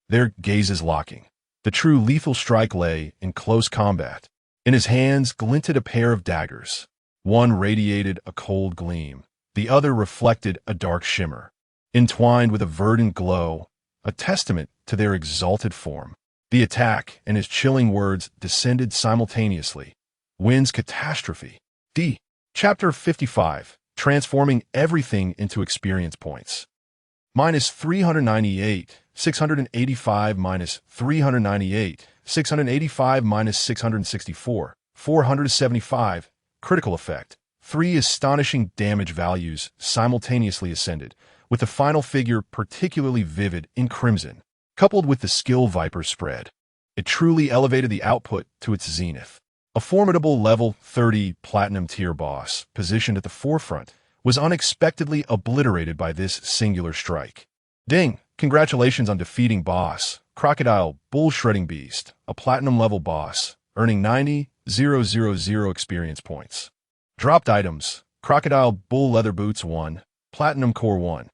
Speaker 1: their gazes locking. The true lethal strike lay in close combat. In his hands glinted a pair of daggers. One radiated a cold gleam. The other reflected a dark shimmer, entwined with a verdant glow, a testament to their exalted form. The attack and his chilling words descended simultaneously. Win's catastrophe. D. Chapter 55. Transforming everything into experience points. Minus 398, 685 minus 398, 685 minus 664, 475. Critical effect. 3 astonishing damage values simultaneously ascended, with the final figure particularly vivid in crimson. Coupled with the skill Viper spread, it truly elevated the output to its zenith. A formidable level 30 platinum tier boss, positioned at the forefront, was unexpectedly obliterated by this singular strike. Ding! Congratulations on defeating boss, Crocodile Bull Shredding Beast, a platinum level boss, earning 90,000 experience points. Dropped items: Crocodile Bull Leather Boots 1, Platinum Core 1,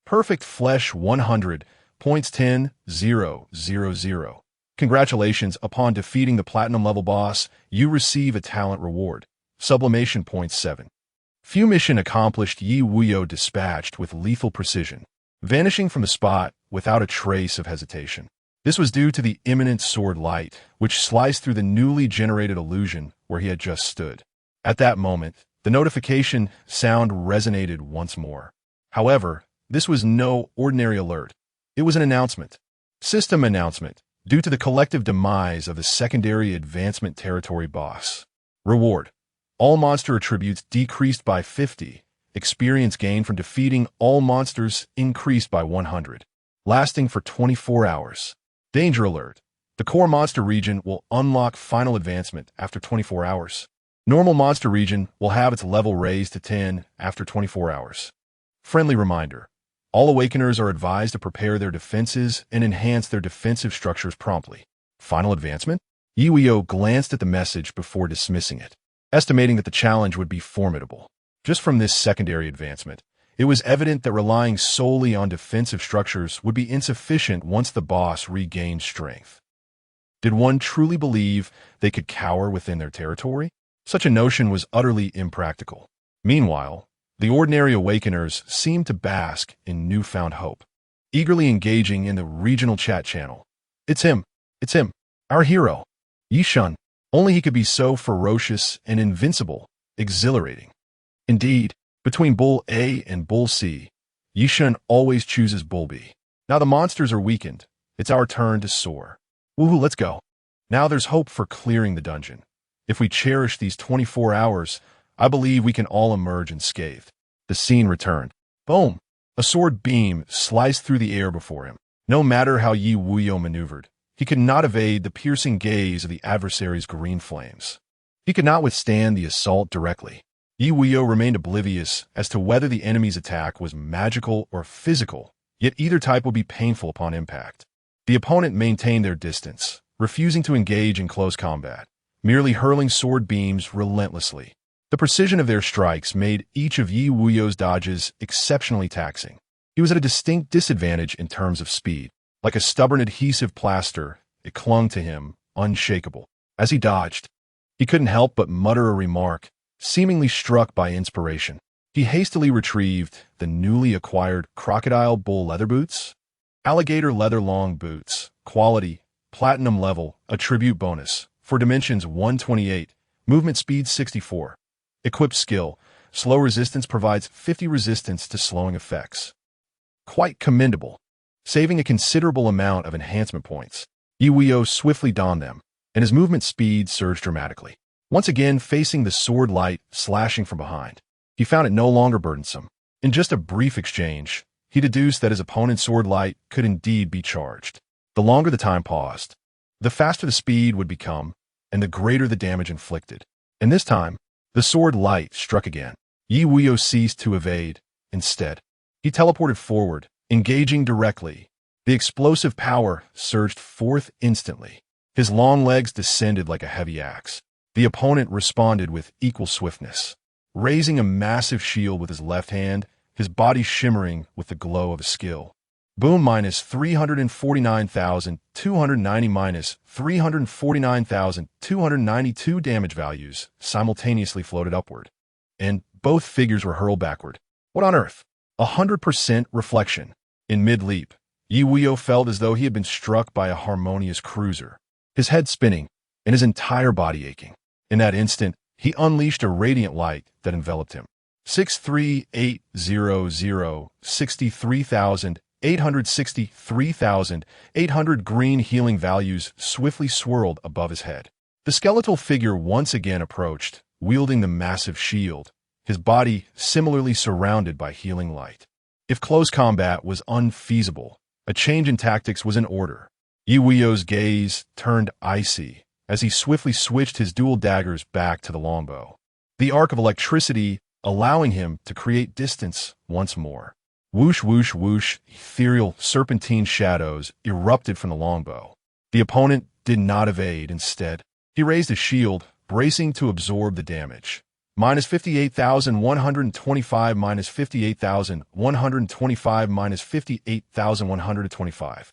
Speaker 1: Perfect Flesh 100, points 10,000. Congratulations upon defeating the platinum level boss, you receive a talent reward. Sublimation points 7. Few mission accomplished. Ye Wuyou dispatched with lethal precision, vanishing from the spot without a trace of hesitation. This was due to the imminent sword light, which sliced through the newly generated illusion where he had just stood. At that moment, the notification sound resonated once more. However, this was no ordinary alert. It was an announcement. System announcement, due to the collective demise of the secondary advancement territory boss. Reward: all monster attributes decreased by 50. Experience gained from defeating all monsters increased by 100. Lasting for 24 hours. Danger alert: the core monster region will unlock final advancement after 24 hours. Normal monster region will have its level raised to 10 after 24 hours. Friendly reminder: all awakeners are advised to prepare their defenses and enhance their defensive structures promptly. Final advancement? Ye Wuyou glanced at the message before dismissing it, estimating that the challenge would be formidable. Just from this secondary advancement, It was evident that relying solely on defensive structures would be insufficient once the boss regained strength. Did one truly believe they could cower within their territory? Such a notion was utterly impractical. Meanwhile, the ordinary awakeners seemed to bask in newfound hope, eagerly engaging in the regional chat channel. It's him, our hero, Yishun. Only he could be so ferocious and invincible, exhilarating. Indeed, between Bull A and Bull C, Yishun always chooses Bull B. Now the monsters are weakened. It's our turn to soar. Woohoo, let's go. Now there's hope for clearing the dungeon. If we cherish these 24 hours, I believe we can all emerge unscathed. The scene returned. Boom! A sword beam sliced through the air before him. No matter how Ye Wuyou maneuvered, he could not evade the piercing gaze of the adversary's green flames. He could not withstand the assault directly. Ye Wuyou remained oblivious as to whether the enemy's attack was magical or physical, yet either type would be painful upon impact. The opponent maintained their distance, refusing to engage in close combat, merely hurling sword beams relentlessly. The precision of their strikes made each of Ye Wuyou's dodges exceptionally taxing. He was at a distinct disadvantage in terms of speed. Like a stubborn adhesive plaster, it clung to him, unshakable. As he dodged, he couldn't help but mutter a remark, seemingly struck by inspiration. He hastily retrieved the newly acquired crocodile bull leather boots. Alligator leather long boots, quality, platinum level, attribute bonus, for dimensions 128, movement speed 64. Equipped skill, slow resistance provides 50 resistance to slowing effects. Quite commendable. Saving a considerable amount of enhancement points, Ye Wuyou swiftly donned them, and his movement speed surged dramatically. Once again facing the sword light slashing from behind, he found it no longer burdensome. In just a brief exchange, he deduced that his opponent's sword light could indeed be charged. The longer the time paused, the faster the speed would become, and the greater the damage inflicted. And this time, the sword light struck again. Ye Wuyou ceased to evade. Instead, he teleported forward, engaging directly. The explosive power surged forth instantly. His long legs descended like a heavy axe. The opponent responded with equal swiftness, raising a massive shield with his left hand, his body shimmering with the glow of his skill. Boom minus 349,290 minus 349,292 damage values simultaneously floated upward, and both figures were hurled backward. What on earth? 100% reflection. In mid-leap, Ye Wuyou felt as though he had been struck by a harmonious cruiser, his head spinning and his entire body aching. In that instant, he unleashed a radiant light that enveloped him. 63800 63,800 green healing values swiftly swirled above his head. The skeletal figure once again approached, wielding the massive shield, his body similarly surrounded by healing light. If close combat was unfeasible, a change in tactics was in order. Ye Wuyou's gaze turned icy as he swiftly switched his dual daggers back to the longbow, the arc of electricity allowing him to create distance once more. Whoosh, whoosh, whoosh, ethereal serpentine shadows erupted from the longbow. The opponent did not evade. Instead, he raised his shield, bracing to absorb the damage. Minus 58,125, minus 58,125, minus 58,125.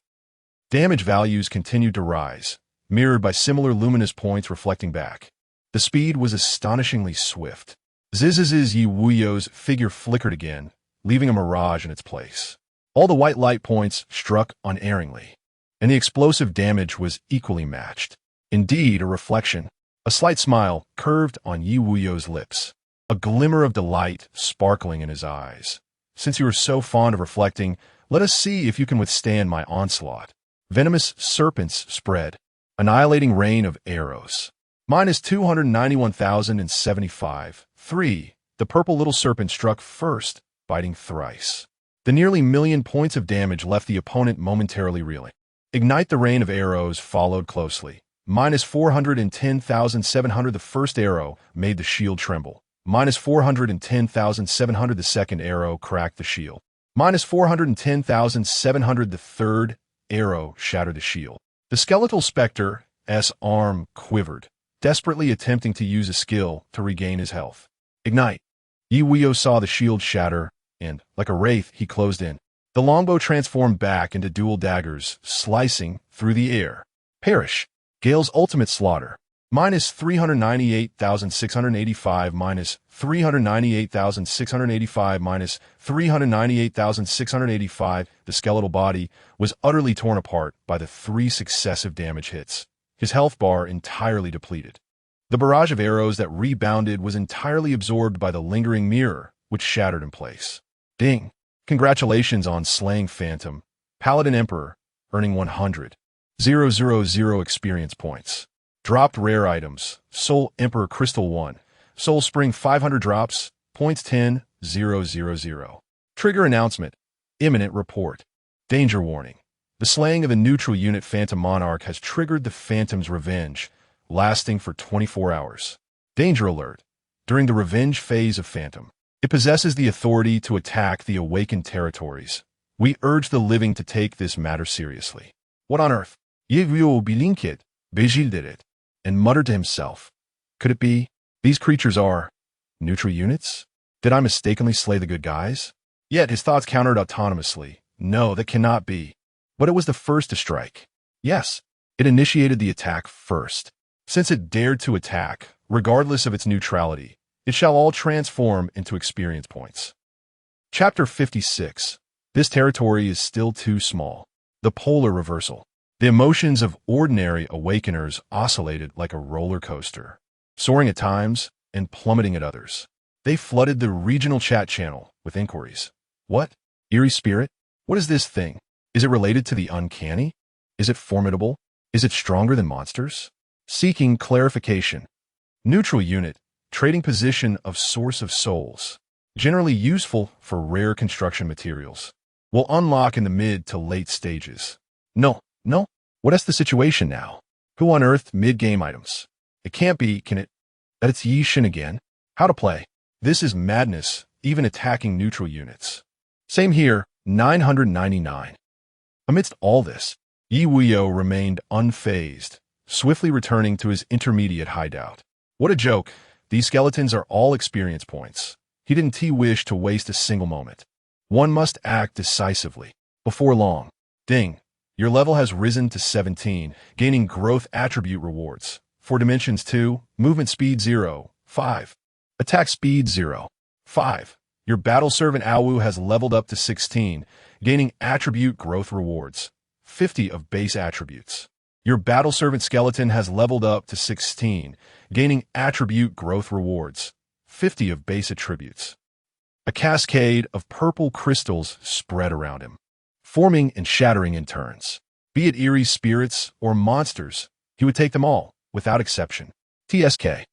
Speaker 1: Damage values continued to rise, mirrored by similar luminous points reflecting back. The speed was astonishingly swift. Zzzz, Ye Wuyou's figure flickered again, leaving a mirage in its place. All the white light points struck unerringly, and the explosive damage was equally matched. Indeed, a reflection. A slight smile curved on Ye Wuyou's lips, a glimmer of delight sparkling in his eyes. Since you are so fond of reflecting, let us see if you can withstand my onslaught. Venomous serpents spread, annihilating rain of arrows. Minus 291,075. 3. The purple little serpent struck first, biting thrice. The nearly million points of damage left the opponent momentarily reeling. Ignite the rain of arrows followed closely. Minus 410,700. The first arrow made the shield tremble. Minus 410,700. The second arrow cracked the shield. Minus 410,700. The third arrow shattered the shield. The skeletal specter's arm quivered, desperately attempting to use a skill to regain his health. Ignite. Ye Wuyou saw the shield shatter and, like a wraith, he closed in. The longbow transformed back into dual daggers, slicing through the air. Perish. Gale's ultimate slaughter. Minus 398,685, minus 398,685, minus 398,685. The skeletal body was utterly torn apart by the 3 successive damage hits. His health bar entirely depleted. The barrage of arrows that rebounded was entirely absorbed by the lingering mirror, which shattered in place. Ding! Congratulations on slaying Phantom, Paladin Emperor, earning 100,000 experience points. Dropped rare items. Soul Emperor Crystal 1. Soul Spring 500 drops. Points 10,000. Trigger announcement. Imminent report. Danger warning. The slaying of a neutral unit Phantom Monarch has triggered the Phantom's revenge, lasting for 24 hours. Danger alert. During the revenge phase of Phantom, it possesses the authority to attack the awakened territories. We urge the living to take this matter seriously. What on earth? Ye Wuyou bilinkit, Vigil did it, and muttered to himself, could it be? These creatures are neutral units? Did I mistakenly slay the good guys? Yet his thoughts countered autonomously. No, that cannot be. But it was the first to strike. Yes, it initiated the attack first. Since it dared to attack, regardless of its neutrality, it shall all transform into experience points. Chapter 56. This territory is still too small. The polar reversal. The emotions of ordinary awakeners oscillated like a roller coaster, soaring at times and plummeting at others. They flooded the regional chat channel with inquiries. What? Eerie spirit? What is this thing? Is it related to the uncanny? Is it formidable? Is it stronger than monsters? Seeking clarification. Neutral unit, trading position of source of souls, generally useful for rare construction materials, will unlock in the mid to late stages. No. What is the situation now? Who unearthed mid-game items? It can't be, can it? That it's Ye Shin again? How to play? This is madness, even attacking neutral units. Same here, 999. Amidst all this, Ye Wuyou remained unfazed, swiftly returning to his intermediate hideout. What a joke. These skeletons are all experience points. He didn't wish to waste a single moment. One must act decisively. Before long. Ding. Your level has risen to 17, gaining growth attribute rewards. For dimensions 2, movement speed 0, 5. Attack speed 0, 5. Your battle servant Awu has leveled up to 16, gaining attribute growth rewards. 50 of base attributes. Your battle servant skeleton has leveled up to 16, gaining attribute growth rewards. 50 of base attributes. A cascade of purple crystals spread around him, forming and shattering in turns. Be it eerie spirits or monsters, he would take them all, without exception. TSK.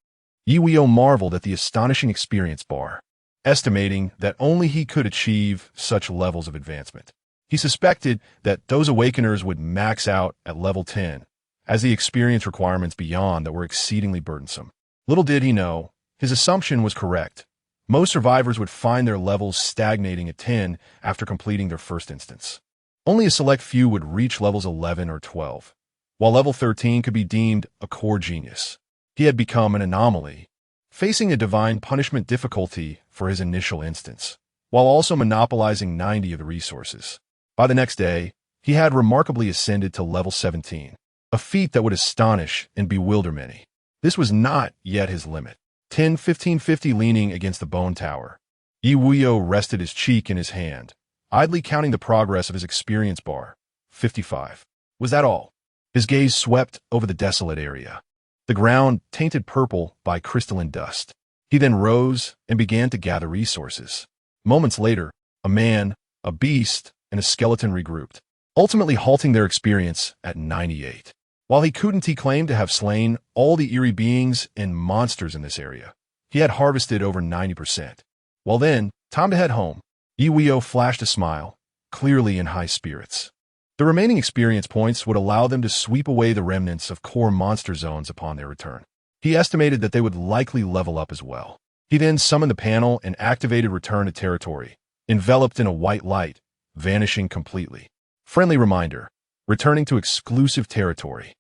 Speaker 1: Ye Wuyou marveled at the astonishing experience bar, estimating that only he could achieve such levels of advancement. He suspected that those awakeners would max out at level 10, as the experience requirements beyond that were exceedingly burdensome. Little did he know, his assumption was correct. Most survivors would find their levels stagnating at 10 after completing their first instance. Only a select few would reach levels 11 or 12, while level 13 could be deemed a core genius. He had become an anomaly, facing a divine punishment difficulty for his initial instance, while also monopolizing 90 of the resources. By the next day, he had remarkably ascended to level 17, a feat that would astonish and bewilder many. This was not yet his limit. 10-15-50 leaning against the bone tower. Ye Wuyou rested his cheek in his hand, idly counting the progress of his experience bar. 55. Was that all? His gaze swept over the desolate area, the ground tainted purple by crystalline dust. He then rose and began to gather resources. Moments later, a man, a beast, and a skeleton regrouped, ultimately halting their experience at 98. While he couldn't claim to have slain all the eerie beings and monsters in this area, he had harvested over 90%. Well then, time to head home. Ye Wuyou flashed a smile, clearly in high spirits. The remaining experience points would allow them to sweep away the remnants of core monster zones upon their return. He estimated that they would likely level up as well. He then summoned the panel and activated Return to Territory, enveloped in a white light, vanishing completely. Friendly reminder, returning to exclusive territory.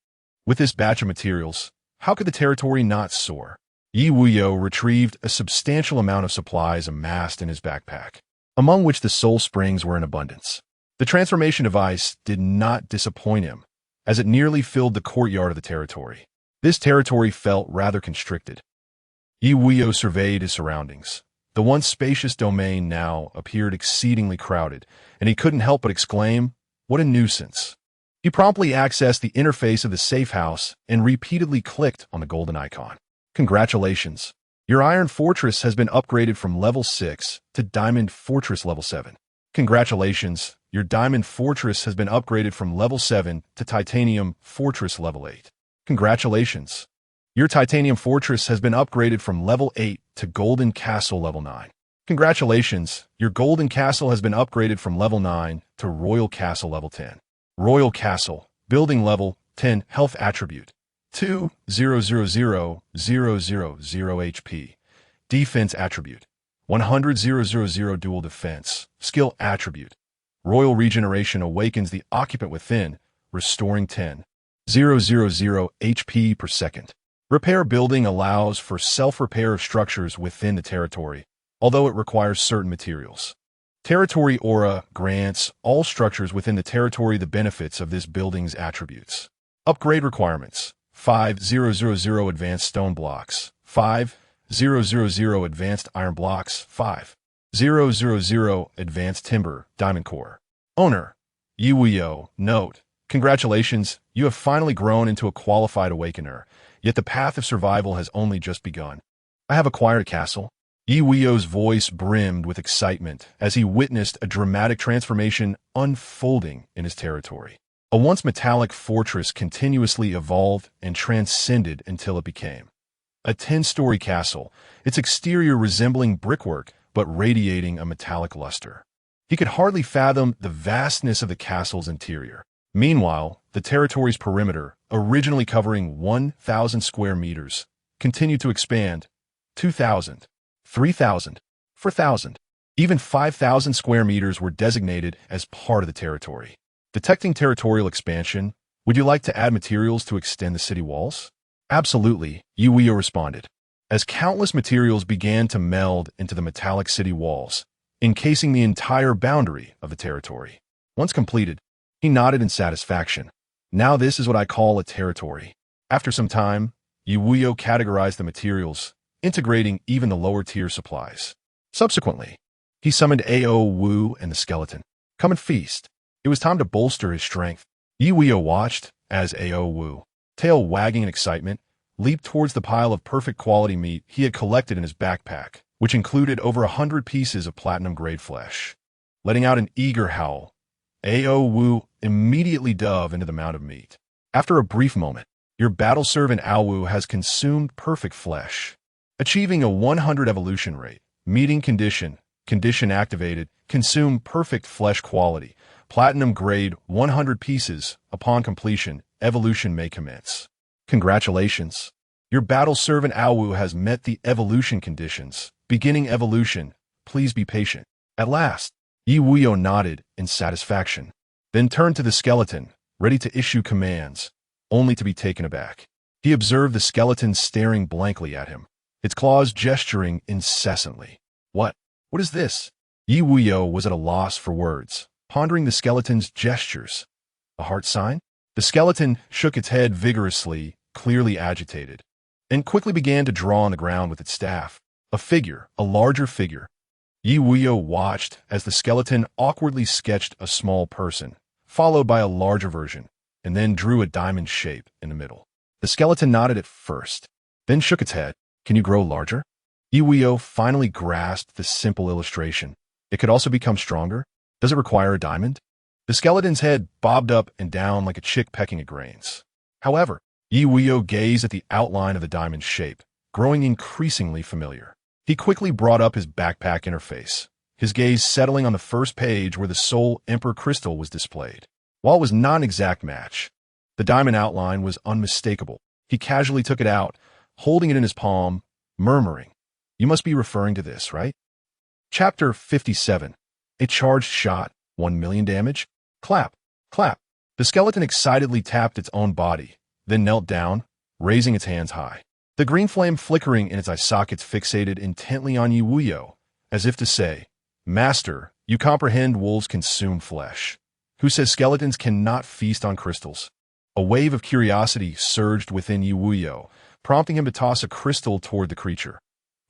Speaker 1: With this batch of materials, how could the territory not soar? Ye Wuyou retrieved a substantial amount of supplies amassed in his backpack. among which the soul springs were in abundance. The transformation device did not disappoint him, as it nearly filled the courtyard of the territory. This territory felt rather constricted. Ye Wuyou surveyed his surroundings. The once spacious domain now appeared exceedingly crowded, and he couldn't help but exclaim, "What a nuisance!" He promptly accessed the interface of the safe house and repeatedly clicked on the golden icon. "Congratulations! Your Iron Fortress has been upgraded from level 6 to Diamond Fortress level 7. Congratulations! Your Diamond Fortress has been upgraded from level 7 to Titanium Fortress level 8. Congratulations! Your Titanium Fortress has been upgraded from level 8 to Golden Castle level 9. Congratulations! Your Golden Castle has been upgraded from level 9 to Royal Castle level 10. Royal Castle, building level 10, health attribute 2,000,000 HP, defense attribute 100,000 dual defense, skill attribute. Royal regeneration awakens the occupant within, restoring 10,000 HP per second. Repair building allows for self-repair of structures within the territory, although it requires certain materials. Territory Aura grants all structures within the territory the benefits of this building's attributes. Upgrade requirements: 5,000 advanced stone blocks, 5,000 advanced iron blocks, 5,000 advanced timber, diamond core. Owner: Ye Wuyou. Note: congratulations, you have finally grown into a qualified awakener, yet the path of survival has only just begun. I have acquired a castle. Ye Wuyou's voice brimmed with excitement as he witnessed a dramatic transformation unfolding in his territory. A once metallic fortress continuously evolved and transcended until it became a 10-story castle, its exterior resembling brickwork but radiating a metallic luster. He could hardly fathom the vastness of the castle's interior. Meanwhile, the territory's perimeter, originally covering 1,000 square meters, continued to expand. 2,000. 3,000, 4,000, even 5,000 square meters were designated as part of the territory. Detecting territorial expansion, would you like to add materials to extend the city walls? Absolutely, Ye Wuyou responded. As countless materials began to meld into the metallic city walls, encasing the entire boundary of the territory. Once completed, he nodded in satisfaction. Now this is what I call a territory. After some time, Ye Wuyou categorized the materials, integrating even the lower-tier supplies. Subsequently, he summoned Ao Wu and the skeleton. Come and feast. It was time to bolster his strength. Ye Wuyou watched as Ao Wu, tail wagging in excitement, leaped towards the pile of perfect quality meat he had collected in his backpack, which included over 100 pieces of platinum-grade flesh. Letting out an eager howl, Ao Wu immediately dove into the mound of meat. After a brief moment, your battle servant Ao Wu has consumed perfect flesh, achieving a 100 evolution rate, meeting condition activated, consume perfect flesh quality, platinum grade 100 pieces. Upon completion, evolution may commence. Congratulations. Your battle servant Ao Wu has met the evolution conditions. Beginning evolution, please be patient. At last, Ye Wuyou nodded in satisfaction, then turned to the skeleton, ready to issue commands, only to be taken aback. He observed the skeleton staring blankly at him, its claws gesturing incessantly. What is this? Ye Wuyou was at a loss for words, pondering the skeleton's gestures. A heart sign? The skeleton shook its head vigorously, clearly agitated, and quickly began to draw on the ground with its staff. A larger figure. Ye Wuyou watched as the skeleton awkwardly sketched a small person, followed by a larger version, and then drew a diamond shape in the middle. The skeleton nodded at first, then shook its head. Can you grow larger? Ye Wuyou finally grasped the simple illustration. It could also become stronger? Does it require a diamond? The skeleton's head bobbed up and down like a chick pecking at grains. However, Ye Wuyou gazed at the outline of the diamond shape, growing increasingly familiar. He quickly brought up his backpack interface, his gaze settling on the first page where the Soul Emperor crystal was displayed. While it was not an exact match, the diamond outline was unmistakable. He casually took it out, holding it in his palm, murmuring, "You must be referring to this, right?" Chapter 57. A charged shot, 1 million damage. Clap, clap. The skeleton excitedly tapped its own body, then knelt down, raising its hands high. The green flame flickering in its eye sockets fixated intently on Ye Wuyou, as if to say, Master, you comprehend wolves consume flesh. Who says skeletons cannot feast on crystals? A wave of curiosity surged within Ye Wuyou, prompting him to toss a crystal toward the creature.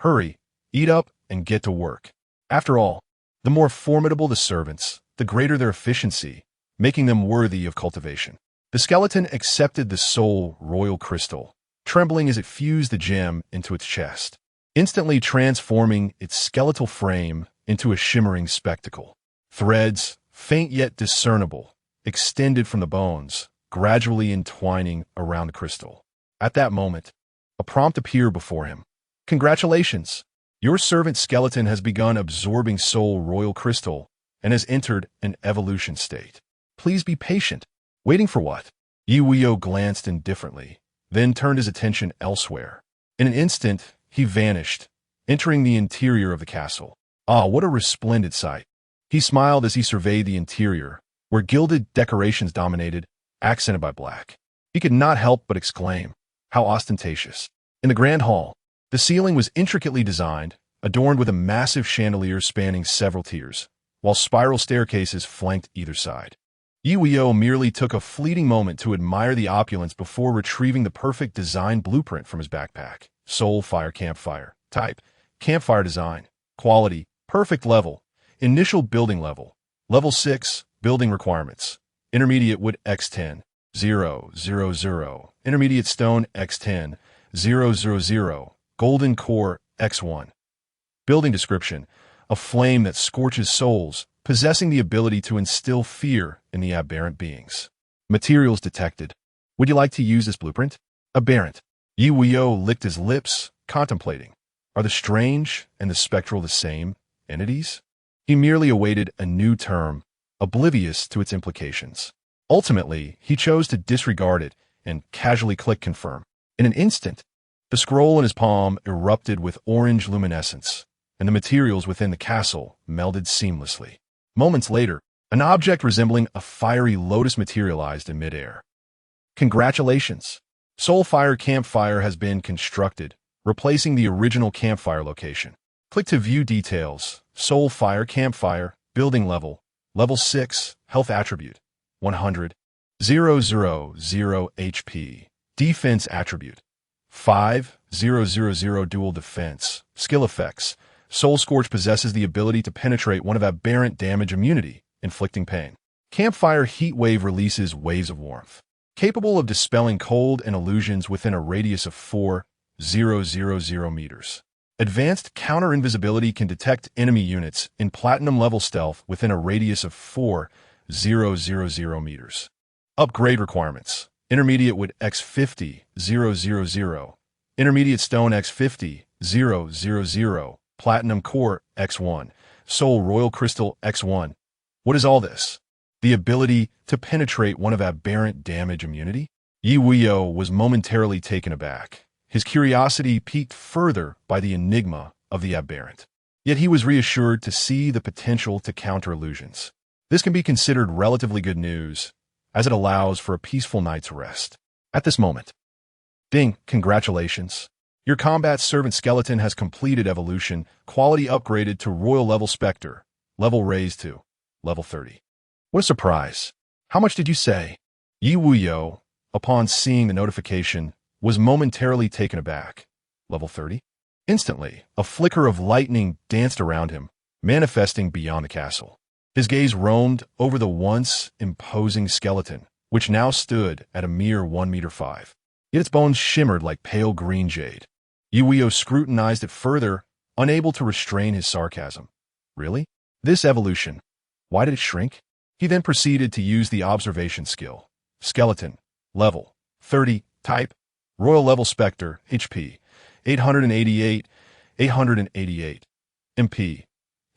Speaker 1: Hurry, eat up, and get to work. After all, the more formidable the servants, the greater their efficiency, making them worthy of cultivation. The skeleton accepted the soul royal crystal, trembling as it fused the gem into its chest, instantly transforming its skeletal frame into a shimmering spectacle. Threads, faint yet discernible, extended from the bones, gradually entwining around the crystal. At that moment, a prompt appeared before him. Congratulations! Your servant skeleton has begun absorbing soul royal crystal and has entered an evolution state. Please be patient. Waiting for what? Ye Wuyou glanced indifferently, then turned his attention elsewhere. In an instant, he vanished, entering the interior of the castle. Ah, what a resplendent sight! He smiled as he surveyed the interior, where gilded decorations dominated, accented by black. He could not help but exclaim, how ostentatious. In the grand hall, the ceiling was intricately designed, adorned with a massive chandelier spanning several tiers, while spiral staircases flanked either side. Ye Wuyou merely took a fleeting moment to admire the opulence before retrieving the perfect design blueprint from his backpack. Soul Fire Campfire. Type: Campfire design. Quality: perfect level. Initial building level. Level 6. Building requirements. Intermediate wood X10. 000. Intermediate stone X10. 000. Golden core X1. Building description: a flame that scorches souls, possessing the ability to instill fear in the aberrant beings. Materials detected. Would you like to use this blueprint? Aberrant. Ye Wuyou licked his lips, contemplating. Are the strange and the spectral the same entities? He merely awaited a new term, oblivious to its implications. Ultimately, he chose to disregard it and casually click confirm. In an instant, the scroll in his palm erupted with orange luminescence, and the materials within the castle melded seamlessly. Moments later, an object resembling a fiery lotus materialized in midair. Congratulations! Soul Fire Campfire has been constructed, replacing the original campfire location. Click to view details. Soul Fire Campfire, building level, level 6, health attribute, 100, 000 HP, defense attribute, 5000 dual defense, skill effects. Soul Scorch possesses the ability to penetrate one of aberrant damage immunity, inflicting pain. Campfire Heat Wave releases waves of warmth, capable of dispelling cold and illusions within a radius of 4,000 meters. Advanced Counter-Invisibility can detect enemy units in Platinum-level stealth within a radius of 4,000 meters. Upgrade requirements. Intermediate wood X50, 000. Intermediate stone X50, 000. Platinum core X1. Soul Royal Crystal X1. What is all this? The ability to penetrate one of aberrant damage immunity? Ye Wuyou was momentarily taken aback, his curiosity piqued further by the enigma of the aberrant. Yet he was reassured to see the potential to counter illusions. This can be considered relatively good news, as it allows for a peaceful night's rest. At this moment, ding, congratulations. Your combat servant skeleton has completed evolution, quality upgraded to Royal Level Spectre, level raised to level 30. What a surprise. How much did you say? Ye Wuyou, upon seeing the notification, was momentarily taken aback. Level 30? Instantly, a flicker of lightning danced around him, manifesting beyond the castle. His gaze roamed over the once imposing skeleton, which now stood at a mere 1.5 meters. Yet its bones shimmered like pale green jade. Ye Wuyou scrutinized it further, unable to restrain his sarcasm. Really? This evolution? Why did it shrink? He then proceeded to use the observation skill. Skeleton. Level. 30. Type. Royal Level Spectre. HP. 888. 888. MP.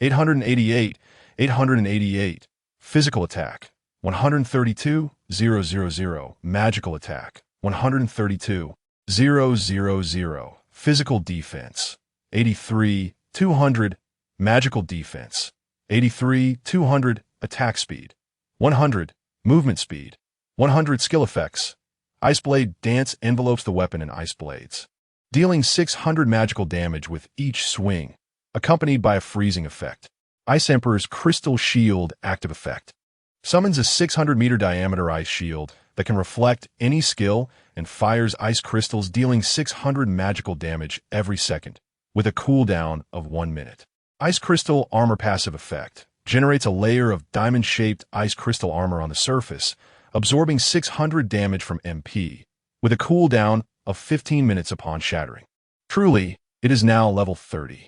Speaker 1: 888. 888. Physical attack. 132. 000. Magical attack. 132. 000. Physical defense. 83. 200. Magical defense. 83. 200. Attack speed. 100. Movement speed. 100. Skill effects. Ice Blade Dance envelopes the weapon in ice blades, dealing 600 magical damage with each swing, accompanied by a freezing effect. Ice Emperor's Crystal Shield active effect. Summons a 600-meter diameter ice shield that can reflect any skill and fires ice crystals, dealing 600 magical damage every second, with a cooldown of 1 minute. Ice Crystal Armor passive effect. Generates a layer of diamond-shaped ice crystal armor on the surface, absorbing 600 damage from MP, with a cooldown of 15 minutes upon shattering. Truly, it is now level 30.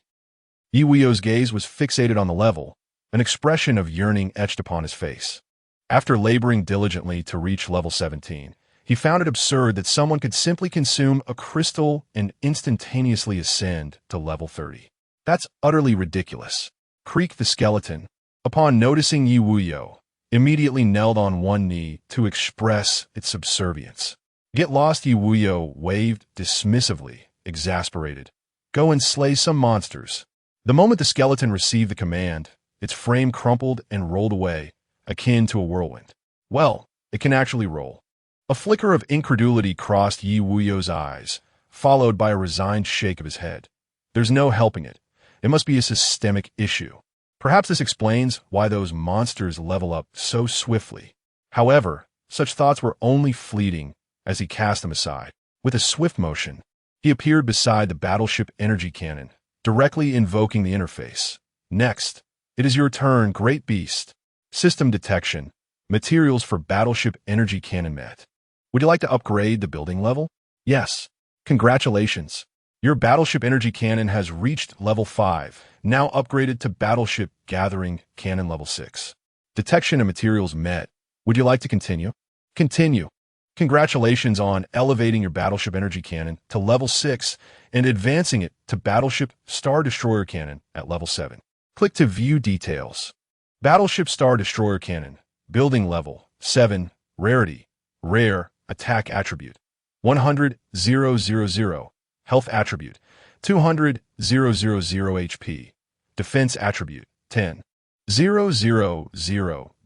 Speaker 1: Ye Wuyou's gaze was fixated on the level, an expression of yearning etched upon his face. After laboring diligently to reach level 17, he found it absurd that someone could simply consume a crystal and instantaneously ascend to level 30. That's utterly ridiculous. Creak the skeleton, upon noticing Ye Wuyou, immediately knelt on one knee to express its subservience. Get lost, Ye Wuyou waved dismissively, exasperated. Go and slay some monsters. The moment the skeleton received the command, its frame crumpled and rolled away, akin to a whirlwind. Well, it can actually roll. A flicker of incredulity crossed Ye Wuyou's eyes, followed by a resigned shake of his head. There's no helping it. It must be a systemic issue. Perhaps this explains why those monsters level up so swiftly. However, such thoughts were only fleeting as he cast them aside. With a swift motion, he appeared beside the battleship energy cannon, directly invoking the interface. Next, it is your turn, Great Beast. System detection. Materials for battleship energy cannon met. Would you like to upgrade the building level? Yes. Congratulations. Your battleship energy cannon has reached level 5, now upgraded to battleship gathering cannon level 6. Detection and materials met. Would you like to continue? Continue. Congratulations on elevating your battleship energy cannon to level 6 and advancing it to battleship Star Destroyer cannon at level 7. Click to view details. Battleship Star Destroyer cannon, building level 7, rarity, rare, attack attribute, 100,000, health attribute, 200,000 HP, defense attribute, 10,000,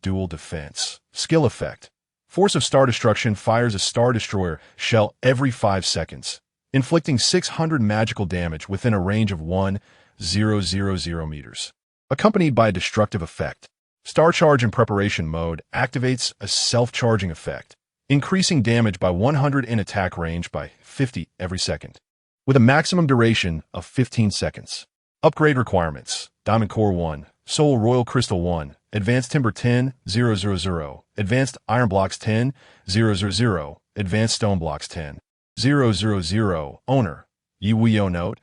Speaker 1: dual defense, skill effect. Force of Star Destruction fires a Star Destroyer shell every 5 seconds, inflicting 600 magical damage within a range of 1,000 meters. Accompanied by a destructive effect. Star Charge in preparation mode activates a self-charging effect, increasing damage by 100 and attack range by 50 every second, with a maximum duration of 15 seconds. Upgrade requirements. Diamond Core 1, Soul Royal Crystal 1, Advanced Timber 10,000, Advanced Iron Blocks 10,000, Advanced Stone Blocks 10,000. Owner. Ye Wuyou note.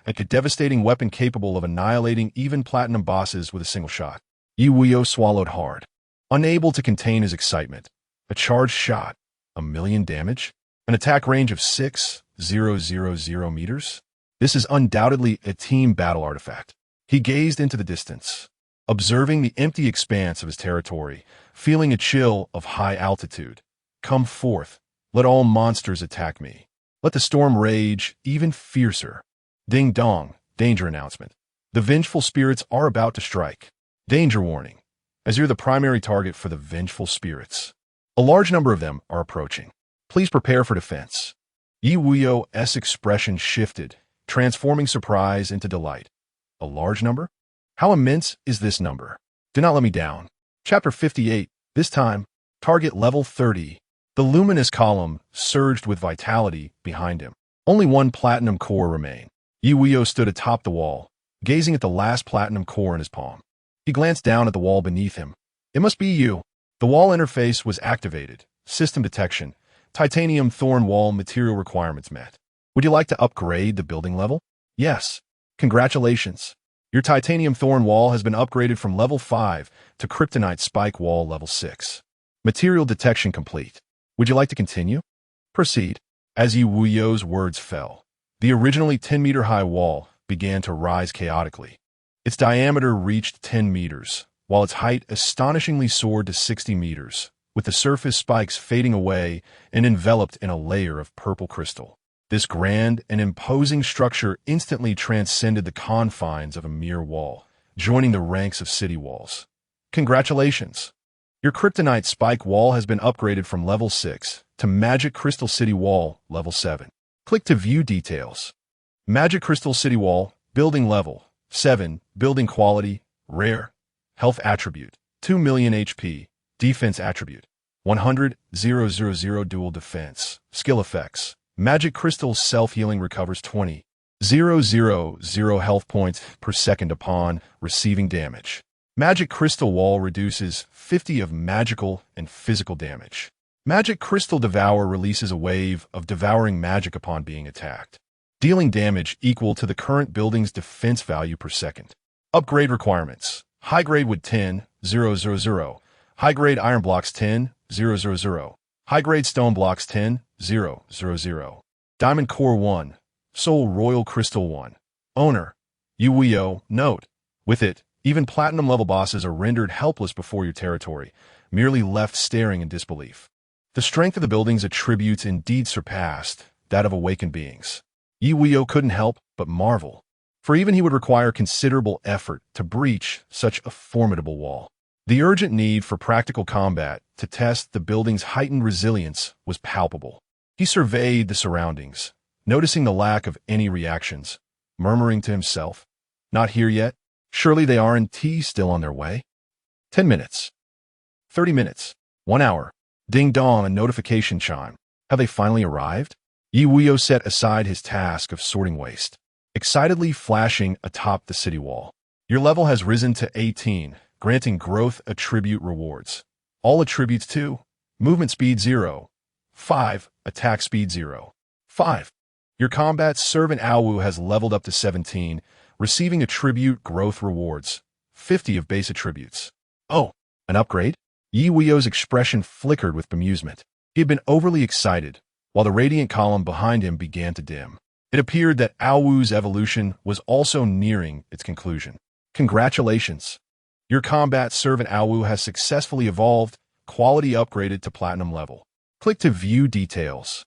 Speaker 1: A devastating weapon capable of annihilating even platinum bosses with a single shot. Ye Wuyou swallowed hard, unable to contain his excitement. A charged shot, 1,000,000 damage, an attack range of 6,000 meters. This is undoubtedly a team battle artifact. He gazed into the distance, observing the empty expanse of his territory, feeling a chill of high altitude. Come forth, let all monsters attack me. Let the storm rage even fiercer. Ding dong, danger announcement. The vengeful spirits are about to strike. Danger warning, as you're the primary target for the vengeful spirits. A large number of them are approaching. Please prepare for defense. Ye Wuyou's expression shifted, transforming surprise into delight. A large number? How immense is this number? Do not let me down. Chapter 58, this time, target level 30. The luminous column surged with vitality behind him. Only one platinum core remained. Ye Wuyou stood atop the wall, gazing at the last platinum core in his palm. He glanced down at the wall beneath him. It must be you. The wall interface was activated. System detection. Titanium thorn wall material requirements met. Would you like to upgrade the building level? Yes. Congratulations. Your titanium thorn wall has been upgraded from level 5 to kryptonite spike wall level 6. Material detection complete. Would you like to continue? Proceed. As Ye Wuyou's words fell, the originally 10-meter high wall began to rise chaotically. Its diameter reached 10 meters, while its height astonishingly soared to 60 meters, with the surface spikes fading away and enveloped in a layer of purple crystal. This grand and imposing structure instantly transcended the confines of a mere wall, joining the ranks of city walls. Congratulations! Your kryptonite spike wall has been upgraded from level 6 to Magic Crystal City Wall level 7. Click to view details. Magic Crystal City Wall, building level 7, building quality, rare, health attribute, 2 million HP, defense attribute, 100,000 dual defense, skill effects, magic crystal self-healing recovers 20,000 health points per second upon receiving damage. Magic crystal wall reduces 50 of magical and physical damage. Magic crystal devour releases a wave of devouring magic upon being attacked, dealing damage equal to the current building's defense value per second. Upgrade requirements. High grade wood 10,000. High grade iron blocks 10,000. High grade stone blocks 10,000. Diamond core 1. Soul royal crystal 1. Owner. Ye Wuyou. Note. With it, even platinum level bosses are rendered helpless before your territory, merely left staring in disbelief. The strength of the building's attributes indeed surpassed that of awakened beings. Ye Wuyou couldn't help but marvel, for even he would require considerable effort to breach such a formidable wall. The urgent need for practical combat to test the building's heightened resilience was palpable. He surveyed the surroundings, noticing the lack of any reactions, murmuring to himself, "Not here yet? Surely they aren't still on their way?" 10 minutes. 30 minutes. 1 hour. Ding dong, a notification chime. Have they finally arrived? Ye Wuyou set aside his task of sorting waste, excitedly flashing atop the city wall. Your level has risen to 18, granting growth attribute rewards. All attributes 2. Movement speed 0. 5. Attack speed 0. 5. Your combat servant Awu has leveled up to 17, receiving attribute growth rewards, 50 of base attributes. Oh, an upgrade? Ye Wuyou's expression flickered with bemusement. He had been overly excited, while the radiant column behind him began to dim. It appeared that Awu's evolution was also nearing its conclusion. Congratulations! Your combat servant Awu has successfully evolved, quality upgraded to platinum level. Click to view details.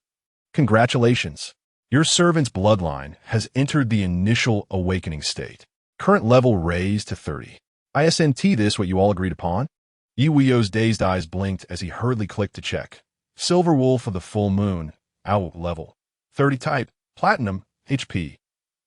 Speaker 1: Congratulations! Your servant's bloodline has entered the initial awakening state. Current level raised to 30. Isn't this what you all agreed upon? Ye Wuyou's dazed eyes blinked as he hurriedly clicked to check. Silver Wolf of the Full Moon, Owl level. 30 type, Platinum, HP.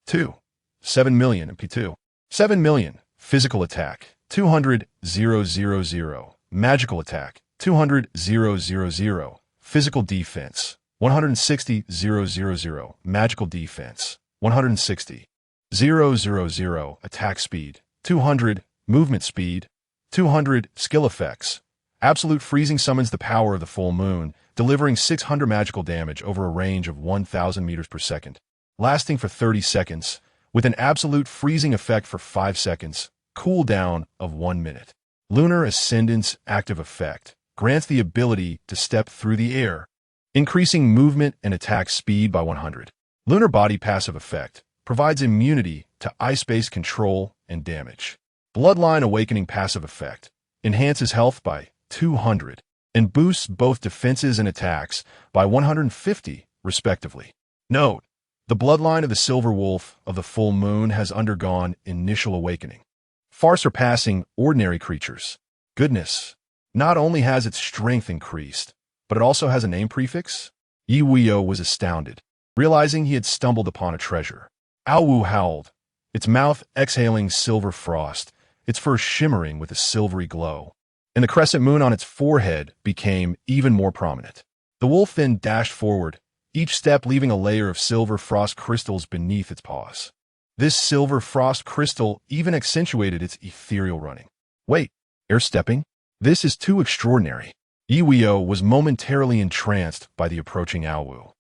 Speaker 1: 2. 7 million MP2. 7 million, Physical Attack, 200,000. Magical Attack, 200,000. Physical Defense, 160,000. Magical Defense, 160,000. Attack Speed, 200. Movement Speed, 200. Skill Effects. Absolute Freezing summons the power of the full moon, delivering 600 magical damage over a range of 1,000 meters per second, lasting for 30 seconds, with an absolute freezing effect for 5 seconds, cooldown of 1 minute. Lunar Ascendance Active Effect grants the ability to step through the air, increasing movement and attack speed by 100. Lunar Body Passive Effect provides immunity to ice-based control and damage. Bloodline Awakening Passive Effect enhances health by 200 and boosts both defenses and attacks by 150, respectively. Note, the bloodline of the Silver Wolf of the Full Moon has undergone initial awakening, far surpassing ordinary creatures. Goodness, not only has its strength increased, but it also has a name prefix? Ye Wuyou was astounded, realizing he had stumbled upon a treasure. Awu howled, its mouth exhaling silver frost, its fur shimmering with a silvery glow, and the crescent moon on its forehead became even more prominent. The wolf then dashed forward, each step leaving a layer of silver frost crystals beneath its paws. This silver frost crystal even accentuated its ethereal running. Wait, air stepping? This is too extraordinary. Ye Wuyou was momentarily entranced by the approaching Awu.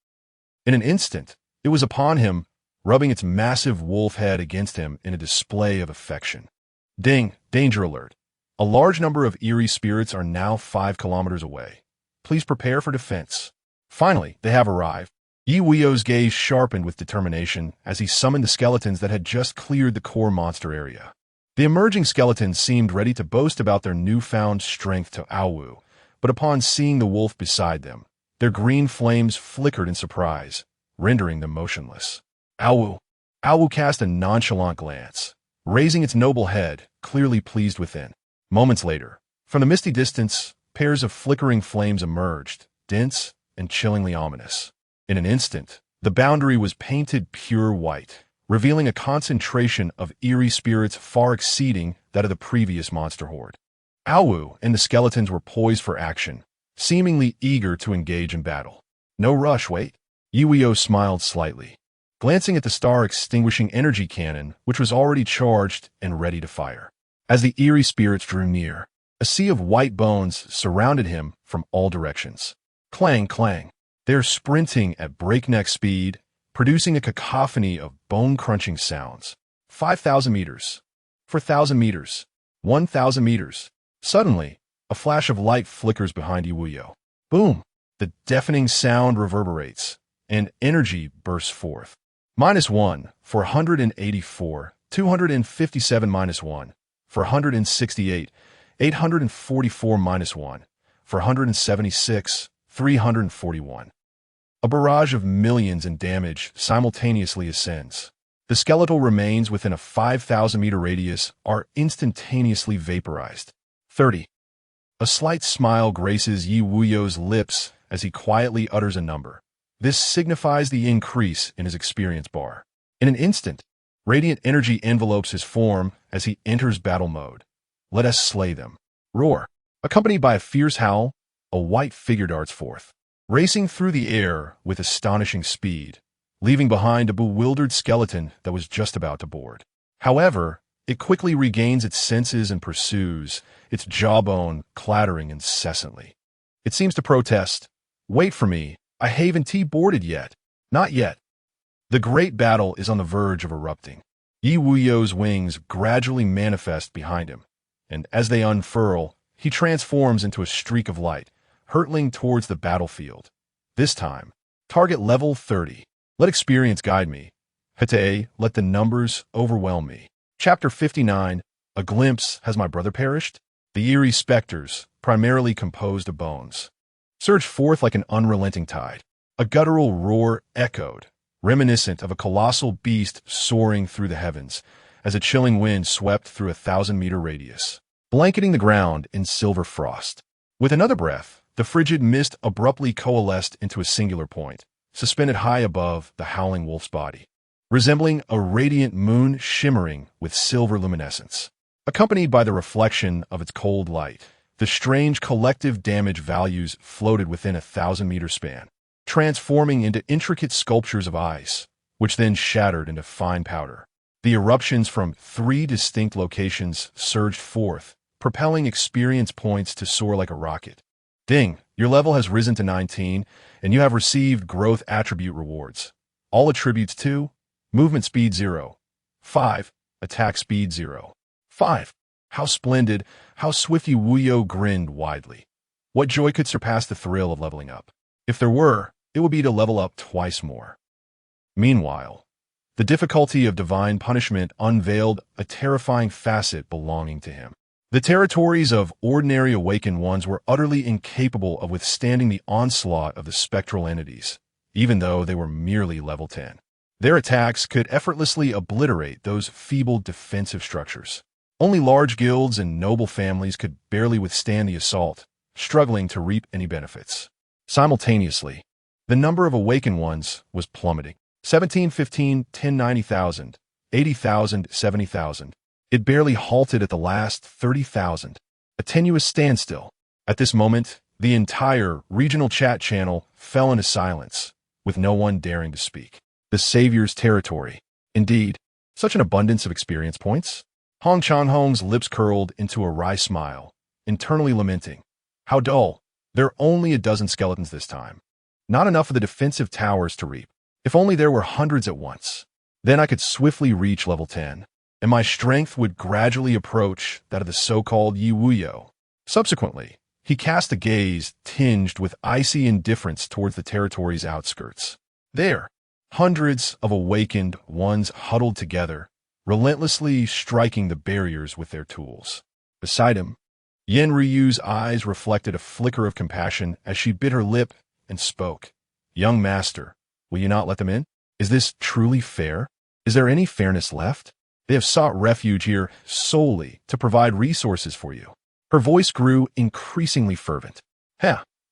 Speaker 1: In an instant, it was upon him, rubbing its massive wolf head against him in a display of affection. Ding, danger alert. A large number of eerie spirits are now 5 kilometers away. Please prepare for defense. Finally, they have arrived. Ye Wuyou's gaze sharpened with determination as he summoned the skeletons that had just cleared the core monster area. The emerging skeletons seemed ready to boast about their newfound strength to Awu, but upon seeing the wolf beside them, their green flames flickered in surprise, rendering them motionless. Awu cast a nonchalant glance, raising its noble head, clearly pleased within. Moments later, from the misty distance, pairs of flickering flames emerged, dense and chillingly ominous. In an instant, the boundary was painted pure white, revealing a concentration of eerie spirits far exceeding that of the previous monster horde. Awu and the skeletons were poised for action, seemingly eager to engage in battle. No rush, wait. Ye Wuyou smiled slightly, glancing at the star-extinguishing energy cannon, which was already charged and ready to fire. As the eerie spirits drew near, a sea of white bones surrounded him from all directions. Clang, clang. They're sprinting at breakneck speed, producing a cacophony of bone-crunching sounds. 5,000 meters. 4,000 meters. 1,000 meters. Suddenly, a flash of light flickers behind Ye Wuyou. Boom! The deafening sound reverberates, and energy bursts forth. -1, 484, 257 -1, 468, 844 -1, 476, 341. A barrage of millions in damage simultaneously ascends. The skeletal remains within a 5,000-meter radius are instantaneously vaporized. 30. A slight smile graces Ye Wuyou's lips as he quietly utters a number. This signifies the increase in his experience bar. In an instant, radiant energy envelopes his form as he enters battle mode. Let us slay them. Roar. Accompanied by a fierce howl, a white figure darts forth, racing through the air with astonishing speed, leaving behind a bewildered skeleton that was just about to board. However, it quickly regains its senses and pursues, its jawbone clattering incessantly. It seems to protest, "Wait for me, I haven't boarded yet. Not yet." The great battle is on the verge of erupting. Ye Wuyou's wings gradually manifest behind him, and as they unfurl, he transforms into a streak of light, hurtling towards the battlefield. This time, target level 30. Let experience guide me. Hate, let the numbers overwhelm me. Chapter 59, A Glimpse, Has My Brother Perished? The eerie specters, primarily composed of bones, surged forth like an unrelenting tide. A guttural roar echoed, reminiscent of a colossal beast soaring through the heavens, as a chilling wind swept through a 1,000-meter radius, blanketing the ground in silver frost. With another breath, the frigid mist abruptly coalesced into a singular point, suspended high above the howling wolf's body, resembling a radiant moon shimmering with silver luminescence. Accompanied by the reflection of its cold light, the strange collective damage values floated within a 1,000-meter span, transforming into intricate sculptures of ice, which then shattered into fine powder. The eruptions from 3 distinct locations surged forth, propelling experience points to soar like a rocket. Ding, your level has risen to 19, and you have received growth attribute rewards. All attributes to movement speed 0, 5, attack speed 0, 5. How splendid, how swift! Ye Wuyou grinned widely. What joy could surpass the thrill of leveling up? If there were, it would be to level up twice more. Meanwhile, the difficulty of divine punishment unveiled a terrifying facet belonging to him. The territories of ordinary awakened ones were utterly incapable of withstanding the onslaught of the spectral entities, even though they were merely level 10. Their attacks could effortlessly obliterate those feeble defensive structures. Only large guilds and noble families could barely withstand the assault, struggling to reap any benefits. Simultaneously, the number of awakened ones was plummeting. 17, 15, 10, 90,000, 80,000, 70,000. It barely halted at the last 30,000. A tenuous standstill. At this moment, the entire regional chat channel fell into silence, with no one daring to speak. The Savior's territory. Indeed, such an abundance of experience points. Hong Changhong's lips curled into a wry smile, internally lamenting. How dull. There are only a dozen skeletons this time. Not enough of the defensive towers to reap. If only there were hundreds at once. Then I could swiftly reach level 10, and my strength would gradually approach that of the so-called Ye Wuyou. Subsequently, he cast a gaze tinged with icy indifference towards the territory's outskirts. There, hundreds of awakened ones huddled together, relentlessly striking the barriers with their tools. Beside him, Ye Wuyou's eyes reflected a flicker of compassion as she bit her lip and spoke. Young master, will you not let them in? Is this truly fair? Is there any fairness left? They have sought refuge here solely to provide resources for you. Her voice grew increasingly fervent.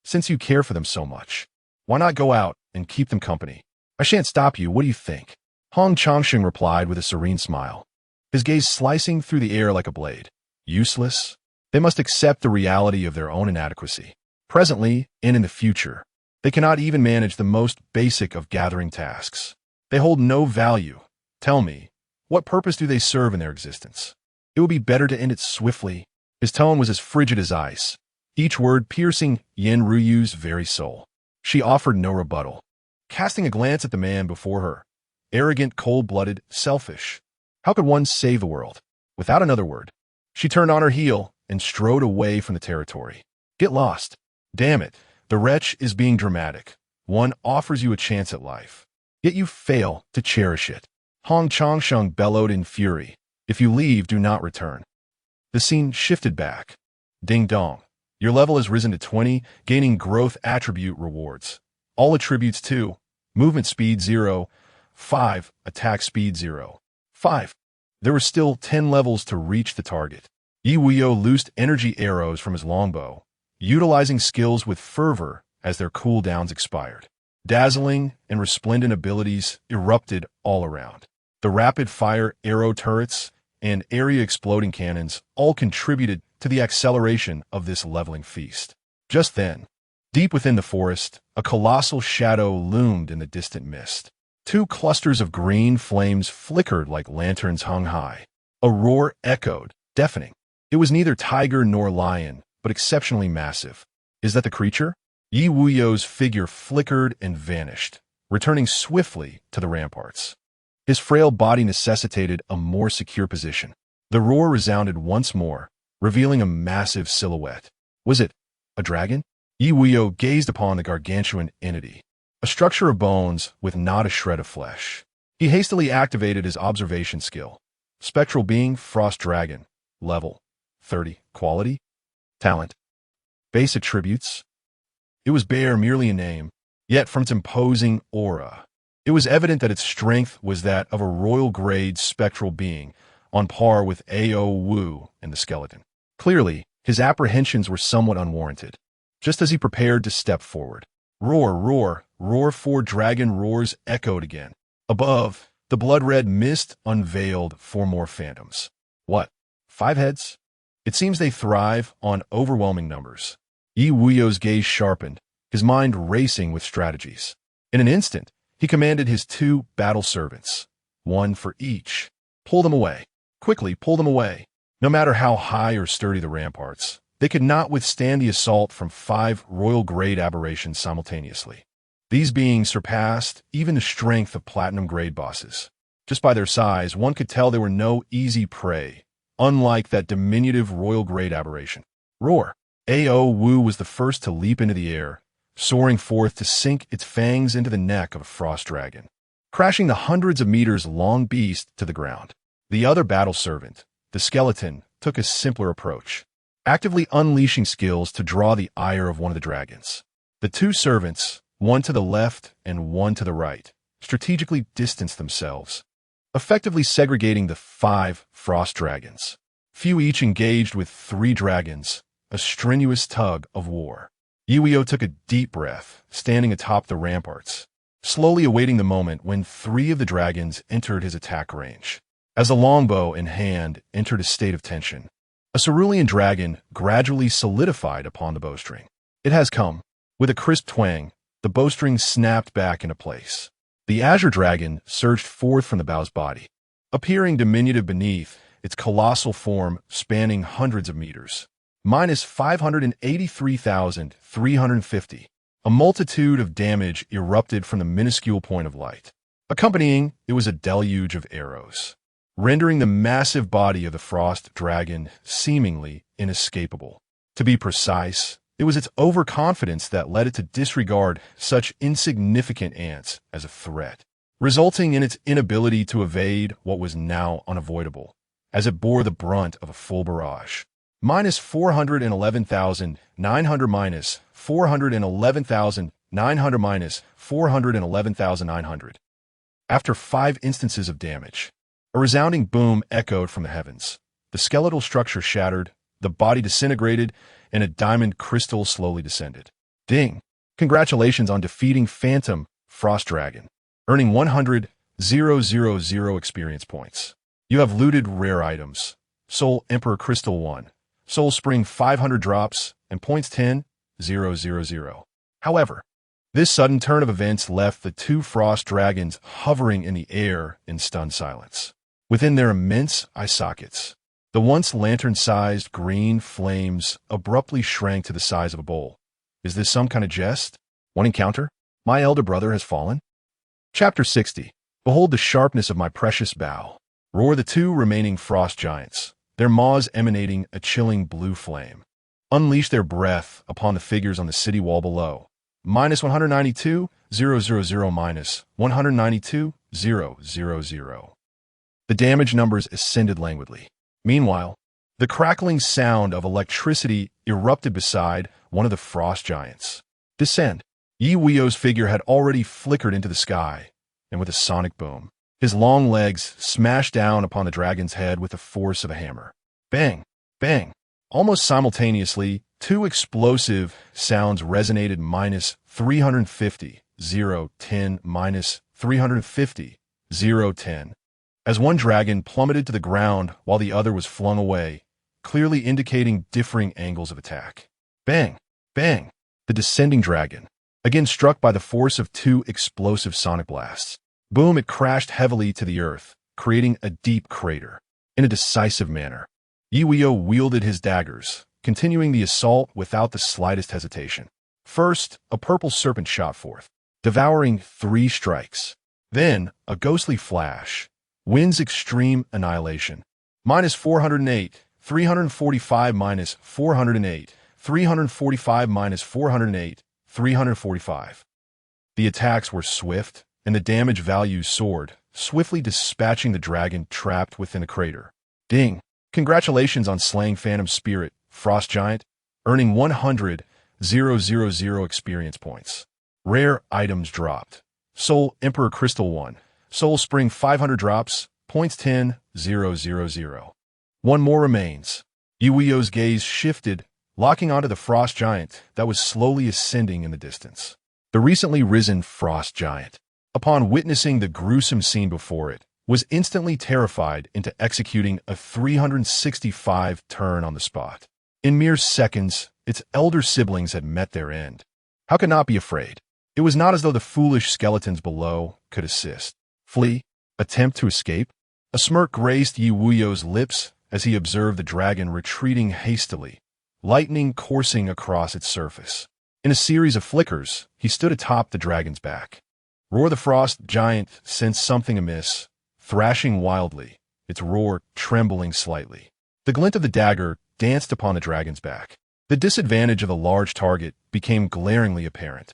Speaker 1: Since you care for them so much, why not go out and keep them company? I shan't stop you, what do you think? Hong Changsheng replied with a serene smile. his gaze slicing through the air like a blade. Useless? They must accept the reality of their own inadequacy. Presently, and in the future, they cannot even manage the most basic of gathering tasks. They hold no value. Tell me, what purpose do they serve in their existence? It would be better to end it swiftly. His tone was as frigid as ice, each word piercing Ye Wuyou's very soul. She offered no rebuttal, casting a glance at the man before her. Arrogant, cold-blooded, selfish. How could one save the world? Without another word, she turned on her heel and strode away from the territory. Get lost. Damn it, the wretch is being dramatic. One offers you a chance at life, yet you fail to cherish it. Hong Changsheng bellowed in fury. If you leave, do not return. The scene shifted back. Ding dong. Your level has risen to 20, gaining growth attribute rewards. All attributes 2. Movement speed 0. 5. Attack speed 0. 5. There were still 10 levels to reach the target. Ye Wuyou loosed energy arrows from his longbow, utilizing skills with fervor as their cooldowns expired. Dazzling and resplendent abilities erupted all around. The rapid-fire arrow turrets and area-exploding cannons all contributed to the acceleration of this leveling feast. Just then, deep within the forest, a colossal shadow loomed in the distant mist. 2 clusters of green flames flickered like lanterns hung high. A roar echoed, deafening. It was neither tiger nor lion, but exceptionally massive. Is that the creature? Ye Wuyou's figure flickered and vanished, returning swiftly to the ramparts. His frail body necessitated a more secure position. The roar resounded once more, revealing a massive silhouette. Was it a dragon? Ye Wuyou gazed upon the gargantuan entity, a structure of bones with not a shred of flesh. He hastily activated his observation skill. Spectral being, frost dragon. Level 30. Quality? Talent. Base attributes. It was bare, merely a name, yet from its imposing aura, it was evident that its strength was that of a royal-grade spectral being, on par with Ye Wuyou and the skeleton. Clearly, his apprehensions were somewhat unwarranted. Just as he prepared to step forward, roar, roar, roar, 4 dragon roars echoed again. Above, the blood-red mist unveiled 4 more phantoms. What? 5 heads? It seems they thrive on overwhelming numbers. Ye Wuyou's gaze sharpened, his mind racing with strategies. In an instant, he commanded his 2 battle servants, 1 for each. Pull them away. Quickly pull them away. No matter how high or sturdy the ramparts, they could not withstand the assault from 5 royal-grade aberrations simultaneously. These beings surpassed even the strength of platinum-grade bosses. Just by their size, one could tell they were no easy prey, unlike that diminutive royal-grade aberration. Roar! Ye Wuyou was the first to leap into the air, soaring forth to sink its fangs into the neck of a frost dragon, crashing the hundreds of meters long beast to the ground. The other battle servant, the skeleton, took a simpler approach, actively unleashing skills to draw the ire of one of the dragons. The 2 servants, one to the left and one to the right, strategically distanced themselves, effectively segregating the 5 frost dragons. Few each engaged with 3 dragons, a strenuous tug of war. Ye Wuyou took a deep breath, standing atop the ramparts, slowly awaiting the moment when 3 of the dragons entered his attack range. As the longbow in hand entered a state of tension, a cerulean dragon gradually solidified upon the bowstring. It has come. With a crisp twang, the bowstring snapped back into place. The azure dragon surged forth from the bow's body, appearing diminutive beneath, its colossal form spanning hundreds of meters. Minus 583,350. A multitude of damage erupted from the minuscule point of light. Accompanying, it was a deluge of arrows, rendering the massive body of the frost dragon seemingly inescapable. To be precise, it was its overconfidence that led it to disregard such insignificant ants as a threat, resulting in its inability to evade what was now unavoidable, as it bore the brunt of a full barrage. Minus 411,900 minus 411,900 minus 411,900. After 5 instances of damage, a resounding boom echoed from the heavens. The skeletal structure shattered, the body disintegrated, and a diamond crystal slowly descended. Ding! Congratulations on defeating Phantom Frost Dragon, earning 100,000 experience points. You have looted rare items. Soul Emperor Crystal 1. Soul Spring 500 drops, and points 10,000. However, this sudden turn of events left the two frost dragons hovering in the air in stunned silence. Within their immense eye sockets, the once lantern-sized green flames abruptly shrank to the size of a bowl. Is this some kind of jest? One encounter? My elder brother has fallen? Chapter 60. Behold the sharpness of my precious bow. Roar the two remaining frost giants, their maws emanating a chilling blue flame. Unleash their breath upon the figures on the city wall below. Minus 192,000 minus 192,000. The damage numbers ascended languidly. Meanwhile, the crackling sound of electricity erupted beside one of the frost giants. Descend. Ye Wuyou's figure had already flickered into the sky, and with a sonic boom, his long legs smashed down upon the dragon's head with the force of a hammer. Bang! Bang! Almost simultaneously, two explosive sounds resonated. Minus 350, 010, minus 350, 010. As one dragon plummeted to the ground while the other was flung away, clearly indicating differing angles of attack. Bang! Bang! The descending dragon, again struck by the force of two explosive sonic blasts. Boom! It crashed heavily to the earth, creating a deep crater. In a decisive manner, Ye Wuyou wielded his daggers, continuing the assault without the slightest hesitation. First, a purple serpent shot forth, devouring 3 strikes. Then, a ghostly flash. Wind's extreme annihilation. Minus 408, 345 minus 408, 345 minus 408, 345. The attacks were swift, and the damage value soared, swiftly dispatching the dragon trapped within the crater. Ding! Congratulations on slaying Phantom Spirit, Frost Giant, earning 100,000 experience points. Rare items dropped. Soul Emperor Crystal 1. Soul Spring 500 drops, points 10,000. One more remains. Ye Wuyou's gaze shifted, locking onto the frost giant that was slowly ascending in the distance. The recently risen frost giant, upon witnessing the gruesome scene before it, was instantly terrified into executing a 365 turn on the spot. In mere seconds, its elder siblings had met their end. How could not be afraid? It was not as though the foolish skeletons below could assist. Flee? Attempt to escape? A smirk graced Ye Wuyou's lips as he observed the dragon retreating hastily, lightning coursing across its surface. In a series of flickers, he stood atop the dragon's back. Roar the frost giant sensed something amiss, thrashing wildly, its roar trembling slightly. The glint of the dagger danced upon the dragon's back. The disadvantage of a large target became glaringly apparent.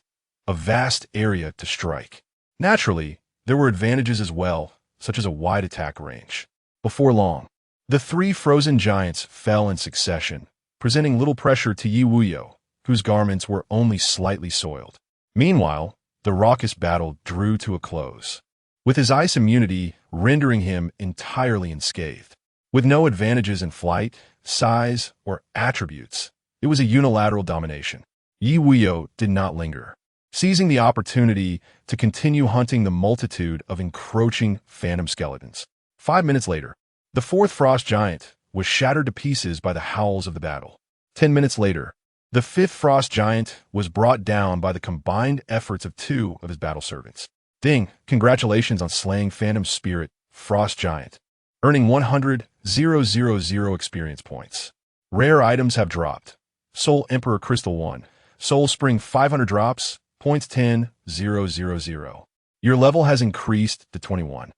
Speaker 1: A vast area to strike. Naturally, there were advantages as well, such as a wide attack range. Before long, the 3 frozen giants fell in succession, presenting little pressure to Ye Wuyou, whose garments were only slightly soiled. Meanwhile, the raucous battle drew to a close, with his ice immunity rendering him entirely unscathed. With no advantages in flight, size, or attributes, it was a unilateral domination. Ye Wuyou did not linger, seizing the opportunity to continue hunting the multitude of encroaching phantom skeletons. 5 minutes later, the 4th frost giant was shattered to pieces by the howls of the battle. 10 minutes later, the 5th frost giant was brought down by the combined efforts of 2 of his battle servants. Ding! Congratulations on slaying Phantom Spirit, Frost Giant, earning 100,000 experience points. Rare items have dropped. Soul Emperor Crystal 1. Soul Spring 500 drops, points 10,000. Your level has increased to 21.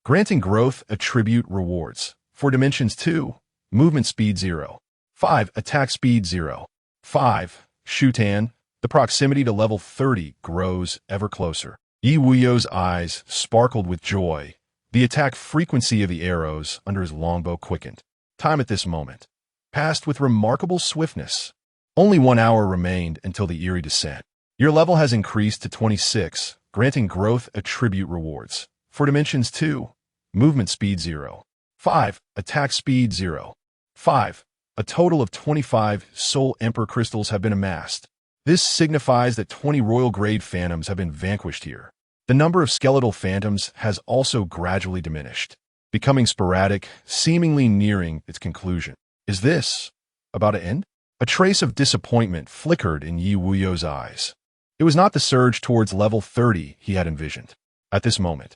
Speaker 1: Granting growth attribute rewards. For dimensions 2, movement speed 0. 5, attack speed 0. 5, Shutan, the proximity to level 30 grows ever closer. Ye Wuyou's eyes sparkled with joy. The attack frequency of the arrows under his longbow quickened. Time at this moment passed with remarkable swiftness. Only 1 hour remained until the eerie descent. Your level has increased to 26, granting growth attribute rewards. For dimensions 2, movement speed 0. 5, attack speed 0. 5, a total of 25 Soul Emperor crystals have been amassed. This signifies that 20 royal grade phantoms have been vanquished here. The number of skeletal phantoms has also gradually diminished. becoming sporadic, seemingly nearing its conclusion. Is this about to end? A trace of disappointment flickered in Ye Wuyou's eyes. It was not the surge towards level 30 he had envisioned. At this moment,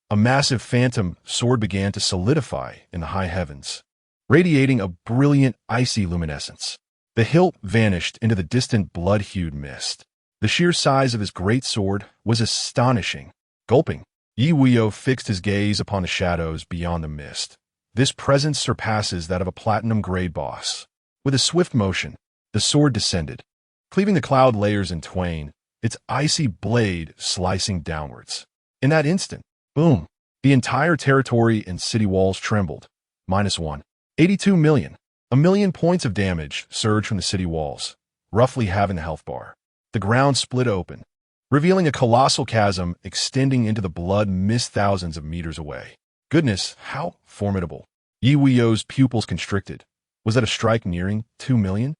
Speaker 1: a massive phantom sword began to solidify in the high heavens, radiating a brilliant icy luminescence. The hilt vanished into the distant blood-hued mist. The sheer size of his great sword was astonishing. Gulping, Ye Wuyou fixed his gaze upon the shadows beyond the mist. This presence surpasses that of a platinum-grade boss. With a swift motion, the sword descended, cleaving the cloud layers in twain, its icy blade slicing downwards. In that instant, boom, the entire territory and city walls trembled. -1. 82 million. A million points of damage surged from the city walls, roughly halving the health bar. The ground split open, revealing a colossal chasm extending into the blood mist thousands of meters away. Goodness, how formidable. Ye Wuyou's pupils constricted. Was that a strike nearing 2 million?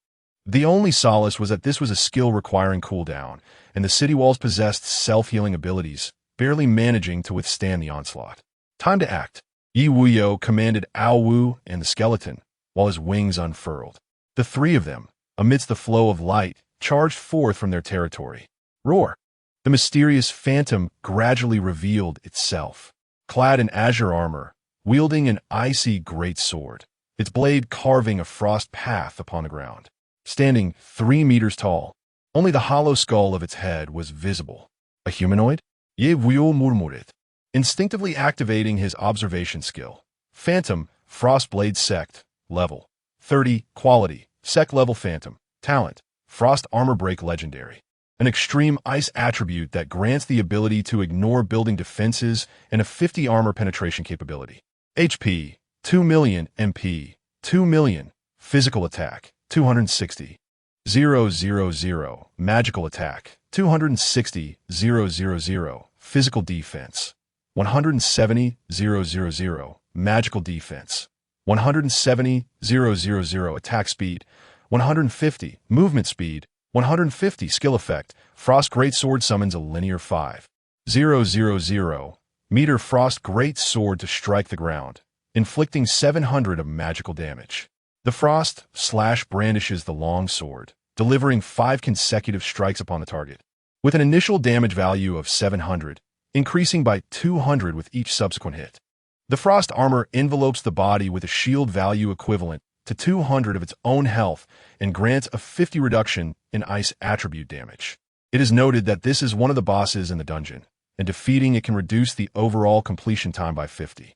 Speaker 1: The only solace was that this was a skill requiring cooldown, and the city walls possessed self-healing abilities, barely managing to withstand the onslaught. Time to act. Ye Wuyou commanded Wu and the skeleton, while his wings unfurled. The three of them, amidst the flow of light, charged forth from their territory. Roar! The mysterious phantom gradually revealed itself, clad in azure armor, wielding an icy great sword, its blade carving a frost path upon the ground. Standing 3 meters tall, only the hollow skull of its head was visible. A humanoid? Ye Wuyou murmured, instinctively activating his observation skill. Phantom, Frostblade Sect, level 30, quality, Sect level Phantom, talent, Frost Armor Break Legendary. An extreme ice attribute that grants the ability to ignore building defenses and a 50 armor penetration capability. HP, 2 million, MP, 2 million, physical attack, 260. 000, magical attack, 260, 000, physical defense, 170, 000, magical defense, 170, 000, attack speed, 150, movement speed, 150, skill effect, Frost Greatsword summons a linear 5. 000, meter Frost Greatsword to strike the ground, inflicting 700 of magical damage. The Frost slash brandishes the long sword, delivering 5 consecutive strikes upon the target, with an initial damage value of 700, increasing by 200 with each subsequent hit. The Frost armor envelopes the body with a shield value equivalent to 200 of its own health and grants a 50 reduction in ice attribute damage. It is noted that this is one of the bosses in the dungeon, and defeating it can reduce the overall completion time by 50.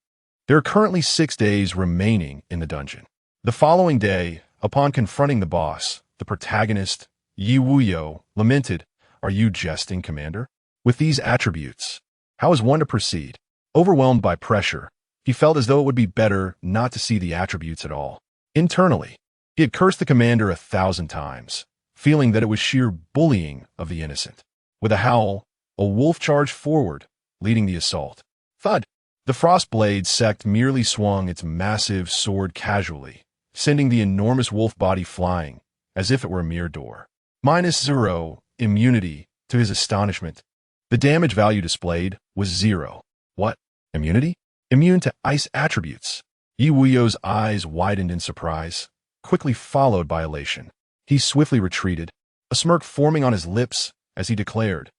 Speaker 1: There are currently 6 days remaining in the dungeon. The following day, upon confronting the boss, the protagonist, Ye Wuyou, lamented, "Are you jesting, Commander? With these attributes, how is one to proceed?" Overwhelmed by pressure, he felt as though it would be better not to see the attributes at all. Internally, he had cursed the commander 1,000 times, feeling that it was sheer bullying of the innocent. With a howl, a wolf charged forward, leading the assault. Thud! The Frostblade Sect merely swung its massive sword casually, sending the enormous wolf body flying, as if it were a mere door. -0, immunity, to his astonishment. The damage value displayed was 0. What? Immunity? Immune to ice attributes. Ye Wuyou's eyes widened in surprise, quickly followed by elation. He swiftly retreated, a smirk forming on his lips as he declared,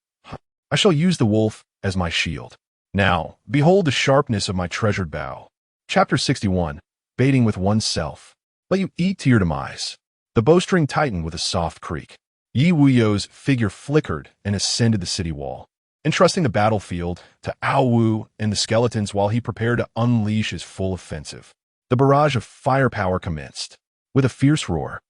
Speaker 1: "I shall use the wolf as my shield. Now, behold the sharpness of my treasured bow." Chapter 61, Baiting with Oneself. Let you eat to your demise. The bowstring tightened with a soft creak. Ye Wuyou's figure flickered and ascended the city wall, entrusting the battlefield to Wu and the skeletons while he prepared to unleash his full offensive. The barrage of firepower commenced. With a fierce roar,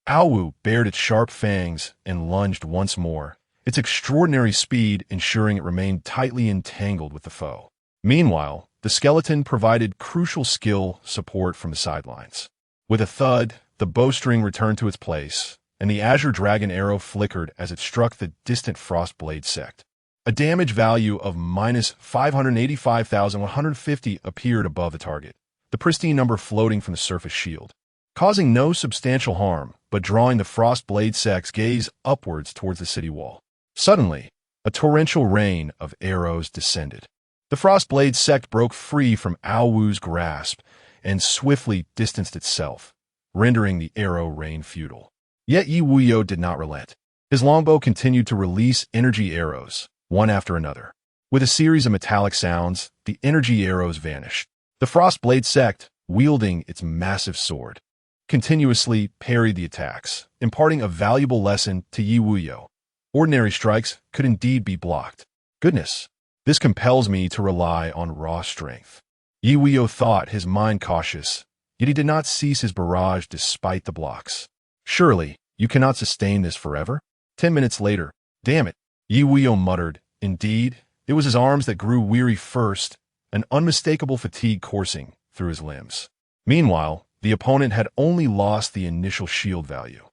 Speaker 1: Wu bared its sharp fangs and lunged once more, its extraordinary speed ensuring it remained tightly entangled with the foe. Meanwhile, the skeleton provided crucial skill support from the sidelines. With a thud, the bowstring returned to its place, and the azure dragon arrow flickered as it struck the distant Frostblade Sect. A damage value of -585,150 appeared above the target, the pristine number floating from the surface shield, causing no substantial harm, but drawing the Frostblade Sect's gaze upwards towards the city wall. Suddenly, a torrential rain of arrows descended. The Frostblade sect broke free from Ao Wu's grasp and swiftly distanced itself, rendering the arrow rain futile. Yet Ye Wuyou did not relent. His longbow continued to release energy arrows, one after another. With a series of metallic sounds, the energy arrows vanished. The Frostblade sect, wielding its massive sword, continuously parried the attacks, imparting a valuable lesson to Ye Wuyou. Ordinary strikes could indeed be blocked. Goodness, this compels me to rely on raw strength. Ye Wuyou thought, his mind cautious, yet he did not cease his barrage despite the blocks. Surely, you cannot sustain this forever? 10 minutes later, damn it, Ye Wuyou muttered. Indeed, it was his arms that grew weary first, an unmistakable fatigue coursing through his limbs. Meanwhile, the opponent had only lost the initial shield value.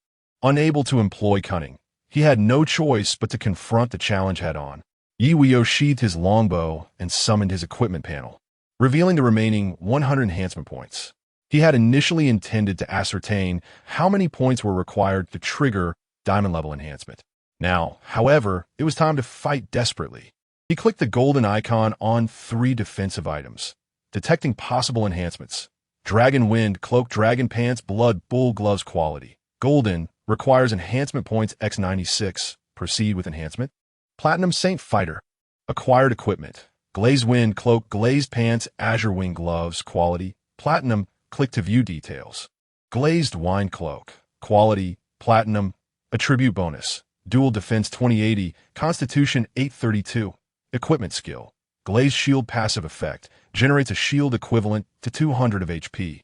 Speaker 1: Unable to employ cunning, he had no choice but to confront the challenge head-on. Ye Wuyou sheathed his longbow and summoned his equipment panel, revealing the remaining 100 enhancement points. He had initially intended to ascertain how many points were required to trigger diamond level enhancement. Now, however, it was time to fight desperately. He clicked the golden icon on 3 defensive items, detecting possible enhancements. Dragon Wind, Cloak, Dragon Pants, Blood, Bull Gloves quality. Golden requires enhancement points x96. Proceed with enhancement. Platinum Saint Fighter. Acquired equipment. Glazed Wind, Cloak, Glazed Pants, Azure Wing Gloves quality. Platinum. Click to view details. Glazed Wine Cloak. Quality. Platinum. Attribute bonus. Dual Defense 2080. Constitution 832. Equipment skill. Glazed Shield passive effect. Generates a shield equivalent to 200 of HP.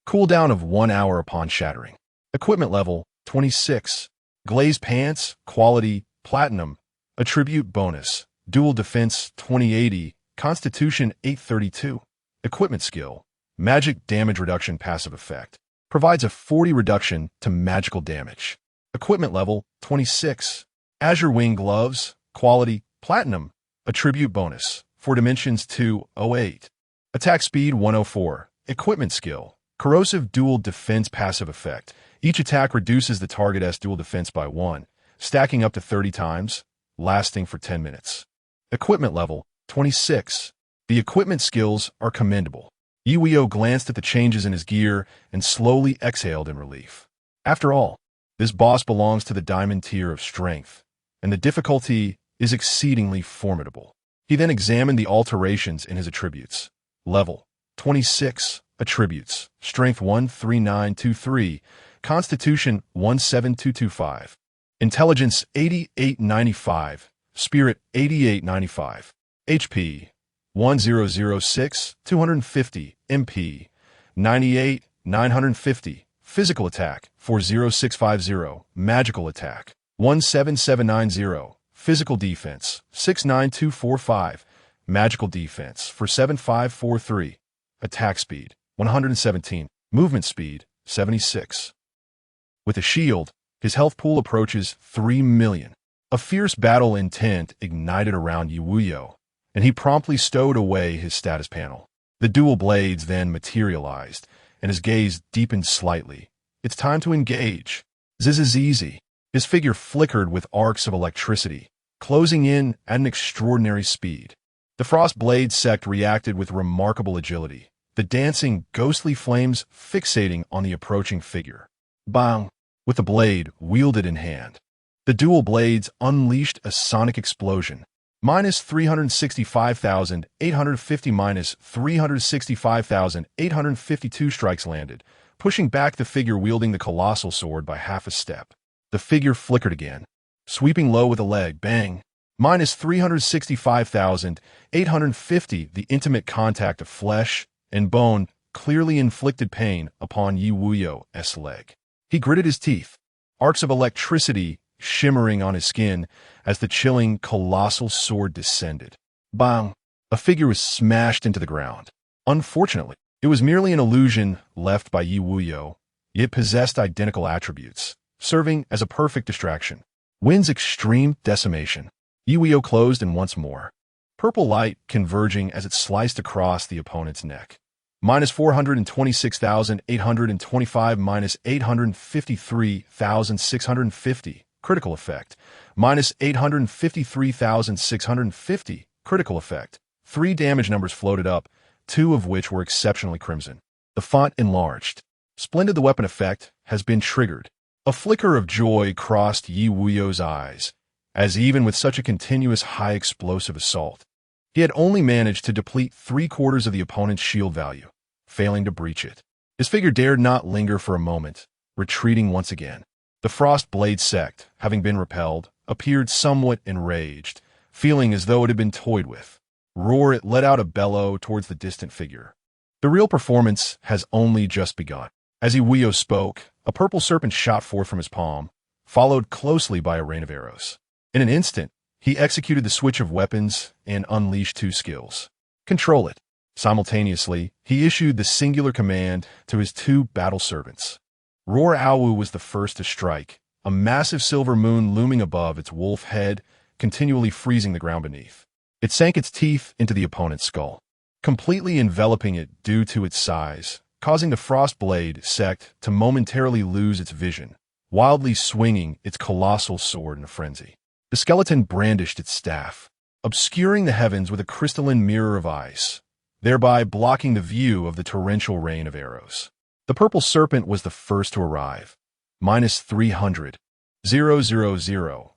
Speaker 1: Cooldown of 1 hour upon shattering. Equipment level 26. Glazed Pants. Quality. Platinum. Attribute bonus. Dual Defense 2080. Constitution 832. Equipment skill. Magic damage reduction passive effect. Provides a 40 reduction to magical damage. Equipment level 26. Azure Wing Gloves. Quality. Platinum. Attribute bonus. 4 dimensions 208. Attack speed 104. Equipment skill. Corrosive dual defense passive effect. Each attack reduces the target's dual defense by 1, stacking up to 30 times, lasting for 10 minutes. Equipment level 26. The equipment skills are commendable. Ye Wuyou glanced at the changes in his gear and slowly exhaled in relief. After all, this boss belongs to the diamond tier of strength, and the difficulty is exceedingly formidable. He then examined the alterations in his attributes. Level 26. Attributes. Strength 13923. Constitution 17225. Intelligence 8895. Spirit 8895. HP 1006 250. MP 98 950. Physical attack 40650. Magical attack 17790. Physical defense 69245. Magical defense 47543. Attack speed 117. Movement speed 76. With a shield, his health pool approaches 3 million. A fierce battle intent ignited around Ye Wuyou, and he promptly stowed away his status panel. The dual blades then materialized, and his gaze deepened slightly. It's time to engage. This is easy. His figure flickered with arcs of electricity, closing in at an extraordinary speed. The Frostblade sect reacted with remarkable agility, the dancing, ghostly flames fixating on the approaching figure. Bang! With the blade wielded in hand, the dual blades unleashed a sonic explosion. Minus 365,850 minus 365,852 strikes landed, pushing back the figure wielding the colossal sword by half a step. The figure flickered again, sweeping low with a leg. Bang! Minus 365,850. The intimate contact of flesh and bone clearly inflicted pain upon Ye Wuyou's leg. He gritted his teeth, arcs of electricity shimmering on his skin as the chilling, colossal sword descended. Bang! A figure was smashed into the ground. Unfortunately, it was merely an illusion left by Ye Wuyou. It possessed identical attributes, serving as a perfect distraction. Wind's extreme decimation. Ye Wuyou closed in once more, purple light converging as it sliced across the opponent's neck. Minus 426,825 minus 853,650. Critical effect. Minus 853,650. Critical effect. Three damage numbers floated up, two of which were exceptionally crimson. The font enlarged. Splendid, the weapon effect has been triggered. A flicker of joy crossed Ye Wuyou's eyes, as even with such a continuous high-explosive assault, he had only managed to deplete 3/4 of the opponent's shield value, failing to breach it. His figure dared not linger for a moment, retreating once again. The Frost Blade sect, having been repelled, appeared somewhat enraged, feeling as though it had been toyed with. Roar! It let out a bellow towards the distant figure. The real performance has only just begun. As Ye Wuyou spoke, a purple serpent shot forth from his palm, followed closely by a rain of arrows. In an instant, he executed the switch of weapons and unleashed two skills. Control it. Simultaneously, he issued the singular command to his two battle servants. Roar Awu was the first to strike, a massive silver moon looming above its wolf head, continually freezing the ground beneath. It sank its teeth into the opponent's skull, completely enveloping it due to its size, causing the Frost Blade sect to momentarily lose its vision, wildly swinging its colossal sword in a frenzy. The skeleton brandished its staff, obscuring the heavens with a crystalline mirror of ice, thereby blocking the view of the torrential rain of arrows. The purple serpent was the first to arrive. -300. 000.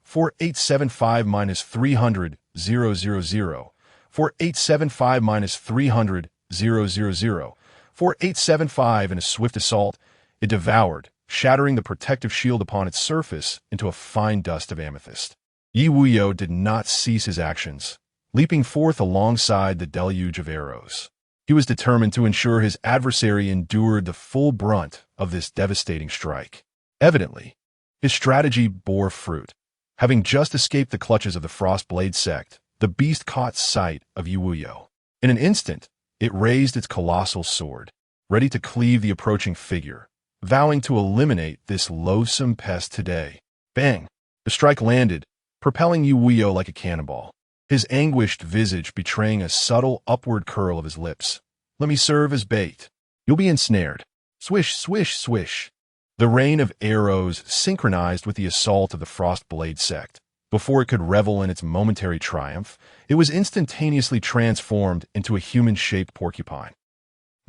Speaker 1: 4875 -300. 000. 4875 -300. 000. 4875. In a swift assault, it devoured, shattering the protective shield upon its surface into a fine dust of amethyst. Ye Wuyou did not cease his actions, leaping forth alongside the deluge of arrows. He was determined to ensure his adversary endured the full brunt of this devastating strike. Evidently, his strategy bore fruit. Having just escaped the clutches of the Frost Blade sect, the beast caught sight of Ye Wuyou. In an instant, it raised its colossal sword, ready to cleave the approaching figure, vowing to eliminate this loathsome pest today. Bang! The strike landed, propelling Ye Wuyou like a cannonball, his anguished visage betraying a subtle upward curl of his lips. Let me serve as bait. You'll be ensnared. Swish, swish, swish. The rain of arrows synchronized with the assault of the Frost Blade sect. Before it could revel in its momentary triumph, it was instantaneously transformed into a human-shaped porcupine.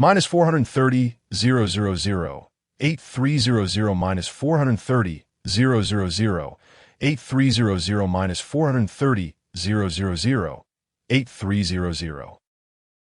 Speaker 1: -430, 000. 8300 -430, 000. 8300 -430, 000. 8300.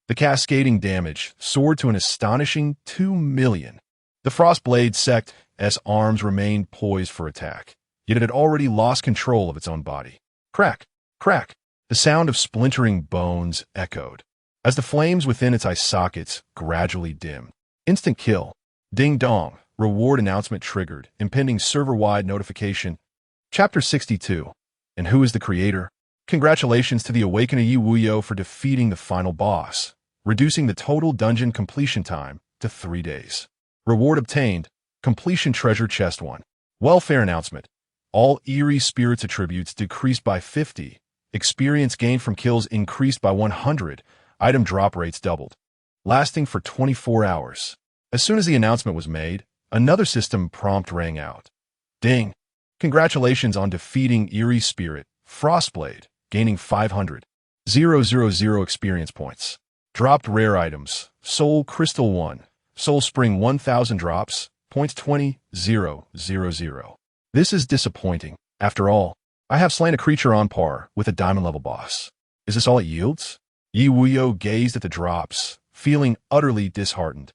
Speaker 1: The cascading damage soared to an astonishing 2 million. The Frostblade sect's arms remained poised for attack, yet it had already lost control of its own body. Crack! Crack! The sound of splintering bones echoed, as the flames within its eye sockets gradually dimmed. Instant kill. Ding dong. Reward announcement triggered. Impending server-wide notification. Chapter 62. And who is the creator? Congratulations to the Awaken Ye Wuyou for defeating the final boss, reducing the total dungeon completion time to 3 days. Reward obtained. Completion treasure chest 1. Welfare announcement. All eerie spirits attributes decreased by 50. Experience gained from kills increased by 100. Item drop rates doubled, lasting for 24 hours. As soon as the announcement was made, another system prompt rang out. Ding! Congratulations on defeating Eerie Spirit, Frostblade, gaining 500. 000 experience points. Dropped rare items. Soul Crystal 1. Soul Spring 1000 drops. Points 20. 000. This is disappointing. After all, I have slain a creature on par with a diamond level boss. Is this all it yields? Ye Wuyou gazed at the drops, feeling utterly disheartened,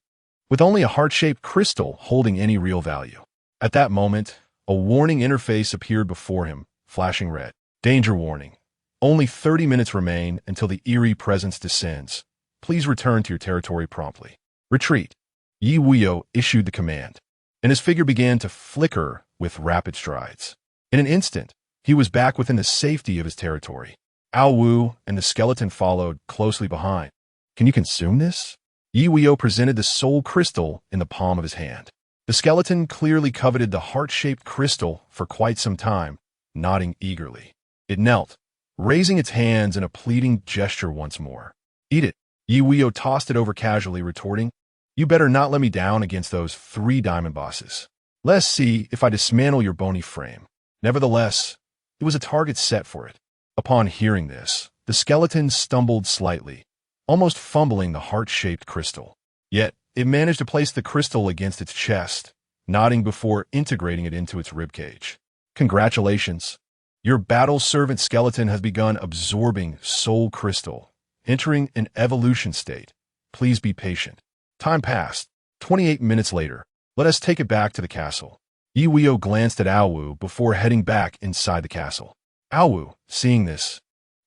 Speaker 1: with only a heart-shaped crystal holding any real value. At that moment, a warning interface appeared before him, flashing red. Danger warning. Only 30 minutes remain until the eerie presence descends. Please return to your territory promptly. Retreat. Ye Wuyou issued the command, and his figure began to flicker with rapid strides. In an instant, he was back within the safety of his territory. Awu and the skeleton followed closely behind. Can you consume this? Ye Wuyou presented the soul crystal in the palm of his hand. The skeleton clearly coveted the heart-shaped crystal for quite some time, nodding eagerly. It knelt, raising its hands in a pleading gesture once more. Eat it. Ye Wuyou tossed it over casually, retorting, You better not let me down against those 3 diamond bosses. Let's see if I dismantle your bony frame. Nevertheless, it was a target set for it. Upon hearing this, the skeleton stumbled slightly, almost fumbling the heart-shaped crystal. Yet, it managed to place the crystal against its chest, nodding before integrating it into its ribcage. Congratulations! Your battle servant skeleton has begun absorbing soul crystal, entering an evolution state. Please be patient. Time passed. 28 minutes later, let us take it back to the castle. Ye Wuyou glanced at Awu before heading back inside the castle. Awu, seeing this,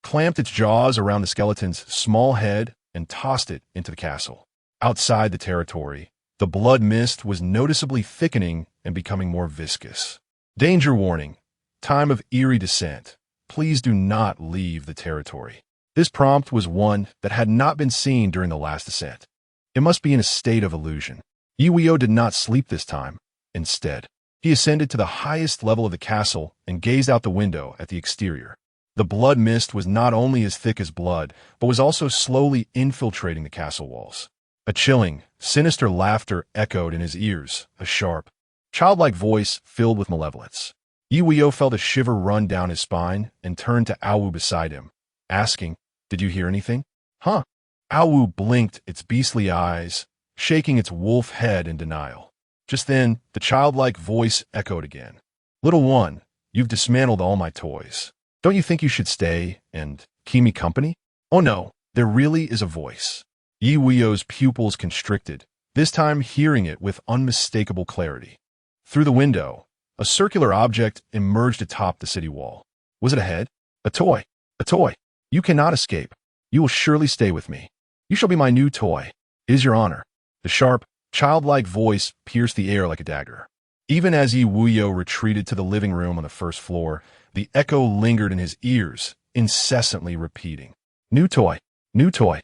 Speaker 1: clamped its jaws around the skeleton's small head and tossed it into the castle. Outside the territory, the blood mist was noticeably thickening and becoming more viscous. Danger warning. Time of eerie descent. Please do not leave the territory. This prompt was one that had not been seen during the last descent. It must be in a state of illusion. Ye Wuyou did not sleep this time. Instead, he ascended to the highest level of the castle and gazed out the window at the exterior. The blood mist was not only as thick as blood, but was also slowly infiltrating the castle walls. A chilling, sinister laughter echoed in his ears, a sharp, childlike voice filled with malevolence. Ye Wuyou felt a shiver run down his spine and turned to Awu beside him, asking, "Did you hear anything?" "Huh?" Awu blinked its beastly eyes, shaking its wolf head in denial. Just then, the childlike voice echoed again. "Little one, you've dismantled all my toys. Don't you think you should stay and keep me company?" "Oh no, there really is a voice." Ye Wuyou's pupils constricted, this time hearing it with unmistakable clarity. Through the window, a circular object emerged atop the city wall. Was it a head? A toy. A toy. "You cannot escape. You will surely stay with me. You shall be my new toy. It is your honor." The sharp, childlike voice pierced the air like a dagger. Even as Ye Wuyou retreated to the living room on the first floor, the echo lingered in his ears, incessantly repeating, "New toy. New toy."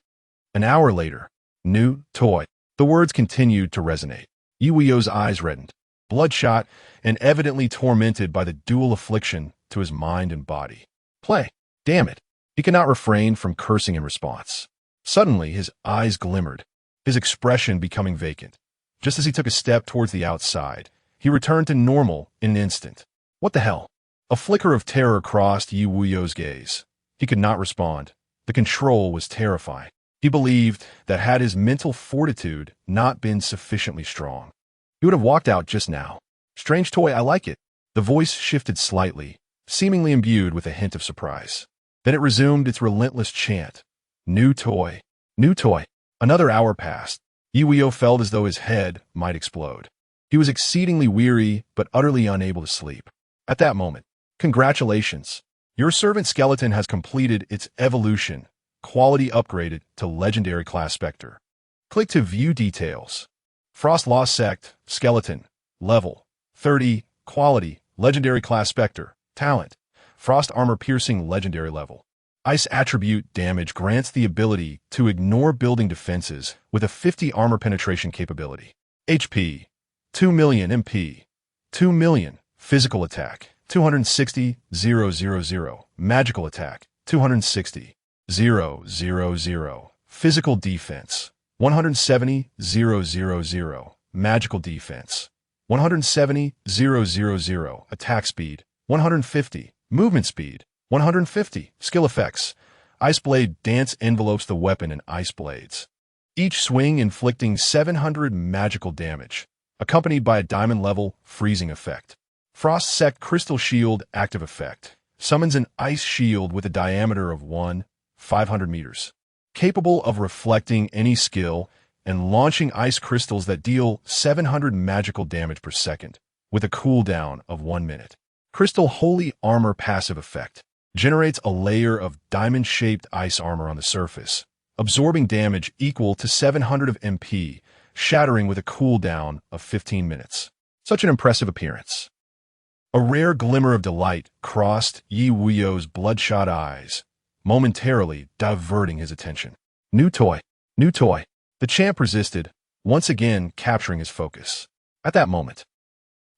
Speaker 1: An hour later, "New toy." The words continued to resonate. Ye Wuyou's eyes reddened, bloodshot and evidently tormented by the dual affliction to his mind and body. "Play. Damn it." He could not refrain from cursing in response. Suddenly, his eyes glimmered, his expression becoming vacant. Just as he took a step towards the outside, he returned to normal in an instant. What the hell? A flicker of terror crossed Ye Wuyou's gaze. He could not respond. The control was terrifying. He believed that had his mental fortitude not been sufficiently strong, he would have walked out just now. "Strange toy, I like it." The voice shifted slightly, seemingly imbued with a hint of surprise. Then it resumed its relentless chant. "New toy. New toy." Another hour passed. Ye Wuyou felt as though his head might explode. He was exceedingly weary, but utterly unable to sleep. At that moment, "Congratulations. Your servant skeleton has completed its evolution. Quality upgraded to Legendary Class Spectre." Click to view details. Frost Law Sect, Skeleton, Level 30, Quality, Legendary Class Spectre, Talent, Frost Armor Piercing Legendary Level. Ice Attribute Damage grants the ability to ignore building defenses with a 50 armor penetration capability. HP, 2 million MP, 2 million. Physical Attack, 260,000. Magical Attack, 260,000. Physical Defense, 170,000. Magical Defense, 170,000. Attack Speed, 150. Movement Speed, 150. Skill Effects. Ice Blade Dance envelopes the weapon in ice blades, each swing inflicting 700 magical damage, accompanied by a diamond-level freezing effect. Frost Sect Crystal Shield active effect. Summons an ice shield with a diameter of 500 meters, capable of reflecting any skill and launching ice crystals that deal 700 magical damage per second, with a cooldown of 1 minute. Crystal Holy Armor passive effect. Generates a layer of diamond-shaped ice armor on the surface, absorbing damage equal to 700 of MP, shattering with a cooldown of 15 minutes. Such an impressive appearance. A rare glimmer of delight crossed Ye Wuyou's bloodshot eyes, momentarily diverting his attention. "New toy. New toy." The champ resisted, once again capturing his focus. At that moment,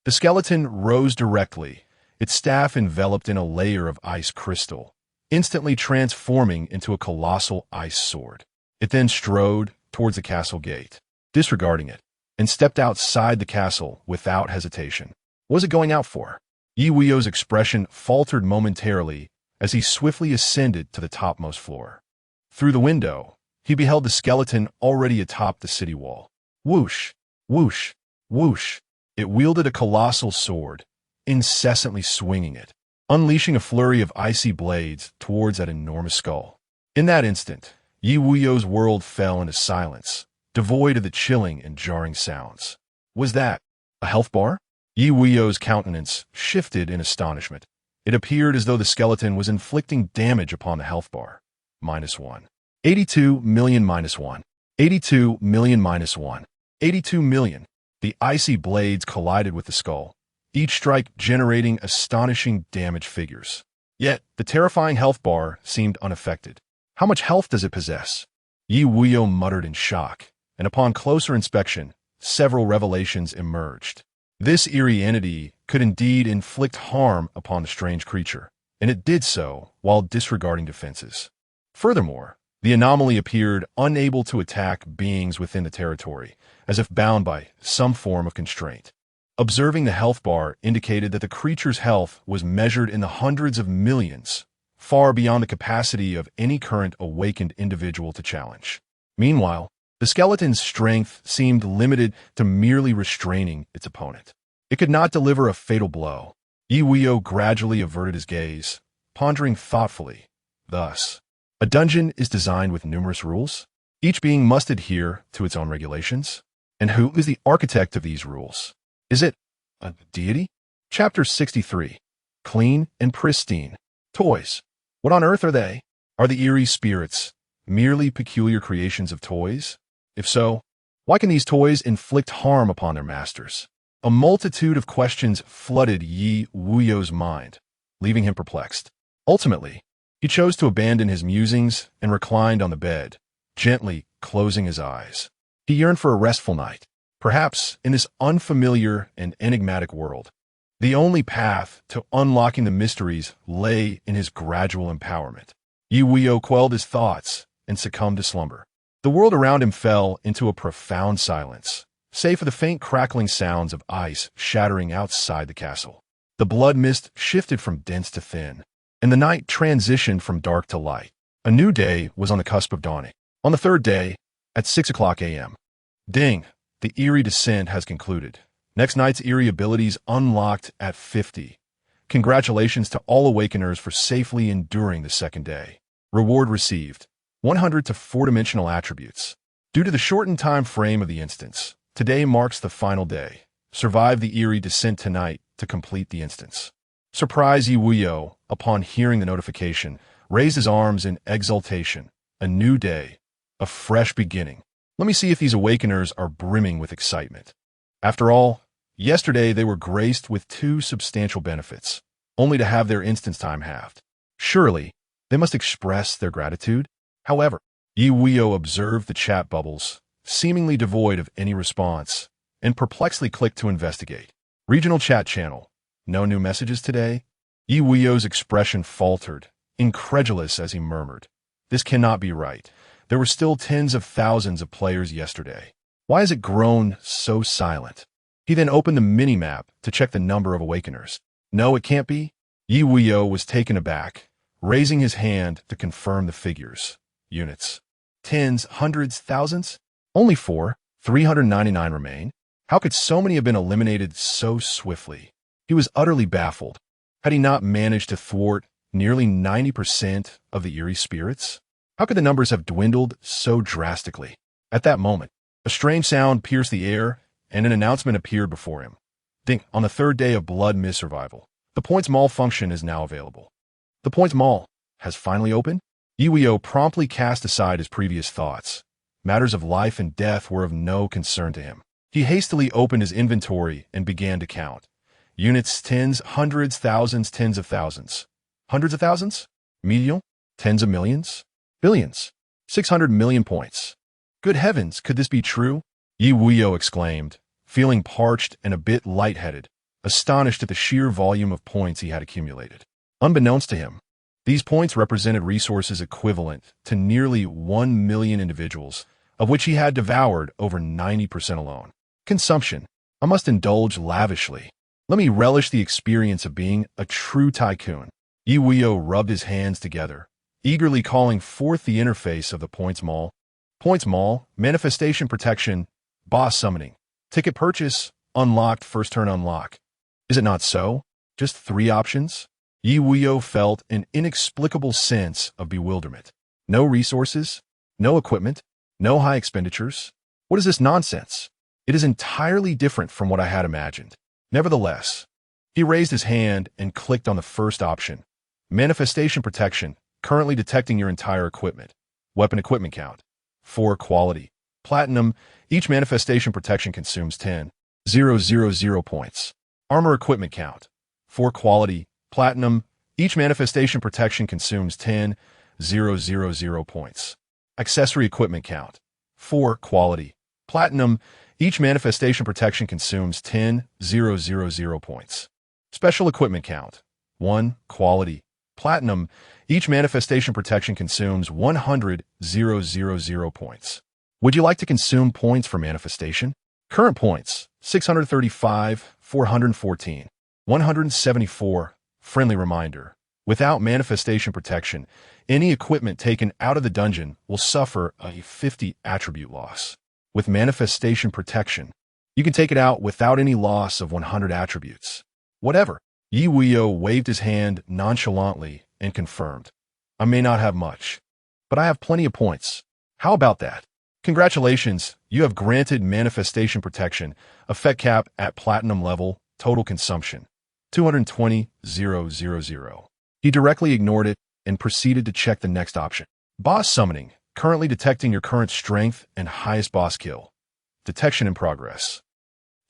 Speaker 1: the skeleton rose directly, its staff enveloped in a layer of ice crystal, instantly transforming into a colossal ice sword. It then strode towards the castle gate, disregarding it, and stepped outside the castle without hesitation. What was it going out for? Ye Wuyou's expression faltered momentarily as he swiftly ascended to the topmost floor. Through the window, he beheld the skeleton already atop the city wall. Whoosh, whoosh, whoosh. It wielded a colossal sword, incessantly swinging it, unleashing a flurry of icy blades towards that enormous skull. In that instant, Ye Wuyou's world fell into silence, devoid of the chilling and jarring sounds. Was that a health bar? Ye Wuyou's countenance shifted in astonishment. It appeared as though the skeleton was inflicting damage upon the health bar. -1. 82 million -1. 82 million -1. 82 million. The icy blades collided with the skull, each strike generating astonishing damage figures. Yet, the terrifying health bar seemed unaffected. How much health does it possess? Ye Wuyou muttered in shock, and upon closer inspection, several revelations emerged. This eerie entity could indeed inflict harm upon the strange creature, and it did so while disregarding defenses. Furthermore, the anomaly appeared unable to attack beings within the territory, as if bound by some form of constraint. Observing the health bar indicated that the creature's health was measured in the hundreds of millions, far beyond the capacity of any current awakened individual to challenge. Meanwhile, the skeleton's strength seemed limited to merely restraining its opponent. It could not deliver a fatal blow. Ye Wuyou gradually averted his gaze, pondering thoughtfully. Thus, a dungeon is designed with numerous rules. Each being must adhere to its own regulations. And who is the architect of these rules? Is it a deity? Chapter 63. Clean and pristine. Toys. What on earth are they? Are the eerie spirits merely peculiar creations of toys? If so, why can these toys inflict harm upon their masters? A multitude of questions flooded Ye Wuyou's mind, leaving him perplexed. Ultimately, he chose to abandon his musings and reclined on the bed, gently closing his eyes. He yearned for a restful night, perhaps in this unfamiliar and enigmatic world. The only path to unlocking the mysteries lay in his gradual empowerment. Ye Wuyou quelled his thoughts and succumbed to slumber. The world around him fell into a profound silence, save for the faint crackling sounds of ice shattering outside the castle. The blood mist shifted from dense to thin, and the night transitioned from dark to light. A new day was on the cusp of dawning. On the third day, at 6 o'clock a.m. Ding! The eerie descent has concluded. Next night's eerie abilities unlocked at 50. Congratulations to all awakeners for safely enduring the second day. Reward received. 100 to 4-dimensional attributes. Due to the shortened time frame of the instance, today marks the final day. Survive the eerie descent tonight to complete the instance. Surprise Ye Wuyou, upon hearing the notification, raised his arms in exultation. A new day. A fresh beginning. Let me see if these awakeners are brimming with excitement. After all, yesterday they were graced with 2 substantial benefits, only to have their instance time halved. Surely, they must express their gratitude. However, Ye Wuyou observed the chat bubbles, seemingly devoid of any response, and perplexedly clicked to investigate. Regional chat channel. No new messages today? Ye Wuyou's expression faltered, incredulous as he murmured. This cannot be right. There were still tens of thousands of players yesterday. Why has it grown so silent? He then opened the mini-map to check the number of awakeners. No, it can't be. Ye Wuyou was taken aback, raising his hand to confirm the figures. Units. Tens, hundreds, thousands? Only 4, 399 remain. How could so many have been eliminated so swiftly? He was utterly baffled. Had he not managed to thwart nearly 90% of the eerie spirits? How could the numbers have dwindled so drastically? At that moment, a strange sound pierced the air, and an announcement appeared before him. Ding! On the third day of Blood Mist survival, the Points Mall function is now available. The Points Mall has finally opened? Ye Wuyou promptly cast aside his previous thoughts. Matters of life and death were of no concern to him. He hastily opened his inventory and began to count. Units, tens, hundreds, thousands, tens of thousands. Hundreds of thousands? Million? Tens of millions? Billions? 600 million points. Good heavens, could this be true? Ye Wuyou exclaimed, feeling parched and a bit lightheaded, astonished at the sheer volume of points he had accumulated. Unbeknownst to him, these points represented resources equivalent to nearly 1 million individuals, of which he had devoured over 90% alone. Consumption. I must indulge lavishly. Let me relish the experience of being a true tycoon. Ye Wuyou rubbed his hands together, eagerly calling forth the interface of the Points Mall. Points Mall, Manifestation Protection, Boss Summoning. Ticket purchase, unlocked, first turn unlock. Is it not so? Just 3 options? Ye Wuyou felt an inexplicable sense of bewilderment. No resources, no equipment, no high expenditures. What is this nonsense? It is entirely different from what I had imagined. Nevertheless, he raised his hand and clicked on the first option. Manifestation Protection, currently detecting your entire equipment. Weapon equipment count. 4 quality. Platinum, each manifestation protection consumes 10,000 points. Armor equipment count. 4 quality. Platinum, each manifestation protection consumes 10,000 points. Accessory equipment count. 4 quality. Platinum, each manifestation protection consumes 10,000 points. Special equipment count. 1 quality. Platinum, each manifestation protection consumes 100,000 points. Would you like to consume points for manifestation? Current points, 635, 414, 174. Friendly reminder. Without manifestation protection, any equipment taken out of the dungeon will suffer a 50 attribute loss. With manifestation protection, you can take it out without any loss of 100 attributes. Whatever. Ye Wuyou waved his hand nonchalantly and confirmed. I may not have much, but I have plenty of points. How about that? Congratulations, you have granted manifestation protection, effect cap at platinum level, total consumption, 220,000. He directly ignored it and proceeded to check the next option. Boss Summoning, currently detecting your current strength and highest boss kill. Detection in progress.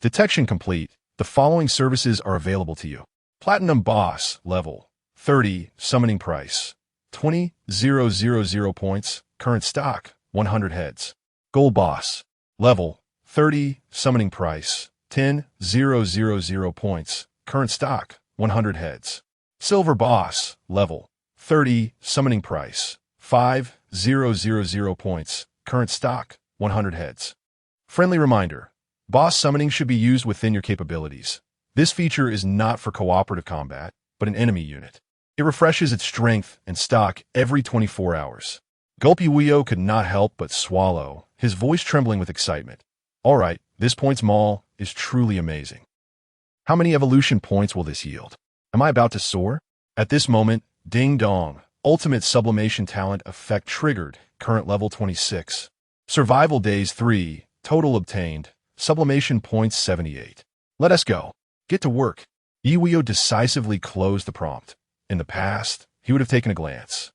Speaker 1: Detection complete. The following services are available to you. Platinum Boss, level 30, summoning price, 20,000 points, current stock, 100 heads. Gold Boss, level 30, summoning price, 10,000 points, current stock, 100 heads. Silver Boss, level 30, summoning price, 5,000 points, current stock, 100 heads. Friendly reminder, boss summoning should be used within your capabilities. This feature is not for cooperative combat, but an enemy unit. It refreshes its strength and stock every 24 hours. Ye Wuyou could not help but swallow, his voice trembling with excitement. All right, this points mall is truly amazing. How many evolution points will this yield? Am I about to soar? At this moment, ding dong, ultimate sublimation talent effect triggered, current level 26. Survival days 3, total obtained, sublimation points 78. Let us go. Get to work. Ye Wuyou decisively closed the prompt. In the past, he would have taken a glance.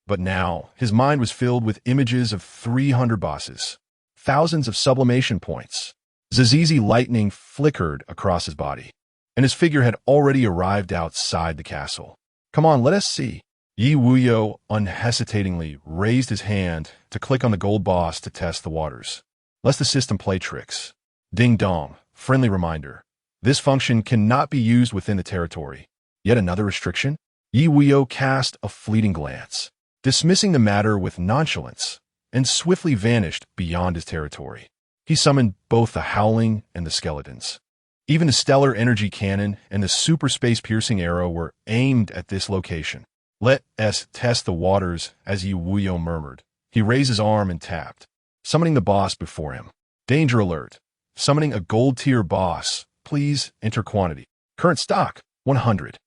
Speaker 1: But now, his mind was filled with images of 300 bosses, thousands of sublimation points. Zizizi lightning flickered across his body, and his figure had already arrived outside the castle. Come on, let us see. Ye Wuyou unhesitatingly raised his hand to click on the gold boss to test the waters. Lest the system play tricks. Ding dong, friendly reminder. This function cannot be used within the territory. Yet another restriction? Ye Wuyou cast a fleeting glance, dismissing the matter with nonchalance, and swiftly vanished beyond his territory. He summoned both the Howling and the Skeletons. Even the Stellar Energy Cannon and the Super Space Piercing Arrow were aimed at this location. Let us test the waters, as Ye Wuyou murmured. He raised his arm and tapped, summoning the boss before him. Danger alert. Summoning a gold tier boss. Please enter quantity. Current stock, 100.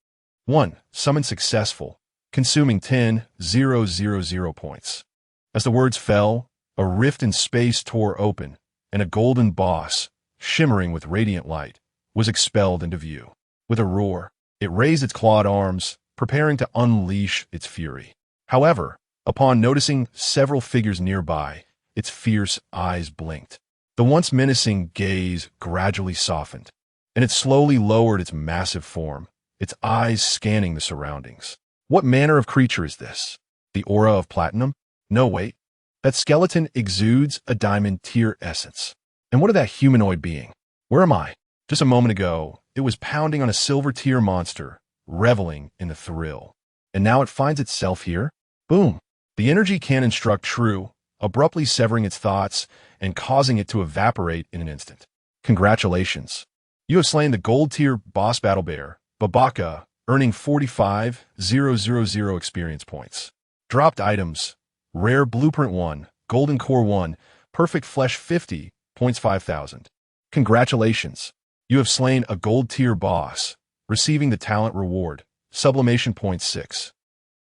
Speaker 1: 1. Summon successful, consuming 10,000 points. As the words fell, a rift in space tore open, and a golden boss, shimmering with radiant light, was expelled into view. With a roar, it raised its clawed arms, preparing to unleash its fury. However, upon noticing several figures nearby, its fierce eyes blinked. The once menacing gaze gradually softened, and it slowly lowered its massive form, its eyes scanning the surroundings. What manner of creature is this? The aura of platinum? No, wait. That skeleton exudes a diamond tier essence. And what of that humanoid being? Where am I? Just a moment ago, it was pounding on a silver tier monster, reveling in the thrill. And now it finds itself here? Boom! The energy cannon struck true, abruptly severing its thoughts and causing it to evaporate in an instant. Congratulations. You have slain the gold tier boss battle bear, Babaka, earning 45,000 experience points. Dropped items. Rare Blueprint 1, Golden Core 1, Perfect Flesh 50, points 5,000. Congratulations! You have slain a gold tier boss, receiving the talent reward, Sublimation Point 6.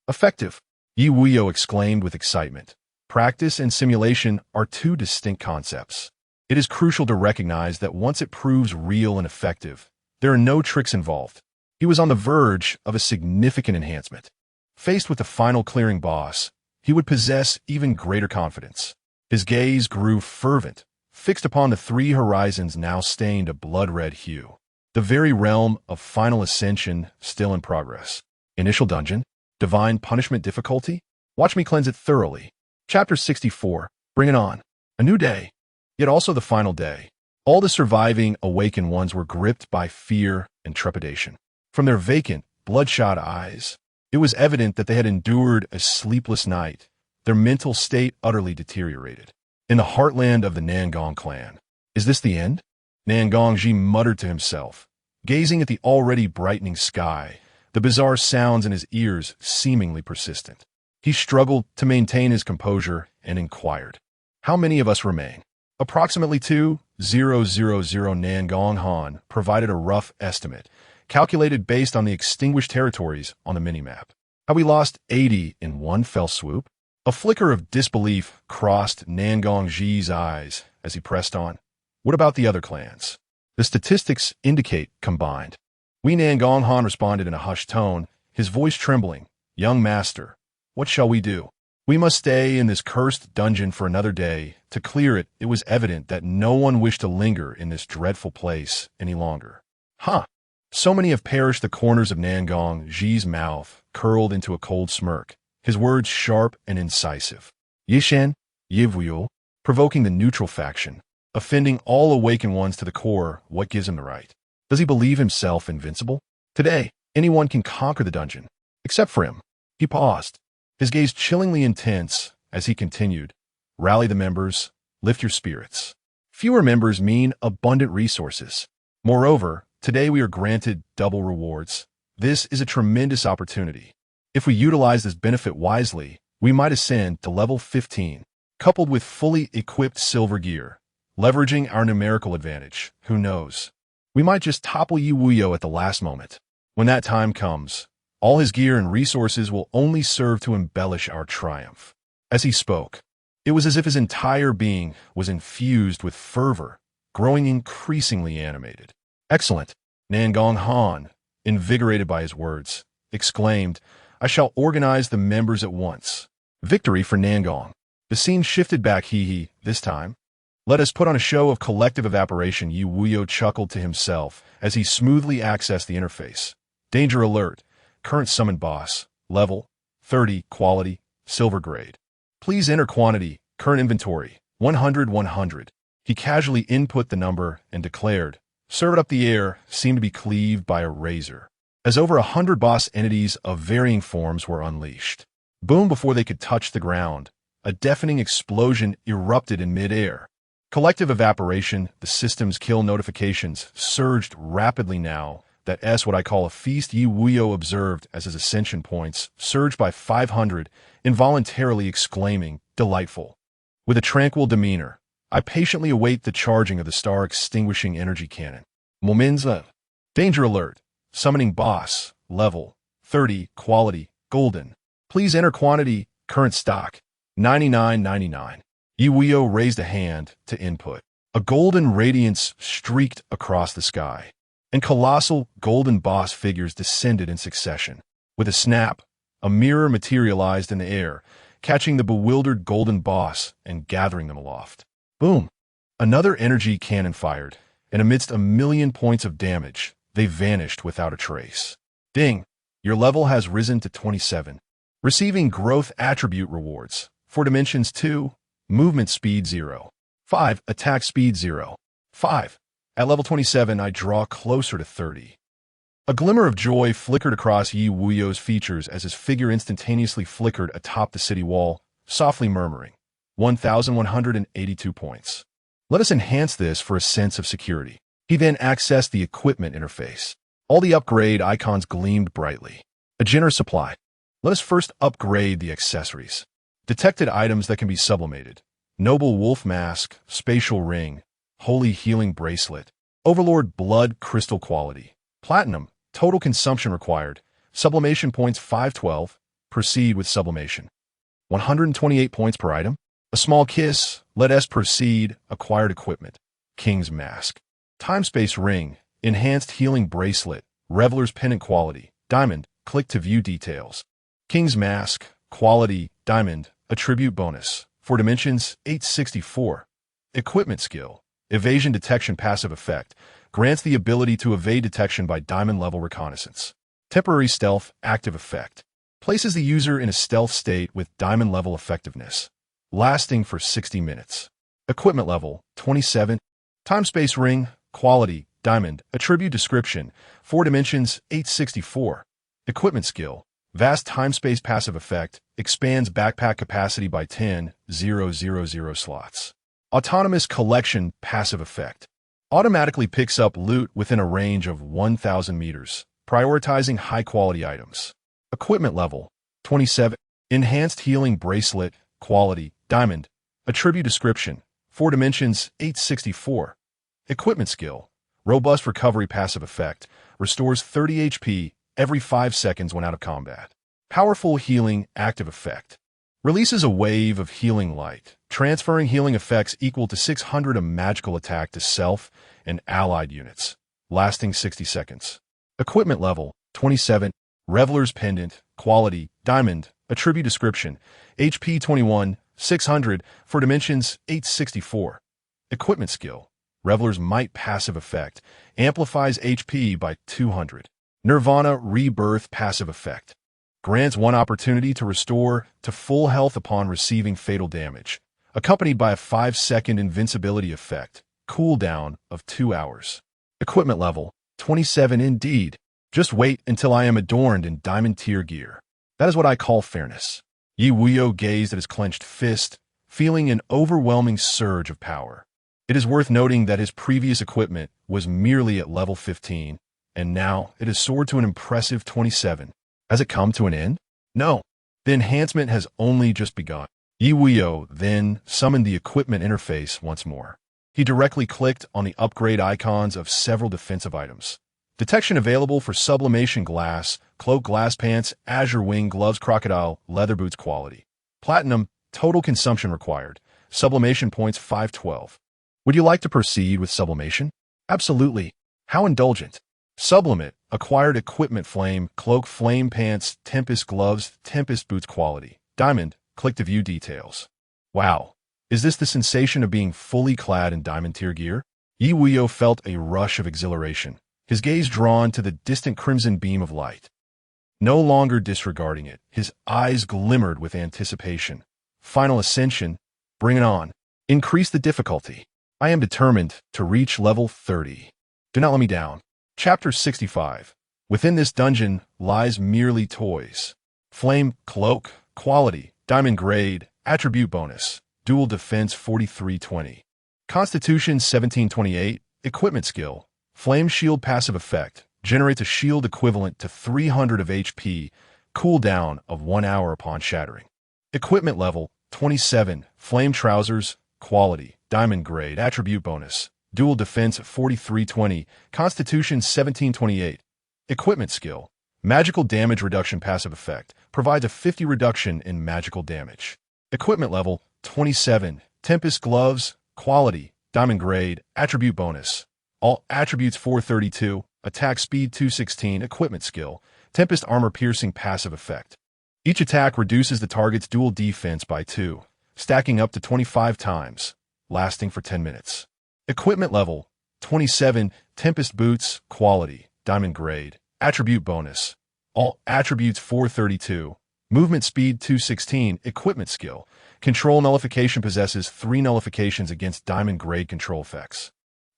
Speaker 1: Effective! Ye Wuyou exclaimed with excitement. Practice and simulation are two distinct concepts. It is crucial to recognize that once it proves real and effective, there are no tricks involved. He was on the verge of a significant enhancement. Faced with the final clearing boss, he would possess even greater confidence. His gaze grew fervent, fixed upon the three horizons now stained a blood-red hue. The very realm of final ascension still in progress. Initial dungeon, divine punishment difficulty. Watch me cleanse it thoroughly. Chapter 64, bring it on. A new day, yet also the final day. All the surviving awakened ones were gripped by fear and trepidation. From their vacant, bloodshot eyes, it was evident that they had endured a sleepless night, their mental state utterly deteriorated. In the heartland of the Nangong clan, is this the end? Nangong Ji muttered to himself, gazing at the already brightening sky, the bizarre sounds in his ears seemingly persistent. He struggled to maintain his composure and inquired, "How many of us remain?" Approximately 2,000 Nangong Han provided a rough estimate, calculated based on the extinguished territories on the minimap. Have we lost 80 in one fell swoop? A flicker of disbelief crossed Nangong Ji's eyes as he pressed on. What about the other clans? The statistics indicate combined. We Nangong Han responded in a hushed tone, his voice trembling. Young master, what shall we do? We must stay in this cursed dungeon for another day. To clear it, it was evident that no one wished to linger in this dreadful place any longer. Huh! So many have perished. The corners of Nangong Ji's mouth curled into a cold smirk, his words sharp and incisive. Ye Wuyou, provoking the neutral faction, offending all awakened ones to the core. What gives him the right? Does he believe himself invincible? Today, anyone can conquer the dungeon, except for him. He paused, his gaze chillingly intense as he continued. Rally the members, lift your spirits. Fewer members mean abundant resources. Moreover, today we are granted double rewards. This is a tremendous opportunity. If we utilize this benefit wisely, we might ascend to level 15, coupled with fully equipped silver gear. Leveraging our numerical advantage, who knows? We might just topple Ye Wuyou at the last moment. When that time comes, all his gear and resources will only serve to embellish our triumph. As he spoke, it was as if his entire being was infused with fervor, growing increasingly animated. Excellent! Nangong Han, invigorated by his words, exclaimed, I shall organize the members at once. Victory for Nangong. The scene shifted back. This time. Let us put on a show of collective evaporation. Ye Wuyou chuckled to himself as he smoothly accessed the interface. Danger alert. Current summon boss. Level 30, quality, silver grade. Please enter quantity, current inventory, 100. He casually input the number and declared, served up. The air seemed to be cleaved by a razor, as over 100 boss entities of varying forms were unleashed. Boom! Before they could touch the ground, a deafening explosion erupted in mid-air. Collective evaporation, the system's kill notifications surged rapidly now. That's what I call a feast. Ye Wuyou observed as his ascension points surged by 500, involuntarily exclaiming, delightful. With a tranquil demeanor, I patiently await the charging of the star-extinguishing energy cannon. Momenza. Danger alert. Summoning boss. Level 30, quality, golden. Please enter quantity, current stock, 99.99. Ye Wuyou raised a hand to input. A golden radiance streaked across the sky, and colossal golden boss figures descended in succession. With a snap, a mirror materialized in the air, catching the bewildered golden boss and gathering them aloft. Boom! Another energy cannon fired, and amidst 1,000,000 points of damage, they vanished without a trace. Ding! Your level has risen to 27. Receiving growth attribute rewards. For dimensions 2, movement speed 0. 5, attack speed 0. 5. At level 27, I draw closer to 30. A glimmer of joy flickered across Ye Wuyou's features as his figure instantaneously flickered atop the city wall, softly murmuring, 1,182 points. Let us enhance this for a sense of security. He then accessed the equipment interface. All the upgrade icons gleamed brightly. A generous supply. Let us first upgrade the accessories. Detected items that can be sublimated. Noble Wolf Mask, Spatial Ring, Holy Healing Bracelet, Overlord Blood Crystal Quality, Platinum, Total Consumption Required, Sublimation Points 512, Proceed with Sublimation. 128 points per item. A Small Kiss, Let Us Proceed, Acquired Equipment, King's Mask, Time-Space Ring, Enhanced Healing Bracelet, Reveler's Pendant Quality, Diamond, click to view details. King's Mask, Quality, Diamond, Attribute Bonus, 4 dimensions, 864. Equipment Skill, Evasion Detection Passive Effect, grants the ability to evade detection by diamond-level reconnaissance. Temporary Stealth, Active Effect, places the user in a stealth state with diamond-level effectiveness, lasting for 60 minutes. Equipment Level, 27. Time-Space Ring, Quality, Diamond, Attribute Description, 4 dimensions, 864. Equipment Skill, Vast Time-Space Passive Effect, expands backpack capacity by 10,000 slots. Autonomous Collection Passive Effect, automatically picks up loot within a range of 1,000 meters, prioritizing high-quality items. Equipment Level, 27. Enhanced Healing Bracelet, Quality, Diamond, Attribute Description, 4 dimensions, 864. Equipment Skill, Robust Recovery Passive Effect, restores 30 HP every 5 seconds when out of combat. Powerful Healing Active Effect, releases a wave of healing light, transferring healing effects equal to 600 of magical attack to self and allied units, lasting 60 seconds. Equipment Level, 27. Reveler's Pendant, Quality, Diamond, Attribute Description, HP 21, 600, for dimensions, 864. Equipment Skill, Reveler's Might Passive Effect, amplifies HP by 200. Nirvana Rebirth Passive Effect, grants 1 opportunity to restore to full health upon receiving fatal damage, accompanied by a 5-second invincibility effect, cooldown of 2 hours. Equipment Level, 27 indeed. Just wait until I am adorned in diamond tier gear. That is what I call fairness. Ye Wuyou gazed at his clenched fist, feeling an overwhelming surge of power. It is worth noting that his previous equipment was merely at level 15, and now it has soared to an impressive 27. Has it come to an end? No. The enhancement has only just begun. Ye Wuyou then summoned the equipment interface once more. He directly clicked on the upgrade icons of several defensive items. Detection available for Sublimation Glass, Cloak Glass Pants, Azure Wing Gloves Crocodile, Leather Boots Quality. Platinum, Total Consumption Required, Sublimation Points 512. Would you like to proceed with sublimation? Absolutely. How indulgent. Sublimate, Acquired Equipment Flame, Cloak Flame Pants, Tempest Gloves, Tempest Boots Quality. Diamond, click to view details. Wow. Is this the sensation of being fully clad in diamond tier gear? Ye Wuyou felt a rush of exhilaration, his gaze drawn to the distant crimson beam of light. No longer disregarding it, his eyes glimmered with anticipation. Final ascension, bring it on. Increase the difficulty. I am determined to reach level 30. Do not let me down. Chapter 65. Within this dungeon lies merely toys. Flame, Cloak, Quality, Diamond Grade, Attribute Bonus, Dual Defense 4320. Constitution 1728, Equipment Skill, Flame Shield Passive Effect, generates a shield equivalent to 300 of HP, cooldown of 1 hour upon shattering. Equipment Level, 27, Flame Trousers, Quality, Diamond Grade, Attribute Bonus, Dual Defense 4320, Constitution 1728. Equipment Skill, Magical Damage Reduction Passive Effect, provides a 50 reduction in magical damage. Equipment Level, 27, Tempest Gloves, Quality, Diamond Grade, Attribute Bonus. All attributes 432, Attack Speed 216, Equipment Skill, Tempest Armor Piercing Passive Effect. Each attack reduces the target's dual defense by 2, stacking up to 25 times, lasting for 10 minutes. Equipment Level, 27, Tempest Boots, Quality, Diamond Grade, Attribute Bonus. All attributes 432, Movement Speed 216, Equipment Skill, Control Nullification possesses 3 nullifications against Diamond Grade control effects.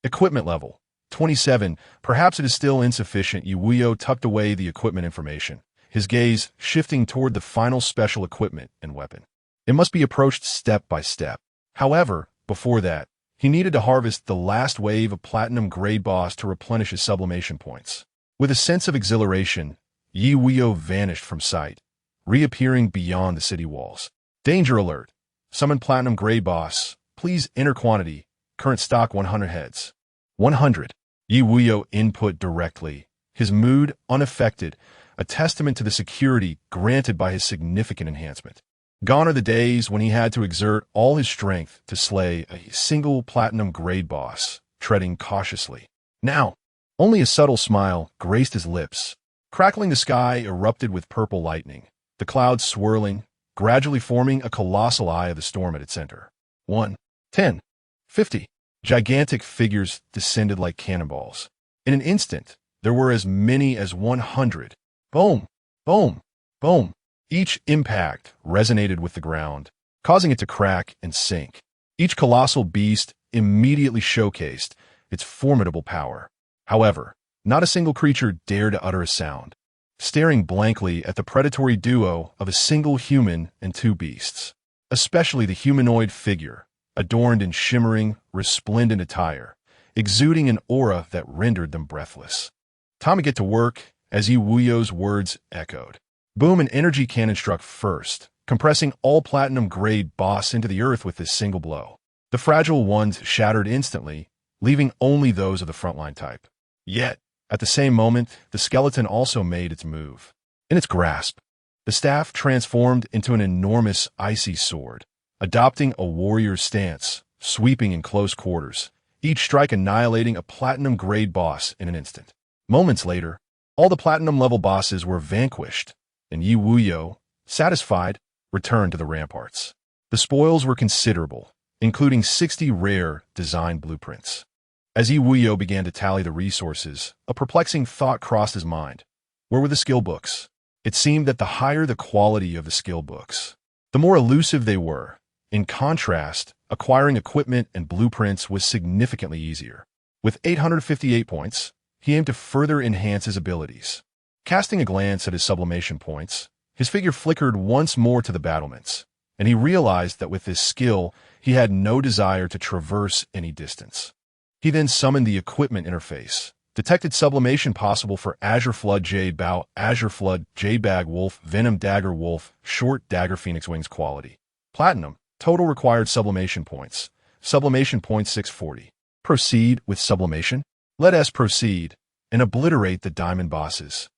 Speaker 1: Equipment Level, 27, perhaps it is still insufficient. Ye Wuyou tucked away the equipment information, his gaze shifting toward the final special equipment and weapon. It must be approached step by step. However, before that, he needed to harvest the last wave of Platinum Grade Boss to replenish his sublimation points. With a sense of exhilaration, Ye Wuyou vanished from sight, reappearing beyond the city walls. Danger alert! Summon Platinum Grade Boss. Please enter quantity. Current stock 100 heads. 100. Ye Wuyou input directly. His mood unaffected, a testament to the security granted by his significant enhancement. Gone are the days when he had to exert all his strength to slay a single Platinum Grade Boss, treading cautiously. Now, only a subtle smile graced his lips. Crackling the sky erupted with purple lightning, the clouds swirling, gradually forming a colossal eye of the storm at its center. 1, 10, 50. Gigantic figures descended like cannonballs. In an instant, there were as many as 100. Boom, boom, boom. Each impact resonated with the ground, causing it to crack and sink. Each colossal beast immediately showcased its formidable power. However, not a single creature dared to utter a sound, staring blankly at the predatory duo of a single human and two beasts, especially the humanoid figure, adorned in shimmering, resplendent attire, exuding an aura that rendered them breathless. Time to get to work, as Ye Wuyou's words echoed. Boom, an energy cannon struck first, compressing all Platinum Grade Boss into the earth with this single blow. The fragile ones shattered instantly, leaving only those of the frontline type. Yet, at the same moment, the skeleton also made its move. In its grasp, the staff transformed into an enormous icy sword, adopting a warrior's stance, sweeping in close quarters, each strike annihilating a Platinum Grade Boss in an instant. Moments later, all the Platinum-level bosses were vanquished, and Ye Wuyou, satisfied, returned to the ramparts. The spoils were considerable, including 60 rare design blueprints. As Ye Wuyou began to tally the resources, a perplexing thought crossed his mind. Where were the skill books? It seemed that the higher the quality of the skill books, the more elusive they were. In contrast, acquiring equipment and blueprints was significantly easier. With 858 points, he aimed to further enhance his abilities. Casting a glance at his sublimation points, his figure flickered once more to the battlements, and he realized that with this skill, he had no desire to traverse any distance. He then summoned the equipment interface, detected sublimation possible for Azure Flood Jade Bow, Azure Flood Jade Bag Wolf, Venom Dagger Wolf, Short Dagger Phoenix Wings quality. Platinum, total required sublimation points. Sublimation points 640. Proceed with sublimation? Let us proceed and obliterate the diamond bosses.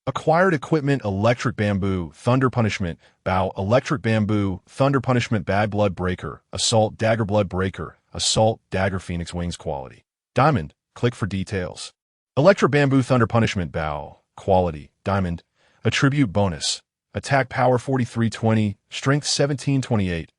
Speaker 1: Acquired equipment Electric Bamboo, Thunder Punishment, Bow, Electric Bamboo, Thunder Punishment Bad Blood Breaker, Assault Dagger Blood Breaker, Assault Dagger Phoenix Wings quality. Diamond, click for details. Electric Bamboo Thunder Punishment Bow, quality, Diamond, Attribute Bonus, Attack Power 4320, Strength 1728,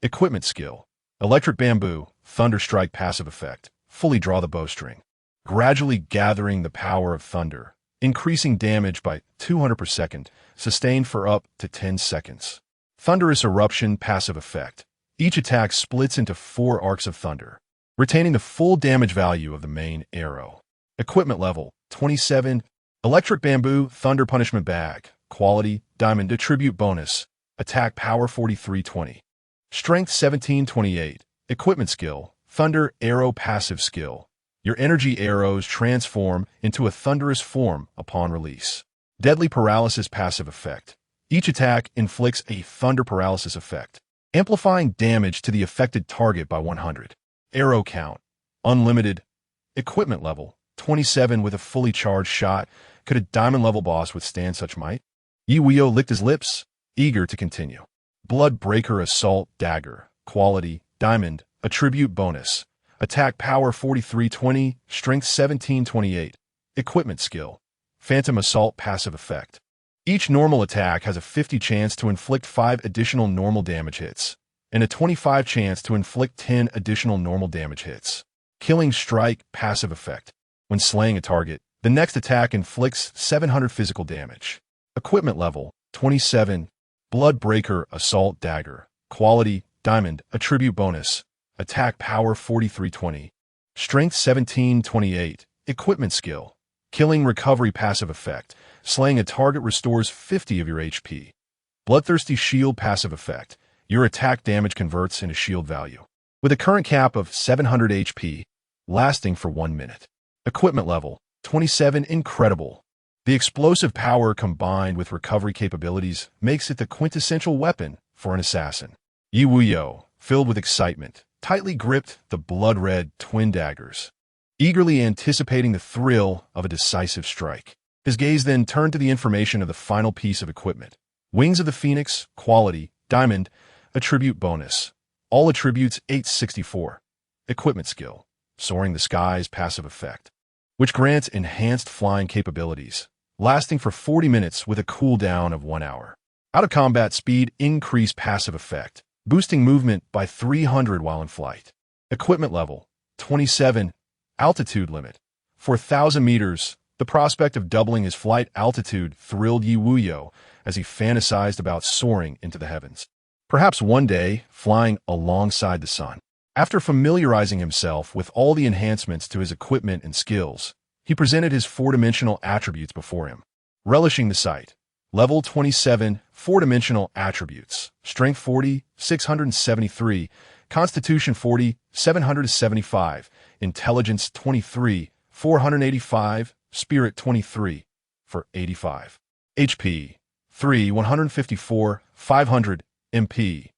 Speaker 1: Equipment Skill, Electric Bamboo, Thunder Strike Passive Effect, fully draw the bowstring, gradually gathering the power of thunder, increasing damage by 200 per second, sustained for up to 10 seconds. Thunderous Eruption Passive Effect. Each attack splits into 4 arcs of thunder, retaining the full damage value of the main arrow. Equipment level, 27. Electric Bamboo Thunder Punishment Bag. Quality, Diamond Attribute Bonus. Attack Power 4320. Strength 1728. Equipment Skill, Thunder Arrow Passive Skill. Your energy arrows transform into a thunderous form upon release. Deadly Paralysis Passive Effect. Each attack inflicts a thunder paralysis effect, amplifying damage to the affected target by 100. Arrow count, unlimited. Equipment level, 27 with a fully charged shot. Could a diamond-level boss withstand such might? Ye Wuyou licked his lips, eager to continue. Blood Breaker Assault Dagger. Quality, Diamond. Attribute Bonus. Attack Power 4320, Strength 1728. Equipment Skill, Phantom Assault Passive Effect. Each normal attack has a 50 chance to inflict 5 additional normal damage hits, and a 25 chance to inflict 10 additional normal damage hits. Killing Strike Passive Effect. When slaying a target, the next attack inflicts 700 physical damage. Equipment level, 27. Blood Breaker Assault Dagger. Quality, Diamond. Attribute Bonus. Attack Power 4320. Strength 1728. Equipment Skill, Killing Recovery Passive Effect. Slaying a target restores 50 of your HP. Bloodthirsty Shield Passive Effect. Your attack damage converts into shield value, with a current cap of 700 HP, lasting for 1 minute. Equipment level, 27. Incredible. The explosive power combined with recovery capabilities makes it the quintessential weapon for an assassin. Ye Wuyou, filled with excitement, tightly gripped the blood-red twin daggers, eagerly anticipating the thrill of a decisive strike. His gaze then turned to the information of the final piece of equipment. Wings of the Phoenix, quality, diamond, attribute bonus. All attributes 864. Equipment skill, soaring the skies passive effect, which grants enhanced flying capabilities, lasting for 40 minutes with a cooldown of 1 hour. Out of combat speed, increase passive effect, boosting movement by 300 while in flight. Equipment level, 27. Altitude limit, 4,000 meters. The prospect of doubling his flight altitude thrilled Ye Wuyou as he fantasized about soaring into the heavens. Perhaps one day, flying alongside the sun. After familiarizing himself with all the enhancements to his equipment and skills, he presented his four-dimensional attributes before him. Relishing the sight. Level 27, four-dimensional attributes. Strength 40, 673. Constitution 40, 775. Intelligence 23, 485. Spirit 23, for 85. HP 3, 154, 500. MP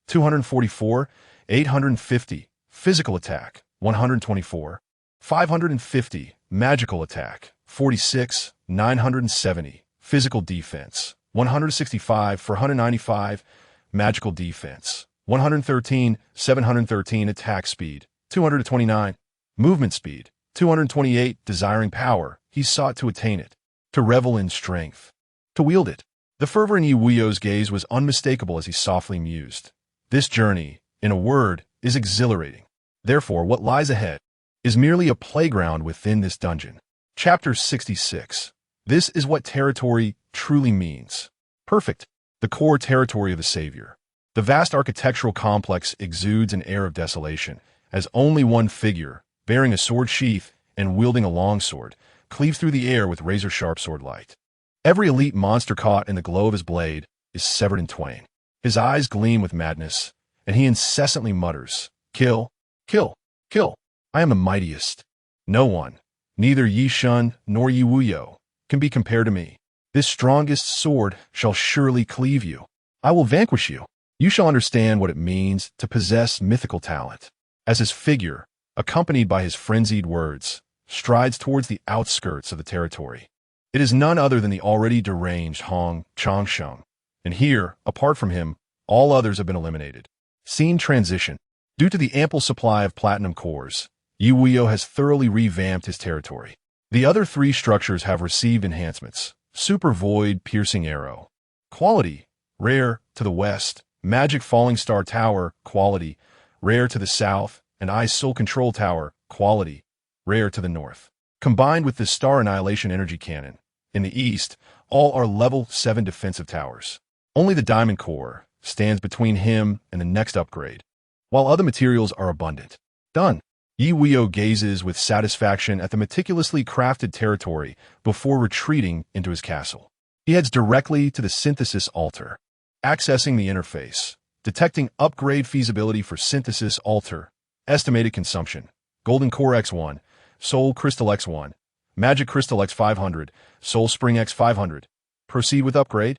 Speaker 1: 244, 850. Physical attack 124, 550. Magical attack 46, 970. Physical defense 165 for 195. Magical defense 113, 713. Attack speed 229. Movement speed 228. Desiring power, he sought to attain it, to revel in strength, to wield it. The fervor in Ye Wuyou's gaze was unmistakable as he softly mused. This journey, in a word, is exhilarating. Therefore, what lies ahead is merely a playground within this dungeon. Chapter 66. This is what territory truly means. Perfect, the core territory of the Savior. The vast architectural complex exudes an air of desolation, as only one figure, bearing a sword sheath and wielding a longsword, cleaves through the air with razor-sharp sword light. Every elite monster caught in the glow of his blade is severed in twain. His eyes gleam with madness, and he incessantly mutters, "Kill, kill, kill. I am the mightiest. No one, neither Ye Shun nor Ye Wuyou, can be compared to me. This strongest sword shall surely cleave you. I will vanquish you. You shall understand what it means to possess mythical talent." As his figure, accompanied by his frenzied words, strides towards the outskirts of the territory. It is none other than the already deranged Hong Changsheng, and here, apart from him, all others have been eliminated. Scene transition. Due to the ample supply of platinum cores, Ye Wuyou has thoroughly revamped his territory. The other three structures have received enhancements. Super Void Piercing Arrow. Quality, rare, to the west. Magic Falling Star Tower, quality, rare, to the south. And Ice Soul Control Tower, quality, rare, to the north. Combined with the Star Annihilation Energy Cannon, in the east, all are level 7 defensive towers. Only the Diamond Core stands between him and the next upgrade, while other materials are abundant. Done. Ye Wuyou gazes with satisfaction at the meticulously crafted territory before retreating into his castle. He heads directly to the Synthesis Altar. Accessing the interface, detecting upgrade feasibility for Synthesis Altar. Estimated consumption: Golden Core X1, Soul Crystal X1, Magic Crystal X500, Soul Spring X500. Proceed with upgrade?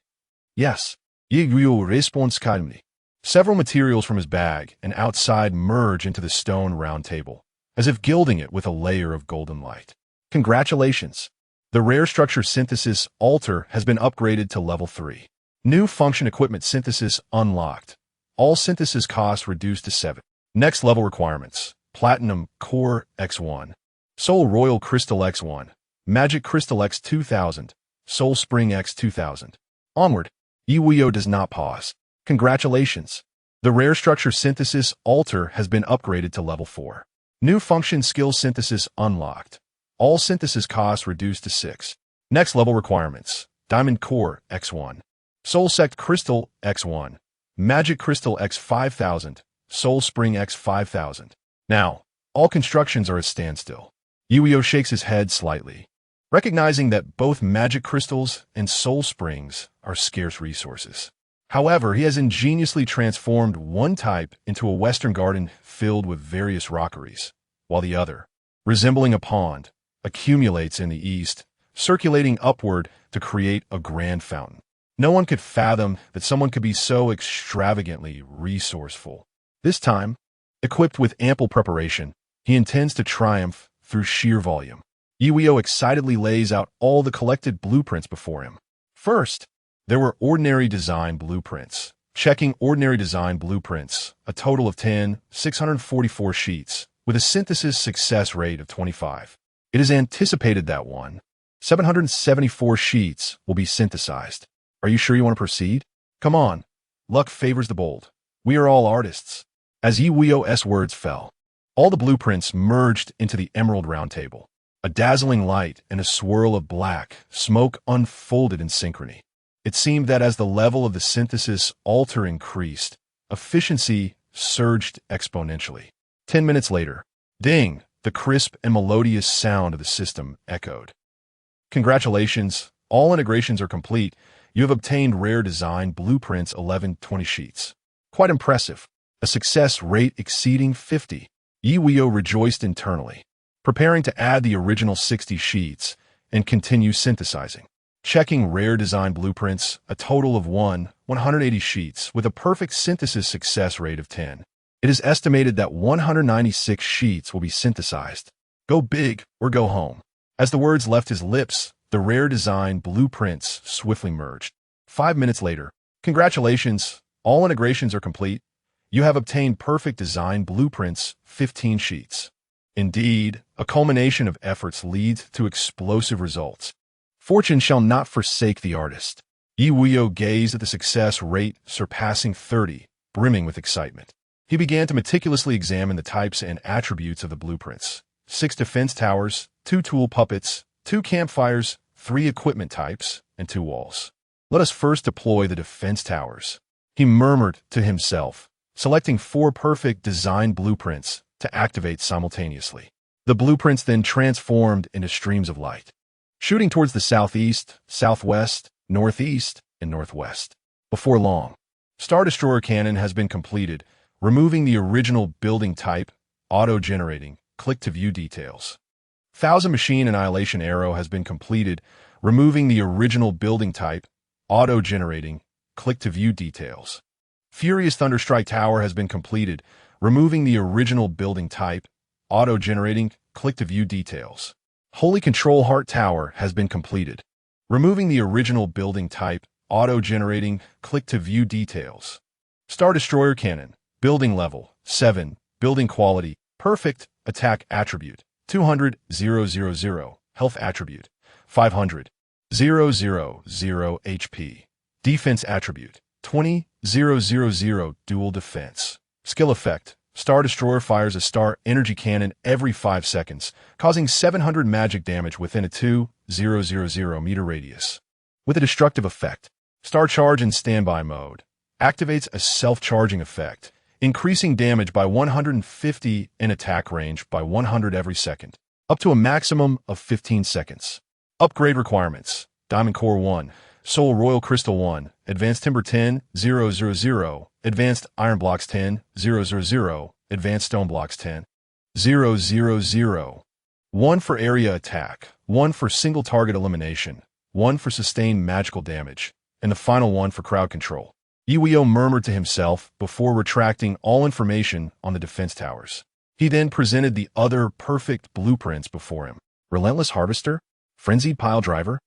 Speaker 1: Yes. Ye Wuyou responds calmly. Several materials from his bag and outside merge into the stone round table, as if gilding it with a layer of golden light. Congratulations! The rare structure Synthesis Altar has been upgraded to level 3. New function equipment synthesis unlocked. All synthesis costs reduced to 7. Next level requirements: Platinum Core X1, Soul Royal Crystal X1, Magic Crystal X2000, Soul Spring X2000. Onward. Ye Wuyou does not pause. Congratulations! The rare structure Synthesis Altar has been upgraded to level 4. New function skill synthesis unlocked. All synthesis costs reduced to 6. Next level requirements: Diamond Core X1, Soul Sect Crystal X1, Magic Crystal X5000, Soul Spring X5000. Now, all constructions are at standstill. Ye Wuyou shakes his head slightly, recognizing that both magic crystals and soul springs are scarce resources. However, he has ingeniously transformed one type into a western garden filled with various rockeries, while the other, resembling a pond, accumulates in the east, circulating upward to create a grand fountain. No one could fathom that someone could be so extravagantly resourceful. This time, equipped with ample preparation, he intends to triumph through sheer volume. Ye Wuyou excitedly lays out all the collected blueprints before him. First, there were ordinary design blueprints. Checking ordinary design blueprints, a total of 644 sheets, with a synthesis success rate of 25. It is anticipated that 774 sheets will be synthesized. Are you sure you want to proceed? Come on. Luck favors the bold. We are all artists. As Ye Wuyou's words fell, all the blueprints merged into the Emerald Round Table. A dazzling light and a swirl of black smoke unfolded in synchrony. It seemed that as the level of the synthesis altar increased, efficiency surged exponentially. 10 minutes later, ding, the crisp and melodious sound of the system echoed. Congratulations, all integrations are complete. You have obtained rare design blueprints 1120 sheets. Quite impressive. A success rate exceeding 50. Ye Wuyou rejoiced internally, preparing to add the original 60 sheets and continue synthesizing. Checking rare design blueprints, a total of 180 sheets with a perfect synthesis success rate of 10. It is estimated that 196 sheets will be synthesized. Go big or go home. As the words left his lips, the rare design blueprints swiftly merged. 5 minutes later, congratulations, all integrations are complete. You have obtained perfect design blueprints, 15 sheets. Indeed, a culmination of efforts leads to explosive results. Fortune shall not forsake the artist. Ye Wuyou gazed at the success rate surpassing 30, brimming with excitement. He began to meticulously examine the types and attributes of the blueprints. 6 defense towers, 2 tool puppets, 2 campfires, 3 equipment types, and 2 walls. Let us first deploy the defense towers, he murmured to himself, selecting 4 perfect design blueprints to activate simultaneously. The blueprints then transformed into streams of light, shooting towards the southeast, southwest, northeast, and northwest. Before long, Star Destroyer Cannon has been completed, removing the original building type, auto-generating, click to view details. Thousand Machine Annihilation Arrow has been completed, removing the original building type, auto-generating, click to view details. Furious Thunderstrike Tower has been completed, removing the original building type, auto-generating, click to view details. Holy Control Heart Tower has been completed, removing the original building type, auto-generating, click to view details. Star Destroyer Cannon, building level, 7, building quality, perfect, attack attribute, 200,000, health attribute, 500,000 HP, defense attribute, 20,000 dual defense. Skill effect, Star Destroyer fires a star energy cannon every 5 seconds, causing 700 magic damage within a 2,000 meter radius. With a destructive effect, Star Charge in standby mode activates a self-charging effect, increasing damage by 150 and attack range by 100 every second, up to a maximum of 15 seconds. Upgrade requirements, Diamond Core 1, Soul Royal Crystal 1, Advanced Timber 10,000, Advanced Iron Blocks 10,000, Advanced Stone Blocks 10,000. 1 for area attack, 1 for single target elimination, 1 for sustained magical damage, and the final 1 for crowd control. Ye Wuyou murmured to himself before retracting all information on the defense towers. He then presented the other perfect blueprints before him. Relentless Harvester? Frenzied Pile Driver?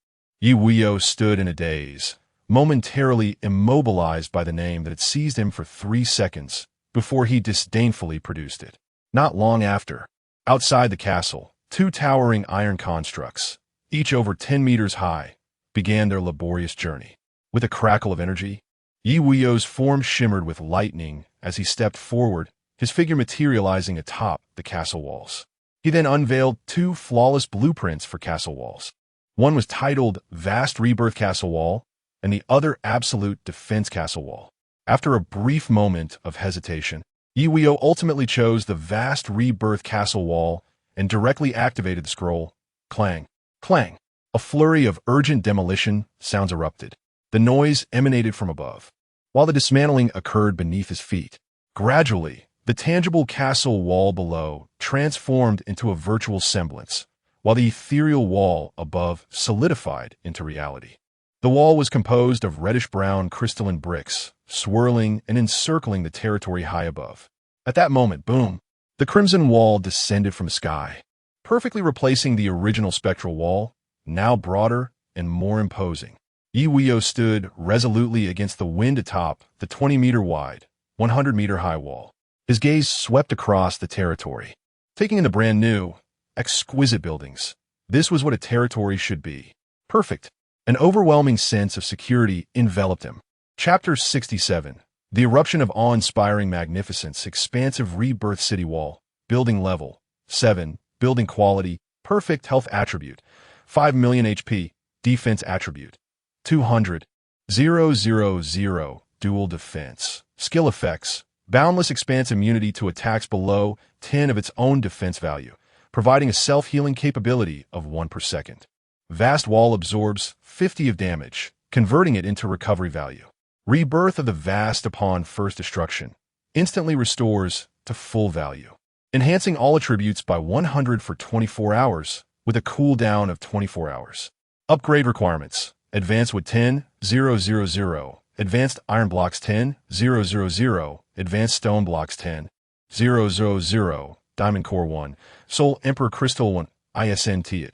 Speaker 1: Ye Wuyou stood in a daze, momentarily immobilized by the name that had seized him for 3 seconds before he disdainfully produced it. Not long after, outside the castle, 2 towering iron constructs, each over 10 meters high, began their laborious journey. With a crackle of energy, Ye Wuyou's form shimmered with lightning as he stepped forward, his figure materializing atop the castle walls. He then unveiled 2 flawless blueprints for castle walls. One was titled Vast Rebirth Castle Wall, and the other Absolute Defense Castle Wall. After a brief moment of hesitation, Ye Wuyou ultimately chose the Vast Rebirth Castle Wall and directly activated the scroll. Clang, clang. A flurry of urgent demolition sounds erupted. The noise emanated from above, while the dismantling occurred beneath his feet. Gradually, the tangible castle wall below transformed into a virtual semblance, while the ethereal wall above solidified into reality. The wall was composed of reddish-brown crystalline bricks, swirling and encircling the territory high above. At that moment, boom, the crimson wall descended from the sky, perfectly replacing the original spectral wall, now broader and more imposing. Ye Wuyou stood resolutely against the wind atop the 20-meter-wide, 100-meter-high wall. His gaze swept across the territory, taking in the brand new, exquisite buildings. This was what a territory should be. Perfect. An overwhelming sense of security enveloped him. Chapter 67. The eruption of awe-inspiring magnificence, expansive rebirth city wall, building level, 7, building quality, perfect health attribute, 5 million HP, defense attribute, 200, 000, dual defense, skill effects, boundless expanse immunity to attacks below 10 of its own defense value, providing a self-healing capability of 1 per second. Vast wall absorbs 50 of damage, converting it into recovery value. Rebirth of the vast upon first destruction instantly restores to full value, enhancing all attributes by 100 for 24 hours with a cooldown of 24 hours. Upgrade requirements: advanced wood 10, 000, advanced iron blocks 10, 000, advanced stone blocks 10, 000, diamond core 1, soul emperor crystal 1, ISNT it.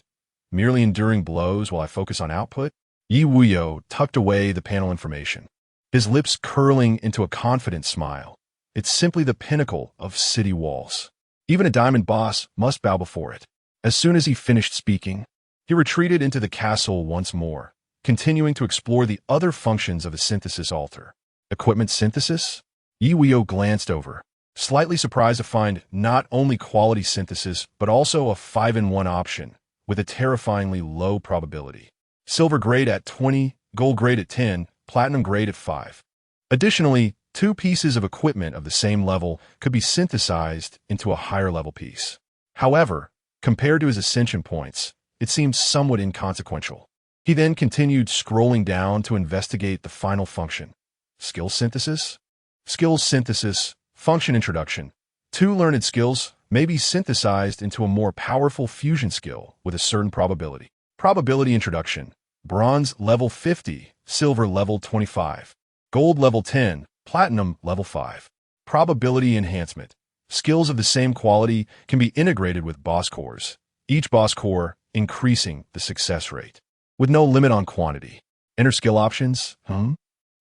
Speaker 1: Merely enduring blows while I focus on output? Ye Wuyou tucked away the panel information, his lips curling into a confident smile. It's simply the pinnacle of city walls. Even a diamond boss must bow before it. As soon as he finished speaking, he retreated into the castle once more, continuing to explore the other functions of the synthesis altar. Equipment synthesis? Ye Wuyou glanced over, slightly surprised to find not only quality synthesis, but also a 5-in-1 option with a terrifyingly low probability. Silver grade at 20, gold grade at 10, platinum grade at 5. Additionally, 2 pieces of equipment of the same level could be synthesized into a higher level piece. However, compared to his ascension points, it seemed somewhat inconsequential. He then continued scrolling down to investigate the final function. Skill synthesis? Skills synthesis, function introduction. 2 learned skills may be synthesized into a more powerful fusion skill with a certain probability. Probability introduction: bronze level 50, silver level 25, gold level 10, platinum level 5. Probability enhancement: skills of the same quality can be integrated with boss cores, each boss core increasing the success rate, with no limit on quantity. Enter skill options?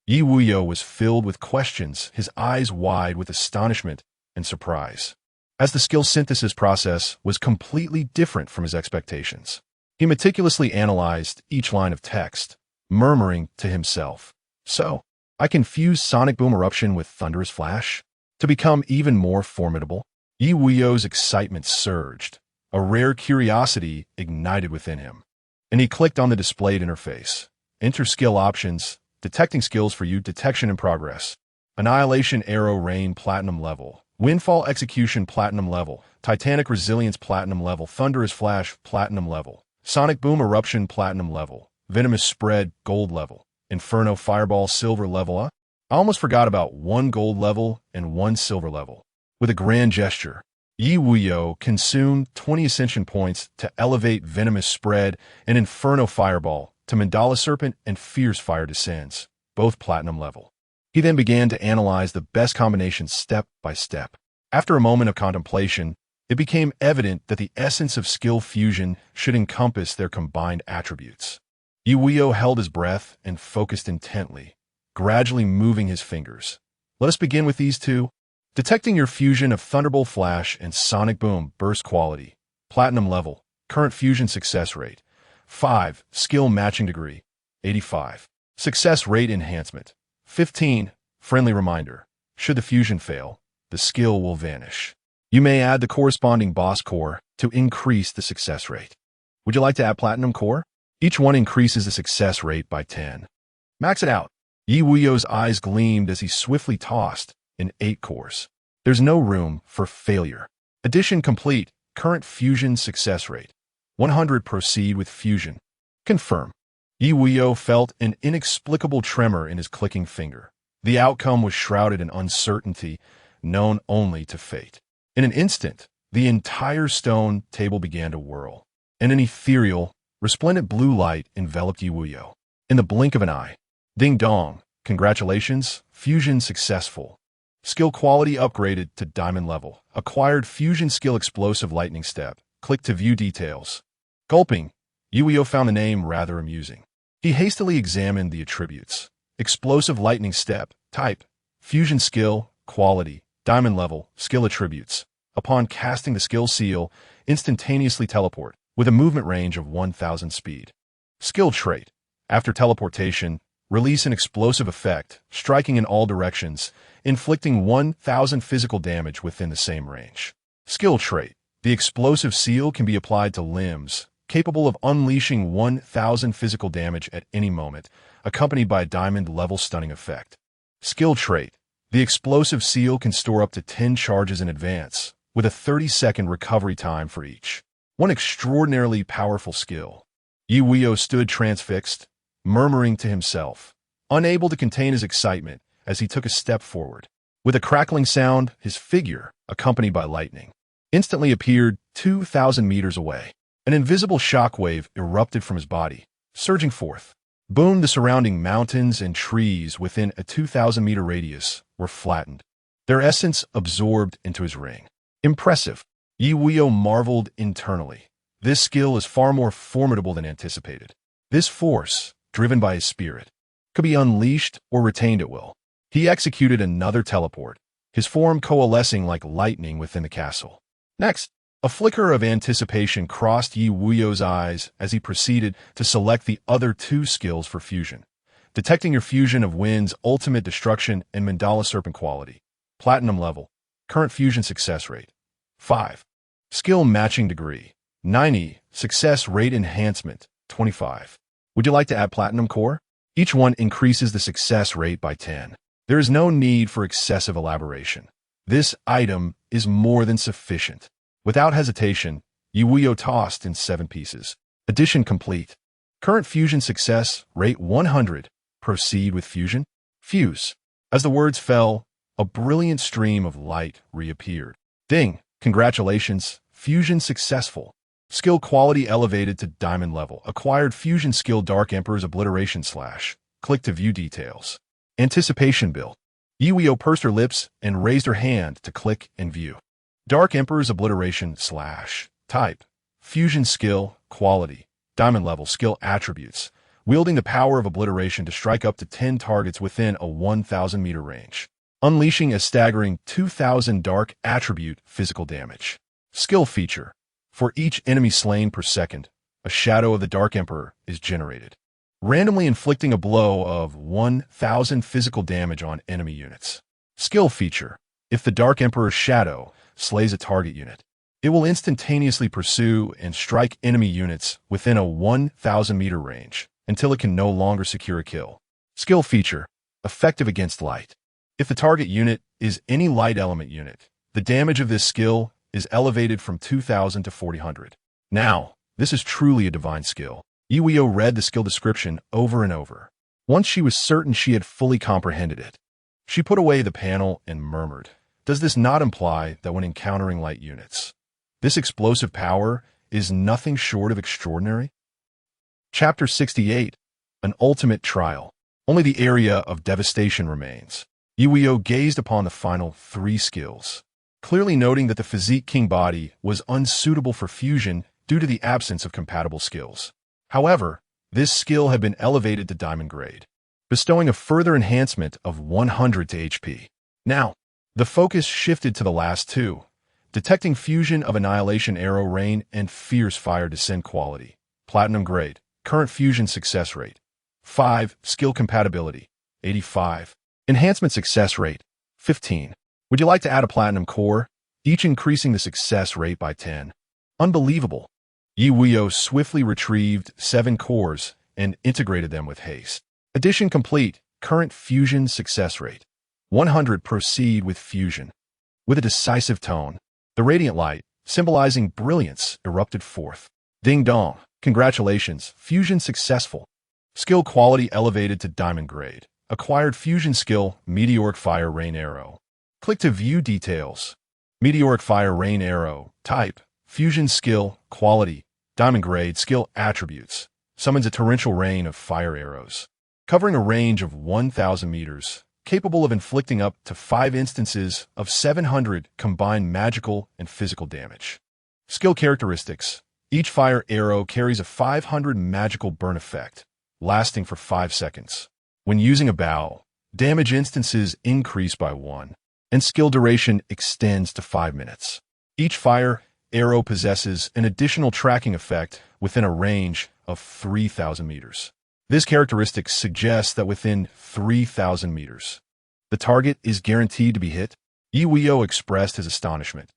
Speaker 1: Ye Wuyou was filled with questions, his eyes wide with astonishment and surprise, as the skill synthesis process was completely different from his expectations. He meticulously analyzed each line of text, murmuring to himself, "So, I can fuse sonic boom eruption with thunderous flash to become even more formidable?" Ye Wuyou's excitement surged. A rare curiosity ignited within him, and he clicked on the displayed interface. Enter skill options, detecting skills for you, detection in progress. Annihilation Arrow Rain Platinum level, Windfall Execution Platinum level, Titanic Resilience Platinum level, Thunderous Flash Platinum level, Sonic Boom Eruption Platinum level, Venomous Spread Gold level, Inferno Fireball Silver level. I almost forgot about 1 gold level and 1 silver level. With a grand gesture, Ye Wuyou consumed 20 ascension points to elevate Venomous Spread and Inferno Fireball to Mandala Serpent and Fierce Fire Descends, both platinum level. He then began to analyze the best combinations step by step. After a moment of contemplation, it became evident that the essence of skill fusion should encompass their combined attributes. Ye Wuyou held his breath and focused intently, gradually moving his fingers. Let us begin with these 2. Detecting your fusion of Thunderbolt Flash and Sonic Boom Burst quality, platinum level, current fusion success rate, 5, skill matching degree, 85. Success rate enhancement, 15, friendly reminder, should the fusion fail, the skill will vanish. You may add the corresponding boss core to increase the success rate. Would you like to add platinum core? Each one increases the success rate by 10. Max it out. Ye Wuyou's eyes gleamed as he swiftly tossed in 8 cores. There's no room for failure. Addition complete. Current fusion success rate, 100. Proceed with fusion. Confirm. Ye Wuyou felt an inexplicable tremor in his clicking finger. The outcome was shrouded in uncertainty, known only to fate. In an instant, the entire stone table began to whirl, and an ethereal, resplendent blue light enveloped Ye Wuyou. In the blink of an eye, ding dong, congratulations, fusion successful. Skill quality upgraded to diamond level. Acquired fusion skill explosive lightning step. Click to view details. Gulping. Ye Wuyou found the name rather amusing. He hastily examined the attributes. Explosive lightning step. Type. Fusion skill. Quality. Diamond level. Skill attributes. Upon casting the skill seal, instantaneously teleport, with a movement range of 1000 speed. Skill trait. After teleportation, release an explosive effect, striking in all directions, inflicting 1000 physical damage within the same range. Skill trait. The explosive seal can be applied to limbs, capable of unleashing 1000 physical damage at any moment, accompanied by a diamond-level stunning effect. Skill trait. The explosive seal can store up to 10 charges in advance, with a 30-second recovery time for each. One extraordinarily powerful skill. Ye Wuyou stood transfixed, murmuring to himself, unable to contain his excitement as he took a step forward. With a crackling sound, his figure, accompanied by lightning, instantly appeared 2,000 meters away. An invisible shockwave erupted from his body, surging forth. Boom! The surrounding mountains and trees within a 2,000-meter radius were flattened, their essence absorbed into his ring. Impressive. Ye Wuyou marveled internally. This skill is far more formidable than anticipated. This force, driven by his spirit, could be unleashed or retained at will. He executed another teleport, his form coalescing like lightning within the castle. Next, a flicker of anticipation crossed Ye Wuyou's eyes as he proceeded to select the other two skills for fusion. Detecting your fusion of Wind's ultimate destruction and Mandala Serpent quality. Platinum level. Current fusion success rate. 5. Skill matching degree. 90. Success rate enhancement. 25. Would you like to add platinum core? Each one increases the success rate by 10. There is no need for excessive elaboration. This item is more than sufficient. Without hesitation, Ye Wuyou tossed in 7 pieces. Addition complete. Current fusion success rate 100. Proceed with fusion. Fuse. As the words fell, a brilliant stream of light reappeared. Ding! Congratulations, fusion successful. Skill quality elevated to diamond level. Acquired fusion skill Dark Emperor's Obliteration /. Click to view details. Anticipation build. Ye Wuyou pursed her lips and raised her hand to click and view. Dark Emperor's Obliteration /. Type. Fusion skill, quality, diamond level skill attributes. Wielding the power of obliteration to strike up to 10 targets within a 1,000-meter range. Unleashing a staggering 2,000 dark attribute physical damage. Skill feature. For each enemy slain per second, a shadow of the Dark Emperor is generated, randomly inflicting a blow of 1,000 physical damage on enemy units. Skill feature. If the Dark Emperor's shadow slays a target unit, it will instantaneously pursue and strike enemy units within a 1,000-meter range until it can no longer secure a kill. Skill feature. Effective against light. If the target unit is any light element unit, the damage of this skill is elevated from 2,000 to 4,000. Now, this is truly a divine skill. Ye Wuyou read the skill description over and over. Once she was certain she had fully comprehended it, she put away the panel and murmured, "Does this not imply that when encountering light units, this explosive power is nothing short of extraordinary?" Chapter 68. An Ultimate Trial. Only the area of devastation remains. Ye Wuyou gazed upon the final 3 skills, clearly noting that the physique king body was unsuitable for fusion due to the absence of compatible skills. However, this skill had been elevated to diamond grade, bestowing a further enhancement of 100 to HP. Now, the focus shifted to the last 2, detecting fusion of annihilation arrow rain and fierce fire descent quality. Platinum grade. Current fusion success rate. 5. Skill compatibility. 85. Enhancement success rate. 15. Would you like to add a platinum core, each increasing the success rate by 10? Unbelievable. Ye Wuyou swiftly retrieved 7 cores and integrated them with haste. Addition complete. Current fusion success rate. 100. Proceed with fusion. With a decisive tone, the radiant light, symbolizing brilliance, erupted forth. Ding dong. Congratulations, fusion successful. Skill quality elevated to diamond grade. Acquired fusion skill, Meteoric Fire Rain Arrow. Click to view details. Meteoric Fire Rain Arrow. Type. Fusion skill, quality, diamond grade skill attributes. Summons a torrential rain of fire arrows, covering a range of 1,000 meters. capable of inflicting up to 5 instances of 700 combined magical and physical damage. Skill characteristics. Each fire arrow carries a 500 magical burn effect, lasting for 5 seconds. When using a bow, damage instances increase by 1, and skill duration extends to 5 minutes. Each fire arrow possesses an additional tracking effect within a range of 3,000 meters. This characteristic suggests that within 3,000 meters, the target is guaranteed to be hit. Ye Wuyou expressed his astonishment.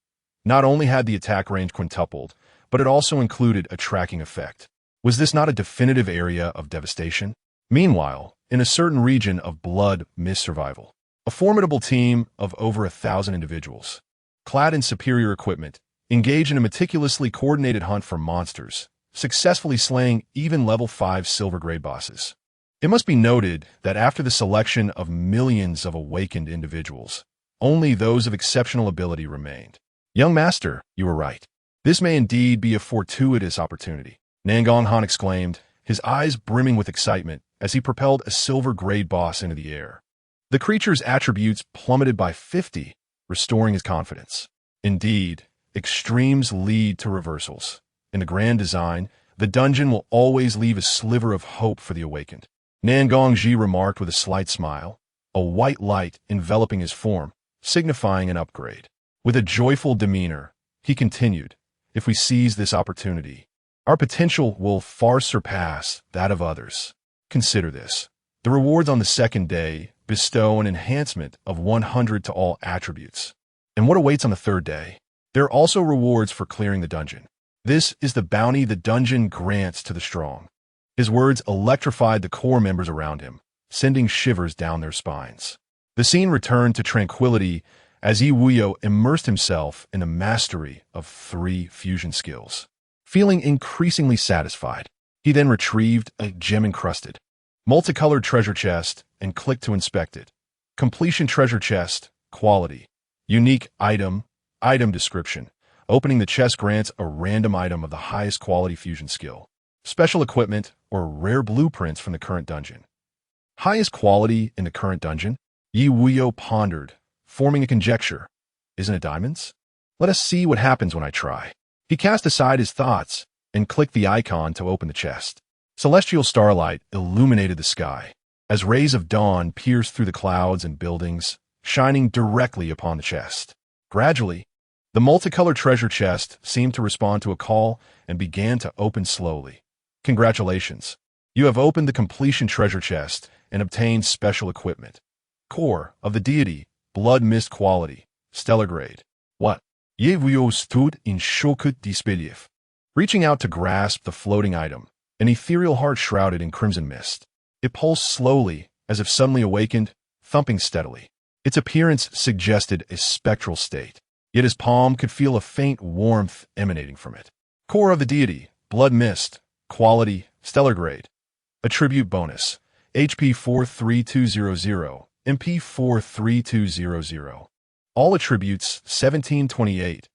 Speaker 1: Not only had the attack range quintupled, but it also included a tracking effect. Was this not a definitive area of devastation? Meanwhile, in a certain region of blood mist survival, a formidable team of over 1,000 individuals, clad in superior equipment, engage in a meticulously coordinated hunt for monsters, successfully slaying even level 5 silver grade bosses. It must be noted that after the selection of millions of awakened individuals, only those of exceptional ability remained. Young master, you were right. This may indeed be a fortuitous opportunity, Nangong Han exclaimed, his eyes brimming with excitement as he propelled a silver grade boss into the air. The creature's attributes plummeted by 50, restoring his confidence. Indeed, extremes lead to reversals. In the grand design, the dungeon will always leave a sliver of hope for the awakened. Nangong Ji remarked with a slight smile, a white light enveloping his form, signifying an upgrade. With a joyful demeanor, he continued, if we seize this opportunity, our potential will far surpass that of others. Consider this. The rewards on the second day bestow an enhancement of 100 to all attributes. And what awaits on the third day? There are also rewards for clearing the dungeon. This is the bounty the dungeon grants to the strong. His words electrified the core members around him, sending shivers down their spines. The scene returned to tranquility as Ye Wuyou immersed himself in the mastery of 3 fusion skills. Feeling increasingly satisfied, he then retrieved a gem-encrusted, multicolored treasure chest and clicked to inspect it. Completion treasure chest, quality, unique item, item description. Opening the chest grants a random item of the highest quality fusion skill. Special equipment or rare blueprints from the current dungeon. Highest quality in the current dungeon? Ye Wuyou pondered, forming a conjecture. Isn't it diamonds? Let us see what happens when I try. He cast aside his thoughts and clicked the icon to open the chest. Celestial starlight illuminated the sky, as rays of dawn pierced through the clouds and buildings, shining directly upon the chest. Gradually, the multicolored treasure chest seemed to respond to a call and began to open slowly. Congratulations. You have opened the completion treasure chest and obtained special equipment. Core of the deity, blood mist quality, stellar grade. What? Ye Wuyou stood in shocked disbelief, reaching out to grasp the floating item, an ethereal heart shrouded in crimson mist. It pulsed slowly, as if suddenly awakened, thumping steadily. Its appearance suggested a spectral state, yet his palm could feel a faint warmth emanating from it. Core of the deity, blood mist, quality, stellar grade. Attribute bonus, HP 43200, MP 43200. All attributes 1728.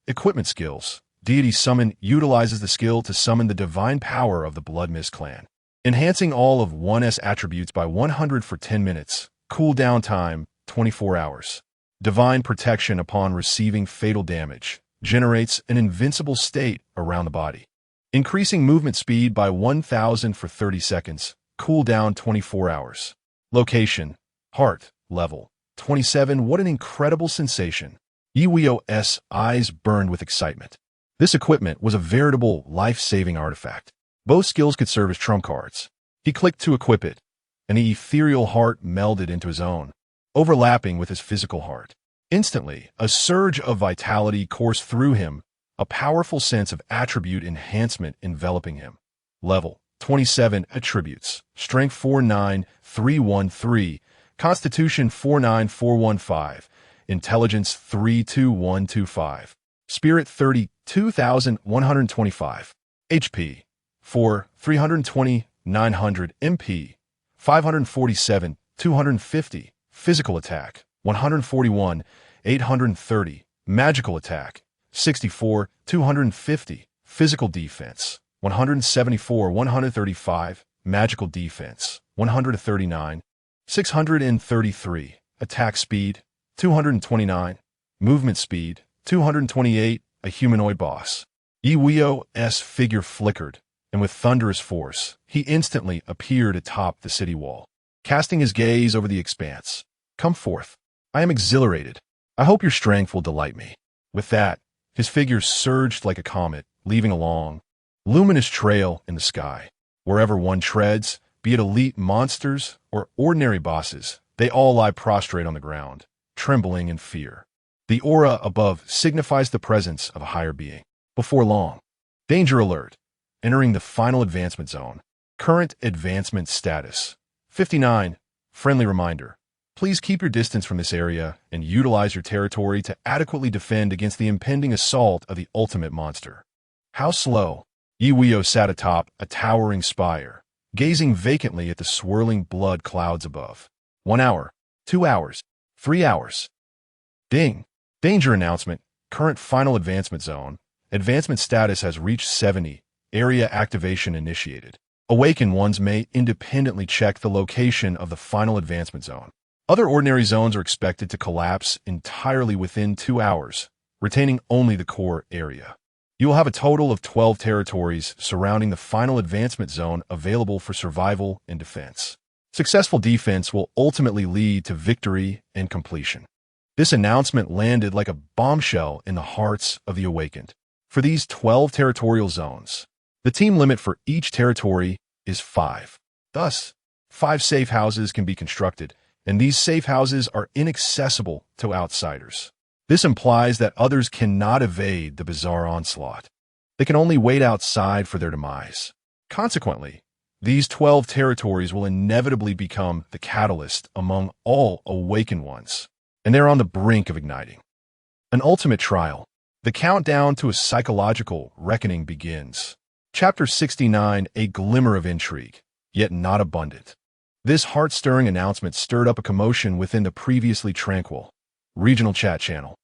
Speaker 1: Equipment skills. Deity Summon utilizes the skill to summon the divine power of the Blood Mist clan, enhancing all of 1's attributes by 100 for 10 minutes. Cooldown time, 24 hours. Divine protection upon receiving fatal damage. Generates an invincible state around the body. Increasing movement speed by 1,000 for 30 seconds. Cooldown 24 hours. Location. Heart. Level. 27. What an incredible sensation. Ye Wuyou's eyes burned with excitement. This equipment was a veritable life-saving artifact. Both skills could serve as trump cards. He clicked to equip it, and the ethereal heart melded into his own, overlapping with his physical heart. Instantly, a surge of vitality coursed through him, a powerful sense of attribute enhancement enveloping him. Level 27 attributes. Strength 49313, Constitution 49415, Intelligence 32125, Spirit 32,125, HP 320 900, MP 547 250, Physical Attack 141 830, Magical Attack 64 250, Physical Defense 174 135, Magical Defense 139, 633. Attack speed, 229. Movement speed, 228. A humanoid boss. Ye Wuyou's figure flickered, and with thunderous force, he instantly appeared atop the city wall, casting his gaze over the expanse. Come forth. I am exhilarated. I hope your strength will delight me. With that, his figure surged like a comet, leaving a long, luminous trail in the sky. Wherever one treads, be it elite monsters or ordinary bosses, they all lie prostrate on the ground, trembling in fear. The aura above signifies the presence of a higher being. Before long, danger alert. Entering the final advancement zone. Current advancement status. 59. Friendly reminder. Please keep your distance from this area and utilize your territory to adequately defend against the impending assault of the ultimate monster. How slow. Ye Wuyou sat atop a towering spire, gazing vacantly at the swirling blood clouds above. 1 hour, 2 hours, 3 hours. Ding. Danger announcement. Current final advancement zone. Advancement status has reached 70. Area activation initiated. Awaken ones may independently check the location of the final advancement zone. Other ordinary zones are expected to collapse entirely within 2 hours, retaining only the core area. You will have a total of 12 territories surrounding the final advancement zone available for survival and defense. Successful defense will ultimately lead to victory and completion. This announcement landed like a bombshell in the hearts of the awakened. For these 12 territorial zones, the team limit for each territory is 5. Thus, 5 safe houses can be constructed, and these safe houses are inaccessible to outsiders. This implies that others cannot evade the bizarre onslaught. They can only wait outside for their demise. Consequently, these 12 territories will inevitably become the catalyst among all awakened ones, and they're on the brink of igniting. An ultimate trial. The countdown to a psychological reckoning begins. Chapter 69, a glimmer of intrigue, yet not abundant. This heart-stirring announcement stirred up a commotion within the previously tranquil regional chat channel.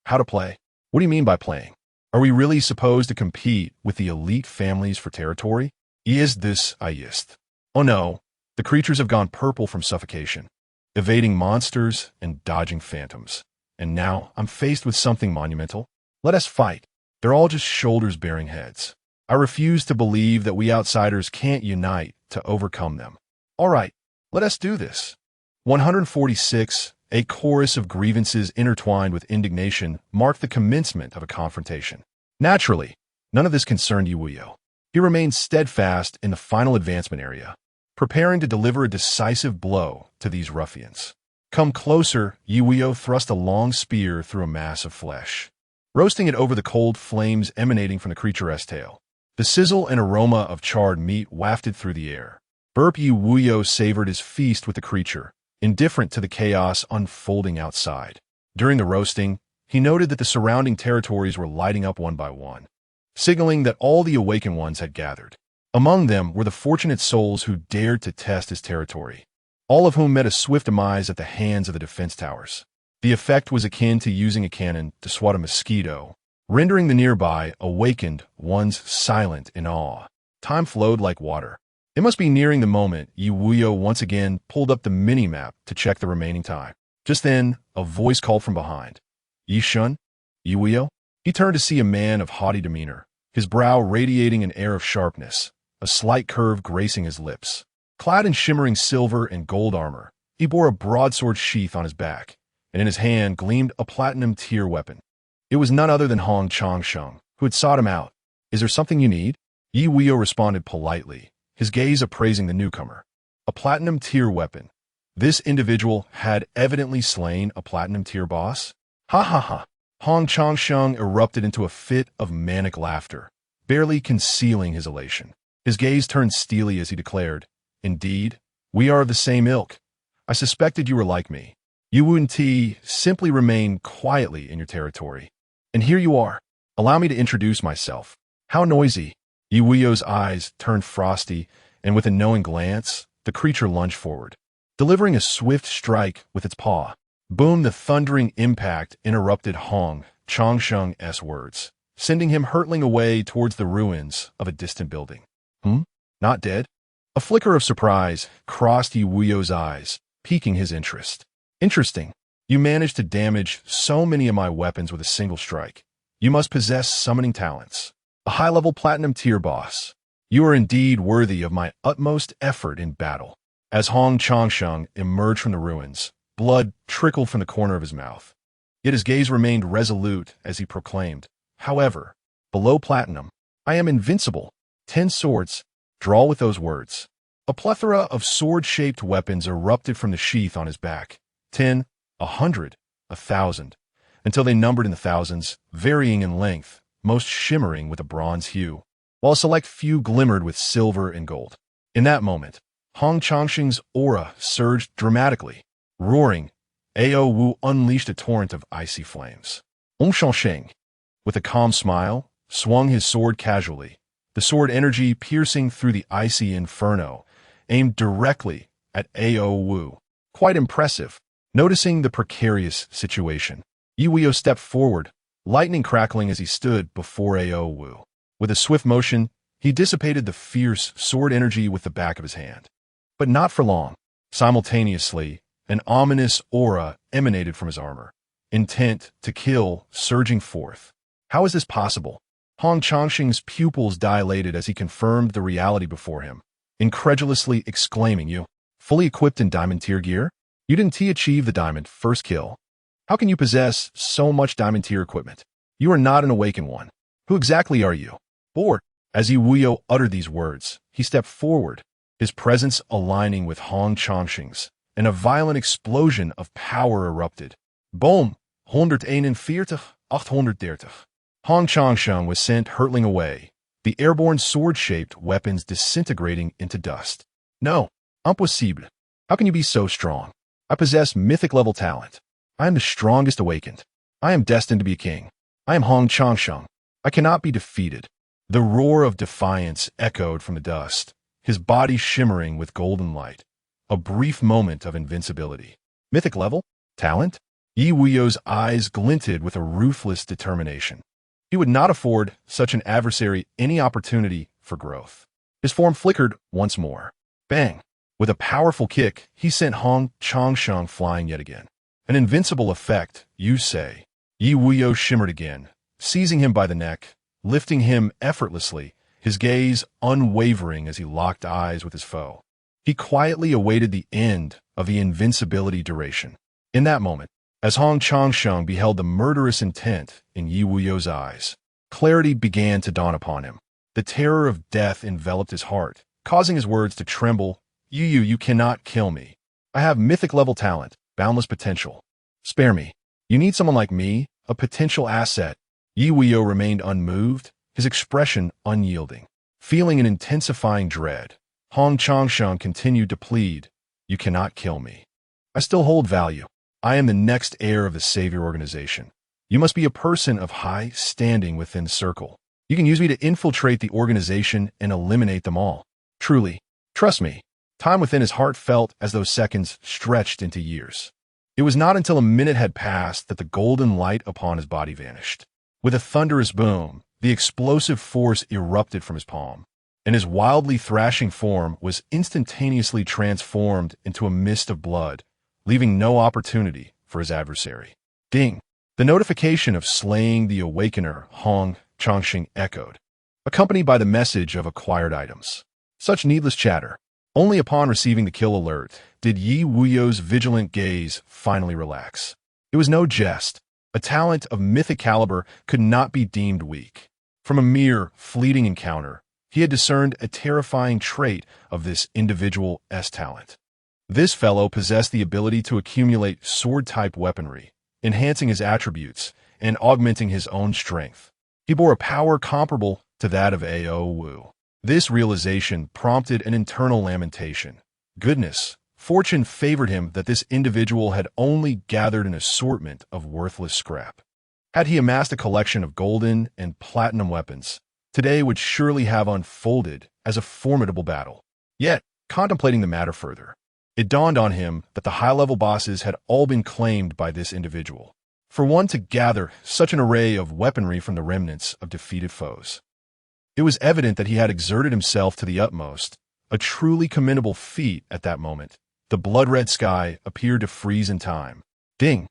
Speaker 1: How to play? What do you mean by playing? Are we really supposed to compete with the elite families for territory? Is this ist? Oh no, the creatures have gone purple from suffocation, evading monsters and dodging phantoms. And now I'm faced with something monumental. Let us fight. They're all just shoulders bearing heads. I refuse to believe that we outsiders can't unite to overcome them. All right, let us do this. 146, a chorus of grievances intertwined with indignation marked the commencement of a confrontation. Naturally, none of this concerned Ye Wuyou. He remained steadfast in the final advancement area, preparing to deliver a decisive blow to these ruffians. Come closer, Ye Wuyou thrust a long spear through a mass of flesh, roasting it over the cold flames emanating from the creature's tail. The sizzle and aroma of charred meat wafted through the air. Ye Wuyou savored his feast with the creature, indifferent to the chaos unfolding outside. During the roasting, he noted that the surrounding territories were lighting up one by one, signaling that all the awakened ones had gathered. Among them were the fortunate souls who dared to test his territory, all of whom met a swift demise at the hands of the defense towers. The effect was akin to using a cannon to swat a mosquito, rendering the nearby awakened ones silent in awe. Time flowed like water. It must be nearing the moment Ye Wuyou once again pulled up the mini-map to check the remaining time. Just then, a voice called from behind. Ye Shun? Ye Wuyou? He turned to see a man of haughty demeanor, his brow radiating an air of sharpness, a slight curve gracing his lips. Clad in shimmering silver and gold armor, he bore a broadsword sheath on his back, and in his hand gleamed a platinum-tier weapon. It was none other than Hong Changsheng, who had sought him out. Is there something you need? Ye Wuyou responded politely, his gaze appraising the newcomer. A platinum-tier weapon. This individual had evidently slain a platinum-tier boss? Ha ha ha. Hong Changsheng erupted into a fit of manic laughter, barely concealing his elation. His gaze turned steely as he declared, Indeed, we are of the same ilk. I suspected you were like me. You wouldn't simply remain quietly in your territory. And here you are. Allow me to introduce myself. How noisy. Ye Wuyou's eyes turned frosty, and with a knowing glance, the creature lunged forward, delivering a swift strike with its paw. Boom! The thundering impact interrupted Hong Changsheng's words, sending him hurtling away towards the ruins of a distant building. Not dead? A flicker of surprise crossed Ye Wuyou's eyes, piquing his interest. Interesting. You managed to damage so many of my weapons with a single strike. You must possess summoning talents. A high-level platinum tier boss. You are indeed worthy of my utmost effort in battle. As Hong Changsheng emerged from the ruins, blood trickled from the corner of his mouth. Yet his gaze remained resolute as he proclaimed, "However, below platinum, I am invincible. 10 swords. Draw with those words." A plethora of sword-shaped weapons erupted from the sheath on his back. 10, 100, 1,000, until they numbered in the thousands, varying in length, most shimmering with a bronze hue, while a select few glimmered with silver and gold. In that moment, Hong Changsheng's aura surged dramatically. Roaring, Ao Wu unleashed a torrent of icy flames. Hong Changsheng, with a calm smile, swung his sword casually, the sword energy piercing through the icy inferno, aimed directly at Ao Wu. Quite impressive. Noticing the precarious situation, Ye Wuyou stepped forward, lightning crackling as he stood before Ao Wu. With a swift motion, he dissipated the fierce sword energy with the back of his hand. But not for long. Simultaneously, an ominous aura emanated from his armor, intent to kill surging forth. How is this possible? Hong Changsheng's pupils dilated as he confirmed the reality before him, incredulously exclaiming, "You, fully equipped in diamond tier gear? You didn't achieve the diamond first kill. How can you possess so much diamond tier equipment? You are not an awakened one. Who exactly are you?" Bored. As Ye Wuyou uttered these words, he stepped forward, his presence aligning with Hong Changsheng's, and a violent explosion of power erupted. Boom! 141, 830. Hong Changsheng was sent hurtling away, the airborne sword-shaped weapons disintegrating into dust. "No, impossible. How can you be so strong? I possess mythic-level talent. I am the strongest awakened. I am destined to be a king. I am Hong Changsheng. I cannot be defeated." The roar of defiance echoed from the dust, his body shimmering with golden light. A brief moment of invincibility. Mythic level? Talent? Ye Wuyou's eyes glinted with a ruthless determination. He would not afford such an adversary any opportunity for growth. His form flickered once more. Bang! With a powerful kick, he sent Hong Changsheng flying yet again. An invincible effect, you say? Ye Wuyou shimmered again, seizing him by the neck, lifting him effortlessly, his gaze unwavering as he locked eyes with his foe. He quietly awaited the end of the invincibility duration. In that moment, as Hong Changsheng beheld the murderous intent in Ye Wuyou's eyes, clarity began to dawn upon him. The terror of death enveloped his heart, causing his words to tremble. You cannot kill me. I have mythic-level talent, boundless potential. Spare me. You need someone like me, a potential asset. Ye Wuyou remained unmoved, his expression unyielding. Feeling an intensifying dread, Hong Changsheng continued to plead, "You cannot kill me. I still hold value. I am the next heir of the Savior organization. You must be a person of high standing within the circle. You can use me to infiltrate the organization and eliminate them all. Truly, trust me." Time within his heart felt as though seconds stretched into years. It was not until a minute had passed that the golden light upon his body vanished. With a thunderous boom, the explosive force erupted from his palm, and his wildly thrashing form was instantaneously transformed into a mist of blood, leaving no opportunity for his adversary. Ding! The notification of slaying the awakener Hong Changsheng echoed, accompanied by the message of acquired items. Such needless chatter. Only upon receiving the kill alert did Ye Wuyou's vigilant gaze finally relax. It was no jest. A talent of mythic caliber could not be deemed weak. From a mere fleeting encounter, he had discerned a terrifying trait of this individual's talent. This fellow possessed the ability to accumulate sword-type weaponry, enhancing his attributes and augmenting his own strength. He bore a power comparable to that of Ao Wu. This realization prompted an internal lamentation. Goodness, fortune favored him that this individual had only gathered an assortment of worthless scrap. Had he amassed a collection of golden and platinum weapons, today would surely have unfolded as a formidable battle. Yet, contemplating the matter further, it dawned on him that the high-level bosses had all been claimed by this individual. For one to gather such an array of weaponry from the remnants of defeated foes, it was evident that he had exerted himself to the utmost, a truly commendable feat at that moment. The blood-red sky appeared to freeze in time. Ding!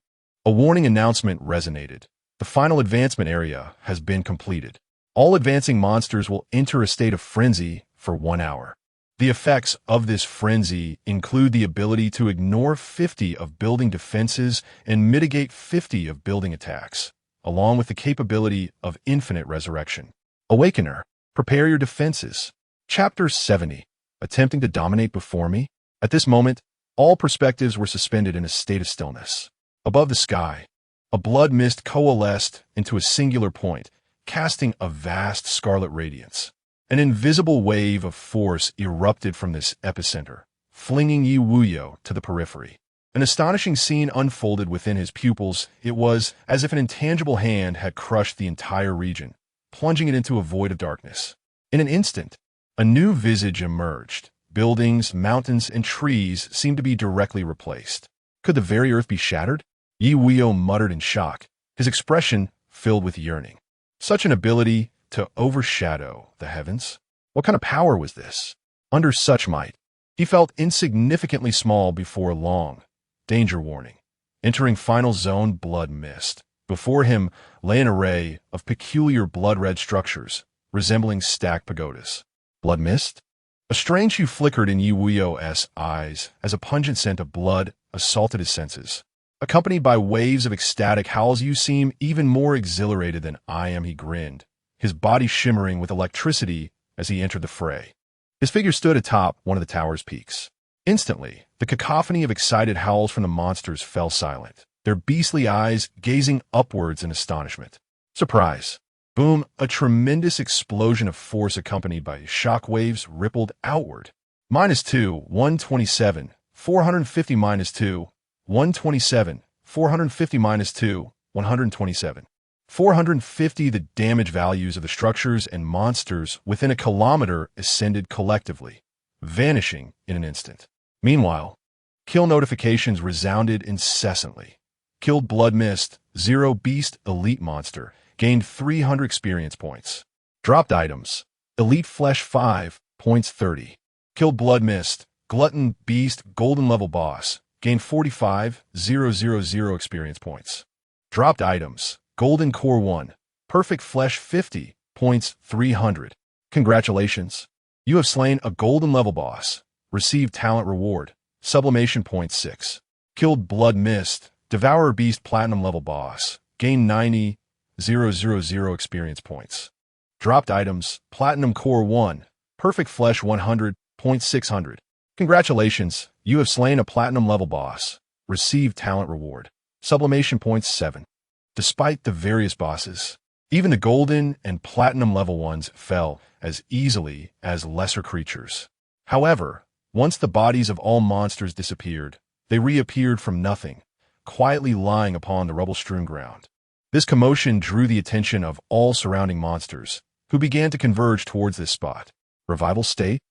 Speaker 1: A warning announcement resonated. The final advancement area has been completed. All advancing monsters will enter a state of frenzy for 1 hour. The effects of this frenzy include the ability to ignore 50 of building defenses and mitigate 50 of building attacks, along with the capability of infinite resurrection. Awakener, prepare your defenses. Chapter 70. Attempting to dominate before me? At this moment, all perspectives were suspended in a state of stillness. Above the sky, a blood mist coalesced into a singular point, casting a vast scarlet radiance. An invisible wave of force erupted from this epicenter, flinging Ye Wuyou to the periphery. An astonishing scene unfolded within his pupils. It was as if an intangible hand had crushed the entire region, plunging it into a void of darkness. In an instant, a new visage emerged. Buildings, mountains, and trees seemed to be directly replaced. Could the very earth be shattered? Ye Wuyou muttered in shock, his expression filled with yearning. Such an ability to overshadow the heavens? What kind of power was this? Under such might, he felt insignificantly small before long. Danger warning. Entering final zone blood mist. Before him lay an array of peculiar blood-red structures, resembling stacked pagodas. Blood mist? A strange hue flickered in Ye Wuyou's eyes as a pungent scent of blood assaulted his senses. Accompanied by waves of ecstatic howls, "You seem even more exhilarated than I am," he grinned, his body shimmering with electricity as he entered the fray. His figure stood atop one of the tower's peaks. Instantly, the cacophony of excited howls from the monsters fell silent, their beastly eyes gazing upwards in astonishment. Surprise! Boom! A tremendous explosion of force accompanied by shock waves rippled outward. -2, 127, 450 -2, 127, 450 -2, 127. 450. The damage values of the structures and monsters within a kilometer ascended collectively, vanishing in an instant. Meanwhile, kill notifications resounded incessantly. Killed blood mist, 0 beast elite monster, gained 300 experience points. Dropped items, elite flesh 5, points 30. Killed blood mist, glutton beast golden level boss, gained 45,000 experience points. Dropped items, golden core 1, perfect flesh 50, points 300. Congratulations. You have slain a golden level boss. Receive talent reward, sublimation points 6. Killed blood mist, devourer beast platinum level boss, gain 90,000 experience points. Dropped items, platinum core 1, perfect flesh 100, points 600. Congratulations, you have slain a platinum level boss. Receive talent reward, sublimation points 7. Despite the various bosses, even the golden and platinum level ones fell as easily as lesser creatures. However, once the bodies of all monsters disappeared, they reappeared from nothing, quietly lying upon the rubble-strewn ground. This commotion drew the attention of all surrounding monsters, who began to converge towards this spot. Revival state?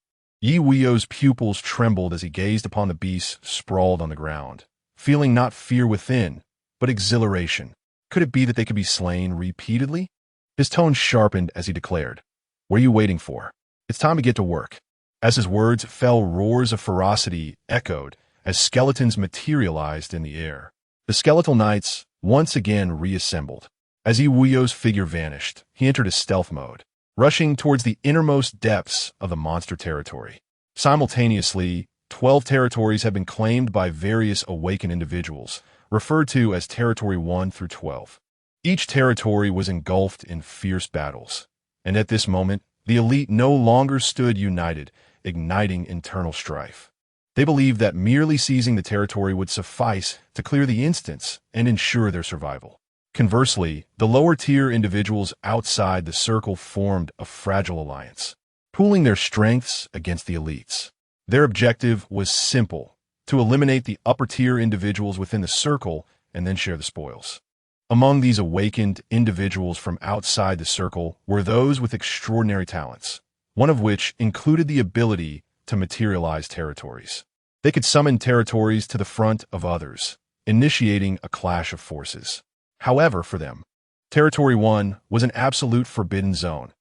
Speaker 1: Ye Wuyou's pupils trembled as he gazed upon the beasts sprawled on the ground, feeling not fear within, but exhilaration. Could it be that they could be slain repeatedly? His tone sharpened as he declared, "What are you waiting for? It's time to get to work." As his words fell, roars of ferocity echoed as skeletons materialized in the air. The skeletal knights once again reassembled. As Ye Wuyou's figure vanished, he entered his stealth mode, rushing towards the innermost depths of the monster territory. Simultaneously, 12 territories have been claimed by various awakened individuals, referred to as Territory 1 through 12. Each territory was engulfed in fierce battles, and at this moment, the elite no longer stood united, igniting internal strife. They believed that merely seizing the territory would suffice to clear the instance and ensure their survival. Conversely, the lower-tier individuals outside the circle formed a fragile alliance, pooling their strengths against the elites. Their objective was simple: to eliminate the upper-tier individuals within the circle and then share the spoils. Among these awakened individuals from outside the circle were those with extraordinary talents, one of which included the ability to materialize territories. They could summon territories to the front of others, initiating a clash of forces. However, for them, Territory 1 was an absolute forbidden zone.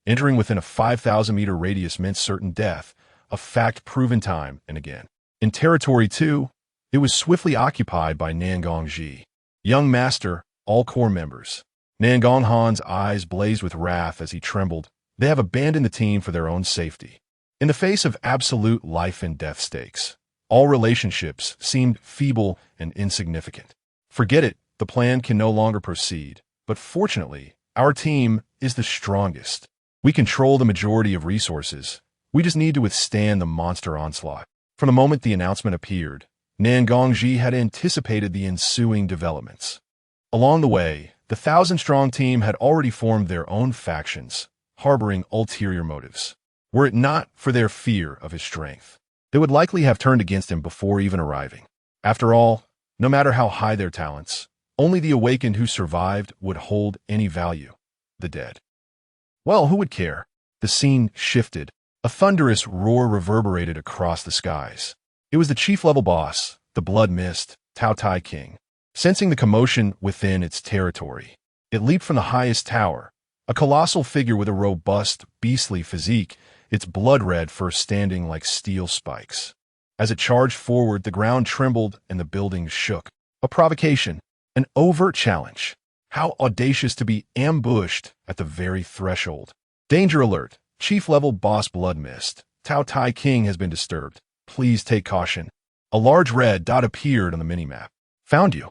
Speaker 1: Entering within a 5,000-meter radius meant certain death, a fact proven time and again. In Territory 2, it was swiftly occupied by Nangongji. Young Master, all core members. Nangong Han's eyes blazed with wrath as he trembled. They have abandoned the team for their own safety. In the face of absolute life and death stakes, all relationships seemed feeble and insignificant. Forget it, the plan can no longer proceed. But fortunately, our team is the strongest. We control the majority of resources. We just need to withstand the monster onslaught. From the moment the announcement appeared, Nangongji had anticipated the ensuing developments. Along the way, the 1,000-strong team had already formed their own factions, harboring ulterior motives. Were it not for their fear of his strength, they would likely have turned against him before even arriving. After all, no matter how high their talents, only the awakened who survived would hold any value. The dead. Well, who would care? The scene shifted. A thunderous roar reverberated across the skies. It was the chief-level boss, the Blood Mist, Tao Tai King. Sensing the commotion within its territory, it leaped from the highest tower, a colossal figure with a robust, beastly physique, its blood-red fur standing like steel spikes. As it charged forward, the ground trembled and the buildings shook. A provocation, an overt challenge. How audacious to be ambushed at the very threshold. Danger alert. Chief-level boss Blood Mist, Tao Tai King has been disturbed. Please take caution. A large red dot appeared on the minimap. Found you.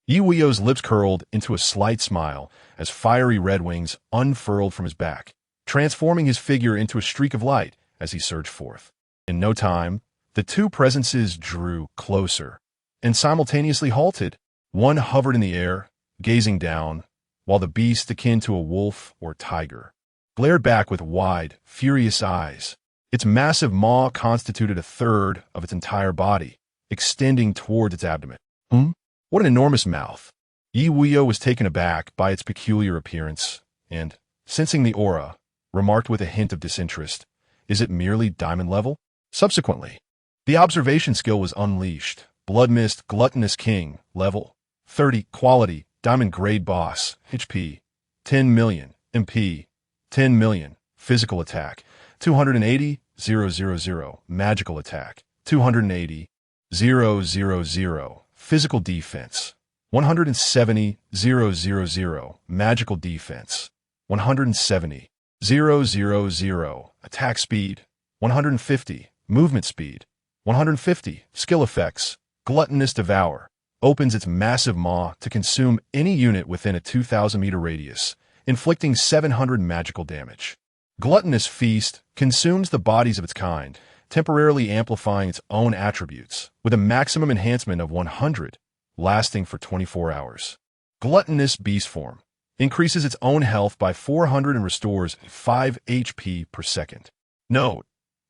Speaker 1: Ye Wuyou's lips curled into a slight smile as fiery red wings unfurled from his back, transforming his figure into a streak of light as he surged forth. In no time, the two presences drew closer and simultaneously halted. One hovered in the air, gazing down, while the beast, akin to a wolf or tiger, glared back with wide, furious eyes. Its massive maw constituted a third of its entire body, extending towards its abdomen. What an enormous mouth! Ye Wuyou was taken aback by its peculiar appearance, and, sensing the aura, remarked with a hint of disinterest, "Is it merely diamond level?" Subsequently, the observation skill was unleashed. Blood Mist, Gluttonous King, level 30, quality, diamond grade boss, HP 10 million, MP 10 million, physical attack 280,000, magical attack 280,000, physical defense 170,000, magical defense 170,000, attack speed 150, movement speed 150, skill effects. Gluttonous Devour opens its massive maw to consume any unit within a 2,000-meter radius, inflicting 700 magical damage. Gluttonous Feast consumes the bodies of its kind, temporarily amplifying its own attributes, with a maximum enhancement of 100, lasting for 24 hours. Gluttonous Beast Form increases its own health by 400 and restores 5 HP per second. Note,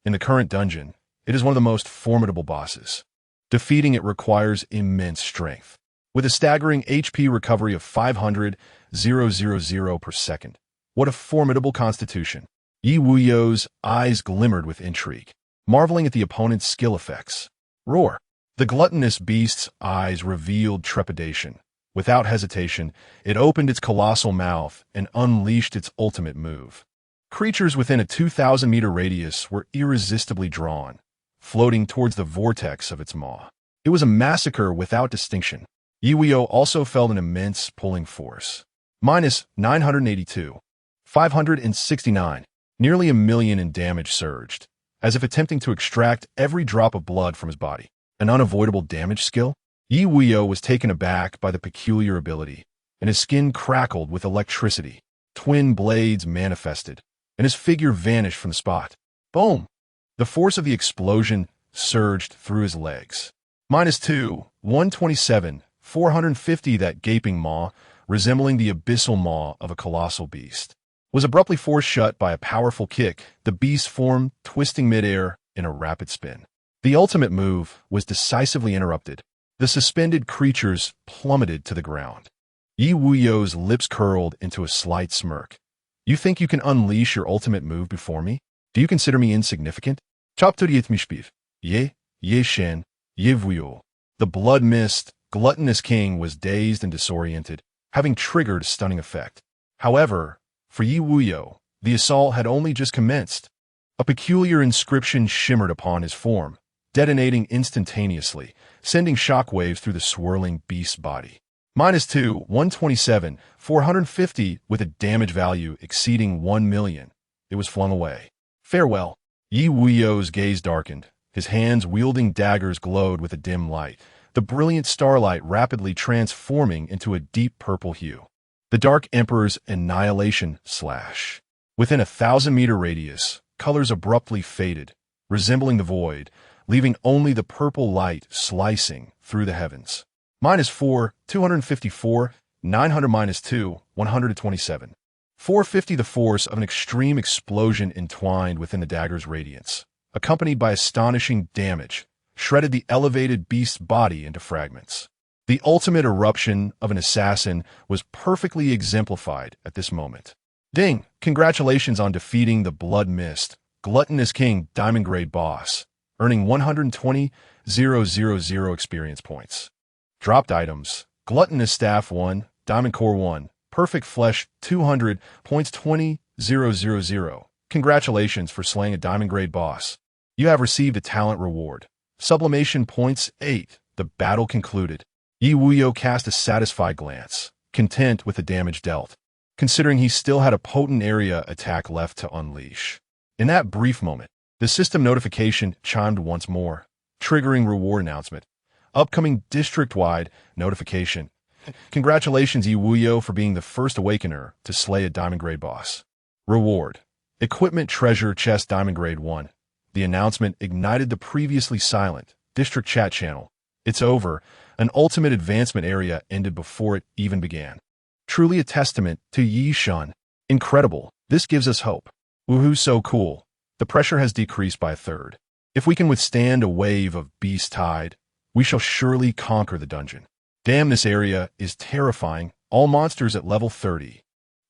Speaker 1: in the current dungeon, it is one of the most formidable bosses. Defeating it requires immense strength, with a staggering HP recovery of 500,000 per second. What a formidable constitution. Ye Wuyou's eyes glimmered with intrigue, marveling at the opponent's skill effects. Roar. The gluttonous beast's eyes revealed trepidation. Without hesitation, it opened its colossal mouth and unleashed its ultimate move. Creatures within a 2,000-meter radius were irresistibly drawn, floating towards the vortex of its maw. It was a massacre without distinction. Ye Wuyou also felt an immense pulling force. Minus 982. 569. Nearly 1,000,000 in damage surged, as if attempting to extract every drop of blood from his body. An unavoidable damage skill? Ye Wuyou was taken aback by the peculiar ability, and his skin crackled with electricity. Twin blades manifested, and his figure vanished from the spot. Boom! The force of the explosion surged through his legs. Minus 2, 127, 450. That gaping maw, resembling the abyssal maw of a colossal beast, was abruptly forced shut by a powerful kick, the beast form twisting midair in a rapid spin. The ultimate move was decisively interrupted. The suspended creatures plummeted to the ground. Ye Wuyou's lips curled into a slight smirk. You think you can unleash your ultimate move before me? Do you consider me insignificant? Ye Shen, Ye Wuyou. The Blood Mist, Gluttonous King was dazed and disoriented, having triggered a stunning effect. However, for Ye Wuyou, the assault had only just commenced. A peculiar inscription shimmered upon his form, detonating instantaneously, sending shockwaves through the swirling beast's body. -2, 127, 450 with a damage value exceeding 1 million. It was flung away. Farewell. Ye Wuyou's gaze darkened. His hands wielding daggers glowed with a dim light, the brilliant starlight rapidly transforming into a deep purple hue. The Dark Emperor's annihilation slash. Within a 1,000-meter radius, colors abruptly faded, resembling the void, leaving only the purple light slicing through the heavens. -4, 254, 900 -2, 127. 450 the force of an extreme explosion entwined within the dagger's radiance, accompanied by astonishing damage, shredded the elevated beast's body into fragments. The ultimate eruption of an assassin was perfectly exemplified at this moment. Ding! Congratulations on defeating the Blood Mist, Gluttonous King Diamond Grade Boss, earning 120,000 experience points. Dropped items: Gluttonous Staff 1, Diamond Core 1, Perfect Flesh 200 points 20,000. Congratulations for slaying a Diamond Grade Boss. You have received a talent reward. Sublimation points 8. The battle concluded. Ye Wuyou cast a satisfied glance, content with the damage dealt, considering he still had a potent area attack left to unleash. In that brief moment, the system notification chimed once more, triggering reward announcement. Upcoming district-wide notification. Congratulations, Ye Wuyou, for being the first awakener to slay a Diamond Grade boss. Reward: Equipment Treasure Chest Diamond Grade 1. The announcement ignited the previously silent district chat channel. It's over. An ultimate advancement area ended before it even began. Truly a testament to Ye Shun. Incredible. This gives us hope. Woohoo, so cool. The pressure has decreased by a third. If we can withstand a wave of beast tide, we shall surely conquer the dungeon. Damn, this area is terrifying. All monsters at level 30.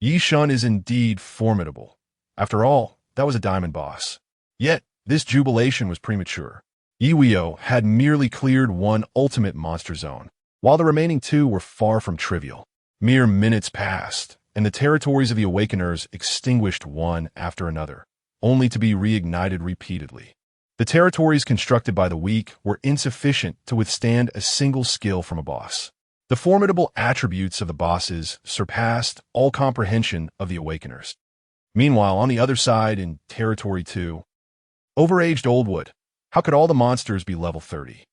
Speaker 1: Ye Shun is indeed formidable. After all, that was a diamond boss. Yet, this jubilation was premature. Ye Wuyou had merely cleared one ultimate monster zone, while the remaining two were far from trivial. Mere minutes passed, and the territories of the Awakeners extinguished one after another, only to be reignited repeatedly. The territories constructed by the weak were insufficient to withstand a single skill from a boss. The formidable attributes of the bosses surpassed all comprehension of the Awakeners. Meanwhile, on the other side, in Territory 2, Overaged Oldwood. How could all the monsters be level 30?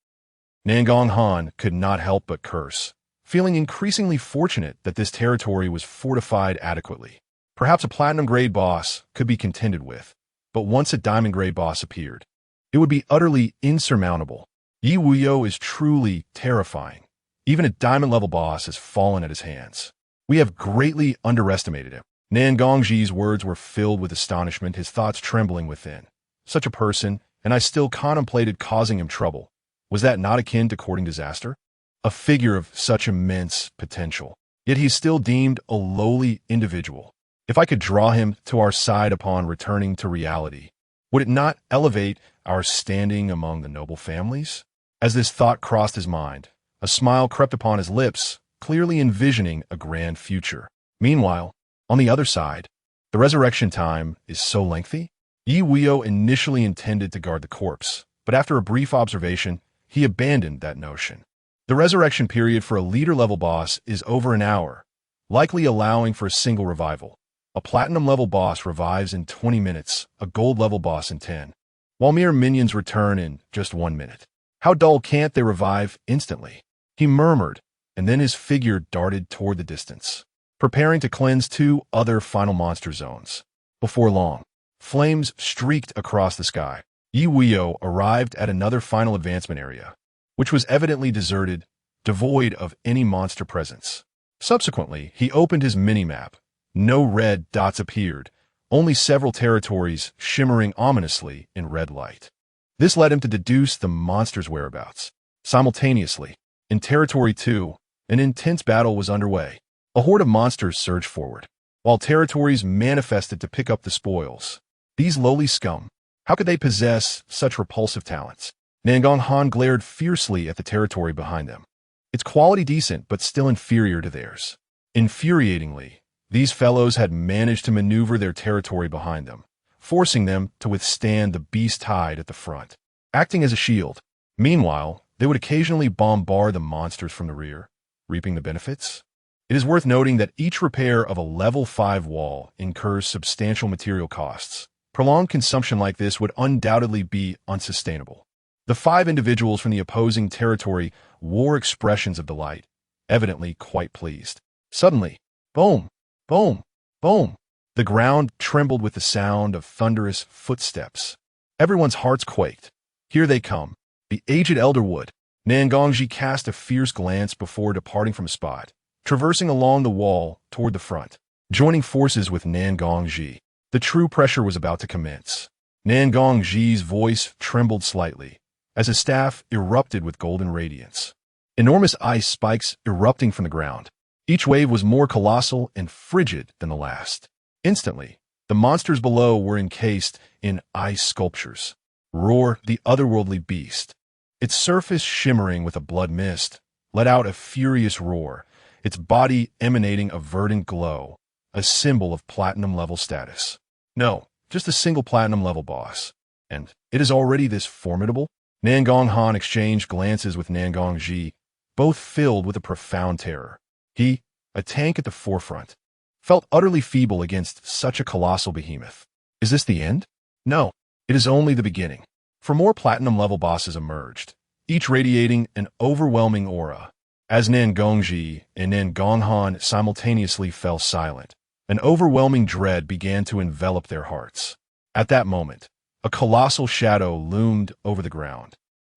Speaker 1: Nangong Han could not help but curse, feeling increasingly fortunate that this territory was fortified adequately. Perhaps a platinum grade boss could be contended with, but once a diamond grade boss appeared, it would be utterly insurmountable. Ye Wuyou is truly terrifying. Even a diamond level boss has fallen at his hands. We have greatly underestimated him. Nangongji's words were filled with astonishment, his thoughts trembling within. Such a person, and I still contemplated causing him trouble. Was that not akin to courting disaster? A figure of such immense potential. Yet he's still deemed a lowly individual. If I could draw him to our side upon returning to reality, would it not elevate our standing among the noble families? As this thought crossed his mind, a smile crept upon his lips, clearly envisioning a grand future. Meanwhile, on the other side, the resurrection time is so lengthy. Ye Wuyou initially intended to guard the corpse, but after a brief observation, he abandoned that notion. The resurrection period for a leader-level boss is over an hour, likely allowing for a single revival. A platinum-level boss revives in 20 minutes, a gold-level boss in 10, while mere minions return in just 1 minute. How dull can't they revive instantly? He murmured, and then his figure darted toward the distance, preparing to cleanse 2 other final monster zones. Before long, flames streaked across the sky. Ye Wuyou arrived at another final advancement area, which was evidently deserted, devoid of any monster presence. Subsequently, he opened his mini-map. No red dots appeared, only several territories shimmering ominously in red light. This led him to deduce the monster's whereabouts. Simultaneously, in Territory 2, an intense battle was underway. A horde of monsters surged forward, while territories manifested to pick up the spoils. These lowly scum, how could they possess such repulsive talents? Nangong Han glared fiercely at the territory behind them. Its quality decent, but still inferior to theirs. Infuriatingly, these fellows had managed to maneuver their territory behind them, forcing them to withstand the beast tide at the front. acting as a shield. Meanwhile, they would occasionally bombard the monsters from the rear, reaping the benefits. It is worth noting that each repair of a level 5 wall incurs substantial material costs. Prolonged consumption like this would undoubtedly be unsustainable. The 5 individuals from the opposing territory wore expressions of delight, evidently quite pleased. Suddenly, boom, boom, boom. The ground trembled with the sound of thunderous footsteps. Everyone's hearts quaked. Here they come. The aged elder would. Nangongji cast a fierce glance before departing from a spot, traversing along the wall toward the front, joining forces with Nangongji. The true pressure was about to commence. Nangongji's voice trembled slightly as his staff erupted with golden radiance. Enormous ice spikes erupting from the ground. Each wave was more colossal and frigid than the last. Instantly, the monsters below were encased in ice sculptures. Roar, the otherworldly beast, its surface shimmering with a blood mist, let out a furious roar, its body emanating a verdant glow, a symbol of platinum-level status. No, just a single platinum-level boss. And it is already this formidable? Nangong Han exchanged glances with Nangongji, both filled with a profound terror. He, a tank at the forefront, felt utterly feeble against such a colossal behemoth. Is this the end? No, it is only the beginning. For more platinum-level bosses emerged, each radiating an overwhelming aura. As Nangongji and Nangong Han simultaneously fell silent, an overwhelming dread began to envelop their hearts. At that moment, a colossal shadow loomed over the ground,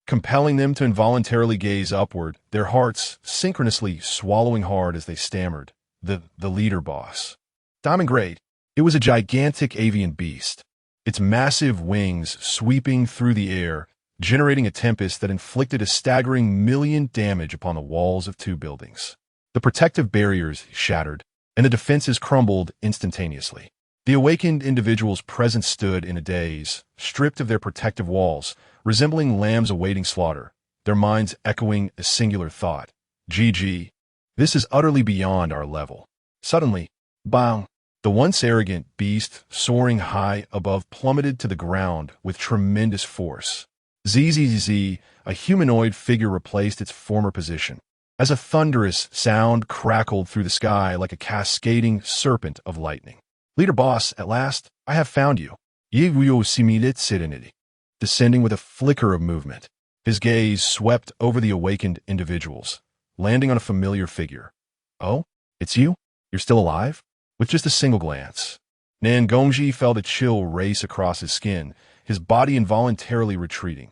Speaker 1: compelling them to involuntarily gaze upward, their hearts synchronously swallowing hard as they stammered. The leader boss. Diamond Grade. It was a gigantic avian beast, its massive wings sweeping through the air, generating a tempest that inflicted a staggering 1,000,000 damage upon the walls of 2 buildings. The protective barriers shattered, and the defenses crumbled instantaneously. The awakened individuals present stood in a daze, stripped of their protective walls, resembling lambs awaiting slaughter, their minds echoing a singular thought. GG. This is utterly beyond our level. Suddenly, bang! The once arrogant beast, soaring high above, plummeted to the ground with tremendous force. ZZZ, a humanoid figure replaced its former position, as a thunderous sound crackled through the sky like a cascading serpent of lightning. Leader boss, at last, I have found you. Ye Wuyou similit serenity. Descending with a flicker of movement, his gaze swept over the awakened individuals, landing on a familiar figure. Oh, it's you? You're still alive? With just a single glance, Nangongji felt a chill race across his skin, his body involuntarily retreating.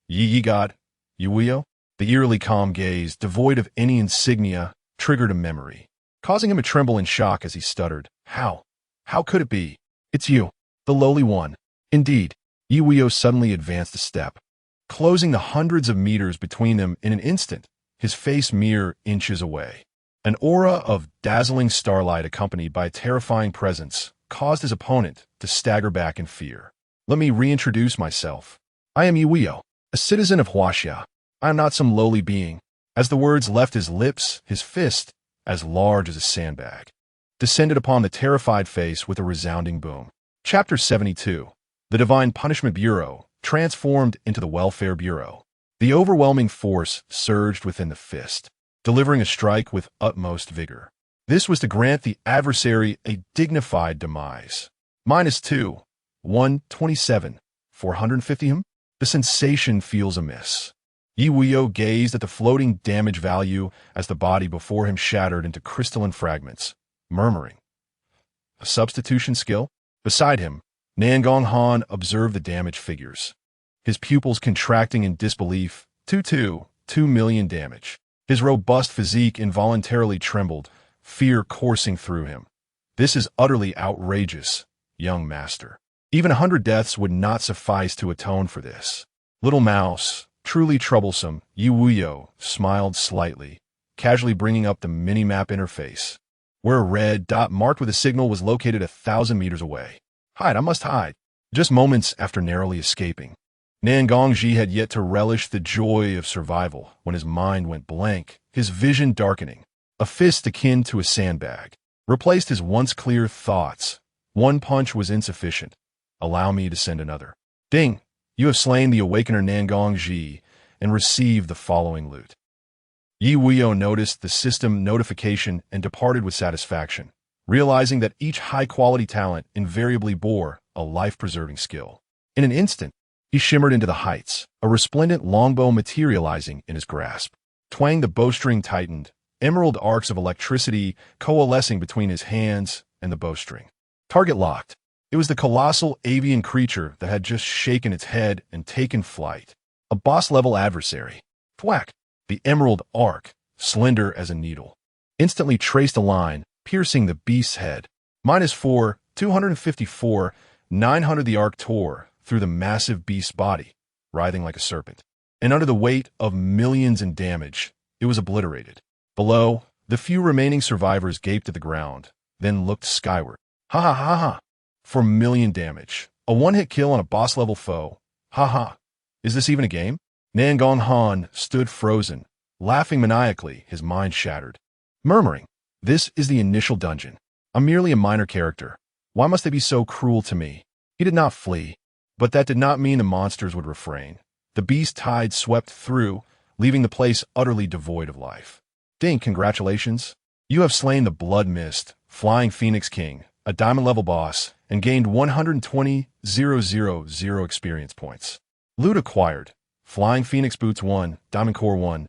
Speaker 1: Ye God, Ye Wuyou? The eerily calm gaze, devoid of any insignia, triggered a memory, causing him to tremble in shock as he stuttered. How? How could it be? It's you, the lowly one. Indeed, Ye Wuyou suddenly advanced a step, closing the hundreds of meters between them in an instant, his face mere inches away. An aura of dazzling starlight accompanied by a terrifying presence caused his opponent to stagger back in fear. Let me reintroduce myself. I am Ye Wuyou, a citizen of Huaxia. I am not some lowly being. As the words left his lips, his fist, as large as a sandbag, descended upon the terrified face with a resounding boom. Chapter 72. The Divine Punishment Bureau, transformed into the Welfare Bureau. The overwhelming force surged within the fist, delivering a strike with utmost vigor. This was to grant the adversary a dignified demise. -2, 127, 450 him? The sensation feels amiss. Ye Wuyou gazed at the floating damage value as the body before him shattered into crystalline fragments, murmuring. A substitution skill? Beside him, Nangong Han observed the damage figures, his pupils contracting in disbelief. 2 million damage. His robust physique involuntarily trembled, fear coursing through him. This is utterly outrageous, young master. Even 100 deaths would not suffice to atone for this. Little mouse, truly troublesome, Ye Wuyou smiled slightly, casually bringing up the mini-map interface, where a red dot marked with a signal was located 1,000 meters away. Hide, I must hide. Just moments after narrowly escaping, Nangongji had yet to relish the joy of survival when his mind went blank, his vision darkening. A fist akin to a sandbag replaced his once clear thoughts. One punch was insufficient. Allow me to send another. Ding! You have slain the awakener Nangong Ji and received the following loot. Ye Wuyou noticed the system notification and departed with satisfaction, realizing that each high-quality talent invariably bore a life-preserving skill. In an instant, he shimmered into the heights, a resplendent longbow materializing in his grasp. Twang the bowstring tightened, emerald arcs of electricity coalescing between his hands and the bowstring. Target locked. It was the colossal avian creature that had just shaken its head and taken flight. A boss-level adversary. Thwack! The emerald arc, slender as a needle, instantly traced a line, piercing the beast's head. -4, 254, 900. The arc tore through the massive beast's body, writhing like a serpent. And under the weight of millions in damage, it was obliterated. Below, the few remaining survivors gaped at the ground, then looked skyward. Ha ha ha ha! For million damage. A one-hit kill on a boss-level foe. Ha ha! Is this even a game? Nangong Han stood frozen, laughing maniacally, his mind shattered. Murmuring, "This is the initial dungeon. I'm merely a minor character. Why must they be so cruel to me?" He did not flee, but that did not mean the monsters would refrain. The beast tide swept through, leaving the place utterly devoid of life. Ding, congratulations. You have slain the Blood Mist, Flying Phoenix King, a diamond-level boss, and gained 120,000 experience points. Loot acquired. Flying Phoenix Boots 1, Diamond Core 1.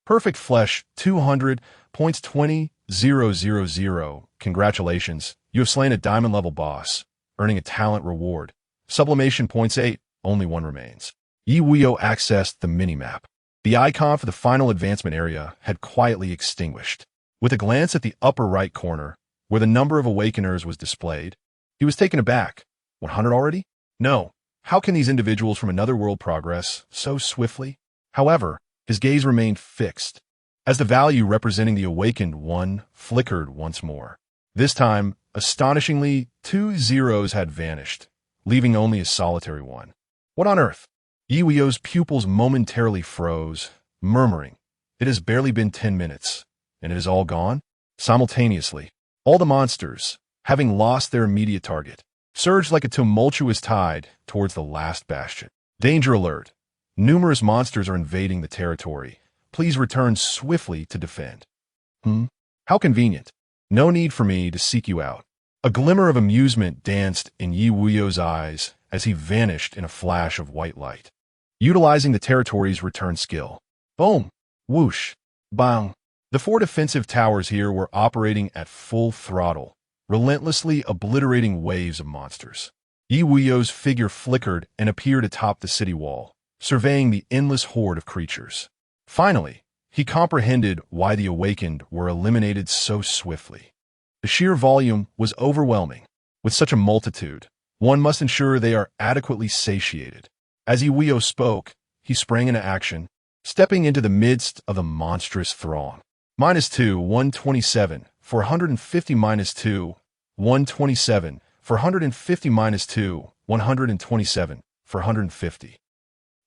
Speaker 1: Perfect Flesh 200, points 20,000. Congratulations, you have slain a diamond-level boss, earning a talent reward. Sublimation points 8, only 1 remains. Ye Wuyou accessed the minimap. The icon for the final advancement area had quietly extinguished. With a glance at the upper right corner, where the number of awakeners was displayed, he was taken aback. 100 already? No. How can these individuals from another world progress so swiftly? However, his gaze remained fixed, as the value representing the awakened one flickered once more. This time, astonishingly, 2 zeros had vanished, leaving only a solitary 1. What on earth? Ye Wuyou's pupils momentarily froze, murmuring, "It has barely been 10 minutes, and it is all gone?" Simultaneously, all the monsters, having lost their immediate target, surged like a tumultuous tide towards the last bastion. Danger alert. Numerous monsters are invading the territory. Please return swiftly to defend. How convenient. No need for me to seek you out. A glimmer of amusement danced in Ye Wuyou's eyes as he vanished in a flash of white light. Utilizing the territory's return skill. Boom! Whoosh! Bang! The 4 defensive towers here were operating at full throttle, relentlessly obliterating waves of monsters. Ye Wuyou's figure flickered and appeared atop the city wall, surveying the endless horde of creatures. Finally, he comprehended why the awakened were eliminated so swiftly. The sheer volume was overwhelming. With such a multitude, one must ensure they are adequately satiated. As Ye Wuyou spoke, he sprang into action, stepping into the midst of the monstrous throng. -2, 127, 450 -2, 127, 450 -2, 127, 450.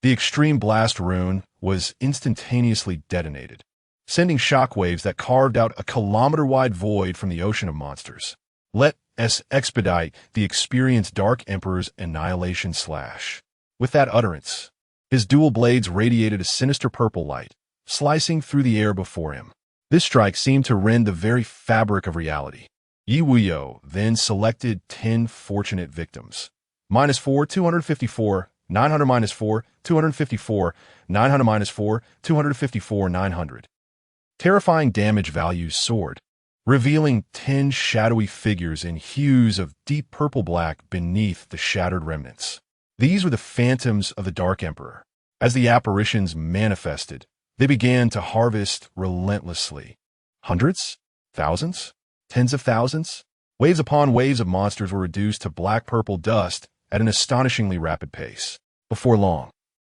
Speaker 1: The extreme blast rune was instantaneously detonated, sending shockwaves that carved out a kilometer-wide void from the ocean of monsters. Let us expedite the experienced Dark Emperor's annihilation slash. With that utterance, his dual blades radiated a sinister purple light, slicing through the air before him. This strike seemed to rend the very fabric of reality. Ye Wuyou then selected 10 fortunate victims. -4, 254, 900 -4, 254, 900 -4, 254, 900. Terrifying damage values soared, revealing 10 shadowy figures in hues of deep purple-black beneath the shattered remnants. These were the phantoms of the Dark Emperor. As the apparitions manifested, they began to harvest relentlessly. Hundreds? Thousands? Tens of thousands? Waves upon waves of monsters were reduced to black-purple dust at an astonishingly rapid pace. Before long,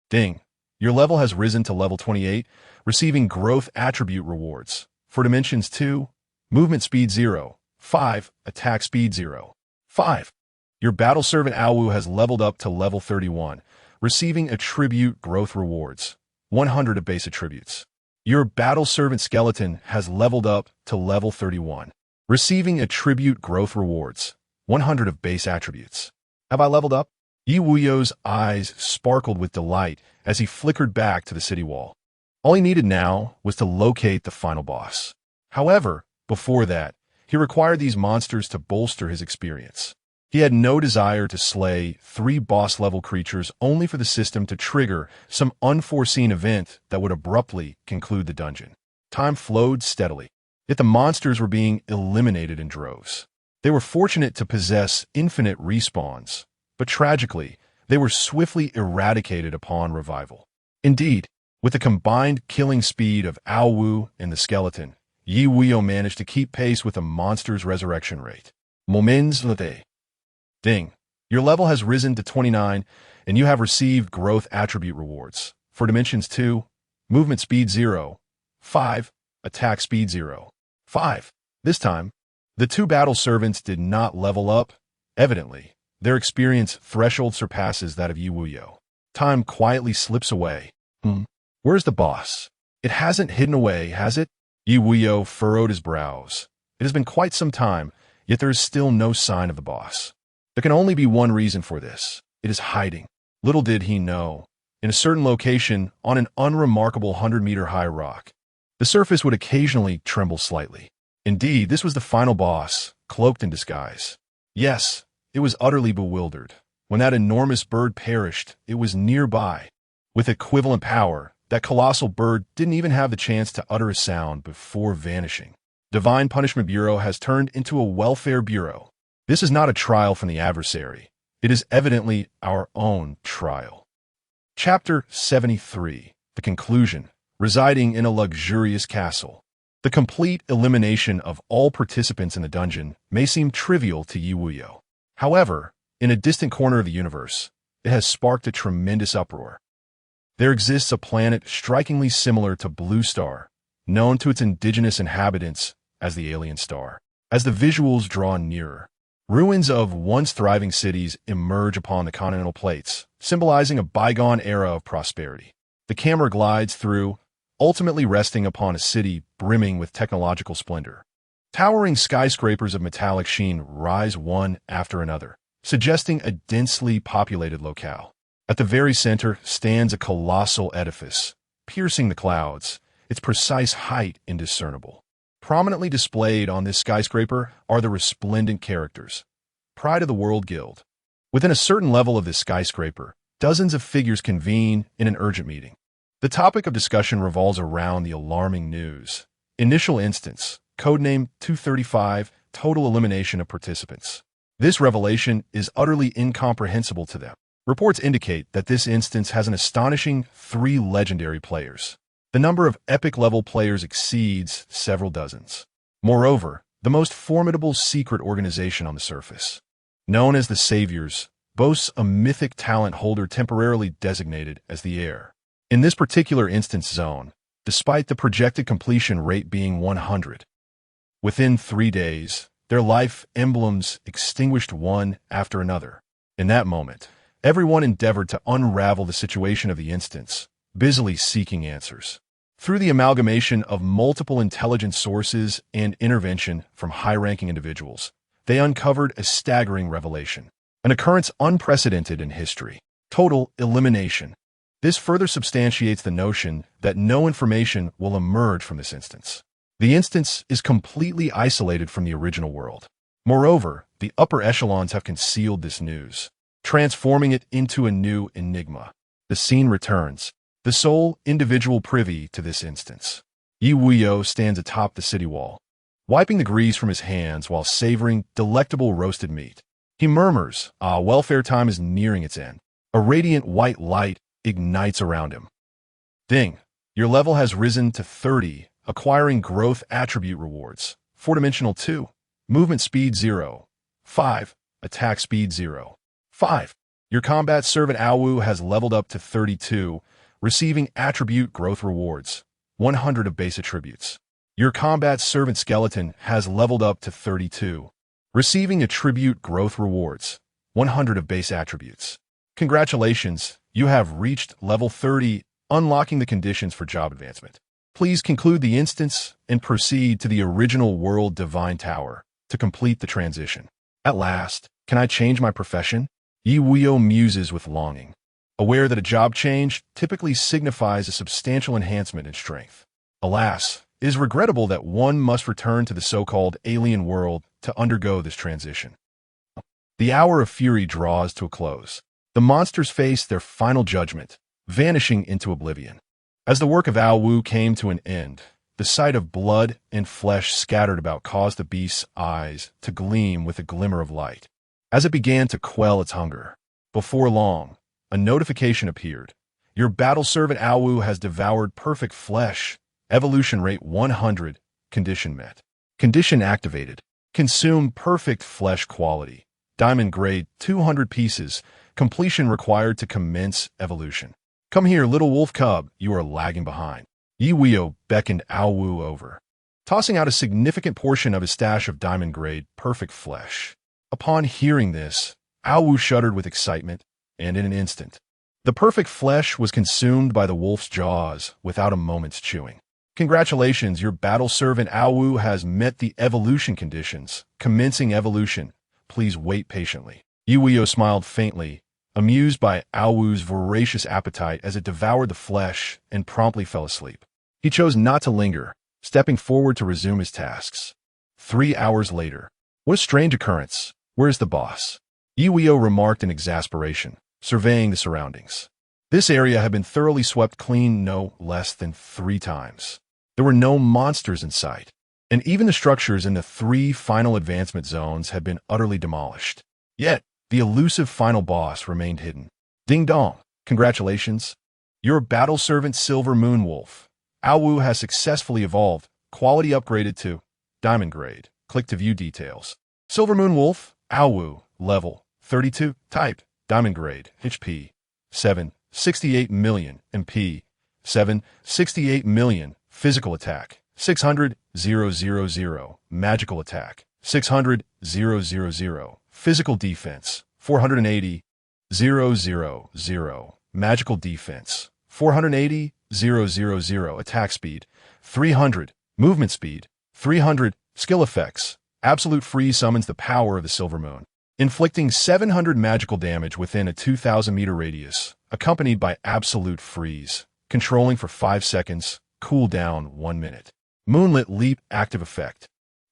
Speaker 1: ding, your level has risen to level 28, receiving growth attribute rewards. For dimensions 2, movement speed 0, 5, attack speed 0, 5. Your battle servant Awu has leveled up to level 31, receiving attribute growth rewards, 100 of base attributes. Your battle servant skeleton has leveled up to level 31, receiving attribute growth rewards, 100 of base attributes. Have I leveled up? Ye Wuyou's eyes sparkled with delight as he flickered back to the city wall. All he needed now was to locate the final boss. However, before that, he required these monsters to bolster his experience. He had no desire to slay 3 boss-level creatures only for the system to trigger some unforeseen event that would abruptly conclude the dungeon. Time flowed steadily, yet the monsters were being eliminated in droves. They were fortunate to possess infinite respawns, but tragically, they were swiftly eradicated upon revival. Indeed, with the combined killing speed of Awu and the skeleton, Ye Wuyou managed to keep pace with the monster's resurrection rate. Moments later. Ding. Your level has risen to 29, and you have received growth attribute rewards. For dimensions 2, movement speed 0, 5, attack speed 0, 5. This time, the 2 battle servants did not level up. Evidently, their experience threshold surpasses that of Ye Wuyou. Time quietly slips away. Where's the boss? It hasn't hidden away, has it? Ye Wuyou furrowed his brows. It has been quite some time, yet there is still no sign of the boss. There can only be one reason for this. It is hiding. Little did he know. In a certain location, on an unremarkable 100-meter-high rock, the surface would occasionally tremble slightly. Indeed, this was the final boss, cloaked in disguise. Yes, it was utterly bewildered. When that enormous bird perished, it was nearby. With equivalent power, that colossal bird didn't even have the chance to utter a sound before vanishing. Divine Punishment Bureau has turned into a welfare bureau. This is not a trial from the adversary. It is evidently our own trial. Chapter 73. The Conclusion. Residing in a luxurious castle. The complete elimination of all participants in the dungeon may seem trivial to Ye Wuyou. However, in a distant corner of the universe, it has sparked a tremendous uproar. There exists a planet strikingly similar to Blue Star, known to its indigenous inhabitants as the Alien Star. As the visuals draw nearer, ruins of once thriving cities emerge upon the continental plates, symbolizing a bygone era of prosperity. The camera glides through, ultimately resting upon a city brimming with technological splendor. Towering skyscrapers of metallic sheen rise one after another, suggesting a densely populated locale. At the very center stands a colossal edifice, piercing the clouds, its precise height indiscernible. Prominently displayed on this skyscraper are the resplendent characters, Pride of the World Guild. Within a certain level of this skyscraper, dozens of figures convene in an urgent meeting. The topic of discussion revolves around the alarming news. Initial instance, codename 235, total elimination of participants. This revelation is utterly incomprehensible to them. Reports indicate that this instance has an astonishing 3 legendary players. The number of epic-level players exceeds several dozens. Moreover, the most formidable secret organization on the surface, known as the Saviors, boasts a mythic talent holder temporarily designated as the Heir. In this particular instance zone, despite the projected completion rate being 100, within 3 days, their life emblems extinguished one after another. In that moment, everyone endeavored to unravel the situation of the instance, busily seeking answers. Through the amalgamation of multiple intelligence sources and intervention from high-ranking individuals, they uncovered a staggering revelation, an occurrence unprecedented in history: total elimination. This further substantiates the notion that no information will emerge from this instance. The instance is completely isolated from the original world. Moreover, the upper echelons have concealed this news, transforming it into a new enigma. The scene returns, the sole individual privy to this instance. Ye Wuyou stands atop the city wall, wiping the grease from his hands while savoring delectable roasted meat. He murmurs, welfare time is nearing its end. A radiant white light ignites around him. Ding! Your level has risen to 30, acquiring growth attribute rewards. 4-dimensional 2, movement speed 0, 5, attack speed 0, 5. Your combat servant Awu has leveled up to 32, receiving attribute growth rewards, 100 of base attributes. Your combat servant skeleton has leveled up to 32, receiving attribute growth rewards, 100 of base attributes. Congratulations, you have reached level 30, unlocking the conditions for job advancement. Please conclude the instance and proceed to the original world Divine Tower to complete the transition. At last, can I change my profession? Ye Wuyou muses with longing, aware that a job change typically signifies a substantial enhancement in strength. Alas, it is regrettable that one must return to the so-called alien world to undergo this transition. The hour of fury draws to a close. The monsters face their final judgment, vanishing into oblivion. As the work of Ao Wu came to an end, the sight of blood and flesh scattered about caused the beast's eyes to gleam with a glimmer of light. As it began to quell its hunger, before long, a notification appeared. Your battle servant Ao Wu has devoured perfect flesh. Evolution rate 100. Condition met. Condition activated. Consume perfect flesh quality. Diamond grade 200 pieces. Completion required to commence evolution. Come here, little wolf cub, you are lagging behind. Ye Wuyou beckoned Ao Wu over, tossing out a significant portion of his stash of diamond grade perfect flesh. Upon hearing this, Ao Wu shuddered with excitement, and in an instant, the perfect flesh was consumed by the wolf's jaws without a moment's chewing. Congratulations, your battle servant Ao Wu has met the evolution conditions. Commencing evolution. Please wait patiently. Ye Wuyou smiled faintly, amused by Ao Wu's voracious appetite as it devoured the flesh and promptly fell asleep. He chose not to linger, stepping forward to resume his tasks. 3 hours later. What a strange occurrence. Where is the boss? Ye Wuyou remarked in exasperation, surveying the surroundings. This area had been thoroughly swept clean no less than 3 times. There were no monsters in sight, and even the structures in the 3 final advancement zones had been utterly demolished. Yet, the elusive final boss remained hidden. Ding dong! Congratulations! Your battle servant Silver Moon Wolf, Ao Wu, has successfully evolved, quality upgraded to Diamond grade. Click to view details. Silver Moon Wolf, Ao Wu, level 32, type, Diamond grade, HP 7, 68 million, MP 7, 68 million, physical attack 600, 000, magical attack 600, 000, physical defense 480, 000, magical defense 480, 000, attack speed 300, movement speed 300, skill effects. Absolute freeze summons the power of the Silver Moon, inflicting 700 magical damage within a 2,000-meter radius, accompanied by absolute freeze, controlling for 5 seconds, cooldown 1 minute. Moonlit Leap active effect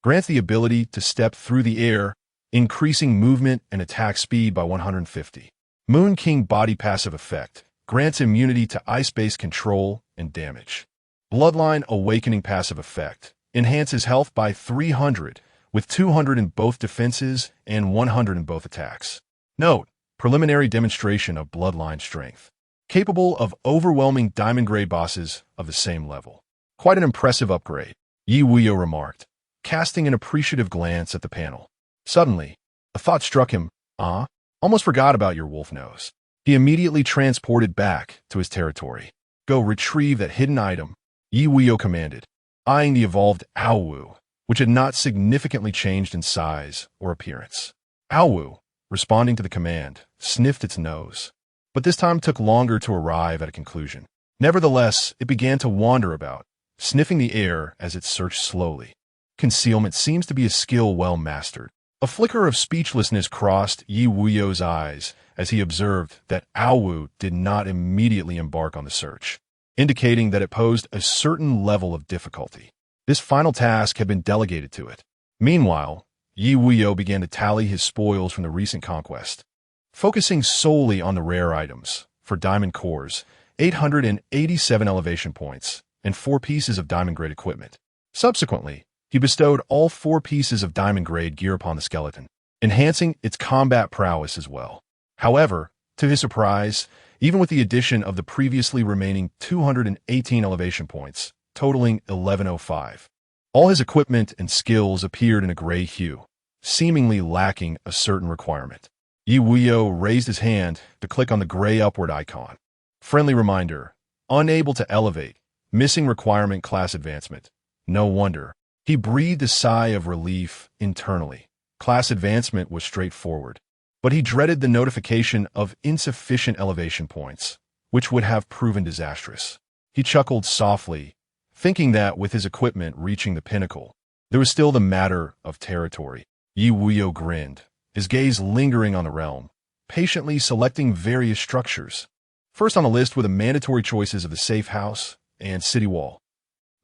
Speaker 1: grants the ability to step through the air, increasing movement and attack speed by 150. Moon King body passive effect grants immunity to ice-based control and damage. Bloodline awakening passive effect enhances health by 300, with 200 in both defenses and 100 in both attacks. Note, preliminary demonstration of bloodline strength, capable of overwhelming diamond grade bosses of the same level. Quite an impressive upgrade, Ye Wuyou remarked, casting an appreciative glance at the panel. Suddenly, a thought struck him. Almost forgot about your wolf nose. He immediately transported back to his territory. Go retrieve that hidden item, Ye Wuyou commanded, eyeing the evolved Ao Wu, which had not significantly changed in size or appearance. Ao Wu, responding to the command, sniffed its nose, but this time took longer to arrive at a conclusion. Nevertheless, it began to wander about, sniffing the air as it searched slowly. Concealment seems to be a skill well mastered. A flicker of speechlessness crossed Ye Wuyou's eyes as he observed that Ao Wu did not immediately embark on the search, indicating that it posed a certain level of difficulty. This final task had been delegated to it. Meanwhile, Ye Wuyou began to tally his spoils from the recent conquest, focusing solely on the rare items. For diamond cores, 887 elevation points, and 4 pieces of diamond-grade equipment. Subsequently, he bestowed all 4 pieces of diamond-grade gear upon the skeleton, enhancing its combat prowess as well. However, to his surprise, even with the addition of the previously remaining 218 elevation points, totaling 1105, all his equipment and skills appeared in a gray hue, seemingly lacking a certain requirement. Ye Wuyou raised his hand to click on the gray upward icon. Friendly reminder, unable to elevate, missing requirement class advancement. No wonder. He breathed a sigh of relief internally. Class advancement was straightforward, but he dreaded the notification of insufficient elevation points, which would have proven disastrous. He chuckled softly, thinking that with his equipment reaching the pinnacle, there was still the matter of territory. Ye Wuyou grinned, his gaze lingering on the realm, patiently selecting various structures. First on the list were the mandatory choices of the safe house and city wall.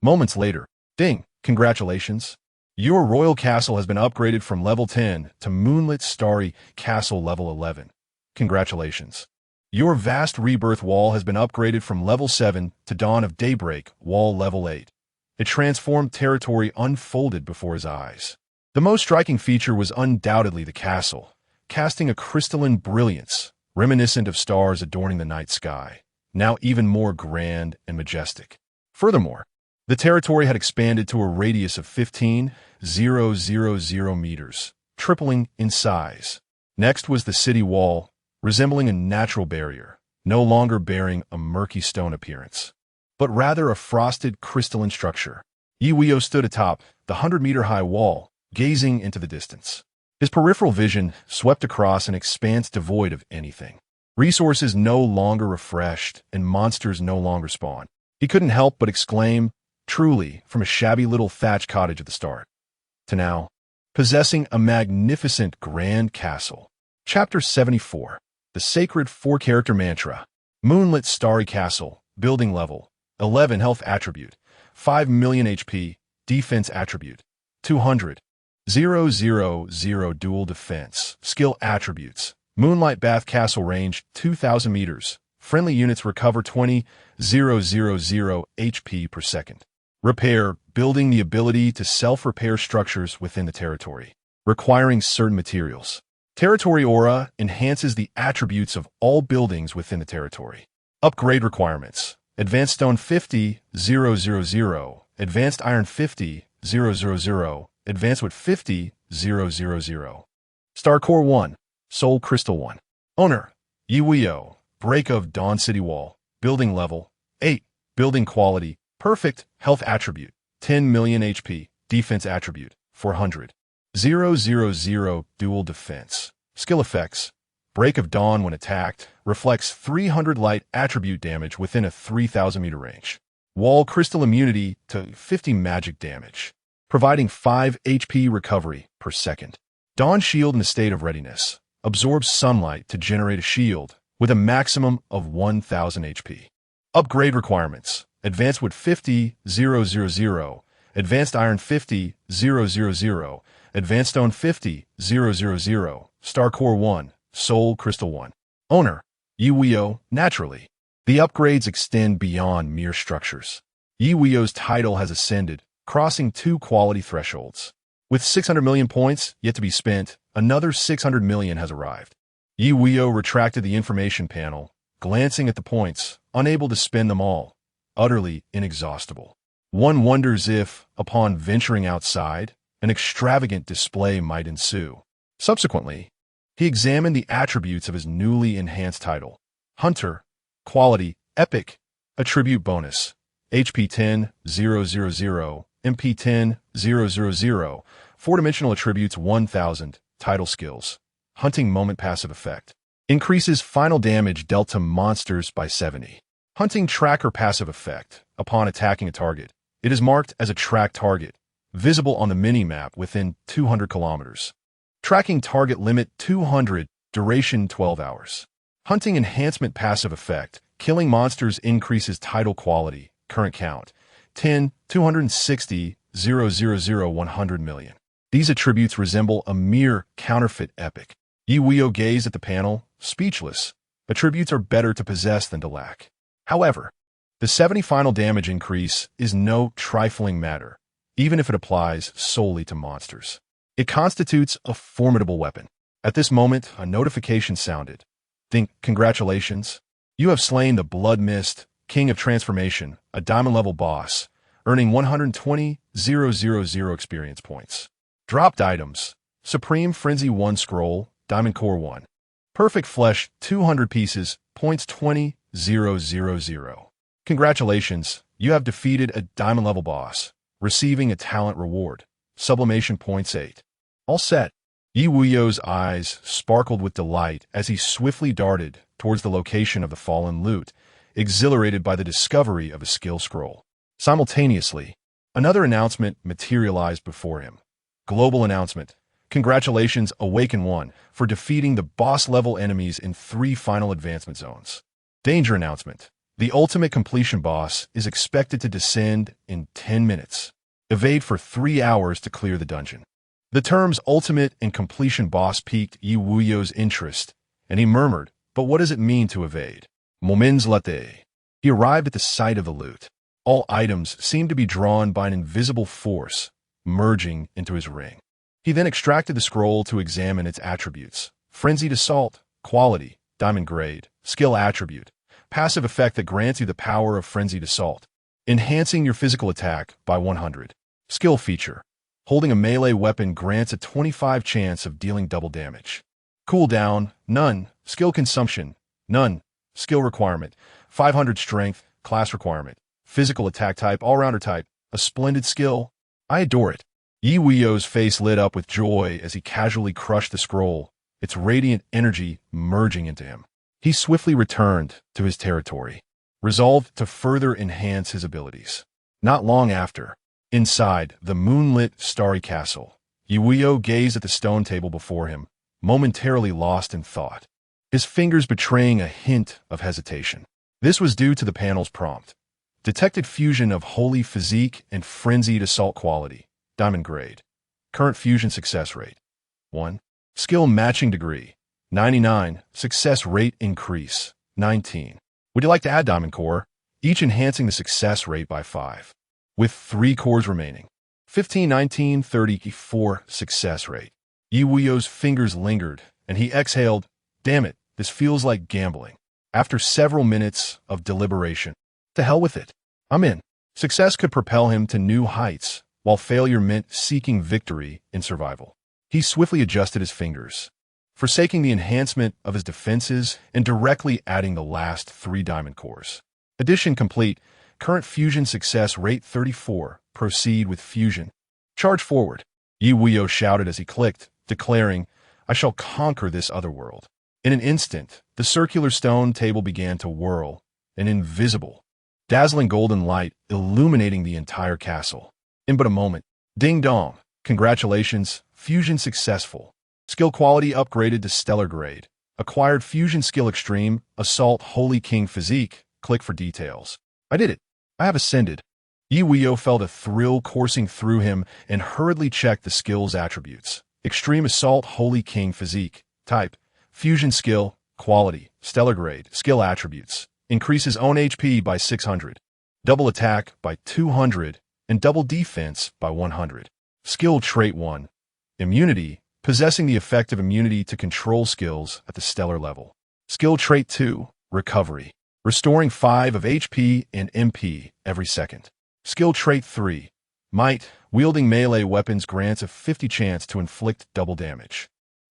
Speaker 1: Moments later, ding, congratulations. Your royal castle has been upgraded from level 10 to Moonlit Starry Castle level 11. Congratulations. Your vast rebirth wall has been upgraded from level 7 to Dawn of Daybreak wall level 8. A transformed territory unfolded before his eyes. The most striking feature was undoubtedly the castle, casting a crystalline brilliance, reminiscent of stars adorning the night sky, now even more grand and majestic. Furthermore, the territory had expanded to a radius of 15,000 meters, tripling in size. Next was the city wall, resembling a natural barrier, no longer bearing a murky stone appearance, but rather a frosted crystalline structure. Ye Wuyou stood atop the 100-meter-high wall, gazing into the distance. His peripheral vision swept across an expanse devoid of anything. Resources no longer refreshed, and monsters no longer spawned. He couldn't help but exclaim, truly, from a shabby little thatched cottage at the start, to now, possessing a magnificent grand castle. Chapter 74. The Sacred 4-Character Mantra. Moonlit Starry Castle. Building level. 11 health attribute. 5 million HP. Defense attribute. 200. 000 dual defense. Skill attributes. Moonlight Bath Castle range 2,000 meters. Friendly units recover 20,000 HP per second. Repair. Building the ability to self-repair structures within the territory, requiring certain materials. Territory Aura enhances the attributes of all buildings within the territory. Upgrade requirements. Advanced Stone 50,000. Advanced Iron 50,000. Advanced Wood 50,000. Star Core 1. Soul Crystal 1. Owner. Ye Wuyou. Break of Dawn City Wall. Building level. 8. Building quality. Perfect. Health attribute. 10 million HP. Defense attribute. 400. 000 dual defense. Skill effects. Break of Dawn when attacked reflects 300 light attribute damage within a 3,000 meter range. Wall crystal immunity to 50 magic damage, providing 5 HP recovery per second. Dawn shield in a state of readiness. Absorbs sunlight to generate a shield with a maximum of 1,000 HP. Upgrade requirements. Advanced Wood 50,000. Advanced Iron 50,000. Advanced Stone 50,000. Star Core 1. Soul Crystal 1. Owner. Ye Wuyou, naturally. The upgrades extend beyond mere structures. Ye Wuyou's title has ascended, crossing 2 quality thresholds. With 600 million points yet to be spent, another 600 million has arrived. Ye Wuyou retracted the information panel, glancing at the points, unable to spend them all, utterly inexhaustible. One wonders if, upon venturing outside, an extravagant display might ensue. Subsequently, he examined the attributes of his newly enhanced title. Hunter, Quality, Epic, Attribute Bonus, HP 10,000, MP 10,000, 4-dimensional attributes 1,000, Title Skills. Hunting Moment Passive Effect. Increases final damage dealt to monsters by 70. Hunting Tracker Passive Effect. Upon attacking a target, it is marked as a tracked target, visible on the mini-map within 200 kilometers. Tracking target limit 200, duration 12 hours. Hunting Enhancement Passive Effect. Killing monsters increases title quality, current count, 10, 260, 000, 100 million. These attributes resemble a mere counterfeit epic. Ye Wuyou gazed at the panel, speechless. Attributes are better to possess than to lack. However, the 70 final damage increase is no trifling matter, even if it applies solely to monsters. It constitutes a formidable weapon. At this moment, a notification sounded. Think, congratulations. You have slain the Blood Mist, King of Transformation, a diamond-level boss, earning 120,000 experience points. Dropped items. Supreme Frenzy 1 Scroll, Diamond Core 1. Perfect Flesh 200 pieces, points 20,000. Congratulations, you have defeated a diamond-level boss, receiving a talent reward. Sublimation points 8. All set. Ye Wuyou's eyes sparkled with delight as he swiftly darted towards the location of the fallen loot, exhilarated by the discovery of a skill scroll. Simultaneously, another announcement materialized before him. Global announcement. Congratulations, Awaken 1, for defeating the boss-level enemies in 3 final advancement zones. Danger announcement. The ultimate completion boss is expected to descend in 10 minutes. Evade for 3 hours to clear the dungeon. The terms ultimate and completion boss piqued Ye Wuyou's interest, and he murmured, "But what does it mean to evade?" Moments later, he arrived at the site of the loot. All items seemed to be drawn by an invisible force, merging into his ring. He then extracted the scroll to examine its attributes. Frenzied Assault, Quality, Diamond Grade, Skill Attribute, Passive effect that grants you the power of Frenzied Assault, enhancing your physical attack by 100. Skill feature, holding a melee weapon grants a 25 chance of dealing double damage. Cooldown, none. Skill consumption, none. Skill requirement, 500 strength, class requirement. Physical attack type, all-rounder type, a splendid skill. I adore it. Ye Wuyou's face lit up with joy as he casually crushed the scroll, its radiant energy merging into him. He swiftly returned to his territory, resolved to further enhance his abilities. Not long after, inside the moonlit, starry castle, Ye Wuyou gazed at the stone table before him, momentarily lost in thought, his fingers betraying a hint of hesitation. This was due to the panel's prompt. Detected fusion of Holy Physique and Frenzied Assault Quality. Diamond Grade. Current fusion success rate, 1. Skill matching degree, 99. Success rate increase, 19. Would you like to add Diamond Core? Each enhancing the success rate by 5. With 3 cores remaining. 15, 19, 34 success rate. Ye Wuyou's fingers lingered, and he exhaled, "Damn it, this feels like gambling." After several minutes of deliberation, to hell with it. I'm in. Success could propel him to new heights, while failure meant seeking victory in survival. He swiftly adjusted his fingers, forsaking the enhancement of his defenses and directly adding the last 3 diamond cores. Addition complete. Current fusion success rate 34. Proceed with fusion. Charge forward. Ye Wuyou shouted as he clicked, declaring, "I shall conquer this other world." In an instant, the circular stone table began to whirl, an invisible, dazzling golden light illuminating the entire castle. In but a moment, ding dong, congratulations, fusion successful. Skill quality upgraded to stellar grade. Acquired fusion skill extreme, assault Holy King Physique. Click for details. I did it. I have ascended. Ye Wuyou felt a thrill coursing through him and hurriedly checked the skill's attributes. Extreme Assault Holy King Physique. Type, Fusion Skill, Quality, Stellar Grade, Skill Attributes. Increases own HP by 600. Double Attack by 200. And double defense by 100. Skill Trait 1. Immunity, possessing the effect of immunity to control skills at the stellar level. Skill Trait 2. Recovery, restoring 5 of HP and MP every second. Skill Trait 3. Might, wielding melee weapons grants a 50 chance to inflict double damage.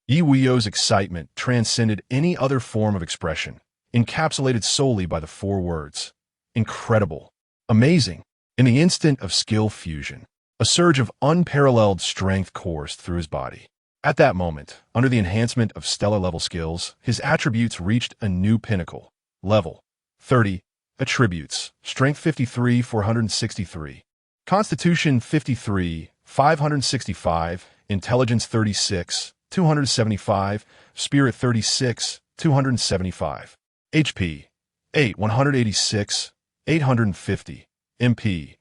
Speaker 1: Ye Wuyou's excitement transcended any other form of expression, encapsulated solely by the 4 words. Incredible. Amazing. In the instant of skill fusion, a surge of unparalleled strength coursed through his body. At that moment, under the enhancement of stellar-level skills, his attributes reached a new pinnacle. Level 30. Attributes. Strength 53, 463. Constitution 53, 565. Intelligence 36, 275. Spirit 36, 275. HP 8, 186, 850. MP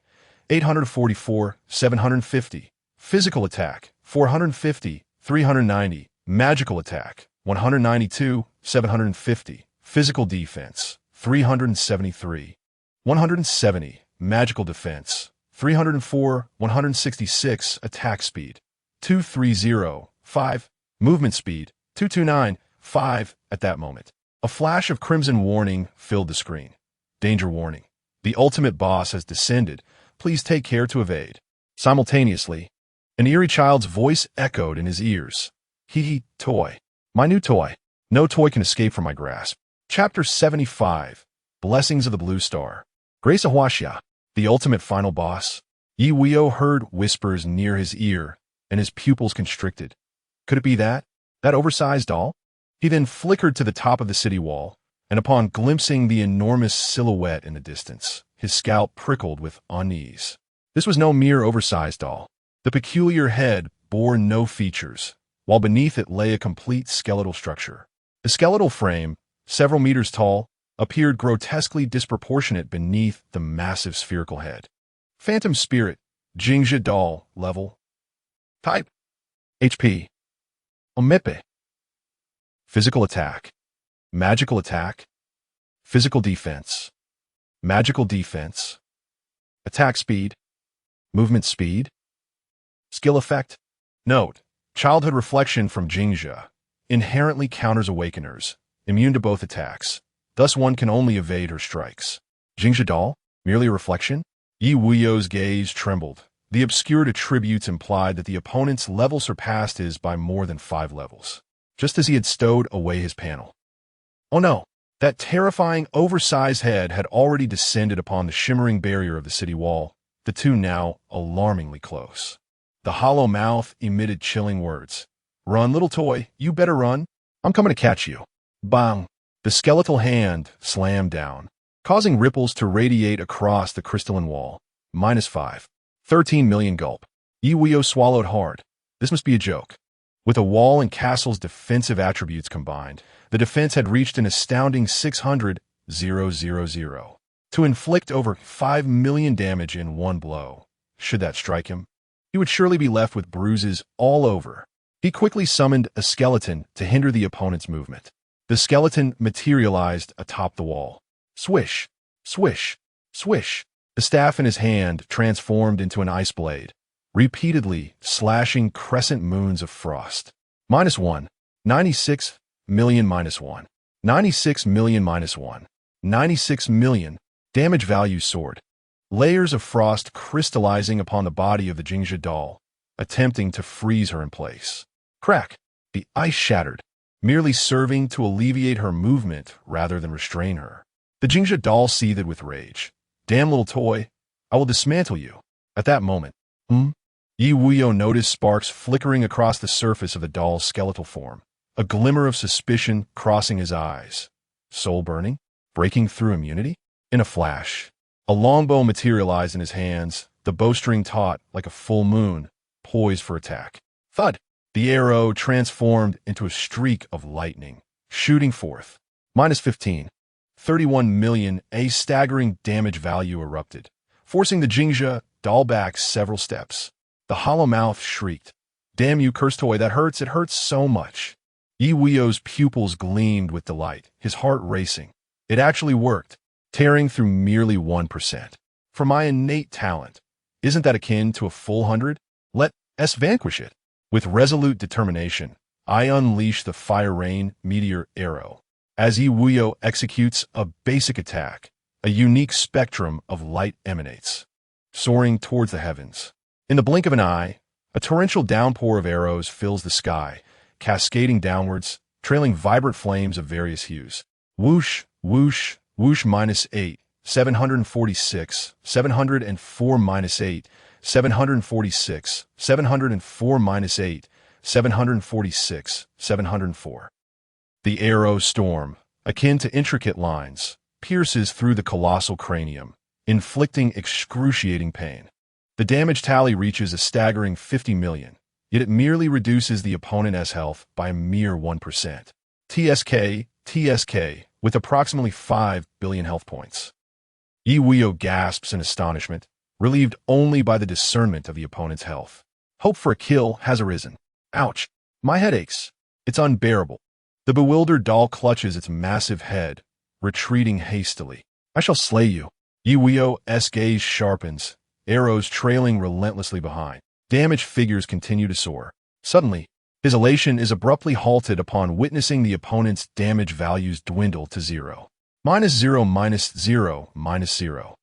Speaker 1: 844, 750. Physical attack 450, 390. Magical attack 192, 750. Physical defense 373, 170. Magical defense 304, 166. Attack speed 230, 5. Movement speed 229, 5. At that moment, a flash of crimson warning filled the screen. Danger warning. The ultimate boss has descended. Please take care to evade. Simultaneously, an eerie child's voice echoed in his ears. Hee, toy. My new toy. No toy can escape from my grasp. Chapter 75. Blessings of the Blue Star. Grace Ahuashia, the ultimate final boss. Ye Wuyou heard whispers near his ear, and his pupils constricted. Could it be that? That oversized doll? He then flickered to the top of the city wall, and upon glimpsing the enormous silhouette in the distance, his scalp prickled with unease. This was no mere oversized doll. The peculiar head bore no features, while beneath it lay a complete skeletal structure. The skeletal frame, several meters tall, appeared grotesquely disproportionate beneath the massive spherical head. Phantom Spirit, Jingzhi Doll, level. Type. HP. Omipe. Physical attack. Magical attack. Physical defense. Magical defense. Attack speed. Movement speed. Skill effect. Note: childhood reflection from Jingzhi inherently counters awakeners, immune to both attacks. Thus one can only evade her strikes. Jingzhi Doll? Merely a reflection? Ye Wuyou's gaze trembled. The obscured attributes implied that the opponent's level surpassed his by more than 5 levels, just as he had stowed away his panel. Oh no! That terrifying, oversized head had already descended upon the shimmering barrier of the city wall, the two now alarmingly close. The hollow mouth emitted chilling words. "Run, little toy, you better run. I'm coming to catch you." Bang! The skeletal hand slammed down, causing ripples to radiate across the crystalline wall. -5. 13 million gulp. Ye Wuyou swallowed hard. This must be a joke. With the wall and castle's defensive attributes combined, the defense had reached an astounding 600,000. To inflict over 5 million damage in one blow. Should that strike him, he would surely be left with bruises all over. He quickly summoned a skeleton to hinder the opponent's movement. The skeleton materialized atop the wall. Swish, swish, swish. The staff in his hand transformed into an ice blade, repeatedly slashing crescent moons of frost. -1. 96 million -1. 96 million -1. 96 million. Damage value soared. Layers of frost crystallizing upon the body of the Jingzhi doll, attempting to freeze her in place. Crack! The ice shattered, merely serving to alleviate her movement rather than restrain her. The Jingzhi doll seethed with rage. "Damn little toy, I will dismantle you." At that moment, Ye Wuyou noticed sparks flickering across the surface of the doll's skeletal form, a glimmer of suspicion crossing his eyes. Soul burning? Breaking through immunity? In a flash, a longbow materialized in his hands, the bowstring taut like a full moon, poised for attack. Thud! The arrow transformed into a streak of lightning, shooting forth. -15. 31 million, a staggering damage value erupted, forcing the Jingzhi doll back several steps. The hollow mouth shrieked. "Damn you, cursed toy, that hurts, it hurts so much." Ye Wuyou's pupils gleamed with delight, his heart racing. It actually worked, tearing through merely 1%. For my innate talent, isn't that akin to a full 100? Let us vanquish it. With resolute determination, I unleash the Fire Rain Meteor Arrow. As Ye Wuyou executes a basic attack, a unique spectrum of light emanates, soaring towards the heavens. In the blink of an eye, a torrential downpour of arrows fills the sky, cascading downwards, trailing vibrant flames of various hues. Whoosh, whoosh, whoosh -8, 746, 704 -8, 746, 704 -8, 746, 704. The arrow storm, akin to intricate lines, pierces through the colossal cranium, inflicting excruciating pain. The damage tally reaches a staggering 50 million, yet it merely reduces the opponent's health by a mere 1%. TSK, with approximately 5 billion health points. Ye Wuyou gasps in astonishment, relieved only by the discernment of the opponent's health. Hope for a kill has arisen. Ouch! My head aches. It's unbearable. The bewildered doll clutches its massive head, retreating hastily. "I shall slay you." Ye Wuyou's gaze sharpens, arrows trailing relentlessly behind. Damage figures continue to soar. Suddenly, his elation is abruptly halted upon witnessing the opponent's damage values dwindle to 0. -0, -0, -0.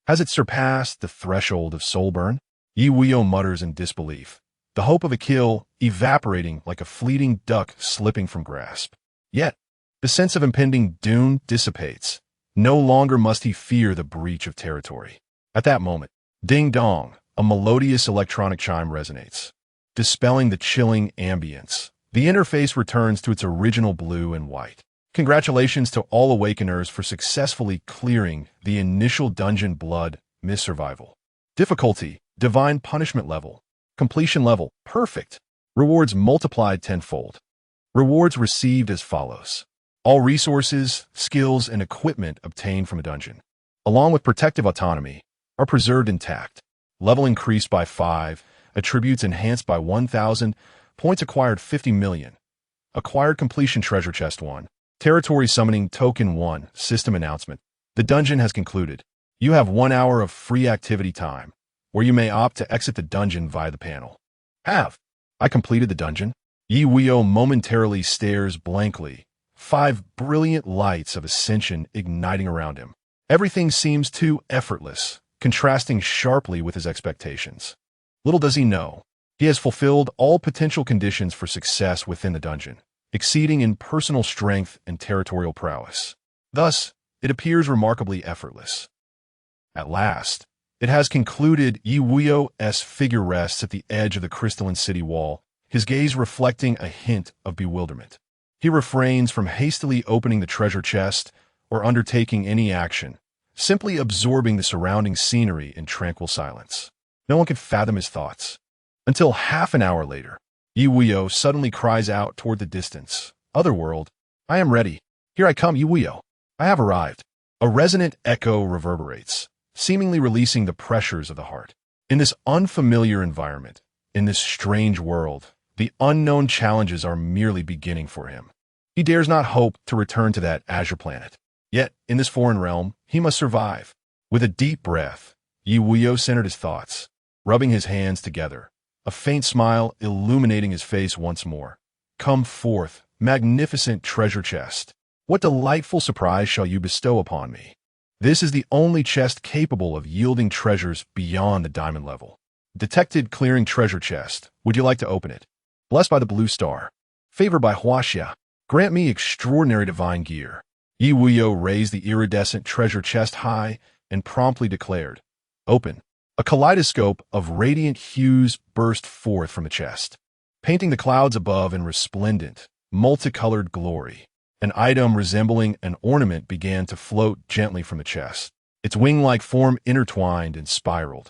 Speaker 1: Has it surpassed the threshold of soul burn? Ye Wuyou mutters in disbelief, the hope of a kill evaporating like a fleeting duck slipping from grasp. Yet, the sense of impending doom dissipates. No longer must he fear the breach of territory. At that moment, ding-dong, a melodious electronic chime resonates, dispelling the chilling ambience. The interface returns to its original blue and white. Congratulations to all Awakeners for successfully clearing the initial dungeon blood Miss Survival. Difficulty, Divine Punishment level. Completion level, perfect. Rewards multiplied tenfold. Rewards received as follows. All resources, skills, and equipment obtained from a dungeon, along with protective autonomy, are preserved intact. Level increased by 5, attributes enhanced by 1,000, points acquired 50 million. Acquired completion treasure chest 1. Territory summoning token 1, system announcement. The dungeon has concluded. You have 1 hour of free activity time, where you may opt to exit the dungeon via the panel. I completed the dungeon. Ye Wuyou momentarily stares blankly, 5 brilliant lights of ascension igniting around him. Everything seems too effortless, contrasting sharply with his expectations. Little does he know, he has fulfilled all potential conditions for success within the dungeon, exceeding in personal strength and territorial prowess. Thus, it appears remarkably effortless. At last, it has concluded. Ye Wuyou's figure rests at the edge of the crystalline city wall, his gaze reflecting a hint of bewilderment. He refrains from hastily opening the treasure chest or undertaking any action, simply absorbing the surrounding scenery in tranquil silence. No one can fathom his thoughts. Until half an hour later, Ye Wuyou suddenly cries out toward the distance. Otherworld, I am ready. Here I come, Ye Wuyou. I have arrived. A resonant echo reverberates, seemingly releasing the pressures of the heart. In this unfamiliar environment, in this strange world, the unknown challenges are merely beginning for him. He dares not hope to return to that azure planet. Yet, in this foreign realm, he must survive. With a deep breath, Ye Wuyou centered his thoughts, rubbing his hands together, a faint smile illuminating his face once more. Come forth, magnificent treasure chest. What delightful surprise shall you bestow upon me? This is the only chest capable of yielding treasures beyond the diamond level. Detected clearing treasure chest. Would you like to open it? Blessed by the blue star. Favored by Huaxia. Grant me extraordinary divine gear. Ye Wuyou raised the iridescent treasure chest high and promptly declared, Open. A kaleidoscope of radiant hues burst forth from the chest, painting the clouds above in resplendent, multicolored glory. An item resembling an ornament began to float gently from the chest, its wing-like form intertwined and spiraled,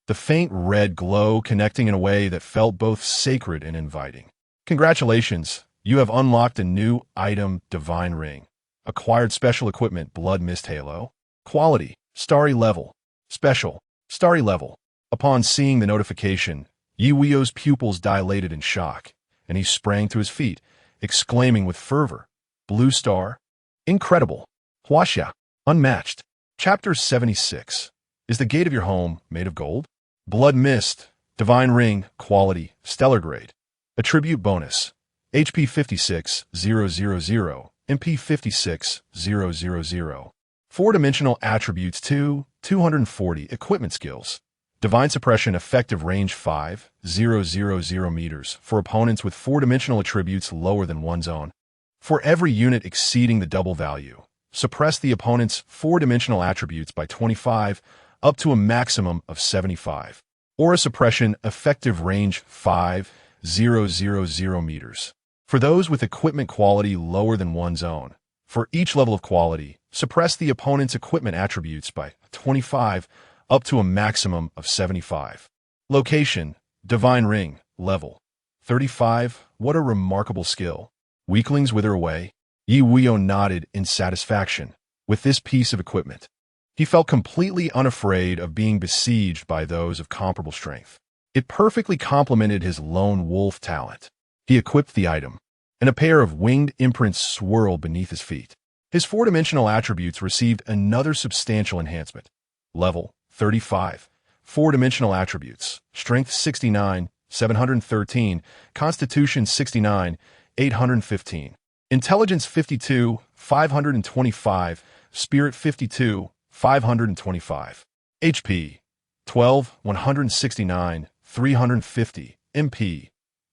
Speaker 1: the faint red glow connecting in a way that felt both sacred and inviting. Congratulations, you have unlocked a new item, Divine Ring. Acquired special equipment, Blood Mist Halo. Quality, Starry Level. Special, Starry Level. Upon seeing the notification, Ye Wuyou's pupils dilated in shock, and he sprang to his feet, exclaiming with fervor, Blue Star? Incredible. Huaxia, unmatched. Chapter 76. Is the gate of your home made of gold? Blood Mist, Divine Ring, Quality, Stellar Grade. Attribute Bonus, HP 56,000, MP 56,000. 4-dimensional attributes 240 equipment skills. Divine Suppression effective range 5,000 meters for opponents with 4-dimensional attributes lower than one's own. For every unit exceeding the double value, suppress the opponent's 4-dimensional attributes by 25 up to a maximum of 75. Aura Suppression effective range 5,000 meters. For those with equipment quality lower than one's own, for each level of quality, suppress the opponent's equipment attributes by 25 up to a maximum of 75. Location, Divine Ring, level 35. What a remarkable skill. Weaklings wither away. Ye Wuyou nodded in satisfaction with this piece of equipment. He felt completely unafraid of being besieged by those of comparable strength. It perfectly complemented his lone wolf talent. He equipped the item, and a pair of winged imprints swirled beneath his feet. His 4-dimensional attributes received another substantial enhancement. Level 35. 4-dimensional attributes. Strength 69, 713. Constitution 69, 815. Intelligence 52, 525. Spirit 52, 525. HP 12, 169, 350. MP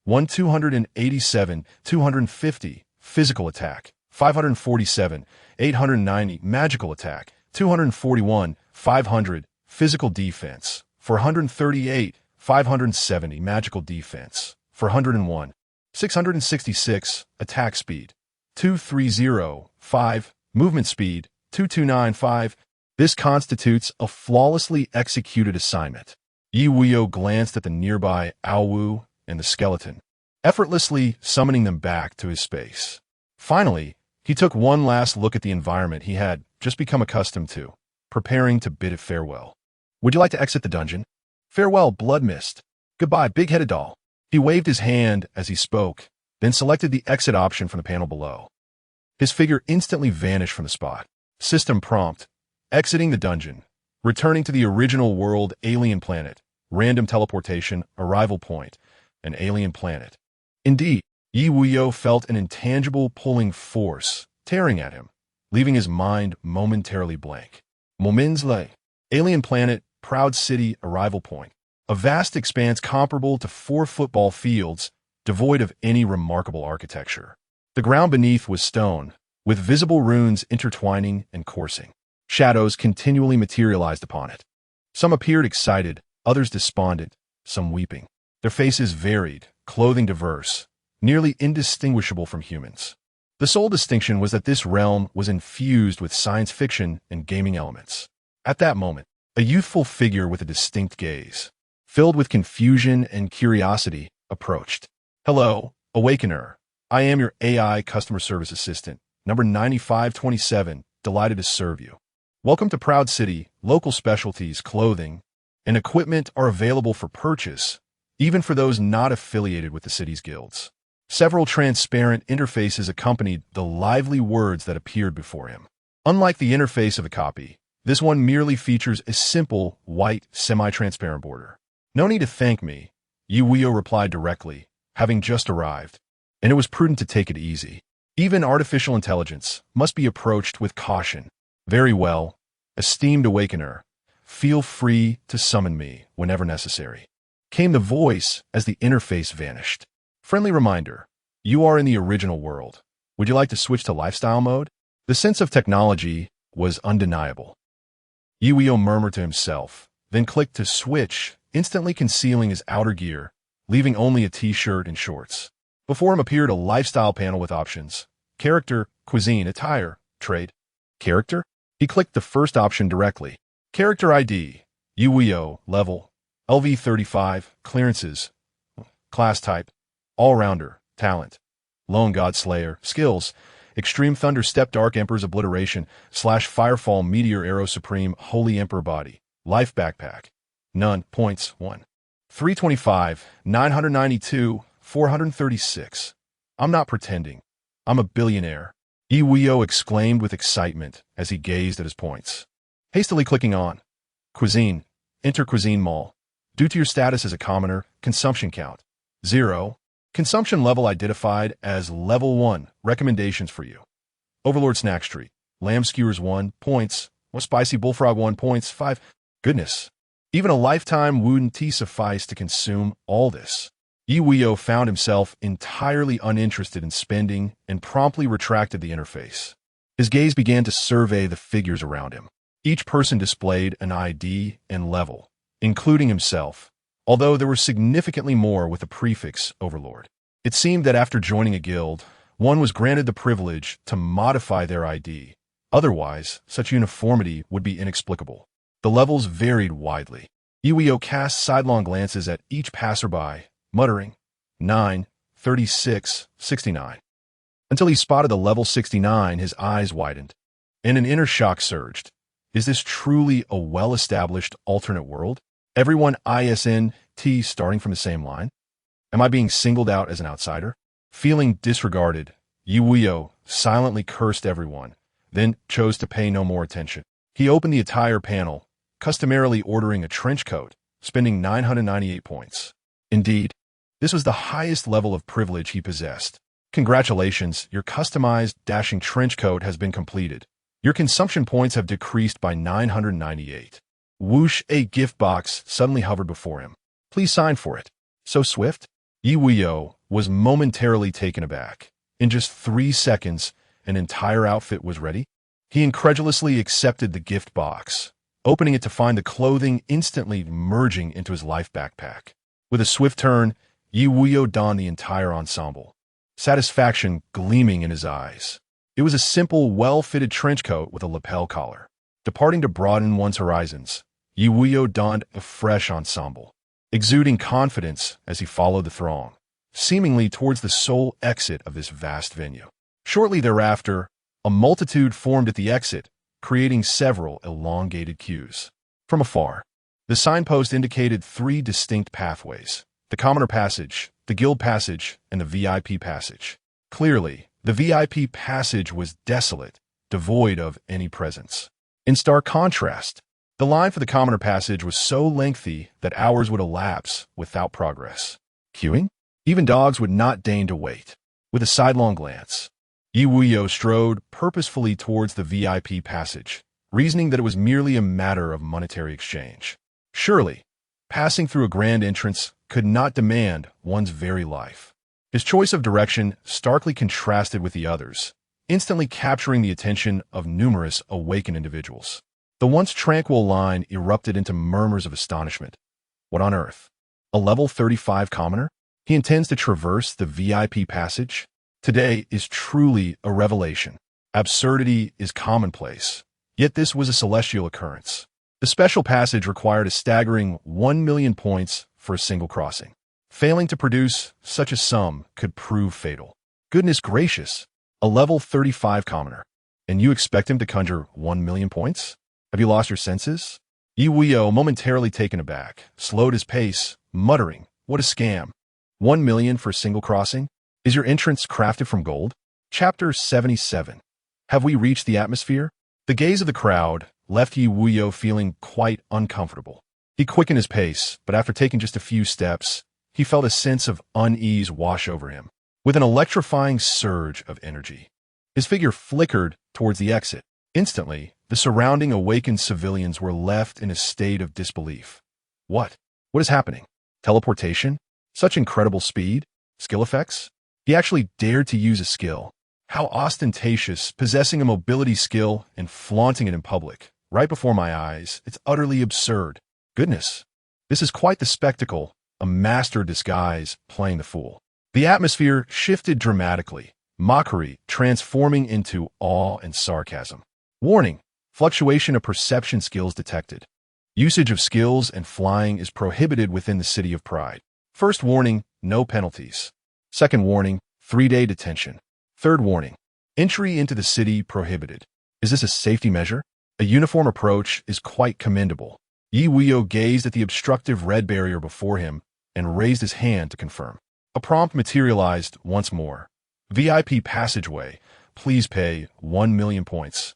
Speaker 1: 287, 250. Physical attack 547, 890. Magical attack 241, 500. Physical defense 438, 570. Magical defense 401, 666. Attack speed 2305. Movement speed 2295. This constitutes a flawlessly executed assignment. Ye Wuyou glanced at the nearby Awu and the skeleton. effortlessly summoning them back to his space. Finally, he took one last look at the environment he had just become accustomed to, preparing to bid it farewell. Would you like to exit the dungeon? Farewell, blood mist. Goodbye, big-headed doll. He waved his hand as he spoke, then selected the exit option from the panel below. His figure instantly vanished from the spot. System prompt: exiting the dungeon, returning to the original world, alien planet, random teleportation, arrival point, an alien planet. Indeed, Ye Wuyou felt an intangible pulling force tearing at him, leaving his mind momentarily blank. Moments later, alien planet, proud city, arrival point. A vast expanse comparable to 4 football fields, devoid of any remarkable architecture. The ground beneath was stone, with visible runes intertwining and coursing. Shadows continually materialized upon it. Some appeared excited, others despondent, some weeping. Their faces varied, clothing diverse, nearly indistinguishable from humans. The sole distinction was that this realm was infused with science fiction and gaming elements. At that moment, a youthful figure with a distinct gaze, filled with confusion and curiosity, approached. Hello, Awakener. I am your AI customer service assistant, number 9527, delighted to serve you. Welcome to Proud City. Local specialties, clothing, and equipment are available for purchase, even for those not affiliated with the city's guilds. Several transparent interfaces accompanied the lively words that appeared before him. Unlike the interface of a copy, this one merely features a simple, white, semi-transparent border. No need to thank me, Ye Wuyou replied directly, having just arrived, and it was prudent to take it easy. Even artificial intelligence must be approached with caution. Very well, esteemed Awakener, feel free to summon me whenever necessary, came the voice as the interface vanished. Friendly reminder, you are in the original world. Would you like to switch to lifestyle mode? The sense of technology was undeniable. Ye Wuyou murmured to himself, then clicked to switch, instantly concealing his outer gear, leaving only a t-shirt and shorts. Before him appeared a lifestyle panel with options: character, cuisine, attire, trade. Character? He clicked the first option directly. Character ID, Ye Wuyou, level, LV35, clearances, class type, all-rounder, talent, lone god slayer, skills, extreme thunder step, dark emperor's obliteration, / firefall, meteor arrow supreme, holy emperor body, life backpack, none, points, 1. 325, 992, 436. I'm not pretending. I'm a billionaire. Ye Wuyou exclaimed with excitement as he gazed at his points. Hastily clicking on cuisine, enter cuisine mall. Due to your status as a commoner, consumption count 0. Consumption level identified as level 1. Recommendations for you: Overlord Snack Street, lamb skewers 1 points, spicy bullfrog 1 points, 5. Goodness, even a lifetime wouldn't tea suffice to consume all this. Ye Wuyou found himself entirely uninterested in spending and promptly retracted the interface. His gaze began to survey the figures around him. Each person displayed an ID and level, including himself, although there were significantly more with the prefix Overlord. It seemed that after joining a guild, one was granted the privilege to modify their ID. Otherwise, such uniformity would be inexplicable. The levels varied widely. Ye Wuyou cast sidelong glances at each passerby, muttering, 9, 36, 69. Until he spotted the level 69, his eyes widened, and an inner shock surged. Is this truly a well-established alternate world? Everyone ISNT starting from the same line? Am I being singled out as an outsider? Feeling disregarded, Ye Wuyou silently cursed everyone, then chose to pay no more attention. He opened the attire panel, customarily ordering a trench coat, spending 998 points. Indeed, this was the highest level of privilege he possessed. Congratulations, your customized dashing trench coat has been completed. Your consumption points have decreased by 998. Whoosh, a gift box suddenly hovered before him. Please sign for it. So swift? Ye Wuyou was momentarily taken aback. In just 3 seconds, an entire outfit was ready. He incredulously accepted the gift box, opening it to find the clothing instantly merging into his life backpack. With a swift turn, Ye Wuyou donned the entire ensemble, satisfaction gleaming in his eyes. It was a simple, well-fitted trench coat with a lapel collar. Departing to broaden one's horizons, Ye Wuyou donned a fresh ensemble, exuding confidence as he followed the throng. seemingly towards the sole exit of this vast venue. Shortly thereafter, a multitude formed at the exit, creating several elongated queues. From afar, the signpost indicated three distinct pathways: the Commoner Passage, the Guild Passage, and the VIP Passage. Clearly, the VIP Passage was desolate, devoid of any presence. In stark contrast, the line for the Commoner Passage was so lengthy that hours would elapse without progress. Queuing? Even dogs would not deign to wait. With a sidelong glance, Ye Wuyou strode purposefully towards the VIP Passage, reasoning that it was merely a matter of monetary exchange. Surely, passing through a grand entrance could not demand one's very life. His choice of direction starkly contrasted with the others, instantly capturing the attention of numerous awakened individuals. The once tranquil line erupted into murmurs of astonishment. What on earth? A level 35 commoner? He intends to traverse the VIP Passage? Today is truly a revelation. Absurdity is commonplace, yet this was a celestial occurrence. The special passage required a staggering 1 million points for a single crossing. Failing to produce such a sum could prove fatal. Goodness gracious, a level 35 commoner, and you expect him to conjure 1 million points? Have you lost your senses? Ye Wuyou, momentarily taken aback, slowed his pace, muttering, "What a scam. 1 million for a single crossing? Is your entrance crafted from gold?" Chapter 77. Have we reached the atmosphere? The gaze of the crowd left Ye Wuyou feeling quite uncomfortable. He quickened his pace, but after taking just a few steps, he felt a sense of unease wash over him. With an electrifying surge of energy, his figure flickered towards the exit. Instantly, the surrounding awakened civilians were left in a state of disbelief. What? What is happening? Teleportation? Such incredible speed? Skill effects? He actually dared to use a skill. How ostentatious, possessing a mobility skill and flaunting it in public, right before my eyes. It's utterly absurd. Goodness, this is quite the spectacle, a master disguise playing the fool. The atmosphere shifted dramatically, mockery transforming into awe and sarcasm. Warning, fluctuation of perception skills detected. Usage of skills and flying is prohibited within the City of Pride. First warning, no penalties. Second warning, 3-day detention. Third warning, entry into the city prohibited. Is this a safety measure? A uniform approach is quite commendable. Ye Wuyou gazed at the obstructive red barrier before him and raised his hand to confirm. A prompt materialized once more. VIP passageway. Please pay 1 million points.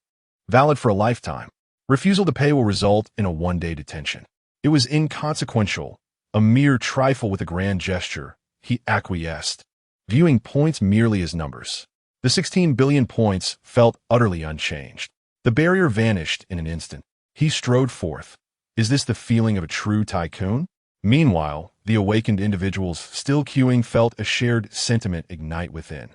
Speaker 1: Valid for a lifetime. Refusal to pay will result in a 1-day detention. It was inconsequential, a mere trifle with a grand gesture. He acquiesced, viewing points merely as numbers. The 16 billion points felt utterly unchanged. The barrier vanished in an instant. He strode forth. Is this the feeling of a true tycoon? Meanwhile, the awakened individuals still queuing felt a shared sentiment ignite within.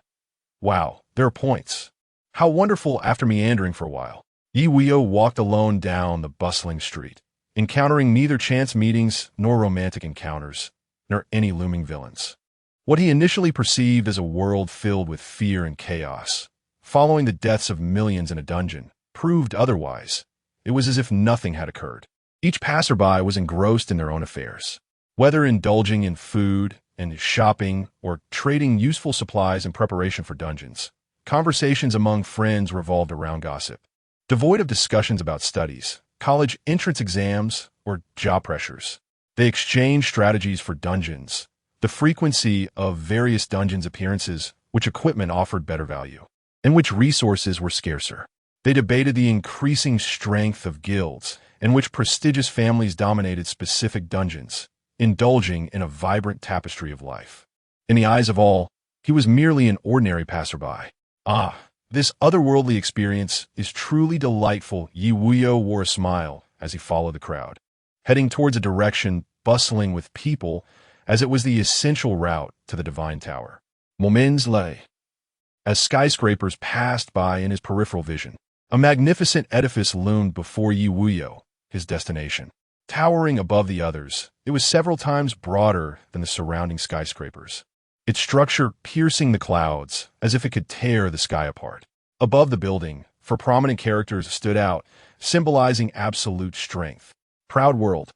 Speaker 1: Wow, there are points. How wonderful after meandering for a while. Ye Wuyou walked alone down the bustling street, encountering neither chance meetings nor romantic encounters, nor any looming villains. What he initially perceived as a world filled with fear and chaos, following the deaths of millions in a dungeon, proved otherwise. It was as if nothing had occurred. Each passerby was engrossed in their own affairs, whether indulging in food and shopping or trading useful supplies in preparation for dungeons. Conversations among friends revolved around gossip, devoid of discussions about studies, college entrance exams, or job pressures. They exchanged strategies for dungeons, the frequency of various dungeons appearances, which equipment offered better value, and which resources were scarcer. They debated the increasing strength of guilds, in which prestigious families dominated specific dungeons, indulging in a vibrant tapestry of life. In the eyes of all, he was merely an ordinary passerby. Ah, this otherworldly experience is truly delightful. Ye Wuyou wore a smile as he followed the crowd, heading towards a direction bustling with people, as it was the essential route to the Divine Tower. Moments lay. As skyscrapers passed by in his peripheral vision, a magnificent edifice loomed before Ye Wuyou, his destination. Towering above the others, it was several times broader than the surrounding skyscrapers, its structure piercing the clouds as if it could tear the sky apart. Above the building, four prominent characters stood out, symbolizing absolute strength. Proud world.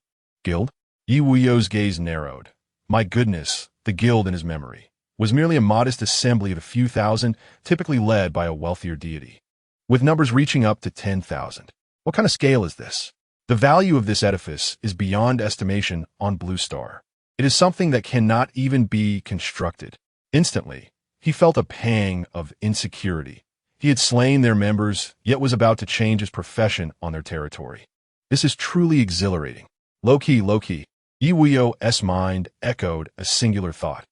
Speaker 1: Guild? Ye Wuyou's gaze narrowed. My goodness, the guild in his memory. was merely a modest assembly of a few thousand, typically led by a wealthier deity, with numbers reaching up to 10,000. What kind of scale is this? The value of this edifice is beyond estimation on Blue Star. It is something that cannot even be constructed. Instantly, he felt a pang of insecurity. He had slain their members, yet was about to change his profession on their territory. This is truly exhilarating. Low-key. Ye Wuyou's mind echoed a singular thought.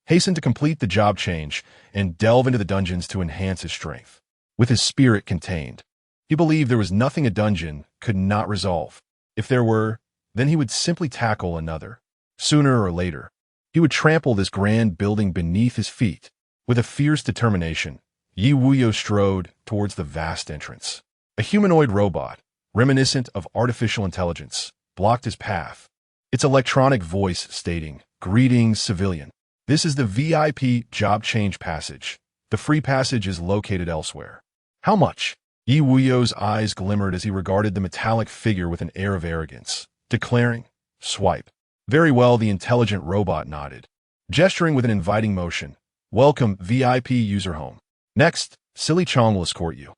Speaker 1: Hasten to complete the job change and delve into the dungeons to enhance his strength. With his spirit contained, he believed there was nothing a dungeon could not resolve. If there were, then he would simply tackle another. Sooner or later, he would trample this grand building beneath his feet. With a fierce determination, Ye Wuyou strode towards the vast entrance. A humanoid robot, reminiscent of artificial intelligence, blocked his path. Its electronic voice stating, "Greetings, civilian. This is the VIP job change passage. The free passage is located elsewhere." How much? Ye Wuyou's eyes glimmered as he regarded the metallic figure with an air of arrogance, declaring, "Swipe." Very well, the intelligent robot nodded, gesturing with an inviting motion. "Welcome, VIP user home. Next, Silly Chong will escort you."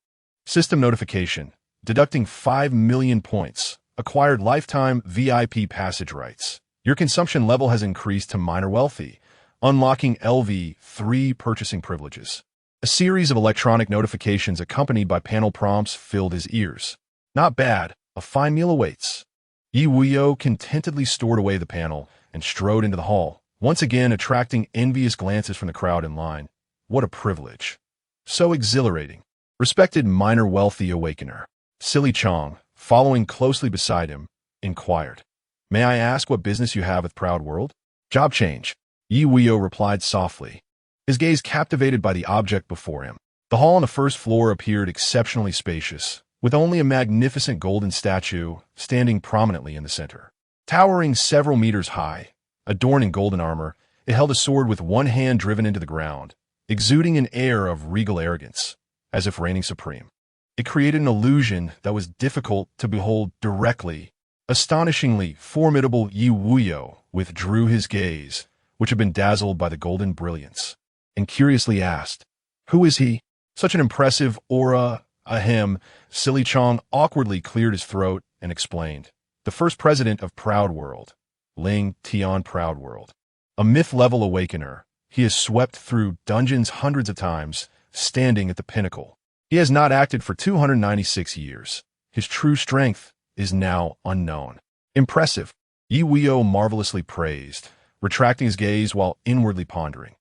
Speaker 1: System notification. Deducting 5 million points. Acquired lifetime VIP passage rights. Your consumption level has increased to minor wealthy. Unlocking LV3 purchasing privileges. A series of electronic notifications accompanied by panel prompts filled his ears. Not bad. A fine meal awaits. Ye Wuyou contentedly stored away the panel and strode into the hall, once again attracting envious glances from the crowd in line. What a privilege. So exhilarating. Respected minor wealthy awakener. Silly Chong, following closely beside him, inquired, "May I ask what business you have with Proud World?" "Job change," Ye Wuyou replied softly, his gaze captivated by the object before him. The hall on the first floor appeared exceptionally spacious, with only a magnificent golden statue standing prominently in the center. Towering several meters high, adorned in golden armor, it held a sword with one hand driven into the ground, exuding an air of regal arrogance, as if reigning supreme. It created an illusion that was difficult to behold directly. Astonishingly formidable Ye Wuyou withdrew his gaze, which had been dazzled by the golden brilliance, and curiously asked, "Who is he?" Such an impressive aura. Ahem. Silly Chong awkwardly cleared his throat and explained, "The first president of Proud World, Ling Tian Proud World. A myth-level awakener. He has swept through dungeons hundreds of times, standing at the pinnacle. He has not acted for 296 years. His true strength is now unknown." Impressive. Ye Wuyou marvelously praised, retracting his gaze while inwardly pondering.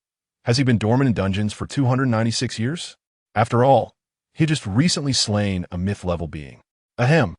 Speaker 1: Has he been dormant in dungeons for 296 years? After all, he had just recently slain a myth-level being. Ahem.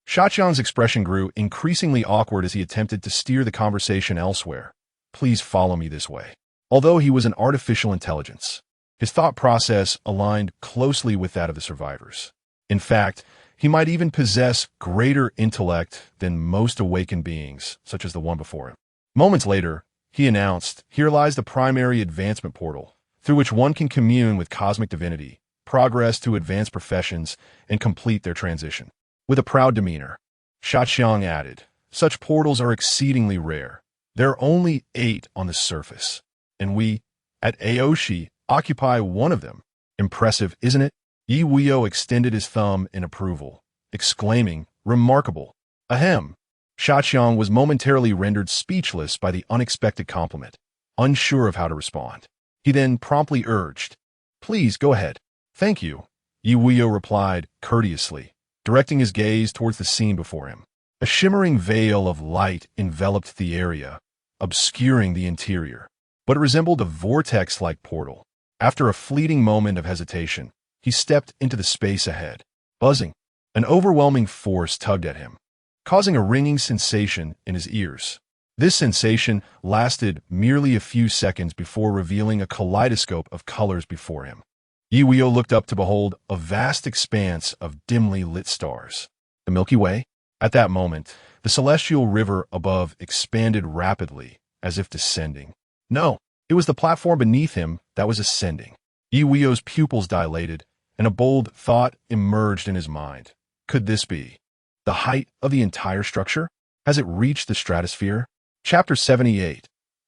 Speaker 1: Shaqiang's expression grew increasingly awkward as he attempted to steer the conversation elsewhere. "Please follow me this way." Although he was an artificial intelligence, his thought process aligned closely with that of the survivors. In fact, he might even possess greater intellect than most awakened beings, such as the one before him. Moments later, he announced, "Here lies the primary advancement portal, through which one can commune with cosmic divinity, progress to advanced professions, and complete their transition." With a proud demeanor, Shaqiang added, "Such portals are exceedingly rare. There are only 8 on the surface, and we, at Aoshi, occupy one of them. Impressive, isn't it?" Ye Wuyou extended his thumb in approval, exclaiming, "Remarkable." Ahem. Shaqiang was momentarily rendered speechless by the unexpected compliment, unsure of how to respond. He then promptly urged, "Please go ahead." "Thank you," Ye Wuyou replied courteously, directing his gaze towards the scene before him. A shimmering veil of light enveloped the area, obscuring the interior, but it resembled a vortex-like portal. After a fleeting moment of hesitation, he stepped into the space ahead. Buzzing. An overwhelming force tugged at him, causing a ringing sensation in his ears. This sensation lasted merely a few seconds before revealing a kaleidoscope of colors before him. Ye Wuyou looked up to behold a vast expanse of dimly lit stars. The Milky Way? At that moment, the celestial river above expanded rapidly, as if descending. No, it was the platform beneath him that was ascending. Ye Wuyou's pupils dilated, and a bold thought emerged in his mind. Could this be the height of the entire structure? Has it reached the stratosphere? Chapter 78.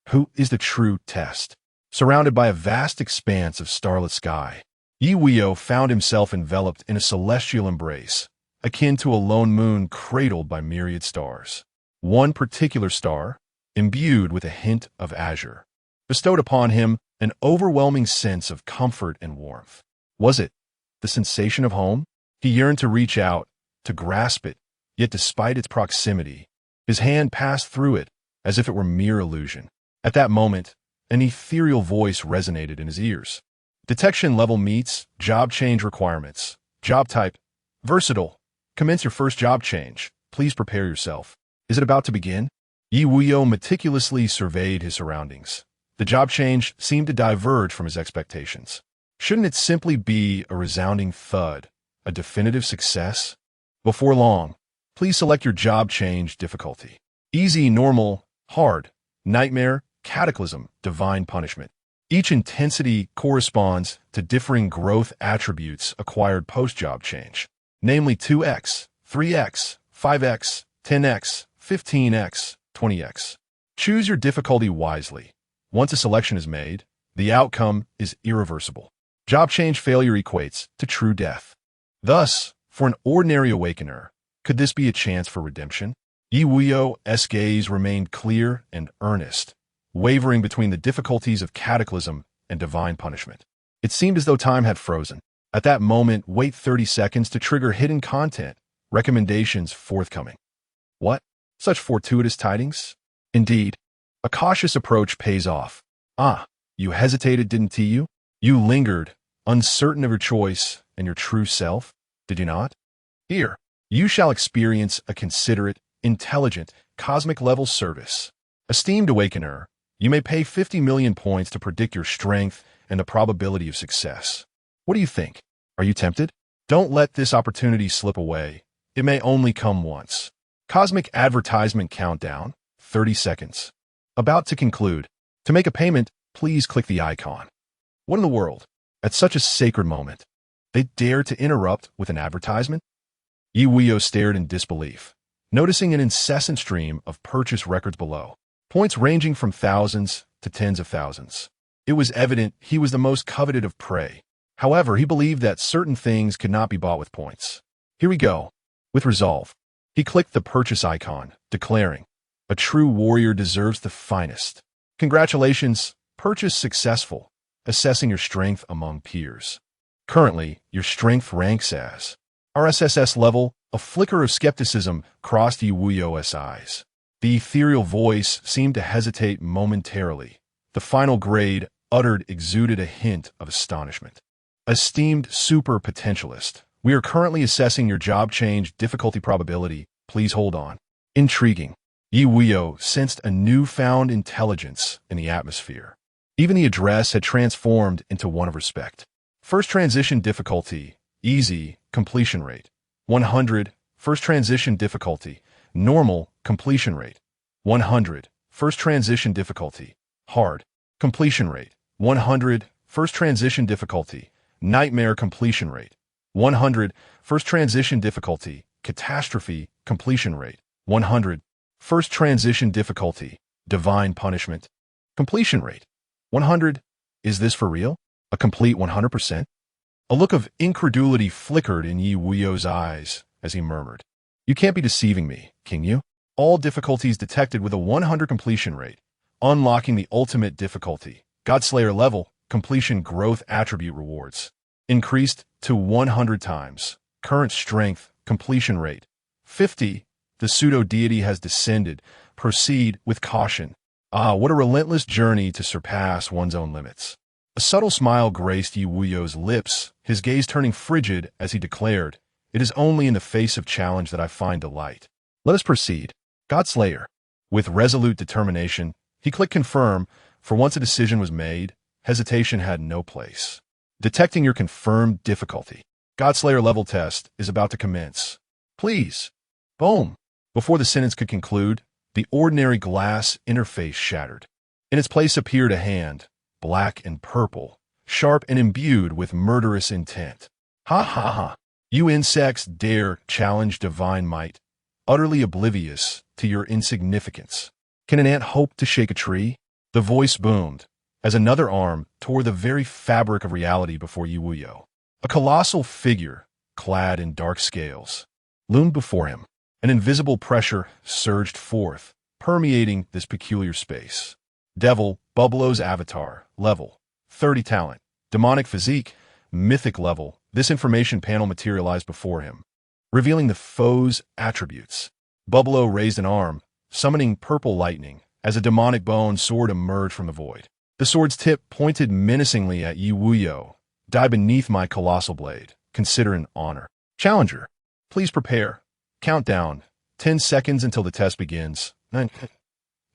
Speaker 1: Who is the true test? Surrounded by a vast expanse of starlit sky, Ye Wuyou found himself enveloped in a celestial embrace, akin to a lone moon cradled by myriad stars. One particular star, imbued with a hint of azure, bestowed upon him an overwhelming sense of comfort and warmth. Was it the sensation of home? He yearned to reach out, to grasp it, yet despite its proximity, his hand passed through it as if it were mere illusion. At that moment, an ethereal voice resonated in his ears. Detection level meets job change requirements. Job type, versatile. Commence your first job change. Please prepare yourself. Is it about to begin? Ye Wuyou meticulously surveyed his surroundings. The job change seemed to diverge from his expectations. Shouldn't it simply be a resounding thud, a definitive success? Before long, please select your job change difficulty. Easy, normal, hard, nightmare, cataclysm, divine punishment. Each intensity corresponds to differing growth attributes acquired post-job change, namely 2x, 3x, 5x, 10x, 15x, 20x. Choose your difficulty wisely. Once a selection is made, the outcome is irreversible. Job change failure equates to true death. Thus, for an ordinary awakener, could this be a chance for redemption? Ye Wuyou's gaze remained clear and earnest, wavering between the difficulties of cataclysm and divine punishment. It seemed as though time had frozen. At that moment, wait 30 seconds to trigger hidden content, recommendations forthcoming. What? Such fortuitous tidings? Indeed, a cautious approach pays off. You hesitated, didn't you? You lingered, uncertain of your choice and your true self, did you not? Here, you shall experience a considerate, intelligent, cosmic-level service. Esteemed awakener, you may pay 50 million points to predict your strength and the probability of success. What do you think? Are you tempted? Don't let this opportunity slip away. It may only come once. Cosmic advertisement countdown, 30 seconds. About to conclude. To make a payment, please click the icon. What in the world? At such a sacred moment, they dare to interrupt with an advertisement? Ye Wuyou stared in disbelief, noticing an incessant stream of purchase records below, points ranging from thousands to tens of thousands. It was evident he was the most coveted of prey. However, he believed that certain things could not be bought with points. Here we go. With resolve, he clicked the purchase icon, declaring, "A true warrior deserves the finest. Congratulations, purchase successful. Assessing your strength among peers. Currently, your strength ranks as RSSS level." A flicker of skepticism crossed Ye Wuyou's eyes. The ethereal voice seemed to hesitate momentarily. The final grade exuded a hint of astonishment. Esteemed super potentialist, we are currently assessing your job change difficulty probability. Please hold on. Intriguing. Ye Wuyou sensed a newfound intelligence in the atmosphere. Even the address had transformed into one of respect. First transition difficulty, easy, completion rate, 100. First transition difficulty, normal, completion rate, 100. First transition difficulty, hard, completion rate, 100. First transition difficulty, nightmare, completion rate, 100. First transition difficulty, catastrophe, completion rate, 100. First transition difficulty, divine punishment, completion rate, 100. Is this for real? A complete 100%? A look of incredulity flickered in Ye Wuyou's eyes as he murmured, "You can't be deceiving me, can you? All difficulties detected with a 100 completion rate. Unlocking the ultimate difficulty. Godslayer level, completion growth attribute rewards. Increased to 100 times. Current strength, completion rate, 50. The pseudo-deity has descended. Proceed with caution." What a relentless journey to surpass one's own limits. A subtle smile graced Ye Wuyou's lips, his gaze turning frigid as he declared, "It is only in the face of challenge that I find delight. Let us proceed." Godslayer. With resolute determination, he clicked confirm, for once a decision was made, hesitation had no place. Detecting your confirmed difficulty. Godslayer level test is about to commence. Please. Boom. Before the sentence could conclude, the ordinary glass interface shattered. In its place appeared a hand, black and purple, sharp and imbued with murderous intent. Ha ha ha. You insects dare challenge divine might, utterly oblivious to your insignificance. Can an ant hope to shake a tree? The voice boomed, as another arm tore the very fabric of reality before Ye Wuyou. A colossal figure, clad in dark scales, loomed before him. An invisible pressure surged forth, permeating this peculiar space. Devil, Bubblo's avatar, level 30 talent, demonic physique, mythic level. This information panel materialized before him, revealing the foe's attributes. Bubblo raised an arm, summoning purple lightning, as a demonic bone sword emerged from the void. The sword's tip pointed menacingly at Ye Wuyou. Die beneath my colossal blade. Consider an honor. Challenger, please prepare. Countdown. 10 seconds until the test begins. 9.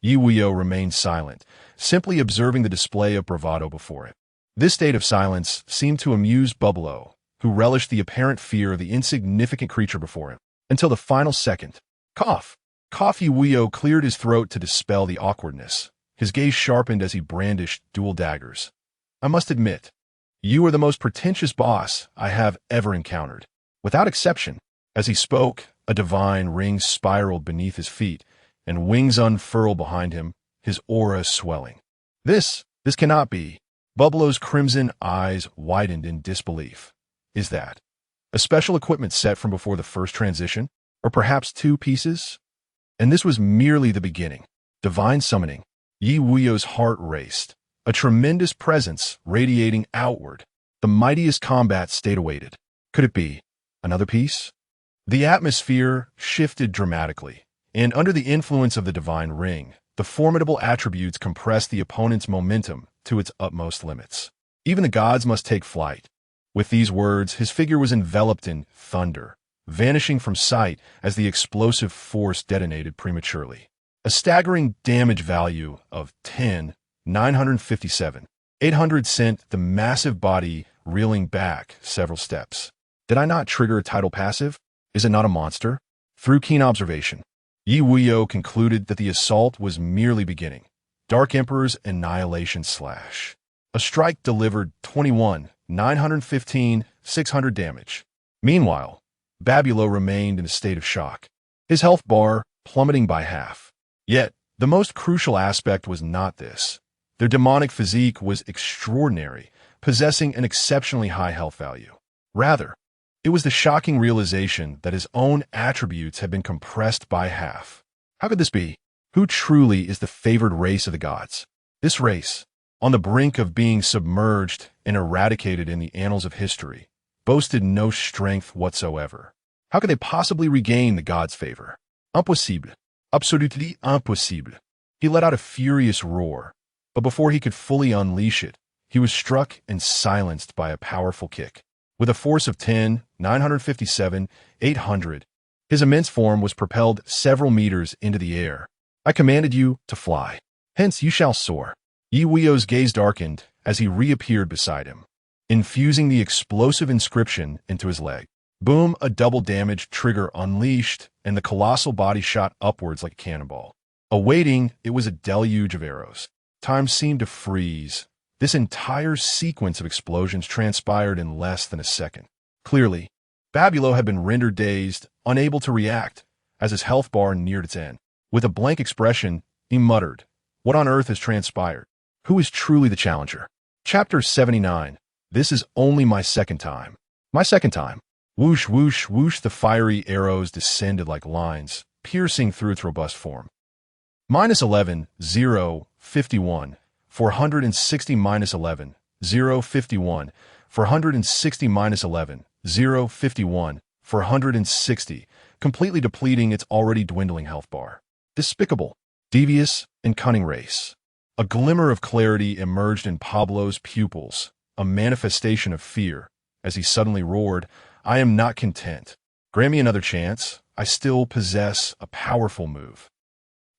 Speaker 1: Ye Wuyou remained silent, simply observing the display of bravado before it. This state of silence seemed to amuse Bubblo, who relished the apparent fear of the insignificant creature before him. Until the final second. Cough. Cough. Ye Wuyou cleared his throat to dispel the awkwardness. His gaze sharpened as he brandished dual daggers. I must admit, you are the most pretentious boss I have ever encountered. Without exception. As he spoke, a divine ring spiraled beneath his feet, and wings unfurled behind him, his aura swelling. This cannot be. Bubblo's crimson eyes widened in disbelief. Is that a special equipment set from before the first transition? Or perhaps 2 pieces? And this was merely the beginning. Divine summoning. Ye Wuyou's heart raced. A tremendous presence radiating outward. The mightiest combat state awaited. Could it be another piece? The atmosphere shifted dramatically, and under the influence of the divine ring, the formidable attributes compressed the opponent's momentum to its utmost limits. Even the gods must take flight. With these words, his figure was enveloped in thunder, vanishing from sight as the explosive force detonated prematurely. A staggering damage value of 10,957. 800 sent the massive body reeling back several steps. Did I not trigger a tidal passive? Is it not a monster? Through keen observation, Ye Wuyou concluded that the assault was merely beginning. Dark Emperor's annihilation slash. A strike delivered 21,915, 600 damage. Meanwhile, Bubblo remained in a state of shock, his health bar plummeting by half. Yet, the most crucial aspect was not this. Their demonic physique was extraordinary, possessing an exceptionally high health value. Rather, it was the shocking realization that his own attributes had been compressed by half. How could this be? Who truly is the favored race of the gods? This race, on the brink of being submerged and eradicated in the annals of history, boasted no strength whatsoever. How could they possibly regain the gods' favor? Impossible. Absolutely impossible. He let out a furious roar, but before he could fully unleash it, he was struck and silenced by a powerful kick. With a force of 10,957, 800, his immense form was propelled several meters into the air. I commanded you to fly. Hence you shall soar. Ye Wuyou's gaze darkened as he reappeared beside him, infusing the explosive inscription into his leg. Boom, a double damage trigger unleashed, and the colossal body shot upwards like a cannonball. Awaiting, it was a deluge of arrows. Time seemed to freeze. This entire sequence of explosions transpired in less than a second. Clearly, Bubblo had been rendered dazed, unable to react, as his health bar neared its end. With a blank expression, he muttered, "What on earth has transpired? Who is truly the challenger?" Chapter 79. This is only my second time. My second time. Whoosh, whoosh, whoosh, the fiery arrows descended like lines, piercing through its robust form. -11, 0, 51, 460 -11, 0, 51, 460 -11, 0, 51, 460, completely depleting its already dwindling health bar. Despicable, devious, and cunning race. A glimmer of clarity emerged in Pablo's pupils, a manifestation of fear, as he suddenly roared, "I am not content. Grant me another chance. I still possess a powerful move."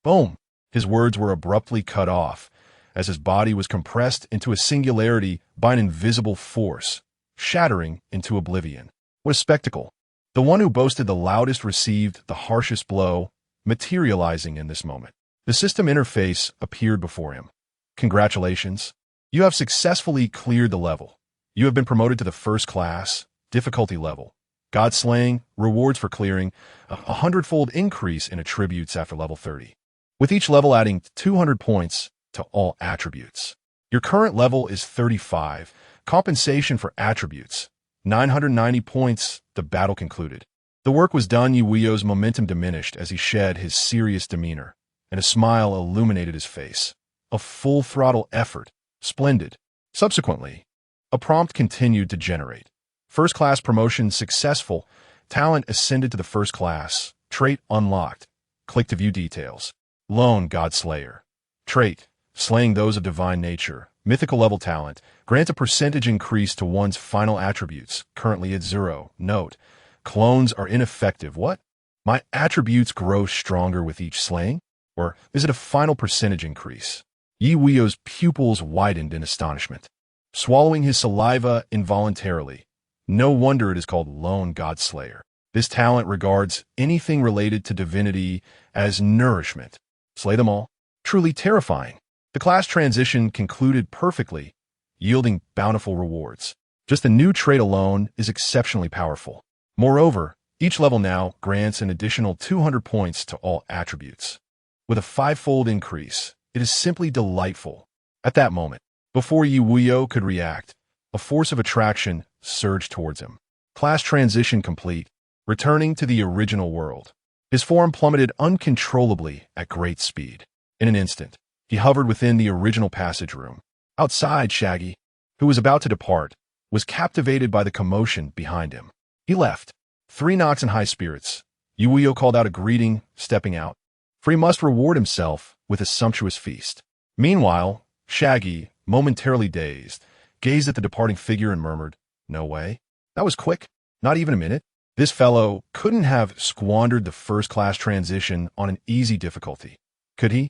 Speaker 1: Boom! His words were abruptly cut off, as his body was compressed into a singularity by an invisible force, shattering into oblivion. What a spectacle! The one who boasted the loudest received the harshest blow, materializing in this moment. The system interface appeared before him. Congratulations. You have successfully cleared the level. You have been promoted to the first class, difficulty level. God slaying, rewards for clearing, a 100-fold increase in attributes after level 30. With each level adding 200 points to all attributes. Your current level is 35. Compensation for attributes. 990 points. The battle concluded. The work was done. Ye Wuyou's momentum diminished as he shed his serious demeanor, and a smile illuminated his face. A full-throttle effort. Splendid. Subsequently, a prompt continued to generate. First-class promotion successful. Talent ascended to the first class. Trait unlocked. Click to view details. Lone God Slayer. Trait. Slaying those of divine nature. Mythical level talent. Grant a percentage increase to one's final attributes. Currently at 0. Note. Clones are ineffective. What? My attributes grow stronger with each slaying? Or is it a final percentage increase? Ye Wuyou's pupils widened in astonishment, swallowing his saliva involuntarily. No wonder it is called Lone God Slayer. This talent regards anything related to divinity as nourishment. Slay them all. Truly terrifying. The class transition concluded perfectly, yielding bountiful rewards. Just the new trait alone is exceptionally powerful. Moreover, each level now grants an additional 200 points to all attributes. With a 5-fold increase, it is simply delightful. At that moment, before Ye Wuyou could react, a force of attraction surged towards him. Class transition complete, returning to the original world. His form plummeted uncontrollably at great speed. In an instant, he hovered within the original passage room. Outside, Shaggy, who was about to depart, was captivated by the commotion behind him. He left, 3 knocks in high spirits. Ye Wuyou called out a greeting, stepping out, for he must reward himself with a sumptuous feast. Meanwhile, Shaggy, momentarily dazed, gazed at the departing figure and murmured, "No way. That was quick. Not even a minute." This fellow couldn't have squandered the first-class transition on an easy difficulty, could he?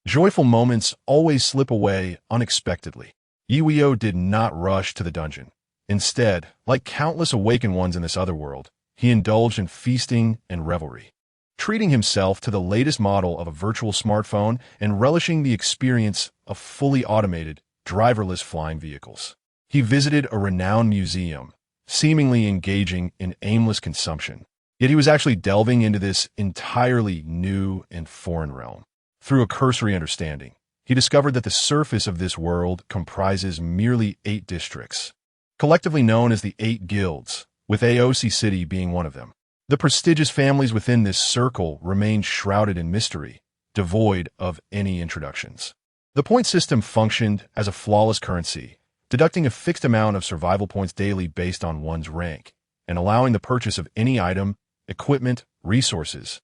Speaker 1: Joyful moments always slip away unexpectedly. Ye Wuyou did not rush to the dungeon. Instead, like countless awakened ones in this other world, he indulged in feasting and revelry, treating himself to the latest model of a virtual smartphone and relishing the experience of fully automated, driverless flying vehicles. He visited a renowned museum, seemingly engaging in aimless consumption. Yet he was actually delving into this entirely new and foreign realm. Through a cursory understanding, he discovered that the surface of this world comprises merely 8 districts, collectively known as the 8 guilds, with AOC City being one of them. The prestigious families within this circle remained shrouded in mystery, devoid of any introductions. The point system functioned as a flawless currency, deducting a fixed amount of survival points daily based on one's rank, and allowing the purchase of any item, equipment, resources,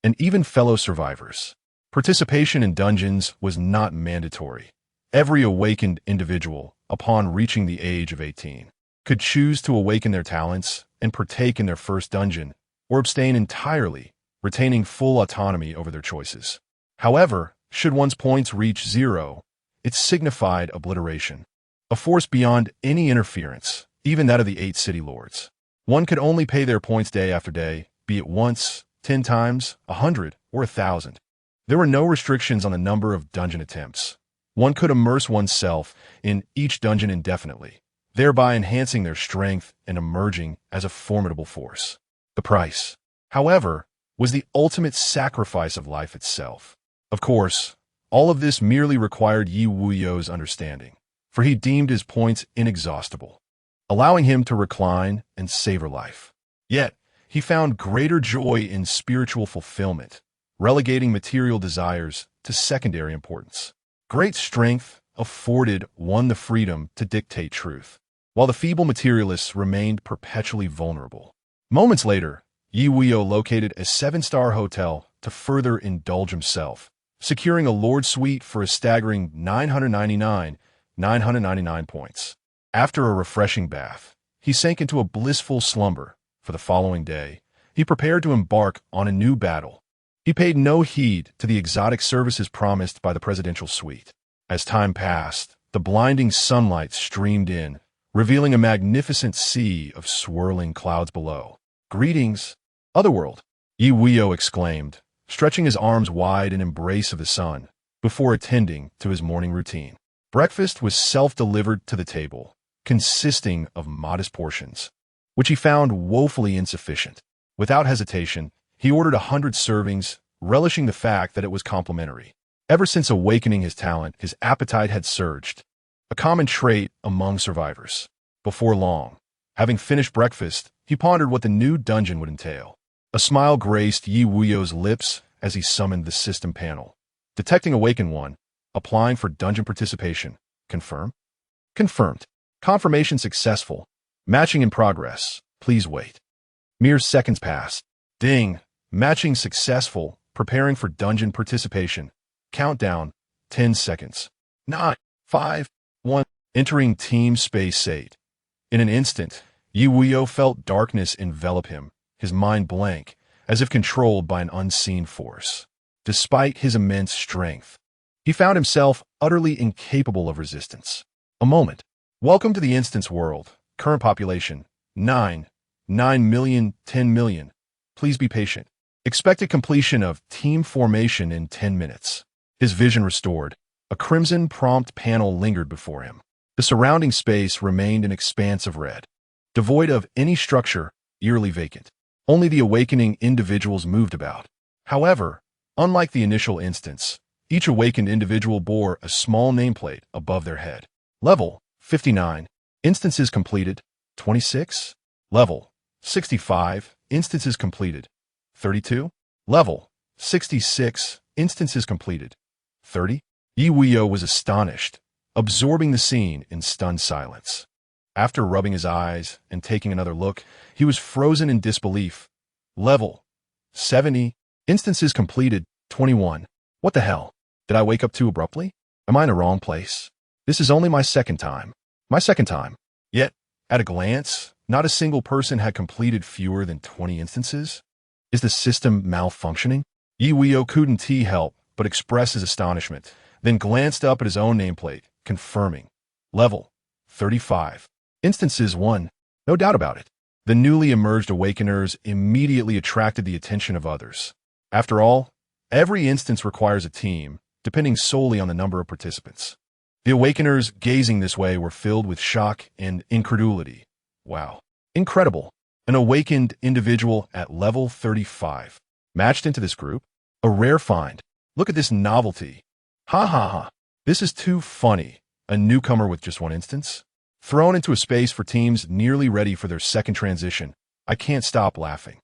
Speaker 1: and even fellow survivors. Participation in dungeons was not mandatory. Every awakened individual, upon reaching the age of 18, could choose to awaken their talents and partake in their first dungeon, or abstain entirely, retaining full autonomy over their choices. However, should one's points reach 0, it signified obliteration, a force beyond any interference, even that of the 8 city lords. One could only pay their points day after day, be it once, 10 times, 100, or 1,000. There were no restrictions on the number of dungeon attempts. One could immerse oneself in each dungeon indefinitely, thereby enhancing their strength and emerging as a formidable force. The price, however, was the ultimate sacrifice of life itself. Of course, all of this merely required Ye Wuyou's understanding, for he deemed his points inexhaustible, allowing him to recline and savor life. Yet, he found greater joy in spiritual fulfillment, relegating material desires to secondary importance. Great strength afforded one the freedom to dictate truth, while the feeble materialists remained perpetually vulnerable. Moments later, Ye Wuyou located a 7-star hotel to further indulge himself, securing a lord suite for a staggering 999 points. After a refreshing bath, he sank into a blissful slumber. For the following day, he prepared to embark on a new battle. He paid no heed to the exotic services promised by the presidential suite. As time passed, the blinding sunlight streamed in, revealing a magnificent sea of swirling clouds below. "Greetings, Otherworld," Ye Wuyou exclaimed, stretching his arms wide in embrace of the sun, before attending to his morning routine. Breakfast was self-delivered to the table, consisting of modest portions, which he found woefully insufficient. Without hesitation, he ordered 100 servings, relishing the fact that it was complimentary. Ever since awakening his talent, his appetite had surged, a common trait among survivors. Before long, having finished breakfast, he pondered what the new dungeon would entail. A smile graced Ye Wuyou's lips as he summoned the system panel. Detecting Awaken 1, applying for dungeon participation. Confirm? Confirmed. Confirmation successful. Matching in progress. Please wait. Mere seconds passed. Ding. Matching successful. Preparing for dungeon participation. Countdown. 10 seconds. 9, 5, 1. Entering Team Space 8. In an instant, Ye Wuyou felt darkness envelop him, his mind blank, as if controlled by an unseen force. Despite his immense strength, he found himself utterly incapable of resistance. A moment. Welcome to the instance world. Current population, 9 million, 10 million. Please be patient. Expected completion of team formation in 10 minutes. His vision restored. A crimson prompt panel lingered before him. The surrounding space remained an expanse of red, devoid of any structure, eerily vacant. Only the awakening individuals moved about. However, unlike the initial instance, each awakened individual bore a small nameplate above their head. Level 59. Instances completed. 26. Level 65. Instances completed. 32. Level 66. Instances completed. 30. Ye Wuyou was astonished, absorbing the scene in stunned silence. After rubbing his eyes and taking another look, he was frozen in disbelief. Level 70. Instances completed. 21. What the hell? Did I wake up too abruptly? Am I in the wrong place? This is only my second time. My second time. Yet, at a glance, not a single person had completed fewer than 20 instances. Is the system malfunctioning? Ye Wuyou couldn't help but express his astonishment, then glanced up at his own nameplate, confirming. Level 35. Instances 1. No doubt about it. The newly emerged awakeners immediately attracted the attention of others. After all, every instance requires a team, depending solely on the number of participants. The awakeners gazing this way were filled with shock and incredulity. Wow. Incredible. An awakened individual at level 35. Matched into this group? A rare find. Look at this novelty. Ha ha ha. This is too funny. A newcomer with just one instance? Thrown into a space for teams nearly ready for their second transition. I can't stop laughing.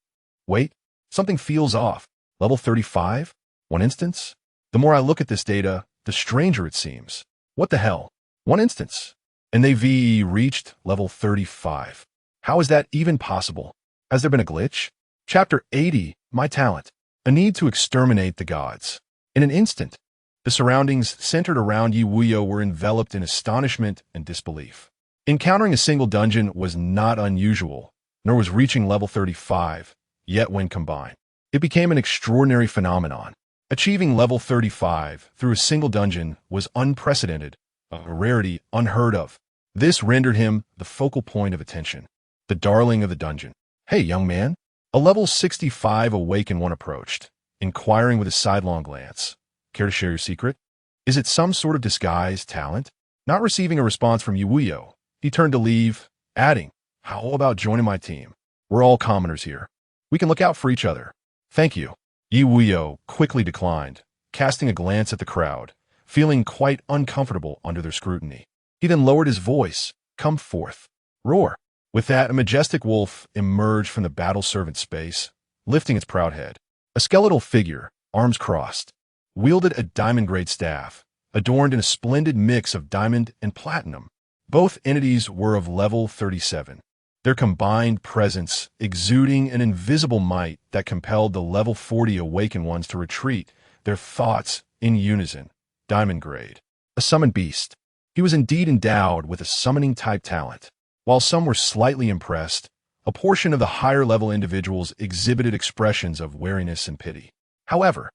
Speaker 1: Wait, something feels off. Level 35? One instance? The more I look at this data, the stranger it seems. What the hell? One instance. And they VE reached level 35. How is that even possible? Has there been a glitch? Chapter 80, My Talent. A need to exterminate the gods. In an instant, the surroundings centered around Ye Wuyou were enveloped in astonishment and disbelief. Encountering a single dungeon was not unusual, nor was reaching level 35, yet when combined, it became an extraordinary phenomenon. Achieving level 35 through a single dungeon was unprecedented, a rarity unheard of. This rendered him the focal point of attention, the darling of the dungeon. Hey, young man. A level 65 awakened one approached, inquiring with a sidelong glance. Care to share your secret? Is it some sort of disguised talent? Not receiving a response from Ye Wuyou, he turned to leave, adding, how about joining my team? We're all commoners here. We can look out for each other. Thank you. Ye Wuyou quickly declined, casting a glance at the crowd, feeling quite uncomfortable under their scrutiny. He then lowered his voice. Come forth. Roar. With that, a majestic wolf emerged from the battle servant space, lifting its proud head. A skeletal figure, arms crossed, wielded a diamond-grade staff, adorned in a splendid mix of diamond and platinum. Both entities were of level 37, their combined presence exuding an invisible might that compelled the level 40 awakened ones to retreat, their thoughts in unison. Diamond-grade. A summoned beast. He was indeed endowed with a summoning-type talent. While some were slightly impressed, a portion of the higher-level individuals exhibited expressions of wariness and pity. However,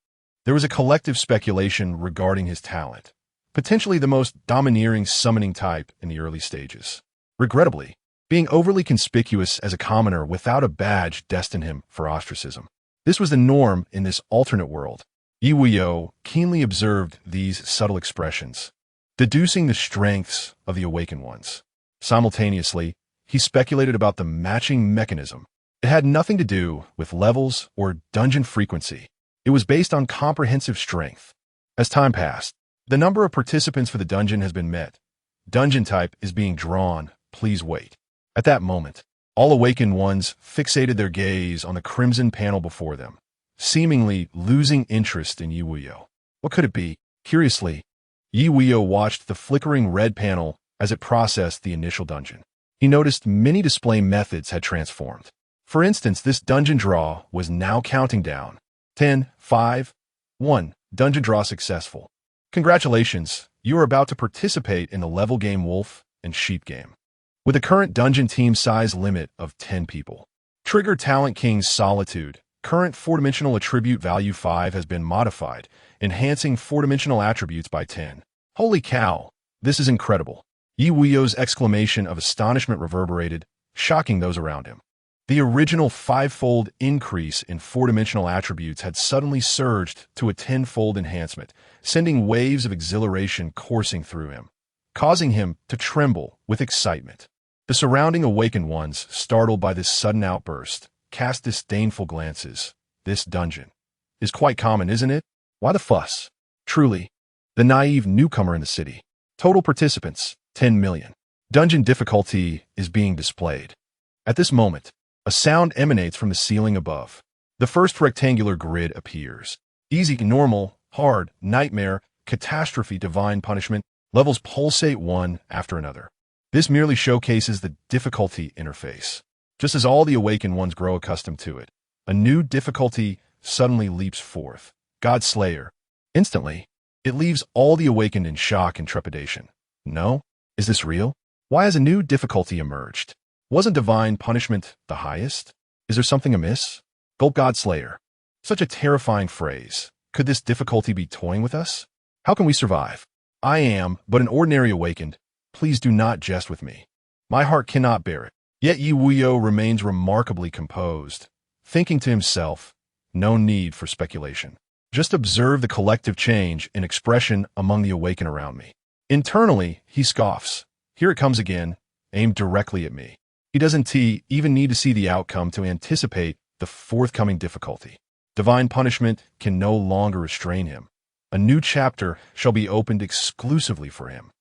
Speaker 1: there was a collective speculation regarding his talent, potentially the most domineering summoning type in the early stages. Regrettably, being overly conspicuous as a commoner without a badge destined him for ostracism. This was the norm in this alternate world. Ye Wuyou keenly observed these subtle expressions, deducing the strengths of the awakened ones. Simultaneously, he speculated about the matching mechanism. It had nothing to do with levels or dungeon frequency. It was based on comprehensive strength. As time passed, the number of participants for the dungeon has been met. Dungeon type is being drawn. Please wait. At that moment, all awakened ones fixated their gaze on the crimson panel before them, seemingly losing interest in Ye Wuyou. What could it be? Curiously, Ye Wuyou watched the flickering red panel as it processed the initial dungeon. He noticed many display methods had transformed. For instance, this dungeon draw was now counting down. 10, 5, 1. Dungeon draw successful. Congratulations, you are about to participate in the level game wolf and sheep game. With the current dungeon team size limit of 10 people. Trigger Talent King's Solitude. Current 4-dimensional attribute value 5 has been modified, enhancing 4-dimensional attributes by 10. Holy cow, this is incredible. Ye Wuyou's exclamation of astonishment reverberated, shocking those around him. The original 5-fold increase in 4-dimensional attributes had suddenly surged to a 10-fold enhancement, sending waves of exhilaration coursing through him, causing him to tremble with excitement. The surrounding awakened ones, startled by this sudden outburst, cast disdainful glances. This dungeon is quite common, isn't it? Why the fuss? Truly, the naive newcomer in the city. Total participants, 10 million. Dungeon difficulty is being displayed. At this moment, a sound emanates from the ceiling above. The first rectangular grid appears. Easy, normal, hard, nightmare, catastrophe, divine punishment. Levels pulsate one after another. This merely showcases the difficulty interface. Just as all the awakened ones grow accustomed to it, a new difficulty suddenly leaps forth. God Slayer. Instantly, it leaves all the awakened in shock and trepidation. No? Is this real? Why has a new difficulty emerged? Wasn't divine punishment the highest? Is there something amiss? Gulp God Slayer. Such a terrifying phrase. Could this difficulty be toying with us? How can we survive? I am but an ordinary awakened. Please do not jest with me. My heart cannot bear it. Yet Ye Wuyou remains remarkably composed, thinking to himself, no need for speculation. Just observe the collective change in expression among the awakened around me. Internally, he scoffs. Here it comes again, aimed directly at me. He doesn't even need to see the outcome to anticipate the forthcoming difficulty. Divine punishment can no longer restrain him. A new chapter shall be opened exclusively for him.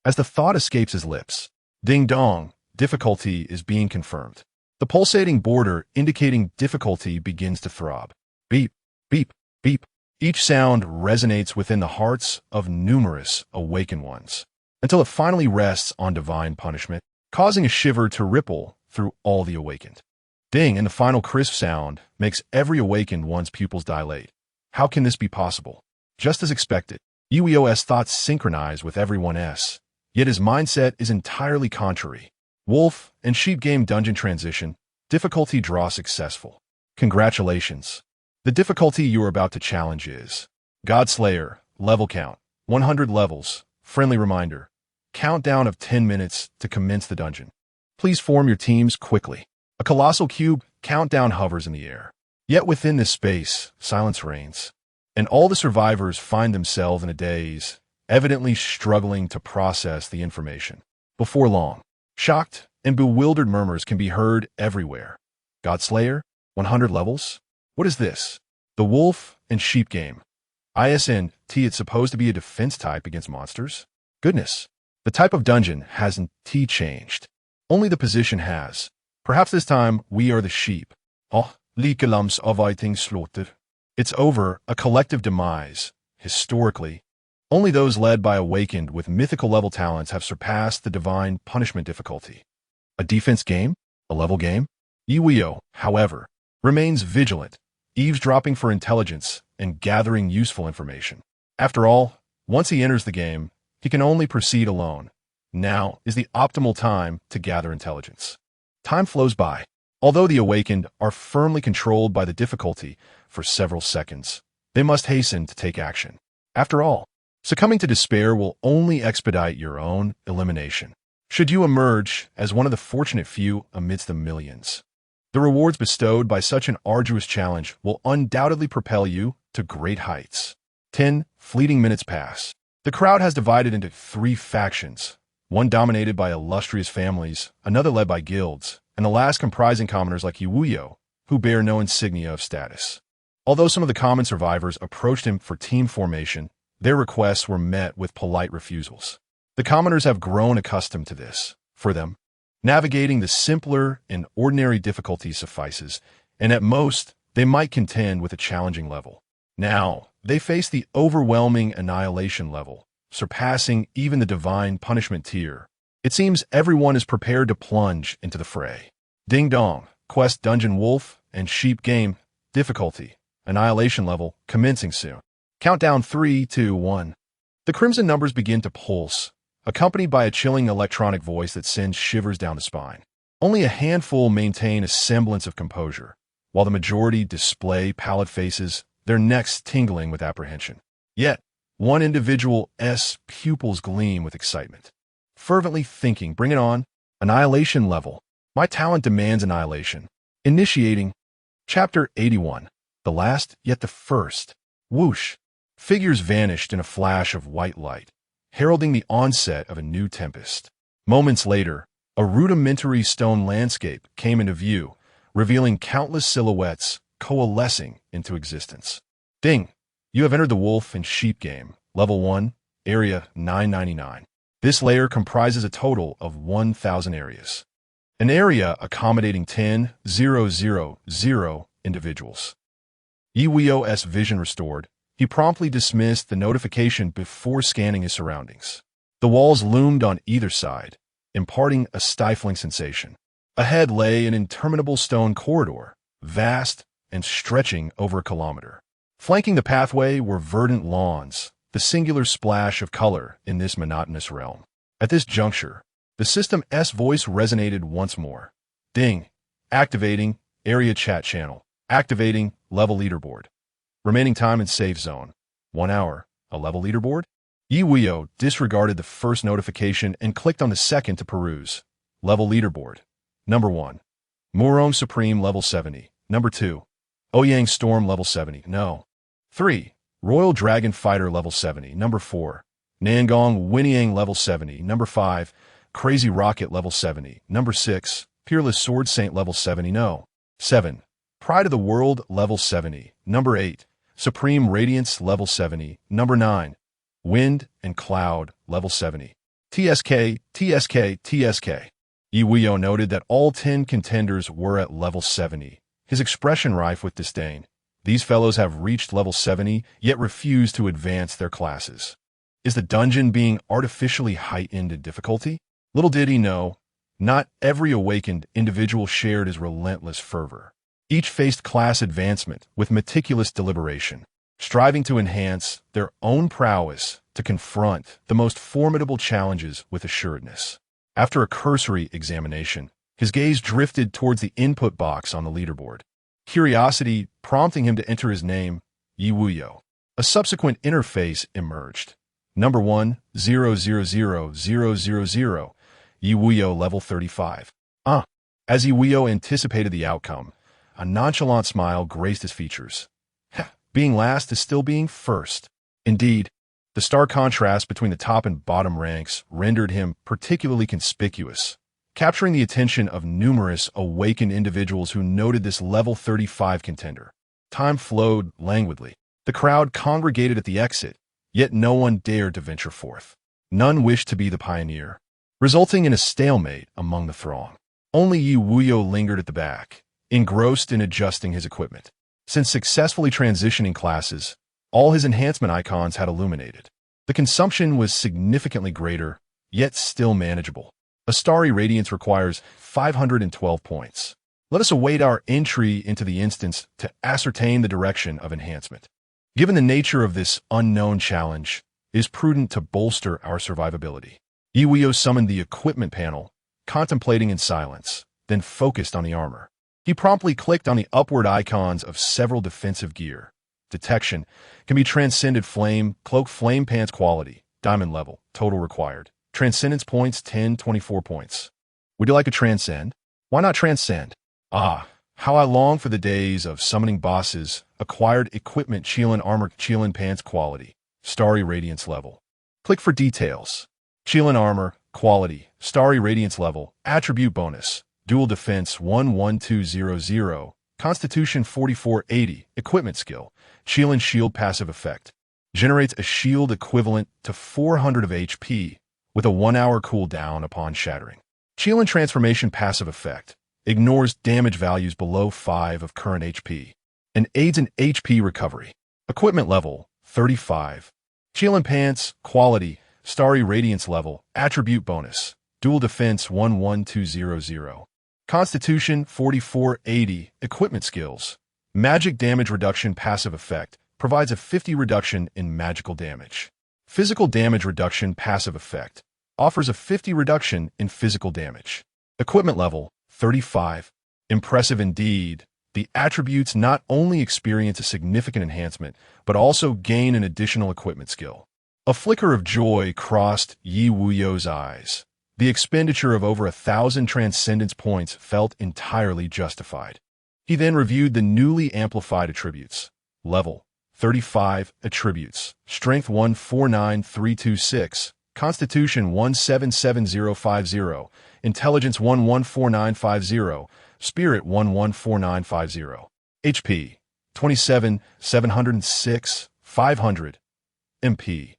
Speaker 1: As the thought escapes his lips, ding dong, difficulty is being confirmed. The pulsating border indicating difficulty begins to throb. Beep, beep, beep. Each sound resonates within the hearts of numerous awakened ones, until it finally rests on divine punishment, causing a shiver to ripple through all the awakened. Ding, and the final crisp sound makes every awakened one's pupils dilate. How can this be possible? Just as expected, Ye Wuyou's thoughts synchronize with everyone else, yet his mindset is entirely contrary. Wolf and sheep game dungeon transition, difficulty draw successful. Congratulations. The difficulty you are about to challenge is God Slayer, level count, 100 levels, friendly reminder, countdown of 10 minutes to commence the dungeon. Please form your teams quickly. A colossal cube countdown hovers in the air. Yet within this space, silence reigns, and all the survivors find themselves in a daze, evidently struggling to process the information. Before long, shocked and bewildered murmurs can be heard everywhere. God Slayer? 100 levels? What is this? The wolf and sheep game. ISNT, it's supposed to be a defense type against monsters? Goodness. The type of dungeon hasn't changed. Only the position has. Perhaps this time we are the sheep. Oh, likelams avviting slaughter. It's over, a collective demise. Historically, only those led by awakened with mythical level talents have surpassed the divine punishment difficulty. A defense game? A level game? Ye Wuyou, however, remains vigilant, eavesdropping for intelligence and gathering useful information. After all, once he enters the game, he can only proceed alone. Now is the optimal time to gather intelligence. Time flows by. Although the awakened are firmly controlled by the difficulty for several seconds, they must hasten to take action. After all, succumbing to despair will only expedite your own elimination. Should you emerge as one of the fortunate few amidst the millions, the rewards bestowed by such an arduous challenge will undoubtedly propel you to great heights. 10 fleeting minutes pass. The crowd has divided into 3 factions, one dominated by illustrious families, another led by guilds, and the last comprising commoners like Ye Wuyou, who bear no insignia of status. Although some of the common survivors approached him for team formation, their requests were met with polite refusals. The commoners have grown accustomed to this. For them, navigating the simpler and ordinary difficulty suffices, and at most, they might contend with a challenging level. Now, they face the overwhelming annihilation level, surpassing even the divine punishment tier. It seems everyone is prepared to plunge into the fray. Ding dong, quest dungeon wolf and sheep game, difficulty, annihilation level, commencing soon. Countdown 3, 2, 1. The crimson numbers begin to pulse, accompanied by a chilling electronic voice that sends shivers down the spine. Only a handful maintain a semblance of composure, while the majority display pallid faces, their necks tingling with apprehension. Yet, one individual's pupils gleam with excitement. Fervently thinking, bring it on. Annihilation level. My talent demands annihilation. Initiating. Chapter 81. The last, yet the first. Whoosh. Figures vanished in a flash of white light, heralding the onset of a new tempest. Moments later, a rudimentary stone landscape came into view, revealing countless silhouettes coalescing into existence. Ding! You have entered the wolf and sheep game, level 1, area 999. This layer comprises a total of 1,000 areas. An area accommodating 10,000 individuals. Ye Wuyou's vision restored, he promptly dismissed the notification before scanning his surroundings. The walls loomed on either side, imparting a stifling sensation. Ahead lay an interminable stone corridor, vast and stretching over a kilometer. Flanking the pathway were verdant lawns, the singular splash of color in this monotonous realm. At this juncture, the system's voice resonated once more. Ding! Activating area chat channel. Activating level leaderboard. Remaining time in safe zone. 1 hour. A level leaderboard? Ye Wuyou disregarded the first notification and clicked on the second to peruse. Level leaderboard. Number 1. Murong Supreme level 70. Number 2. Ouyang Storm level 70. No. 3. Royal Dragon Fighter level 70. Number 4. Nangong Winiang level 70. Number 5. Crazy Rocket level 70. Number 6. Peerless Sword Saint level 70. No. 7. Pride of the World level 70. Number 8. Supreme Radiance level 70. Number 9. Wind and Cloud level 70. TSK. Ye Wuyou noted that all 10 contenders were at level 70. His expression rife with disdain. These fellows have reached level 70, yet refuse to advance their classes. Is the dungeon being artificially heightened in difficulty? Little did he know, not every awakened individual shared his relentless fervor. Each faced class advancement with meticulous deliberation, striving to enhance their own prowess to confront the most formidable challenges with assuredness. After a cursory examination, his gaze drifted towards the input box on the leaderboard, curiosity prompting him to enter his name, Ye Wuyou. A subsequent interface emerged. Number 1, 000000, Ye Wuyou level 35. As Ye Wuyou anticipated the outcome, a nonchalant smile graced his features. Being last is still being first. Indeed, the stark contrast between the top and bottom ranks rendered him particularly conspicuous, capturing the attention of numerous awakened individuals who noted this level 35 contender. Time flowed languidly. The crowd congregated at the exit, yet no one dared to venture forth. None wished to be the pioneer, resulting in a stalemate among the throng. Only Ye Wuyou lingered at the back, engrossed in adjusting his equipment. Since successfully transitioning classes, all his enhancement icons had illuminated. The consumption was significantly greater, yet still manageable. A starry radiance requires 512 points. Let us await our entry into the instance to ascertain the direction of enhancement. Given the nature of this unknown challenge, it is prudent to bolster our survivability. Ye Wuyou summoned the equipment panel, contemplating in silence, then focused on the armor. He promptly clicked on the upward icons of several defensive gear. Detection can be transcended flame, cloak flame pants quality, diamond level, total required. Transcendence points 1024 points. Would you like to transcend? Why not transcend? How I long for the days of summoning bosses, acquired equipment Qilin armor Qilin pants quality, starry radiance level. Click for details. Qilin armor, quality, starry radiance level, attribute bonus. Dual Defense 11200, Constitution 4480, Equipment Skill, Qilin Shield Passive Effect. Generates a shield equivalent to 400 of HP, with a 1-hour cooldown upon shattering. Qilin Transformation passive effect ignores damage values below 5 of current HP and aids in HP recovery. Equipment level 35. Qilin Pants quality Starry Radiance level attribute bonus dual defense 11200. Constitution 4480. Equipment skills. Magic damage reduction passive effect provides a 50 reduction in magical damage. Physical damage reduction passive effect offers a 50 reduction in physical damage. Equipment level 35. Impressive indeed. The attributes not only experience a significant enhancement, but also gain an additional equipment skill. A flicker of joy crossed Ye Wuyou's eyes. The expenditure of over 1,000 transcendence points felt entirely justified. He then reviewed the newly amplified attributes. Level 35 attributes. Strength 149326. Constitution 177050. Intelligence 114950. Spirit 114950. HP 27,706, 500. MP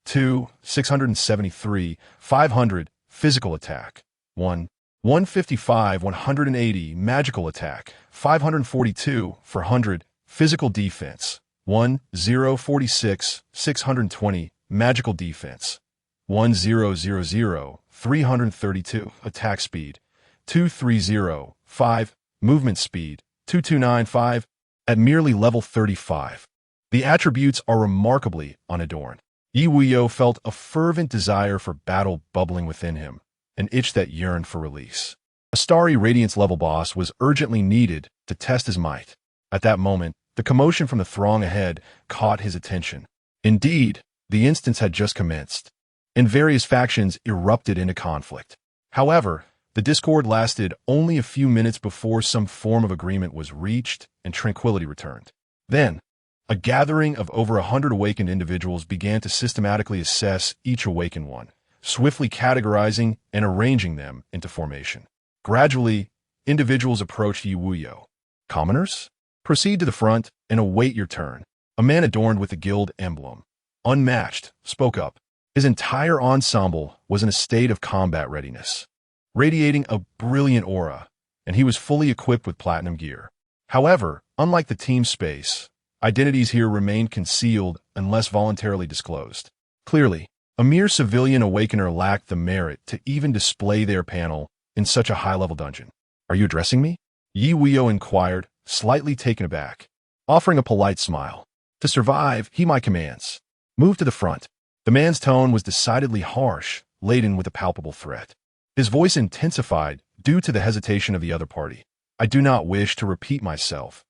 Speaker 1: 2, 673, 500. Physical attack 1, 155, 180. Magical attack 542, 400. Physical defense 1, 046, 620. Magical defense 1000, 332. Attack speed 230, 5. Movement speed 2295. At merely level 35, the attributes are remarkably unadorned. Ye Wuyou felt a fervent desire for battle bubbling within him, an itch that yearned for release. A Starry Radiance level boss was urgently needed to test his might. At that moment, the commotion from the throng ahead caught his attention. Indeed, the instance had just commenced, and various factions erupted into conflict. However, the discord lasted only a few minutes before some form of agreement was reached and tranquility returned. Then, a gathering of over 100 awakened individuals began to systematically assess each awakened one, swiftly categorizing and arranging them into formation. Gradually, individuals approached Ye Wuyou. Commoners? Proceed to the front and await your turn. A man adorned with the guild emblem, unmatched, spoke up. His entire ensemble was in a state of combat readiness, radiating a brilliant aura, and he was fully equipped with platinum gear. However, unlike the team space, identities here remained concealed unless voluntarily disclosed. Clearly, a mere civilian awakener lacked the merit to even display their panel in such a high-level dungeon. Are you addressing me? Ye Wuyou inquired, slightly taken aback, offering a polite smile. To survive, heed my commands. Move to the front. The man's tone was decidedly harsh, laden with a palpable threat. His voice intensified due to the hesitation of the other party. I do not wish to repeat myself.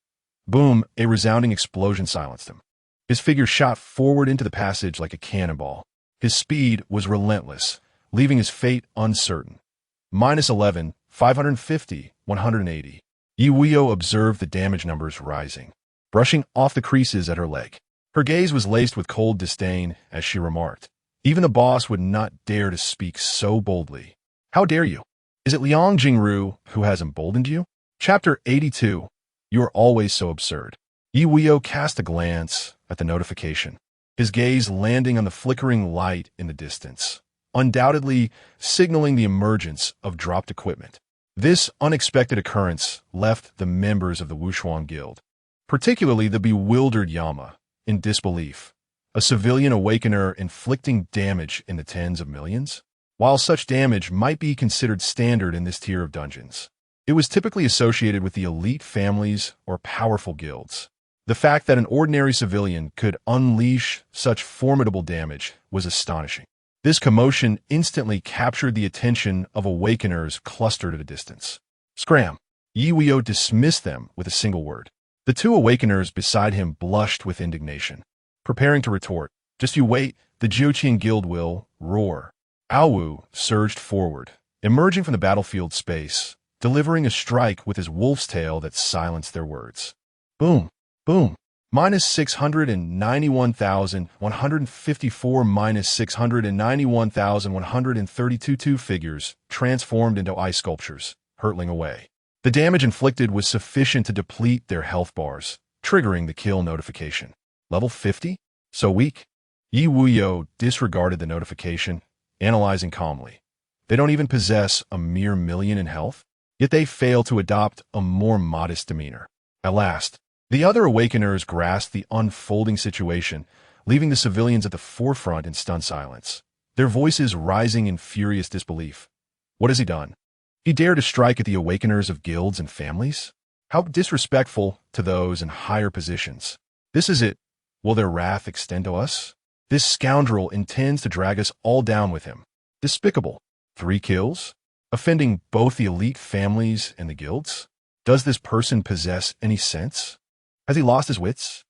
Speaker 1: Boom, a resounding explosion silenced him. His figure shot forward into the passage like a cannonball. His speed was relentless, leaving his fate uncertain. -11, 550, 180. Ye Wuyou observed the damage numbers rising, brushing off the creases at her leg. Her gaze was laced with cold disdain as she remarked, even the boss would not dare to speak so boldly. How dare you? Is it Liang Jingru who has emboldened you? Chapter 82. You are always so absurd. Ye Wuyou cast a glance at the notification, his gaze landing on the flickering light in the distance, undoubtedly signaling the emergence of dropped equipment. This unexpected occurrence left the members of the Wushuang Guild, particularly the bewildered Yama, in disbelief. A civilian awakener inflicting damage in the tens of millions? While such damage might be considered standard in this tier of dungeons, it was typically associated with the elite families or powerful guilds. The fact that an ordinary civilian could unleash such formidable damage was astonishing. This commotion instantly captured the attention of awakeners clustered at a distance. Scram! Ye Wuyou dismissed them with a single word. The two awakeners beside him blushed with indignation, preparing to retort. Just you wait, the Jiuqian Guild will roar. Aowu surged forward, emerging from the battlefield space, delivering a strike with his wolf's tail that silenced their words. Boom, boom. -691,154 -691,132 two figures transformed into ice sculptures, hurtling away. The damage inflicted was sufficient to deplete their health bars, triggering the kill notification. Level 50? So weak? Ye Wuyou disregarded the notification analyzing calmly. They don't even possess a mere million in health, yet they fail to adopt a more modest demeanor. At last, the other awakeners grasp the unfolding situation, leaving the civilians at the forefront in stunned silence, their voices rising in furious disbelief. What has he done? He dared to strike at the awakeners of guilds and families? How disrespectful to those in higher positions. This is it. Will their wrath extend to us? This scoundrel intends to drag us all down with him. Despicable. 3 kills? Offending both the elite families and the guilds? Does this person possess any sense? Has he lost his wits?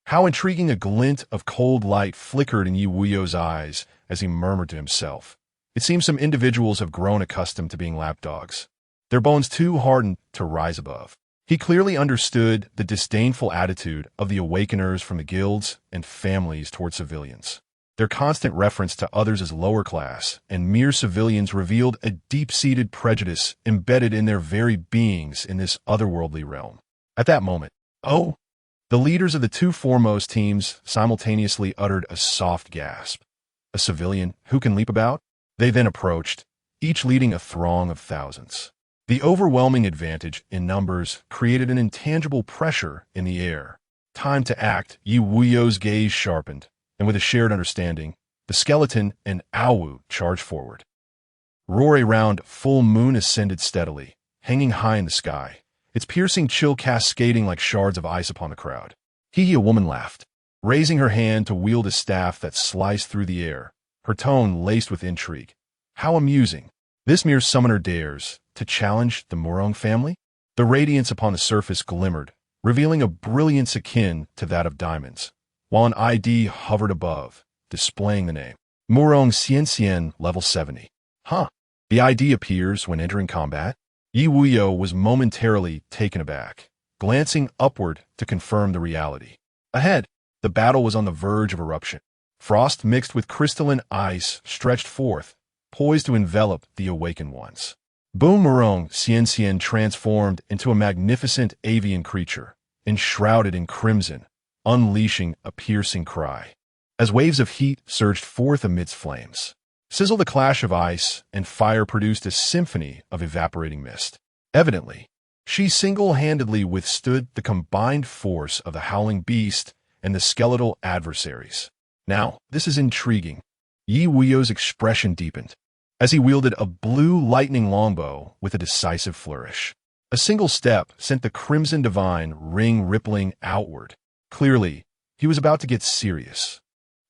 Speaker 1: How intriguing a glint of cold light flickered in Ye Wuyou's eyes as he murmured to himself. It seems some individuals have grown accustomed to being lapdogs, their bones too hardened to rise above. He clearly understood the disdainful attitude of the awakeners from the guilds and families toward civilians. Their constant reference to others as lower class and mere civilians revealed a deep-seated prejudice embedded in their very beings in this otherworldly realm. At that moment, the leaders of the 2 foremost teams simultaneously uttered a soft gasp. A civilian who can leap about? They then approached, each leading a throng of thousands. The overwhelming advantage in numbers created an intangible pressure in the air. Time to act. Ye Wuyou's gaze sharpened, and with a shared understanding, the skeleton and Awu charged forward. Roar around full moon ascended steadily, hanging high in the sky, its piercing chill cascading like shards of ice upon the crowd. A woman laughed, raising her hand to wield a staff that sliced through the air, her tone laced with intrigue. How amusing. This mere summoner dares to challenge the Murong family? The radiance upon the surface glimmered, revealing a brilliance akin to that of diamonds, while an ID hovered above, displaying the name. Murong Xian, level 70. The ID appears when entering combat. Ye Wuyou was momentarily taken aback, glancing upward to confirm the reality. Ahead, the battle was on the verge of eruption. Frost mixed with crystalline ice stretched forth, poised to envelop the awakened ones. Boom Murong Xian transformed into a magnificent avian creature, enshrouded in crimson, unleashing a piercing cry. As waves of heat surged forth amidst flames, sizzle the clash of ice and fire produced a symphony of evaporating mist. Evidently, she single-handedly withstood the combined force of the howling beast and the skeletal adversaries. Now, this is intriguing. Ye Wuyou's expression deepened as he wielded a blue lightning longbow with a decisive flourish. A single step sent the crimson divine ring rippling outward. Clearly, he was about to get serious.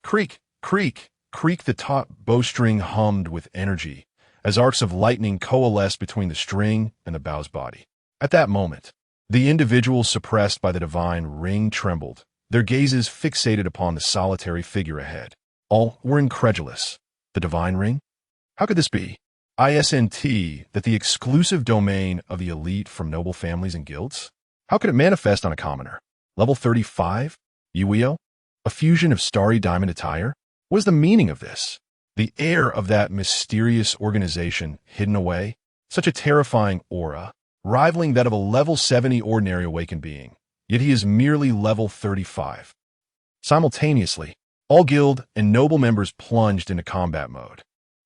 Speaker 1: Creak, creak, creak, the taut bowstring hummed with energy as arcs of lightning coalesced between the string and the bow's body. At that moment, the individuals suppressed by the divine ring trembled, their gazes fixated upon the solitary figure ahead. All were incredulous. The divine ring? How could this be? Isn't that the exclusive domain of the elite from noble families and guilds? How could it manifest on a commoner? Level 35? Ye Wuyou? A fusion of starry diamond attire? What is the meaning of this? The air of that mysterious organization hidden away? Such a terrifying aura, rivaling that of a level 70 ordinary awakened being. Yet he is merely level 35. Simultaneously, all guild and noble members plunged into combat mode.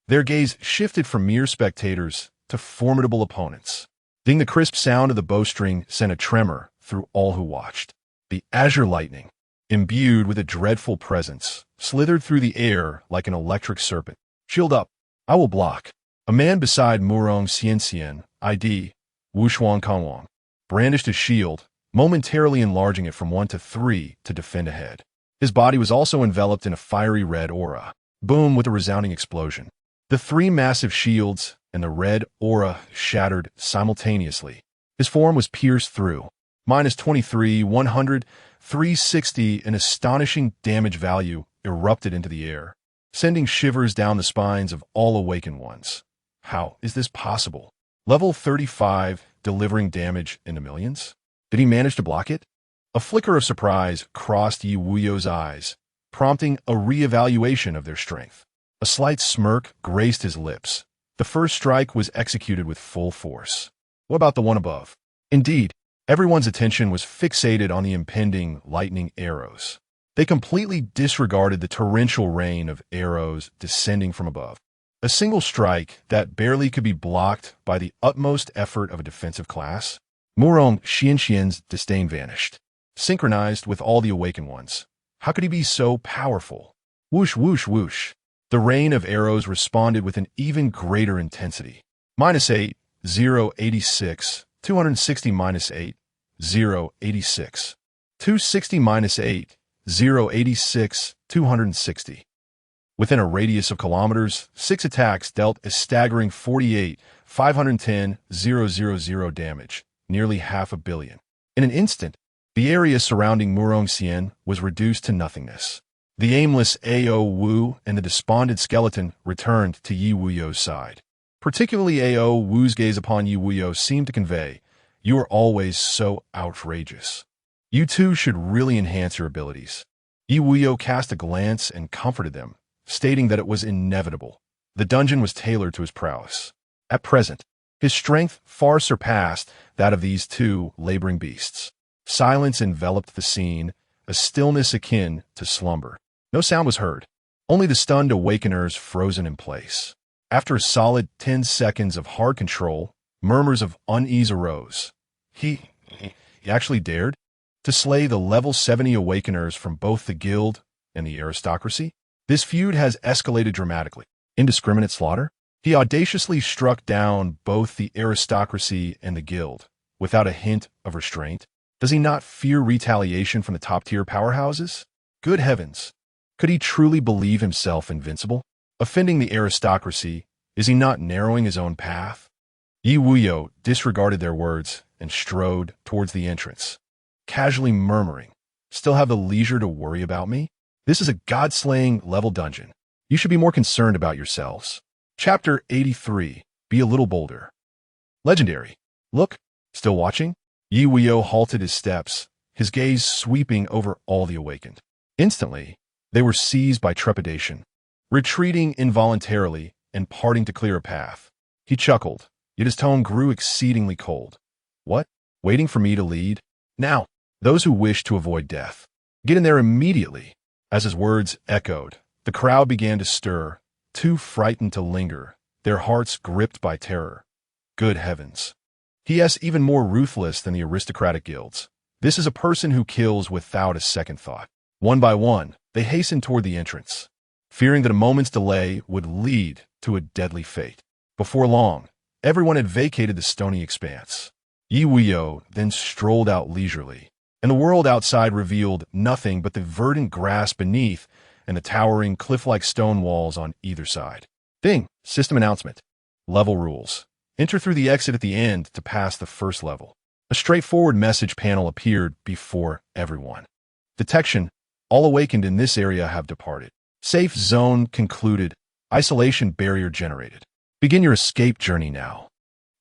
Speaker 1: Their gaze shifted from mere spectators to formidable opponents. The crisp sound of the bowstring sent a tremor through all who watched. The azure lightning, imbued with a dreadful presence, slithered through the air like an electric serpent. Shield up. I will block. A man beside Murong Xian, ID, Wushuang Kongwang, brandished his shield, momentarily enlarging it from 1 to 3 to defend ahead. His body was also enveloped in a fiery red aura. Boom with a resounding explosion. The 3 massive shields and the red aura shattered simultaneously. His form was pierced through. -23, 100, 360, an astonishing damage value erupted into the air, sending shivers down the spines of all awakened ones. How is this possible? Level 35, delivering damage in the millions? Did he manage to block it? A flicker of surprise crossed Ye Wuyou's eyes, prompting a re-evaluation of their strength. A slight smirk graced his lips. The first strike was executed with full force. What about the one above? Indeed, everyone's attention was fixated on the impending lightning arrows. They completely disregarded the torrential rain of arrows descending from above. A single strike that barely could be blocked by the utmost effort of a defensive class. Murong Xianxian's disdain vanished, synchronized with all the awakened ones. How could he be so powerful? Whoosh, whoosh, whoosh. The rain of arrows responded with an even greater intensity. -8, 0, 86, 260 -8, 0, 86. 260 -8, 0, 86, 260. Within a radius of kilometers, 6 attacks dealt a staggering 48, 510, 000 damage, nearly 500 million. In an instant, the area surrounding Murongxian was reduced to nothingness. The aimless Ao Wu and the despondent skeleton returned to Ye Wuyou's side. Particularly Ao Wu's gaze upon Ye Wuyou seemed to convey, "You are always so outrageous. You two should really enhance your abilities." Ye Wuyou cast a glance and comforted them, stating that it was inevitable. The dungeon was tailored to his prowess. At present, his strength far surpassed that of these two laboring beasts. Silence enveloped the scene, a stillness akin to slumber. No sound was heard, only the stunned awakeners frozen in place. After a solid 10 seconds of hard control, murmurs of unease arose. He actually dared to slay the level 70 awakeners from both the guild and the aristocracy? This feud has escalated dramatically. Indiscriminate slaughter? He audaciously struck down both the aristocracy and the guild, without a hint of restraint. Does he not fear retaliation from the top-tier powerhouses? Good heavens! Could he truly believe himself invincible? Offending the aristocracy, is he not narrowing his own path? Ye Wuyou disregarded their words and strode towards the entrance, casually murmuring, "Still have the leisure to worry about me? This is a god-slaying level dungeon. You should be more concerned about yourselves." Chapter 83. Be a little bolder. Legendary. Look, still watching? Ye Wuyou halted his steps, his gaze sweeping over all the awakened. Instantly, they were seized by trepidation, retreating involuntarily and parting to clear a path. He chuckled, yet his tone grew exceedingly cold. "What? Waiting for me to lead? Now, those who wish to avoid death, get in there immediately." As his words echoed, the crowd began to stir, too frightened to linger, their hearts gripped by terror. Good heavens. He is even more ruthless than the aristocratic guilds. This is a person who kills without a second thought. One by one, they hastened toward the entrance, fearing that a moment's delay would lead to a deadly fate. Before long, everyone had vacated the stony expanse. Ye Wuyou then strolled out leisurely, and the world outside revealed nothing but the verdant grass beneath and the towering cliff-like stone walls on either side. Ding! System announcement. Level rules. Enter through the exit at the end to pass the first level. A straightforward message panel appeared before everyone. Detection. All awakened in this area have departed. Safe zone concluded. Isolation barrier generated. Begin your escape journey now.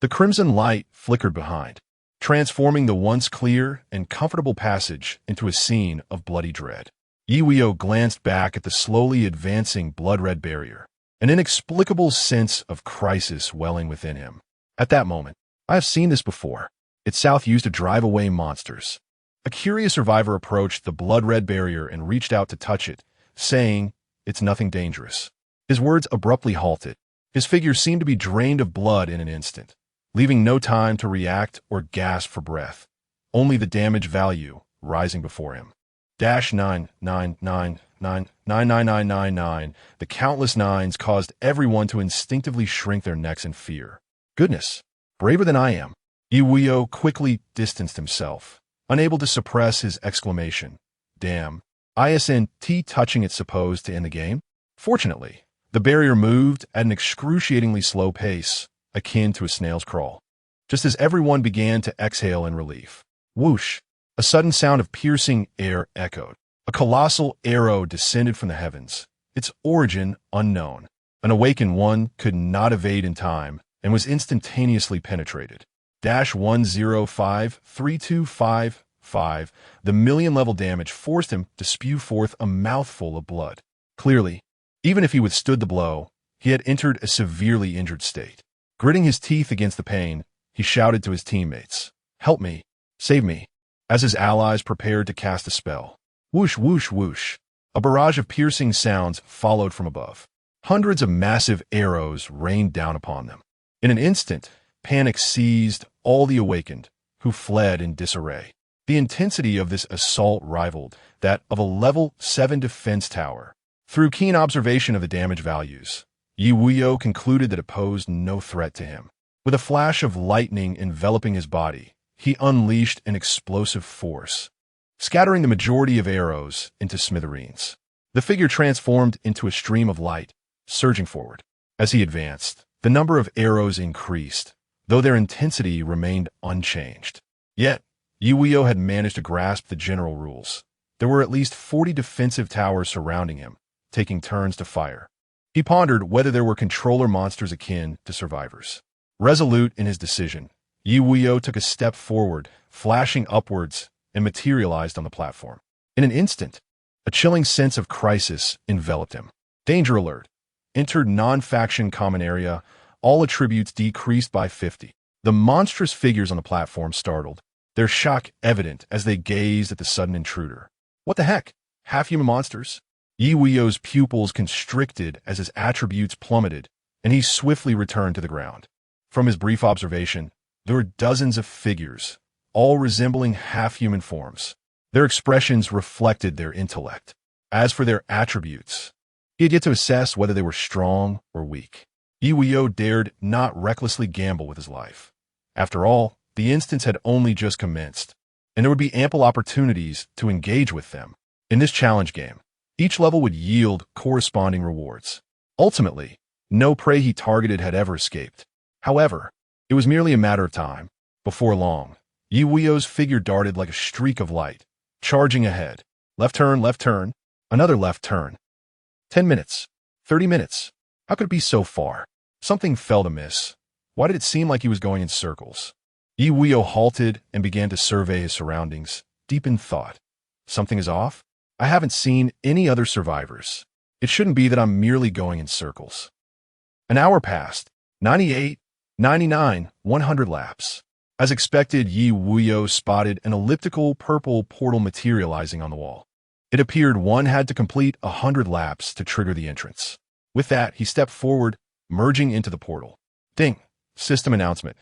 Speaker 1: The crimson light flickered behind, transforming the once clear and comfortable passage into a scene of bloody dread. Ye Wuyou glanced back at the slowly advancing blood-red barrier, an inexplicable sense of crisis welling within him. At that moment, I have seen this before. It's South used to drive away monsters. A curious survivor approached the blood-red barrier and reached out to touch it, saying, "It's nothing dangerous." His words abruptly halted. His figure seemed to be drained of blood in an instant, leaving no time to react or gasp for breath. Only the damage value rising before him. -999999999. The countless nines caused everyone to instinctively shrink their necks in fear. Goodness, braver than I am. Ye Wuyou quickly distanced himself, unable to suppress his exclamation. Damn, isn't touching it supposed to end the game? Fortunately, the barrier moved at an excruciatingly slow pace, akin to a snail's crawl. Just as everyone began to exhale in relief. Whoosh! A sudden sound of piercing air echoed. A colossal arrow descended from the heavens, its origin unknown. An awakened one could not evade in time and was instantaneously penetrated. -1053255. The million-level damage forced him to spew forth a mouthful of blood. Clearly, even if he withstood the blow, he had entered a severely injured state. Gritting his teeth against the pain, he shouted to his teammates, "Help me! Save me!" as his allies prepared to cast a spell. Whoosh, whoosh, whoosh. A barrage of piercing sounds followed from above. Hundreds of massive arrows rained down upon them. In an instant, panic seized all the awakened, who fled in disarray. The intensity of this assault rivaled that of a level 7 defense tower. Through keen observation of the damage values, Ye Wuyou concluded that it posed no threat to him. With a flash of lightning enveloping his body, he unleashed an explosive force, scattering the majority of arrows into smithereens. The figure transformed into a stream of light, surging forward. As he advanced, the number of arrows increased, though their intensity remained unchanged. Yet, Ye Wuyou had managed to grasp the general rules. There were at least 40 defensive towers surrounding him, taking turns to fire. He pondered whether there were controller monsters akin to survivors. Resolute in his decision, Ye Wuyou took a step forward, flashing upwards, and materialized on the platform. In an instant, a chilling sense of crisis enveloped him. Danger alert. Entered non-faction common area. All attributes decreased by 50. The monstrous figures on the platform startled, their shock evident as they gazed at the sudden intruder. What the heck? Half-human monsters? Ye Wuyou's pupils constricted as his attributes plummeted, and he swiftly returned to the ground. From his brief observation, there were dozens of figures, all resembling half-human forms. Their expressions reflected their intellect. As for their attributes, he had yet to assess whether they were strong or weak. Ye Wuyou dared not recklessly gamble with his life. After all, the instance had only just commenced, and there would be ample opportunities to engage with them. In this challenge game, each level would yield corresponding rewards. Ultimately, no prey he targeted had ever escaped. However, it was merely a matter of time. Before long, Ye Wuyou's figure darted like a streak of light, charging ahead. Left turn, another left turn. 10 minutes, 30 minutes. How could it be so far? Something felt amiss. Why did it seem like he was going in circles? Ye Wuyou halted and began to survey his surroundings, deep in thought. Something is off? I haven't seen any other survivors. It shouldn't be that I'm merely going in circles. An hour passed. 98, 99, 100 laps. As expected, Ye Wuyou spotted an elliptical purple portal materializing on the wall. It appeared one had to complete 100 laps to trigger the entrance. With that, he stepped forward, merging into the portal. Ding! System announcement.